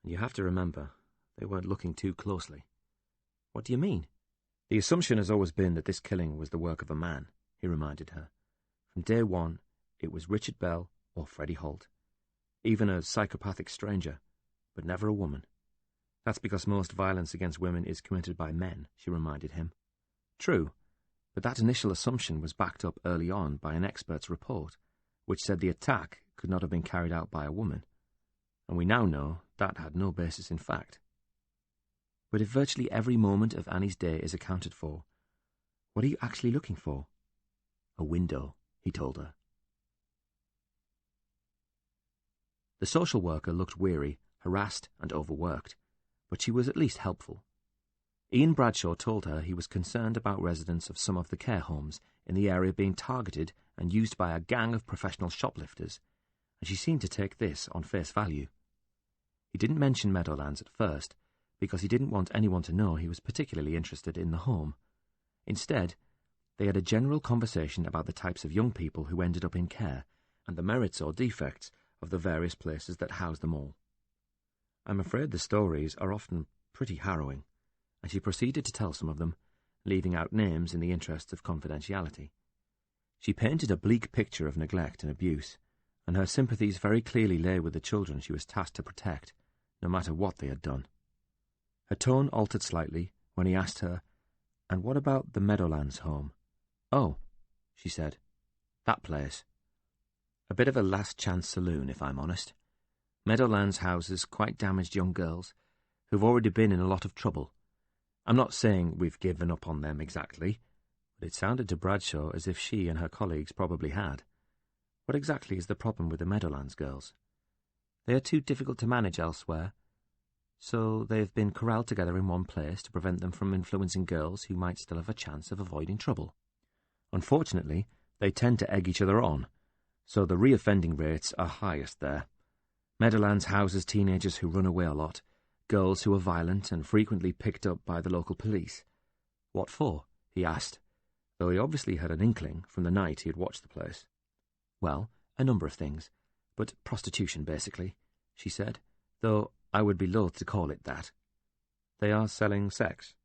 and you have to remember they weren't looking too closely." "What do you mean?" "The assumption has always been that this killing was the work of a man," he reminded her. "From day one, it was Richard Bell or Freddie Holt. Even a psychopathic stranger.
but never a woman. That's because most violence against women is committed by men, she reminded him. True, but that initial assumption was backed up early on by an expert's report, which said the attack could not have been carried out by a woman, and we now know that had no basis in fact. But if virtually every moment of Annie's day is accounted for, what are you actually looking for? A window, he told her. The social worker looked weary, harassed and overworked, but she was at least helpful. Ian Bradshaw told her he was concerned about residents of some of the care homes in the area being targeted and used by a gang of professional shoplifters, and she seemed to take this on face value. He didn't mention Meadowlands at first, because he didn't want anyone to know he was particularly interested in the home. Instead, they had a general conversation about the types of young people who ended up in care, and the merits or defects of the various places that housed them all. I'm afraid the stories are often pretty harrowing, and she proceeded to tell some of them, leaving out names in the interests of confidentiality. She painted a bleak picture of neglect and abuse, and her sympathies very clearly lay with the children she was tasked to protect, no matter what they had done. Her tone altered slightly when he asked her, "And what about the Meadowlands home?" "Oh," she said, "that place. A bit of a last-chance saloon, if I'm honest. Meadowlands houses quite damaged young girls who've already been in a lot of trouble. I'm not saying we've given up on them exactly, but it sounded to Bradshaw as if she and her colleagues probably had. What exactly is the problem with the Meadowlands girls? They are too difficult to manage elsewhere, so they've been corralled together in one place to prevent them from influencing girls who might still have a chance of avoiding trouble. Unfortunately, they tend to egg each other on, so the reoffending rates are highest there. Meadowlands houses teenagers who run away a lot, girls who are violent and frequently picked up by the local police. What for?" he asked, though he obviously had an inkling from the night he had watched the place. "Well, a number of things, but prostitution, basically," she said, "though I would be loath to call it that." "They are selling sex?"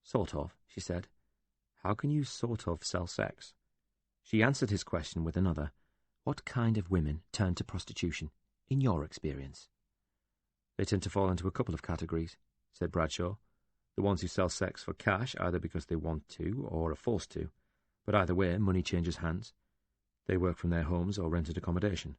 "Sort of," she said. "How can you sort of sell sex?" She answered his question with another. "What kind of women turn to prostitution, in your experience?" "They tend to fall into a couple of categories," said Bradshaw. "The ones who sell sex for cash, either because they want to or are forced to, but either way, money changes hands. They work from their homes or rented accommodation.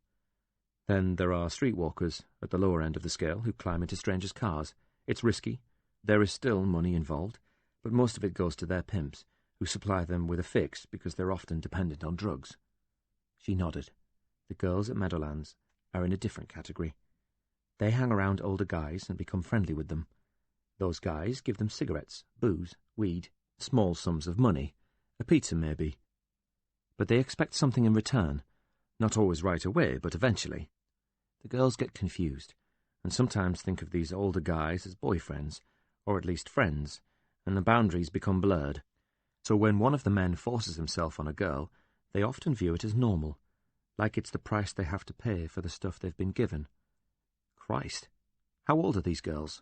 Then there are streetwalkers at the lower end of the scale who climb into strangers' cars. It's risky. There is still money involved, but most of it goes to their pimps, who supply them with a fix because they're often dependent on drugs." She nodded. The girls at Meadowlands are in a different category. They hang around older guys and become friendly with them. Those guys give them cigarettes, booze, weed, small sums of money, a pizza maybe. But they expect something in return, not always right away, but eventually. The girls get confused, and sometimes think of these older guys as boyfriends, or at least friends, and the boundaries become blurred. So when one of the men forces himself on a girl, they often view it as normal, like it's the price they have to pay for the stuff they've been given. Christ! How old are these girls?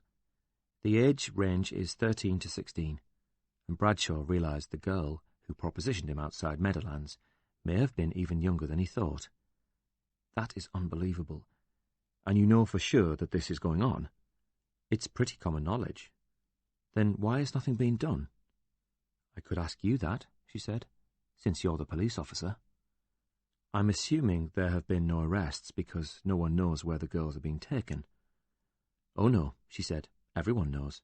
The age range is 13 to 16, and Bradshaw realised the girl who propositioned him outside Meadowlands may have been even younger than he thought. That is unbelievable. And you know for sure that this is going on? It's pretty common knowledge. Then why has nothing been done? I could ask you that, she said, since you're the police officer. I'm assuming there have been no arrests because no one knows where the girls are being taken. Oh no, she said, everyone knows.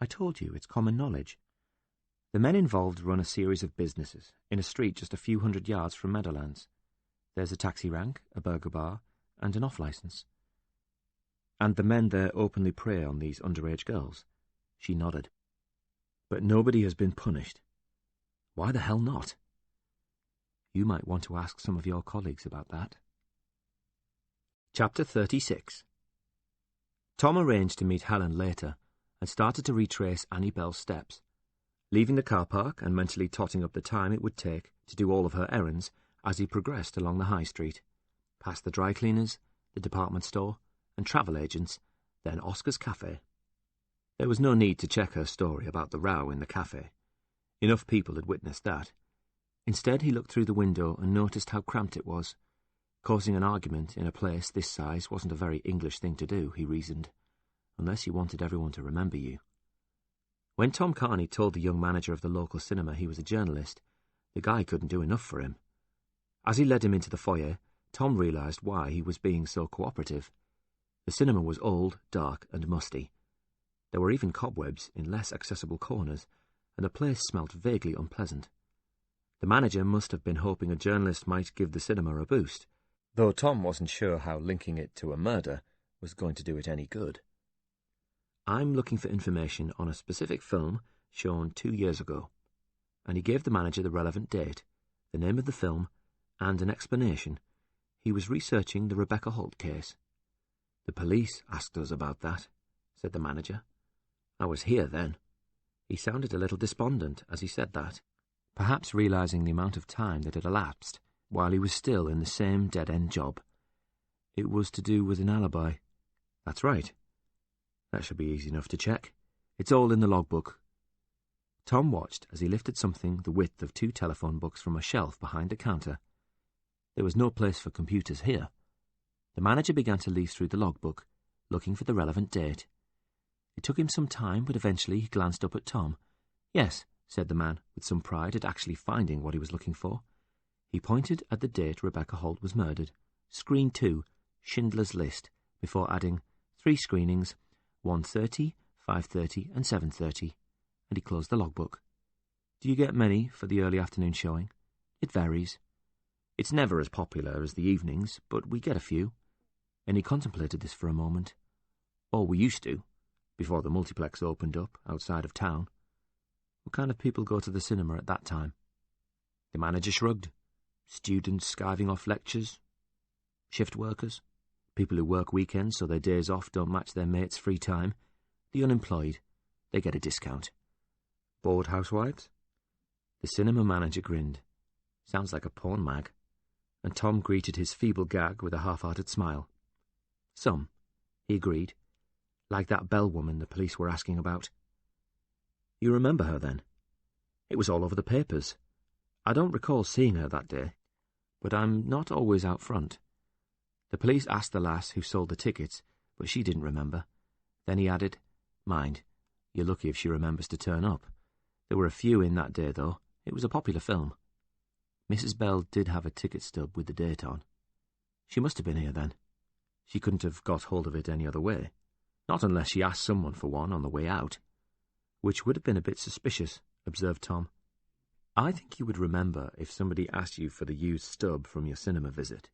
I told you, it's common knowledge. The men involved run a series of businesses in a street just a few hundred yards from Meadowlands. There's a taxi rank, a burger bar, and an off-licence. And the men there openly prey on these underage girls. She nodded. But nobody has been punished. Why the hell not? You might want to ask some of your colleagues about that. Chapter 36. Tom arranged to meet Helen later and started to retrace Annie Bell's steps, leaving the car park and mentally totting up the time it would take to do all of her errands as he progressed along the high street, past the dry cleaners, the department store, and travel agents, then Oscar's cafe. There was no need to check her story about the row in the cafe. Enough people had witnessed that. Instead, he looked through the window and noticed how cramped it was. Causing an argument in a place this size wasn't a very English thing to do, he reasoned.
unless you wanted everyone to remember you. When Tom Carney told the young manager of the local cinema he was a journalist, the guy couldn't do enough for him. As he led him into the foyer, Tom realised why he was being so cooperative. The cinema was old, dark and musty. There were even cobwebs in less accessible corners, and the place smelt vaguely unpleasant. The manager must have been hoping a journalist might give the cinema a boost, though Tom wasn't sure how linking it to a murder was going to do it any good. "I'm looking for information on a specific film shown 2 years ago," and he gave the manager the relevant date, the name of the film, and an explanation. He was researching the Rebecca Holt case. "The police asked us about that," said the manager. "I was here then." He sounded a little despondent as he said that, perhaps realising the amount of time that had elapsed while he was still in the same dead-end job. "It was to do with an alibi." "That's right. That should be easy enough to check. It's all in the logbook." Tom watched as he lifted something the width of 2 telephone books from a shelf behind the counter. There was no place for computers here. The manager began to leaf through the logbook, looking for the relevant date. It took him some time, but eventually he glanced up at Tom. "Yes," said the man, with some pride at actually finding what he was looking for. He pointed at the date Rebecca Holt was murdered. "Screen 2, Schindler's List," before adding 3 screenings, 1:30, 5:30 and 7:30, and he closed the logbook. "Do you get many for the early afternoon showing?" "It varies. It's never as popular as the evenings, but we get a few." And he contemplated this for a moment. "Or we used to, before the multiplex opened up outside of town." "What kind of people go to the cinema at that time?" The manager shrugged. "Students skiving off lectures, shift workers, people who work weekends so their days off don't match their mates' free time, the unemployed, they get a discount." "Bored housewives?" The cinema manager grinned. "Sounds like a porn mag." And Tom greeted his feeble gag with a half-hearted smile. "Some," he agreed, "like that Bell woman the police were asking about." "You remember her, then?" "It was all over the papers. I don't recall seeing her that day, but I'm not always out front." The police asked the lass who sold the tickets, but she didn't remember. Then he added, "Mind, you're lucky if she remembers to turn up. There were a few in that day, though. It was a popular film." Mrs. Bell did have a ticket stub with the date on. She must have been here then. She couldn't have got hold of it any other way. Not unless she asked someone for one on the way out. Which would have been a bit suspicious, observed Tom. "I think you would remember if somebody asked you for the used stub from your cinema visit."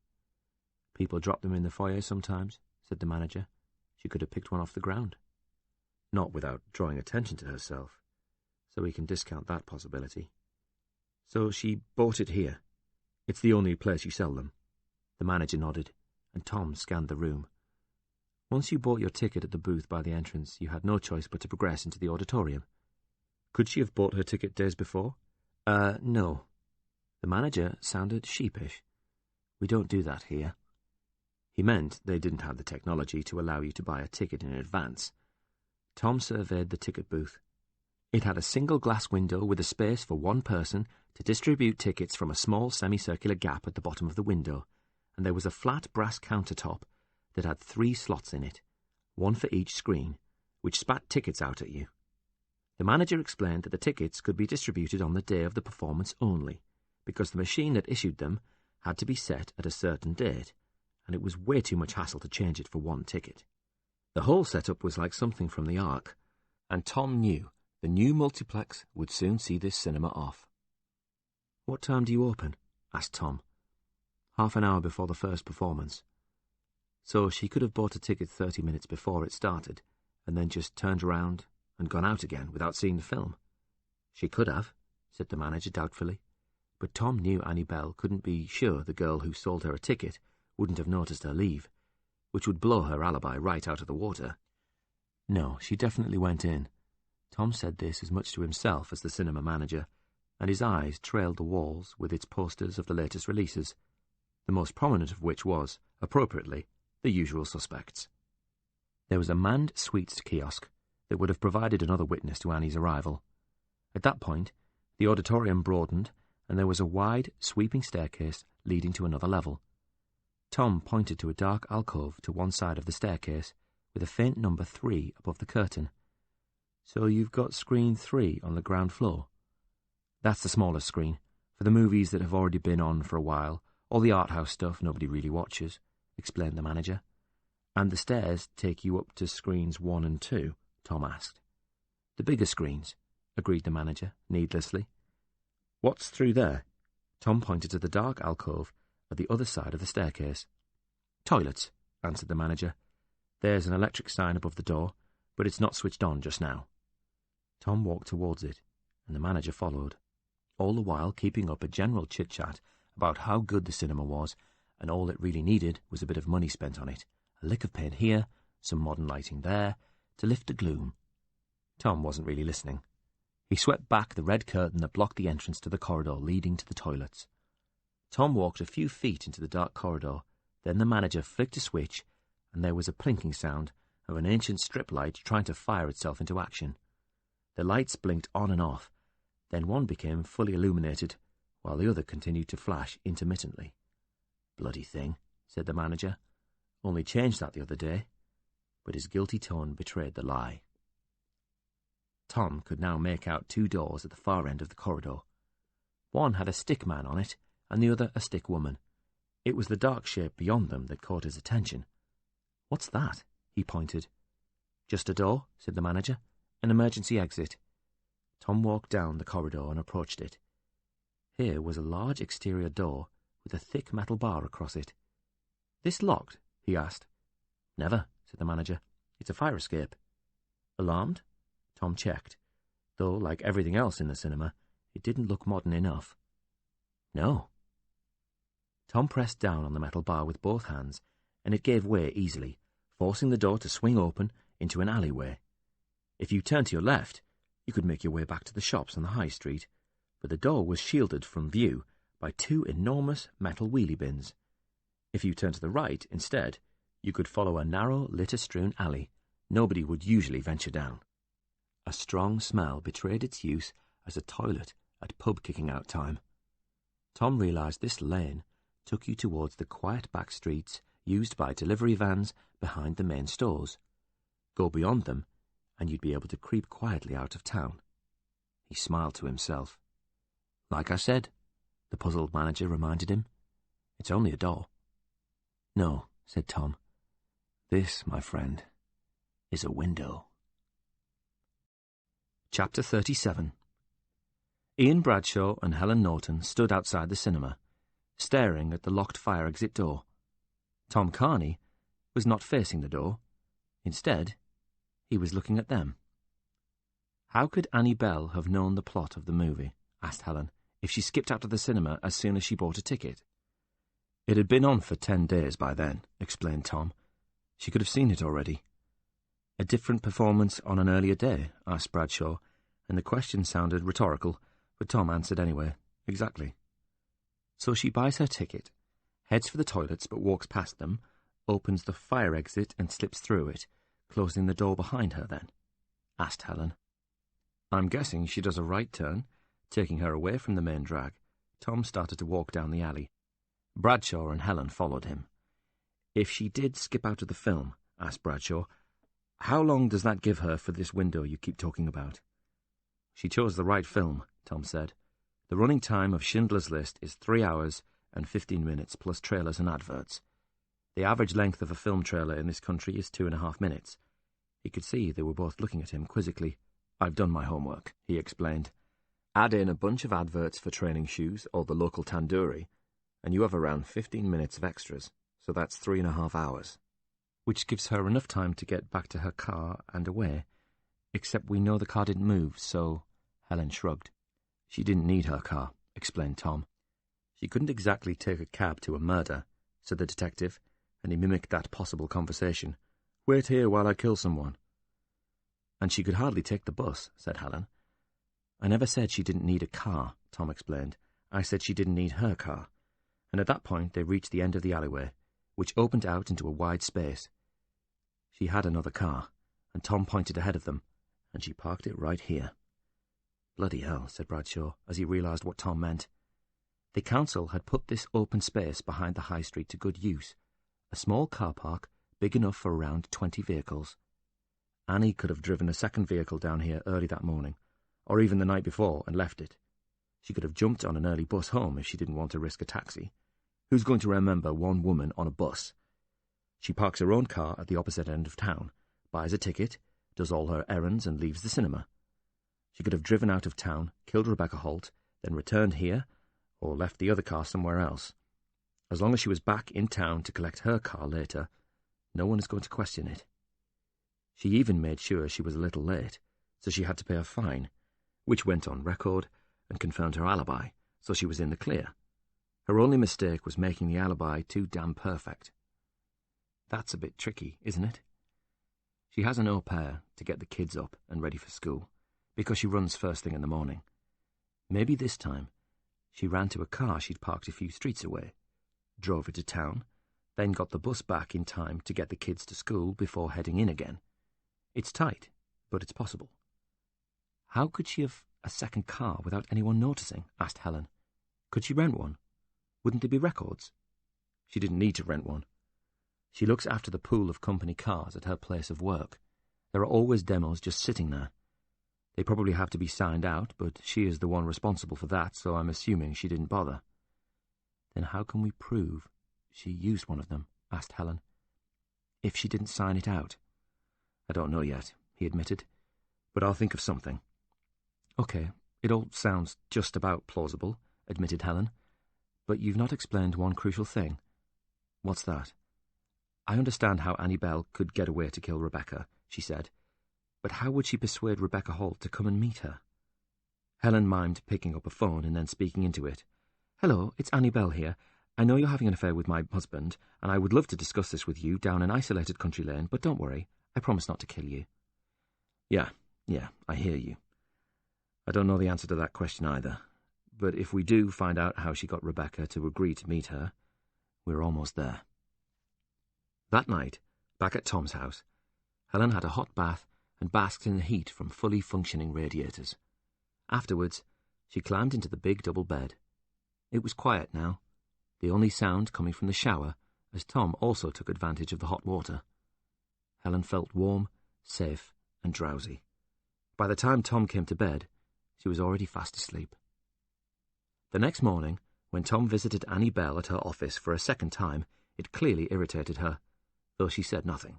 "People drop them in the foyer sometimes," said the manager. "She could have picked one off the ground." "Not without drawing attention to herself, so we can discount that possibility." "So she bought it here. It's the only place you sell them." The manager nodded, and Tom scanned the room. "Once you bought your ticket at the booth by the entrance, you had no choice but to progress into the auditorium." "Could she have bought her ticket days before?" No." The manager sounded sheepish. "We don't do that here." He meant they didn't have the technology to allow you to buy a ticket in advance. Tom surveyed the ticket booth. It had a single glass window with a space for one person to distribute tickets from a small semicircular gap at the bottom of the window, and there was a flat brass countertop that had 3 slots in it, one for each screen, which spat tickets out at you. The manager explained that the tickets could be distributed on the day of the performance only, because the machine that issued them had to be set at a certain date, and it was way too much hassle to change it for one ticket. The whole setup was like something from the Ark, and Tom knew the new multiplex would soon see this cinema off. "What time do you open?" asked Tom. "Half an hour before the first performance." So she could have bought a ticket 30 minutes before it started, and then just turned around and gone out again without seeing the film. "She could have," said the manager doubtfully, but Tom knew Annie Bell couldn't be sure the girl who sold her a ticket wouldn't have noticed her leave, which would blow her alibi right out of the water. No, she definitely went in. Tom said this as much to himself as the cinema manager, and his eyes trailed the walls with its posters of the latest releases, the most prominent of which was, appropriately, The Usual Suspects. There was a manned sweets kiosk that would have provided another witness to Annie's arrival. At that point, the auditorium broadened, and there was a wide, sweeping staircase leading to another level. Tom pointed to a dark alcove to one side of the staircase, with a faint number 3 above the curtain. So you've got screen 3 on the ground floor? That's the smallest screen, for the movies that have already been on for a while, all the art house stuff nobody really watches, explained the manager. And the stairs take you up to screens 1 and 2, Tom asked. The bigger screens, agreed the manager, needlessly. What's through there? Tom pointed to the dark alcove at the other side of the staircase. Toilets, answered the manager. There's an electric sign above the door, but it's not switched on just now. Tom walked towards it, and the manager followed, all the while keeping up a general chit-chat about how good the cinema was, and all it really needed was a bit of money spent on it, a lick of paint here, some modern lighting there, to lift the gloom. Tom wasn't really listening. He swept back the red curtain that blocked the entrance to the corridor leading to the toilets. Tom walked a few feet into the dark corridor, then the manager flicked a switch, and there was a plinking sound of an ancient strip light trying to fire itself into action. The lights blinked on and off, then one became fully illuminated, while the other continued to flash intermittently. Bloody thing, said the manager. Only changed that the other day. But his guilty tone betrayed the lie. Tom could now make out 2 doors at the far end of the corridor. One had a stick man on it, and the other a stick woman. It was the dark shape beyond them that caught his attention. What's that? He pointed. Just a door, said the manager. An emergency exit. Tom walked down the corridor and approached it. Here was a large exterior door with a thick metal bar across it. This locked? He asked. Never, said the manager. It's a fire escape. Alarmed? Tom checked, though, like everything else in the cinema, it didn't look modern enough. No. Tom pressed down on the metal bar with both hands, and it gave way easily, forcing the door to swing open into an alleyway. If you turned to your left, you could make your way back to the shops on the high street, but the door was shielded from view by 2 enormous metal wheelie bins. If you turned to the right, instead, you could follow a narrow, litter-strewn alley nobody would usually venture down. A strong smell betrayed its use as a toilet at pub kicking-out time. Tom realised this lane took you towards the quiet back streets used by delivery vans behind the main stores. Go beyond them, and you'd be able to creep quietly out of town. He smiled to himself. Like I said, the puzzled manager reminded him, it's only a door. No, said Tom. This, my friend, is a window. Chapter 37. Ian Bradshaw and Helen Norton stood outside the cinema, staring at the locked fire exit door. Tom Carney was not facing the door. Instead, he was looking at them. How could Annie Bell have known the plot of the movie, asked Helen, if she skipped out of the cinema as soon as she bought a ticket? It had been on for 10 days by then, explained Tom. She could have seen it already. A different performance on an earlier day, asked Bradshaw, and the question sounded rhetorical, but Tom answered anyway. Exactly. So she buys her ticket, heads for the toilets but walks past them, opens the fire exit and slips through it, closing the door behind her then, asked Helen. I'm guessing she does a right turn, taking her away from the main drag. Tom started to walk down the alley. Bradshaw and Helen followed him. If she did skip out of the film, asked Bradshaw, how long does that give her for this window you keep talking about? She chose the right film, Tom said. The running time of Schindler's List is 3 hours and 15 minutes plus trailers and adverts. The average length of a film trailer in this country is 2.5 minutes. He could see they were both looking at him quizzically. I've done my homework, he explained. Add in a bunch of adverts for training shoes or the local tandoori, and you have around 15 minutes of extras, so that's 3.5 hours. Which gives her enough time to get back to her car and away, except we know the car didn't move, so... Helen shrugged. She didn't need her car, explained Tom. She couldn't exactly take a cab to a murder, said the detective, and he mimicked that possible conversation. Wait here while I kill someone. And she could hardly take the bus, said Helen. I never said she didn't need a car, Tom explained. I said she didn't need her car. And at that point they reached the end of the alleyway, which opened out into a wide space. She had another car, and Tom pointed ahead of them, and she parked it right here. Bloody hell, said Bradshaw, as he realised what Tom meant. The council had put this open space behind the high street to good use, a small car park big enough for around 20 vehicles. Annie could have driven a second vehicle down here early that morning, or even the night before, and left it. She could have jumped on an early bus home if she didn't want to risk a taxi. Who's going to remember one woman on a bus? She parks her own car at the opposite end of town, buys a ticket, does all her errands, and leaves the cinema. She could have driven out of town, killed Rebecca Holt, then returned here, or left the other car somewhere else. As long as she was back in town to collect her car later, no one is going to question it. She even made sure she was a little late, so she had to pay a fine, which went on record and confirmed her alibi, so she was in the clear. Her only mistake was making the alibi too damn perfect. That's a bit tricky, isn't it? She has an au pair to get the kids up and ready for school, because she runs first thing in the morning. Maybe this time she ran to a car she'd parked a few streets away, drove it to town, then got the bus back in time to get the kids to school before heading in again. It's tight, but it's possible. How could she have a second car without anyone noticing? Asked Helen. Could she rent one? Wouldn't there be records? She didn't need to rent one. She looks after the pool of company cars at her place of work. There are always demos just sitting there. They probably have to be signed out, but she is the one responsible for that, so I'm assuming she didn't bother. Then how can we prove she used one of them? Asked Helen. If she didn't sign it out? I don't know yet, he admitted, but I'll think of something. Okay, it all sounds just about plausible, admitted Helen, but you've not explained one crucial thing. What's that? I understand how Annie Bell could get away to kill Rebecca, she said, but how would she persuade Rebecca Holt to come and meet her? Helen mimed picking up a phone and then speaking into it. Hello, it's Annie Bell here. I know you're having an affair with my husband, and I would love to discuss this with you down an isolated country lane, but don't worry, I promise not to kill you. Yeah, I hear you. I don't know the answer to that question either, but if we do find out how she got Rebecca to agree to meet her, we're almost there. That night, back at Tom's house, Helen had a hot bath and basked in the heat from fully functioning radiators. Afterwards, she climbed into the big double bed. It was quiet now, the only sound coming from the shower, as Tom also took advantage of the hot water. Helen felt warm, safe, and drowsy. By the time Tom came to bed, she was already fast asleep. The next morning, when Tom visited Annie Bell at her office for a second time, it clearly irritated her, though she said nothing.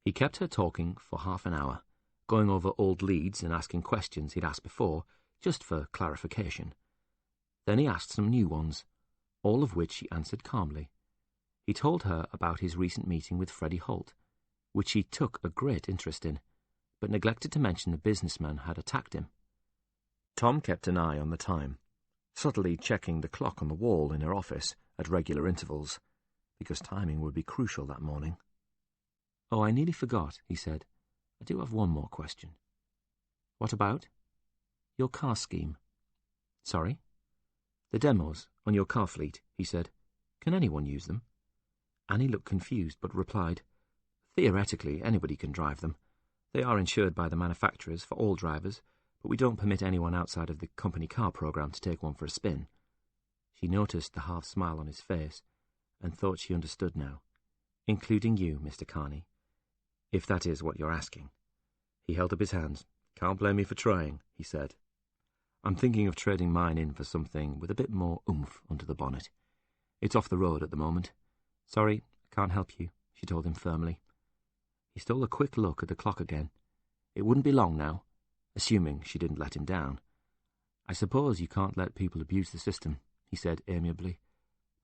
He kept her talking for half an hour, going over old leads and asking questions he'd asked before, just for clarification. Then he asked some new ones, all of which she answered calmly. He told her about his recent meeting with Freddie Holt, which she took a great interest in, but neglected to mention the businessman had attacked him. Tom kept an eye on the time, subtly checking the clock on the wall in her office at regular intervals, because timing would be crucial that morning. Oh, I nearly forgot, he said. I do have one more question. What about? Your car scheme. Sorry? The demos on your car fleet, he said. Can anyone use them? Annie looked confused, but replied, Theoretically, anybody can drive them. They are insured by the manufacturers for all drivers, but we don't permit anyone outside of the company car program to take one for a spin. She noticed the half smile on his face, and thought she understood now. Including you, Mr. Carney. If that is what you're asking. He held up his hands. Can't blame me for trying, he said. I'm thinking of trading mine in for something with a bit more oomph under the bonnet. It's off the road at the moment. Sorry, I can't help you, she told him firmly. He stole a quick look at the clock again. It wouldn't be long now, assuming she didn't let him down. I suppose you can't let people abuse the system, he said amiably.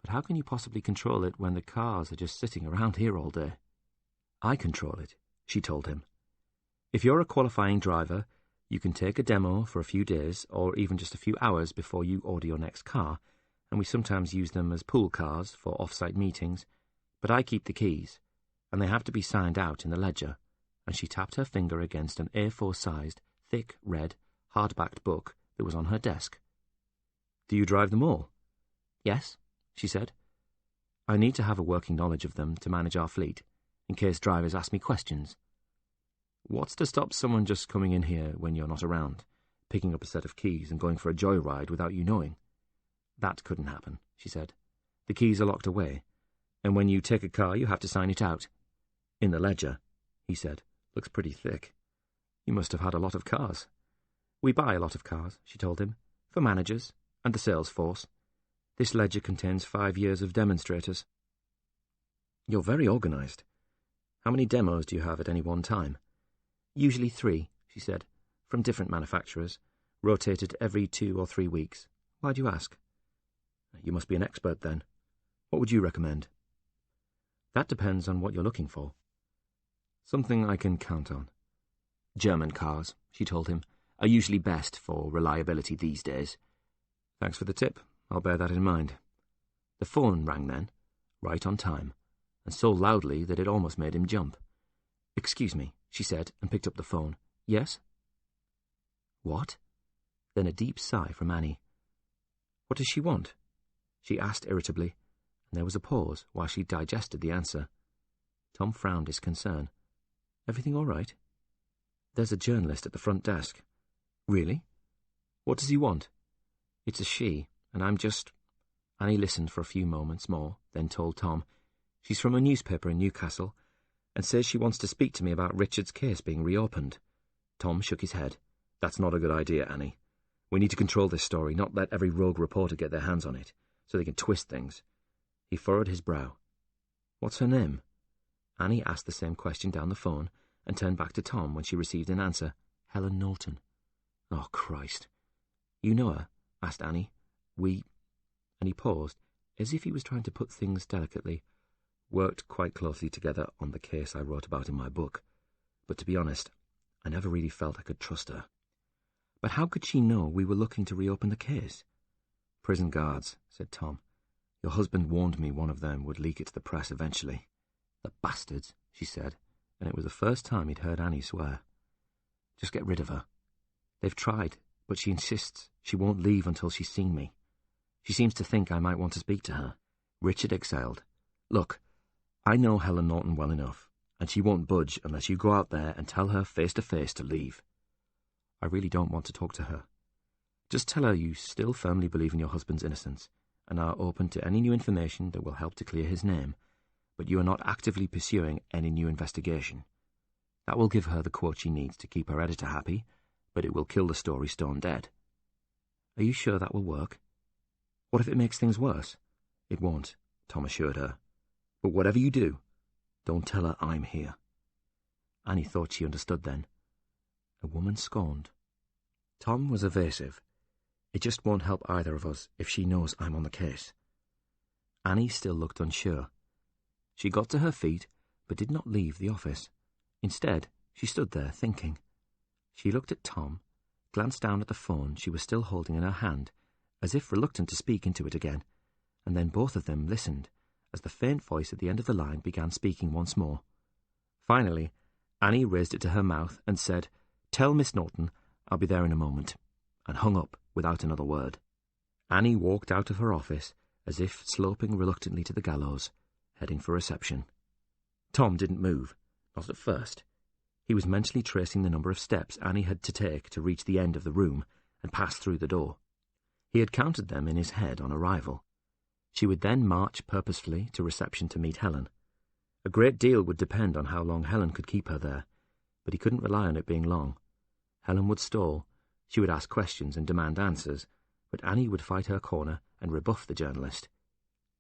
But how can you possibly control it when the cars are just sitting around here all day? I control it, she told him. If you're a qualifying driver, you can take a demo for a few days or even just a few hours before you order your next car, and we sometimes use them as pool cars for off-site meetings, but I keep the keys, and they have to be signed out in the ledger, and she tapped her finger against an A4-sized, thick, red, hard-backed book that was on her desk. Do you drive them all? Yes, she said. I need to have a working knowledge of them to manage our fleet, in case drivers ask me questions. What's to stop someone just coming in here when you're not around, picking up a set of keys and going for a joyride without you knowing? That couldn't happen, she said. The keys are locked away, and when you take a car you have to sign it out.
"In the ledger," he said. "Looks pretty thick. You must have had a lot of cars." "We buy a lot of cars," she told him, "for managers and the sales force. This ledger contains 5 years of demonstrators." "You're very organised. How many demos do you have at any one time?" "Usually 3, she said, "from different manufacturers, rotated every 2 or 3 weeks. Why do you ask?" "You must be an expert then. What would you recommend?" "That depends on what you're looking for." "Something I can count on." "German cars," she told him, "are usually best for reliability these days." "Thanks for the tip. I'll bear that in mind." The phone rang then, right on time, and so loudly that it almost made him jump. "Excuse me," she said, and picked up the phone. "Yes?" "What?" Then a deep sigh from Annie. "What does she want?" she asked irritably, and there was a pause while she digested the answer. Tom frowned his concern. "Everything all right?" "There's a journalist at the front desk." "Really? What does he want?" "It's a she, and I'm just—" Annie listened for a few moments more, then told Tom, "She's from a newspaper in Newcastle, and says she wants to speak to me about Richard's case being reopened." Tom shook his head. "That's not a good idea, Annie. We need to control this story, not let every rogue reporter get their hands on it, so they can twist things." He furrowed his brow. "What's her name?" Annie asked the same question down the phone, and turned back to Tom when she received an answer. "Helen Norton." "Oh, Christ." "You know her?" asked Annie. And he paused, as if he was trying to put things delicately. "Worked quite closely together on the case I wrote about in my book. But to be honest, I never really felt I could trust her." "But how could she know we were looking to reopen the case?" "Prison guards," said Tom. "Your husband warned me one of them would leak it to the press eventually." "The bastards," she said, and it was the first time he'd heard Annie swear. "Just get rid of her. They've tried, but she insists she won't leave until she's seen me. She seems to think I might want to speak to her." Richard exhaled. "Look, I know Helen Norton well enough, and she won't budge unless you go out there and tell her face to face to leave." "I really don't want to talk to her. Just tell her you still firmly believe in your husband's innocence and are open to any new information that will help to clear his name, but you are not actively pursuing any new investigation. That will give her the quote she needs to keep her editor happy, but it will kill the story stone dead." "Are you sure that will work?" "What if it makes things worse?" "It won't," Tom assured her. "But whatever you do, don't tell her I'm here." Annie thought she understood then. A woman scorned. Tom was evasive. "It just won't help either of us if she knows I'm on the case." Annie still looked unsure. She got to her feet, but did not leave the office. Instead, she stood there thinking. She looked at Tom, glanced down at the phone she was still holding in her hand, as if reluctant to speak into it again, and then both of them listened as the faint voice at the end of the line began speaking once more. Finally, Annie raised it to her mouth and said, "Tell Miss Norton I'll be there in a moment," and hung up without another word. Annie walked out of her office as if sloping reluctantly to the gallows, heading for reception. Tom didn't move, not at first. He was mentally tracing the number of steps Annie had to take to reach the end of the room and pass through the door. He had counted them in his head on arrival. She would then march purposefully to reception to meet Helen. A great deal would depend on how long Helen could keep her there, but he couldn't rely on it being long. Helen would stall, she would ask questions and demand answers, but Annie would fight her corner and rebuff the journalist.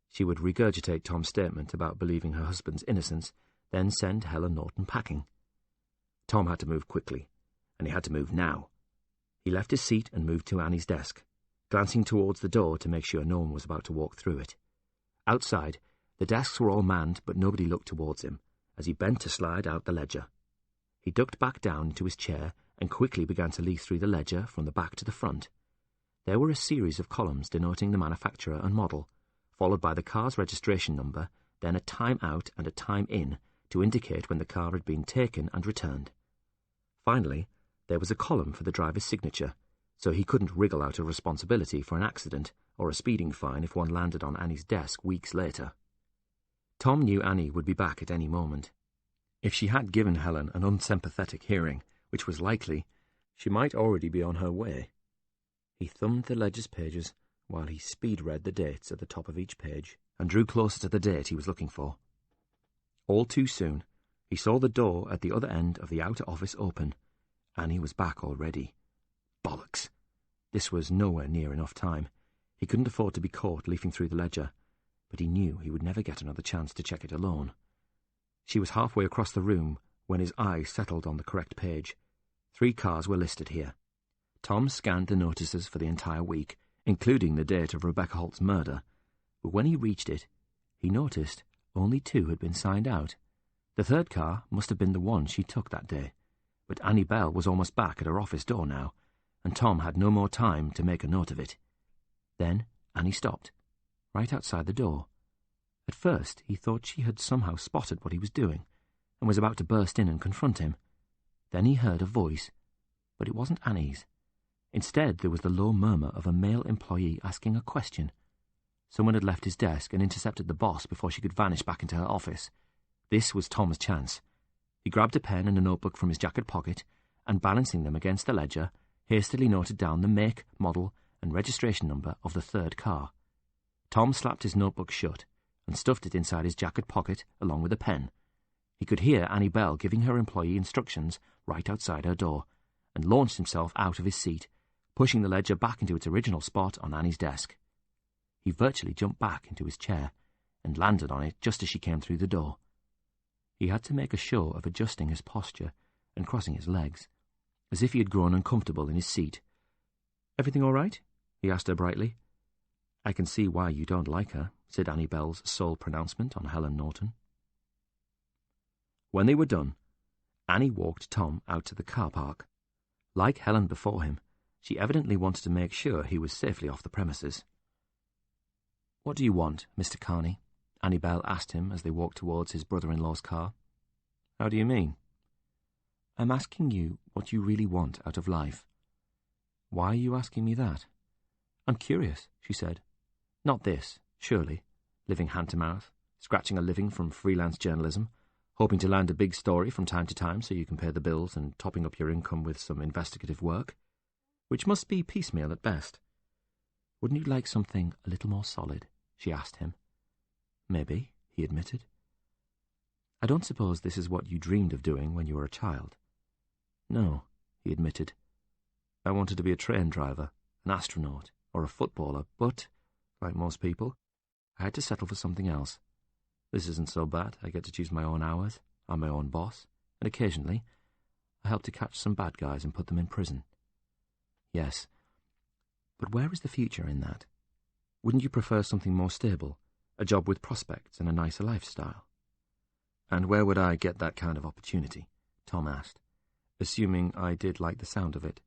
She would regurgitate Tom's statement about believing her husband's innocence, then send Helen Norton packing. Tom had to move quickly, and he had to move now. He left his seat and moved to Annie's desk, glancing towards the door to make sure no one was about to walk through it. Outside, the desks were all manned, but nobody looked towards him, as he bent to slide out the ledger. He ducked back down into his chair and quickly began to leaf through the ledger from the back to the front. There were a series of columns denoting the manufacturer and model, followed by the car's registration number, then a time out and a time in to indicate when the car had been taken and returned. Finally, there was a column for the driver's signature, so he couldn't wriggle out of responsibility for an accident or a speeding fine if one landed on Annie's desk weeks later. Tom knew Annie would be back at any moment. If she had given Helen an unsympathetic hearing, which was likely, she might already be on her way. He thumbed the ledger's pages while he speed-read the dates at the top of each page and drew closer to the date he was looking for. All too soon,
He saw the door at the other end of the outer office open. Annie was back already. Bollocks! This was nowhere near enough time. He couldn't afford to be caught leafing through the ledger, but he knew he would never get another chance to check it alone. She was halfway across the room when his eye settled on the correct page. 3 cars were listed here. Tom scanned the notices for the entire week, including the date of Rebecca Holt's murder, but when he reached it, he noticed only 2 had been signed out. The 3rd car must have been the one she took that day, but Annie Bell was almost back at her office door now, and Tom had no more time to make a note of it. Then Annie stopped, right outside the door. At first he thought she had somehow spotted what he was doing, and was about to burst in and confront him. Then he heard a voice, but it wasn't Annie's. Instead, there was the low murmur of a male employee asking a question. Someone had left his desk and intercepted the boss before she could vanish back into her office. This was Tom's chance. He grabbed a pen and a notebook from his jacket pocket, and balancing them against the ledger, hastily noted down the make, model, and registration number of the 3rd car. Tom slapped his notebook shut and stuffed it inside his jacket pocket along with a pen. He could hear Annie Bell giving her employee instructions right outside her door, and launched himself out of his seat, pushing the ledger back into its original spot on Annie's desk. He virtually jumped back into his chair and landed on it just as she came through the door. He had to make a show of adjusting his posture and crossing his legs, as if he had grown uncomfortable in his seat. "Everything all right?" he asked her brightly. "I can see why you don't like her," said Annie Bell's sole pronouncement on Helen Norton. When they were done, Annie walked Tom out to the car park. Like Helen before him, she evidently wanted to make sure he was safely off the premises. "What do you want, Mr. Carney?" Annie Bell asked him as they walked towards his brother-in-law's car. "How do you mean?" "I'm asking you what you really want out of life." "Why are you asking me that?" "I'm curious," she said. "Not this, surely. Living hand-to-mouth, scratching a living from freelance journalism, hoping to land a big story from time to time so you can pay the bills and topping up your income with some investigative work, which must be piecemeal at best. Wouldn't you like something a little more solid?" she asked him. "Maybe," he admitted. "I don't suppose this is what you dreamed of doing when you were a child." "No," he admitted. "I wanted to be a train driver, an astronaut, or a footballer, but, like most people, I had to settle for something else. This isn't so bad. I get to choose my own hours, I'm my own boss, and occasionally I help to catch some bad guys and put them in prison." "Yes, but where is the future in that? Wouldn't you prefer something more stable, a job with prospects and a nicer lifestyle?" "And where would I get that kind of opportunity?" Tom asked, assuming I did like the sound of it.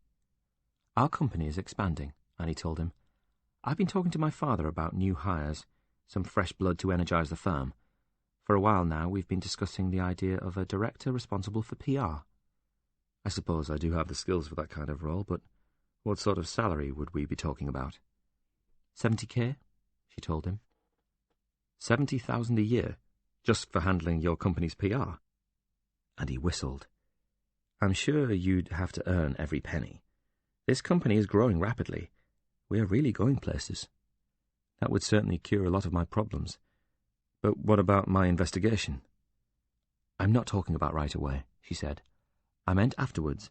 "Our company is expanding," Annie told him. "I've been talking to my father about new hires, some fresh blood to energize the firm. For a while now we've been discussing the idea of a director responsible for PR. I suppose I do have the skills for that kind of role, but what sort of salary would we be talking about?" $70,000, she told him. $70,000 a year, just for handling your company's PR? And he whistled. "I'm sure you'd have to earn every penny. This company is growing rapidly. We are really going places. That would certainly cure a lot of my problems. But what about my investigation?" "I'm not talking about right away," she said. "I meant afterwards.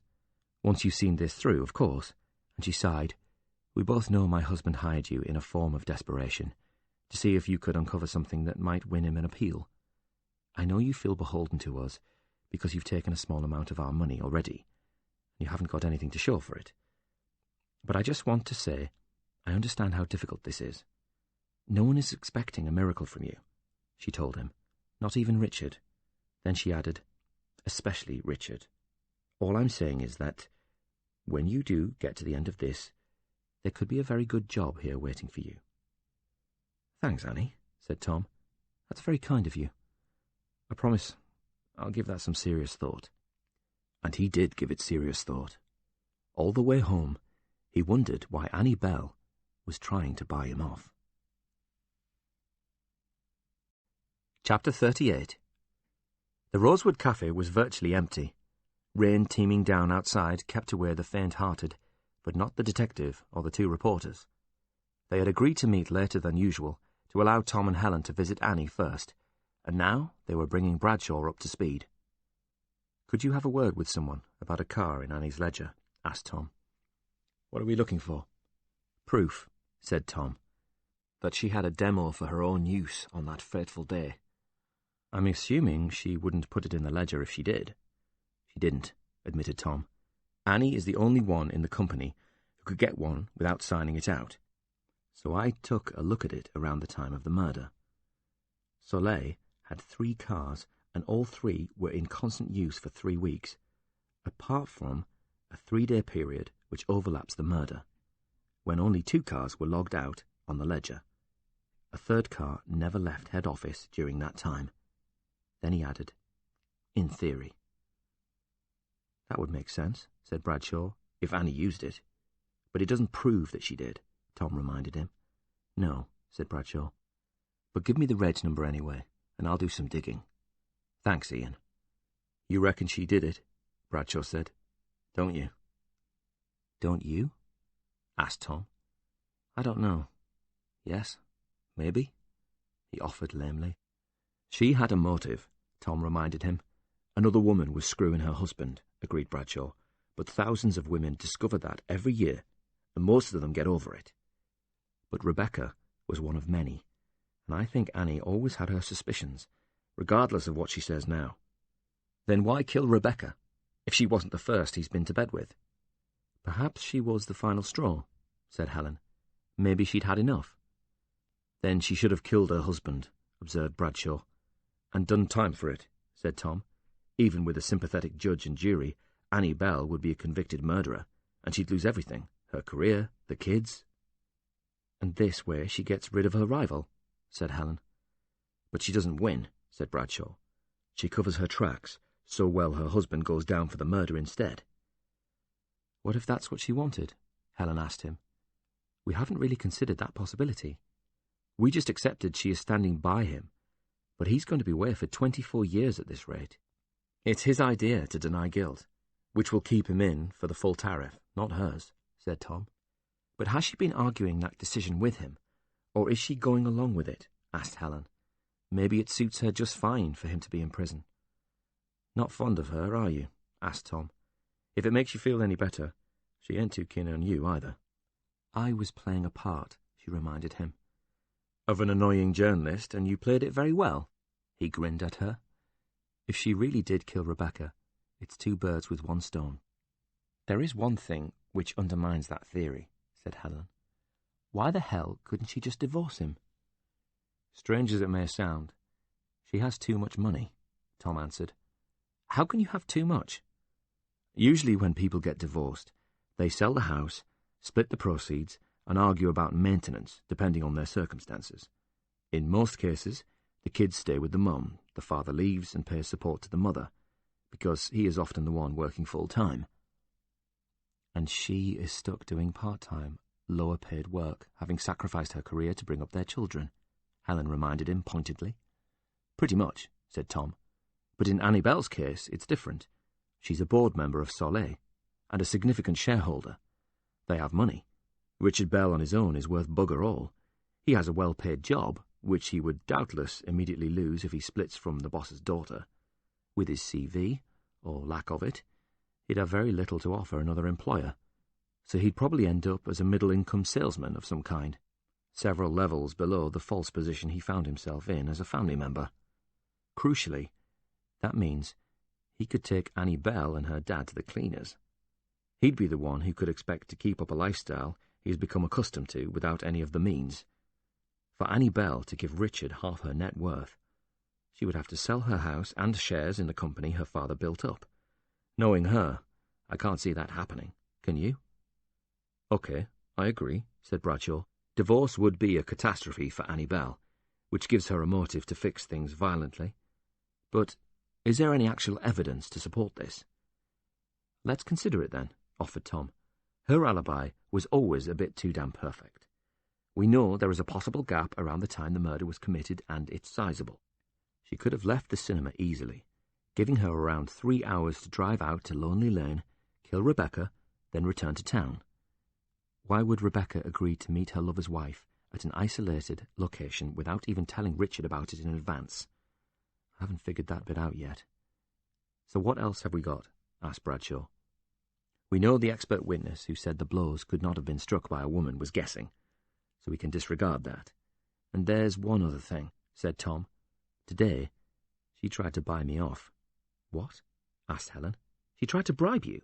Once you've seen this through, of course." And she sighed. "We both know my husband hired you in a form of desperation, to see if you could uncover something that might win him an appeal. I know you feel beholden to us, because you've taken a small amount of our money already. You haven't got anything to show for it. But I just want to say, I understand how difficult this is. No one is expecting a miracle from you," she told him. "Not even Richard." Then she added, "Especially Richard. All I'm saying is that, when you do get to the end of this, there could be a very good job here waiting for you." "Thanks, Annie," said Tom. "That's very kind of you. I promise I'll give that some serious thought." And he did give it serious thought. All the way home, he wondered why Annie Bell was trying to buy him off. Chapter 38. The Rosewood Cafe was virtually empty. Rain teeming down outside kept away the faint-hearted, but not the detective or the 2 reporters. They had agreed to meet later than usual to allow Tom and Helen to visit Annie first, and now they were bringing Bradshaw up to speed. "Could you have a word with someone about a car in Annie's ledger?" asked Tom. "What are we looking for?" "Proof," said Tom, "that she had a demo for her own use on that fateful day." "I'm assuming she wouldn't put it in the ledger if she did." "She didn't," admitted Tom. "Annie is the only one in the company who could get one without signing it out. So I took a look at it around the time of the murder. Soleil had 3 cars, and all 3 were in constant use for 3 weeks, apart from a 3-day period which overlaps the murder, when only 2 cars were logged out on the ledger. A 3rd car never left head office during that time." Then he added, "In theory." "That would make sense," said Bradshaw, "if Annie used it. But it doesn't prove that she did," Tom reminded him. "No," said Bradshaw. "But give me the reg number anyway, and I'll do some digging." "Thanks, Ian." "You reckon she did it?" Bradshaw said. "Don't you?" "Don't you?" asked Tom. "I don't know. Yes, maybe," he offered lamely. "She had a motive," Tom reminded him. "Another woman was screwing her husband," agreed Bradshaw, "but thousands of women discover that every year, and most of them get over it. But Rebecca was one of many, and I think Annie always had her suspicions, regardless of what she says now." "Then why kill Rebecca, if she wasn't the first he's been to bed with?" "Perhaps she was the final straw," said Helen. "Maybe she'd had enough." "Then she should have killed her husband," observed Bradshaw. "And done time for it," said Tom. "Even with a sympathetic judge and jury, Annie Bell would be a convicted murderer, and she'd lose everything, her career, the kids." "And this way she gets rid of her rival," said Helen. "But she doesn't win," said Bradshaw. "She covers her tracks so well her husband goes down for the murder instead." "What if that's what she wanted?" Helen asked him. "We haven't really considered that possibility. We just accepted she is standing by him, but he's going to be away for 24 years at this rate. It's his idea to deny guilt, which will keep him in for the full tariff, not hers," said Tom. "But has she been arguing that decision with him, or is she going along with it?" asked Helen. "Maybe it suits her just fine for him to be in prison." "Not fond of her, are you?" asked Tom. "If it makes you feel any better, she ain't too keen on you either." "I was playing a part," she reminded him. "Of an annoying journalist, and you played it very well," he grinned at her. "If she really did kill Rebecca, it's 2 birds with 1 stone." "There is one thing which undermines that theory," said Helen. "Why the hell couldn't she just divorce him?" "Strange as it may sound, she has too much money," Tom answered. "How can you have too much?" "Usually when people get divorced, they sell the house, split the proceeds, and argue about maintenance, depending on their circumstances. In most cases, the kids stay with the mum, the father leaves and pays support to the mother, because he is often the one working full-time." "And she is stuck doing part-time, lower-paid work, having sacrificed her career to bring up their children," Helen reminded him pointedly. "Pretty much," said Tom. "But in Annie Bell's case, it's different. She's a board member of Soleil, and a significant shareholder. They have money. Richard Bell on his own is worth bugger all. He has a well-paid job, which he would doubtless immediately lose if he splits from the boss's daughter. With his CV, or lack of it, he'd have very little to offer another employer, so he'd probably end up as a middle-income salesman of some kind, several levels below the false position he found himself in as a family member. Crucially, that means he could take Annie Bell and her dad to the cleaners. He'd be the one who could expect to keep up a lifestyle he's become accustomed to without any of the means. For Annie Bell to give Richard half her net worth, she would have to sell her house and shares in the company her father built up. Knowing her, I can't see that happening. Can you?" "Okay, I agree," said Bradshaw. "Divorce would be a catastrophe for Annie Bell, which gives her a motive to fix things violently. But is there any actual evidence to support this?" "Let's consider it then," offered Tom. "Her alibi was always a bit too damn perfect. We know there is a possible gap around the time the murder was committed, and it's sizable. She could have left the cinema easily, giving her around 3 hours to drive out to Lonely Lane, kill Rebecca, then return to town. Why would Rebecca agree to meet her lover's wife at an isolated location without even telling Richard about it in advance? I haven't figured that bit out yet. "So what else have we got?" asked Bradshaw. "We know the expert witness who said the blows could not have been struck by a woman was guessing, so we can disregard that. And there's one other thing," said Tom. "Today, she tried to buy me off." "What?" asked Helen. "She tried to bribe you?"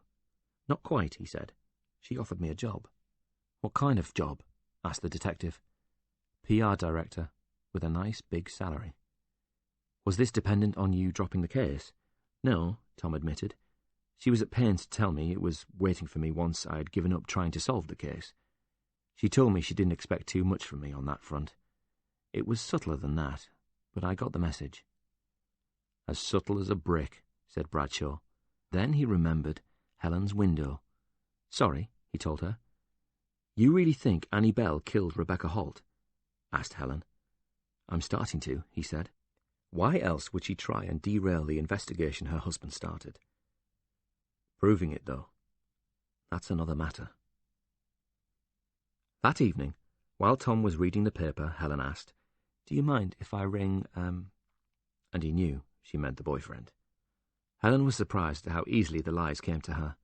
"Not quite," he said. "She offered me a job." "What kind of job?" asked the detective. "PR director, with a nice big salary." "Was this dependent on you dropping the case?" "No," Tom admitted. "She was at pains to tell me it was waiting for me once I had given up trying to solve the case. She told me she didn't expect too much from me on that front. It was subtler than that, but I got the message." "As subtle as a brick," said Bradshaw. Then he remembered Helen's window. "Sorry," he told her. "You really think Annie Bell killed Rebecca Holt?" asked Helen. "I'm starting to," he said. "Why else would she try and derail the investigation her husband started? Proving it, though, that's another matter." That evening, while Tom was reading the paper, Helen asked, "Do you mind if I ring, And he knew she meant the boyfriend. Helen was surprised at how easily the lies came to her.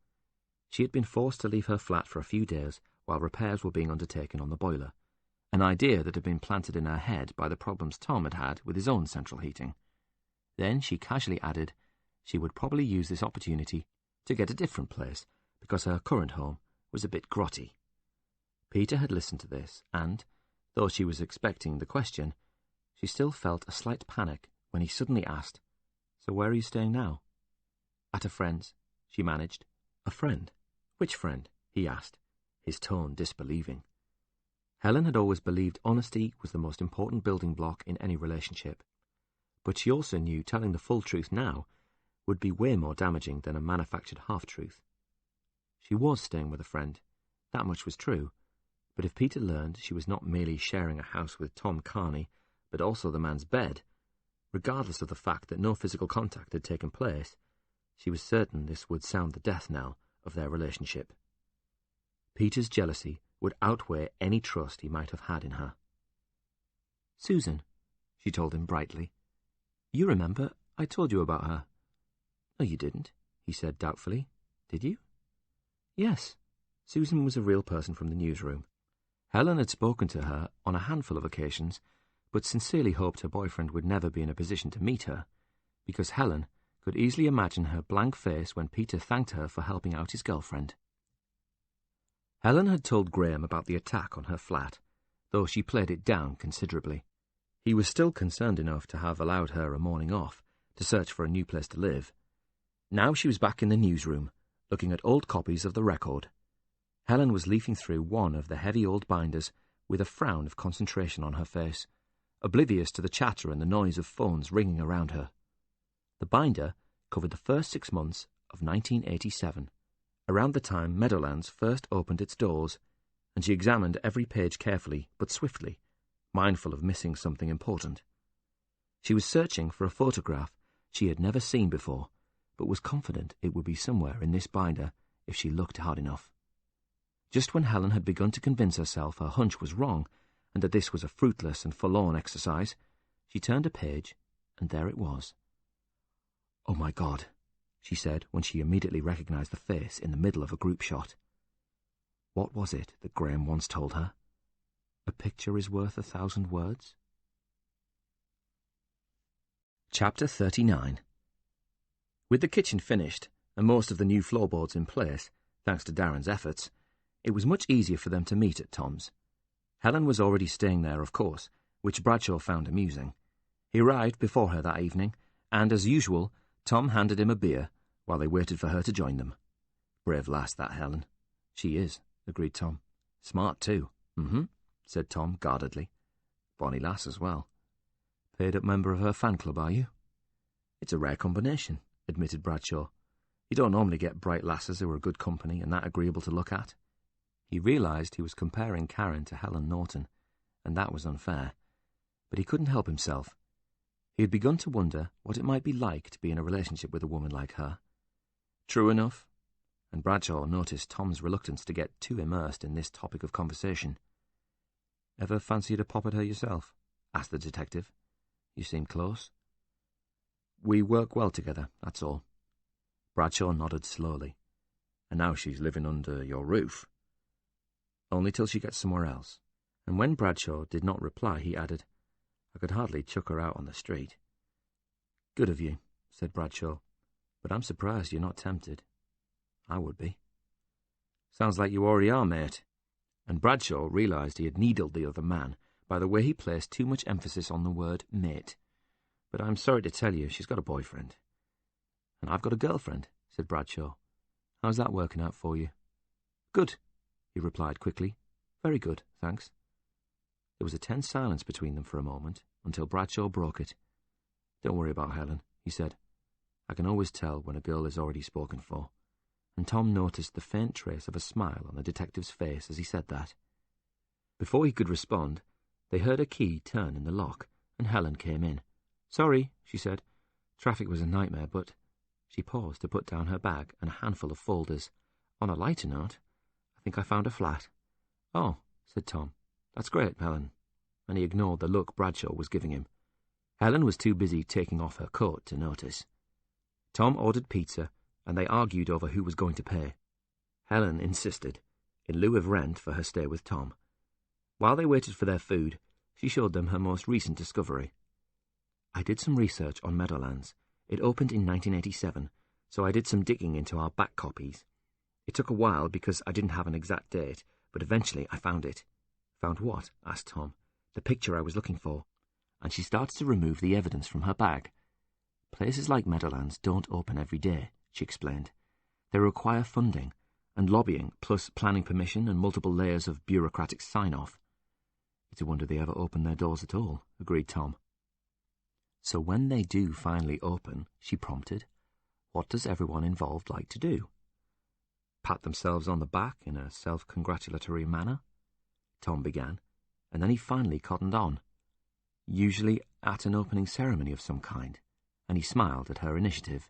She had been forced to leave her flat for a few days while repairs were being undertaken on the boiler, an idea that had been planted in her head by the problems Tom had had with his own central heating. Then she casually added she would probably use this opportunity to get a different place because her current home was a bit grotty. Peter had listened to this, and, though she was expecting the question, she still felt a slight panic when he suddenly asked, "So where are you staying now?" "At a friend's," she managed. "A friend? Which friend?" he asked, his tone disbelieving. Helen had always believed honesty was the most important building block in any relationship, but she also knew telling the full truth now would be way more damaging than a manufactured half-truth. She was staying with a friend, that much was true, but if Peter learned she was not merely sharing a house with Tom Carney, but also the man's bed, regardless of the fact that no physical contact had taken place, she was certain this would sound the death knell of their relationship. Peter's jealousy would outweigh any trust he might have had in her. "Susan," she told him brightly. "You remember, I told you about her." "No, you didn't," he said doubtfully. "Did you?" "Yes." Susan was a real person from the newsroom. Helen had spoken to her on a handful of occasions, but sincerely hoped her boyfriend would never be in a position to meet her, because Helen could easily imagine her blank face when Peter thanked her for helping out his girlfriend. Helen had told Graham about the attack on her flat, though she played it down considerably. He was still concerned enough to have allowed her a morning off to search for a new place to live. Now she was back in the newsroom, looking at old copies of the Record. Helen was leafing through one of the heavy old binders with a frown of concentration on her face, oblivious to the chatter and the noise of phones ringing around her. The binder covered the first 6 months of 1987, around the time Meadowlands first opened its doors, and she examined every page carefully but swiftly, mindful of missing something important. She was searching for a photograph she had never seen before, but was confident it would be somewhere in this binder if she looked hard enough. Just when Helen had begun to convince herself her hunch was wrong and that this was a fruitless and forlorn exercise, she turned a page, and there it was. "Oh, my God," she said when she immediately recognized the face in the middle of a group shot. What was it that Graham once told her? A picture is worth 1,000 words? Chapter 39. With the kitchen finished and most of the new floorboards in place, thanks to Darren's efforts, it was much easier for them to meet at Tom's. Helen was already staying there, of course, which Bradshaw found amusing. He arrived before her that evening, and, as usual, Tom handed him a beer while they waited for her to join them. "Brave lass, that Helen." "She is," agreed Tom. "Smart, too." Said Tom guardedly. "Bonny lass as well." "Paid-up member of her fan club, are you?" "It's a rare combination," admitted Bradshaw. "You don't normally get bright lasses who are good company and that agreeable to look at." He realised he was comparing Karen to Helen Norton, and that was unfair. But he couldn't help himself. He had begun to wonder what it might be like to be in a relationship with a woman like her. True enough, and Bradshaw noticed Tom's reluctance to get too immersed in this topic of conversation. "Ever fancied a pop at her yourself?" asked the detective. "You seem close." "We work well together, that's all." Bradshaw nodded slowly.
And now she's living under your roof?
Only till she gets somewhere else. And when Bradshaw did not reply, he added, I could hardly chuck her out on the street. Good of you, said Bradshaw, but I'm surprised you're not tempted. I would be. Sounds like you already are, mate. And Bradshaw realised he had needled the other man by the way he placed too much emphasis on the word mate. But I'm sorry to tell you she's got a boyfriend. And I've got a girlfriend, said Bradshaw. How's that working out for you? Good, he replied quickly. Very good, thanks. There was a tense silence between them for a moment, until Bradshaw broke it. Don't worry about Helen, he said. I can always tell when a girl is already spoken for. And Tom noticed the faint trace of a smile on the detective's face as he said that. Before he could respond, they heard a key turn in the lock, and Helen came in. Sorry, she said. Traffic was a nightmare, but... She paused to put down her bag and a handful of folders. On a lighter note, I think I found a flat. Oh, said Tom. That's great, Helen. And he ignored the look Bradshaw was giving him. Helen was too busy taking off her coat to notice. Tom ordered pizza, and they argued over who was going to pay. Helen insisted, in lieu of rent for her stay with Tom. While they waited for their food, she showed them her most recent discovery. I did some research on Meadowlands. It opened in 1987, so I did some digging into our back copies. It took a while because I didn't have an exact date, but eventually I found it. Found what? Asked Tom. The picture I was looking for. And she started to remove the evidence from her bag. Places like Meadowlands don't open every day, she explained. They require funding and lobbying, plus planning permission and multiple layers of bureaucratic sign-off. It's a wonder they ever open their doors at all, agreed Tom. So when they do finally open, she prompted, what does everyone involved like to do? Pat themselves on the back in a self-congratulatory manner? Tom began, and then he finally cottoned on. Usually at an opening ceremony of some kind, and he smiled at her initiative.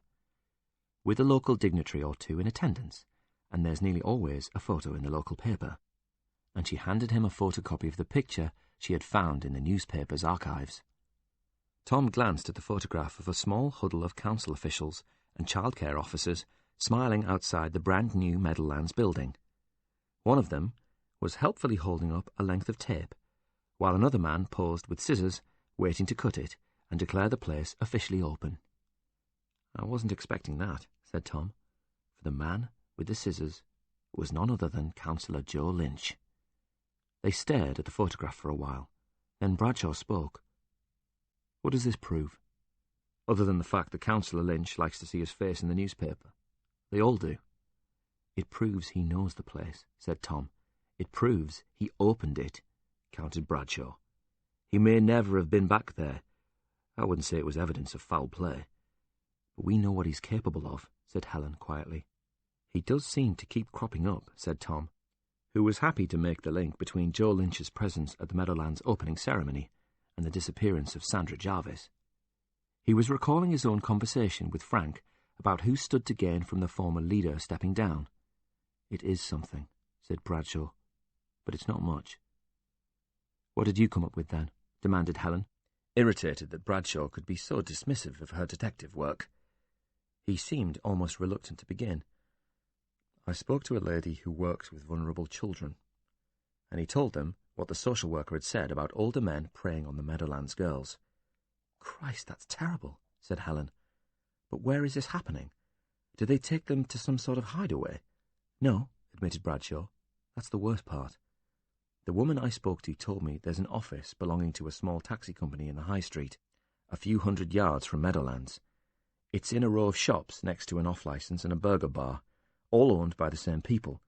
With a local dignitary or two in attendance, and there's nearly always a photo in the local paper. And she handed him a photocopy of the picture she had found in the newspaper's archives. Tom glanced at the photograph of a small huddle of council officials and childcare officers smiling outside the brand-new Meadowlands building. One of them was helpfully holding up a length of tape, while another man posed with scissors, waiting to cut it and declare the place officially open. I wasn't expecting that, said Tom, for the man with the scissors was none other than Councillor Joe Lynch. They stared at the photograph for a while. Then Bradshaw spoke. What does this prove? Other than the fact that Councillor Lynch likes to see his face in the newspaper. They all do. It proves he knows the place, said Tom. It proves he opened it, countered Bradshaw. He may never have been back there. I wouldn't say it was evidence of foul play. But we know what he's capable of, said Helen quietly. He does seem to keep cropping up, said Tom, who was happy to make the link between Joe Lynch's presence at the Meadowlands opening ceremony and the disappearance of Sandra Jarvis. He was recalling his own conversation with Frank about who stood to gain from the former leader stepping down. It is something, said Bradshaw, but it's not much. What did you come up with then? Demanded Helen, irritated that Bradshaw could be so dismissive of her detective work. He seemed almost reluctant to begin. I spoke to a lady who works with vulnerable children, and he told them what the social worker had said about older men preying on the Meadowlands girls. Christ, that's terrible, said Helen. But where is this happening? Did they take them to some sort of hideaway? No, admitted Bradshaw. That's the worst part. The woman I spoke to told me there's an office belonging to a small taxi company in the high street, a few hundred yards from Meadowlands. It's in a row of shops next to an off-licence and a burger bar, all owned by the same people.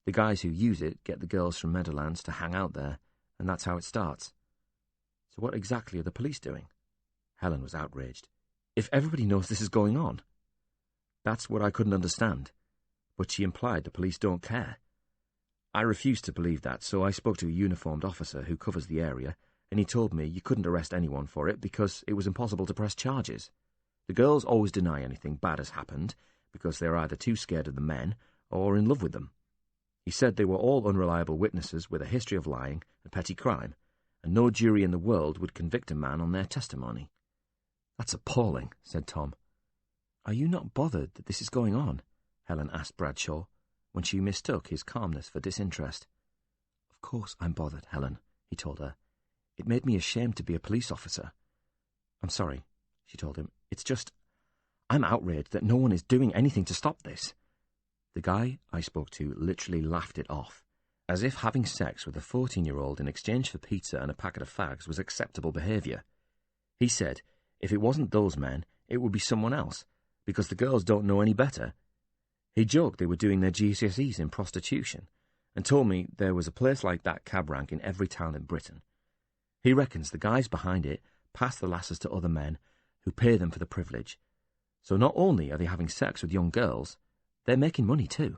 The guys who use it get the girls from Meadowlands to hang out there, and that's how it starts. So what exactly are the police doing? Helen was outraged. If everybody knows this is going on. That's what I couldn't understand. But she implied the police don't care. I refused to believe that, so I spoke to a uniformed officer who covers the area, and he told me you couldn't arrest anyone for it because it was impossible to press charges. The girls always deny anything bad has happened because they're either too scared of the men or in love with them. He said they were all unreliable witnesses with a history of lying and petty crime, and no jury in the world would convict a man on their testimony. That's appalling, said Tom. "Are you not bothered that this is going on?" Helen asked Bradshaw, when she mistook his calmness for disinterest. "Of course I'm bothered, Helen," he told her. "It made me ashamed to be a police officer." "I'm sorry," she told him. "It's just, I'm outraged that no one is doing anything to stop this." The guy I spoke to literally laughed it off, as if having sex with a 14-year-old in exchange for pizza and a packet of fags was acceptable behaviour. He said if it wasn't those men, it would be someone else, because the girls don't know any better. He joked they were doing their GCSEs in prostitution, and told me there was a place like that cab rank in every town in Britain. He reckons the guys behind it pass the lasses to other men who pay them for the privilege. So not only are they having sex with young girls, they're making money too.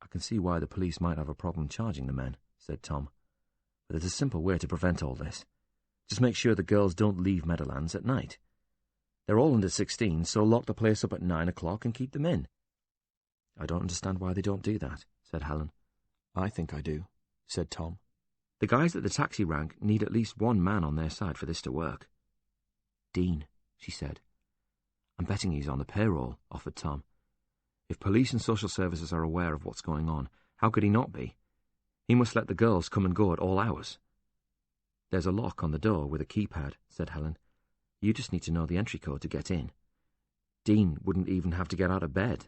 "I can see why the police might have a problem charging the men," said Tom. "But there's a simple way to prevent all this. Just make sure the girls don't leave Meadowlands at night. They're all under 16, so lock the place up at 9 o'clock and keep them in." "I don't understand why they don't do that," said Helen. "I think I do," said Tom. "The guys at the taxi rank need at least one man on their side for this to work." "Dean," she said. "I'm betting he's on the payroll," offered Tom. "If police and social services are aware of what's going on, how could he not be? He must let the girls come and go at all hours." "There's a lock on the door with a keypad," said Helen. "You just need to know the entry code to get in. Dean wouldn't even have to get out of bed.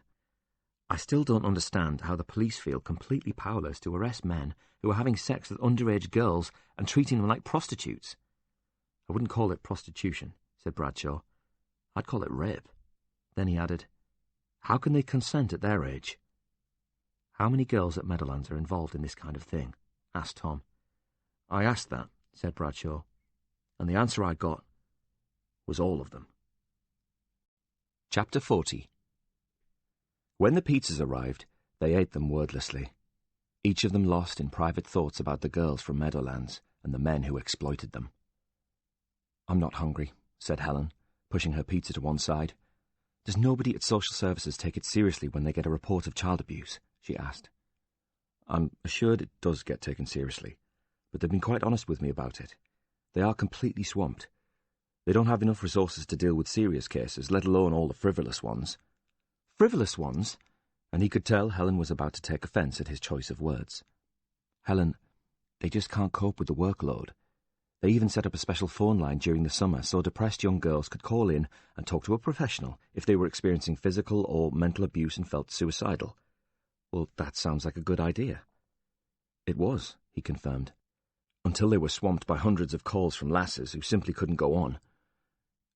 I still don't understand how the police feel completely powerless to arrest men who are having sex with underage girls and treating them like prostitutes." "I wouldn't call it prostitution," said Bradshaw. "I'd call it rape." Then he added, "How can they consent at their age?" "How many girls at Meadowlands are involved in this kind of thing?" asked Tom. "I asked that," said Bradshaw, "and the answer I got was all of them." Chapter 40. When the pizzas arrived, they ate them wordlessly, each of them lost in private thoughts about the girls from Meadowlands and the men who exploited them. "I'm not hungry," said Helen, pushing her pizza to one side. "Does nobody at social services take it seriously when they get a report of child abuse?" she asked. "I'm assured it does get taken seriously, but they've been quite honest with me about it. They are completely swamped. They don't have enough resources to deal with serious cases, let alone all the frivolous ones." "Frivolous ones?" And he could tell Helen was about to take offence at his choice of words. "Helen, they just can't cope with the workload. They even set up a special phone line during the summer so depressed young girls could call in and talk to a professional if they were experiencing physical or mental abuse and felt suicidal." "Well, that sounds like a good idea." "It was," he confirmed, "until they were swamped by hundreds of calls from lasses who simply couldn't go on."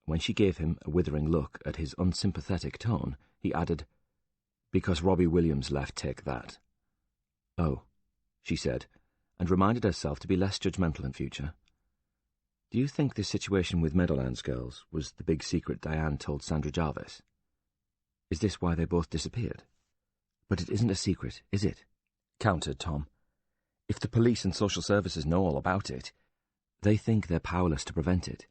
When she gave him a withering look at his unsympathetic tone, he added, "Because Robbie Williams left Take That." "Oh," she said, and reminded herself to be less judgmental in future. "Do you think this situation with Meadowlands girls was the big secret Diane told Sandra Jarvis? Is this why they both disappeared?" "But it isn't a secret, is it?" countered Tom. "If the police and social services know all about it, they think they're powerless to prevent it.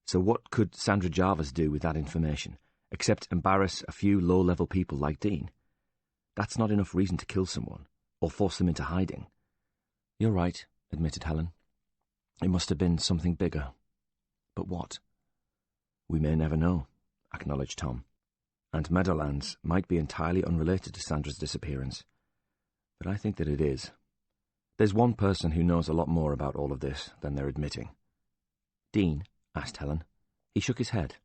So what could Sandra Jarvis do with that information, except embarrass a few low-level people like Dean? That's not enough reason to kill someone, or force them into hiding." "You're right," admitted Helen. "It must have been something bigger. But what?" "We may never know," acknowledged Tom. "And Meadowlands might be entirely unrelated to Sandra's disappearance. But I think that it is. There's one person who knows a lot more about all of this than they're admitting." "Dean?" asked Helen. He shook his head.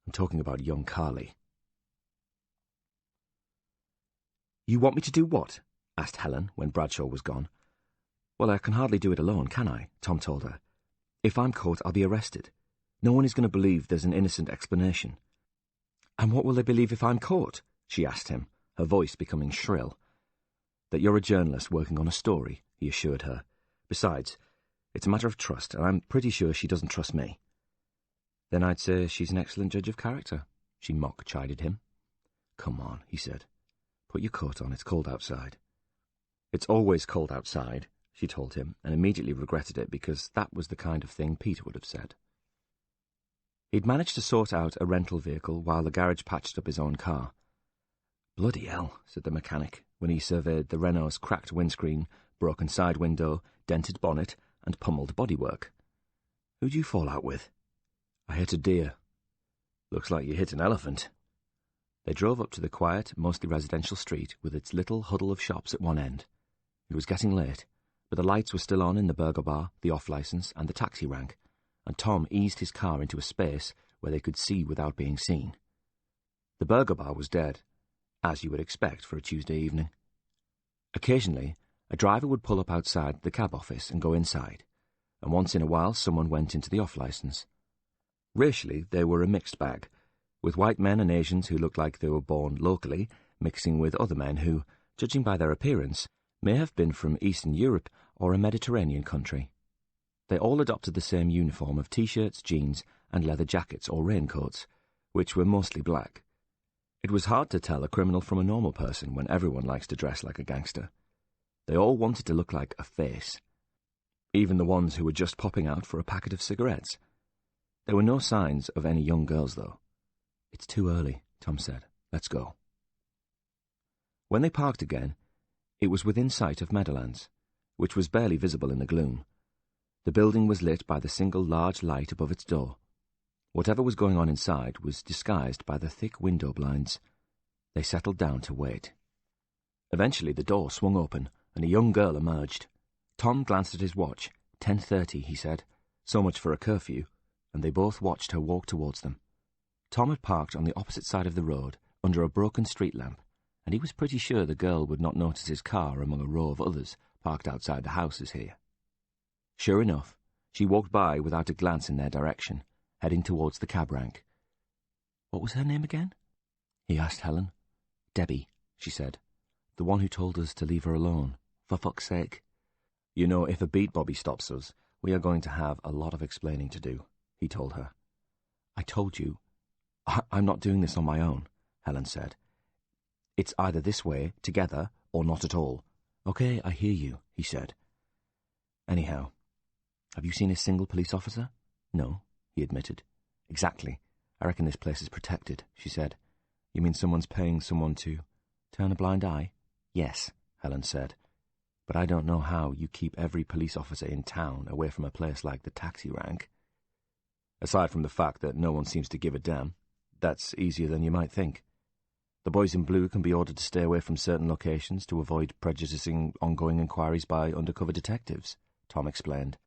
"I'm talking about young Carly." "You want me to do what?" asked Helen when Bradshaw was gone. "Well, I can hardly do it alone, can I?" Tom told her. "If I'm caught, I'll be arrested. No one is going to believe there's an innocent explanation." "And what will they believe if I'm caught?" she asked him, her voice becoming shrill. "That you're a journalist working on a story," he assured her. "Besides, it's a matter of trust, and I'm pretty sure she doesn't trust me." "Then I'd say she's an excellent judge of character," she mock-chided him. "Come on," he said. "Put your coat on, it's cold outside." "It's always cold outside," she told him, and immediately regretted it because that was the kind of thing Peter would have said. He'd managed to sort out a rental vehicle while the garage patched up his own car. "Bloody hell," said the mechanic when he surveyed the Renault's cracked windscreen, broken side window, dented bonnet, and pummeled bodywork. "Who'd you fall out with?" "I hit a deer." Looks like you hit an elephant. They drove up to the quiet, mostly residential street with its little huddle of shops at one end. It was getting late, but the lights were still on in the burger bar, the off-licence, and the taxi rank, and Tom eased his car into a space where they could see without being seen. The burger bar was dead, as you would expect for a Tuesday evening. Occasionally, a driver would pull up outside the cab office and go inside, and once in a while someone went into the off-licence. Racially, they were a mixed bag, with white men and Asians who looked like they were born locally, mixing with other men who, judging by their appearance, may have been from Eastern Europe or a Mediterranean country. They all adopted the same uniform of T-shirts, jeans, and leather jackets or raincoats, which were mostly black. It was hard to tell a criminal from a normal person when everyone likes to dress like a gangster. They all wanted to look like a face. Even the ones who were just popping out for a packet of cigarettes. There were no signs of any young girls, though. "It's too early," Tom said. "Let's go." When they parked again, it was within sight of Meadowlands, which was barely visible in the gloom. The building was lit by the single large light above its door. Whatever was going on inside was disguised by the thick window blinds. They settled down to wait. Eventually the door swung open, and a young girl emerged. Tom glanced at his watch. 10:30, he said. So much for a curfew, and they both watched her walk towards them. Tom had parked on the opposite side of the road, under a broken street lamp, and he was pretty sure the girl would not notice his car among a row of others parked outside the houses here. Sure enough, she walked by without a glance in their direction, heading towards the cab rank. "What was her name again?" he asked Helen. "Debbie," she said. "The one who told us to leave her alone. For fuck's sake." "You know, if a beat bobby stops us, we are going to have a lot of explaining to do," he told her. "I told you. I'm not doing this on my own," Helen said. "It's either this way, together, or not at all." "Okay, I hear you," he said. "Anyhow, have you seen a single police officer?" "No," he admitted. "Exactly. I reckon this place is protected," she said. "You mean someone's paying someone to turn a blind eye?" "Yes," Helen said. "But I don't know how you keep every police officer in town away from a place like the taxi rank." "Aside from the fact that no one seems to give a damn, that's easier than you might think. The boys in blue can be ordered to stay away from certain locations to avoid prejudicing ongoing inquiries by undercover detectives," Tom explained.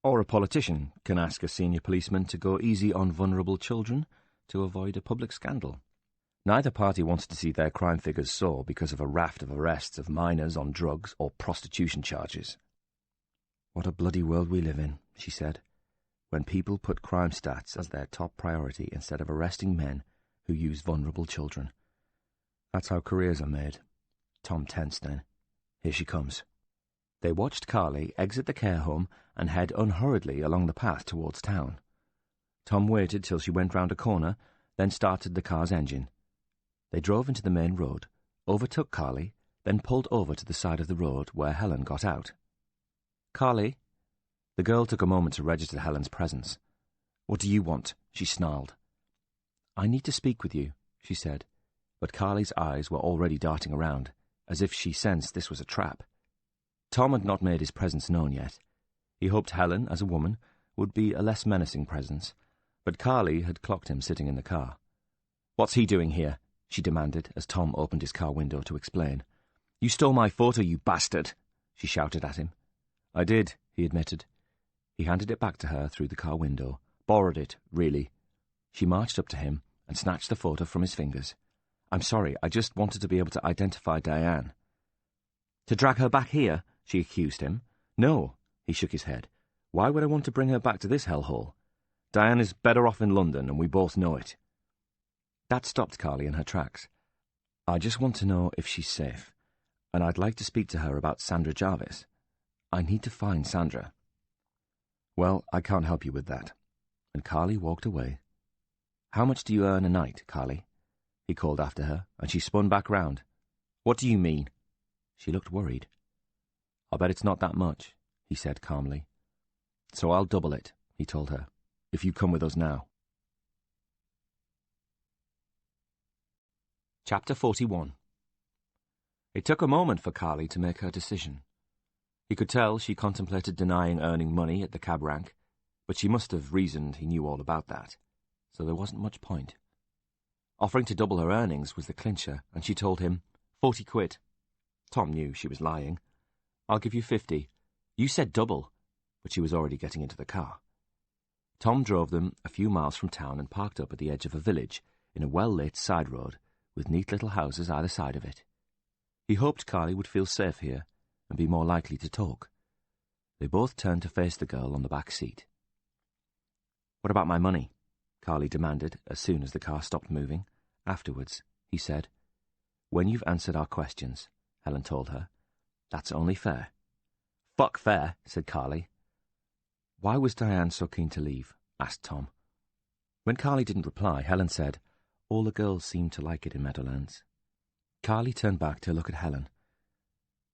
"Or a politician can ask a senior policeman to go easy on vulnerable children to avoid a public scandal. Neither party wants to see their crime figures soar because of a raft of arrests of minors on drugs or prostitution charges." "What a bloody world we live in," she said, "when people put crime stats as their top priority instead of arresting men who use vulnerable children. That's how careers are made." Tom tensed then. "Here she comes." They watched Carly exit the care home and head unhurriedly along the path towards town. Tom waited till she went round a corner, then started the car's engine. They drove into the main road, overtook Carly, then pulled over to the side of the road where Helen got out. "Carly?" The girl took a moment to register Helen's presence. "What do you want?" she snarled. "I need to speak with you," she said, but Carly's eyes were already darting around, as if she sensed this was a trap. Tom had not made his presence known yet. He hoped Helen, as a woman, would be a less menacing presence, but Carly had clocked him sitting in the car. "What's he doing here?" she demanded as Tom opened his car window to explain. "You stole my photo, you bastard!" she shouted at him. "I did," he admitted. He handed it back to her through the car window. "Borrowed it, really." She marched up to him and snatched the photo from his fingers. "I'm sorry, I just wanted to be able to identify Diane." "To drag her back here?" she accused him. "No," he shook his head. "Why would I want to bring her back to this hellhole? Diane is better off in London, and we both know it." That stopped Carly in her tracks. "I just want to know if she's safe, and I'd like to speak to her about Sandra Jarvis. I need to find Sandra." "Well, I can't help you with that." And Carly walked away. "How much do you earn a night, Carly?" he called after her, and she spun back round. "What do you mean?" She looked worried. "I'll bet it's not that much," he said calmly. "So I'll double it," he told her, "if you come with us now." Chapter 41. It took a moment for Carly to make her decision. He could tell she contemplated denying earning money at the cab rank, but she must have reasoned he knew all about that. so there wasn't much point. Offering to double her earnings was the clincher, and she told him, 40 quid. Tom knew she was lying. I'll give you 50. You said double, but she was already getting into the car. Tom drove them a few miles from town and parked up at the edge of a village in a well-lit side road with neat little houses either side of it. He hoped Carly would feel safe here and be more likely to talk. They both turned to face the girl on the back seat. "What about my money?" Carly demanded as soon as the car stopped moving. "Afterwards," he said. "When you've answered our questions," Helen told her. "That's only fair." "Fuck fair," said Carly. "Why was Diane so keen to leave?" asked Tom. When Carly didn't reply, Helen said, "All the girls seem to like it in Meadowlands." Carly turned back to look at Helen.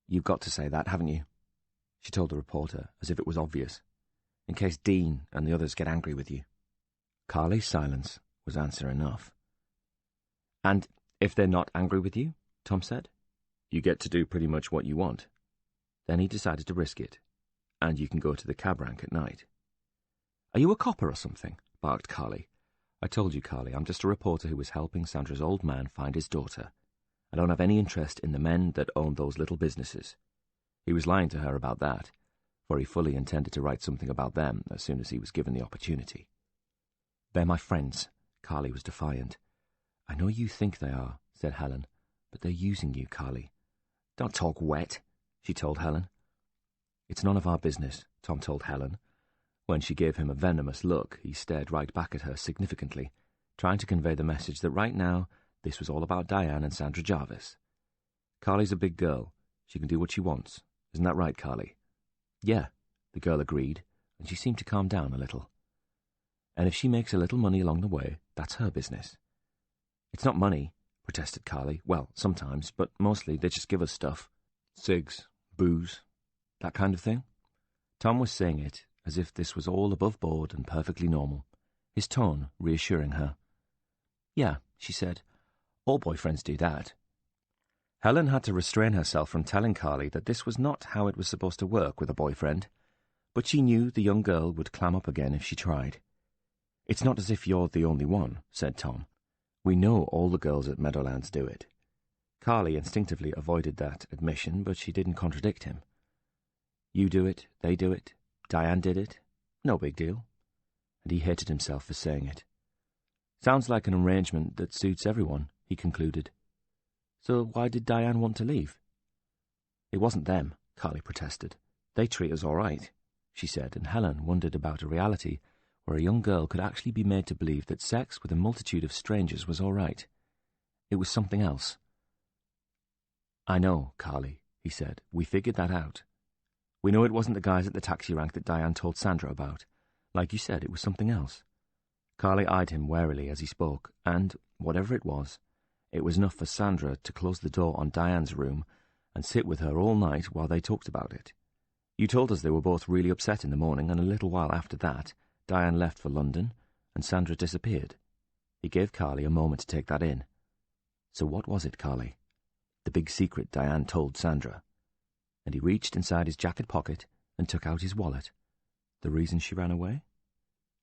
"You've got to say that, haven't you?" she told the reporter, as if it was obvious, "in case Dean and the others get angry with you." Carly's silence was answer enough. "And if they're not angry with you," Tom said, "you get to do pretty much what you want." Then he decided to risk it, and you can go to the cab rank at night. "Are you a copper or something?" barked Carly. "I told you, Carly, I'm just a reporter who was helping Sandra's old man find his daughter. I don't have any interest in the men that own those little businesses." He was lying to her about that, for he fully intended to write something about them as soon as he was given the opportunity. "They're my friends," Carly was defiant. "I know you think they are," said Helen, "but they're using you, Carly." "Don't talk wet," she told Helen. "It's none of our business," Tom told Helen. When she gave him a venomous look, he stared right back at her significantly, trying to convey the message that right now this was all about Diane and Sandra Jarvis. "Carly's a big girl. She can do what she wants. Isn't that right, Carly?" "Yeah," the girl agreed, and she seemed to calm down a little. "And if she makes a little money along the way, that's her business." "It's not money," protested Carly. "Well, sometimes, but mostly they just give us stuff. Cigs, booze, that kind of thing." Tom was saying it as if this was all above board and perfectly normal, his tone reassuring her. "Yeah," she said, "all boyfriends do that." Helen had to restrain herself from telling Carly that this was not how it was supposed to work with a boyfriend, but she knew the young girl would clam up again if she tried. "It's not as if you're the only one," said Tom. "We know all the girls at Meadowlands do it." Carly instinctively avoided that admission, but she didn't contradict him. "You do it, they do it, Diane did it, no big deal." And he hated himself for saying it. "Sounds like an arrangement that suits everyone," he concluded. "So why did Diane want to leave?" "It wasn't them," Carly protested. "They treat us all right," she said, and Helen wondered about a reality where a young girl could actually be made to believe that sex with a multitude of strangers was all right. It was something else. "I know, Carly," he said. "We figured that out. We know it wasn't the guys at the taxi rank that Diane told Sandra about. Like you said, it was something else." Carly eyed him warily as he spoke, and, whatever it was enough for Sandra to close the door on Diane's room and sit with her all night while they talked about it. "You told us they were both really upset in the morning, and a little while after that, Diane left for London, and Sandra disappeared." He gave Carly a moment to take that in. "So what was it, Carly? The big secret Diane told Sandra?" And he reached inside his jacket pocket and took out his wallet. "The reason she ran away?"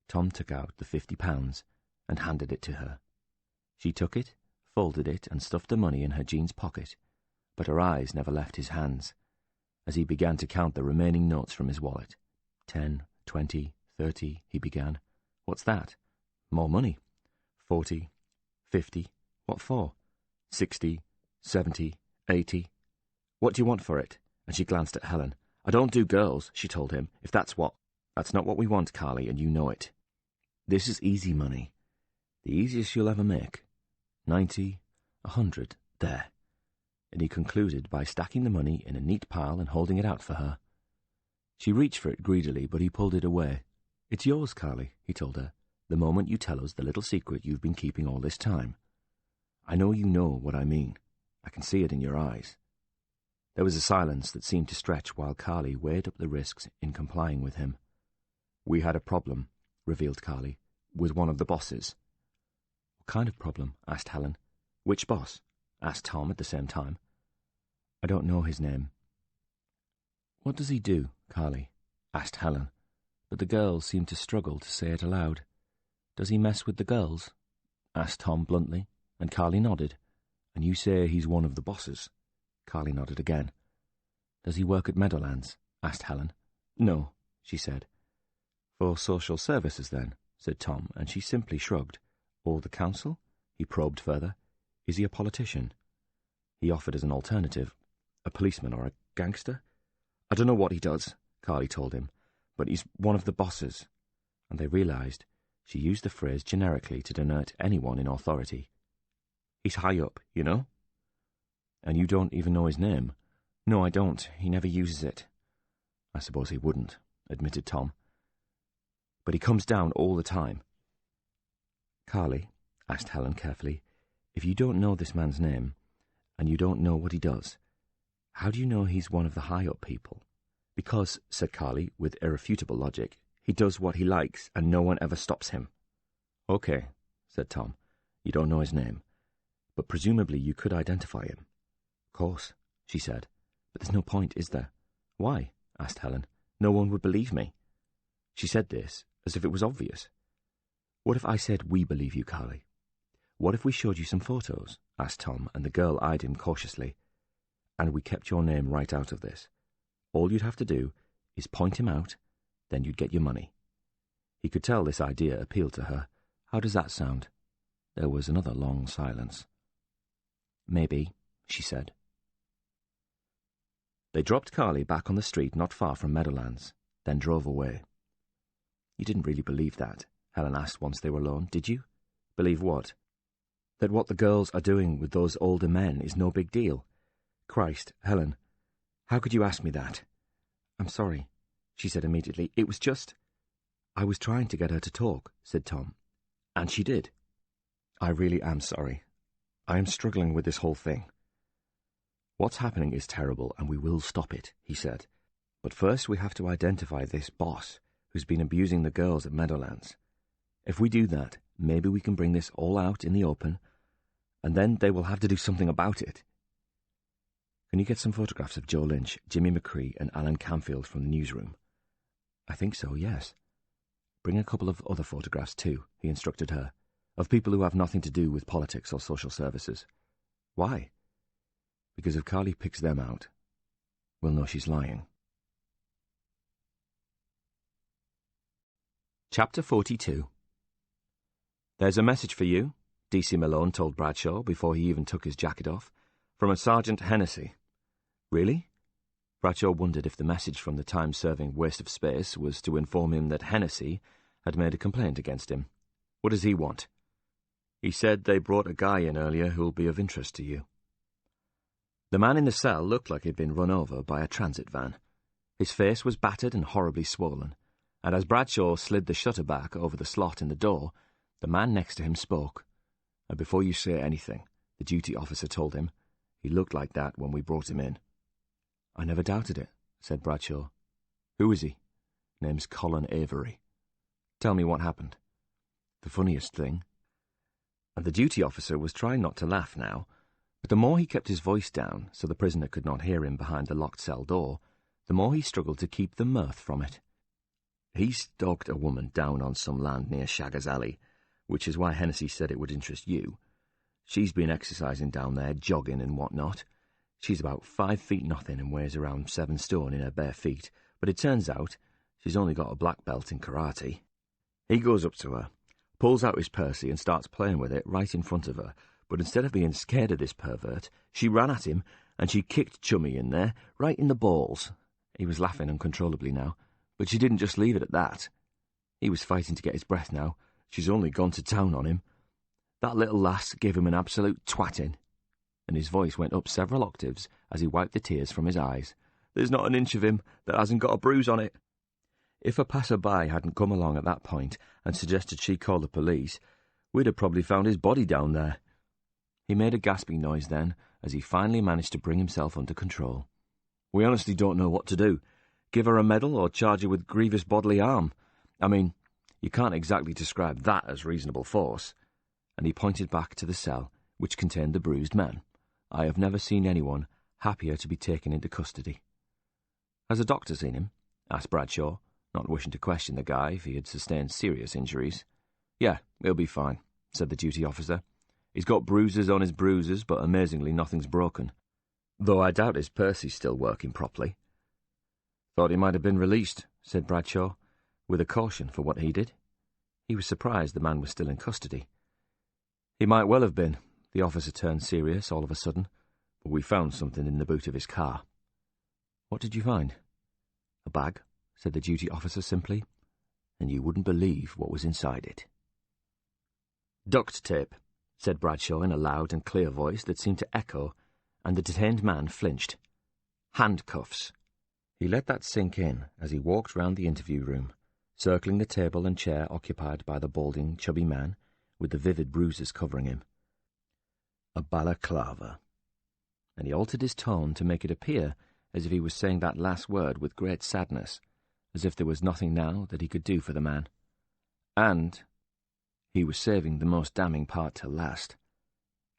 Tom took out the £50 and handed it to her. She took it, folded it, and stuffed the money in her jeans pocket, but her eyes never left his hands, as he began to count the remaining notes from his wallet. 10, 20, 30, he began. "What's that?" "More money." 40, 50, what for? 60, 70, 80. "What do you want for it?" And she glanced at Helen. "I don't do girls," she told him, "if that's what—" "That's not what we want, Carly, and you know it. This is easy money. The easiest you'll ever make. 90, 100, there." And he concluded by stacking the money in a neat pile and holding it out for her. She reached for it greedily, but he pulled it away. "It's yours, Carly," he told her, "the moment you tell us the little secret you've been keeping all this time. I know you know what I mean. I can see it in your eyes." There was a silence that seemed to stretch while Carly weighed up the risks in complying with him. "We had a problem," revealed Carly, "with one of the bosses." "What kind of problem?" asked Helen. "Which boss?" asked Tom at the same time. "I don't know his name." "What does he do, Carly?" asked Helen, but the girl seemed to struggle to say it aloud. Does he mess with the girls? Asked Tom bluntly, and Carly nodded. And you say he's one of the bosses? Carly nodded again. Does he work at Meadowlands? Asked Helen. No, she said. For social services, then, said Tom, and she simply shrugged. Or the council? He probed further. Is he a politician? He offered as an alternative. A policeman or a gangster? I don't know what he does, Carly told him, but he's one of the bosses. And they realised she used the phrase generically to denote anyone in authority. He's high up, you know? And you don't even know his name? No, I don't. He never uses it. I suppose he wouldn't, admitted Tom. But he comes down all the time. Carly, asked Helen carefully, if you don't know this man's name, and you don't know what he does, how do you know he's one of the high-up people? Because, said Carly, with irrefutable logic, he does what he likes, and no one ever stops him. Okay, said Tom. You don't know his name. But presumably you could identify him. Of course, she said. But there's no point, is there? Why? Asked Helen. No one would believe me. She said this as if it was obvious. What if I said we believe you, Carly? What if we showed you some photos? Asked Tom, and the girl eyed him cautiously. And we kept your name right out of this. All you'd have to do is point him out, then you'd get your money. He could tell this idea appealed to her. How does that sound? There was another long silence. Maybe, she said. They dropped Carly back on the street not far from Meadowlands, then drove away. You didn't really believe that, Helen asked once they were alone, did you? Believe what? That what the girls are doing with those older men is no big deal. Christ, Helen, how could you ask me that? I'm sorry, she said immediately. It was just... I was trying to get her to talk, said Tom. And she did. I really am sorry. I am struggling with this whole thing. What's happening is terrible, and we will stop it, he said. But first we have to identify this boss who's been abusing the girls at Meadowlands. If we do that, maybe we can bring this all out in the open, and then they will have to do something about it. Can you get some photographs of Joe Lynch, Jimmy McCree, and Alan Camfield from the newsroom? I think so, yes. Bring a couple of other photographs too, he instructed her, of people who have nothing to do with politics or social services. Why? Because if Carly picks them out, we'll know she's lying. Chapter 42. There's a message for you, D.C. Malone told Bradshaw before he even took his jacket off, from a Sergeant Hennessy. Really? Bradshaw wondered if the message from the time-serving waste of space was to inform him that Hennessy had made a complaint against him. What does he want? He said they brought a guy in earlier who'll be of interest to you. The man in the cell looked like he'd been run over by a transit van. His face was battered and horribly swollen, and as Bradshaw slid the shutter back over the slot in the door, the man next to him spoke. And before you say anything, the duty officer told him, he looked like that when we brought him in. I never doubted it, said Bradshaw. Who is he? Name's Colin Avery. Tell me what happened. The funniest thing. And the duty officer was trying not to laugh now, but the more he kept his voice down so the prisoner could not hear him behind the locked cell door, the more he struggled to keep the mirth from it. He stalked a woman down on some land near Shagger's Alley, which is why Hennessy said it would interest you. She's been exercising down there, jogging and what-not. She's about 5 feet nothing and weighs around 7 stone in her bare feet, but it turns out she's only got a black belt in karate. He goes up to her, pulls out his Percy and starts playing with it right in front of her, but instead of being scared of this pervert, she ran at him and she kicked Chummy in there, right in the balls. He was laughing uncontrollably now, but she didn't just leave it at that. He was fighting to get his breath now. She's only gone to town on him. That little lass gave him an absolute twatting. And his voice went up several octaves as he wiped the tears from his eyes. There's not an inch of him that hasn't got a bruise on it. If a passer-by hadn't come along at that point and suggested she call the police, we'd have probably found his body down there. He made a gasping noise then, as he finally managed to bring himself under control. We honestly don't know what to do. Give her a medal or charge her with grievous bodily harm. I mean, you can't exactly describe that as reasonable force. And he pointed back to the cell, which contained the bruised man. I have never seen anyone happier to be taken into custody. Has a doctor seen him? Asked Bradshaw, not wishing to question the guy if he had sustained serious injuries. "Yeah, he'll be fine," said the duty officer. "He's got bruises on his bruises, but amazingly nothing's broken. Though I doubt his Percy's still working properly." "Thought he might have been released," said Bradshaw, with a caution for what he did. He was surprised the man was still in custody. "He might well have been." The officer turned serious all of a sudden. "But we found something in the boot of his car." "What did you find?" "A bag," said the duty officer simply, "and you wouldn't believe what was inside it." "Duct tape," said Bradshaw in a loud and clear voice that seemed to echo, and the detained man flinched. "Handcuffs." He let that sink in as he walked round the interview room, circling the table and chair occupied by the balding, chubby man with the vivid bruises covering him. "A balaclava." And he altered his tone to make it appear as if he was saying that last word with great sadness, as if there was nothing now that he could do for the man. And he was saving the most damning part till last.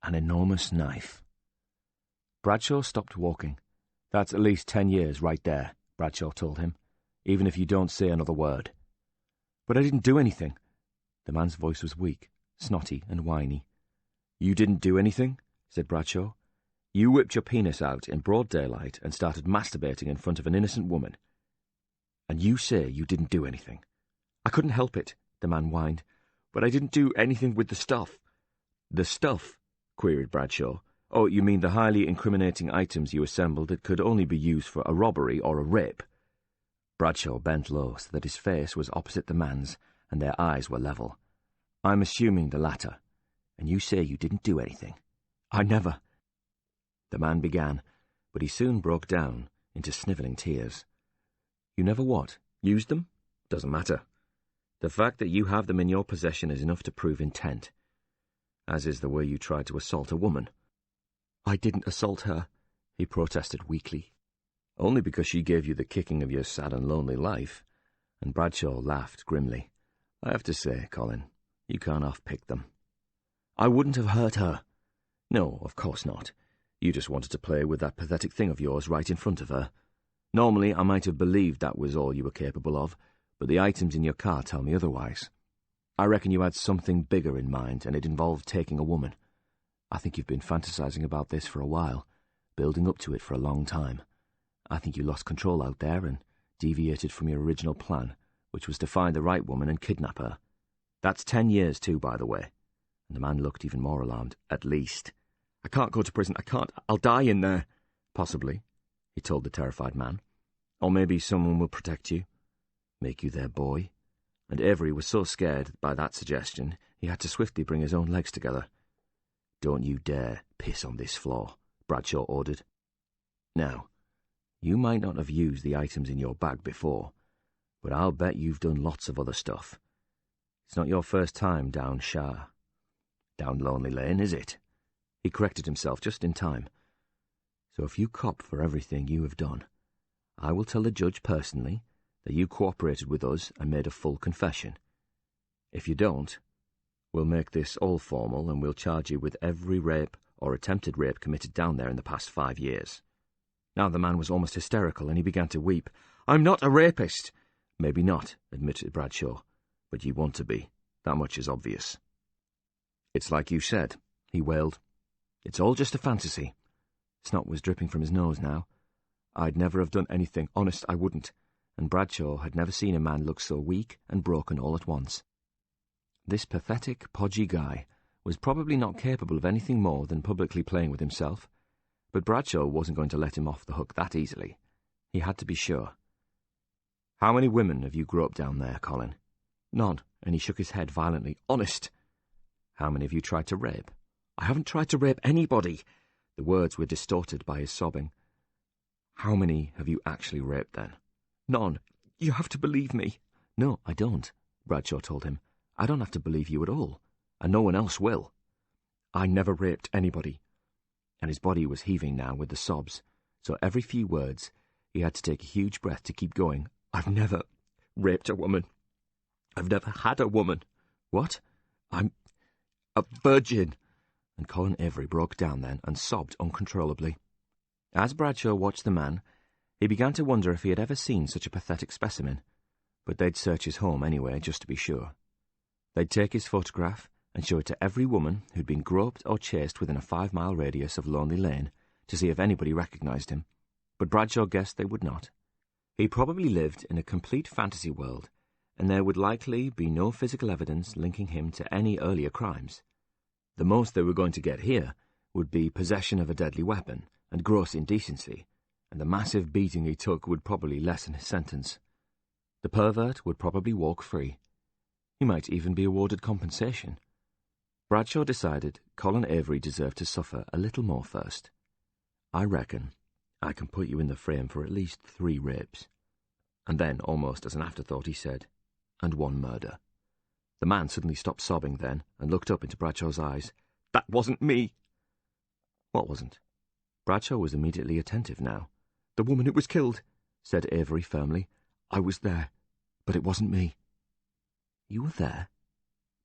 An enormous knife. Bradshaw stopped walking. "That's at least 10 years right there," Bradshaw told him, "even if you don't say another word." "But I didn't do anything." The man's voice was weak, snotty and whiny. "You didn't do anything?" said Bradshaw. "You whipped your penis out in broad daylight and started masturbating in front of an innocent woman. And you say you didn't do anything?" "I couldn't help it," the man whined. "But I didn't do anything with the stuff." "The stuff?" queried Bradshaw. "Oh, you mean the highly incriminating items you assembled that could only be used for a robbery or a rape?" Bradshaw bent low so that his face was opposite the man's and their eyes were level. "I'm assuming the latter. And you say you didn't do anything?" "I never—" The man began, but he soon broke down into snivelling tears. "You never what? Used them? Doesn't matter. The fact that you have them in your possession is enough to prove intent, as is the way you tried to assault a woman." "I didn't assault her," he protested weakly. "Only because she gave you the kicking of your sad and lonely life," and Bradshaw laughed grimly. "I have to say, Colin, you can't off-pick them." "I wouldn't have hurt her." "No, of course not. You just wanted to play with that pathetic thing of yours right in front of her. Normally, I might have believed that was all you were capable of, but the items in your car tell me otherwise. I reckon you had something bigger in mind, and it involved taking a woman. I think you've been fantasizing about this for a while, building up to it for a long time. I think you lost control out there and deviated from your original plan, which was to find the right woman and kidnap her. That's 10 years too, by the way." And the man looked even more alarmed. "At least." "I can't go to prison. I can't. I'll die in there." "Possibly," he told the terrified man. "Or maybe someone will protect you. Make you their boy." And Avery was so scared by that suggestion he had to swiftly bring his own legs together. "Don't you dare piss on this floor," Bradshaw ordered. "Now, you might not have used the items in your bag before, but I'll bet you've done lots of other stuff. It's not your first time down Lonely Lane, is it?" He corrected himself just in time. "So if you cop for everything you have done, I will tell the judge personally that you cooperated with us and made a full confession. If you don't, we'll make this all formal and we'll charge you with every rape or attempted rape committed down there in the past 5 years." Now the man was almost hysterical and he began to weep. "I'm not a rapist." "Maybe not," admitted Bradshaw, "but you want to be. That much is obvious." "It's like you said," he wailed. "It's all just a fantasy." Snot was dripping from his nose now. "I'd never have done anything, honest I wouldn't," and Bradshaw had never seen a man look so weak and broken all at once. This pathetic, podgy guy was probably not capable of anything more than publicly playing with himself, but Bradshaw wasn't going to let him off the hook that easily. He had to be sure. "How many women have you groped down there, Colin?" "None," and he shook his head violently. "Honest." "How many have you tried to rape?" "I haven't tried to rape anybody." The words were distorted by his sobbing. "How many have you actually raped, then?" "None. You have to believe me." "No, I don't," Bradshaw told him. "I don't have to believe you at all, and no one else will." "I never raped anybody." And his body was heaving now with the sobs, so every few words he had to take a huge breath to keep going. "I've never raped a woman. I've never had a woman." "What?" "I'm a virgin." And Colin Avery broke down then and sobbed uncontrollably. As Bradshaw watched the man, he began to wonder if he had ever seen such a pathetic specimen, but they'd search his home anyway, just to be sure. They'd take his photograph and show it to every woman who'd been groped or chased within a 5-mile radius of Lonely Lane to see if anybody recognised him, but Bradshaw guessed they would not. He probably lived in a complete fantasy world, and there would likely be no physical evidence linking him to any earlier crimes. The most they were going to get here would be possession of a deadly weapon and gross indecency, and the massive beating he took would probably lessen his sentence. The pervert would probably walk free. He might even be awarded compensation. Bradshaw decided Colin Avery deserved to suffer a little more first. "I reckon I can put you in the frame for at least 3 rapes." And then, almost as an afterthought, he said, "And 1 murder." The man suddenly stopped sobbing then and looked up into Bradshaw's eyes. "That wasn't me." "What wasn't?" Bradshaw was immediately attentive now. "The woman who was killed," said Avery firmly. "I was there, but it wasn't me." "You were there?"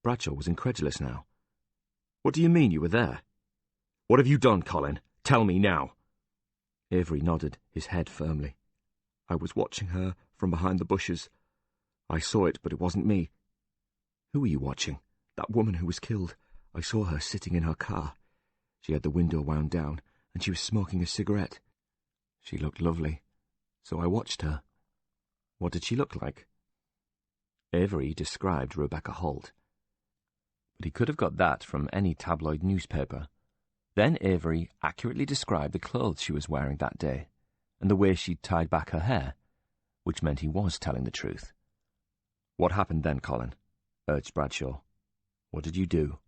Bradshaw was incredulous now. "What do you mean you were there?" "What have you done, Colin? Tell me now." Avery nodded, his head firmly. "I was watching her from behind the bushes. I saw it, but it wasn't me." "Who were you watching?" "That woman who was killed. I saw her sitting in her car. She had the window wound down, and she was smoking a cigarette. She looked lovely, so I watched her." "What did she look like?" Avery described Rebecca Holt, but he could have got that from any tabloid newspaper. Then Avery accurately described the clothes she was wearing that day, and the way she'd tied back her hair, which meant he was telling the truth. "What happened then, Colin?" urged Bradshaw. "What did you do?"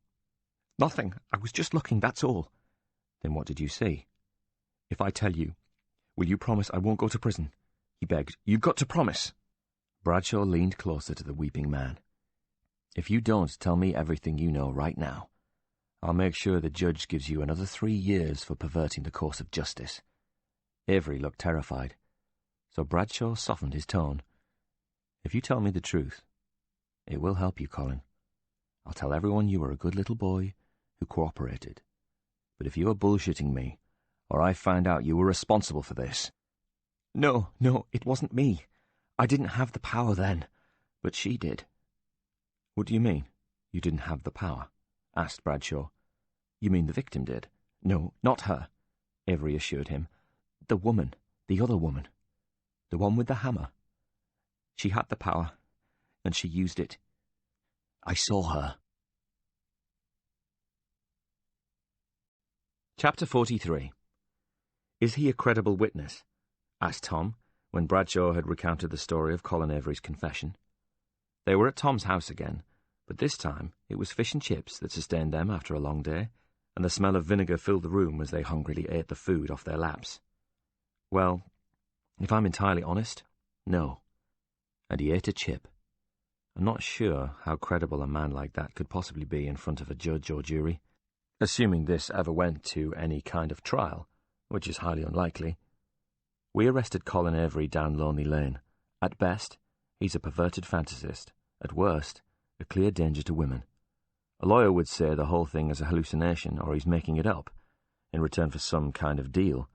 "Nothing. I was just looking, that's all." "Then what did you see?" "If I tell you, will you promise I won't go to prison?" he begged. "You've got to promise." Bradshaw leaned closer to the weeping man. "If you don't tell me everything you know right now, I'll make sure the judge gives you another 3 years for perverting the course of justice." Avery looked terrified, so Bradshaw softened his tone. "If you tell me the truth, it will help you, Colin. I'll tell everyone you were a good little boy who cooperated. But if you are bullshitting me, or I find out you were responsible for this—" No, it wasn't me. I didn't have the power then, but she did." "What do you mean, you didn't have the power?" asked Bradshaw. "You mean the victim did?" "No, not her," Avery assured him. "The woman, the other woman. The one with the hammer. She had the power, and she used it. I saw her." Chapter 43. "Is he a credible witness?" asked Tom, when Bradshaw had recounted the story of Colin Avery's confession. They were at Tom's house again, but this time it was fish and chips that sustained them after a long day, and the smell of vinegar filled the room as they hungrily ate the food off their laps. "Well, if I'm entirely honest, no." And he ate a chip. I'm not sure how credible a man like that could possibly be in front of a judge or jury, assuming this ever went to any kind of trial, which is highly unlikely. We arrested Colin Avery down Lonely Lane. At best, he's a perverted fantasist. At worst, a clear danger to women. A lawyer would say the whole thing is a hallucination, or he's making it up, in return for some kind of deal.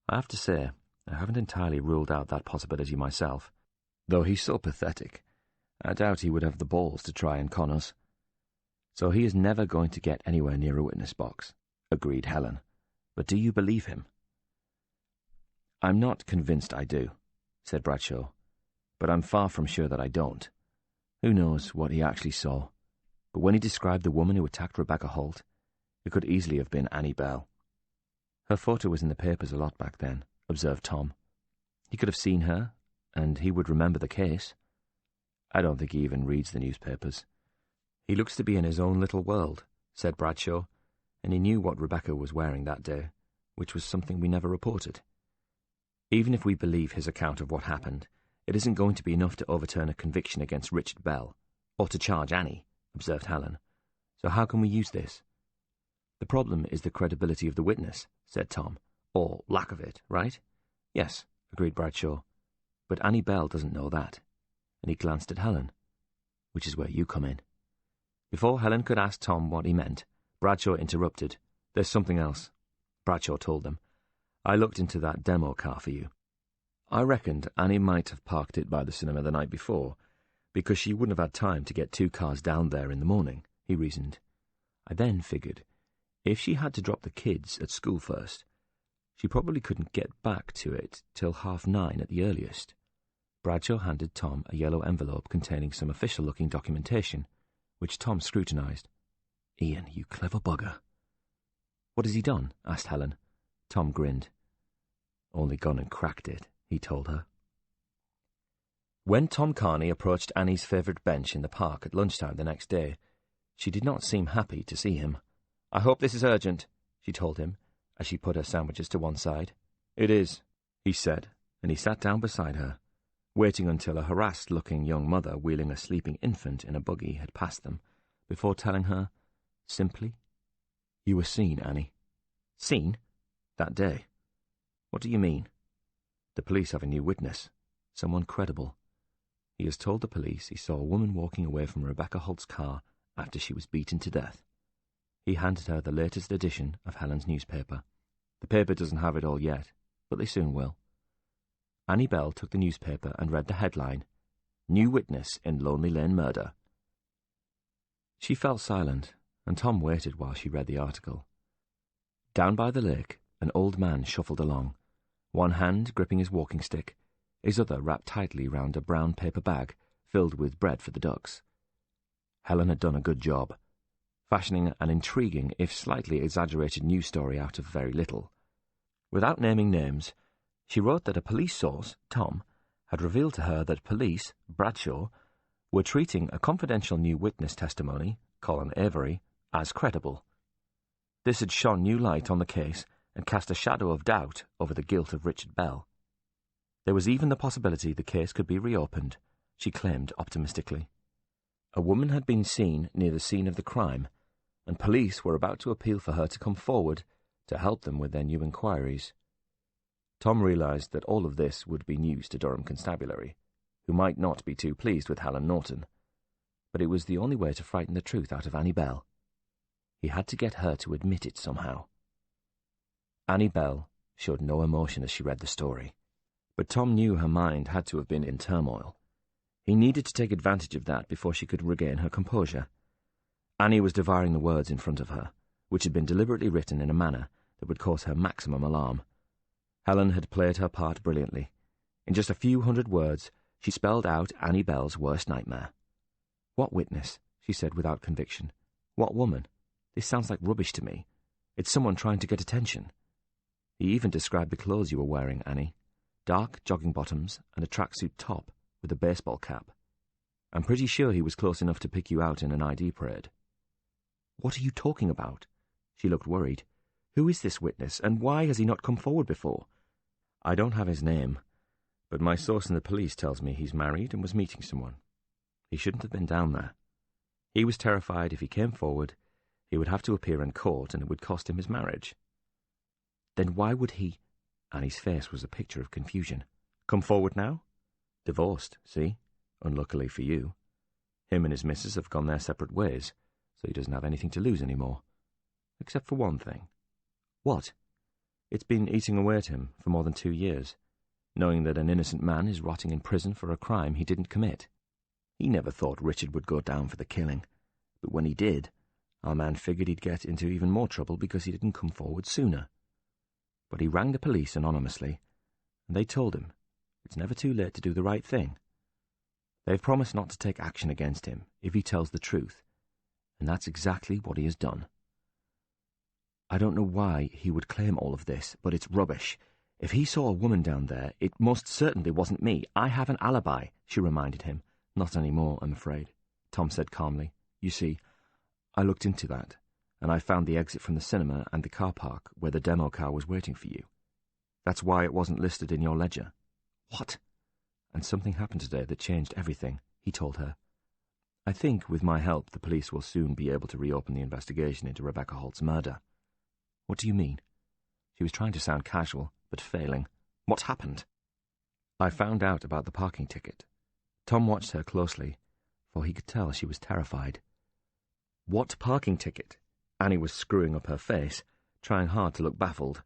I have to say, I haven't entirely ruled out that possibility myself. Though he's so pathetic, I doubt he would have the balls to try and con us. So he is never going to get anywhere near a witness box, agreed Helen. But do you believe him? I'm not convinced I do, said Bradshaw, but I'm far from sure that I don't. Who knows what he actually saw? But when he described the woman who attacked Rebecca Holt, it could easily have been Annie Bell. Her photo was in the papers a lot back then, observed Tom. He could have seen her, and he would remember the case. I don't think he even reads the newspapers. He looks to be in his own little world, said Bradshaw, and he knew what Rebecca was wearing that day, which was something we never reported. Even if we believe his account of what happened, it isn't going to be enough to overturn a conviction against Richard Bell, or to charge Annie, observed Helen. So how can we use this? The problem is the credibility of the witness, said Tom, or lack of it, right? Yes, agreed Bradshaw, but Annie Bell doesn't know that. And he glanced at Helen, which is where you come in. Before Helen could ask Tom what he meant, Bradshaw interrupted. There's something else. Bradshaw told them. I looked into that demo car for you. I reckoned Annie might have parked it by the cinema the night before, Because she wouldn't have had time to get 2 cars down there in the morning, he reasoned. I then figured, if she had to drop the kids at school first, she probably couldn't get back to it till 9:30 at the earliest. Bradshaw handed Tom a yellow envelope containing some official-looking documentation, which Tom scrutinised. Ian, you clever bugger. What has he done? Asked Helen. Tom grinned. Only gone and cracked it, he told her. When Tom Carney approached Annie's favourite bench in the park at lunchtime the next day, she did not seem happy to see him. I hope this is urgent, she told him, as she put her sandwiches to one side. It is, he said, and he sat down beside her, waiting until a harassed-looking young mother wheeling a sleeping infant in a buggy had passed them, before telling her, simply, You were seen, Annie. Seen? That day. What do you mean? The police have a new witness, someone credible. He has told the police he saw a woman walking away from Rebecca Holt's car after she was beaten to death. He handed her the latest edition of Helen's newspaper. The paper doesn't have it all yet, but they soon will. Annie Bell took the newspaper and read the headline, New Witness in Lonely Lane Murder. She fell silent, and Tom waited while she read the article. Down by the lake, an old man shuffled along, one hand gripping his walking stick, his other wrapped tightly round a brown paper bag filled with bread for the ducks. Helen had done a good job, fashioning an intriguing, if slightly exaggerated news story out of very little. Without naming names, she wrote that a police source, Tom, had revealed to her that police, Bradshaw, were treating a confidential new witness testimony, Colin Avery, as credible. This had shone new light on the case and cast a shadow of doubt over the guilt of Richard Bell. There was even the possibility the case could be reopened, she claimed optimistically. A woman had been seen near the scene of the crime, and police were about to appeal for her to come forward to help them with their new inquiries. Tom realised that all of this would be news to Durham Constabulary, who might not be too pleased with Helen Norton, but it was the only way to frighten the truth out of Annie Bell. He had to get her to admit it somehow. Annie Bell showed no emotion as she read the story, but Tom knew her mind had to have been in turmoil. He needed to take advantage of that before she could regain her composure. Annie was devouring the words in front of her, which had been deliberately written in a manner that would cause her maximum alarm. Helen had played her part brilliantly. In just a few hundred words, she spelled out Annie Bell's worst nightmare. What witness? She said without conviction. What woman? This sounds like rubbish to me. It's someone trying to get attention. He even described the clothes you were wearing, Annie. Dark jogging bottoms and a tracksuit top with a baseball cap. I'm pretty sure he was close enough to pick you out in an ID parade. What are you talking about? She looked worried. Who is this witness, and why has he not come forward before? I don't have his name, but my source in the police tells me he's married and was meeting someone. He shouldn't have been down there. He was terrified if he came forward, he would have to appear in court and it would cost him his marriage. Then why would he... Annie's face was a picture of confusion. Come forward now? Divorced, see? Unluckily for you. Him and his missus have gone their separate ways, so he doesn't have anything to lose anymore. Except for one thing. What? It's been eating away at him for more than 2 years, knowing that an innocent man is rotting in prison for a crime he didn't commit. He never thought Richard would go down for the killing, but when he did, our man figured he'd get into even more trouble because he didn't come forward sooner. But he rang the police anonymously, and they told him it's never too late to do the right thing. They've promised not to take action against him if he tells the truth, and that's exactly what he has done. I don't know why he would claim all of this, but it's rubbish. If he saw a woman down there, it most certainly wasn't me. I have an alibi, she reminded him. Not anymore, I'm afraid, Tom said calmly. You see, I looked into that, and I found the exit from the cinema and the car park where the demo car was waiting for you. That's why it wasn't listed in your ledger. What? And something happened today that changed everything, he told her. I think, with my help, the police will soon be able to reopen the investigation into Rebecca Holt's murder. What do you mean? She was trying to sound casual, but failing. What happened? I found out about the parking ticket. Tom watched her closely, for he could tell she was terrified. What parking ticket? Annie was screwing up her face, trying hard to look baffled.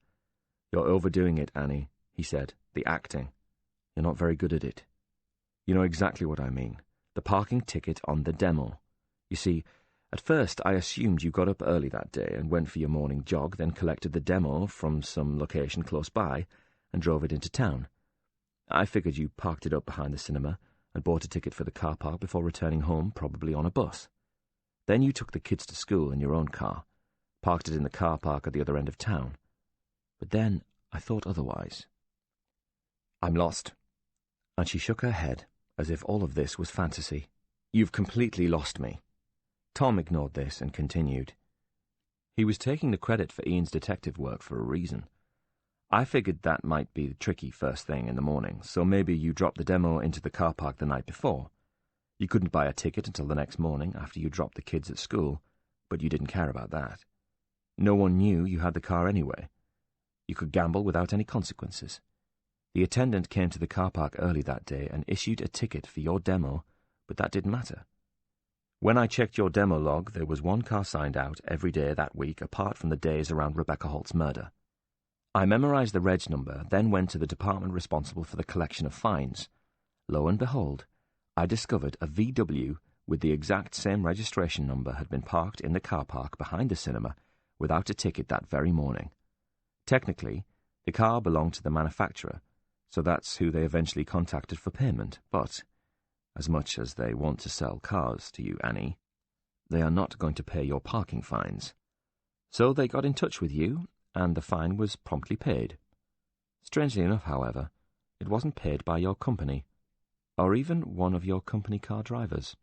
You're overdoing it, Annie, he said. The acting. You're not very good at it. You know exactly what I mean. the parking ticket on the demo. You see, at first I assumed you got up early that day and went for your morning jog, then collected the demo from some location close by and drove it into town. I figured you parked it up behind the cinema and bought a ticket for the car park before returning home, probably on a bus. Then you took the kids to school in your own car, parked it in the car park at the other end of town. But then I thought otherwise. I'm lost. And she shook her head, as if all of this was fantasy. You've completely lost me. Tom ignored this and continued. He was taking the credit for Ian's detective work for a reason. I figured that might be tricky first thing in the morning, so maybe you dropped the demo into the car park the night before. You couldn't buy a ticket until the next morning after you dropped the kids at school, but you didn't care about that. No one knew you had the car anyway. You could gamble without any consequences. The attendant came to the car park early that day and issued a ticket for your demo, but that didn't matter. When I checked your demo log, there was one car signed out every day that week apart from the days around Rebecca Holt's murder. I memorized the reg number, then went to the department responsible for the collection of fines. Lo and behold, I discovered a VW with the exact same registration number had been parked in the car park behind the cinema without a ticket that very morning. Technically, the car belonged to the manufacturer, so that's who they eventually contacted for payment, but, as much as they want to sell cars to you, Annie, they are not going to pay your parking fines. So they got in touch with you, and the fine was promptly paid. Strangely enough, however, it wasn't paid by your company, or even one of your company car drivers.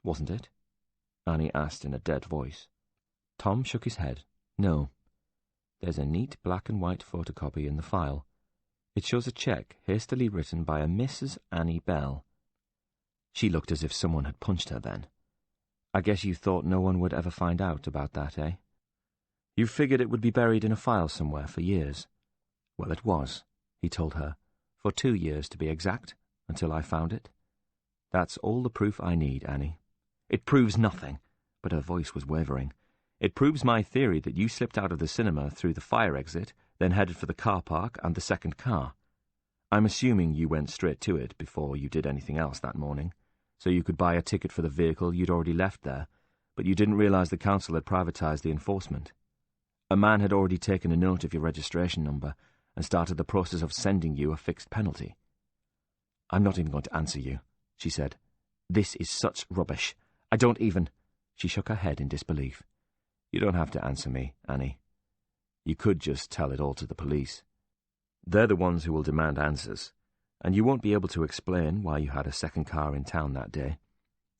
Wasn't it? Annie asked in a dead voice. Tom shook his head. No. There's a neat black and white photocopy in the file. It shows a cheque hastily written by a Mrs. Annie Bell. She looked as if someone had punched her then. I guess you thought no one would ever find out about that, eh? You figured it would be buried in a file somewhere for years. Well, it was, he told her, for 2 years to be exact, until I found it. That's all the proof I need, Annie. It proves nothing, but her voice was wavering. It proves my theory that you slipped out of the cinema through the fire exit, then headed for the car park and the second car. I'm assuming you went straight to it before you did anything else that morning, so you could buy a ticket for the vehicle you'd already left there, but you didn't realize the council had privatized the enforcement. A man had already taken a note of your registration number and started the process of sending you a fixed penalty. I'm not even going to answer you, she said. This is such rubbish. I don't even... She shook her head in disbelief. You don't have to answer me, Annie. You could just tell it all to the police. They're the ones who will demand answers, and you won't be able to explain why you had a second car in town that day.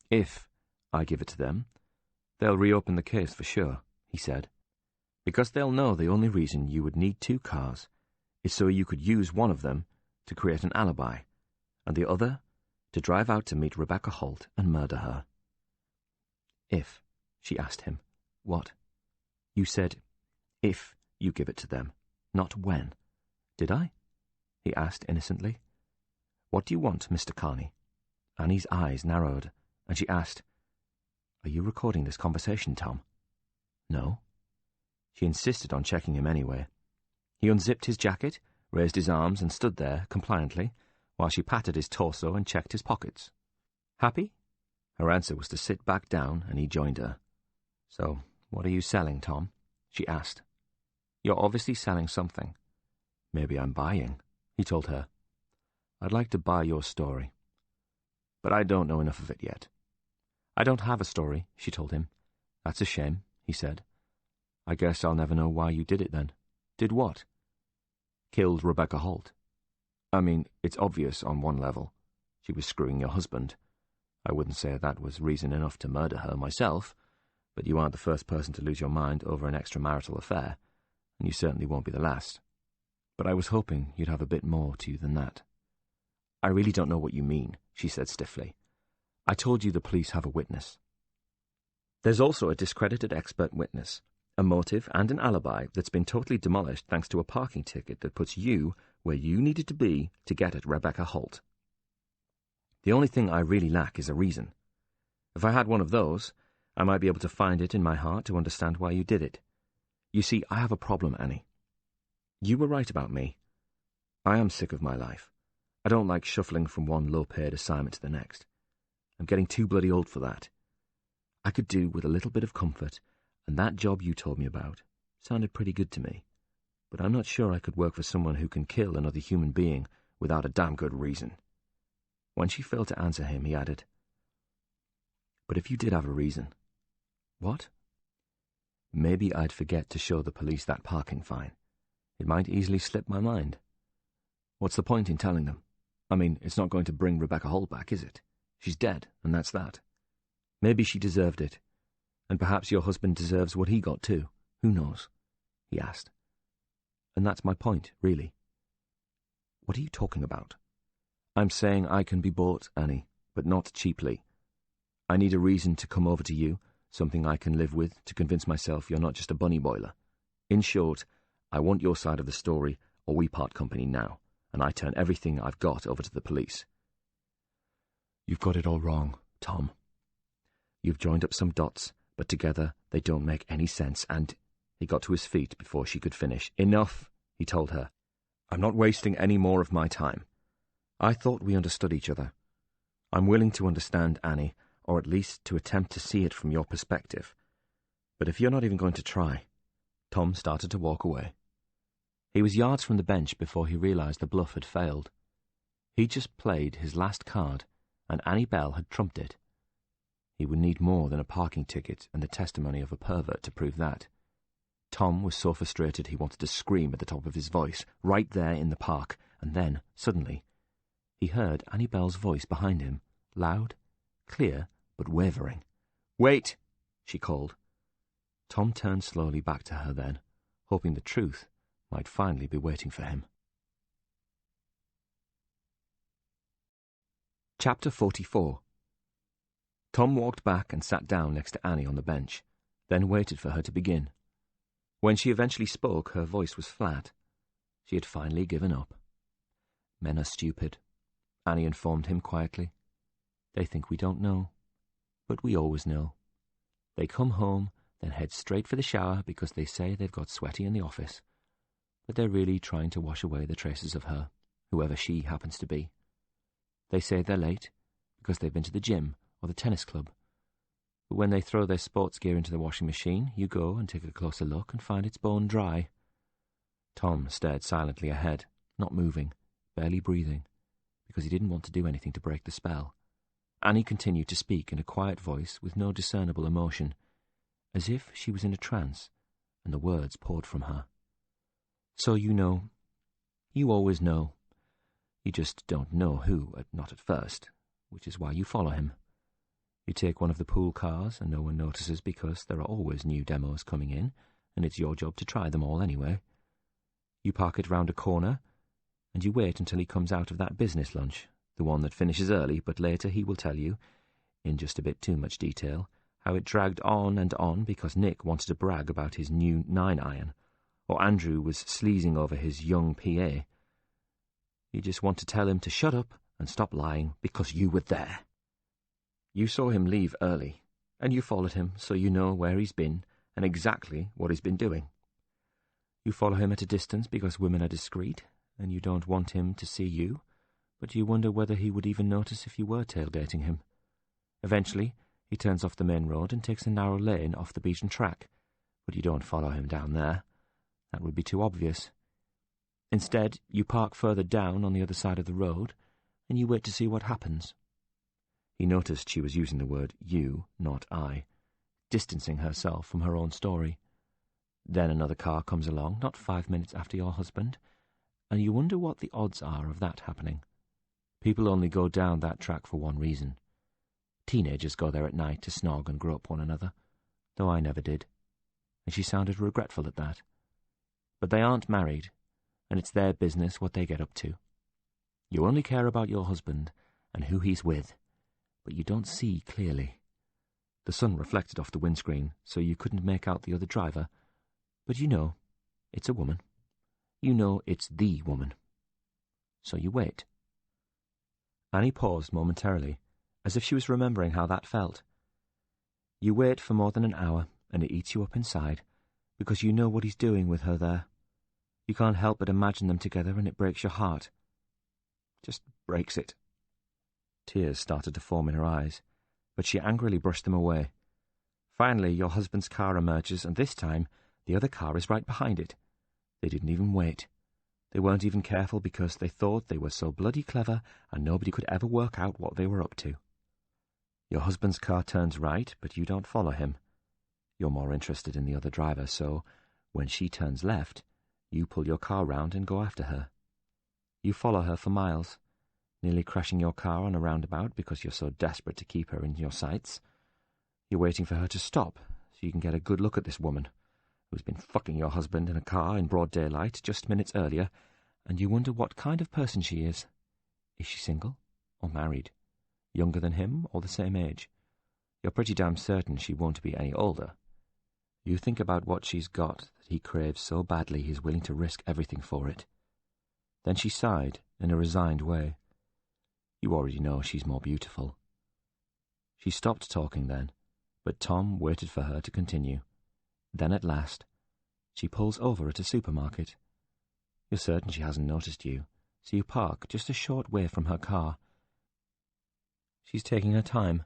If I give it to them, they'll reopen the case for sure, he said, because they'll know the only reason you would need 2 cars is so you could use one of them to create an alibi, and the other to drive out to meet Rebecca Holt and murder her. If, she asked him, what? You said, if you give it to them, not when. Did I? He asked innocently. What do you want, Mr. Carney? Annie's eyes narrowed, and she asked, Are you recording this conversation, Tom? No. She insisted on checking him anyway. He unzipped his jacket, raised his arms, and stood there, compliantly, while she patted his torso and checked his pockets. Happy? Her answer was to sit back down, and he joined her. So, what are you selling, Tom? She asked. You're obviously selling something. Maybe I'm buying, he told her. I'd like to buy your story. But I don't know enough of it yet. I don't have a story, she told him. That's a shame, he said. I guess I'll never know why you did it then. Did what? Killed Rebecca Holt. I mean, it's obvious on one level. She was screwing your husband. I wouldn't say that was reason enough to murder her myself, but you aren't the first person to lose your mind over an extramarital affair, and you certainly won't be the last. But I was hoping you'd have a bit more to you than that. I really don't know what you mean, she said stiffly. I told you the police have a witness. There's also a discredited expert witness, a motive and an alibi that's been totally demolished thanks to a parking ticket that puts you where you needed to be to get at Rebecca Holt. The only thing I really lack is a reason. If I had one of those, I might be able to find it in my heart to understand why you did it. You see, I have a problem, Annie. You were right about me. I am sick of my life. I don't like shuffling from one low-paid assignment to the next. I'm getting too bloody old for that. I could do with a little bit of comfort, and that job you told me about sounded pretty good to me. But I'm not sure I could work for someone who can kill another human being without a damn good reason. When she failed to answer him, he added, "But if you did have a reason." "What?" "Maybe I'd forget to show the police that parking fine. It might easily slip my mind." "What's the point in telling them? I mean, it's not going to bring Rebecca Hall back, is it? She's dead, and that's that. Maybe she deserved it, and perhaps your husband deserves what he got too. Who knows?" he asked. "And that's my point, really." "What are you talking about?" "I'm saying I can be bought, Annie, but not cheaply. I need a reason to come over to you, something I can live with, to convince myself you're not just a bunny boiler. In short, I want your side of the story, or we part company now, and I turn everything I've got over to the police." "You've got it all wrong, Tom. You've joined up some dots, but together they don't make any sense, and—" He got to his feet before she could finish. "Enough," he told her. "I'm not wasting any more of my time. I thought we understood each other. I'm willing to understand, Annie, or at least to attempt to see it from your perspective. But if you're not even going to try—" Tom started to walk away. He was yards from the bench before he realized the bluff had failed. He'd just played his last card, and Annie Bell had trumped it. He would need more than a parking ticket and the testimony of a pervert to prove that. Tom was so frustrated he wanted to scream at the top of his voice, right there in the park, and then, suddenly, he heard Annie Bell's voice behind him, loud, clear, but wavering. "Wait!" she called. Tom turned slowly back to her then, hoping the truth might finally be waiting for him. Chapter 44. Tom walked back and sat down next to Annie on the bench, then waited for her to begin. When she eventually spoke, her voice was flat. She had finally given up. "Men are stupid," Annie informed him quietly. "They think we don't know, but we always know. They come home, then head straight for the shower because they say they've got sweaty in the office. But they're really trying to wash away the traces of her, whoever she happens to be. They say they're late because they've been to the gym or the tennis club. But when they throw their sports gear into the washing machine, you go and take a closer look and find it's bone dry." Tom stared silently ahead, not moving, barely breathing, because he didn't want to do anything to break the spell. Annie continued to speak in a quiet voice with no discernible emotion, as if she was in a trance, and the words poured from her. "So you know. You always know. You just don't know who, not at first, which is why you follow him. You take one of the pool cars and no one notices because there are always new demos coming in, and it's your job to try them all anyway. You park it round a corner, and you wait until he comes out of that business lunch, the one that finishes early, but later he will tell you, in just a bit too much detail, how it dragged on and on because Nick wanted to brag about his new 9-iron, or Andrew was sleazing over his young PA. You just want to tell him to shut up and stop lying because you were there. You saw him leave early, and you followed him so you know where he's been and exactly what he's been doing. You follow him at a distance because women are discreet, and you don't want him to see you, but you wonder whether he would even notice if you were tailgating him. Eventually, he turns off the main road and takes a narrow lane off the beaten track, but you don't follow him down there. That would be too obvious. Instead, you park further down on the other side of the road, and you wait to see what happens." He noticed she was using the word you, not I, distancing herself from her own story. Then another car comes along, not 5 minutes after your husband, and you wonder what the odds are of that happening. People only go down that track for one reason. Teenagers go there at night to snog and grope one another, though I never did, and she sounded regretful at that. But they aren't married, and it's their business what they get up to. You only care about your husband and who he's with, but you don't see clearly. The sun reflected off the windscreen, so you couldn't make out the other driver, but you know it's a woman. You know it's the woman. So you wait. Annie paused momentarily, as if she was remembering how that felt. You wait for more than an hour, and it eats you up inside, because you know what he's doing with her there. You can't help but imagine them together, and it breaks your heart. Just breaks it. Tears started to form in her eyes, but she angrily brushed them away. Finally, your husband's car emerges, and this time, the other car is right behind it. They didn't even wait. They weren't even careful because they thought they were so bloody clever and nobody could ever work out what they were up to. Your husband's car turns right, but you don't follow him. You're more interested in the other driver, so when she turns left, you pull your car round and go after her. You follow her for miles, nearly crashing your car on a roundabout because you're so desperate to keep her in your sights. You're waiting for her to stop so you can get a good look at this woman who's been fucking your husband in a car in broad daylight just minutes earlier, and you wonder what kind of person she is. Is she single or married? Younger than him or the same age? You're pretty damn certain she won't be any older. You think about what she's got that he craves so badly he's willing to risk everything for it. Then she sighed in a resigned way. You already know she's more beautiful. She stopped talking then, but Tom waited for her to continue. Then at last, she pulls over at a supermarket. You're certain she hasn't noticed you, so you park just a short way from her car. She's taking her time.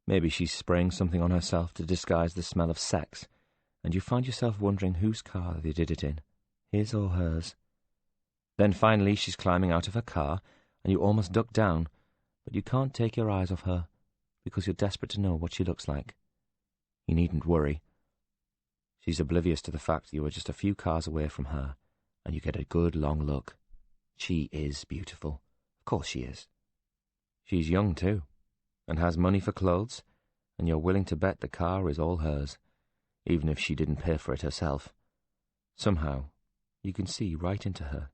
Maybe she's spraying something on herself to disguise the smell of sex, and you find yourself wondering whose car they did it in, his or hers. Then finally she's climbing out of her car, and you almost duck down, but you can't take your eyes off her, because you're desperate to know what she looks like. You needn't worry. She's oblivious to the fact that you are just a few cars away from her, and you get a good long look. She is beautiful. Of course she is. She's young too, and has money for clothes, and you're willing to bet the car is all hers, even if she didn't pay for it herself. Somehow, you can see right into her,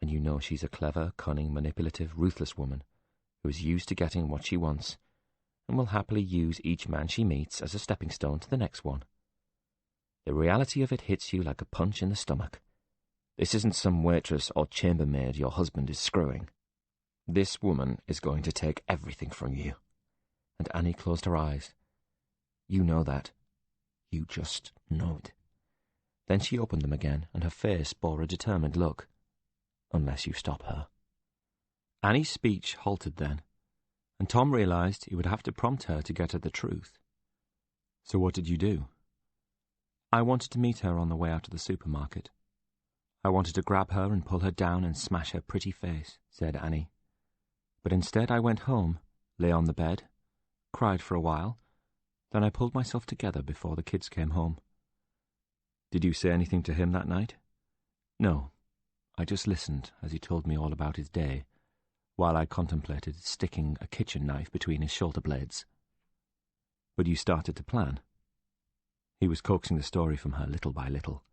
and you know she's a clever, cunning, manipulative, ruthless woman who is used to getting what she wants, and will happily use each man she meets as a stepping stone to the next one. The reality of it hits you like a punch in the stomach. This isn't some waitress or chambermaid your husband is screwing. This woman is going to take everything from you. And Annie closed her eyes. You know that. You just know it. Then she opened them again, and her face bore a determined look. Unless you stop her. Annie's speech halted then, and Tom realized he would have to prompt her to get at the truth. So what did you do? I wanted to meet her on the way out of the supermarket. I wanted to grab her and pull her down and smash her pretty face, said Annie. But instead I went home, lay on the bed, cried for a while, then I pulled myself together before the kids came home. Did you say anything to him that night? No, I just listened as he told me all about his day, while I contemplated sticking a kitchen knife between his shoulder blades. But you started to plan. He was coaxing the story from her little by little.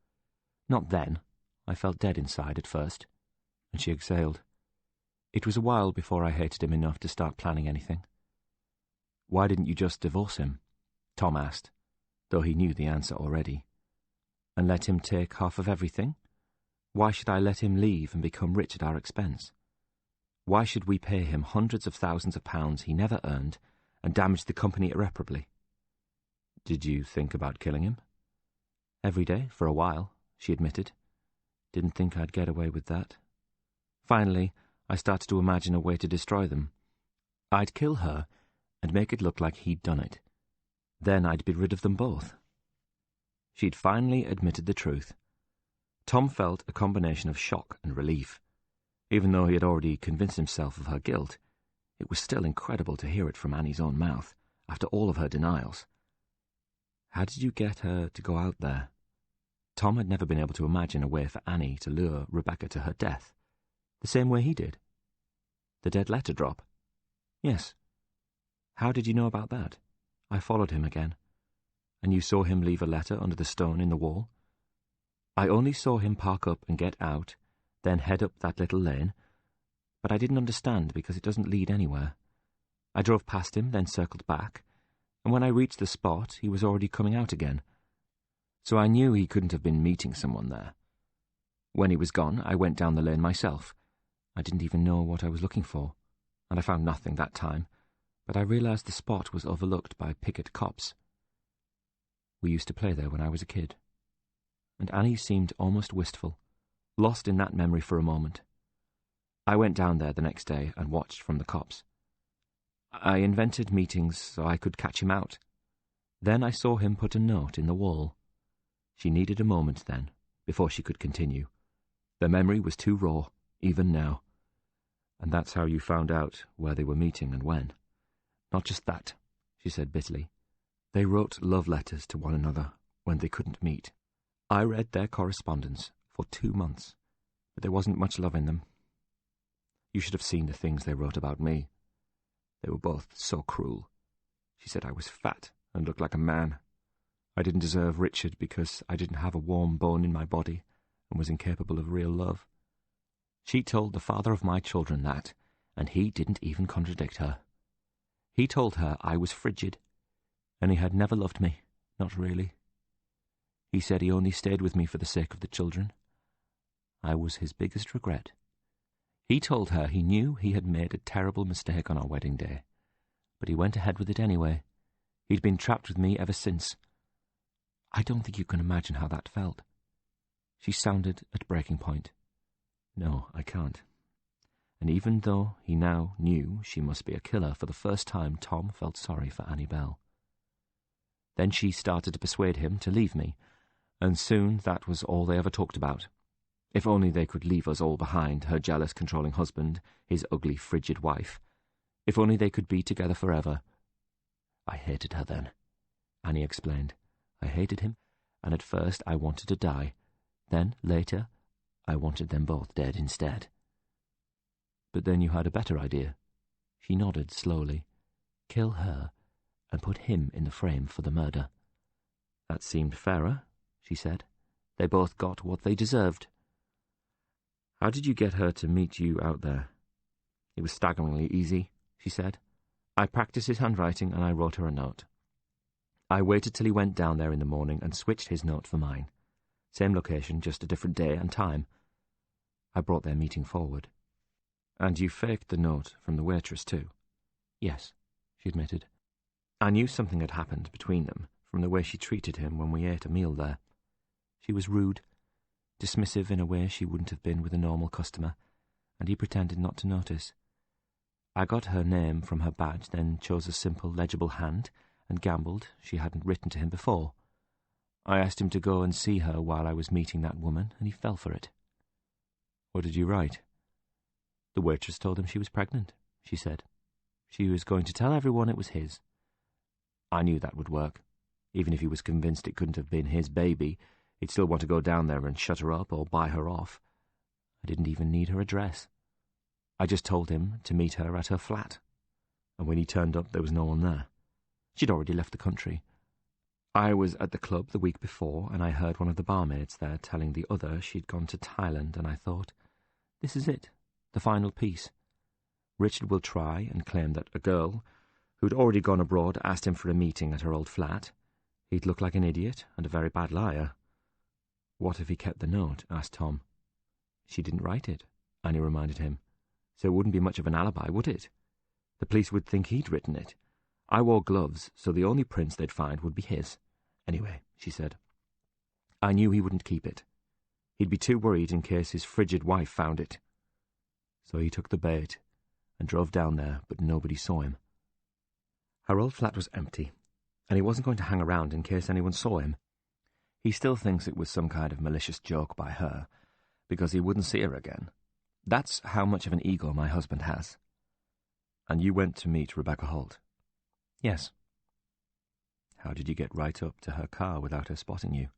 Not then. I felt dead inside at first, and she exhaled. It was a while before I hated him enough to start planning anything. Why didn't you just divorce him? Tom asked, though he knew the answer already. And let him take half of everything? Why should I let him leave and become rich at our expense? Why should we pay him hundreds of thousands of pounds he never earned and damage the company irreparably? Did you think about killing him? Every day, for a while, she admitted. Didn't think I'd get away with that. Finally, I started to imagine a way to destroy them. I'd kill her and make it look like he'd done it. Then I'd be rid of them both. She'd finally admitted the truth. Tom felt a combination of shock and relief. Even though he had already convinced himself of her guilt, it was still incredible to hear it from Annie's own mouth, after all of her denials. How did you get her to go out there? Tom had never been able to imagine a way for Annie to lure Rebecca to her death, the same way he did. The dead letter drop? Yes. How did you know about that? I followed him again. And you saw him leave a letter under the stone in the wall? I only saw him park up and get out, then head up that little lane, but I didn't understand because it doesn't lead anywhere. I drove past him, then circled back, and when I reached the spot, he was already coming out again. So I knew he couldn't have been meeting someone there. When he was gone, I went down the lane myself. I didn't even know what I was looking for, and I found nothing that time, but I realized the spot was overlooked by picket cops. We used to play there when I was a kid. And Annie seemed almost wistful, lost in that memory for a moment. I went down there the next day and watched from the cops. I invented meetings so I could catch him out. Then I saw him put a note in the wall. She needed a moment then, before she could continue. The memory was too raw, even now. And that's how you found out where they were meeting and when. Not just that, she said bitterly. They wrote love letters to one another when they couldn't meet. I read their correspondence for 2 months, but there wasn't much love in them. You should have seen the things they wrote about me. They were both so cruel. She said I was fat and looked like a man. I didn't deserve Richard because I didn't have a warm bone in my body and was incapable of real love. She told the father of my children that, and he didn't even contradict her. He told her I was frigid, and he had never loved me, not really. He said he only stayed with me for the sake of the children. I was his biggest regret. He told her he knew he had made a terrible mistake on our wedding day, but he went ahead with it anyway. He'd been trapped with me ever since. I don't think you can imagine how that felt. She sounded at breaking point. No, I can't. And even though he now knew she must be a killer, for the first time Tom felt sorry for Annie Bell. Then she started to persuade him to leave me, and soon that was all they ever talked about. If only they could leave us all behind, her jealous, controlling husband, his ugly, frigid wife. If only they could be together forever. I hated her then, Annie explained. I hated him, and at first I wanted to die. Then, later, I wanted them both dead instead. But then you had a better idea. She nodded slowly. Kill her, and put him in the frame for the murder. That seemed fairer, she said. They both got what they deserved. How did you get her to meet you out there? It was staggeringly easy, she said. I practiced his handwriting and I wrote her a note. I waited till he went down there in the morning and switched his note for mine. Same location, just a different day and time. I brought their meeting forward. And you faked the note from the waitress too? Yes, she admitted. I knew something had happened between them from the way she treated him when we ate a meal there. She was rude, dismissive in a way she wouldn't have been with a normal customer, and he pretended not to notice. I got her name from her badge, then chose a simple, legible hand and gambled she hadn't written to him before. I asked him to go and see her while I was meeting that woman, and he fell for it. What did you write? The waitress told him she was pregnant, she said. She was going to tell everyone it was his. I knew that would work. Even if he was convinced it couldn't have been his baby, he'd still want to go down there and shut her up or buy her off. I didn't even need her address. I just told him to meet her at her flat. And when he turned up, there was no one there. She'd already left the country. I was at the club the week before, and I heard one of the barmaids there telling the other she'd gone to Thailand, and I thought, this is it, the final piece. Richard will try and claim that a girl who'd already gone abroad asked him for a meeting at her old flat. He'd look like an idiot and a very bad liar. What if he kept the note? Asked Tom. She didn't write it, Annie reminded him. So it wouldn't be much of an alibi, would it? The police would think he'd written it. I wore gloves, so the only prints they'd find would be his. Anyway, she said, I knew he wouldn't keep it. He'd be too worried in case his frigid wife found it. So he took the bait and drove down there, but nobody saw him. Her old flat was empty, and he wasn't going to hang around in case anyone saw him. He still thinks it was some kind of malicious joke by her, because he wouldn't see her again. That's how much of an ego my husband has. And you went to meet Rebecca Holt? Yes. How did you get right up to her car without her spotting you?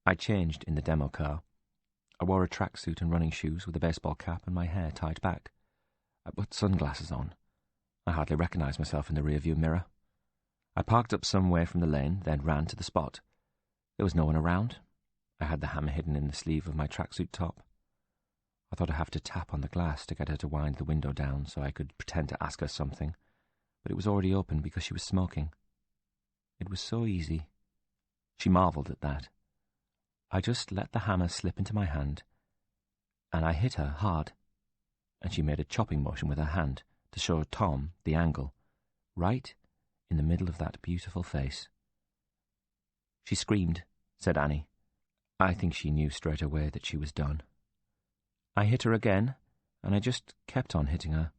I changed in the demo car. I wore a tracksuit and running shoes with a baseball cap and my hair tied back. I put sunglasses on. I hardly recognized myself in the rearview mirror. I parked up some way from the lane, then ran to the spot. There was no one around. I had the hammer hidden in the sleeve of my tracksuit top. I thought I'd have to tap on the glass to get her to wind the window down so I could pretend to ask her something, but it was already open because she was smoking. It was so easy. She marvelled at that. I just let the hammer slip into my hand, and I hit her hard, and she made a chopping motion with her hand to show Tom the angle, right in the middle of that beautiful face. She screamed, said Annie. I think she knew straight away that she was done. I hit her again, and I just kept on hitting her.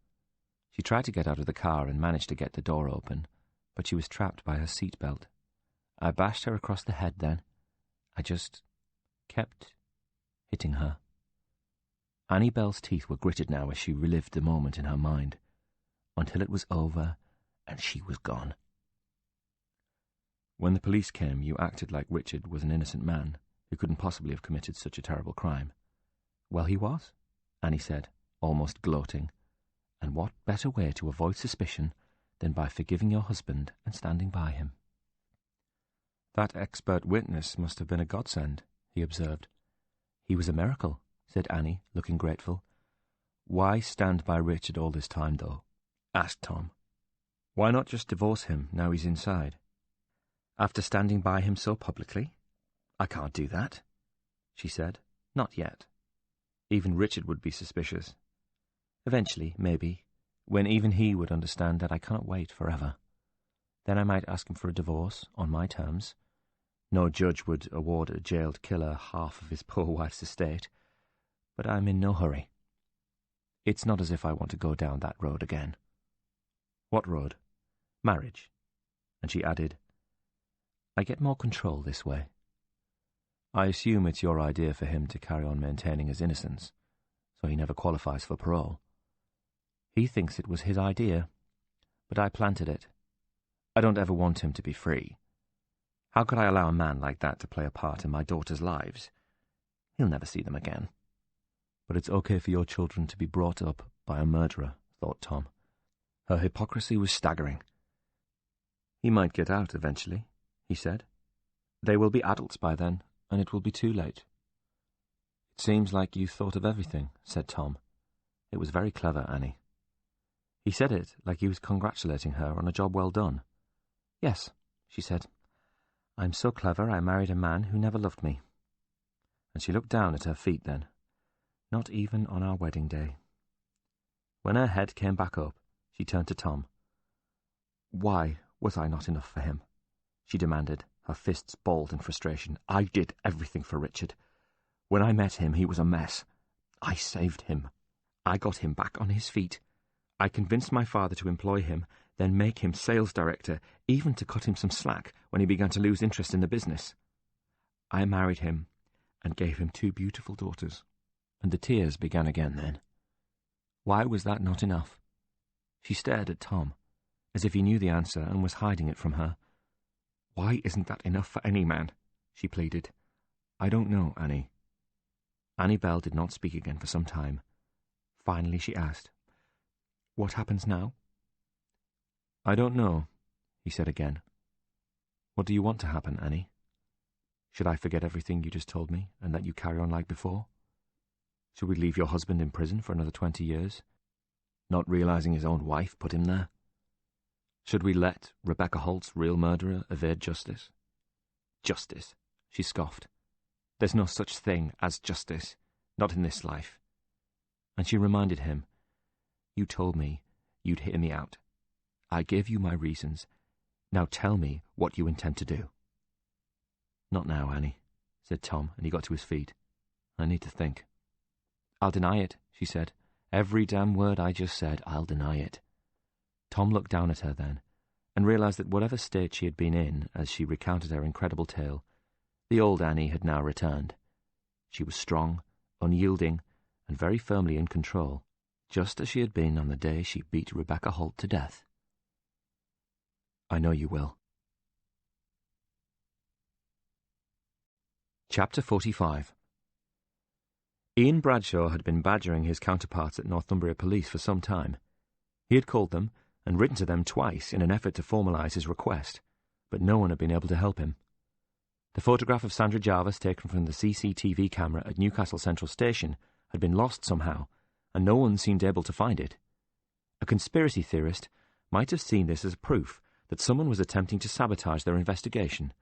She tried to get out of the car and managed to get the door open, but she was trapped by her seatbelt. I bashed her across the head then. I just kept hitting her. Annie Bell's teeth were gritted now as she relived the moment in her mind, until it was over and she was gone. When the police came, you acted like Richard was an innocent man who couldn't possibly have committed such a terrible crime. Well, he was, Annie said, almost gloating. And what better way to avoid suspicion than by forgiving your husband and standing by him? That expert witness must have been a godsend, he observed. He was a miracle, said Annie, looking grateful. Why stand by Richard all this time, though? Asked Tom. Why not just divorce him now he's inside? After standing by him so publicly? I can't do that, she said. Not yet. Even Richard would be suspicious. Eventually, maybe, when even he would understand that I cannot wait forever. Then I might ask him for a divorce, on my terms. No judge would award a jailed killer half of his poor wife's estate, but I'm in no hurry. It's not as if I want to go down that road again. What road? Marriage. And she added, I get more control this way. I assume it's your idea for him to carry on maintaining his innocence, so he never qualifies for parole. He thinks it was his idea, but I planted it. I don't ever want him to be free. How could I allow a man like that to play a part in my daughters' lives? He'll never see them again. But it's okay for your children to be brought up by a murderer, thought Tom. Her hypocrisy was staggering. He might get out eventually, he said. They will be adults by then, and it will be too late. It seems like you thought of everything, said Tom. It was very clever, Annie. He said it like he was congratulating her on a job well done. Yes, she said. I'm so clever I married a man who never loved me. And she looked down at her feet then. Not even on our wedding day. When her head came back up, she turned to Tom. Why was I not enough for him? She demanded, her fists balled in frustration. I did everything for Richard. When I met him, he was a mess. I saved him. I got him back on his feet. I convinced my father to employ him, then make him sales director, even to cut him some slack when he began to lose interest in the business. I married him and gave him 2 beautiful daughters. And the tears began again then. Why was that not enough? She stared at Tom, as if he knew the answer and was hiding it from her. Why isn't that enough for any man? She pleaded. I don't know, Annie. Annie Bell did not speak again for some time. Finally she asked, What happens now? I don't know, he said again. What do you want to happen, Annie? Should I forget everything you just told me and let you carry on like before? Should we leave your husband in prison for another 20 years? Not realizing his own wife put him there? Should we let Rebecca Holt's real murderer evade justice? Justice, she scoffed. There's no such thing as justice, not in this life. And she reminded him, You told me you'd hear me out. I gave you my reasons. Now tell me what you intend to do. Not now, Annie, said Tom, and he got to his feet. I need to think. I'll deny it, she said. Every damn word I just said, I'll deny it. Tom looked down at her then, and realized that whatever state she had been in as she recounted her incredible tale, the old Annie had now returned. She was strong, unyielding, and very firmly in control, just as she had been on the day she beat Rebecca Holt to death. I know you will. Chapter 45. Ian Bradshaw had been badgering his counterparts at Northumbria Police for some time. He had called them and written to them twice in an effort to formalise his request, but no one had been able to help him. The photograph of Sandra Jarvis taken from the CCTV camera at Newcastle Central Station had been lost somehow, and no one seemed able to find it. A conspiracy theorist might have seen this as proof that someone was attempting to sabotage their investigation,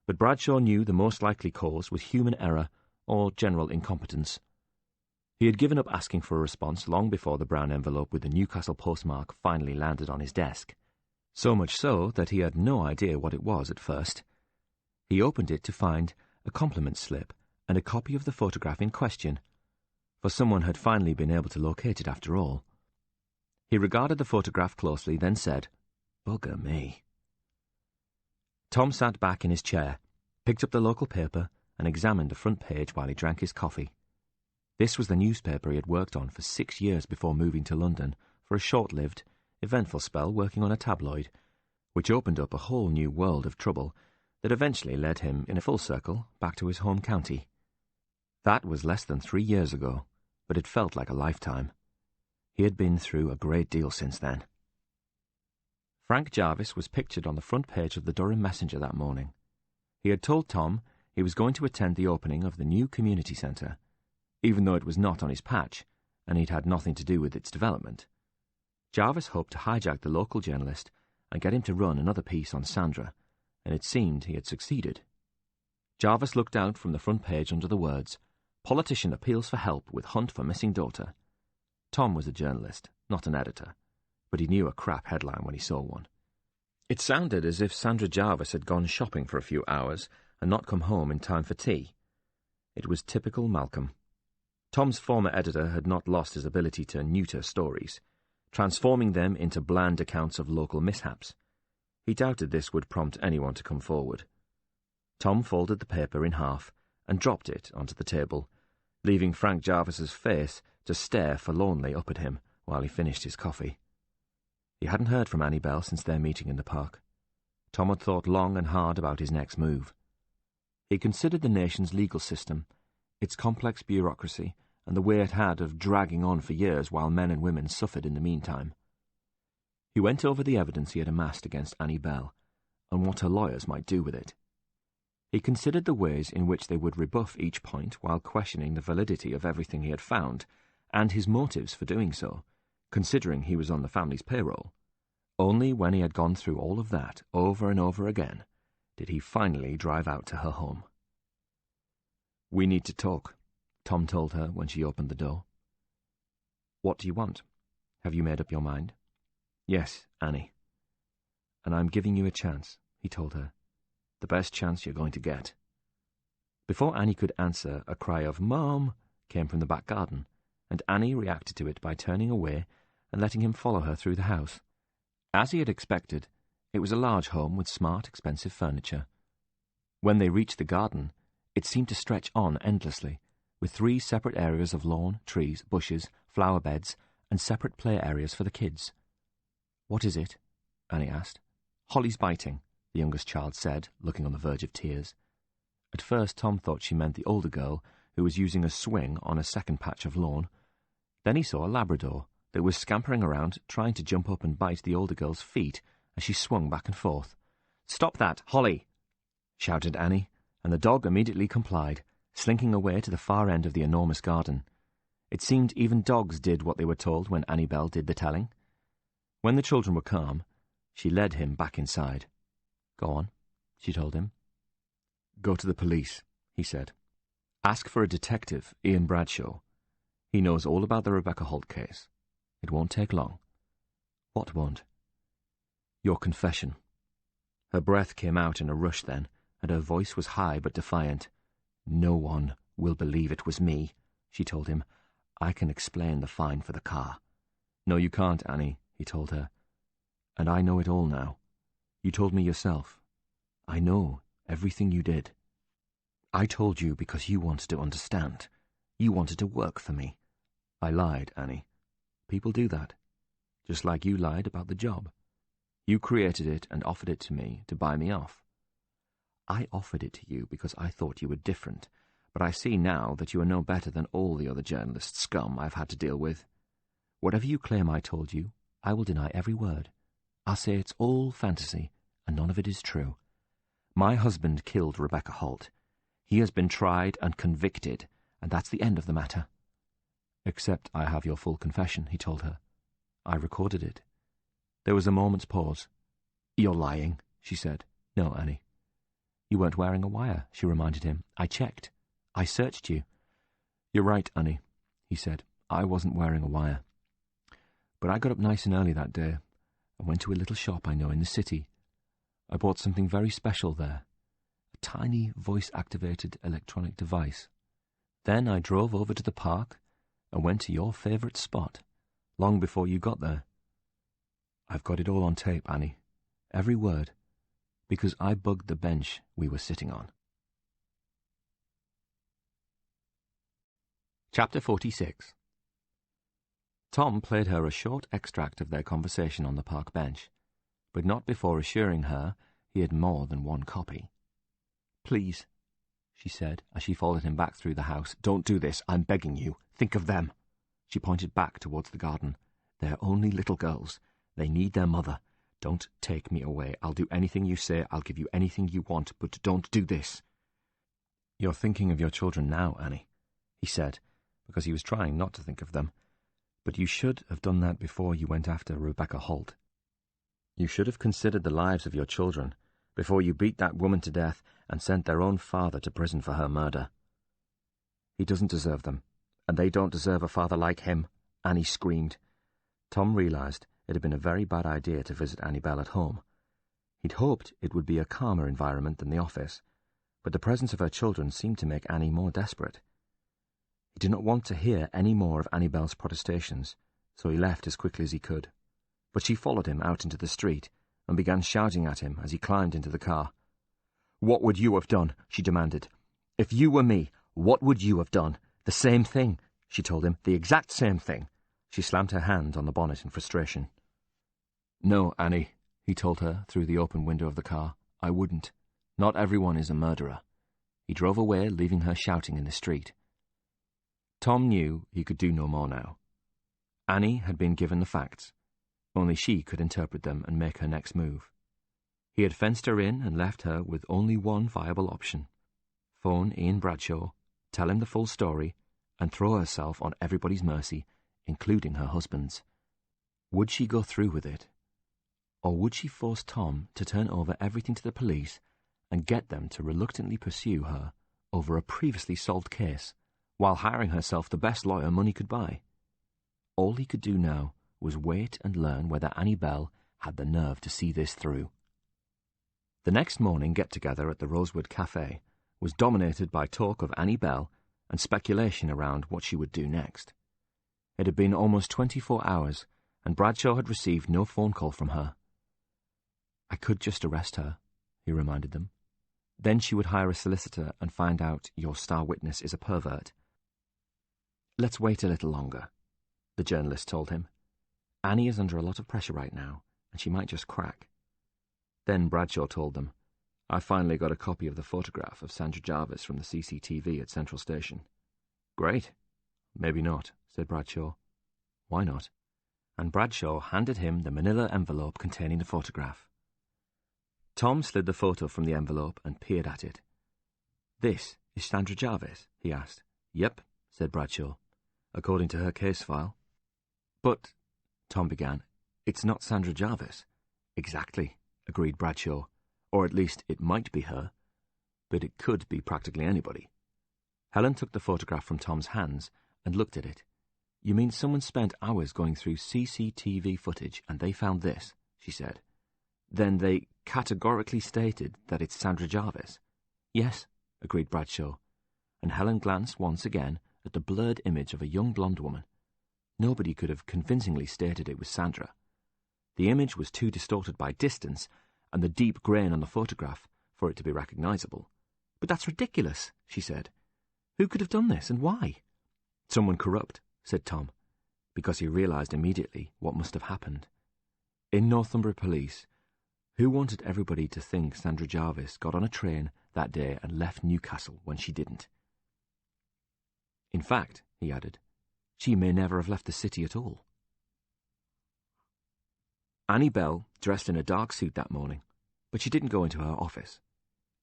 but Bradshaw knew the most likely cause was human error or general incompetence. He had given up asking for a response long before the brown envelope with the Newcastle postmark finally landed on his desk. So much so that he had no idea what it was at first. He opened it to find a compliment slip and a copy of the photograph in question, for someone had finally been able to locate it after all. He regarded the photograph closely, then said, "Bugger me." Tom sat back in his chair, picked up the local paper, and examined the front page while he drank his coffee. This was the newspaper he had worked on for 6 years before moving to London for a short-lived, eventful spell working on a tabloid, which opened up a whole new world of trouble that eventually led him in a full circle back to his home county. That was less than 3 years ago, but it felt like a lifetime. He had been through a great deal since then. Frank Jarvis was pictured on the front page of the Durham Messenger that morning. He had told Tom he was going to attend the opening of the new community centre, even though it was not on his patch, and he'd had nothing to do with its development. Jarvis hoped to hijack the local journalist and get him to run another piece on Sandra, and it seemed he had succeeded. Jarvis looked out from the front page under the words, "Politician appeals for help with hunt for missing daughter." Tom was a journalist, not an editor, but he knew a crap headline when he saw one. It sounded as if Sandra Jarvis had gone shopping for a few hours and not come home in time for tea. It was typical Malcolm. Tom's former editor had not lost his ability to neuter stories, transforming them into bland accounts of local mishaps. He doubted this would prompt anyone to come forward. Tom folded the paper in half and dropped it onto the table, leaving Frank Jarvis's face to stare forlornly up at him while he finished his coffee. He hadn't heard from Annie Bell since their meeting in the park. Tom had thought long and hard about his next move. He considered the nation's legal system, its complex bureaucracy, and the way it had of dragging on for years while men and women suffered in the meantime. He went over the evidence he had amassed against Annie Bell, and what her lawyers might do with it. He considered the ways in which they would rebuff each point while questioning the validity of everything he had found, and his motives for doing so, considering he was on the family's payroll. Only when he had gone through all of that over and over again did he finally drive out to her home. "We need to talk," Tom told her when she opened the door. "What do you want? Have you made up your mind?" "Yes, Annie." "And I'm giving you a chance," he told her. "The best chance you're going to get." Before Annie could answer, a cry of "Mom" came from the back garden, and Annie reacted to it by turning away and letting him follow her through the house. As he had expected, it was a large home with smart, expensive furniture. When they reached the garden, it seemed to stretch on endlessly, with 3 separate areas of lawn, trees, bushes, flower beds, and separate play areas for the kids. "What is it?" Annie asked. "Holly's biting," the youngest child said, looking on the verge of tears. At first Tom thought she meant the older girl, who was using a swing on a second patch of lawn. Then he saw a Labrador that was scampering around, trying to jump up and bite the older girl's feet as she swung back and forth. "Stop that, Holly!" shouted Annie, and the dog immediately complied, slinking away to the far end of the enormous garden. It seemed even dogs did what they were told when Annie Bell did the telling. When the children were calm, she led him back inside. "Go on," she told him. "Go to the police," he said. "Ask for a detective, Ian Bradshaw. He knows all about the Rebecca Holt case. It won't take long." "What won't?" "Your confession." Her breath came out in a rush then, and her voice was high but defiant. "No one will believe it was me," she told him. "I can explain the fine for the car." "No, you can't, Annie," he told her. "And I know it all now. You told me yourself. I know everything you did. I told you because you wanted to understand. You wanted to work for me. I lied, Annie. People do that. Just like you lied about the job. You created it and offered it to me to buy me off. I offered it to you because I thought you were different, but I see now that you are no better than all the other journalist scum I've had to deal with. Whatever you claim I told you, I will deny every word. I'll say it's all fantasy, and none of it is true. My husband killed Rebecca Holt. He has been tried and convicted, and that's the end of the matter." "Except I have your full confession," he told her. "I recorded it." There was a moment's pause. "You're lying," she said. "No, Annie." "You weren't wearing a wire," she reminded him. "I checked. I searched you." "You're right, Annie," he said. "I wasn't wearing a wire. But I got up nice and early that day and went to a little shop I know in the city. I bought something very special there, a tiny voice-activated electronic device. Then I drove over to the park and went to your favourite spot, long before you got there. I've got it all on tape, Annie. Every word. Because I bugged the bench we were sitting on. Chapter 46. Tom played her a short extract of their conversation on the park bench, but not before assuring her he had more than one copy. "Please," she said, as she followed him back through the house, "don't do this, I'm begging you. Think of them." She pointed back towards the garden. "They're only little girls. They need their mother. Don't take me away. I'll do anything you say. I'll give you anything you want, but don't do this." "You're thinking of your children now, Annie," he said, because he was trying not to think of them. "But you should have done that before you went after Rebecca Holt. You should have considered the lives of your children before you beat that woman to death and sent their own father to prison for her murder. He doesn't deserve them, and they don't deserve a father like him," Annie screamed. Tom realised it had been a very bad idea to visit Annie Bell at home. He'd hoped it would be a calmer environment than the office, but the presence of her children seemed to make Annie more desperate. He did not want to hear any more of Annie Bell's protestations, so he left as quickly as he could. But she followed him out into the street and began shouting at him as he climbed into the car. "What would you have done?" she demanded. "If you were me, what would you have done?" "The same thing," she told him. "The exact same thing." She slammed her hand on the bonnet in frustration. "No, Annie," he told her through the open window of the car. "I wouldn't. Not everyone is a murderer." He drove away, leaving her shouting in the street. Tom knew he could do no more now. Annie had been given the facts. Only she could interpret them and make her next move. He had fenced her in and left her with only one viable option: phone Ian Bradshaw, tell him the full story, and throw herself on everybody's mercy, including her husband's. Would she go through with it? Or would she force Tom to turn over everything to the police and get them to reluctantly pursue her over a previously solved case, while hiring herself the best lawyer money could buy? All he could do now was wait and learn whether Annie Bell had the nerve to see this through. The next morning get-together at the Rosewood Cafe was dominated by talk of Annie Bell and speculation around what she would do next. It had been almost 24 hours, and Bradshaw had received no phone call from her. "I could just arrest her," he reminded them. "Then she would hire a solicitor and find out your star witness is a pervert." "Let's wait a little longer," the journalist told him. "Annie is under a lot of pressure right now, and she might just crack." Then Bradshaw told them, "I finally got a copy of the photograph of Sandra Jarvis from the CCTV at Central Station." "Great." "Maybe not," said Bradshaw. "Why not?" And Bradshaw handed him the manila envelope containing the photograph. Tom slid the photo from the envelope and peered at it. "This is Sandra Jarvis?" he asked. "Yep," said Bradshaw, "according to her case file." "But," Tom began, "it's not Sandra Jarvis." "Exactly," agreed Bradshaw. "Or at least it might be her. But it could be practically anybody." Helen took the photograph from Tom's hands and looked at it. "You mean someone spent hours going through CCTV footage and they found this?" she said. "Then they categorically stated that it's Sandra Jarvis?" "Yes," agreed Bradshaw, and Helen glanced once again at the blurred image of a young blonde woman. Nobody could have convincingly stated it was Sandra. The image was too distorted by distance and the deep grain on the photograph for it to be recognizable. "But that's ridiculous," she said. "Who could have done this, and why?" "Someone corrupt," said Tom, because he realized immediately what must have happened. In Northumbria Police, who wanted everybody to think Sandra Jarvis got on a train that day and left Newcastle when she didn't? "In fact," he added, "she may never have left the city at all." Annie Bell dressed in a dark suit that morning, but she didn't go into her office.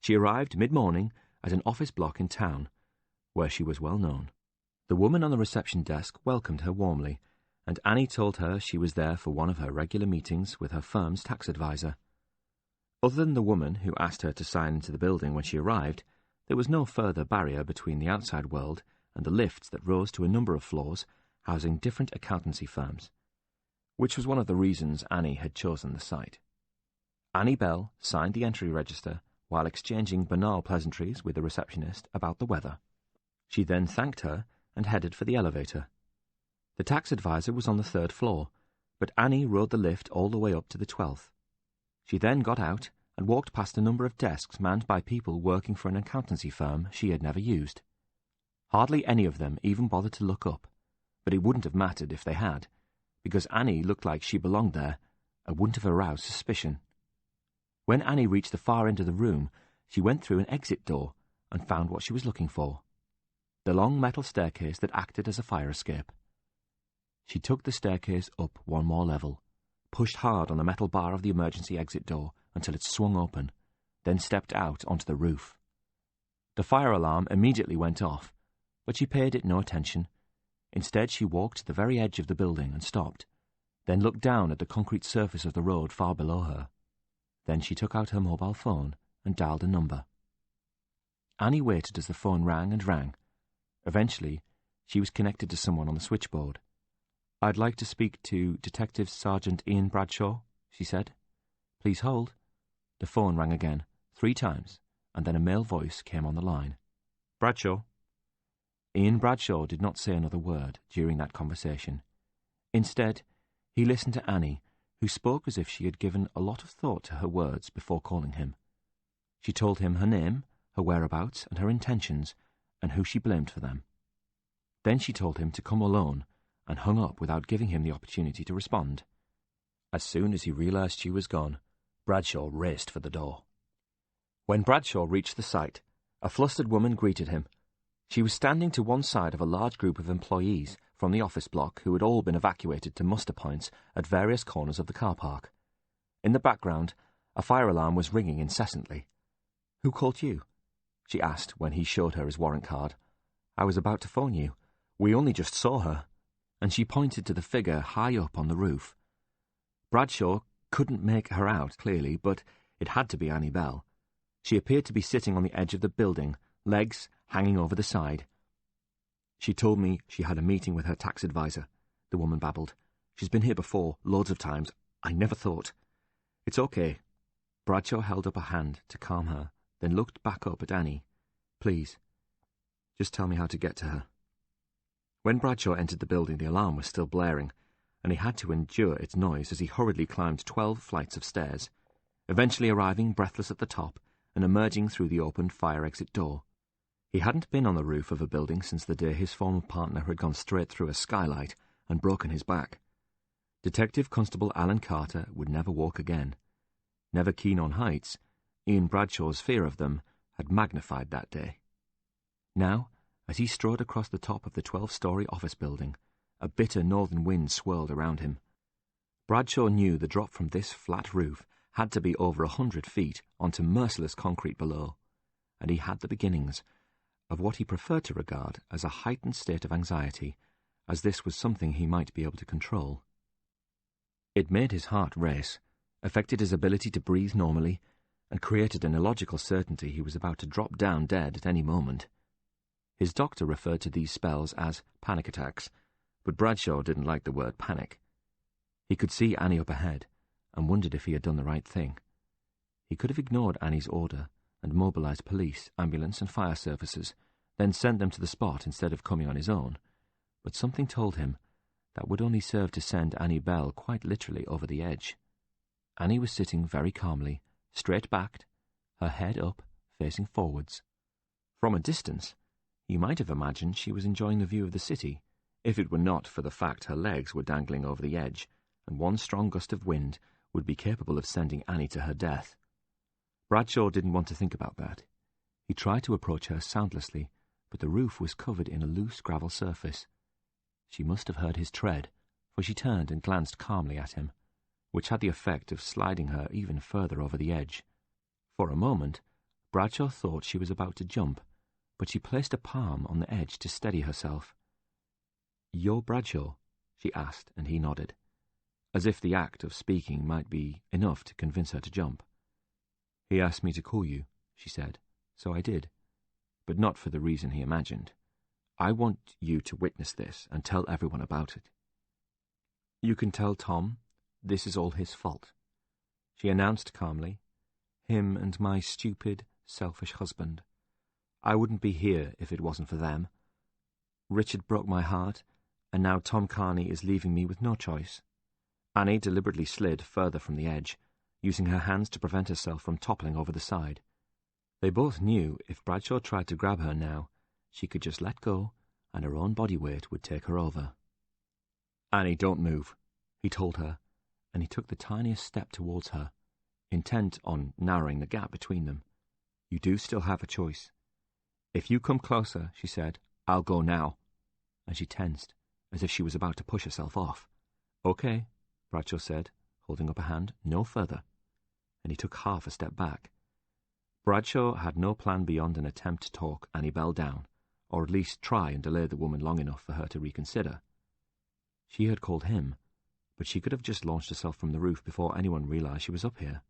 She arrived mid-morning at an office block in town, where she was well known. The woman on the reception desk welcomed her warmly, and Annie told her she was there for one of her regular meetings with her firm's tax advisor. Other than the woman who asked her to sign into the building when she arrived, there was no further barrier between the outside world and the lifts that rose to a number of floors, housing different accountancy firms, which was one of the reasons Annie had chosen the site. Annie Bell signed the entry register while exchanging banal pleasantries with the receptionist about the weather. She then thanked her and headed for the elevator. The tax advisor was on the third floor, but Annie rode the lift all the way up to the 12th. She then got out and walked past a number of desks manned by people working for an accountancy firm she had never used. Hardly any of them even bothered to look up, but it wouldn't have mattered if they had, because Annie looked like she belonged there and wouldn't have aroused suspicion. When Annie reached the far end of the room, she went through an exit door and found what she was looking for: the long metal staircase that acted as a fire escape. She took the staircase up one more level, pushed hard on the metal bar of the emergency exit door until it swung open, then stepped out onto the roof. The fire alarm immediately went off, but she paid it no attention. Instead, she walked to the very edge of the building and stopped, then looked down at the concrete surface of the road far below her. Then she took out her mobile phone and dialed a number. Annie waited as the phone rang and rang. Eventually, she was connected to someone on the switchboard. "I'd like to speak to Detective Sergeant Ian Bradshaw," she said. "Please hold." The phone rang again, 3 times, and then a male voice came on the line. "Bradshaw." Ian Bradshaw did not say another word during that conversation. Instead, he listened to Annie, who spoke as if she had given a lot of thought to her words before calling him. She told him her name, her whereabouts, and her intentions, and who she blamed for them. Then she told him to come alone, and hung up without giving him the opportunity to respond. As soon as he realized she was gone, Bradshaw raced for the door. When Bradshaw reached the site, a flustered woman greeted him. She was standing to one side of a large group of employees from the office block who had all been evacuated to muster points at various corners of the car park. In the background, a fire alarm was ringing incessantly. "Who called you?" she asked when he showed her his warrant card. "I was about to phone you. We only just saw her." And she pointed to the figure high up on the roof. Bradshaw couldn't make her out clearly, but it had to be Annie Bell. She appeared to be sitting on the edge of the building, legs hanging over the side. "She told me she had a meeting with her tax advisor," the woman babbled. "She's been here before, loads of times. I never thought." "It's okay." Bradshaw held up a hand to calm her, then looked back up at Annie. "Please, just tell me how to get to her." When Bradshaw entered the building, the alarm was still blaring, and he had to endure its noise as he hurriedly climbed 12 flights of stairs, eventually arriving breathless at the top and emerging through the opened fire exit door. He hadn't been on the roof of a building since the day his former partner had gone straight through a skylight and broken his back. Detective Constable Alan Carter would never walk again. Never keen on heights, Ian Bradshaw's fear of them had magnified that day. Now, as he strode across the top of the 12-story office building, a bitter northern wind swirled around him. Bradshaw knew the drop from this flat roof had to be over 100 feet onto merciless concrete below, and he had the beginnings of what he preferred to regard as a heightened state of anxiety, as this was something he might be able to control. It made his heart race, affected his ability to breathe normally, and created an illogical certainty he was about to drop down dead at any moment. His doctor referred to these spells as panic attacks, but Bradshaw didn't like the word panic. He could see Annie up ahead, and wondered if he had done the right thing. He could have ignored Annie's order and mobilized police, ambulance, and fire services, then sent them to the spot instead of coming on his own, but something told him that would only serve to send Annie Bell quite literally over the edge. Annie was sitting very calmly, straight-backed, her head up, facing forwards. From a distance, you might have imagined she was enjoying the view of the city, if it were not for the fact her legs were dangling over the edge, and one strong gust of wind would be capable of sending Annie to her death. Bradshaw didn't want to think about that. He tried to approach her soundlessly, but the roof was covered in a loose gravel surface. She must have heard his tread, for she turned and glanced calmly at him, which had the effect of sliding her even further over the edge. For a moment, Bradshaw thought she was about to jump, but she placed a palm on the edge to steady herself. "You're Bradshaw?" she asked, and he nodded, as if the act of speaking might be enough to convince her to jump. "He asked me to call you," she said, "so I did, but not for the reason he imagined. I want you to witness this and tell everyone about it. You can tell Tom this is all his fault," she announced calmly. "Him and my stupid, selfish husband. I wouldn't be here if it wasn't for them. Richard broke my heart, and now Tom Carney is leaving me with no choice. Annie deliberately slid further from the edge, using her hands to prevent herself from toppling over the side. They both knew if Bradshaw tried to grab her now, she could just let go, and her own body weight would take her over. "Annie, don't move," he told her, and he took the tiniest step towards her, intent on narrowing the gap between them. "You do still have a choice. If you come closer," she said, "I'll go now." And she tensed, as if she was about to push herself off. "Okay," Bradshaw said, holding up a hand, "no further." And he took half a step back. Bradshaw had no plan beyond an attempt to talk Annie Bell down, or at least try and delay the woman long enough for her to reconsider. She had called him, but she could have just launched herself from the roof before anyone realized she was up here.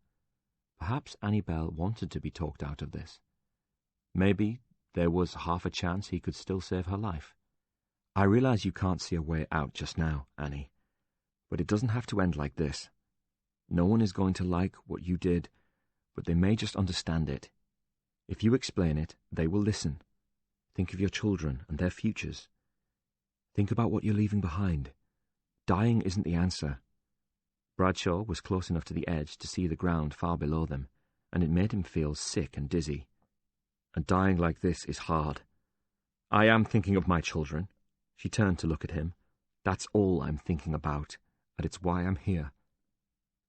Perhaps Annie Bell wanted to be talked out of this. Maybe there was half a chance he could still save her life. "I realize you can't see a way out just now, Annie, but it doesn't have to end like this. No one is going to like what you did, but they may just understand it. If you explain it, they will listen. Think of your children and their futures. Think about what you're leaving behind. Dying isn't the answer." Bradshaw was close enough to the edge to see the ground far below them, and it made him feel sick and dizzy. "And dying like this is hard. I am thinking of my children." She turned to look at him. "That's all I'm thinking about, and it's why I'm here."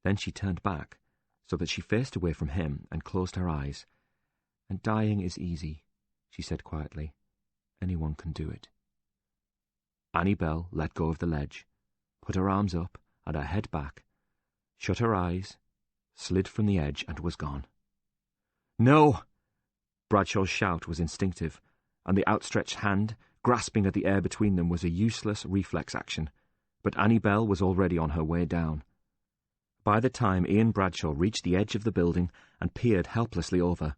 Then she turned back, so that she faced away from him and closed her eyes. "And dying is easy," she said quietly. "Anyone can do it." Annie Bell let go of the ledge, put her arms up and her head back, shut her eyes, slid from the edge, and was gone. "No!" Bradshaw's shout was instinctive, and the outstretched hand, grasping at the air between them, was a useless reflex action, but Annie Bell was already on her way down. By the time Ian Bradshaw reached the edge of the building and peered helplessly over,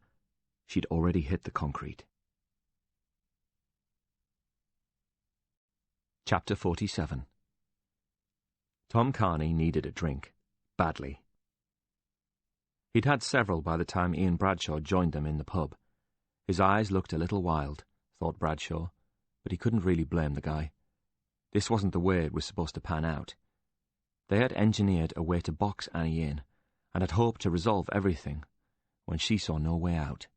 she'd already hit the concrete. Chapter 47. Tom Carney needed a drink, badly. He'd had several by the time Ian Bradshaw joined them in the pub. His eyes looked a little wild, thought Bradshaw, but he couldn't really blame the guy. This wasn't the way it was supposed to pan out. They had engineered a way to box Annie in, and had hoped to resolve everything, when she saw no way out.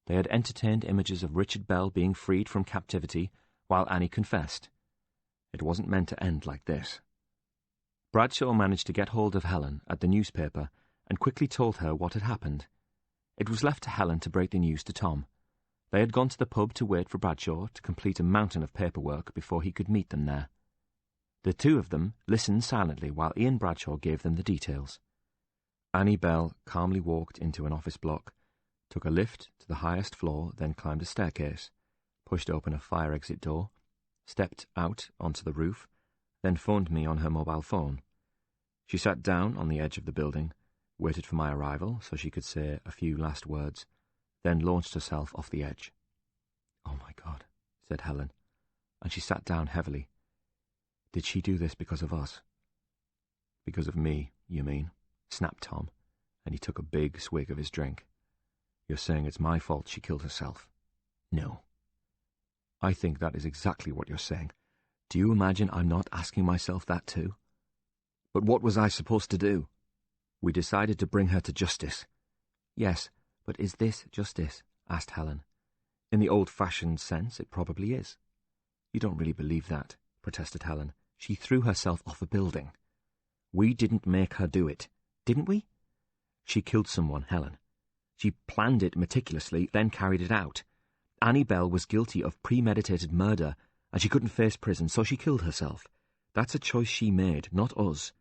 They had entertained images of Richard Bell being freed from captivity, while Annie confessed. It wasn't meant to end like this. Bradshaw managed to get hold of Helen at the newspaper and quickly told her what had happened. It was left to Helen to break the news to Tom. They had gone to the pub to wait for Bradshaw to complete a mountain of paperwork before he could meet them there. The two of them listened silently while Ian Bradshaw gave them the details. Annie Bell calmly walked into an office block, took a lift to the highest floor, then climbed a staircase, pushed open a fire exit door, stepped out onto the roof, then phoned me on her mobile phone. She sat down on the edge of the building, waited for my arrival so she could say a few last words, then launched herself off the edge. "Oh my God," said Helen, and she sat down heavily. "Did she do this because of us?" "Because of me, you mean?" snapped Tom, and he took a big swig of his drink. "You're saying it's my fault she killed herself?" "No." "I think that is exactly what you're saying. Do you imagine I'm not asking myself that too? But what was I supposed to do?" "We decided to bring her to justice." "Yes, but is this justice?" asked Helen. "In the old-fashioned sense, it probably is." "You don't really believe that," protested Helen. "She threw herself off a building." "We didn't make her do it, didn't we?" "She killed someone, Helen. She planned it meticulously, then carried it out. Annie Bell was guilty of premeditated murder, and she couldn't face prison, so she killed herself. That's a choice she made, not us."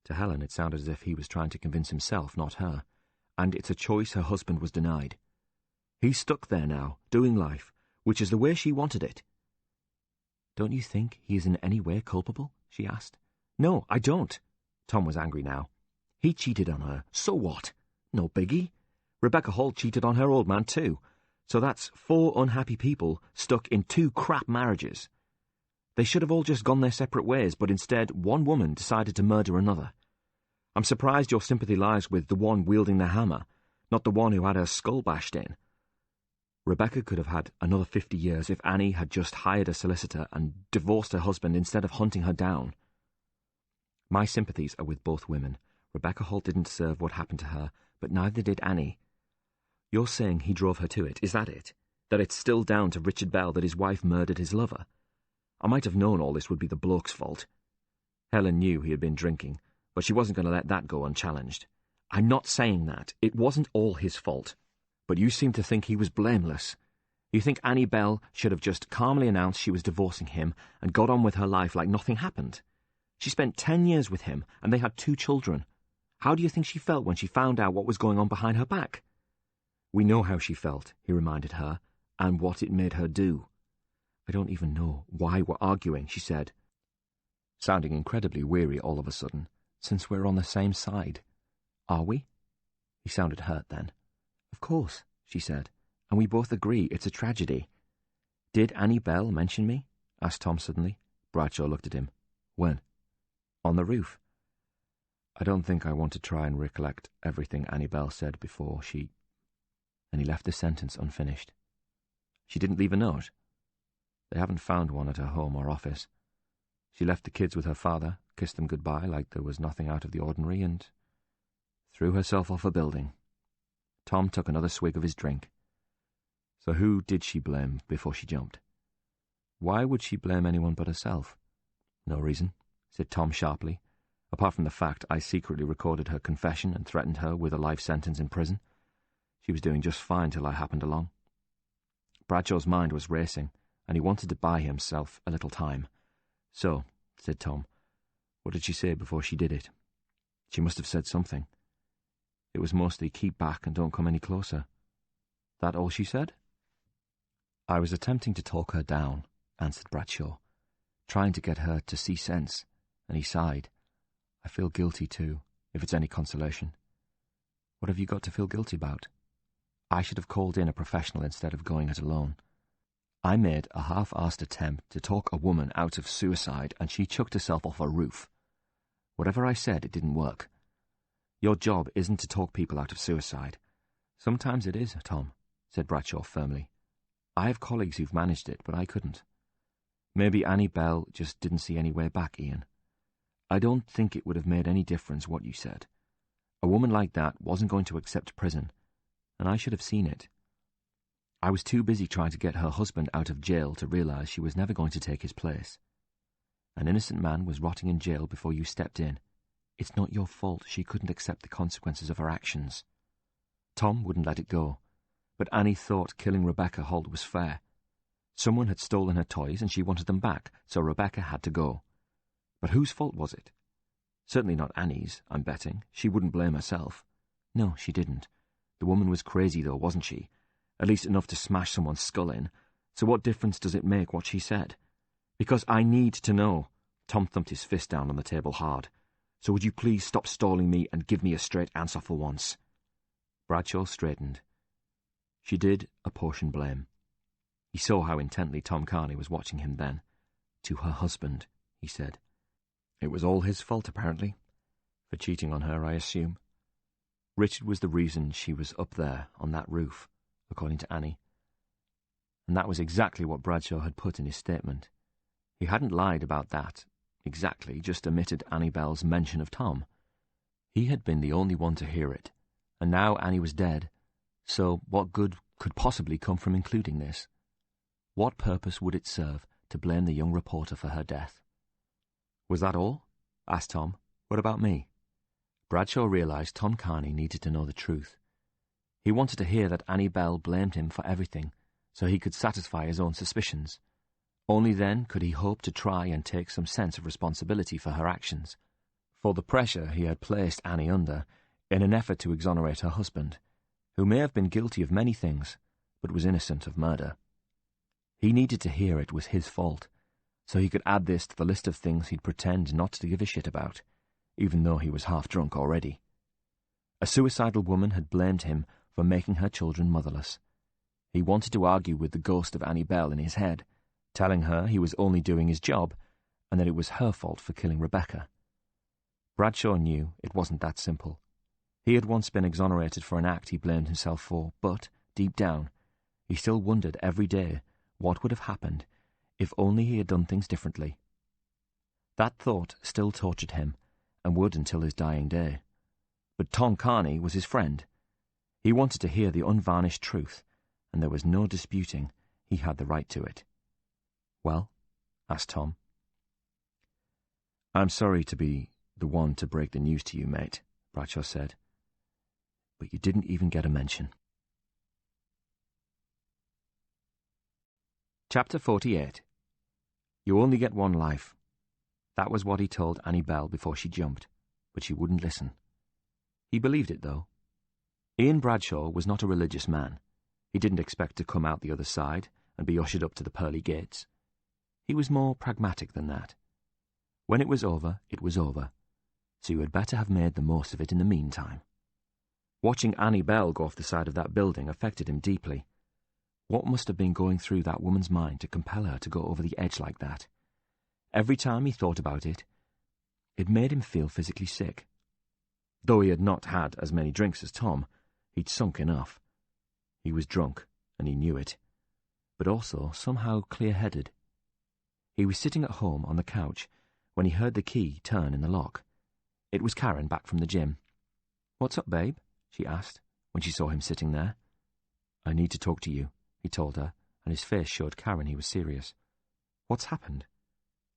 To Helen it sounded as if he was trying to convince himself, not her, and it's a choice her husband was denied. He's stuck there now, doing life, which is the way she wanted it. "Don't you think he is in any way culpable?" she asked. "No, I don't." Tom was angry now. "He cheated on her. So what? No biggie. Rebecca Hall cheated on her old man too. So that's 4 unhappy people stuck in 2 crap marriages. They should have all just gone their separate ways, but instead one woman decided to murder another. I'm surprised your sympathy lies with the one wielding the hammer, not the one who had her skull bashed in. Rebecca could have had another 50 years if Annie had just hired a solicitor and divorced her husband instead of hunting her down." My sympathies are with both women. Rebecca Holt didn't deserve what happened to her, but neither did Annie. You're saying he drove her to it, is that it? That it's still down to Richard Bell that his wife murdered his lover? I might have known all this would be the bloke's fault. Helen knew he had been drinking, but she wasn't going to let that go unchallenged. I'm not saying that. It wasn't all his fault. But you seem to think he was blameless. You think Annie Bell should have just calmly announced she was divorcing him and got on with her life like nothing happened. She spent 10 years with him, and they had 2 children. How do you think she felt when she found out what was going on behind her back? We know how she felt, he reminded her, and what it made her do. I don't even know why we're arguing, she said, sounding incredibly weary all of a sudden, since we're on the same side. Are we? He sounded hurt then. Of course, she said, and we both agree it's a tragedy. Did Annie Bell mention me? Asked Tom suddenly. Bradshaw looked at him. When? On the roof. I don't think I want to try and recollect everything Annie Bell said before she... And he left the sentence unfinished. She didn't leave a note. They haven't found one at her home or office. She left the kids with her father, kissed them goodbye like there was nothing out of the ordinary, and threw herself off a building. Tom took another swig of his drink. So who did she blame before she jumped? Why would she blame anyone but herself? No reason, said Tom sharply, apart from the fact I secretly recorded her confession and threatened her with a life sentence in prison. She was doing just fine till I happened along. Bradshaw's mind was racing, and he wanted to buy himself a little time. So, said Tom, what did she say before she did it? She must have said something. It was mostly keep back and don't come any closer. That all she said? I was attempting to talk her down, answered Bradshaw, trying to get her to see sense, and he sighed. I feel guilty too, if it's any consolation. What have you got to feel guilty about? I should have called in a professional instead of going it alone. I made a half-assed attempt to talk a woman out of suicide, and she chucked herself off a roof. Whatever I said, it didn't work. Your job isn't to talk people out of suicide. Sometimes it is, Tom, said Bradshaw firmly. I have colleagues who've managed it, but I couldn't. Maybe Annie Bell just didn't see any way back, Ian. I don't think it would have made any difference what you said. A woman like that wasn't going to accept prison, and I should have seen it. I was too busy trying to get her husband out of jail to realize she was never going to take his place. An innocent man was rotting in jail before you stepped in. It's not your fault she couldn't accept the consequences of her actions. Tom wouldn't let it go, but Annie thought killing Rebecca Holt was fair. Someone had stolen her toys and she wanted them back, so Rebecca had to go. But whose fault was it? Certainly not Annie's, I'm betting. She wouldn't blame herself. No, she didn't. The woman was crazy, though, wasn't she? At least enough to smash someone's skull in. So what difference does it make what she said? Because I need to know. Tom thumped his fist down on the table hard. So would you please stop stalling me and give me a straight answer for once? Bradshaw straightened. She did apportion blame. He saw how intently Tom Carney was watching him then. To her husband, he said. It was all his fault, apparently. For cheating on her, I assume. Richard was the reason she was up there on that roof, according to Annie. And that was exactly what Bradshaw had put in his statement. He hadn't lied about that, exactly, just omitted Annie Bell's mention of Tom. He had been the only one to hear it, and now Annie was dead, so what good could possibly come from including this? What purpose would it serve to blame the young reporter for her death? Was that all? Asked Tom. What about me? Bradshaw realized Tom Carney needed to know the truth. He wanted to hear that Annie Bell blamed him for everything, so he could satisfy his own suspicions. Only then could he hope to try and take some sense of responsibility for her actions, for the pressure he had placed Annie under in an effort to exonerate her husband, who may have been guilty of many things, but was innocent of murder. He needed to hear it was his fault, so he could add this to the list of things he'd pretend not to give a shit about, even though he was half drunk already. A suicidal woman had blamed him for making her children motherless. He wanted to argue with the ghost of Annie Bell in his head, telling her he was only doing his job and that it was her fault for killing Rebecca. Bradshaw knew it wasn't that simple. He had once been exonerated for an act he blamed himself for, but, deep down, he still wondered every day what would have happened if only he had done things differently. That thought still tortured him, and would until his dying day. But Tom Carney was his friend. He wanted to hear the unvarnished truth, and there was no disputing he had the right to it. "Well?" asked Tom. "I'm sorry to be the one to break the news to you, mate," Bradshaw said. "But you didn't even get a mention." Chapter 48. You only get one life. That was what he told Annie Bell before she jumped, but she wouldn't listen. He believed it, though. Ian Bradshaw was not a religious man. He didn't expect to come out the other side and be ushered up to the pearly gates. He was more pragmatic than that. When it was over, so you had better have made the most of it in the meantime. Watching Annie Bell go off the side of that building affected him deeply. What must have been going through that woman's mind to compel her to go over the edge like that? Every time he thought about it, it made him feel physically sick. Though he had not had as many drinks as Tom, he'd sunk enough. He was drunk, and he knew it, but also somehow clear-headed. He was sitting at home on the couch when he heard the key turn in the lock. It was Karen back from the gym. "What's up, babe?" she asked, when she saw him sitting there. "I need to talk to you," he told her, and his face showed Karen he was serious. "What's happened?"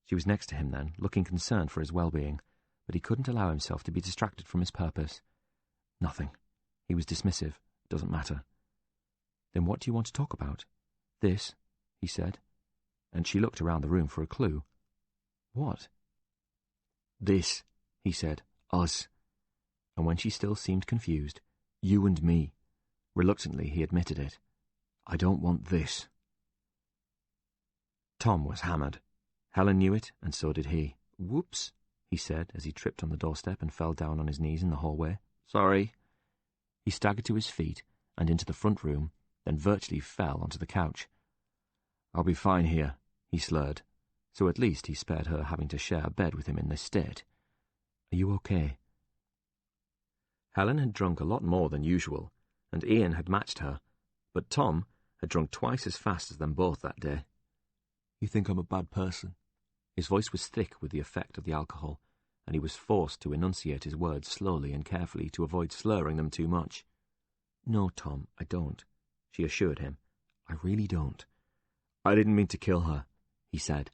She was next to him then, looking concerned for his well-being, but he couldn't allow himself to be distracted from his purpose. "Nothing." He was dismissive. "Doesn't matter." "Then what do you want to talk about?" "This," he said, and she looked around the room for a clue. "What?" "This," he said. "Us." And when she still seemed confused, "You and me." Reluctantly, he admitted it. "I don't want this." Tom was hammered. Helen knew it, and so did he. "Whoops," he said as he tripped on the doorstep and fell down on his knees in the hallway. "Sorry." He staggered to his feet and into the front room, then virtually fell onto the couch. "I'll be fine here," he slurred, so at least he spared her having to share a bed with him in this state. "Are you okay?" Helen had drunk a lot more than usual, and Ian had matched her, but Tom had drunk twice as fast as them both that day. "You think I'm a bad person?" His voice was thick with the effect of the alcohol, and he was forced to enunciate his words slowly and carefully to avoid slurring them too much. "No, Tom, I don't," she assured him. "I really don't." "I didn't mean to kill her," he said,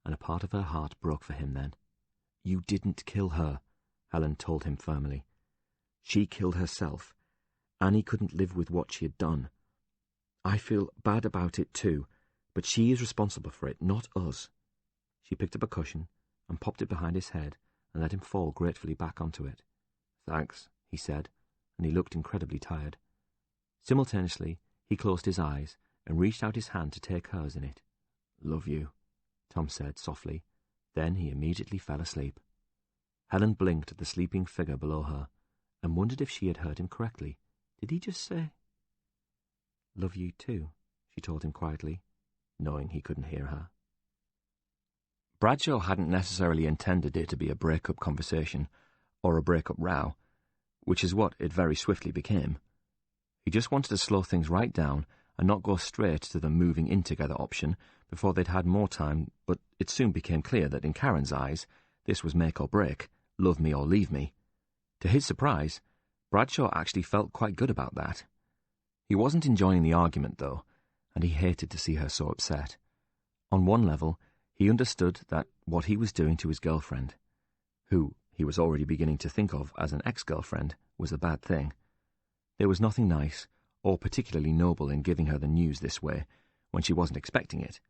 and a part of her heart broke for him then. "You didn't kill her," Helen told him firmly. "She killed herself. Annie couldn't live with what she had done. I feel bad about it too, but she is responsible for it, not us." She picked up a cushion and popped it behind his head and let him fall gratefully back onto it. "Thanks," he said, and he looked incredibly tired. Simultaneously, he closed his eyes and reached out his hand to take hers in it. "Love you," Tom said softly. Then he immediately fell asleep. Helen blinked at the sleeping figure below her and wondered if she had heard him correctly. Did he just say, "Love you too," she told him quietly, knowing he couldn't hear her. Bradshaw hadn't necessarily intended it to be a break-up conversation or a break-up row, which is what it very swiftly became. He just wanted to slow things right down and not go straight to the moving in together option before they'd had more time, but it soon became clear that in Karen's eyes, this was make or break, love me or leave me. To his surprise, Bradshaw actually felt quite good about that. He wasn't enjoying the argument, though, and he hated to see her so upset. On one level, he understood that what he was doing to his girlfriend, who he was already beginning to think of as an ex-girlfriend, was a bad thing. There was nothing nice or particularly noble in giving her the news this way when she wasn't expecting it,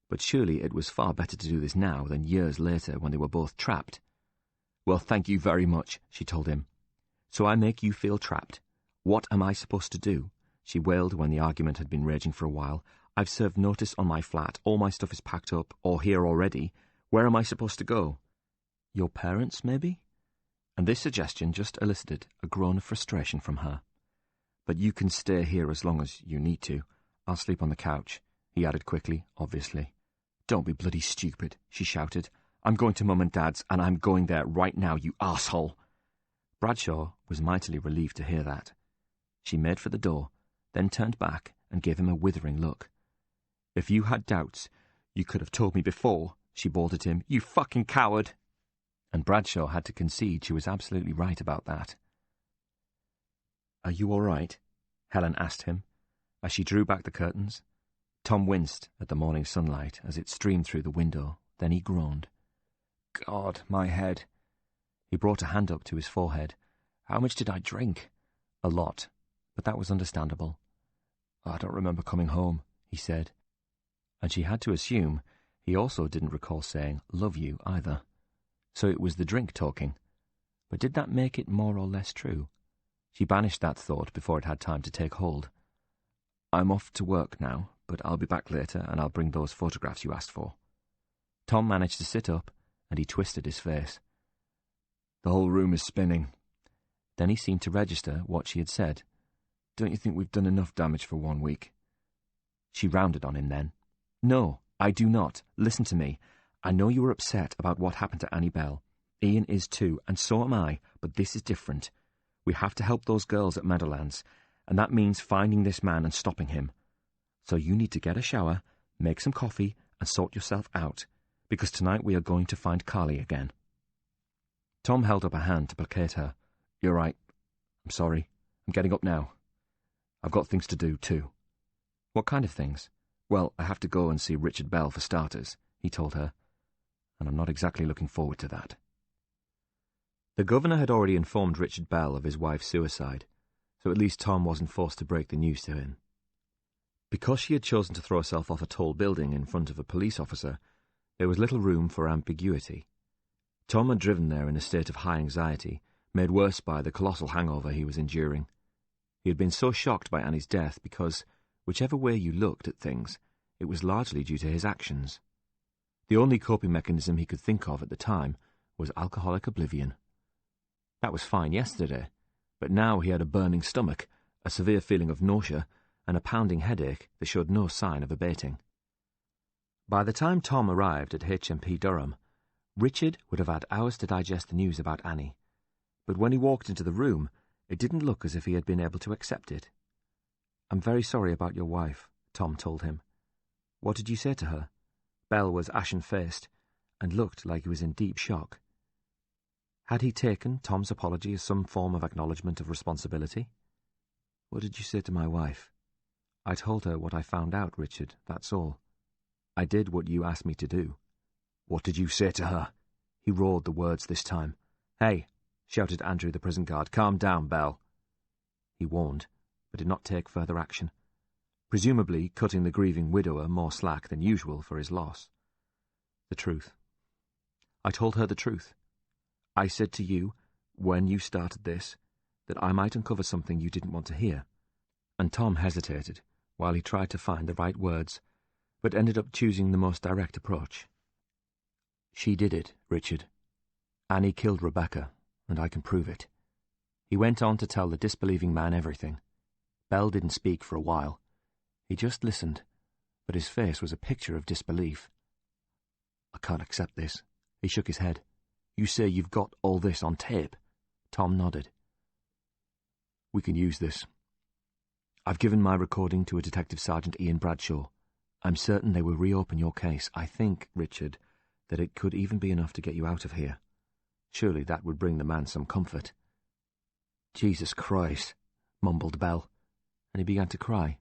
but surely it was far better to do this now than years later when they were both trapped. "Well, thank you very much," she told him. "So I make you feel trapped. What am I supposed to do?" she wailed when the argument had been raging for a while. "I've served notice on my flat, all my stuff is packed up, or here already. Where am I supposed to go?" "Your parents, maybe?" And this suggestion just elicited a groan of frustration from her. "But you can stay here as long as you need to. I'll sleep on the couch," he added quickly, obviously. "Don't be bloody stupid," she shouted. "I'm going to Mum and Dad's, and I'm going there right now, you arsehole." Bradshaw was mightily relieved to hear that. She made for the door, then turned back and gave him a withering look. "If you had doubts, you could have told me before," she bawled at him. "You fucking coward!" And Bradshaw had to concede she was absolutely right about that. "Are you all right?" Helen asked him, as she drew back the curtains. Tom winced at the morning sunlight as it streamed through the window. Then he groaned. "God, my head." He brought a hand up to his forehead. "How much did I drink?" "A lot, but that was understandable." "I don't remember coming home," he said. And she had to assume he also didn't recall saying "love you" either. So it was the drink talking. But did that make it more or less true? She banished that thought before it had time to take hold. "I'm off to work now, but I'll be back later and I'll bring those photographs you asked for." Tom managed to sit up, and he twisted his face. "The whole room is spinning." Then he seemed to register what she had said. "Don't you think we've done enough damage for 1 week?" She rounded on him then. "No, I do not. Listen to me. I know you were upset about what happened to Annie Bell. Ian is too, and so am I, but this is different. We have to help those girls at Meadowlands, and that means finding this man and stopping him. So you need to get a shower, make some coffee, and sort yourself out, because tonight we are going to find Carly again." Tom held up a hand to placate her. "You're right. I'm sorry. I'm getting up now. I've got things to do, too." "What kind of things?" "Well, I have to go and see Richard Bell for starters," he told her, "and I'm not exactly looking forward to that." The governor had already informed Richard Bell of his wife's suicide, so at least Tom wasn't forced to break the news to him. Because she had chosen to throw herself off a tall building in front of a police officer, there was little room for ambiguity. Tom had driven there in a state of high anxiety, made worse by the colossal hangover he was enduring. He had been so shocked by Annie's death because, whichever way you looked at things, it was largely due to his actions. The only coping mechanism he could think of at the time was alcoholic oblivion. That was fine yesterday, but now he had a burning stomach, a severe feeling of nausea, and a pounding headache that showed no sign of abating. By the time Tom arrived at HMP Durham, Richard would have had hours to digest the news about Annie, but when he walked into the room, it didn't look as if he had been able to accept it. "I'm very sorry about your wife," Tom told him. "What did you say to her?" Bell was ashen-faced and looked like he was in deep shock. Had he taken Tom's apology as some form of acknowledgement of responsibility? "What did you say to my wife?" "I told her what I found out, Richard, that's all. I did what you asked me to do." "What did you say to her?" He roared the words this time. "Hey," shouted Andrew the prison guard, "calm down, Bell." He warned, but did not take further action, presumably cutting the grieving widower more slack than usual for his loss. "The truth. I told her the truth. I said to you, when you started this, that I might uncover something you didn't want to hear." And Tom hesitated while he tried to find the right words, but ended up choosing the most direct approach. "She did it, Richard. Annie killed Rebecca, and I can prove it." He went on to tell the disbelieving man everything. Bell didn't speak for a while. He just listened, but his face was a picture of disbelief. "I can't accept this." He shook his head. "You say you've got all this on tape?" Tom nodded. "We can use this. I've given my recording to a Detective Sergeant Ian Bradshaw. I'm certain they will reopen your case. I think, Richard, that it could even be enough to get you out of here. Surely that would bring the man some comfort." "Jesus Christ," mumbled Bell, and he began to cry.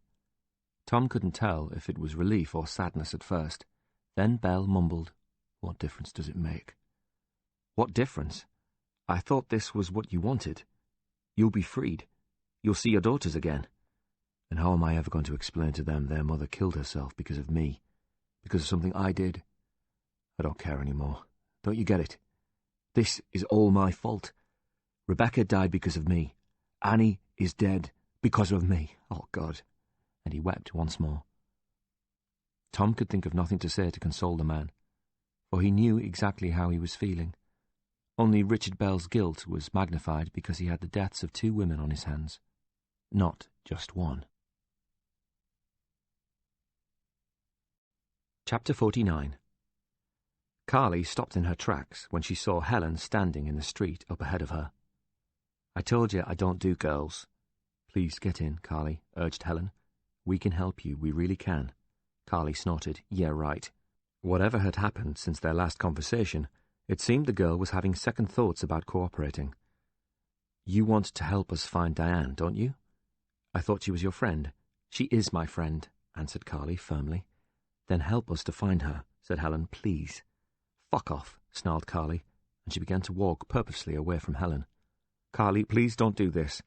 Tom couldn't tell if it was relief or sadness at first. Then Bell mumbled, "What difference does it make?" "What difference? I thought this was what you wanted. You'll be freed. You'll see your daughters again." "And how am I ever going to explain to them their mother killed herself because of me? Because of something I did? I don't care anymore. Don't you get it? This is all my fault. Rebecca died because of me. Annie is dead because of me. Oh, God." And he wept once more. Tom could think of nothing to say to console the man, for he knew exactly how he was feeling. Only Richard Bell's guilt was magnified because he had the deaths of 2 women on his hands, not just one. Chapter 49. Carly stopped in her tracks when she saw Helen standing in the street up ahead of her. "I told you I don't do girls." "Please get in, Carly," urged Helen. "We can help you, we really can." Carly snorted. "Yeah, right." Whatever had happened since their last conversation, It seemed the girl was having second thoughts about cooperating. "You want to help us find Diane, don't you? I thought she was your friend." "She is my friend," answered Carly firmly. "Then help us to find her," said Helen, "please." "Fuck off," snarled Carly, and she began to walk purposely away from Helen. "Carly, please don't do this."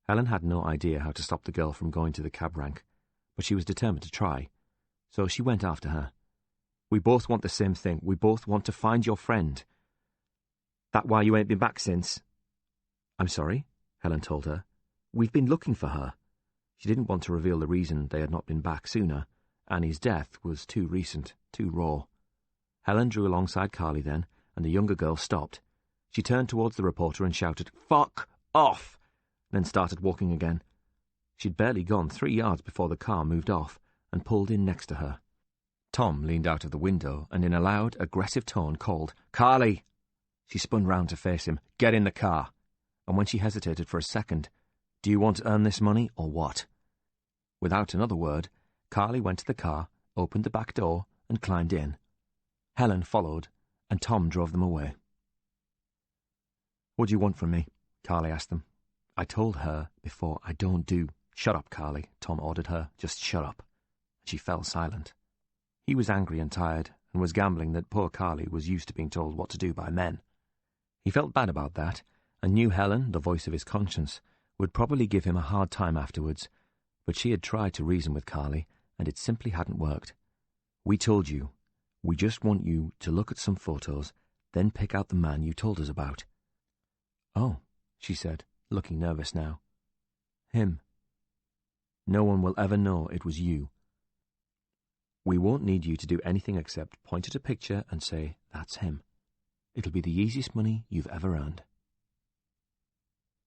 Helen had no idea how to stop the girl from going to the cab rank, but she was determined to try, so she went after her. "We both want the same thing. We both want to find your friend." "That why you ain't been back since?" "I'm sorry," Helen told her. "We've been looking for her." She didn't want to reveal the reason they had not been back sooner. Annie's death was too recent, too raw. Helen drew alongside Carly then, and the younger girl stopped. She turned towards the reporter and shouted, "Fuck off!" then started walking again. She'd barely gone 3 yards before the car moved off and pulled in next to her. Tom leaned out of the window and in a loud, aggressive tone called, "Carly!" She spun round to face him. "Get in the car." And when she hesitated for a second, "Do you want to earn this money or what?" Without another word, Carly went to the car, opened the back door, and climbed in. Helen followed, and Tom drove them away. "What do you want from me?" Carly asked them. "I told her before I don't do—" "Shut up, Carly," Tom ordered her. "Just shut up." She fell silent. He was angry and tired, and was gambling that poor Carly was used to being told what to do by men. He felt bad about that, and knew Helen, the voice of his conscience, would probably give him a hard time afterwards, but she had tried to reason with Carly, and it simply hadn't worked. "We told you. We just want you to look at some photos, then pick out the man you told us about." "Oh," she said, looking nervous now. "Him. No one will ever know it was you. We won't need you to do anything except point at a picture and say, 'That's him.' It'll be the easiest money you've ever earned."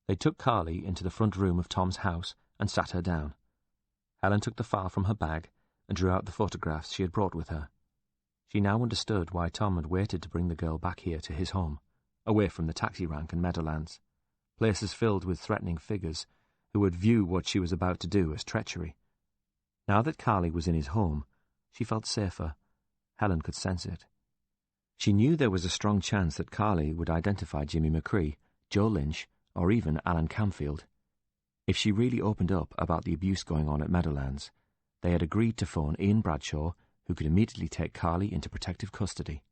They took Carly into the front room of Tom's house and sat her down. Helen took the file from her bag and drew out the photographs she had brought with her. She now understood why Tom had waited to bring the girl back here to his home, away from the taxi rank and Meadowlands, places filled with threatening figures who would view what she was about to do as treachery. Now that Carly was in his home, she felt safer. Helen could sense it. She knew there was a strong chance that Carly would identify Jimmy McCree, Joe Lynch, or even Alan Camfield. If she really opened up about the abuse going on at Meadowlands, they had agreed to phone Ian Bradshaw, who could immediately take Carly into protective custody.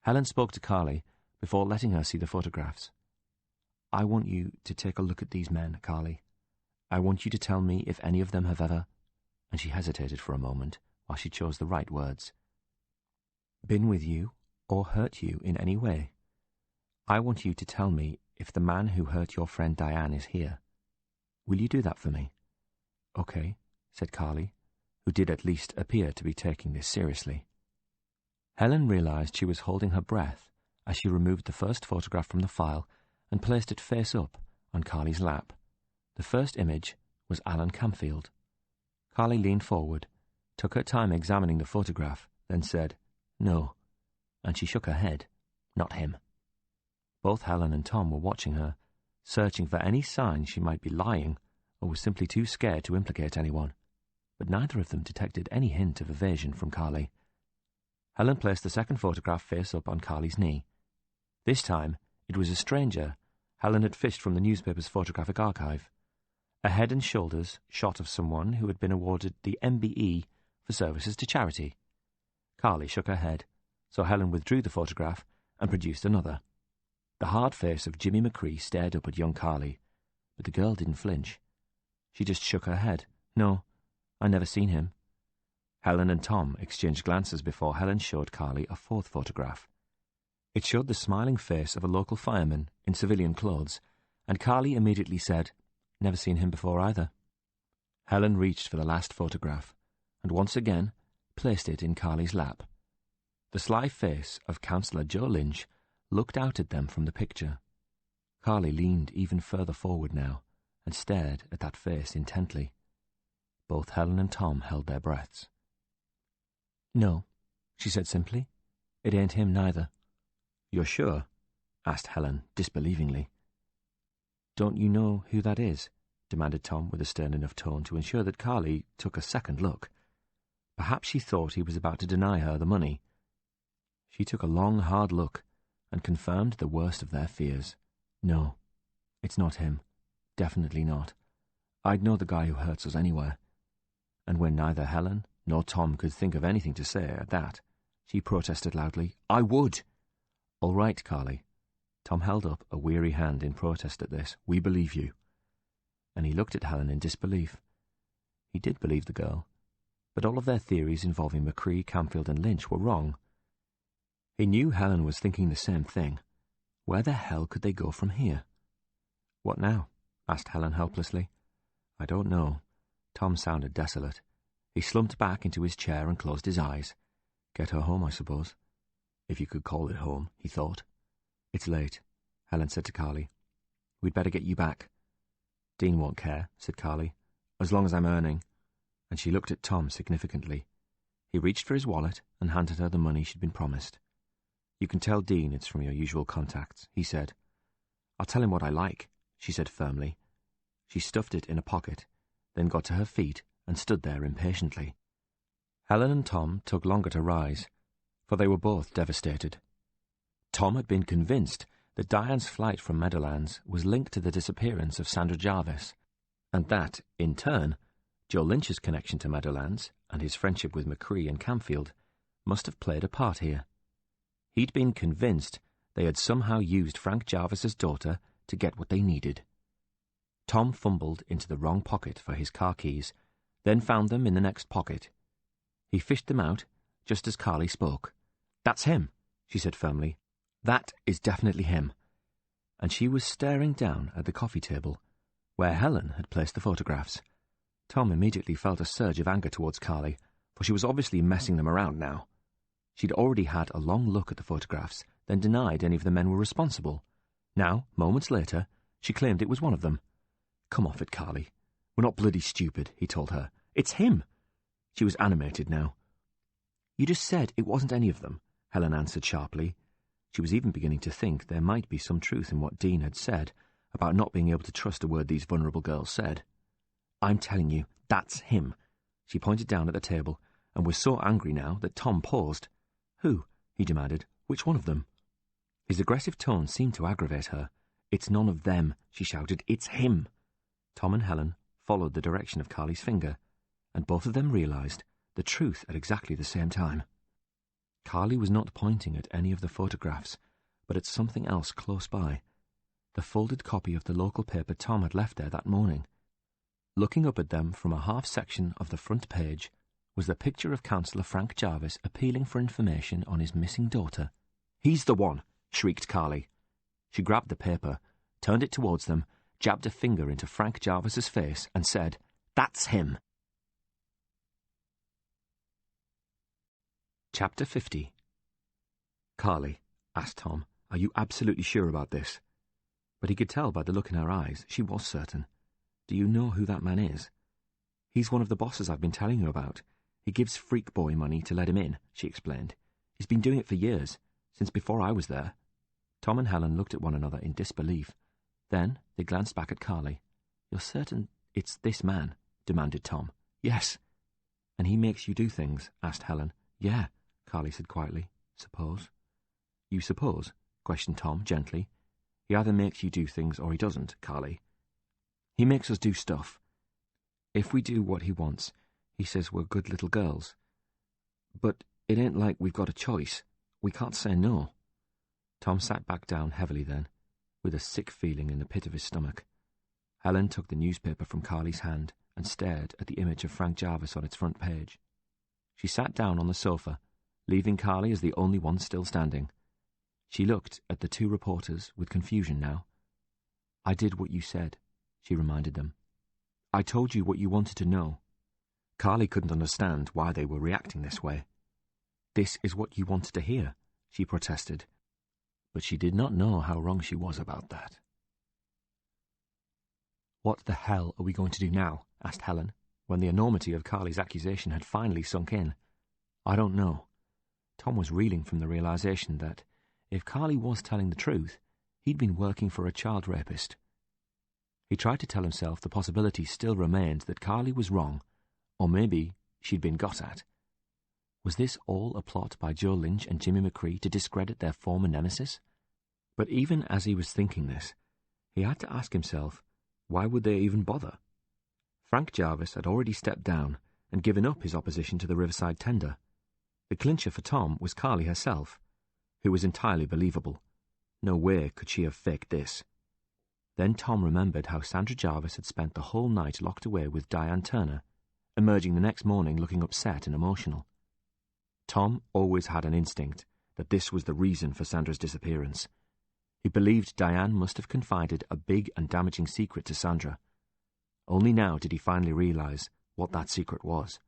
Helen spoke to Carly before letting her see the photographs. "I want you to take a look at these men, Carly. I want you to tell me if any of them have ever—" and she hesitated for a moment while she chose the right words— "been with you or hurt you in any way. I want you to tell me if the man who hurt your friend Diane is here. Will you do that for me?" "Okay," said Carly, who did at least appear to be taking this seriously. Helen realized she was holding her breath as she removed the first photograph from the file and placed it face up on Carly's lap. The first image was Alan Camfield. Carly leaned forward, took her time examining the photograph, then said, "No," and she shook her head. "Not him." Both Helen and Tom were watching her, searching for any sign she might be lying or was simply too scared to implicate anyone, but neither of them detected any hint of evasion from Carly. Helen placed the second photograph face up on Carly's knee. This time, it was a stranger Helen had fished from the newspaper's photographic archive. A head and shoulders shot of someone who had been awarded the MBE for services to charity. Carly shook her head, so Helen withdrew the photograph and produced another. The hard face of Jimmy McCree stared up at young Carly, but the girl didn't flinch. She just shook her head. "No, I never seen him." Helen and Tom exchanged glances before Helen showed Carly a fourth photograph. It showed the smiling face of a local fireman in civilian clothes, and Carly immediately said, "Never seen him before either." Helen reached for the last photograph, and once again placed it in Carly's lap. The sly face of Councillor Joe Lynch looked out at them from the picture. Carly leaned even further forward now, and stared at that face intently. Both Helen and Tom held their breaths. "No," she said simply. "It ain't him neither." "You're sure?" asked Helen disbelievingly. "Don't you know who that is?" demanded Tom with a stern enough tone to ensure that Carly took a second look. Perhaps she thought he was about to deny her the money. She took a long, hard look and confirmed the worst of their fears. No, it's not him. Definitely not. I'd know the guy who hurts us anywhere. And when neither Helen nor Tom could think of anything to say at that, she protested loudly, I would! All right, Carly. Tom held up a weary hand in protest at this. We believe you. And he looked at Helen in disbelief. He did believe the girl, but all of their theories involving McCree, Camfield and Lynch were wrong. He knew Helen was thinking the same thing. Where the hell could they go from here? What now? Asked Helen helplessly. I don't know. Tom sounded desolate. He slumped back into his chair and closed his eyes. Get her home, I suppose. If you could call it home, he thought. It's late, Helen said to Carly. We'd better get you back. Dean won't care, said Carly, as long as I'm earning. And she looked at Tom significantly. He reached for his wallet and handed her the money she'd been promised. You can tell Dean it's from your usual contacts, he said. I'll tell him what I like, she said firmly. She stuffed it in a pocket, then got to her feet and stood there impatiently. Helen and Tom took longer to rise, for they were both devastated. Tom had been convinced that Diane's flight from Meadowlands was linked to the disappearance of Sandra Jarvis, and that, in turn, Joe Lynch's connection to Meadowlands and his friendship with McCree and Camfield must have played a part here. He'd been convinced they had somehow used Frank Jarvis's daughter to get what they needed. Tom fumbled into the wrong pocket for his car keys, then found them in the next pocket. He fished them out just as Carly spoke. That's him, she said firmly. That is definitely him. And she was staring down at the coffee table, where Helen had placed the photographs. Tom immediately felt a surge of anger towards Carly, for she was obviously messing them around now. She'd already had a long look at the photographs, then denied any of the men were responsible. Now, moments later, she claimed it was one of them. Come off it, Carly. We're not bloody stupid, he told her. It's him. She was animated now. You just said it wasn't any of them, Helen answered sharply. She was even beginning to think there might be some truth in what Dean had said about not being able to trust a word these vulnerable girls said. I'm telling you, that's him. She pointed down at the table and was so angry now that Tom paused. Who? He demanded. Which one of them? His aggressive tone seemed to aggravate her. It's none of them, she shouted. It's him. Tom and Helen followed the direction of Carly's finger, and both of them realized the truth at exactly the same time. Carly was not pointing at any of the photographs, but at something else close by, the folded copy of the local paper Tom had left there that morning. Looking up at them from a half-section of the front page was the picture of Councillor Frank Jarvis appealing for information on his missing daughter. He's the one, shrieked Carly. She grabbed the paper, turned it towards them, jabbed a finger into Frank Jarvis's face, and said, That's him. Chapter 50. Carly, asked Tom, are you absolutely sure about this? But he could tell by the look in her eyes she was certain. Do you know who that man is? He's one of the bosses I've been telling you about. He gives Freak Boy money to let him in, she explained. He's been doing it for years, since before I was there. Tom and Helen looked at one another in disbelief. Then they glanced back at Carly. You're certain it's this man? Demanded Tom. Yes. And he makes you do things? Asked Helen. Yeah, Carly said quietly. Suppose? You suppose? Questioned Tom gently. He either makes you do things or he doesn't, Carly. He makes us do stuff. If we do what he wants, he says we're good little girls. But it ain't like we've got a choice. We can't say no. Tom sat back down heavily then, with a sick feeling in the pit of his stomach. Helen took the newspaper from Carly's hand and stared at the image of Frank Jarvis on its front page. She sat down on the sofa, leaving Carly as the only one still standing. She looked at the two reporters with confusion now. I did what you said, she reminded them. I told you what you wanted to know. Carly couldn't understand why they were reacting this way. This is what you wanted to hear, she protested. But she did not know how wrong she was about that. What the hell are we going to do now? Asked Helen, when the enormity of Carly's accusation had finally sunk in. I don't know. Tom was reeling from the realization that, if Carly was telling the truth, he'd been working for a child rapist. He tried to tell himself the possibility still remained that Carly was wrong, or maybe she'd been got at. Was this all a plot by Joe Lynch and Jimmy McCree to discredit their former nemesis? But even as he was thinking this, he had to ask himself, why would they even bother? Frank Jarvis had already stepped down and given up his opposition to the Riverside tender. The clincher for Tom was Carly herself, who was entirely believable. No way could she have faked this. Then Tom remembered how Sandra Jarvis had spent the whole night locked away with Diane Turner, emerging the next morning looking upset and emotional. Tom always had an instinct that this was the reason for Sandra's disappearance. He believed Diane must have confided a big and damaging secret to Sandra. Only now did he finally realize what that secret was.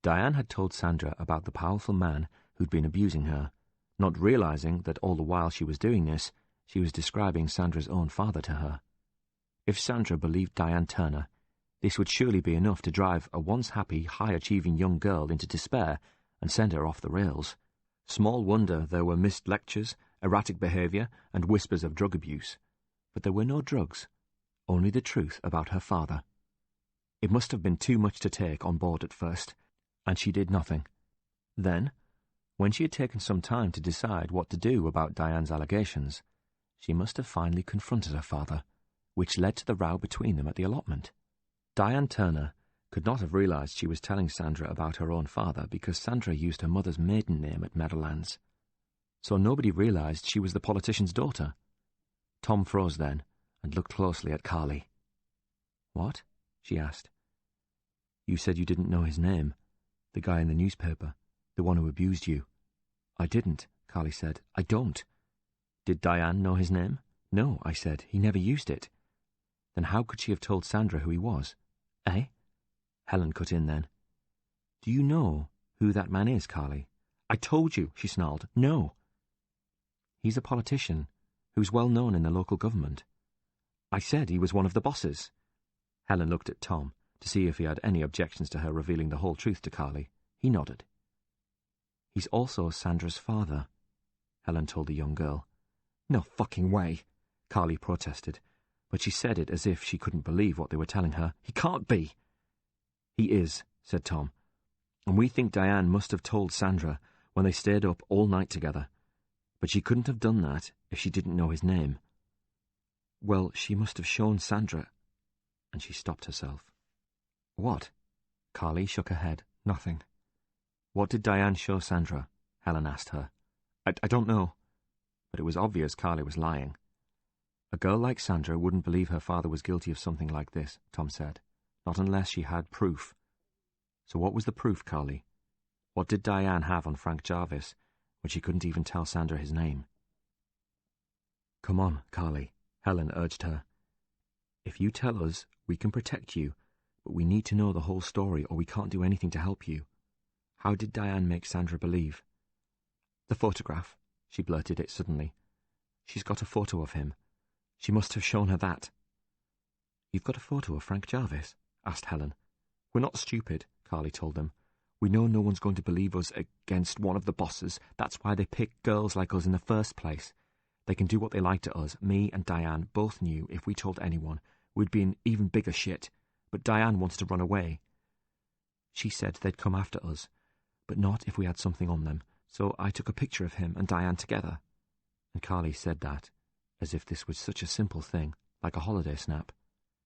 Diane had told Sandra about the powerful man who'd been abusing her, not realizing that all the while she was doing this, she was describing Sandra's own father to her. If Sandra believed Diane Turner, this would surely be enough to drive a once happy, high-achieving young girl into despair and send her off the rails. Small wonder there were missed lectures, erratic behavior, and whispers of drug abuse. But there were no drugs, only the truth about her father. It must have been too much to take on board at first, and she did nothing. Then, when she had taken some time to decide what to do about Diane's allegations, she must have finally confronted her father, which led to the row between them at the allotment. Diane Turner could not have realized she was telling Sandra about her own father because Sandra used her mother's maiden name at Meadowlands. So nobody realized she was the politician's daughter. Tom froze then and looked closely at Carly. "What?" she asked. "You said you didn't know his name, the guy in the newspaper, the one who abused you." "I didn't," Carly said. "I don't." "Did Diane know his name?" "No," I said. "He never used it." "Then how could she have told Sandra who he was?" "Eh?" Helen cut in then. "Do you know who that man is, Carly?" "I told you," she snarled. "No." "He's a politician who's well known in the local government." "I said he was one of the bosses." Helen looked at Tom to see if he had any objections to her revealing the whole truth to Carly. He nodded. "He's also Sandra's father," Helen told the young girl. "No fucking way," Carly protested, but she said it as if she couldn't believe what they were telling her. "He can't be." "He is," said Tom, "and we think Diane must have told Sandra when they stayed up all night together, but she couldn't have done that if she didn't know his name." "Well, she must have shown Sandra," and she stopped herself. "What?" Carly shook her head. "Nothing." "What did Diane show Sandra?" Helen asked her. I don't know." But it was obvious Carly was lying. "A girl like Sandra wouldn't believe her father was guilty of something like this," Tom said. "Not unless she had proof." "So what was the proof, Carly? What did Diane have on Frank Jarvis when she couldn't even tell Sandra his name?" "Come on, Carly," Helen urged her. "If you tell us, we can protect you, but we need to know the whole story or we can't do anything to help you. How did Diane make Sandra believe?" "The photograph," she blurted it suddenly. "She's got a photo of him. She must have shown her that." "You've got a photo of Frank Jarvis?" asked Helen. "We're not stupid," Carly told them. "We know no one's going to believe us against one of the bosses. That's why they pick girls like us in the first place. They can do what they like to us. Me and Diane both knew if we told anyone, we'd be in even bigger shit. But Diane wants to run away. She said they'd come after us, but not if we had something on them. So I took a picture of him and Diane together." And Carly said that, as if this was such a simple thing, like a holiday snap.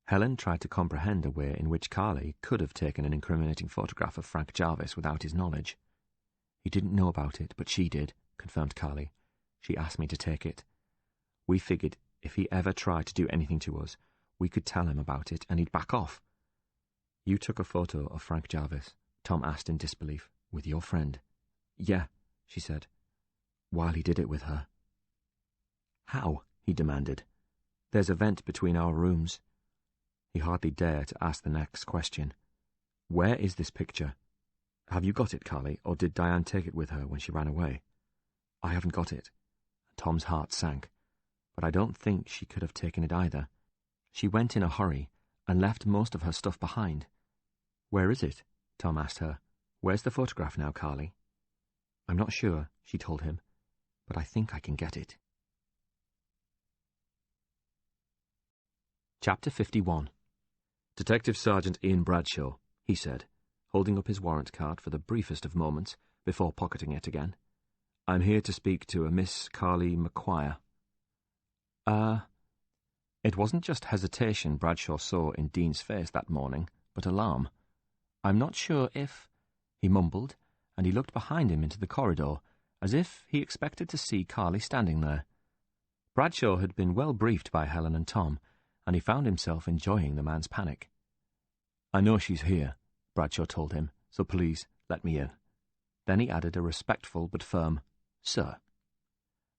Helen tried to comprehend a way in which Carly could have taken an incriminating photograph of Frank Jarvis without his knowledge. "He didn't know about it, but she did," confirmed Carly. "She asked me to take it. We figured if he ever tried to do anything to us, we could tell him about it and he'd back off." "You took a photo of Frank Jarvis?" Tom asked in disbelief. "With your friend?" "Yeah," she said, "while he did it with her." "How?" he demanded. "There's a vent between our rooms." He hardly dared to ask the next question. "Where is this picture? Have you got it, Carly, or did Diane take it with her when she ran away?" "I haven't got it." Tom's heart sank. "But I don't think she could have taken it either. She went in a hurry and left most of her stuff behind." "Where is it?" Tom asked her. "Where's the photograph now, Carly?" "I'm not sure," she told him, "but I think I can get it." Chapter 51. "Detective Sergeant Ian Bradshaw," he said, holding up his warrant card for the briefest of moments before pocketing it again. "I'm here to speak to a Miss Carly McQuire." It wasn't just hesitation Bradshaw saw in Dean's face that morning, but alarm. "I'm not sure if—" he mumbled, and he looked behind him into the corridor, as if he expected to see Carly standing there. Bradshaw had been well briefed by Helen and Tom, and he found himself enjoying the man's panic. "I know she's here," Bradshaw told him, "so please, let me in." Then he added a respectful but firm, "Sir."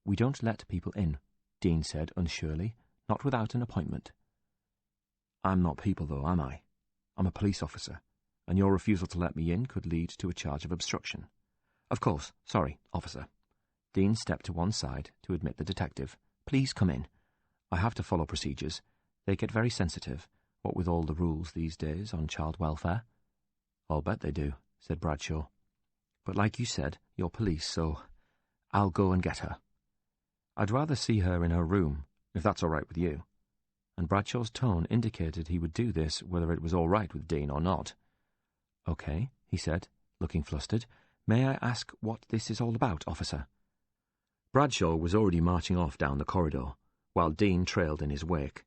"We don't let people in," Dean said unsurely, "not without an appointment." "I'm not people, though, am I? I'm a police officer, and your refusal to let me in could lead to a charge of obstruction." "Of course. Sorry, officer." Dean stepped to one side to admit the detective. "Please come in. I have to follow procedures. They get very sensitive, what with all the rules these days on child welfare." "I'll bet they do," said Bradshaw. "But like you said, you're police, so I'll go and get her." "I'd rather see her in her room, if that's all right with you." And Bradshaw's tone indicated he would do this whether it was all right with Dean or not. "Okay," he said, looking flustered. "May I ask what this is all about, officer?" Bradshaw was already marching off down the corridor, while Dean trailed in his wake.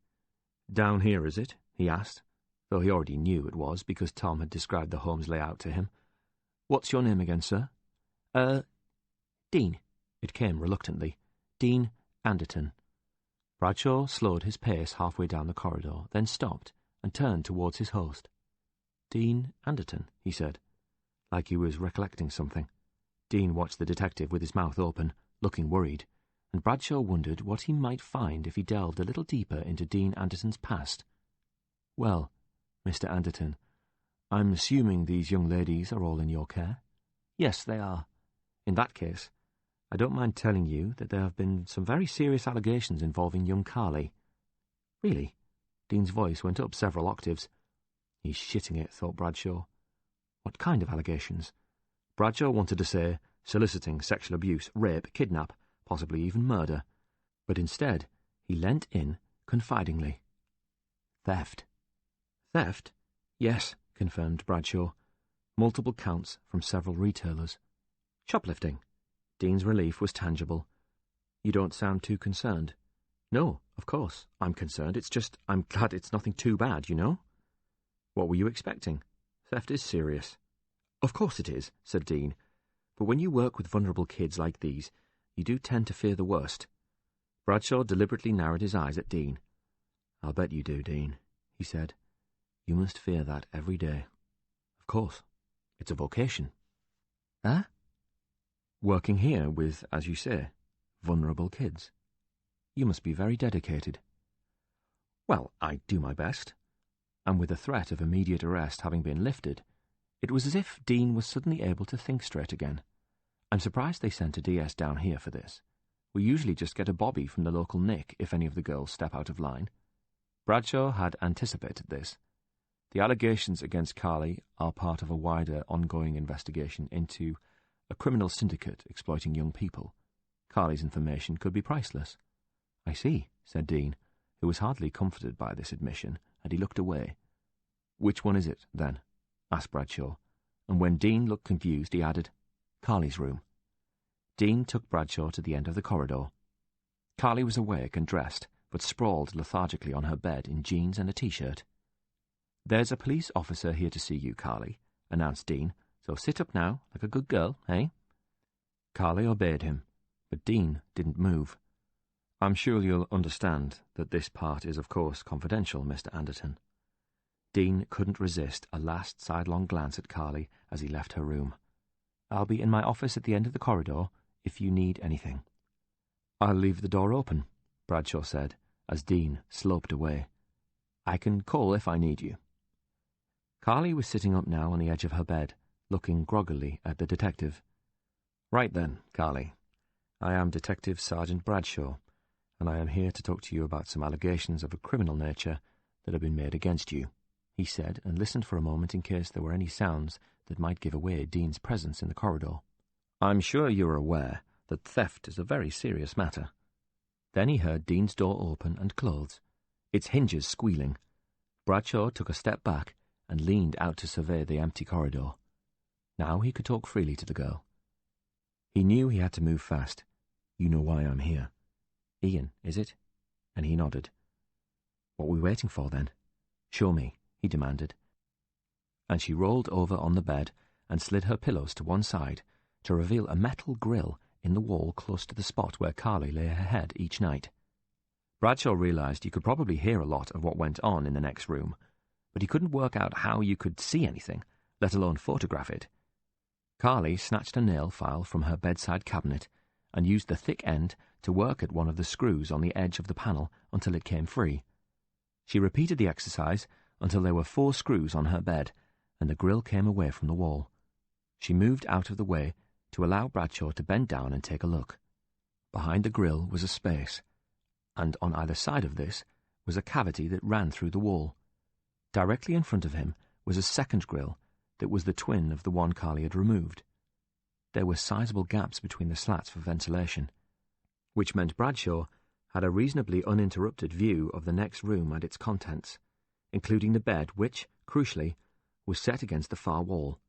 "Down here, is it?" he asked, though he already knew it was because Tom had described the home's layout to him. "What's your name again, sir?" Dean." It came reluctantly. "Dean Anderton." Bradshaw slowed his pace halfway down the corridor, then stopped and turned towards his host. "Dean Anderton," he said, like he was recollecting something. Dean watched the detective with his mouth open, looking worried, and Bradshaw wondered what he might find if he delved a little deeper into Dean Anderton's past. "Well, Mr. Anderton, I'm assuming these young ladies are all in your care?" "Yes, they are." "In that case, I don't mind telling you that there have been some very serious allegations involving young Carly." "Really?" Dean's voice went up several octaves. "He's shitting it," thought Bradshaw. What kind of allegations? Bradshaw wanted to say soliciting, sexual abuse, rape, kidnap, possibly even murder. But instead, he leant in confidingly. "Theft." "Theft?" "Yes," confirmed Bradshaw. "Multiple counts from several retailers." "Shoplifting?" Dean's relief was tangible. "You don't sound too concerned." "No, of course, I'm concerned. It's just I'm glad it's nothing too bad, you know?" "What were you expecting? Theft is serious." "Of course it is," said Dean. "But when you work with vulnerable kids like these, you do tend to fear the worst." Bradshaw deliberately narrowed his eyes at Dean. "I'll bet you do, Dean," he said. "You must fear that every day." "Of course. It's a vocation." "Huh?" "Working here with, as you say, vulnerable kids. You must be very dedicated." "Well, I do my best." And with the threat of immediate arrest having been lifted, it was as if Dean was suddenly able to think straight again. "I'm surprised they sent a DS down here for this. We usually just get a bobby from the local Nick if any of the girls step out of line." Bradshaw had anticipated this. The allegations against Carly are part of a wider ongoing investigation into a criminal syndicate exploiting young people. Carly's information could be priceless. "I see," said Dean, who was hardly comforted by this admission, and he looked away. "Which one is it, then?" asked Bradshaw, and when Dean looked confused, he added, "Carly's room." Dean took Bradshaw to the end of the corridor. Carly was awake and dressed, but sprawled lethargically on her bed in jeans and a T-shirt. "There's a police officer here to see you, Carly," announced Dean, "so sit up now, like a good girl, eh?" Carly obeyed him, but Dean didn't move. "I'm sure you'll understand that this part is, of course, confidential, Mr. Anderton." Dean couldn't resist a last sidelong glance at Carly as he left her room. "I'll be in my office at the end of the corridor if you need anything." "I'll leave the door open," Bradshaw said, as Dean sloped away. "I can call if I need you." Carly was sitting up now on the edge of her bed, looking groggily at the detective. "Right then, Carly. I am Detective Sergeant Bradshaw, and I am here to talk to you about some allegations of a criminal nature that have been made against you," he said, and listened for a moment in case there were any sounds that might give away Dean's presence in the corridor. "I'm sure you're aware that theft is a very serious matter." Then he heard Dean's door open and close, its hinges squealing. Bradshaw took a step back and leaned out to survey the empty corridor. Now he could talk freely to the girl. He knew he had to move fast. "You know why I'm here." "Ian, is it?" And he nodded. "What were we waiting for, then? Show me," he demanded. And she rolled over on the bed and slid her pillows to one side to reveal a metal grill in the wall close to the spot where Carly lay her head each night. Bradshaw realised you could probably hear a lot of what went on in the next room, but he couldn't work out how you could see anything, let alone photograph it. Carly snatched a nail file from her bedside cabinet and used the thick end to work at one of the screws on the edge of the panel until it came free. She repeated the exercise until there were 4 screws on her bed, and the grill came away from the wall. She moved out of the way to allow Bradshaw to bend down and take a look. Behind the grill was a space, and on either side of this was a cavity that ran through the wall. Directly in front of him was a second grill that was the twin of the one Carly had removed. There were sizable gaps between the slats for ventilation, which meant Bradshaw had a reasonably uninterrupted view of the next room and its contents, including the bed which, crucially, was set against the far wall.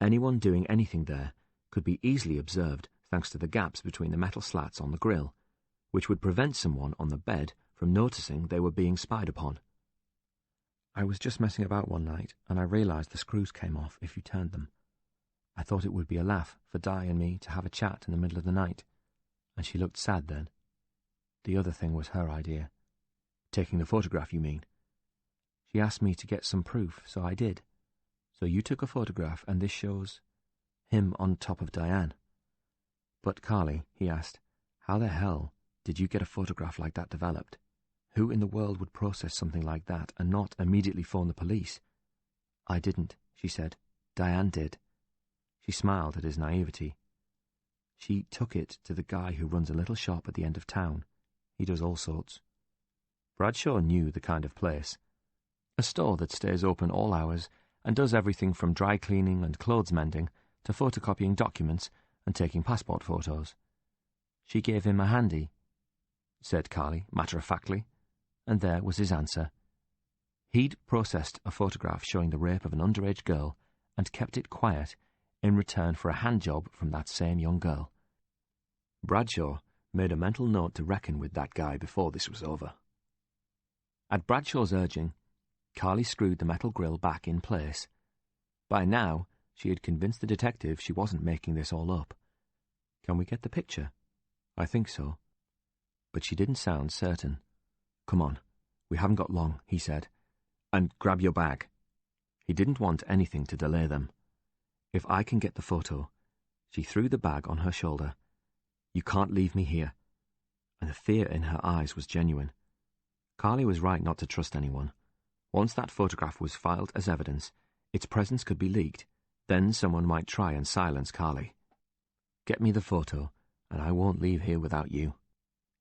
Anyone doing anything there could be easily observed thanks to the gaps between the metal slats on the grill, which would prevent someone on the bed from noticing they were being spied upon. "I was just messing about one night, and I realised the screws came off if you turned them. I thought it would be a laugh for Di and me to have a chat in the middle of the night." And she looked sad then. "The other thing was her idea." "Taking the photograph, you mean?" "She asked me to get some proof, so I did. So you took a photograph, and this shows him on top of Diane." "But, Carly," he asked, "how the hell did you get a photograph like that developed? Who in the world would process something like that and not immediately phone the police?" "I didn't," she said. "Diane did." She smiled at his naivety. "She took it to the guy who runs a little shop at the end of town. He does all sorts." Bradshaw knew the kind of place. A store that stays open all hours and does everything from dry cleaning and clothes mending to photocopying documents and taking passport photos. "She gave him a handy," said Carly, matter-of-factly, and there was his answer. He'd processed a photograph showing the rape of an underage girl and kept it quiet in return for a handjob from that same young girl. Bradshaw made a mental note to reckon with that guy before this was over. At Bradshaw's urging, Carly screwed the metal grill back in place. By now, she had convinced the detective she wasn't making this all up. "Can we get the picture?" "I think so." But she didn't sound certain. "Come on, we haven't got long," he said. "And grab your bag." He didn't want anything to delay them. "If I can get the photo." She threw the bag on her shoulder. "You can't leave me here." And the fear in her eyes was genuine. Carly was right not to trust anyone. Once that photograph was filed as evidence, its presence could be leaked. Then someone might try and silence Carly. "Get me the photo, and I won't leave here without you,"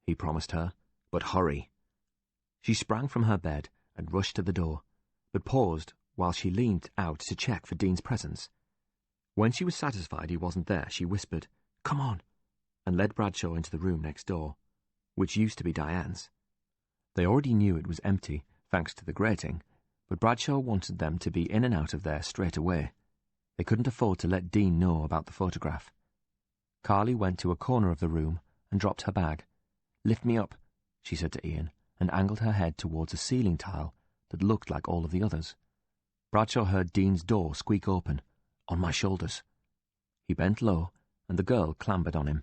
he promised her. "But hurry." She sprang from her bed and rushed to the door, but paused while she leaned out to check for Dean's presence. When she was satisfied he wasn't there, she whispered, "Come on," and led Bradshaw into the room next door, which used to be Diane's. They already knew it was empty, thanks to the grating, but Bradshaw wanted them to be in and out of there straight away. They couldn't afford to let Dean know about the photograph. Carly went to a corner of the room and dropped her bag. "Lift me up," she said to Ian, and angled her head towards a ceiling tile that looked like all of the others. Bradshaw heard Dean's door squeak open. "On my shoulders." He bent low, and the girl clambered on him.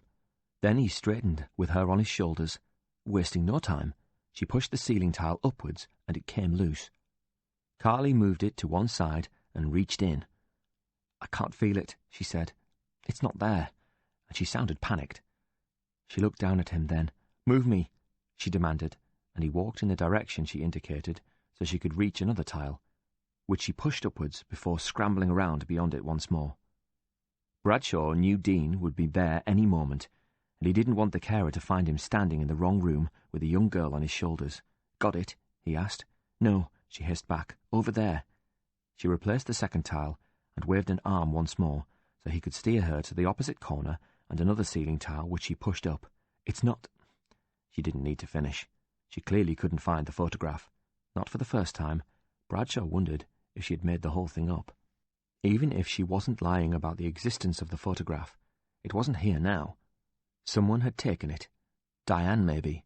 Then he straightened with her on his shoulders. Wasting no time, she pushed the ceiling tile upwards, and it came loose. Carly moved it to one side and reached in. "I can't feel it," she said. "It's not there," and she sounded panicked. She looked down at him then. "Move me," she demanded, and he walked in the direction she indicated so she could reach another tile, which she pushed upwards before scrambling around beyond it once more. Bradshaw knew Dean would be there any moment, and he didn't want the carer to find him standing in the wrong room with a young girl on his shoulders. "Got it?" he asked. "No," she hissed back. "Over there." She replaced the second tile and waved an arm once more so he could steer her to the opposite corner and another ceiling tile which she pushed up. "It's not—" She didn't need to finish. She clearly couldn't find the photograph. Not for the first time. Bradshaw wondered if she had made the whole thing up. Even if she wasn't lying about the existence of the photograph, It wasn't here now. Someone had taken it. Diane, maybe.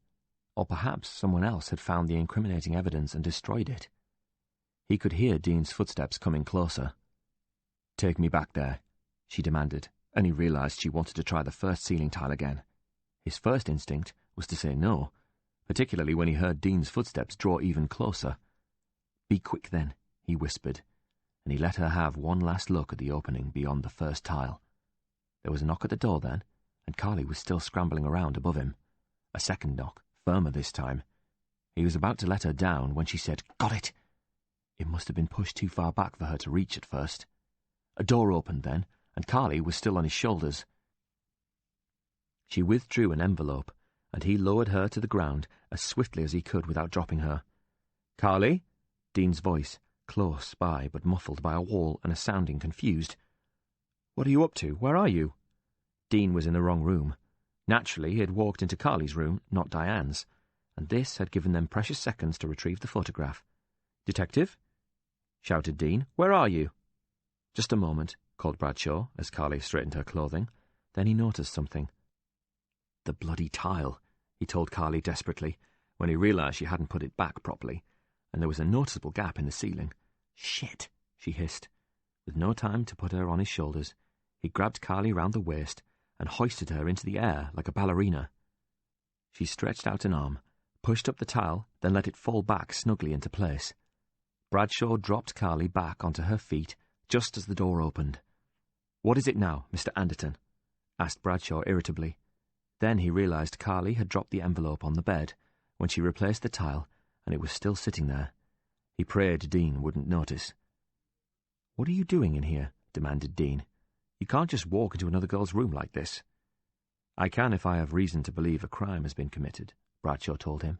Or perhaps someone else had found the incriminating evidence and destroyed it. He could hear Dean's footsteps coming closer. "Take me back there," she demanded, and he realized she wanted to try the first ceiling tile again. His first instinct was to say no, particularly when he heard Dean's footsteps draw even closer. "Be quick, then," he whispered, and he let her have one last look at the opening beyond the first tile. There was a knock at the door then, and Carly was still scrambling around above him. A second knock, firmer this time. He was about to let her down when she said, "Got it!" It must have been pushed too far back for her to reach at first. A door opened then, and Carly was still on his shoulders. She withdrew an envelope, and he lowered her to the ground as swiftly as he could without dropping her. "Carly?" Dean's voice, close by but muffled by a wall and sounding confused. "What are you up to? Where are you?" Dean was in the wrong room. Naturally, he had walked into Carly's room, not Diane's, and this had given them precious seconds to retrieve the photograph. "Detective?" shouted Dean. "Where are you?" "Just a moment," called Bradshaw, as Carly straightened her clothing. Then he noticed something. "The bloody tile," he told Carly desperately, when he realized she hadn't put it back properly, and there was a noticeable gap in the ceiling. "Shit," she hissed. With no time to put her on his shoulders, he grabbed Carly round the waist and hoisted her into the air like a ballerina. She stretched out an arm, pushed up the tile, then let it fall back snugly into place. Bradshaw dropped Carly back onto her feet just as the door opened. "What is it now, Mr. Anderton?" asked Bradshaw irritably. Then he realized Carly had dropped the envelope on the bed when she replaced the tile, and it was still sitting there. He prayed Dean wouldn't notice. "What are you doing in here?" demanded Dean. "You can't just walk into another girl's room like this." "I can if I have reason to believe a crime has been committed," Bradshaw told him.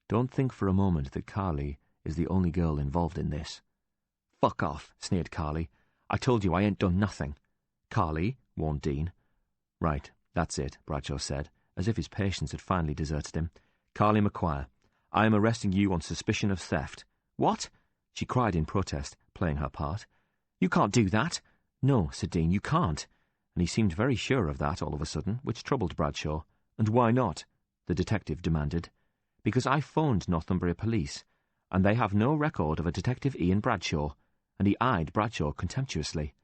"Don't think for a moment that Carly is the only girl involved in this." "Fuck off," sneered Carly. "I told you I ain't done nothing." "Carly," warned Dean. "Right, that's it," Bradshaw said, as if his patience had finally deserted him. "Carly McQuire, I am arresting you on suspicion of theft." "What?" she cried in protest, playing her part. "You can't do that." "No," said Dean, "you can't." And he seemed very sure of that all of a sudden, which troubled Bradshaw. "And why not?" the detective demanded. "Because I phoned Northumbria Police, and they have no record of a Detective Ian Bradshaw," and he eyed Bradshaw contemptuously.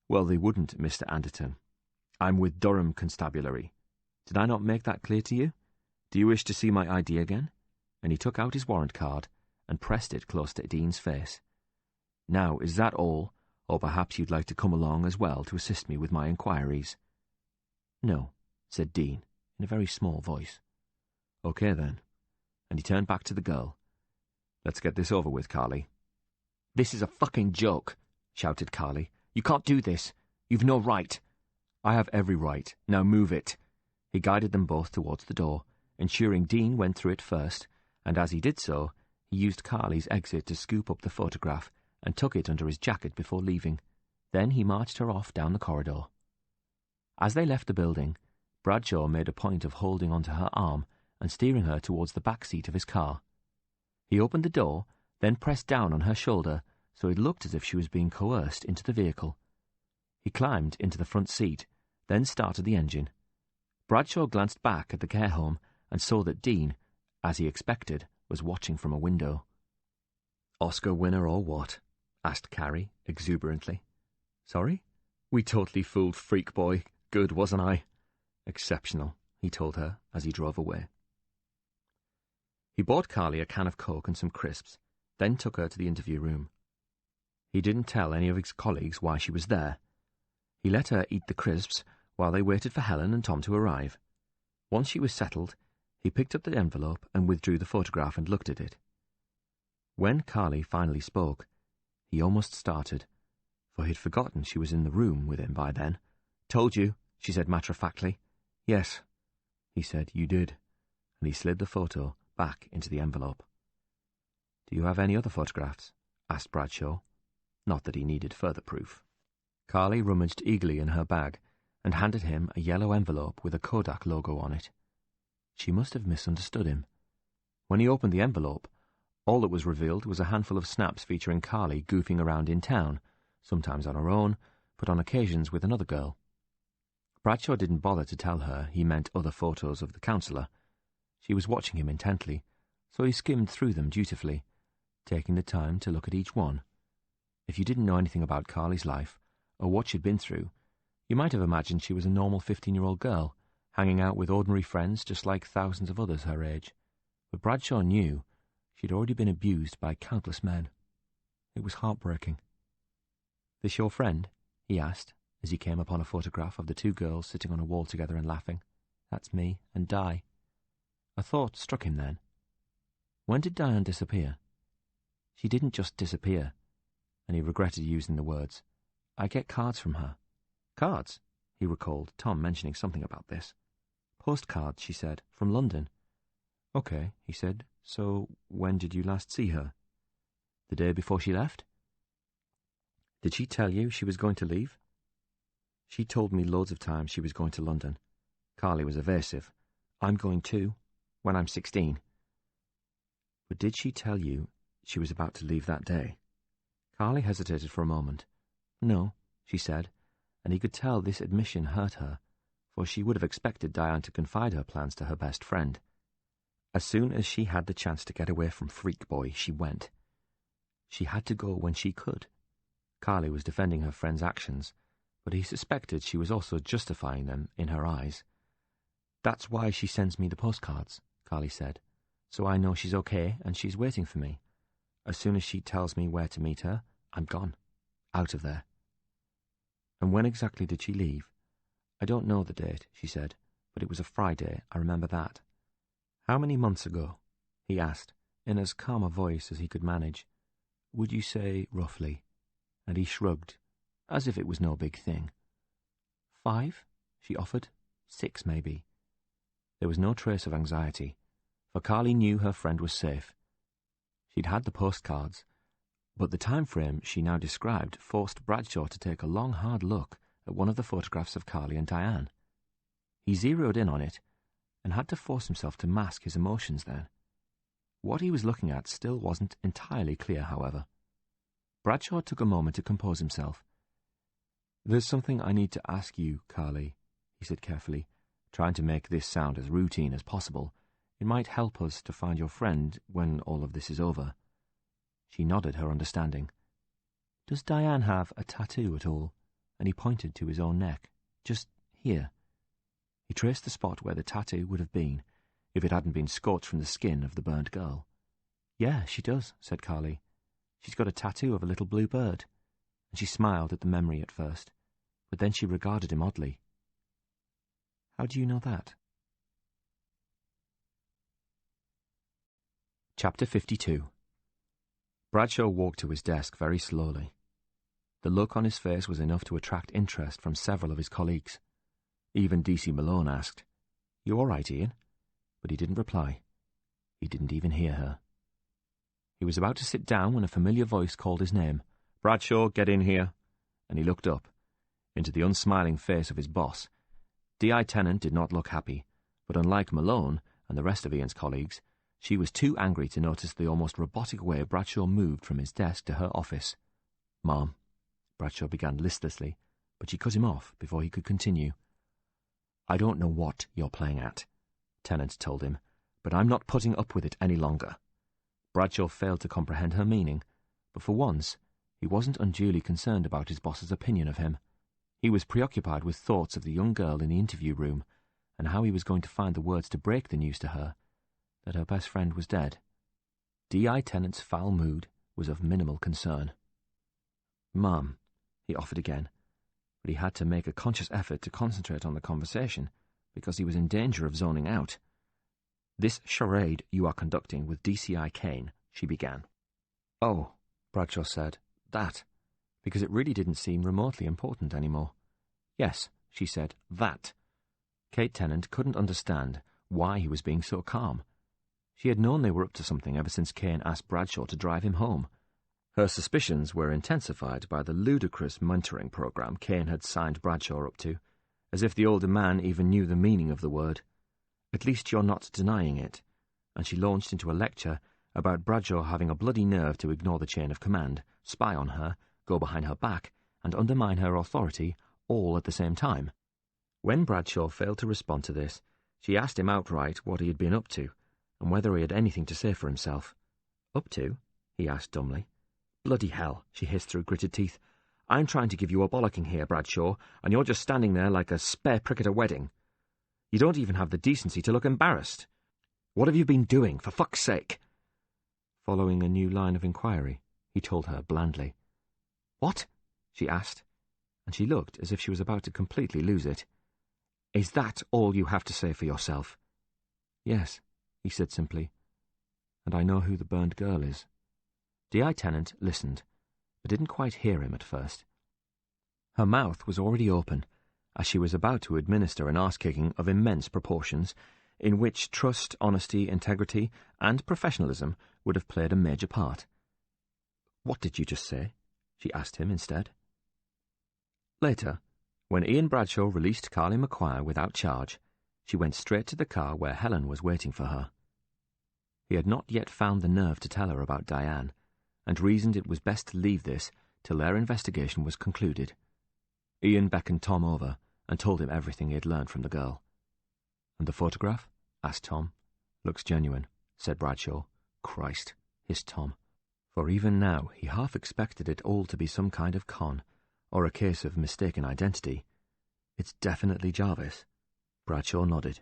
"Well, they wouldn't, Mr. Anderton. I'm with Durham Constabulary. Did I not make that clear to you? Do you wish to see my ID again?" And he took out his warrant card and pressed it close to Dean's face. "Now, is that all, or perhaps you'd like to come along as well to assist me with my inquiries?" "No," said Dean, in a very small voice. "Okay, then." And he turned back to the girl. "Let's get this over with, Carly." "This is a fucking joke," shouted Carly. "You can't do this. You've no right." "I have every right. Now move it." He guided them both towards the door, ensuring Dean went through it first, and as he did so, he used Carly's exit to scoop up the photograph and tuck it under his jacket before leaving. Then he marched her off down the corridor. As they left the building, Bradshaw made a point of holding onto her arm and steering her towards the back seat of his car. He opened the door, then pressed down on her shoulder so it looked as if she was being coerced into the vehicle. He climbed into the front seat, then started the engine. Bradshaw glanced back at the care home and saw that Dean, as he expected, was watching from a window. "Oscar winner or what?" asked Carrie exuberantly. "Sorry? We totally fooled Freak Boy. Good, wasn't I?" "Exceptional," he told her as he drove away. He bought Carly a can of Coke and some crisps, then took her to the interview room. He didn't tell any of his colleagues why she was there. He let her eat the crisps while they waited for Helen and Tom to arrive. Once she was settled, he picked up the envelope and withdrew the photograph and looked at it. When Carly finally spoke, he almost started, for he'd forgotten she was in the room with him by then. "Told you," she said matter-of-factly. "Yes," he said, "you did," and he slid the photo back into the envelope. "Do you have any other photographs?" asked Bradshaw. Not that he needed further proof. Carly rummaged eagerly in her bag and handed him a yellow envelope with a Kodak logo on it. She must have misunderstood him. When he opened the envelope, all that was revealed was a handful of snaps featuring Carly goofing around in town, sometimes on her own, but on occasions with another girl. Bradshaw didn't bother to tell her he meant other photos of the counsellor. She was watching him intently, so he skimmed through them dutifully, taking the time to look at each one. If you didn't know anything about Carly's life, or what she'd been through, you might have imagined she was a normal 15-year-old girl, hanging out with ordinary friends just like thousands of others her age. But Bradshaw knew she'd already been abused by countless men. It was heartbreaking. "This your friend?" he asked, as he came upon a photograph of the two girls sitting on a wall together and laughing. "That's me and Di." A thought struck him then. When did Diane disappear? She didn't just disappear, and he regretted using the words. "I get cards from her." "Cards?" He recalled Tom mentioning something about this. "Postcards," she said, "from London." "Okay," he said. "So when did you last see her?" "The day before she left." "Did she tell you she was going to leave?" "She told me loads of times she was going to London." Carly was evasive. "I'm going too, when I'm 16. "But did she tell you she was about to leave that day?" Carly hesitated for a moment. "No," she said, and he could tell this admission hurt her, for she would have expected Diane to confide her plans to her best friend. As soon as she had the chance to get away from Freak Boy, she went. She had to go when she could. Carly was defending her friend's actions, but he suspected she was also justifying them in her eyes. "That's why she sends me the postcards," Carly said, "so I know she's okay and she's waiting for me. As soon as she tells me where to meet her, I'm gone. Out of there." "And when exactly did she leave?" "I don't know the date," she said, "but it was a Friday, I remember that." "How many months ago?" he asked, in as calm a voice as he could manage. "Would you say roughly?" And he shrugged, as if it was no big thing. 5, she offered. 6, maybe. There was no trace of anxiety, for Carly knew her friend was safe. She'd had the postcards, but the time frame she now described forced Bradshaw to take a long, hard look at one of the photographs of Carly and Diane. He zeroed in on it, and had to force himself to mask his emotions then. What he was looking at still wasn't entirely clear, however. Bradshaw took a moment to compose himself. "There's something I need to ask you, Carly," he said carefully, trying to make this sound as routine as possible. "It might help us to find your friend when all of this is over." She nodded her understanding. "Does Diane have a tattoo at all?" And he pointed to his own neck. "Just here." He traced the spot where the tattoo would have been, if it hadn't been scorched from the skin of the burnt girl. "Yeah, she does," said Carly. "She's got a tattoo of a little blue bird." And she smiled at the memory at first, but then she regarded him oddly. "How do you know that?" Chapter 52. Bradshaw walked to his desk very slowly. The look on his face was enough to attract interest from several of his colleagues. Even D.C. Malone asked, "You all right, Ian?" But he didn't reply. He didn't even hear her. He was about to sit down when a familiar voice called his name. "Bradshaw, get in here." And he looked up, into the unsmiling face of his boss. D.I. Tennant did not look happy, but unlike Malone and the rest of Ian's colleagues, she was too angry to notice the almost robotic way Bradshaw moved from his desk to her office. "Mom," Bradshaw began listlessly, but she cut him off before he could continue. "I don't know what you're playing at," Tennant told him, "but I'm not putting up with it any longer." Bradshaw failed to comprehend her meaning, but for once he wasn't unduly concerned about his boss's opinion of him. He was preoccupied with thoughts of the young girl in the interview room and how he was going to find the words to break the news to her that her best friend was dead. D.I. Tennant's foul mood was of minimal concern. "Mom," he offered again, but he had to make a conscious effort to concentrate on the conversation because he was in danger of zoning out. "This charade you are conducting with DCI Kane," she began. "Oh," Bradshaw said, "that," because it really didn't seem remotely important anymore. "Yes," she said, "that." Kate Tennant couldn't understand why he was being so calm. She had known they were up to something ever since Kane asked Bradshaw to drive him home. Her suspicions were intensified by the ludicrous mentoring program Kane had signed Bradshaw up to, as if the older man even knew the meaning of the word. "At least you're not denying it," and she launched into a lecture about Bradshaw having a bloody nerve to ignore the chain of command, spy on her, go behind her back, and undermine her authority all at the same time. When Bradshaw failed to respond to this, she asked him outright what he had been up to, and whether he had anything to say for himself. Up to? He asked dumbly. Bloody hell, she hissed through gritted teeth. I'm trying to give you a bollocking here, Bradshaw, and you're just standing there like a spare prick at a wedding. You don't even have the decency to look embarrassed. What have you been doing, for fuck's sake? Following a new line of inquiry, he told her blandly. What? She asked, and she looked as if she was about to completely lose it. Is that all you have to say for yourself? Yes, he said simply, and I know who the burned girl is. D.I. Tennant listened, but didn't quite hear him at first. Her mouth was already open, as she was about to administer an arse-kicking of immense proportions, in which trust, honesty, integrity, and professionalism would have played a major part. What did you just say? She asked him instead. Later, when Ian Bradshaw released Carly Maguire without charge, she went straight to the car where Helen was waiting for her. He had not yet found the nerve to tell her about Diane, and reasoned it was best to leave this till their investigation was concluded. Ian beckoned Tom over and told him everything he had learned from the girl. And the photograph? Asked Tom. Looks genuine, said Bradshaw. Christ, hissed Tom. For even now he half expected it all to be some kind of con, or a case of mistaken identity. It's definitely Jarvis. Bradshaw nodded.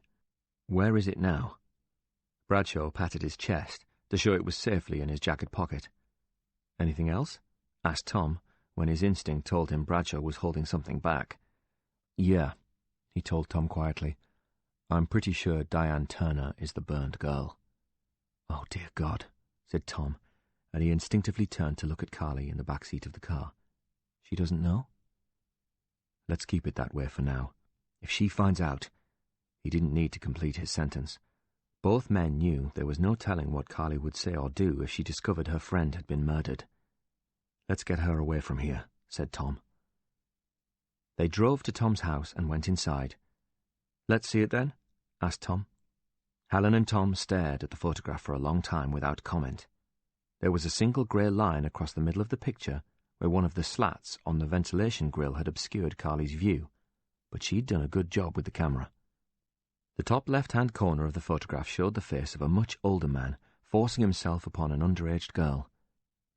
Where is it now? Bradshaw patted his chest to show it was safely in his jacket pocket. Anything else? Asked Tom, when his instinct told him Bradshaw was holding something back. Yeah, he told Tom quietly. I'm pretty sure Diane Turner is the burned girl. Oh, dear God, said Tom, and he instinctively turned to look at Carly in the back seat of the car. She doesn't know? Let's keep it that way for now. If she finds out... He didn't need to complete his sentence. Both men knew there was no telling what Carly would say or do if she discovered her friend had been murdered. Let's get her away from here, said Tom. They drove to Tom's house and went inside. Let's see it then? Asked Tom. Helen and Tom stared at the photograph for a long time without comment. There was a single grey line across the middle of the picture where one of the slats on the ventilation grill had obscured Carly's view, but she'd done a good job with the camera. The top left-hand corner of the photograph showed the face of a much older man forcing himself upon an underaged girl.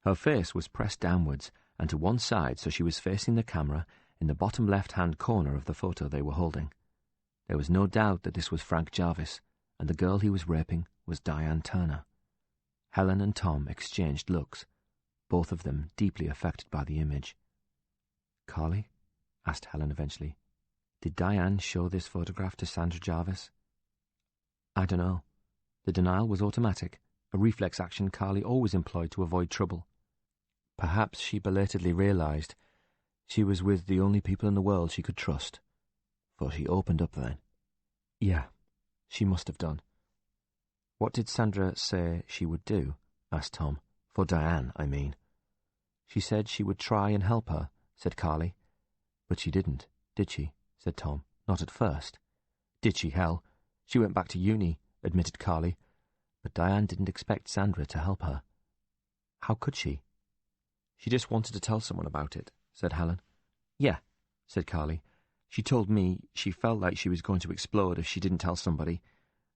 Her face was pressed downwards and to one side so she was facing the camera in the bottom left-hand corner of the photo they were holding. There was no doubt that this was Frank Jarvis, and the girl he was raping was Diane Turner. Helen and Tom exchanged looks, both of them deeply affected by the image. Carly? Asked Helen eventually. Did Diane show this photograph to Sandra Jarvis? I don't know. The denial was automatic, a reflex action Carly always employed to avoid trouble. Perhaps she belatedly realized she was with the only people in the world she could trust. For she opened up then. Yeah, she must have done. What did Sandra say she would do? Asked Tom. For Diane, I mean. She said she would try and help her, said Carly. But she didn't, did she? Said Tom. Not at first. Did she, hell? She went back to uni, admitted Carly. But Diane didn't expect Sandra to help her. How could she? She just wanted to tell someone about it, said Helen. Yeah, said Carly. She told me she felt like she was going to explode if she didn't tell somebody.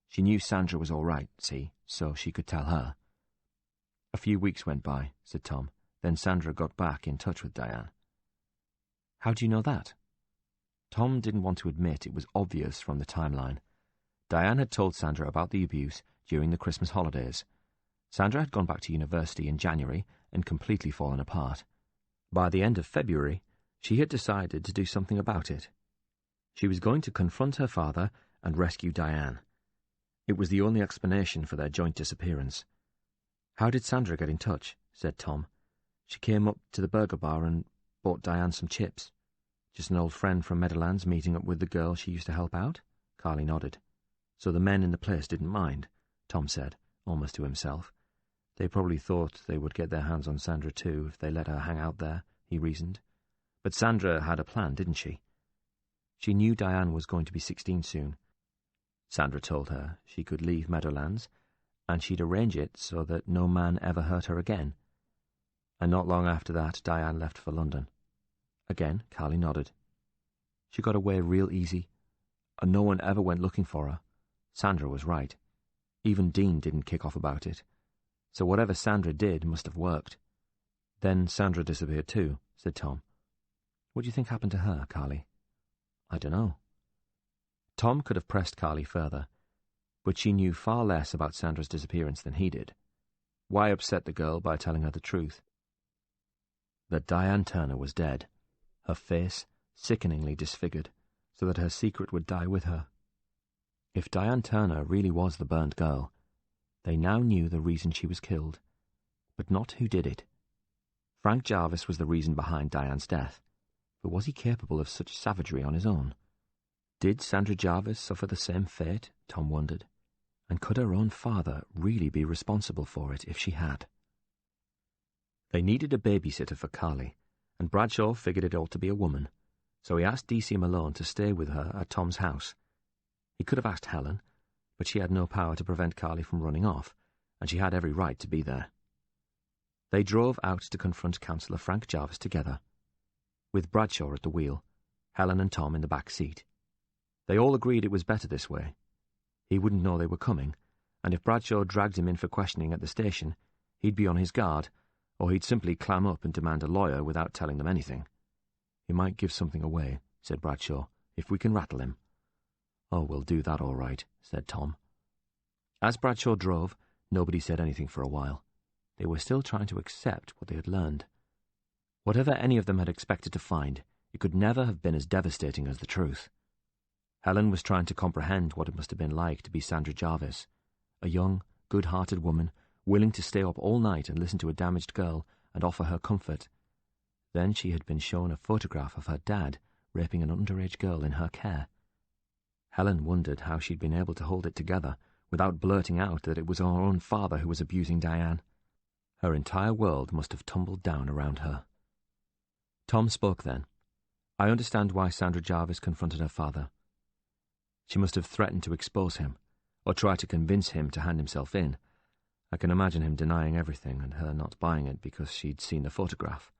She knew Sandra was all right, see, so she could tell her. A few weeks went by, said Tom. Then Sandra got back in touch with Diane. How do you know that? Tom didn't want to admit it was obvious from the timeline. Diane had told Sandra about the abuse during the Christmas holidays. Sandra had gone back to university in January and completely fallen apart. By the end of February, she had decided to do something about it. She was going to confront her father and rescue Diane. It was the only explanation for their joint disappearance. How did Sandra get in touch? Said Tom. She came up to the burger bar and bought Diane some chips. Just an old friend from Meadowlands meeting up with the girl she used to help out? Carly nodded. So the men in the place didn't mind, Tom said, almost to himself. They probably thought they would get their hands on Sandra too if they let her hang out there, he reasoned. But Sandra had a plan, didn't she? She knew Diane was going to be 16 soon. Sandra told her she could leave Meadowlands, and she'd arrange it so that no man ever hurt her again. And not long after that, Diane left for London. Again, Carly nodded. She got away real easy, and no one ever went looking for her. Sandra was right. Even Dean didn't kick off about it. So whatever Sandra did must have worked. Then Sandra disappeared too, said Tom. What do you think happened to her, Carly? I don't know. Tom could have pressed Carly further, but she knew far less about Sandra's disappearance than he did. Why upset the girl by telling her the truth? That Diane Turner was dead, her face sickeningly disfigured, so that her secret would die with her. If Diane Turner really was the burned girl, they now knew the reason she was killed, but not who did it. Frank Jarvis was the reason behind Diane's death, but was he capable of such savagery on his own? Did Sandra Jarvis suffer the same fate, Tom wondered, and could her own father really be responsible for it if she had? They needed a babysitter for Carly, and Bradshaw figured it ought to be a woman, so he asked D.C. Malone to stay with her at Tom's house. He could have asked Helen, but she had no power to prevent Carly from running off, and she had every right to be there. They drove out to confront Councillor Frank Jarvis together, with Bradshaw at the wheel, Helen and Tom in the back seat. They all agreed it was better this way. He wouldn't know they were coming, and if Bradshaw dragged him in for questioning at the station, he'd be on his guard, or he'd simply clam up and demand a lawyer without telling them anything. He might give something away, said Bradshaw, if we can rattle him. Oh, we'll do that all right, said Tom. As Bradshaw drove, nobody said anything for a while. They were still trying to accept what they had learned. Whatever any of them had expected to find, it could never have been as devastating as the truth. Helen was trying to comprehend what it must have been like to be Sandra Jarvis, a young, good-hearted woman, willing to stay up all night and listen to a damaged girl and offer her comfort. Then she had been shown a photograph of her dad raping an underage girl in her care. Helen wondered how she'd been able to hold it together without blurting out that it was her own father who was abusing Diane. Her entire world must have tumbled down around her. Tom spoke then. I understand why Sandra Jarvis confronted her father. She must have threatened to expose him, or try to convince him to hand himself in. I can imagine him denying everything and her not buying it because she'd seen the photograph.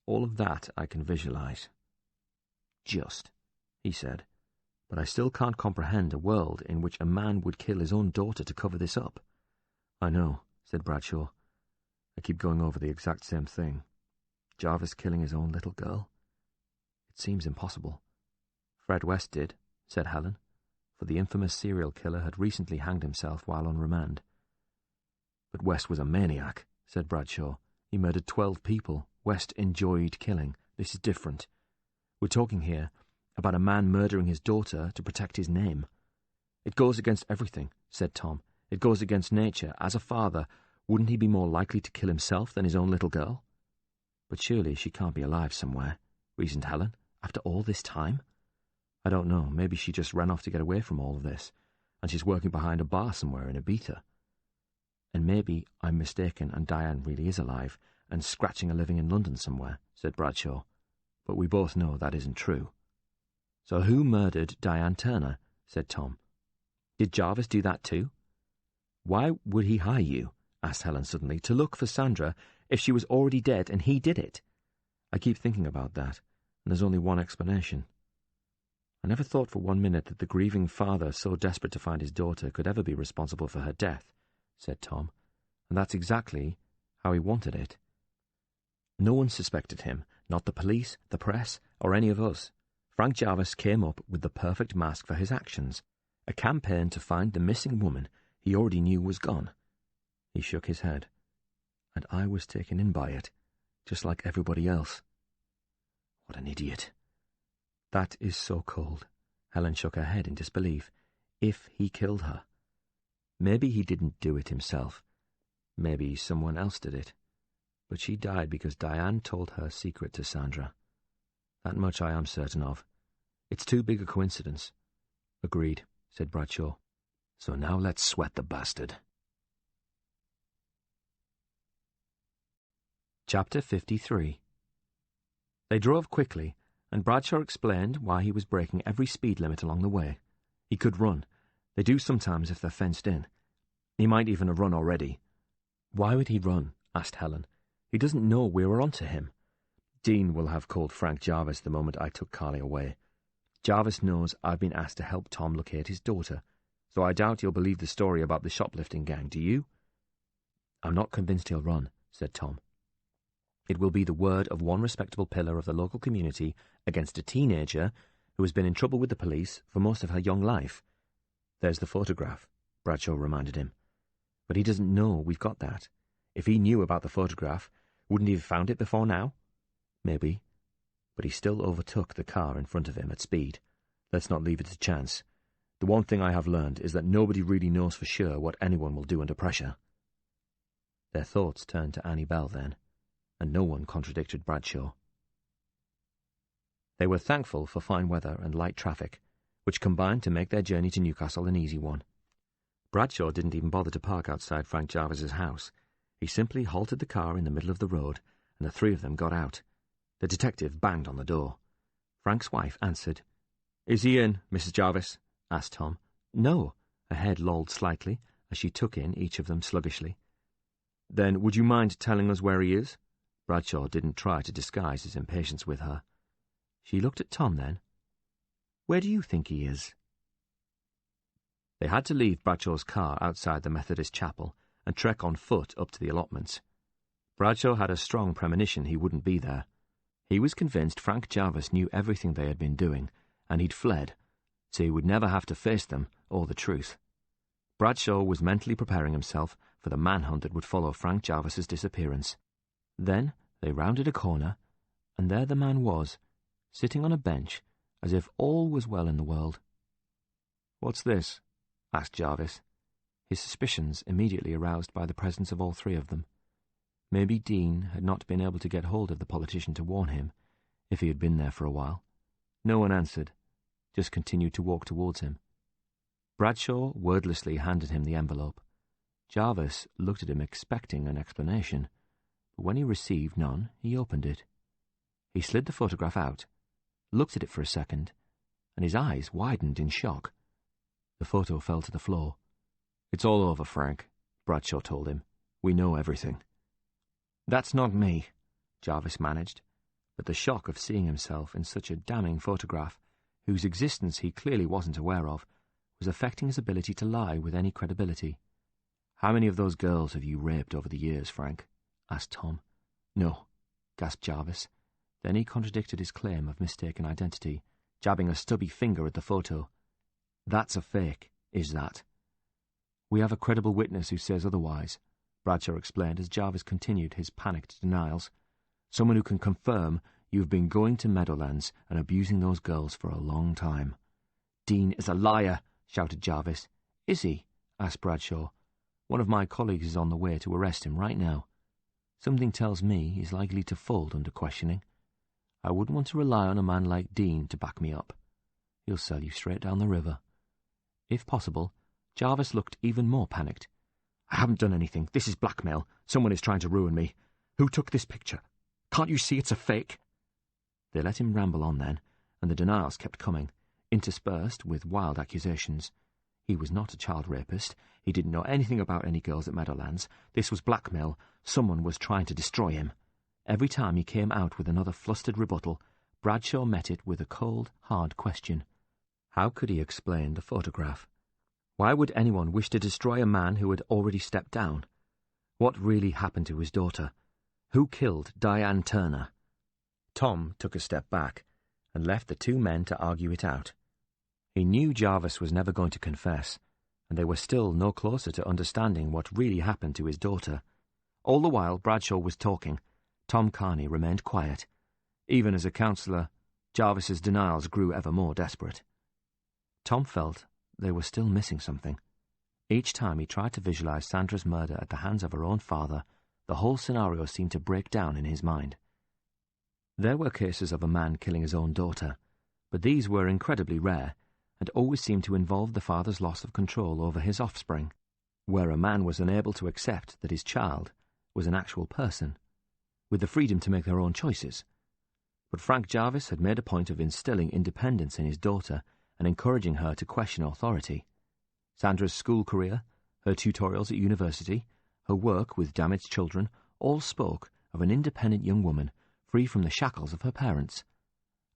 All of that I can visualize. Just, he said, but I still can't comprehend a world in which a man would kill his own daughter to cover this up. I know, said Bradshaw. I keep going over the exact same thing. Jarvis killing his own little girl. It seems impossible. Fred West did, said Helen, for the infamous serial killer had recently hanged himself while on remand. But West was a maniac, said Bradshaw. He murdered 12 people. West enjoyed killing. This is different. We're talking here about a man murdering his daughter to protect his name. It goes against everything, said Tom. It goes against nature. As a father, wouldn't he be more likely to kill himself than his own little girl? But surely she can't be alive somewhere, reasoned Helen, after all this time. I don't know, maybe she just ran off to get away from all of this, and she's working behind a bar somewhere in Ibiza. And maybe I'm mistaken and Diane really is alive and scratching a living in London somewhere, said Bradshaw. But we both know that isn't true. So who murdered Diane Turner? Said Tom. Did Jarvis do that too? Why would he hire you, asked Helen suddenly, to look for Sandra if she was already dead and he did it? I keep thinking about that, and there's only one explanation. I never thought for 1 minute that the grieving father so desperate to find his daughter could ever be responsible for her death, said Tom, and that's exactly how he wanted it. No one suspected him, not the police, the press, or any of us. Frank Jarvis came up with the perfect mask for his actions, a campaign to find the missing woman he already knew was gone. He shook his head, and I was taken in by it, just like everybody else. What an idiot. That is so cold. Helen shook her head in disbelief. If he killed her. Maybe he didn't do it himself. Maybe someone else did it. But she died because Diane told her secret to Sandra. That much I am certain of. It's too big a coincidence. Agreed, said Bradshaw. So now let's sweat the bastard. Chapter 53. They drove quickly, and Bradshaw explained why he was breaking every speed limit along the way. He could run. They do sometimes if they're fenced in. He might even have run already. Why would he run? Asked Helen. He doesn't know we were onto him. Dean will have called Frank Jarvis the moment I took Carly away. Jarvis knows I've been asked to help Tom locate his daughter, so I doubt you'll believe the story about the shoplifting gang, do you? I'm not convinced he'll run, said Tom. It will be the word of one respectable pillar of the local community against a teenager who has been in trouble with the police for most of her young life. There's the photograph, Bradshaw reminded him. But he doesn't know we've got that. If he knew about the photograph, wouldn't he have found it before now? Maybe. But he still overtook the car in front of him at speed. Let's not leave it to chance. The one thing I have learned is that nobody really knows for sure what anyone will do under pressure. Their thoughts turned to Annie Bell then, and no one contradicted Bradshaw. They were thankful for fine weather and light traffic, which combined to make their journey to Newcastle an easy one. Bradshaw didn't even bother to park outside Frank Jarvis's house. He simply halted the car in the middle of the road, and the three of them got out. The detective banged on the door. Frank's wife answered. "Is he in, Mrs. Jarvis?" asked Tom. "No." Her head lolled slightly as she took in each of them sluggishly. "Then would you mind telling us where he is?" Bradshaw didn't try to disguise his impatience with her. She looked at Tom then. "Where do you think he is?" They had to leave Bradshaw's car outside the Methodist chapel and trek on foot up to the allotments. Bradshaw had a strong premonition he wouldn't be there. He was convinced Frank Jarvis knew everything they had been doing, and he'd fled, so he would never have to face them or the truth. Bradshaw was mentally preparing himself for the manhunt that would follow Frank Jarvis's disappearance. Then they rounded a corner, and there the man was, sitting on a bench, as if all was well in the world. "What's this?" asked Jarvis, his suspicions immediately aroused by the presence of all three of them. Maybe Dean had not been able to get hold of the politician to warn him, if he had been there for a while. No one answered, just continued to walk towards him. Bradshaw wordlessly handed him the envelope. Jarvis looked at him expecting an explanation, but when he received none, he opened it. He slid the photograph out, looked at it for a second, and his eyes widened in shock. The photo fell to the floor. "It's all over, Frank," Bradshaw told him. "We know everything." "That's not me," Jarvis managed, but the shock of seeing himself in such a damning photograph, whose existence he clearly wasn't aware of, was affecting his ability to lie with any credibility. "How many of those girls have you raped over the years, Frank?" asked Tom. "No," gasped Jarvis. Then he contradicted his claim of mistaken identity, jabbing a stubby finger at the photo. "That's a fake, is that?" "We have a credible witness who says otherwise," Bradshaw explained as Jarvis continued his panicked denials. "Someone who can confirm you've been going to Meadowlands and abusing those girls for a long time." "Dean is a liar," shouted Jarvis. "Is he?" asked Bradshaw. "One of my colleagues is on the way to arrest him right now. Something tells me he's likely to fold under questioning. I wouldn't want to rely on a man like Dean to back me up. He'll sell you straight down the river." If possible, Jarvis looked even more panicked. "I haven't done anything. This is blackmail. Someone is trying to ruin me. Who took this picture? Can't you see it's a fake?" They let him ramble on then, and the denials kept coming, interspersed with wild accusations. He was not a child rapist. He didn't know anything about any girls at Meadowlands. This was blackmail. Someone was trying to destroy him. Every time he came out with another flustered rebuttal, Bradshaw met it with a cold, hard question. How could he explain the photograph? Why would anyone wish to destroy a man who had already stepped down? What really happened to his daughter? Who killed Diane Turner? Tom took a step back and left the two men to argue it out. He knew Jarvis was never going to confess, and they were still no closer to understanding what really happened to his daughter. All the while Bradshaw was talking, Tom Carney remained quiet. Even as a counsellor, Jarvis's denials grew ever more desperate. Tom felt they were still missing something. Each time he tried to visualize Sandra's murder at the hands of her own father, the whole scenario seemed to break down in his mind. There were cases of a man killing his own daughter, but these were incredibly rare, and always seemed to involve the father's loss of control over his offspring, where a man was unable to accept that his child was an actual person, with the freedom to make their own choices. But Frank Jarvis had made a point of instilling independence in his daughter and encouraging her to question authority. Sandra's school career, her tutorials at university, her work with damaged children, all spoke of an independent young woman free from the shackles of her parents.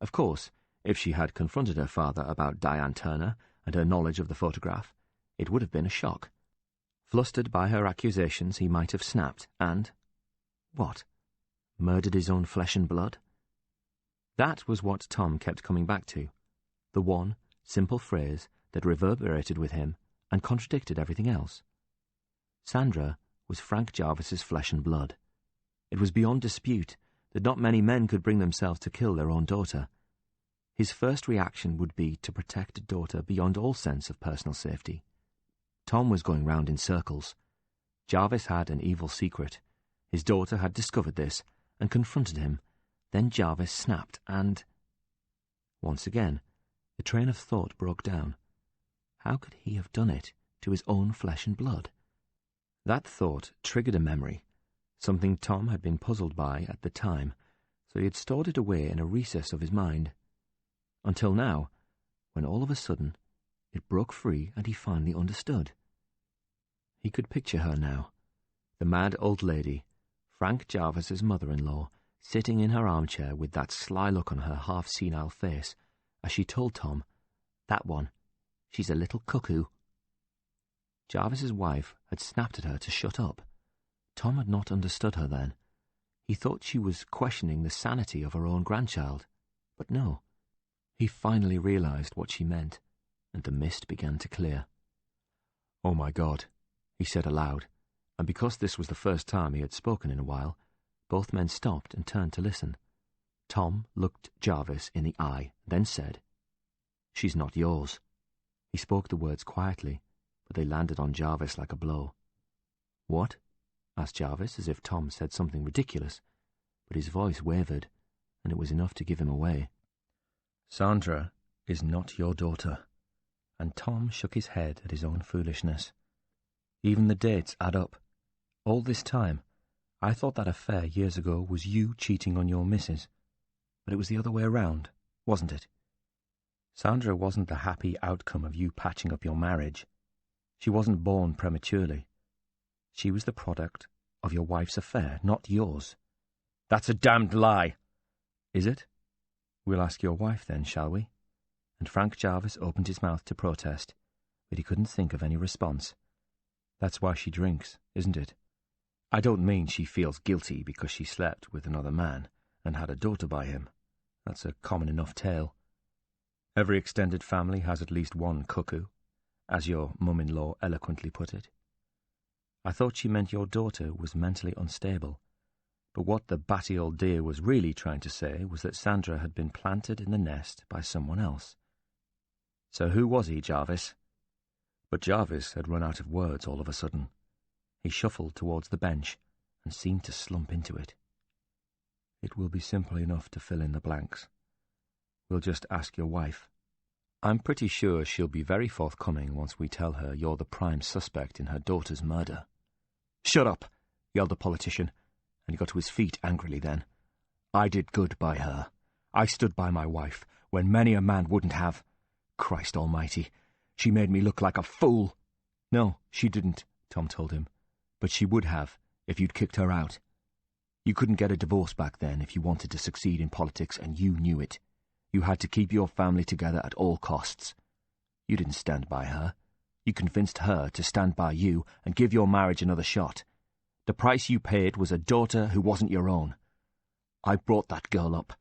Of course, If she had confronted her father about Diane Turner and her knowledge of the photograph, it would have been a shock. Flustered by her accusations, he might have snapped and... what? Murdered his own flesh and blood? That was what Tom kept coming back to, the one simple phrase that reverberated with him and contradicted everything else. Sandra was Frank Jarvis's flesh and blood. It was beyond dispute that not many men could bring themselves to kill their own daughter. His first reaction would be to protect a daughter beyond all sense of personal safety. Tom was going round in circles. Jarvis had an evil secret. His daughter had discovered this and confronted him. Then Jarvis snapped and... Once again, the train of thought broke down. How could he have done it to his own flesh and blood? That thought triggered a memory, something Tom had been puzzled by at the time, so he had stored it away in a recess of his mind. Until now, when all of a sudden it broke free and he finally understood. He could picture her now, the mad old lady, Frank Jarvis's mother-in-law, sitting in her armchair with that sly look on her half-senile face, as she told Tom, "That one, she's a little cuckoo." Jarvis's wife had snapped at her to shut up. Tom had not understood her then. He thought she was questioning the sanity of her own grandchild, but no. He finally realized what she meant, and the mist began to clear. "Oh my God," he said aloud, and because this was the first time he had spoken in a while, both men stopped and turned to listen. Tom looked Jarvis in the eye, then said, "She's not yours." He spoke the words quietly, but they landed on Jarvis like a blow. "What?" asked Jarvis, as if Tom said something ridiculous, but his voice wavered, and it was enough to give him away. "Sandra is not your daughter." And Tom shook his head at his own foolishness. "Even the dates add up. All this time, I thought that affair years ago was you cheating on your missus. But it was the other way around, wasn't it? Sandra wasn't the happy outcome of you patching up your marriage. She wasn't born prematurely. She was the product of your wife's affair, not yours." "That's a damned lie." "Is it? We'll ask your wife then, shall we?" And Frank Jarvis opened his mouth to protest, but he couldn't think of any response. "That's why she drinks, isn't it? I don't mean she feels guilty because she slept with another man and had a daughter by him. That's a common enough tale. Every extended family has at least one cuckoo, as your mum-in-law eloquently put it. I thought she meant your daughter was mentally unstable, but what the batty old dear was really trying to say was that Sandra had been planted in the nest by someone else. So who was he, Jarvis?" But Jarvis had run out of words all of a sudden. He shuffled towards the bench and seemed to slump into it. "It will be simple enough to fill in the blanks. We'll just ask your wife. I'm pretty sure she'll be very forthcoming once we tell her you're the prime suspect in her daughter's murder." "Shut up!" yelled the politician, and he got to his feet angrily then. "I did good by her. I stood by my wife when many a man wouldn't have. Christ almighty, she made me look like a fool." "No, she didn't," Tom told him. "But she would have if you'd kicked her out. You couldn't get a divorce back then if you wanted to succeed in politics, and you knew it. You had to keep your family together at all costs. You didn't stand by her. You convinced her to stand by you and give your marriage another shot. The price you paid was a daughter who wasn't your own. I brought that girl up.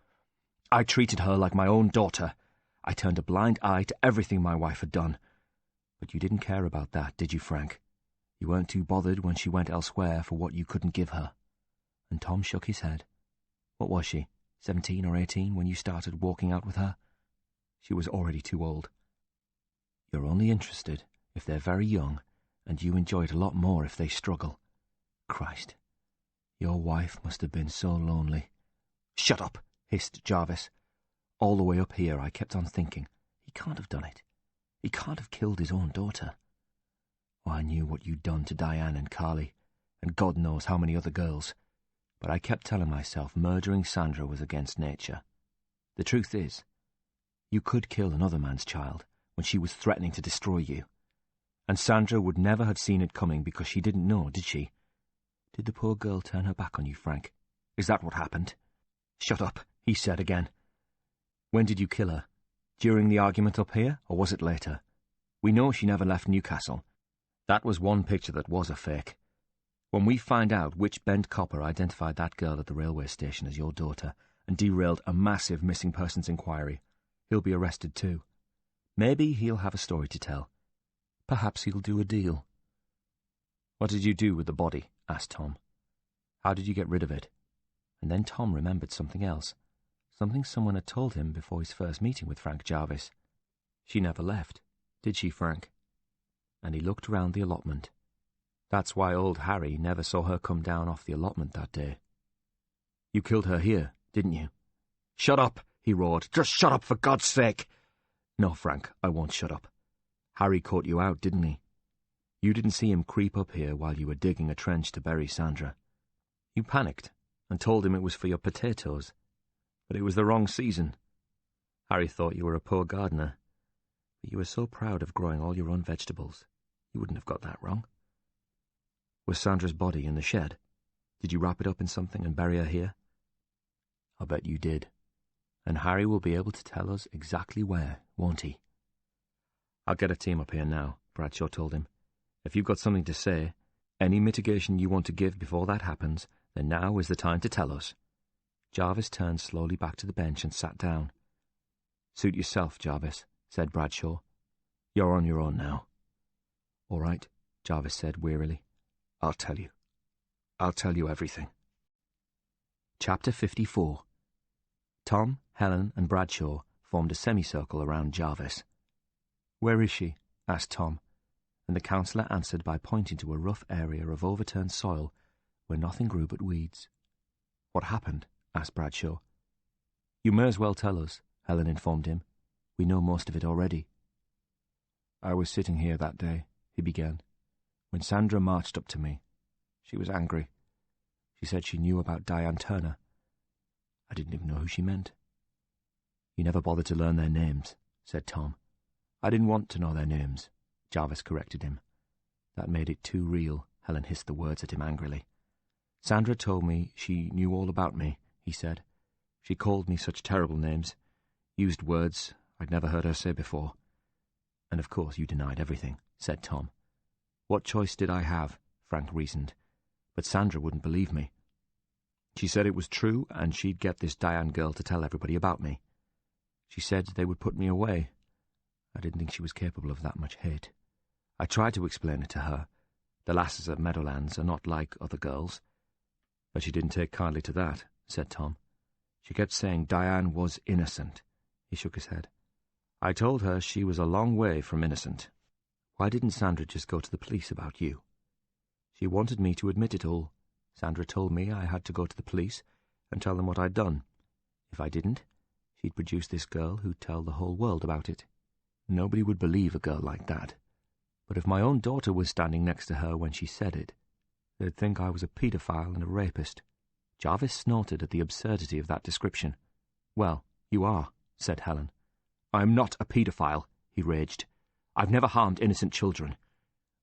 I treated her like my own daughter. I turned a blind eye to everything my wife had done. But you didn't care about that, did you, Frank? You weren't too bothered when she went elsewhere for what you couldn't give her." And Tom shook his head. "What was she, 17 or 18 when you started walking out with her?" "She was already too old." "You're only interested if they're very young, and you enjoy it a lot more if they struggle. Christ, your wife must have been so lonely." "Shut up," hissed Jarvis. "All the way up here I kept on thinking, he can't have done it. He can't have killed his own daughter. Oh, I knew what you'd done to Diane and Carly, and God knows how many other girls, but I kept telling myself murdering Sandra was against nature. The truth is, you could kill another man's child when she was threatening to destroy you. And Sandra would never have seen it coming because she didn't know, did she? Did the poor girl turn her back on you, Frank? Is that what happened?" "Shut up," he said again. "When did you kill her? During the argument up here, or was it later? We know she never left Newcastle. That was one picture that was a fake. When we find out which bent copper identified that girl at the railway station as your daughter and derailed a massive missing persons inquiry, he'll be arrested too. Maybe he'll have a story to tell. Perhaps he'll do a deal. What did you do with the body? Asked Tom. How did you get rid of it? And then Tom remembered something else. Something someone had told him before his first meeting with Frank Jarvis. She never left, did she, Frank? And he looked round the allotment. That's why old Harry never saw her come down off the allotment that day. You killed her here, didn't you? Shut up, he roared. Just shut up, for God's sake! No, Frank, I won't shut up. Harry caught you out, didn't he? You didn't see him creep up here while you were digging a trench to bury Sandra. You panicked and told him it was for your potatoes, but it was the wrong season. Harry thought you were a poor gardener, but you were so proud of growing all your own vegetables. You wouldn't have got that wrong. Was Sandra's body in the shed? Did you wrap it up in something and bury her here? I'll bet you did. And Harry will be able to tell us exactly where, won't he? I'll get a team up here now, Bradshaw told him. If you've got something to say, any mitigation you want to give before that happens, then now is the time to tell us. Jarvis turned slowly back to the bench and sat down. Suit yourself, Jarvis, said Bradshaw. You're on your own now. All right, Jarvis said wearily. I'll tell you. I'll tell you everything. Chapter 54. Tom, Helen, and Bradshaw formed a semicircle around Jarvis. Where is she? Asked Tom, and the counsellor answered by pointing to a rough area of overturned soil where nothing grew but weeds. What happened? Asked Bradshaw. You may as well tell us, Helen informed him. We know most of it already. I was sitting here that day, he began, when Sandra marched up to me. She was angry. She said she knew about Diane Turner. I didn't even know who she meant. You never bothered to learn their names, said Tom. I didn't want to know their names, Jarvis corrected him. That made it too real, Helen hissed the words at him angrily. Sandra told me she knew all about me, he said. She called me such terrible names, used words I'd never heard her say before. And of course you denied everything, said Tom. What choice did I have? Frank reasoned. But Sandra wouldn't believe me. She said it was true, and she'd get this Diane girl to tell everybody about me. She said they would put me away. I didn't think she was capable of that much hate. I tried to explain it to her. The lasses at Meadowlands are not like other girls. But she didn't take kindly to that, said Tom. She kept saying Diane was innocent. He shook his head. I told her she was a long way from innocent. Why didn't Sandra just go to the police about you? She wanted me to admit it all. Sandra told me I had to go to the police and tell them what I'd done. If I didn't, she'd produce this girl who'd tell the whole world about it. Nobody would believe a girl like that. But if my own daughter was standing next to her when she said it, they'd think I was a paedophile and a rapist. Jarvis snorted at the absurdity of that description. Well, you are, said Helen. I'm not a paedophile, he raged. I've never harmed innocent children.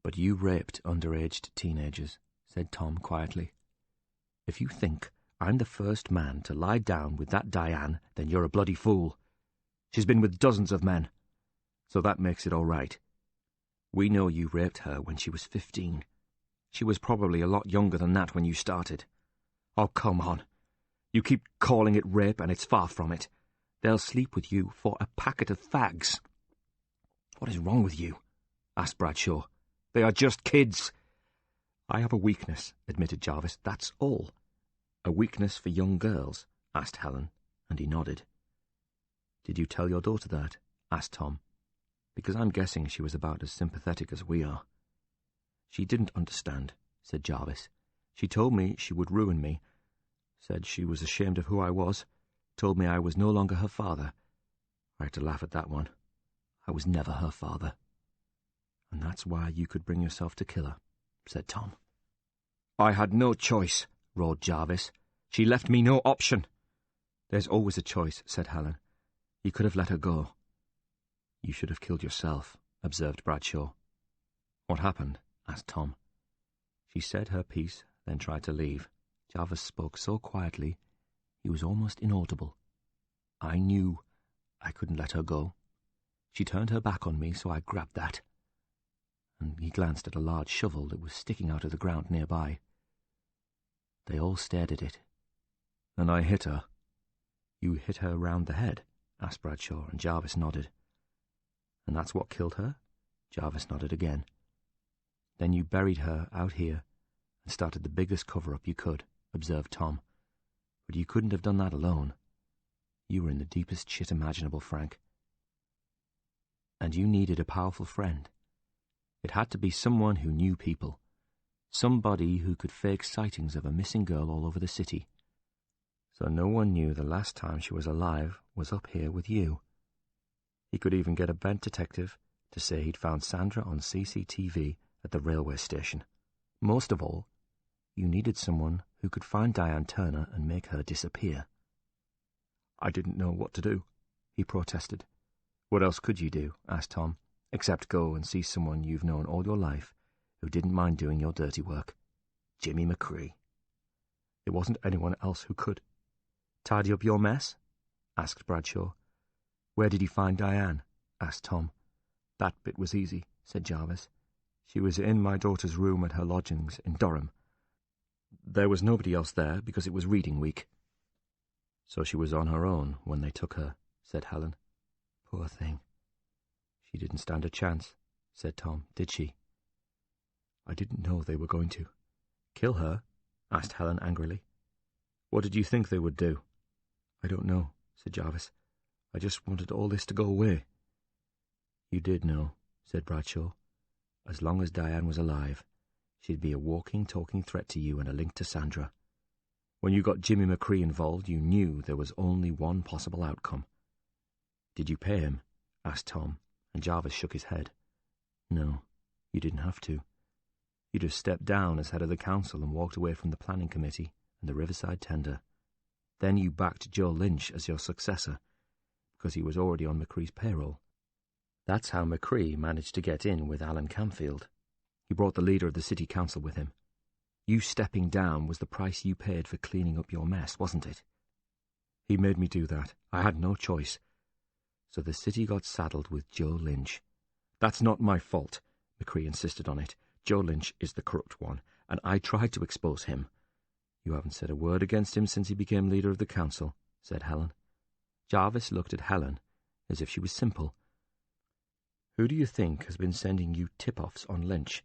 But you raped underaged teenagers, said Tom quietly. If you think I'm the first man to lie down with that Diane, then you're a bloody fool. She's been with dozens of men. So that makes it all right. We know you raped her when she was 15. She was probably a lot younger than that when you started. Oh, come on. You keep calling it rape, and it's far from it. They'll sleep with you for a packet of fags. What is wrong with you? Asked Bradshaw. They are just kids. I have a weakness, admitted Jarvis, that's all. A weakness for young girls? Asked Helen, and he nodded. Did you tell your daughter that? Asked Tom. Because I'm guessing she was about as sympathetic as we are. She didn't understand, said Jarvis. She told me she would ruin me, said she was ashamed of who I was, told me I was no longer her father. I had to laugh at that one. I was never her father. And that's why you could bring yourself to kill her, said Tom. I had no choice, roared Jarvis. She left me no option. There's always a choice, said Helen. You could have let her go. You should have killed yourself, observed Bradshaw. What happened? Asked Tom. She said her piece, then tried to leave. Jarvis spoke so quietly he was almost inaudible. I knew I couldn't let her go, She turned her back on me, so I grabbed that." And he glanced at a large shovel that was sticking out of the ground nearby. They all stared at it. "And I hit her." "You hit her round the head?" asked Bradshaw, and Jarvis nodded. "And that's what killed her?" Jarvis nodded again. "Then you buried her out here and started the biggest cover-up you could," observed Tom. "But you couldn't have done that alone. You were in the deepest shit imaginable, Frank. And you needed a powerful friend. It had to be someone who knew people. Somebody who could fake sightings of a missing girl all over the city. So no one knew the last time she was alive was up here with you. He could even get a bent detective to say he'd found Sandra on CCTV at the railway station. Most of all, you needed someone who could find Diane Turner and make her disappear." "I didn't know what to do," he protested. "What else could you do?" asked Tom, "except go and see someone you've known all your life who didn't mind doing your dirty work? Jimmy McCree. There wasn't anyone else who could." "Tidy up your mess?" asked Bradshaw. "Where did he find Diane?" asked Tom. "That bit was easy," said Jarvis. "She was in my daughter's room at her lodgings in Durham. There was nobody else there because it was reading week." "So she was on her own when they took her," said Helen. "Poor thing. She didn't stand a chance," said Tom, "did she?" "I didn't know they were going to." "Kill her?" asked Helen angrily. "What did you think they would do?" "I don't know," said Jarvis. "I just wanted all this to go away." "You did know," said Bradshaw. "As long as Diane was alive, she'd be a walking, talking threat to you and a link to Sandra. When you got Jimmy McCree involved, you knew there was only one possible outcome." "Did you pay him?" asked Tom, and Jarvis shook his head. "No, you didn't have to. You just stepped down as head of the council and walked away from the planning committee and the Riverside tender. Then you backed Joe Lynch as your successor, because he was already on McCree's payroll. That's how McCree managed to get in with Alan Camfield. He brought the leader of the city council with him. You stepping down was the price you paid for cleaning up your mess, wasn't it?" "He made me do that. I had no choice." "So the city got saddled with Joe Lynch." "That's not my fault," McCree insisted on it. "Joe Lynch is the corrupt one, and I tried to expose him." "You haven't said a word against him since he became leader of the council," said Helen. Jarvis looked at Helen as if she was simple. "Who do you think has been sending you tip-offs on Lynch?"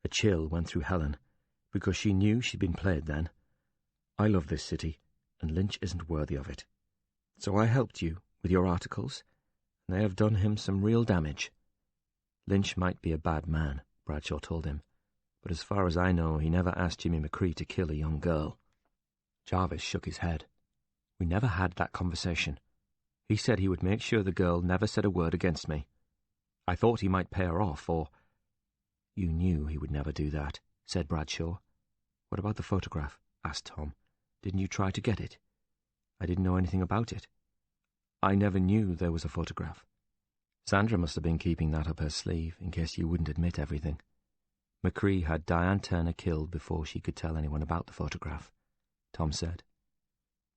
A chill went through Helen, because she knew she'd been played then. "I love this city, and Lynch isn't worthy of it. So I helped you with your articles, and they have done him some real damage." "Lynch might be a bad man," Bradshaw told him, "but as far as I know, he never asked Jimmy McCree to kill a young girl." Jarvis shook his head. "We never had that conversation. He said he would make sure the girl never said a word against me. I thought he might pay her off, or—" "You knew he would never do that," said Bradshaw. "What about the photograph?" asked Tom. "Didn't you try to get it?" "I didn't know anything about it. I never knew there was a photograph." "Sandra must have been keeping that up her sleeve in case you wouldn't admit everything. McCree had Diane Turner killed before she could tell anyone about the photograph," Tom said.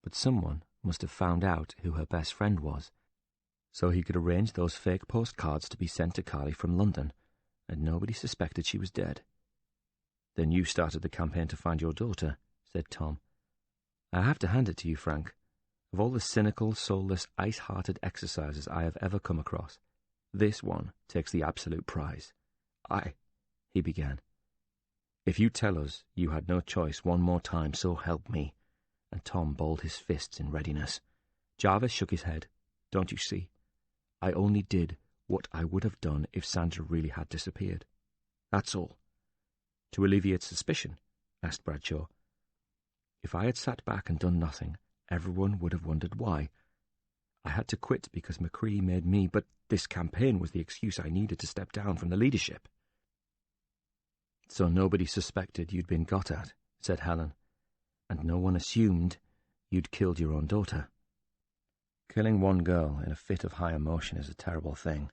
"But someone must have found out who her best friend was, so he could arrange those fake postcards to be sent to Carly from London, and nobody suspected she was dead." "Then you started the campaign to find your daughter," said Tom. "I have to hand it to you, Frank. Of all the cynical, soulless, ice-hearted exercises I have ever come across, this one takes the absolute prize. He began. "If you tell us you had no choice one more time, so help me," and Tom balled his fists in readiness. Jarvis shook his head. "Don't you see? I only did what I would have done if Sandra really had disappeared. That's all." "To alleviate suspicion?" asked Bradshaw. "If I had sat back and done nothing, everyone would have wondered why. I had to quit because McCree made me, but this campaign was the excuse I needed to step down from the leadership." "So nobody suspected you'd been got at," said Helen, "and no one assumed you'd killed your own daughter." "Killing one girl in a fit of high emotion is a terrible thing,"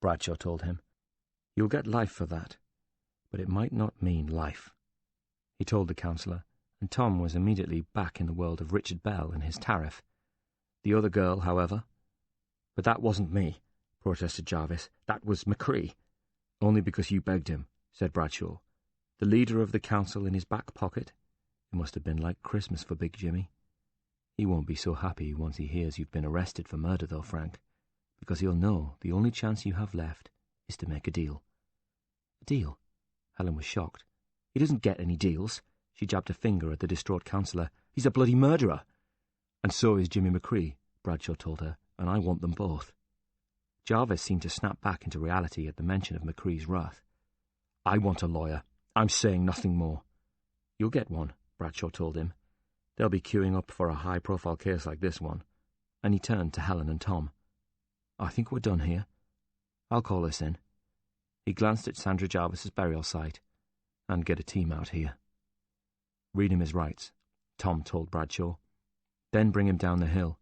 Bradshaw told him. "You'll get life for that, but it might not mean life." He told the councillor, and Tom was immediately back in the world of Richard Bell and his tariff. "The other girl, however—" "But that wasn't me," protested Jarvis. "That was McCree." "Only because you begged him," said Bradshaw. "The leader of the council in his back pocket. It must have been like Christmas for Big Jimmy. He won't be so happy once he hears you've been arrested for murder, though, Frank, because he'll know the only chance you have left is to make a deal." "A deal?" Helen was shocked. "He doesn't get any deals." She jabbed a finger at the distraught councillor. "He's a bloody murderer." "And so is Jimmy McCree," Bradshaw told her, "and I want them both." Jarvis seemed to snap back into reality at the mention of McCree's wrath. "I want a lawyer. I'm saying nothing more." "You'll get one," Bradshaw told him. "They'll be queuing up for a high-profile case like this one." And he turned to Helen and Tom. "I think we're done here. I'll call this in." He glanced at Sandra Jarvis's burial site. "And get a team out here." "Read him his rights," Tom told Bradshaw. "Then bring him down the hill."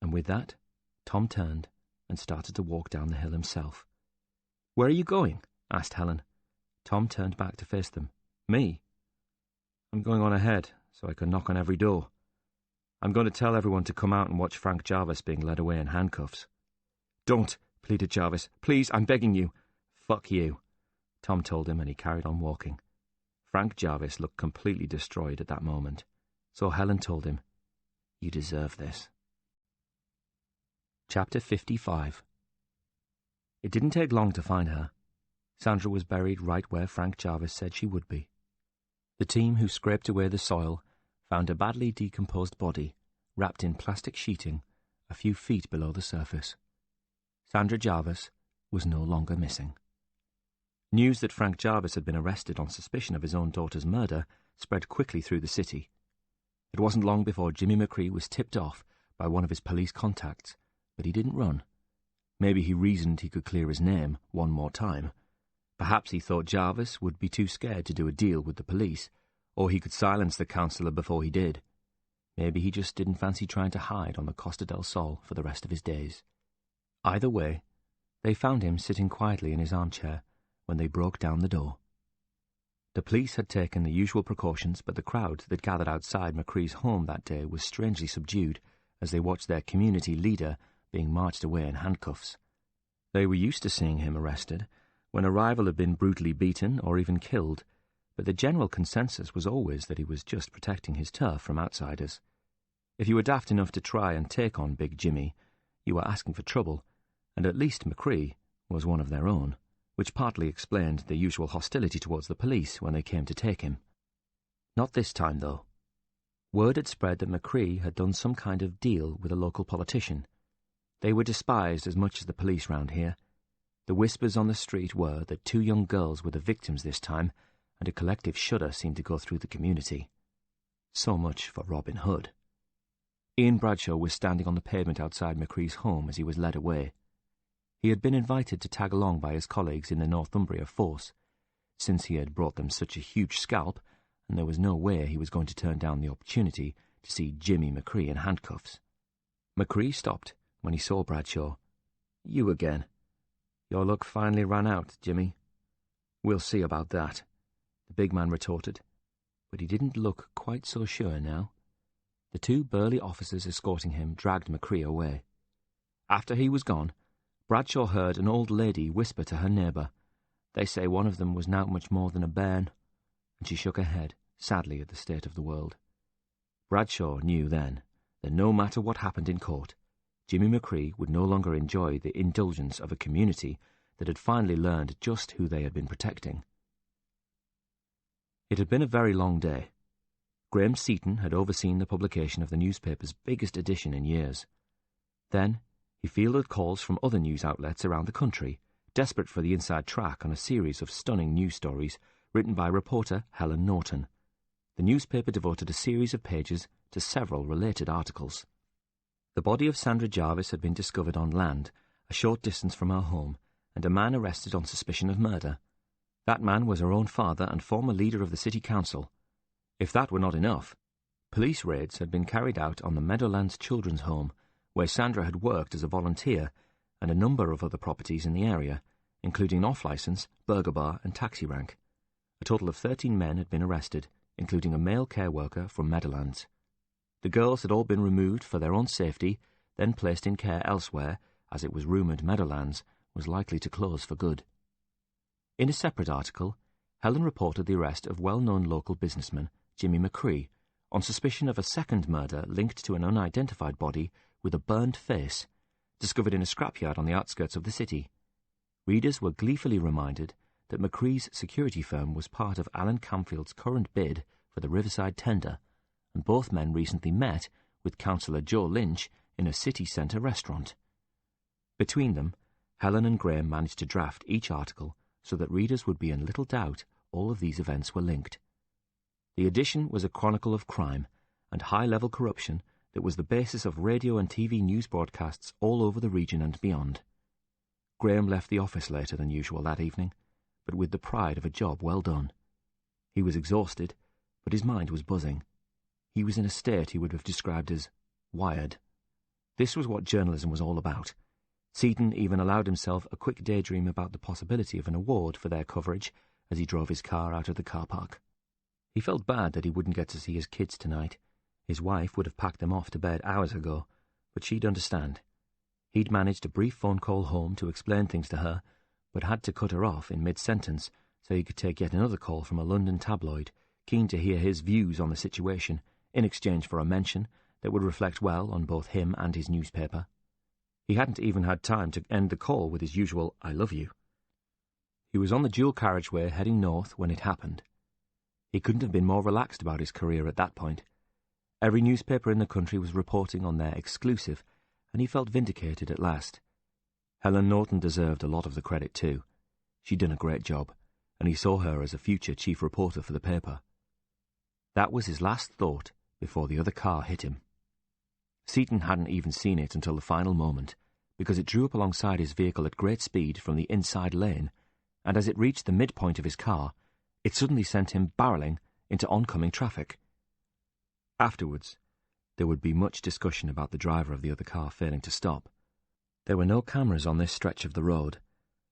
And with that, Tom turned and started to walk down the hill himself. "Where are you going?" asked Helen. Tom turned back to face them. "Me? I'm going on ahead, so I can knock on every door. I'm going to tell everyone to come out and watch Frank Jarvis being led away in handcuffs." "Don't," pleaded Jarvis. "Please, I'm begging you." "Fuck you," Tom told him, and he carried on walking. Frank Jarvis looked completely destroyed at that moment, so Helen told him, "You deserve this." Chapter 55. It didn't take long to find her. Sandra was buried right where Frank Jarvis said she would be. The team who scraped away the soil found a badly decomposed body, wrapped in plastic sheeting, a few feet below the surface. Sandra Jarvis was no longer missing. News that Frank Jarvis had been arrested on suspicion of his own daughter's murder spread quickly through the city. It wasn't long before Jimmy McCree was tipped off by one of his police contacts, but he didn't run. Maybe he reasoned he could clear his name one more time. Perhaps he thought Jarvis would be too scared to do a deal with the police, or he could silence the councillor before he did. Maybe he just didn't fancy trying to hide on the Costa del Sol for the rest of his days. Either way, they found him sitting quietly in his armchair when they broke down the door. The police had taken the usual precautions, but the crowd that gathered outside McCree's home that day was strangely subdued as they watched their community leader being marched away in handcuffs. They were used to seeing him arrested when a rival had been brutally beaten or even killed, but the general consensus was always that he was just protecting his turf from outsiders. If you were daft enough to try and take on Big Jimmy, you were asking for trouble, and at least McCree was one of their own, which partly explained the usual hostility towards the police when they came to take him. Not this time, though. Word had spread that McCree had done some kind of deal with a local politician. They were despised as much as the police round here. The whispers on the street were that 2 young girls were the victims this time, and a collective shudder seemed to go through the community. So much for Robin Hood. Ian Bradshaw was standing on the pavement outside McCree's home as he was led away. He had been invited to tag along by his colleagues in the Northumbria force, since he had brought them such a huge scalp, and there was no way he was going to turn down the opportunity to see Jimmy McCree in handcuffs. McCree stopped when he saw Bradshaw. "You again. Your luck finally ran out, Jimmy." "We'll see about that," the big man retorted, but he didn't look quite so sure now. The 2 burly officers escorting him dragged McCree away. After he was gone, Bradshaw heard an old lady whisper to her neighbour, "They say one of them was not much more than a bairn," and she shook her head, sadly at the state of the world. Bradshaw knew then that no matter what happened in court, Jimmy McCree would no longer enjoy the indulgence of a community that had finally learned just who they had been protecting. It had been a very long day. Graham Seaton had overseen the publication of the newspaper's biggest edition in years. Then he fielded calls from other news outlets around the country, desperate for the inside track on a series of stunning news stories written by reporter Helen Norton. The newspaper devoted a series of pages to several related articles. The body of Sandra Jarvis had been discovered on land, a short distance from her home, and a man arrested on suspicion of murder. That man was her own father and former leader of the city council. If that were not enough, police raids had been carried out on the Meadowlands Children's Home, where Sandra had worked as a volunteer, and a number of other properties in the area, including off-licence, burger bar and taxi rank. A total of 13 men had been arrested, including a male care worker from Meadowlands. The girls had all been removed for their own safety, then placed in care elsewhere as it was rumoured Meadowlands was likely to close for good. In a separate article, Helen reported the arrest of well-known local businessman Jimmy McCree on suspicion of a second murder linked to an unidentified body with a burned face, discovered in a scrapyard on the outskirts of the city. Readers were gleefully reminded that McCree's security firm was part of Alan Campfield's current bid for the Riverside tender, and both men recently met with Councillor Joe Lynch in a city centre restaurant. Between them, Helen and Graham managed to draft each article so that readers would be in little doubt all of these events were linked. The edition was a chronicle of crime and high-level corruption that was the basis of radio and TV news broadcasts all over the region and beyond. Graham left the office later than usual that evening, but with the pride of a job well done. He was exhausted, but his mind was buzzing. He was in a state he would have described as wired. This was what journalism was all about. Seaton even allowed himself a quick daydream about the possibility of an award for their coverage as he drove his car out of the car park. He felt bad that he wouldn't get to see his kids tonight. His wife would have packed them off to bed hours ago, but she'd understand. He'd managed a brief phone call home to explain things to her, but had to cut her off in mid-sentence so he could take yet another call from a London tabloid, keen to hear his views on the situation, in exchange for a mention that would reflect well on both him and his newspaper. He hadn't even had time to end the call with his usual "I love you." He was on the dual carriageway heading north when it happened. He couldn't have been more relaxed about his career at that point. Every newspaper in the country was reporting on their exclusive, and he felt vindicated at last. Helen Norton deserved a lot of the credit too. She'd done a great job, and he saw her as a future chief reporter for the paper. That was his last thought before the other car hit him. Seaton hadn't even seen it until the final moment, because it drew up alongside his vehicle at great speed from the inside lane, and as it reached the midpoint of his car, it suddenly sent him barrelling into oncoming traffic. Afterwards, there would be much discussion about the driver of the other car failing to stop. There were no cameras on this stretch of the road,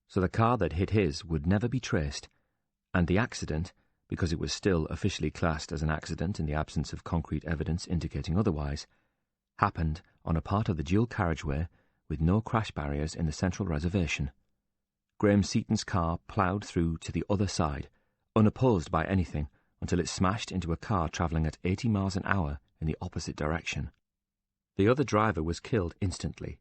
so the car that hit his would never be traced, and the accident, because it was still officially classed as an accident in the absence of concrete evidence indicating otherwise, happened on a part of the dual carriageway with no crash barriers in the central reservation. Graham Seaton's car ploughed through to the other side, unopposed by anything, until it smashed into a car travelling at 80 miles an hour in the opposite direction. The other driver was killed instantly,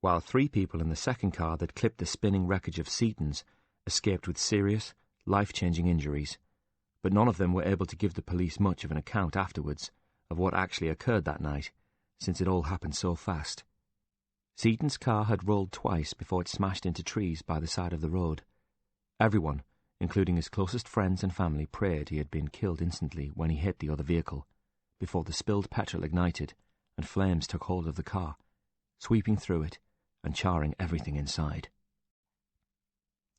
while 3 people in the second car that clipped the spinning wreckage of Seaton's escaped with serious, life-changing injuries, but none of them were able to give the police much of an account afterwards of what actually occurred that night, since it all happened so fast. Seaton's car had rolled twice before it smashed into trees by the side of the road. Everyone, including his closest friends and family, prayed he had been killed instantly when he hit the other vehicle, before the spilled petrol ignited and flames took hold of the car, sweeping through it and charring everything inside.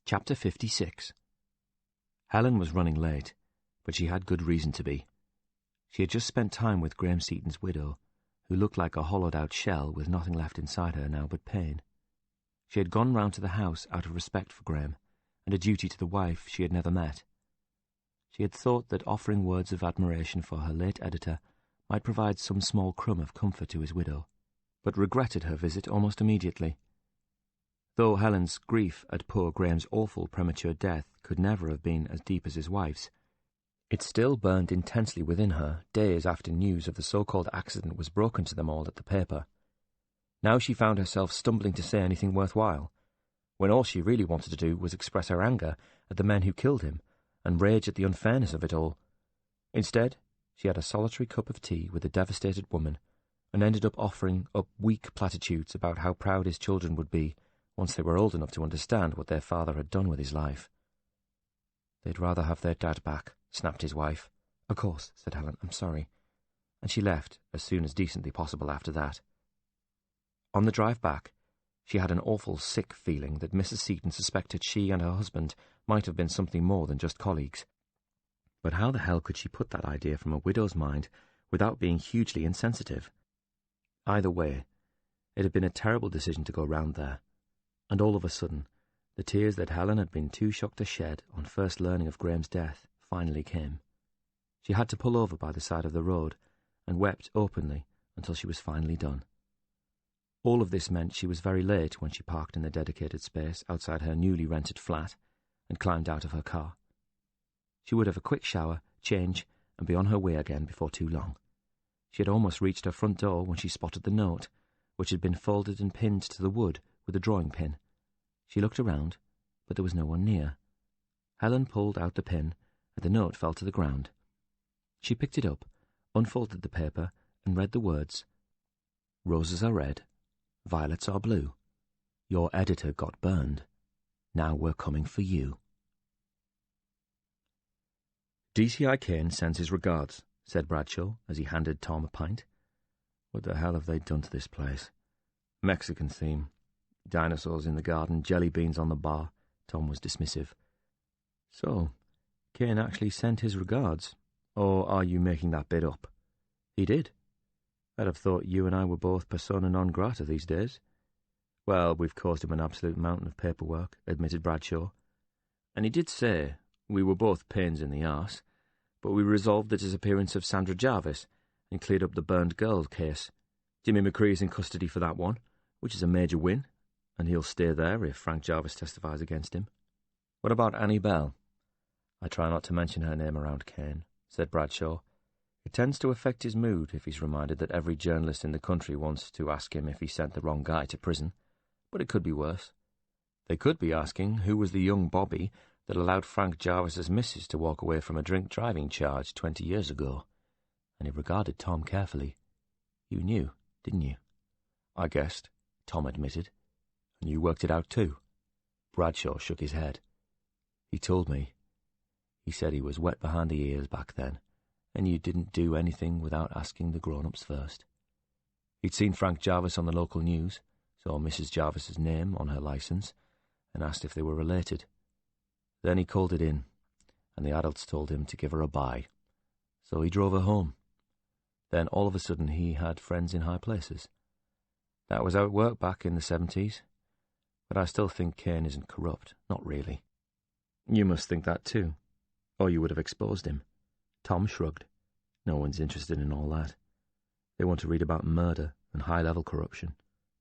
Chapter 56. Helen was running late, but she had good reason to be. She had just spent time with Graham Seaton's widow, who looked like a hollowed-out shell with nothing left inside her now but pain. She had gone round to the house out of respect for Graham, and a duty to the wife she had never met. She had thought that offering words of admiration for her late editor might provide some small crumb of comfort to his widow, but regretted her visit almost immediately. Though Helen's grief at poor Graham's awful premature death could never have been as deep as his wife's, it still burned intensely within her days after news of the so-called accident was broken to them all at the paper. Now she found herself stumbling to say anything worthwhile, when all she really wanted to do was express her anger at the men who killed him and rage at the unfairness of it all. Instead, she had a solitary cup of tea with the devastated woman and ended up offering up weak platitudes about how proud his children would be once they were old enough to understand what their father had done with his life. "They'd rather have their dad back," snapped his wife. "Of course," said Helen, "I'm sorry." And she left as soon as decently possible after that. On the drive back, she had an awful sick feeling that Mrs. Seaton suspected she and her husband might have been something more than just colleagues. But how the hell could she put that idea from a widow's mind without being hugely insensitive? Either way, it had been a terrible decision to go round there, and all of a sudden, the tears that Helen had been too shocked to shed on first learning of Graham's death finally came. She had to pull over by the side of the road and wept openly until she was finally done. All of this meant she was very late when she parked in the dedicated space outside her newly rented flat and climbed out of her car. She would have a quick shower, change, and be on her way again before too long. She had almost reached her front door when she spotted the note, which had been folded and pinned to the wood with a drawing pin. She looked around, but there was no one near. Helen pulled out the pin, and the note fell to the ground. She picked it up, unfolded the paper, and read the words, "Roses are red, violets are blue. Your editor got burned. Now we're coming for you." "DCI Kane sends his regards," said Bradshaw as he handed Tom a pint. "What the hell have they done to this place? Mexican theme. Dinosaurs in the garden, jelly beans on the bar." Tom was dismissive. "So, Kane actually sent his regards? Or are you making that bit up?" "He did. I'd have thought you and I were both persona non grata these days." "Well, we've caused him an absolute mountain of paperwork," admitted Bradshaw. "And he did say we were both pains in the arse, but we resolved the disappearance of Sandra Jarvis and cleared up the burned girl case. Jimmy McCree's in custody for that one, which is a major win, and he'll stay there if Frank Jarvis testifies against him." "What about Annie Bell?" "I try not to mention her name around Kane," said Bradshaw. "It tends to affect his mood if he's reminded that every journalist in the country wants to ask him if he sent the wrong guy to prison. But it could be worse. They could be asking who was the young Bobby that allowed Frank Jarvis's missus to walk away from a drink-driving charge 20 years ago." And he regarded Tom carefully. "You knew, didn't you?" "I guessed," Tom admitted. "And you worked it out too?" Bradshaw shook his head. "He told me. He said he was wet behind the ears back then, and you didn't do anything without asking the grown-ups first. He'd seen Frank Jarvis on the local news, saw Mrs. Jarvis's name on her licence, and asked if they were related. Then he called it in, and the adults told him to give her a bye. So he drove her home. Then all of a sudden he had friends in high places. That was how it worked back in the 70s. But I still think Kane isn't corrupt, not really." "You must think that too, or you would have exposed him." Tom shrugged. "No one's interested in all that. They want to read about murder and high-level corruption."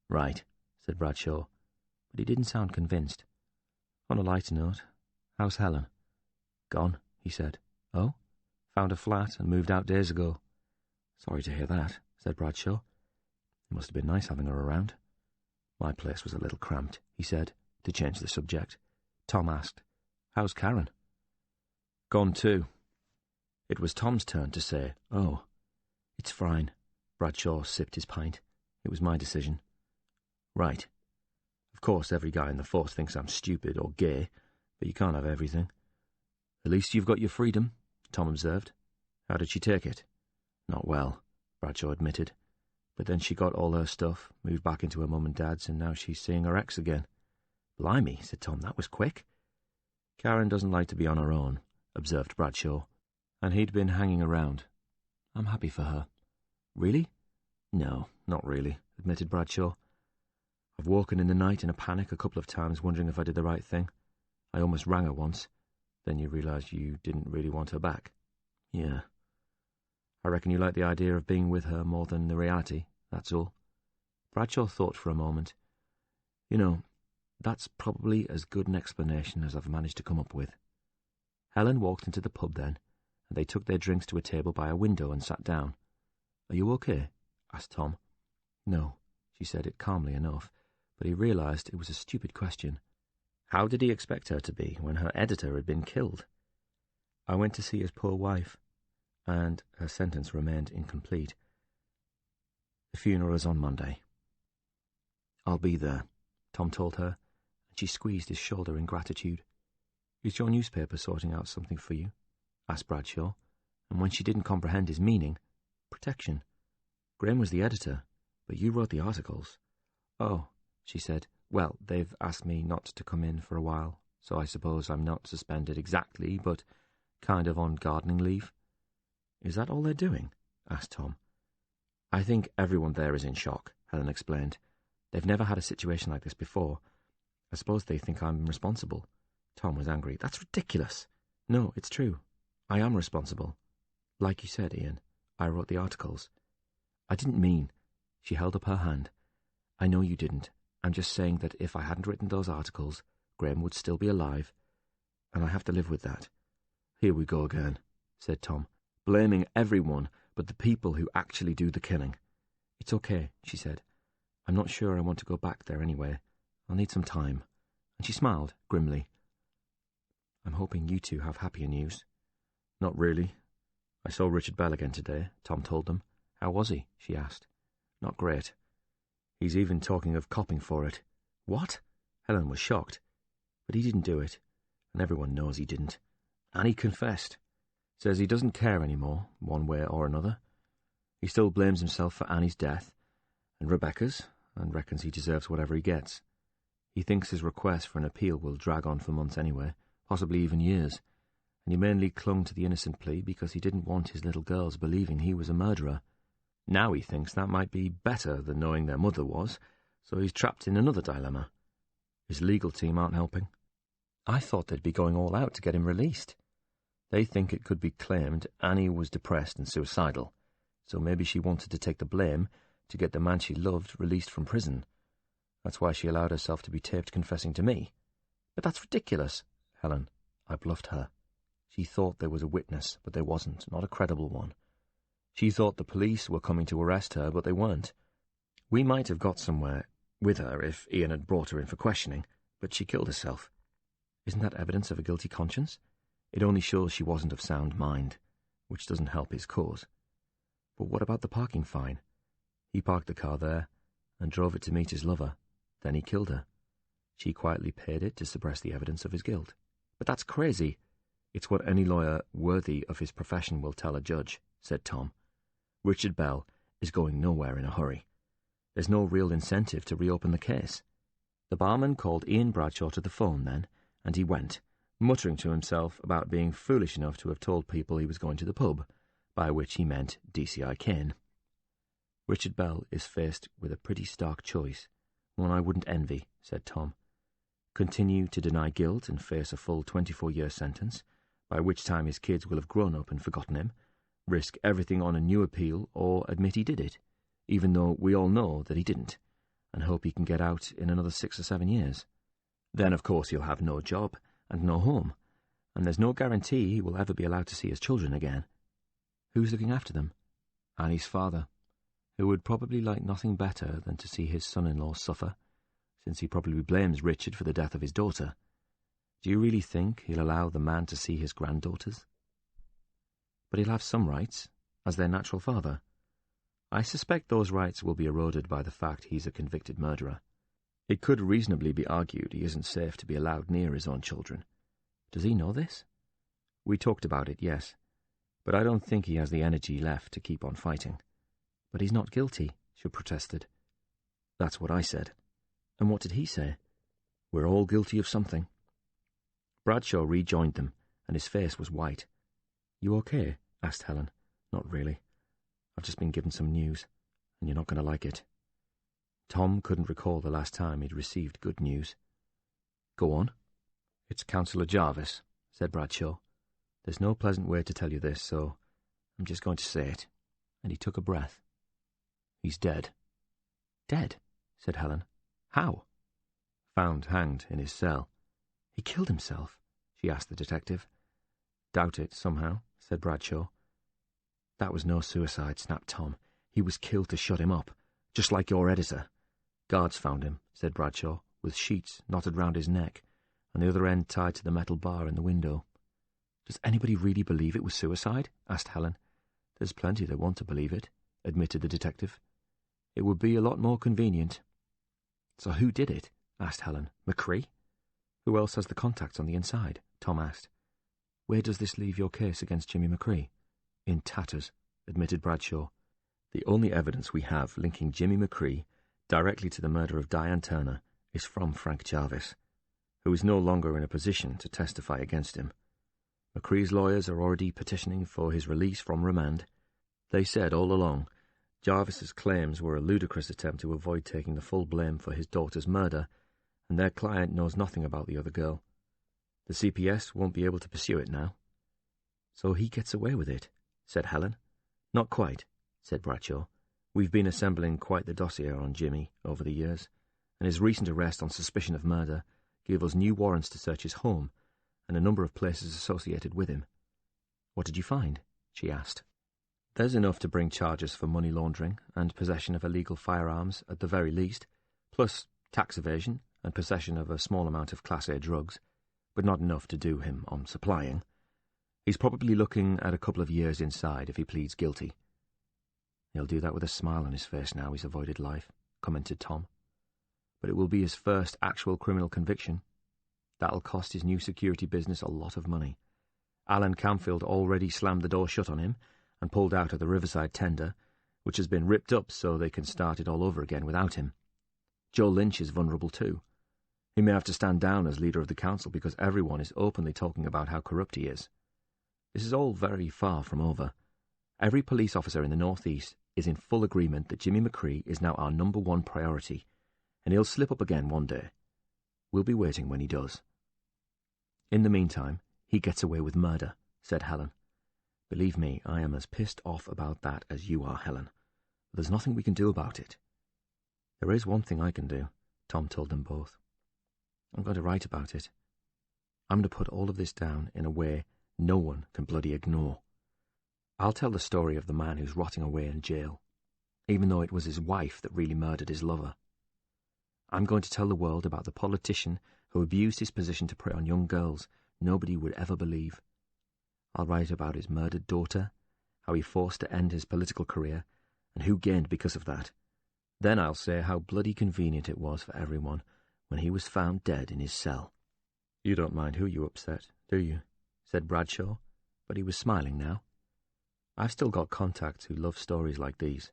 "Right," said Bradshaw, but he didn't sound convinced. "On a lighter note, how's Helen?" "Gone," he said. "Oh? Found a flat and moved out days ago." "Sorry to hear that," said Bradshaw. "It must have been nice having her around." "My place was a little cramped," he said, to change the subject. Tom asked, "How's Karen?" "Gone too." It was Tom's turn to say, "Oh." "It's fine." Bradshaw sipped his pint. "It was my decision." "Right. Of course every guy in the force thinks I'm stupid or gay, but you can't have everything." "At least you've got your freedom," Tom observed. "How did she take it?" "Not well," Bradshaw admitted. "But then she got all her stuff, moved back into her mum and dad's, and now she's seeing her ex again." "Blimey," said Tom, "that was quick." "Karen doesn't like to be on her own," observed Bradshaw, and he'd been hanging around. "I'm happy for her." "Really?" "No, not really," admitted Bradshaw. "I've woken in the night in a panic a couple of times wondering if I did the right thing. I almost rang her once. Then you realise you didn't really want her back." "Yeah. I reckon you like the idea of being with her more than the reality, that's all." Bradshaw thought for a moment. "You know, that's probably as good an explanation as I've managed to come up with." Helen walked into the pub then, and they took their drinks to a table by a window and sat down. "Are you okay?" asked Tom. "No," she said it calmly enough, but he realised it was a stupid question. How did he expect her to be when her editor had been killed? "I went to see his poor wife," and her sentence remained incomplete. "The funeral is on Monday." "I'll be there," Tom told her, and she squeezed his shoulder in gratitude. "Is your newspaper sorting out something for you?" asked Bradshaw, and when she didn't comprehend his meaning, "Protection. Graham was the editor, but you wrote the articles." "Oh," she said. "Well, they've asked me not to come in for a while, so I suppose I'm not suspended exactly, but kind of on gardening leave." "Is that all they're doing?" asked Tom. "I think everyone there is in shock," Helen explained. "They've never had a situation like this before. I suppose they think I'm responsible." Tom was angry. "That's ridiculous." "No, it's true. I am responsible. Like you said, Ian, I wrote the articles." "I didn't mean—" She held up her hand. I know you didn't. I'm just saying that if I hadn't written those articles, Graham would still be alive, and I have to live with that.
Here we go again, said Tom, blaming everyone but the people who actually do the killing.
It's okay, she said. I'm not sure I want to go back there anyway. I'll need some time. And she smiled grimly. I'm hoping you two have happier news.
Not really. I saw Richard Bell again today, Tom told them.
How was he? She asked.
Not great. He's even talking of copping for it.
What?
Helen was shocked.
But he didn't do it, and everyone knows he didn't.
And he confessed. Says he doesn't care anymore, one way or another. He still blames himself for Annie's death, and Rebecca's, and reckons he deserves whatever he gets. He thinks his request for an appeal will drag on for months anyway, possibly even years, and he mainly clung to the innocent plea because he didn't want his little girls believing he was a murderer. Now he thinks that might be better than knowing their mother was, so he's trapped in another dilemma. His legal team aren't helping.
I thought they'd be going all out to get him released.
They think it could be claimed Annie was depressed and suicidal, so maybe she wanted to take the blame to get the man she loved released from prison. That's why she allowed herself to be taped confessing to me.
But that's ridiculous,
Helen. I bluffed her. She thought there was a witness, but there wasn't, not a credible one. She thought the police were coming to arrest her, but they weren't. We might have got somewhere with her if Ian had brought her in for questioning, but she killed herself.
Isn't that evidence of a guilty conscience?
It only shows she wasn't of sound mind, which doesn't help his cause.
But what about the parking fine?
He parked the car there and drove it to meet his lover. Then he killed her. She quietly paid it to suppress the evidence of his guilt.
But that's crazy.
It's what any lawyer worthy of his profession will tell a judge, said Tom. Richard Bell is going nowhere in a hurry. There's no real incentive to reopen the case.
The barman called Ian Bradshaw to the phone then, and he went, muttering to himself about being foolish enough to have told people he was going to the pub, by which he meant DCI Kane.
Richard Bell is faced with a pretty stark choice, one I wouldn't envy, said Tom. Continue to deny guilt and face a full 24-year sentence, by which time his kids will have grown up and forgotten him, risk everything on a new appeal, or admit he did it, even though we all know that he didn't, and hope he can get out in another 6 or 7 years. Then, of course, he'll have no job and no home, and there's no guarantee he will ever be allowed to see his children again.
Who's looking after them?
Annie's father, who would probably like nothing better than to see his son-in-law suffer, since he probably blames Richard for the death of his daughter. Do you really think he'll allow the man to see his granddaughters?
But he'll have some rights, as their natural father.
I suspect those rights will be eroded by the fact he's a convicted murderer. It could reasonably be argued he isn't safe to be allowed near his own children.
Does he know this?
We talked about it, yes, but I don't think he has the energy left to keep on fighting.
But he's not guilty, she protested.
That's what I said.
And what did he say?
We're all guilty of something.
Bradshaw rejoined them, and his face was white.
You okay? Asked Helen.
Not really. I've just been given some news, and you're not going to like it.
Tom couldn't recall the last time he'd received good news.
Go on.
It's Councillor Jarvis, said Bradshaw. There's no pleasant way to tell you this, so I'm just going to say it. And he took a breath. He's dead.
Dead? Said Helen. How?
Found hanged in his cell.
He killed himself? She asked the detective.
Doubt it, somehow, said Bradshaw.
That was no suicide, snapped Tom. He was killed to shut him up, just like your editor.
Guards found him, said Bradshaw, with sheets knotted round his neck, and the other end tied to the metal bar in the window.
Does anybody really believe it was suicide? Asked Helen.
There's plenty that want to believe it, admitted the detective. It would be a lot more convenient.
So who did it? Asked Helen. McCree?
Who else has the contacts on the inside? Tom asked.
Where does this leave your case against Jimmy McCree?
In tatters, admitted Bradshaw. The only evidence we have linking Jimmy McCree directly to the murder of Diane Turner is from Frank Jarvis, who is no longer in a position to testify against him. McCree's lawyers are already petitioning for his release from remand. They said all along Jarvis's claims were a ludicrous attempt to avoid taking the full blame for his daughter's murder, and their client knows nothing about the other girl. The CPS won't be able to pursue it now.
So he gets away with it, said Helen.
Not quite, said Bradshaw.
We've been assembling quite the dossier on Jimmy over the years, and his recent arrest on suspicion of murder gave us new warrants to search his home and a number of places associated with him. What did you find? She asked. There's enough to bring charges for money laundering and possession of illegal firearms at the very least, plus tax evasion and possession of a small amount of Class A drugs, but not enough to do him on supplying. He's probably looking at a couple of years inside if he pleads guilty. He'll do that with a smile on his face now he's avoided life, commented Tom. But it will be his first actual criminal conviction. That'll cost his new security business a lot of money. Alan Camfield already slammed the door shut on him and pulled out of the Riverside tender, which has been ripped up so they can start it all over again without him. Joe Lynch is vulnerable too. He may have to stand down as leader of the council because everyone is openly talking about how corrupt he is. This is all very far from over. Every police officer in the Northeast is in full agreement that Jimmy McCree is now our #1 priority, and he'll slip up again one day. We'll be waiting when he does. In the meantime, he gets away with murder, said Helen. Believe me, I am as pissed off about that as you are, Helen. But there's nothing we can do about it. There is one thing I can do, Tom told them both. I'm going to write about it. I'm going to put all of this down in a way no one can bloody ignore. I'll tell the story of the man who's rotting away in jail, even though it was his wife that really murdered his lover. I'm going to tell the world about the politician who abused his position to prey on young girls nobody would ever believe. I'll write about his murdered daughter, how he forced to end his political career, and who gained because of that. Then I'll say how bloody convenient it was for everyone when he was found dead in his cell. You don't mind who you upset, do you? Said Bradshaw, but he was smiling now. I've still got contacts who love stories like these.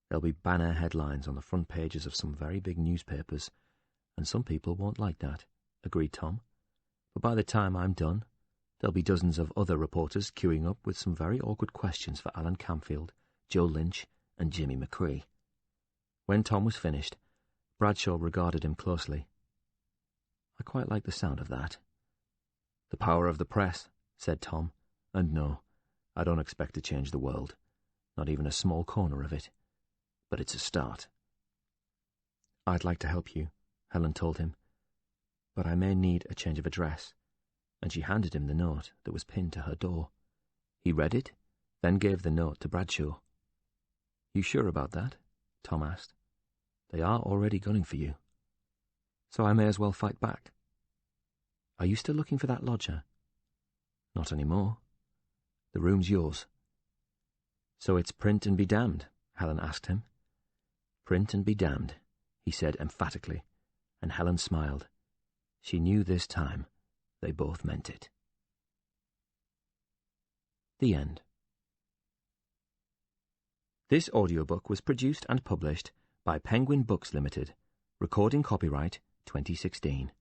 There'll be banner headlines on the front pages of some very big newspapers, and some people won't like that, agreed Tom. But by the time I'm done, there'll be dozens of other reporters queuing up with some very awkward questions for Alan Camfield, Joe Lynch, and Jimmy McCree. When Tom was finished, Bradshaw regarded him closely. I quite like the sound of that. The power of the press, said Tom, and no, I don't expect to change the world, not even a small corner of it. But it's a start. I'd like to help you, Helen told him, but I may need a change of address, and she handed him the note that was pinned to her door. He read it, then gave the note to Bradshaw. You sure about that? Tom asked. They are already gunning for you. So I may as well fight back. Are you still looking for that lodger? Not anymore. The room's yours. So it's print and be damned, Helen asked him. Print and be damned, he said emphatically, and Helen smiled. She knew this time they both meant it. The end. This audiobook was produced and published by Penguin Books Limited. Recording copyright 2016.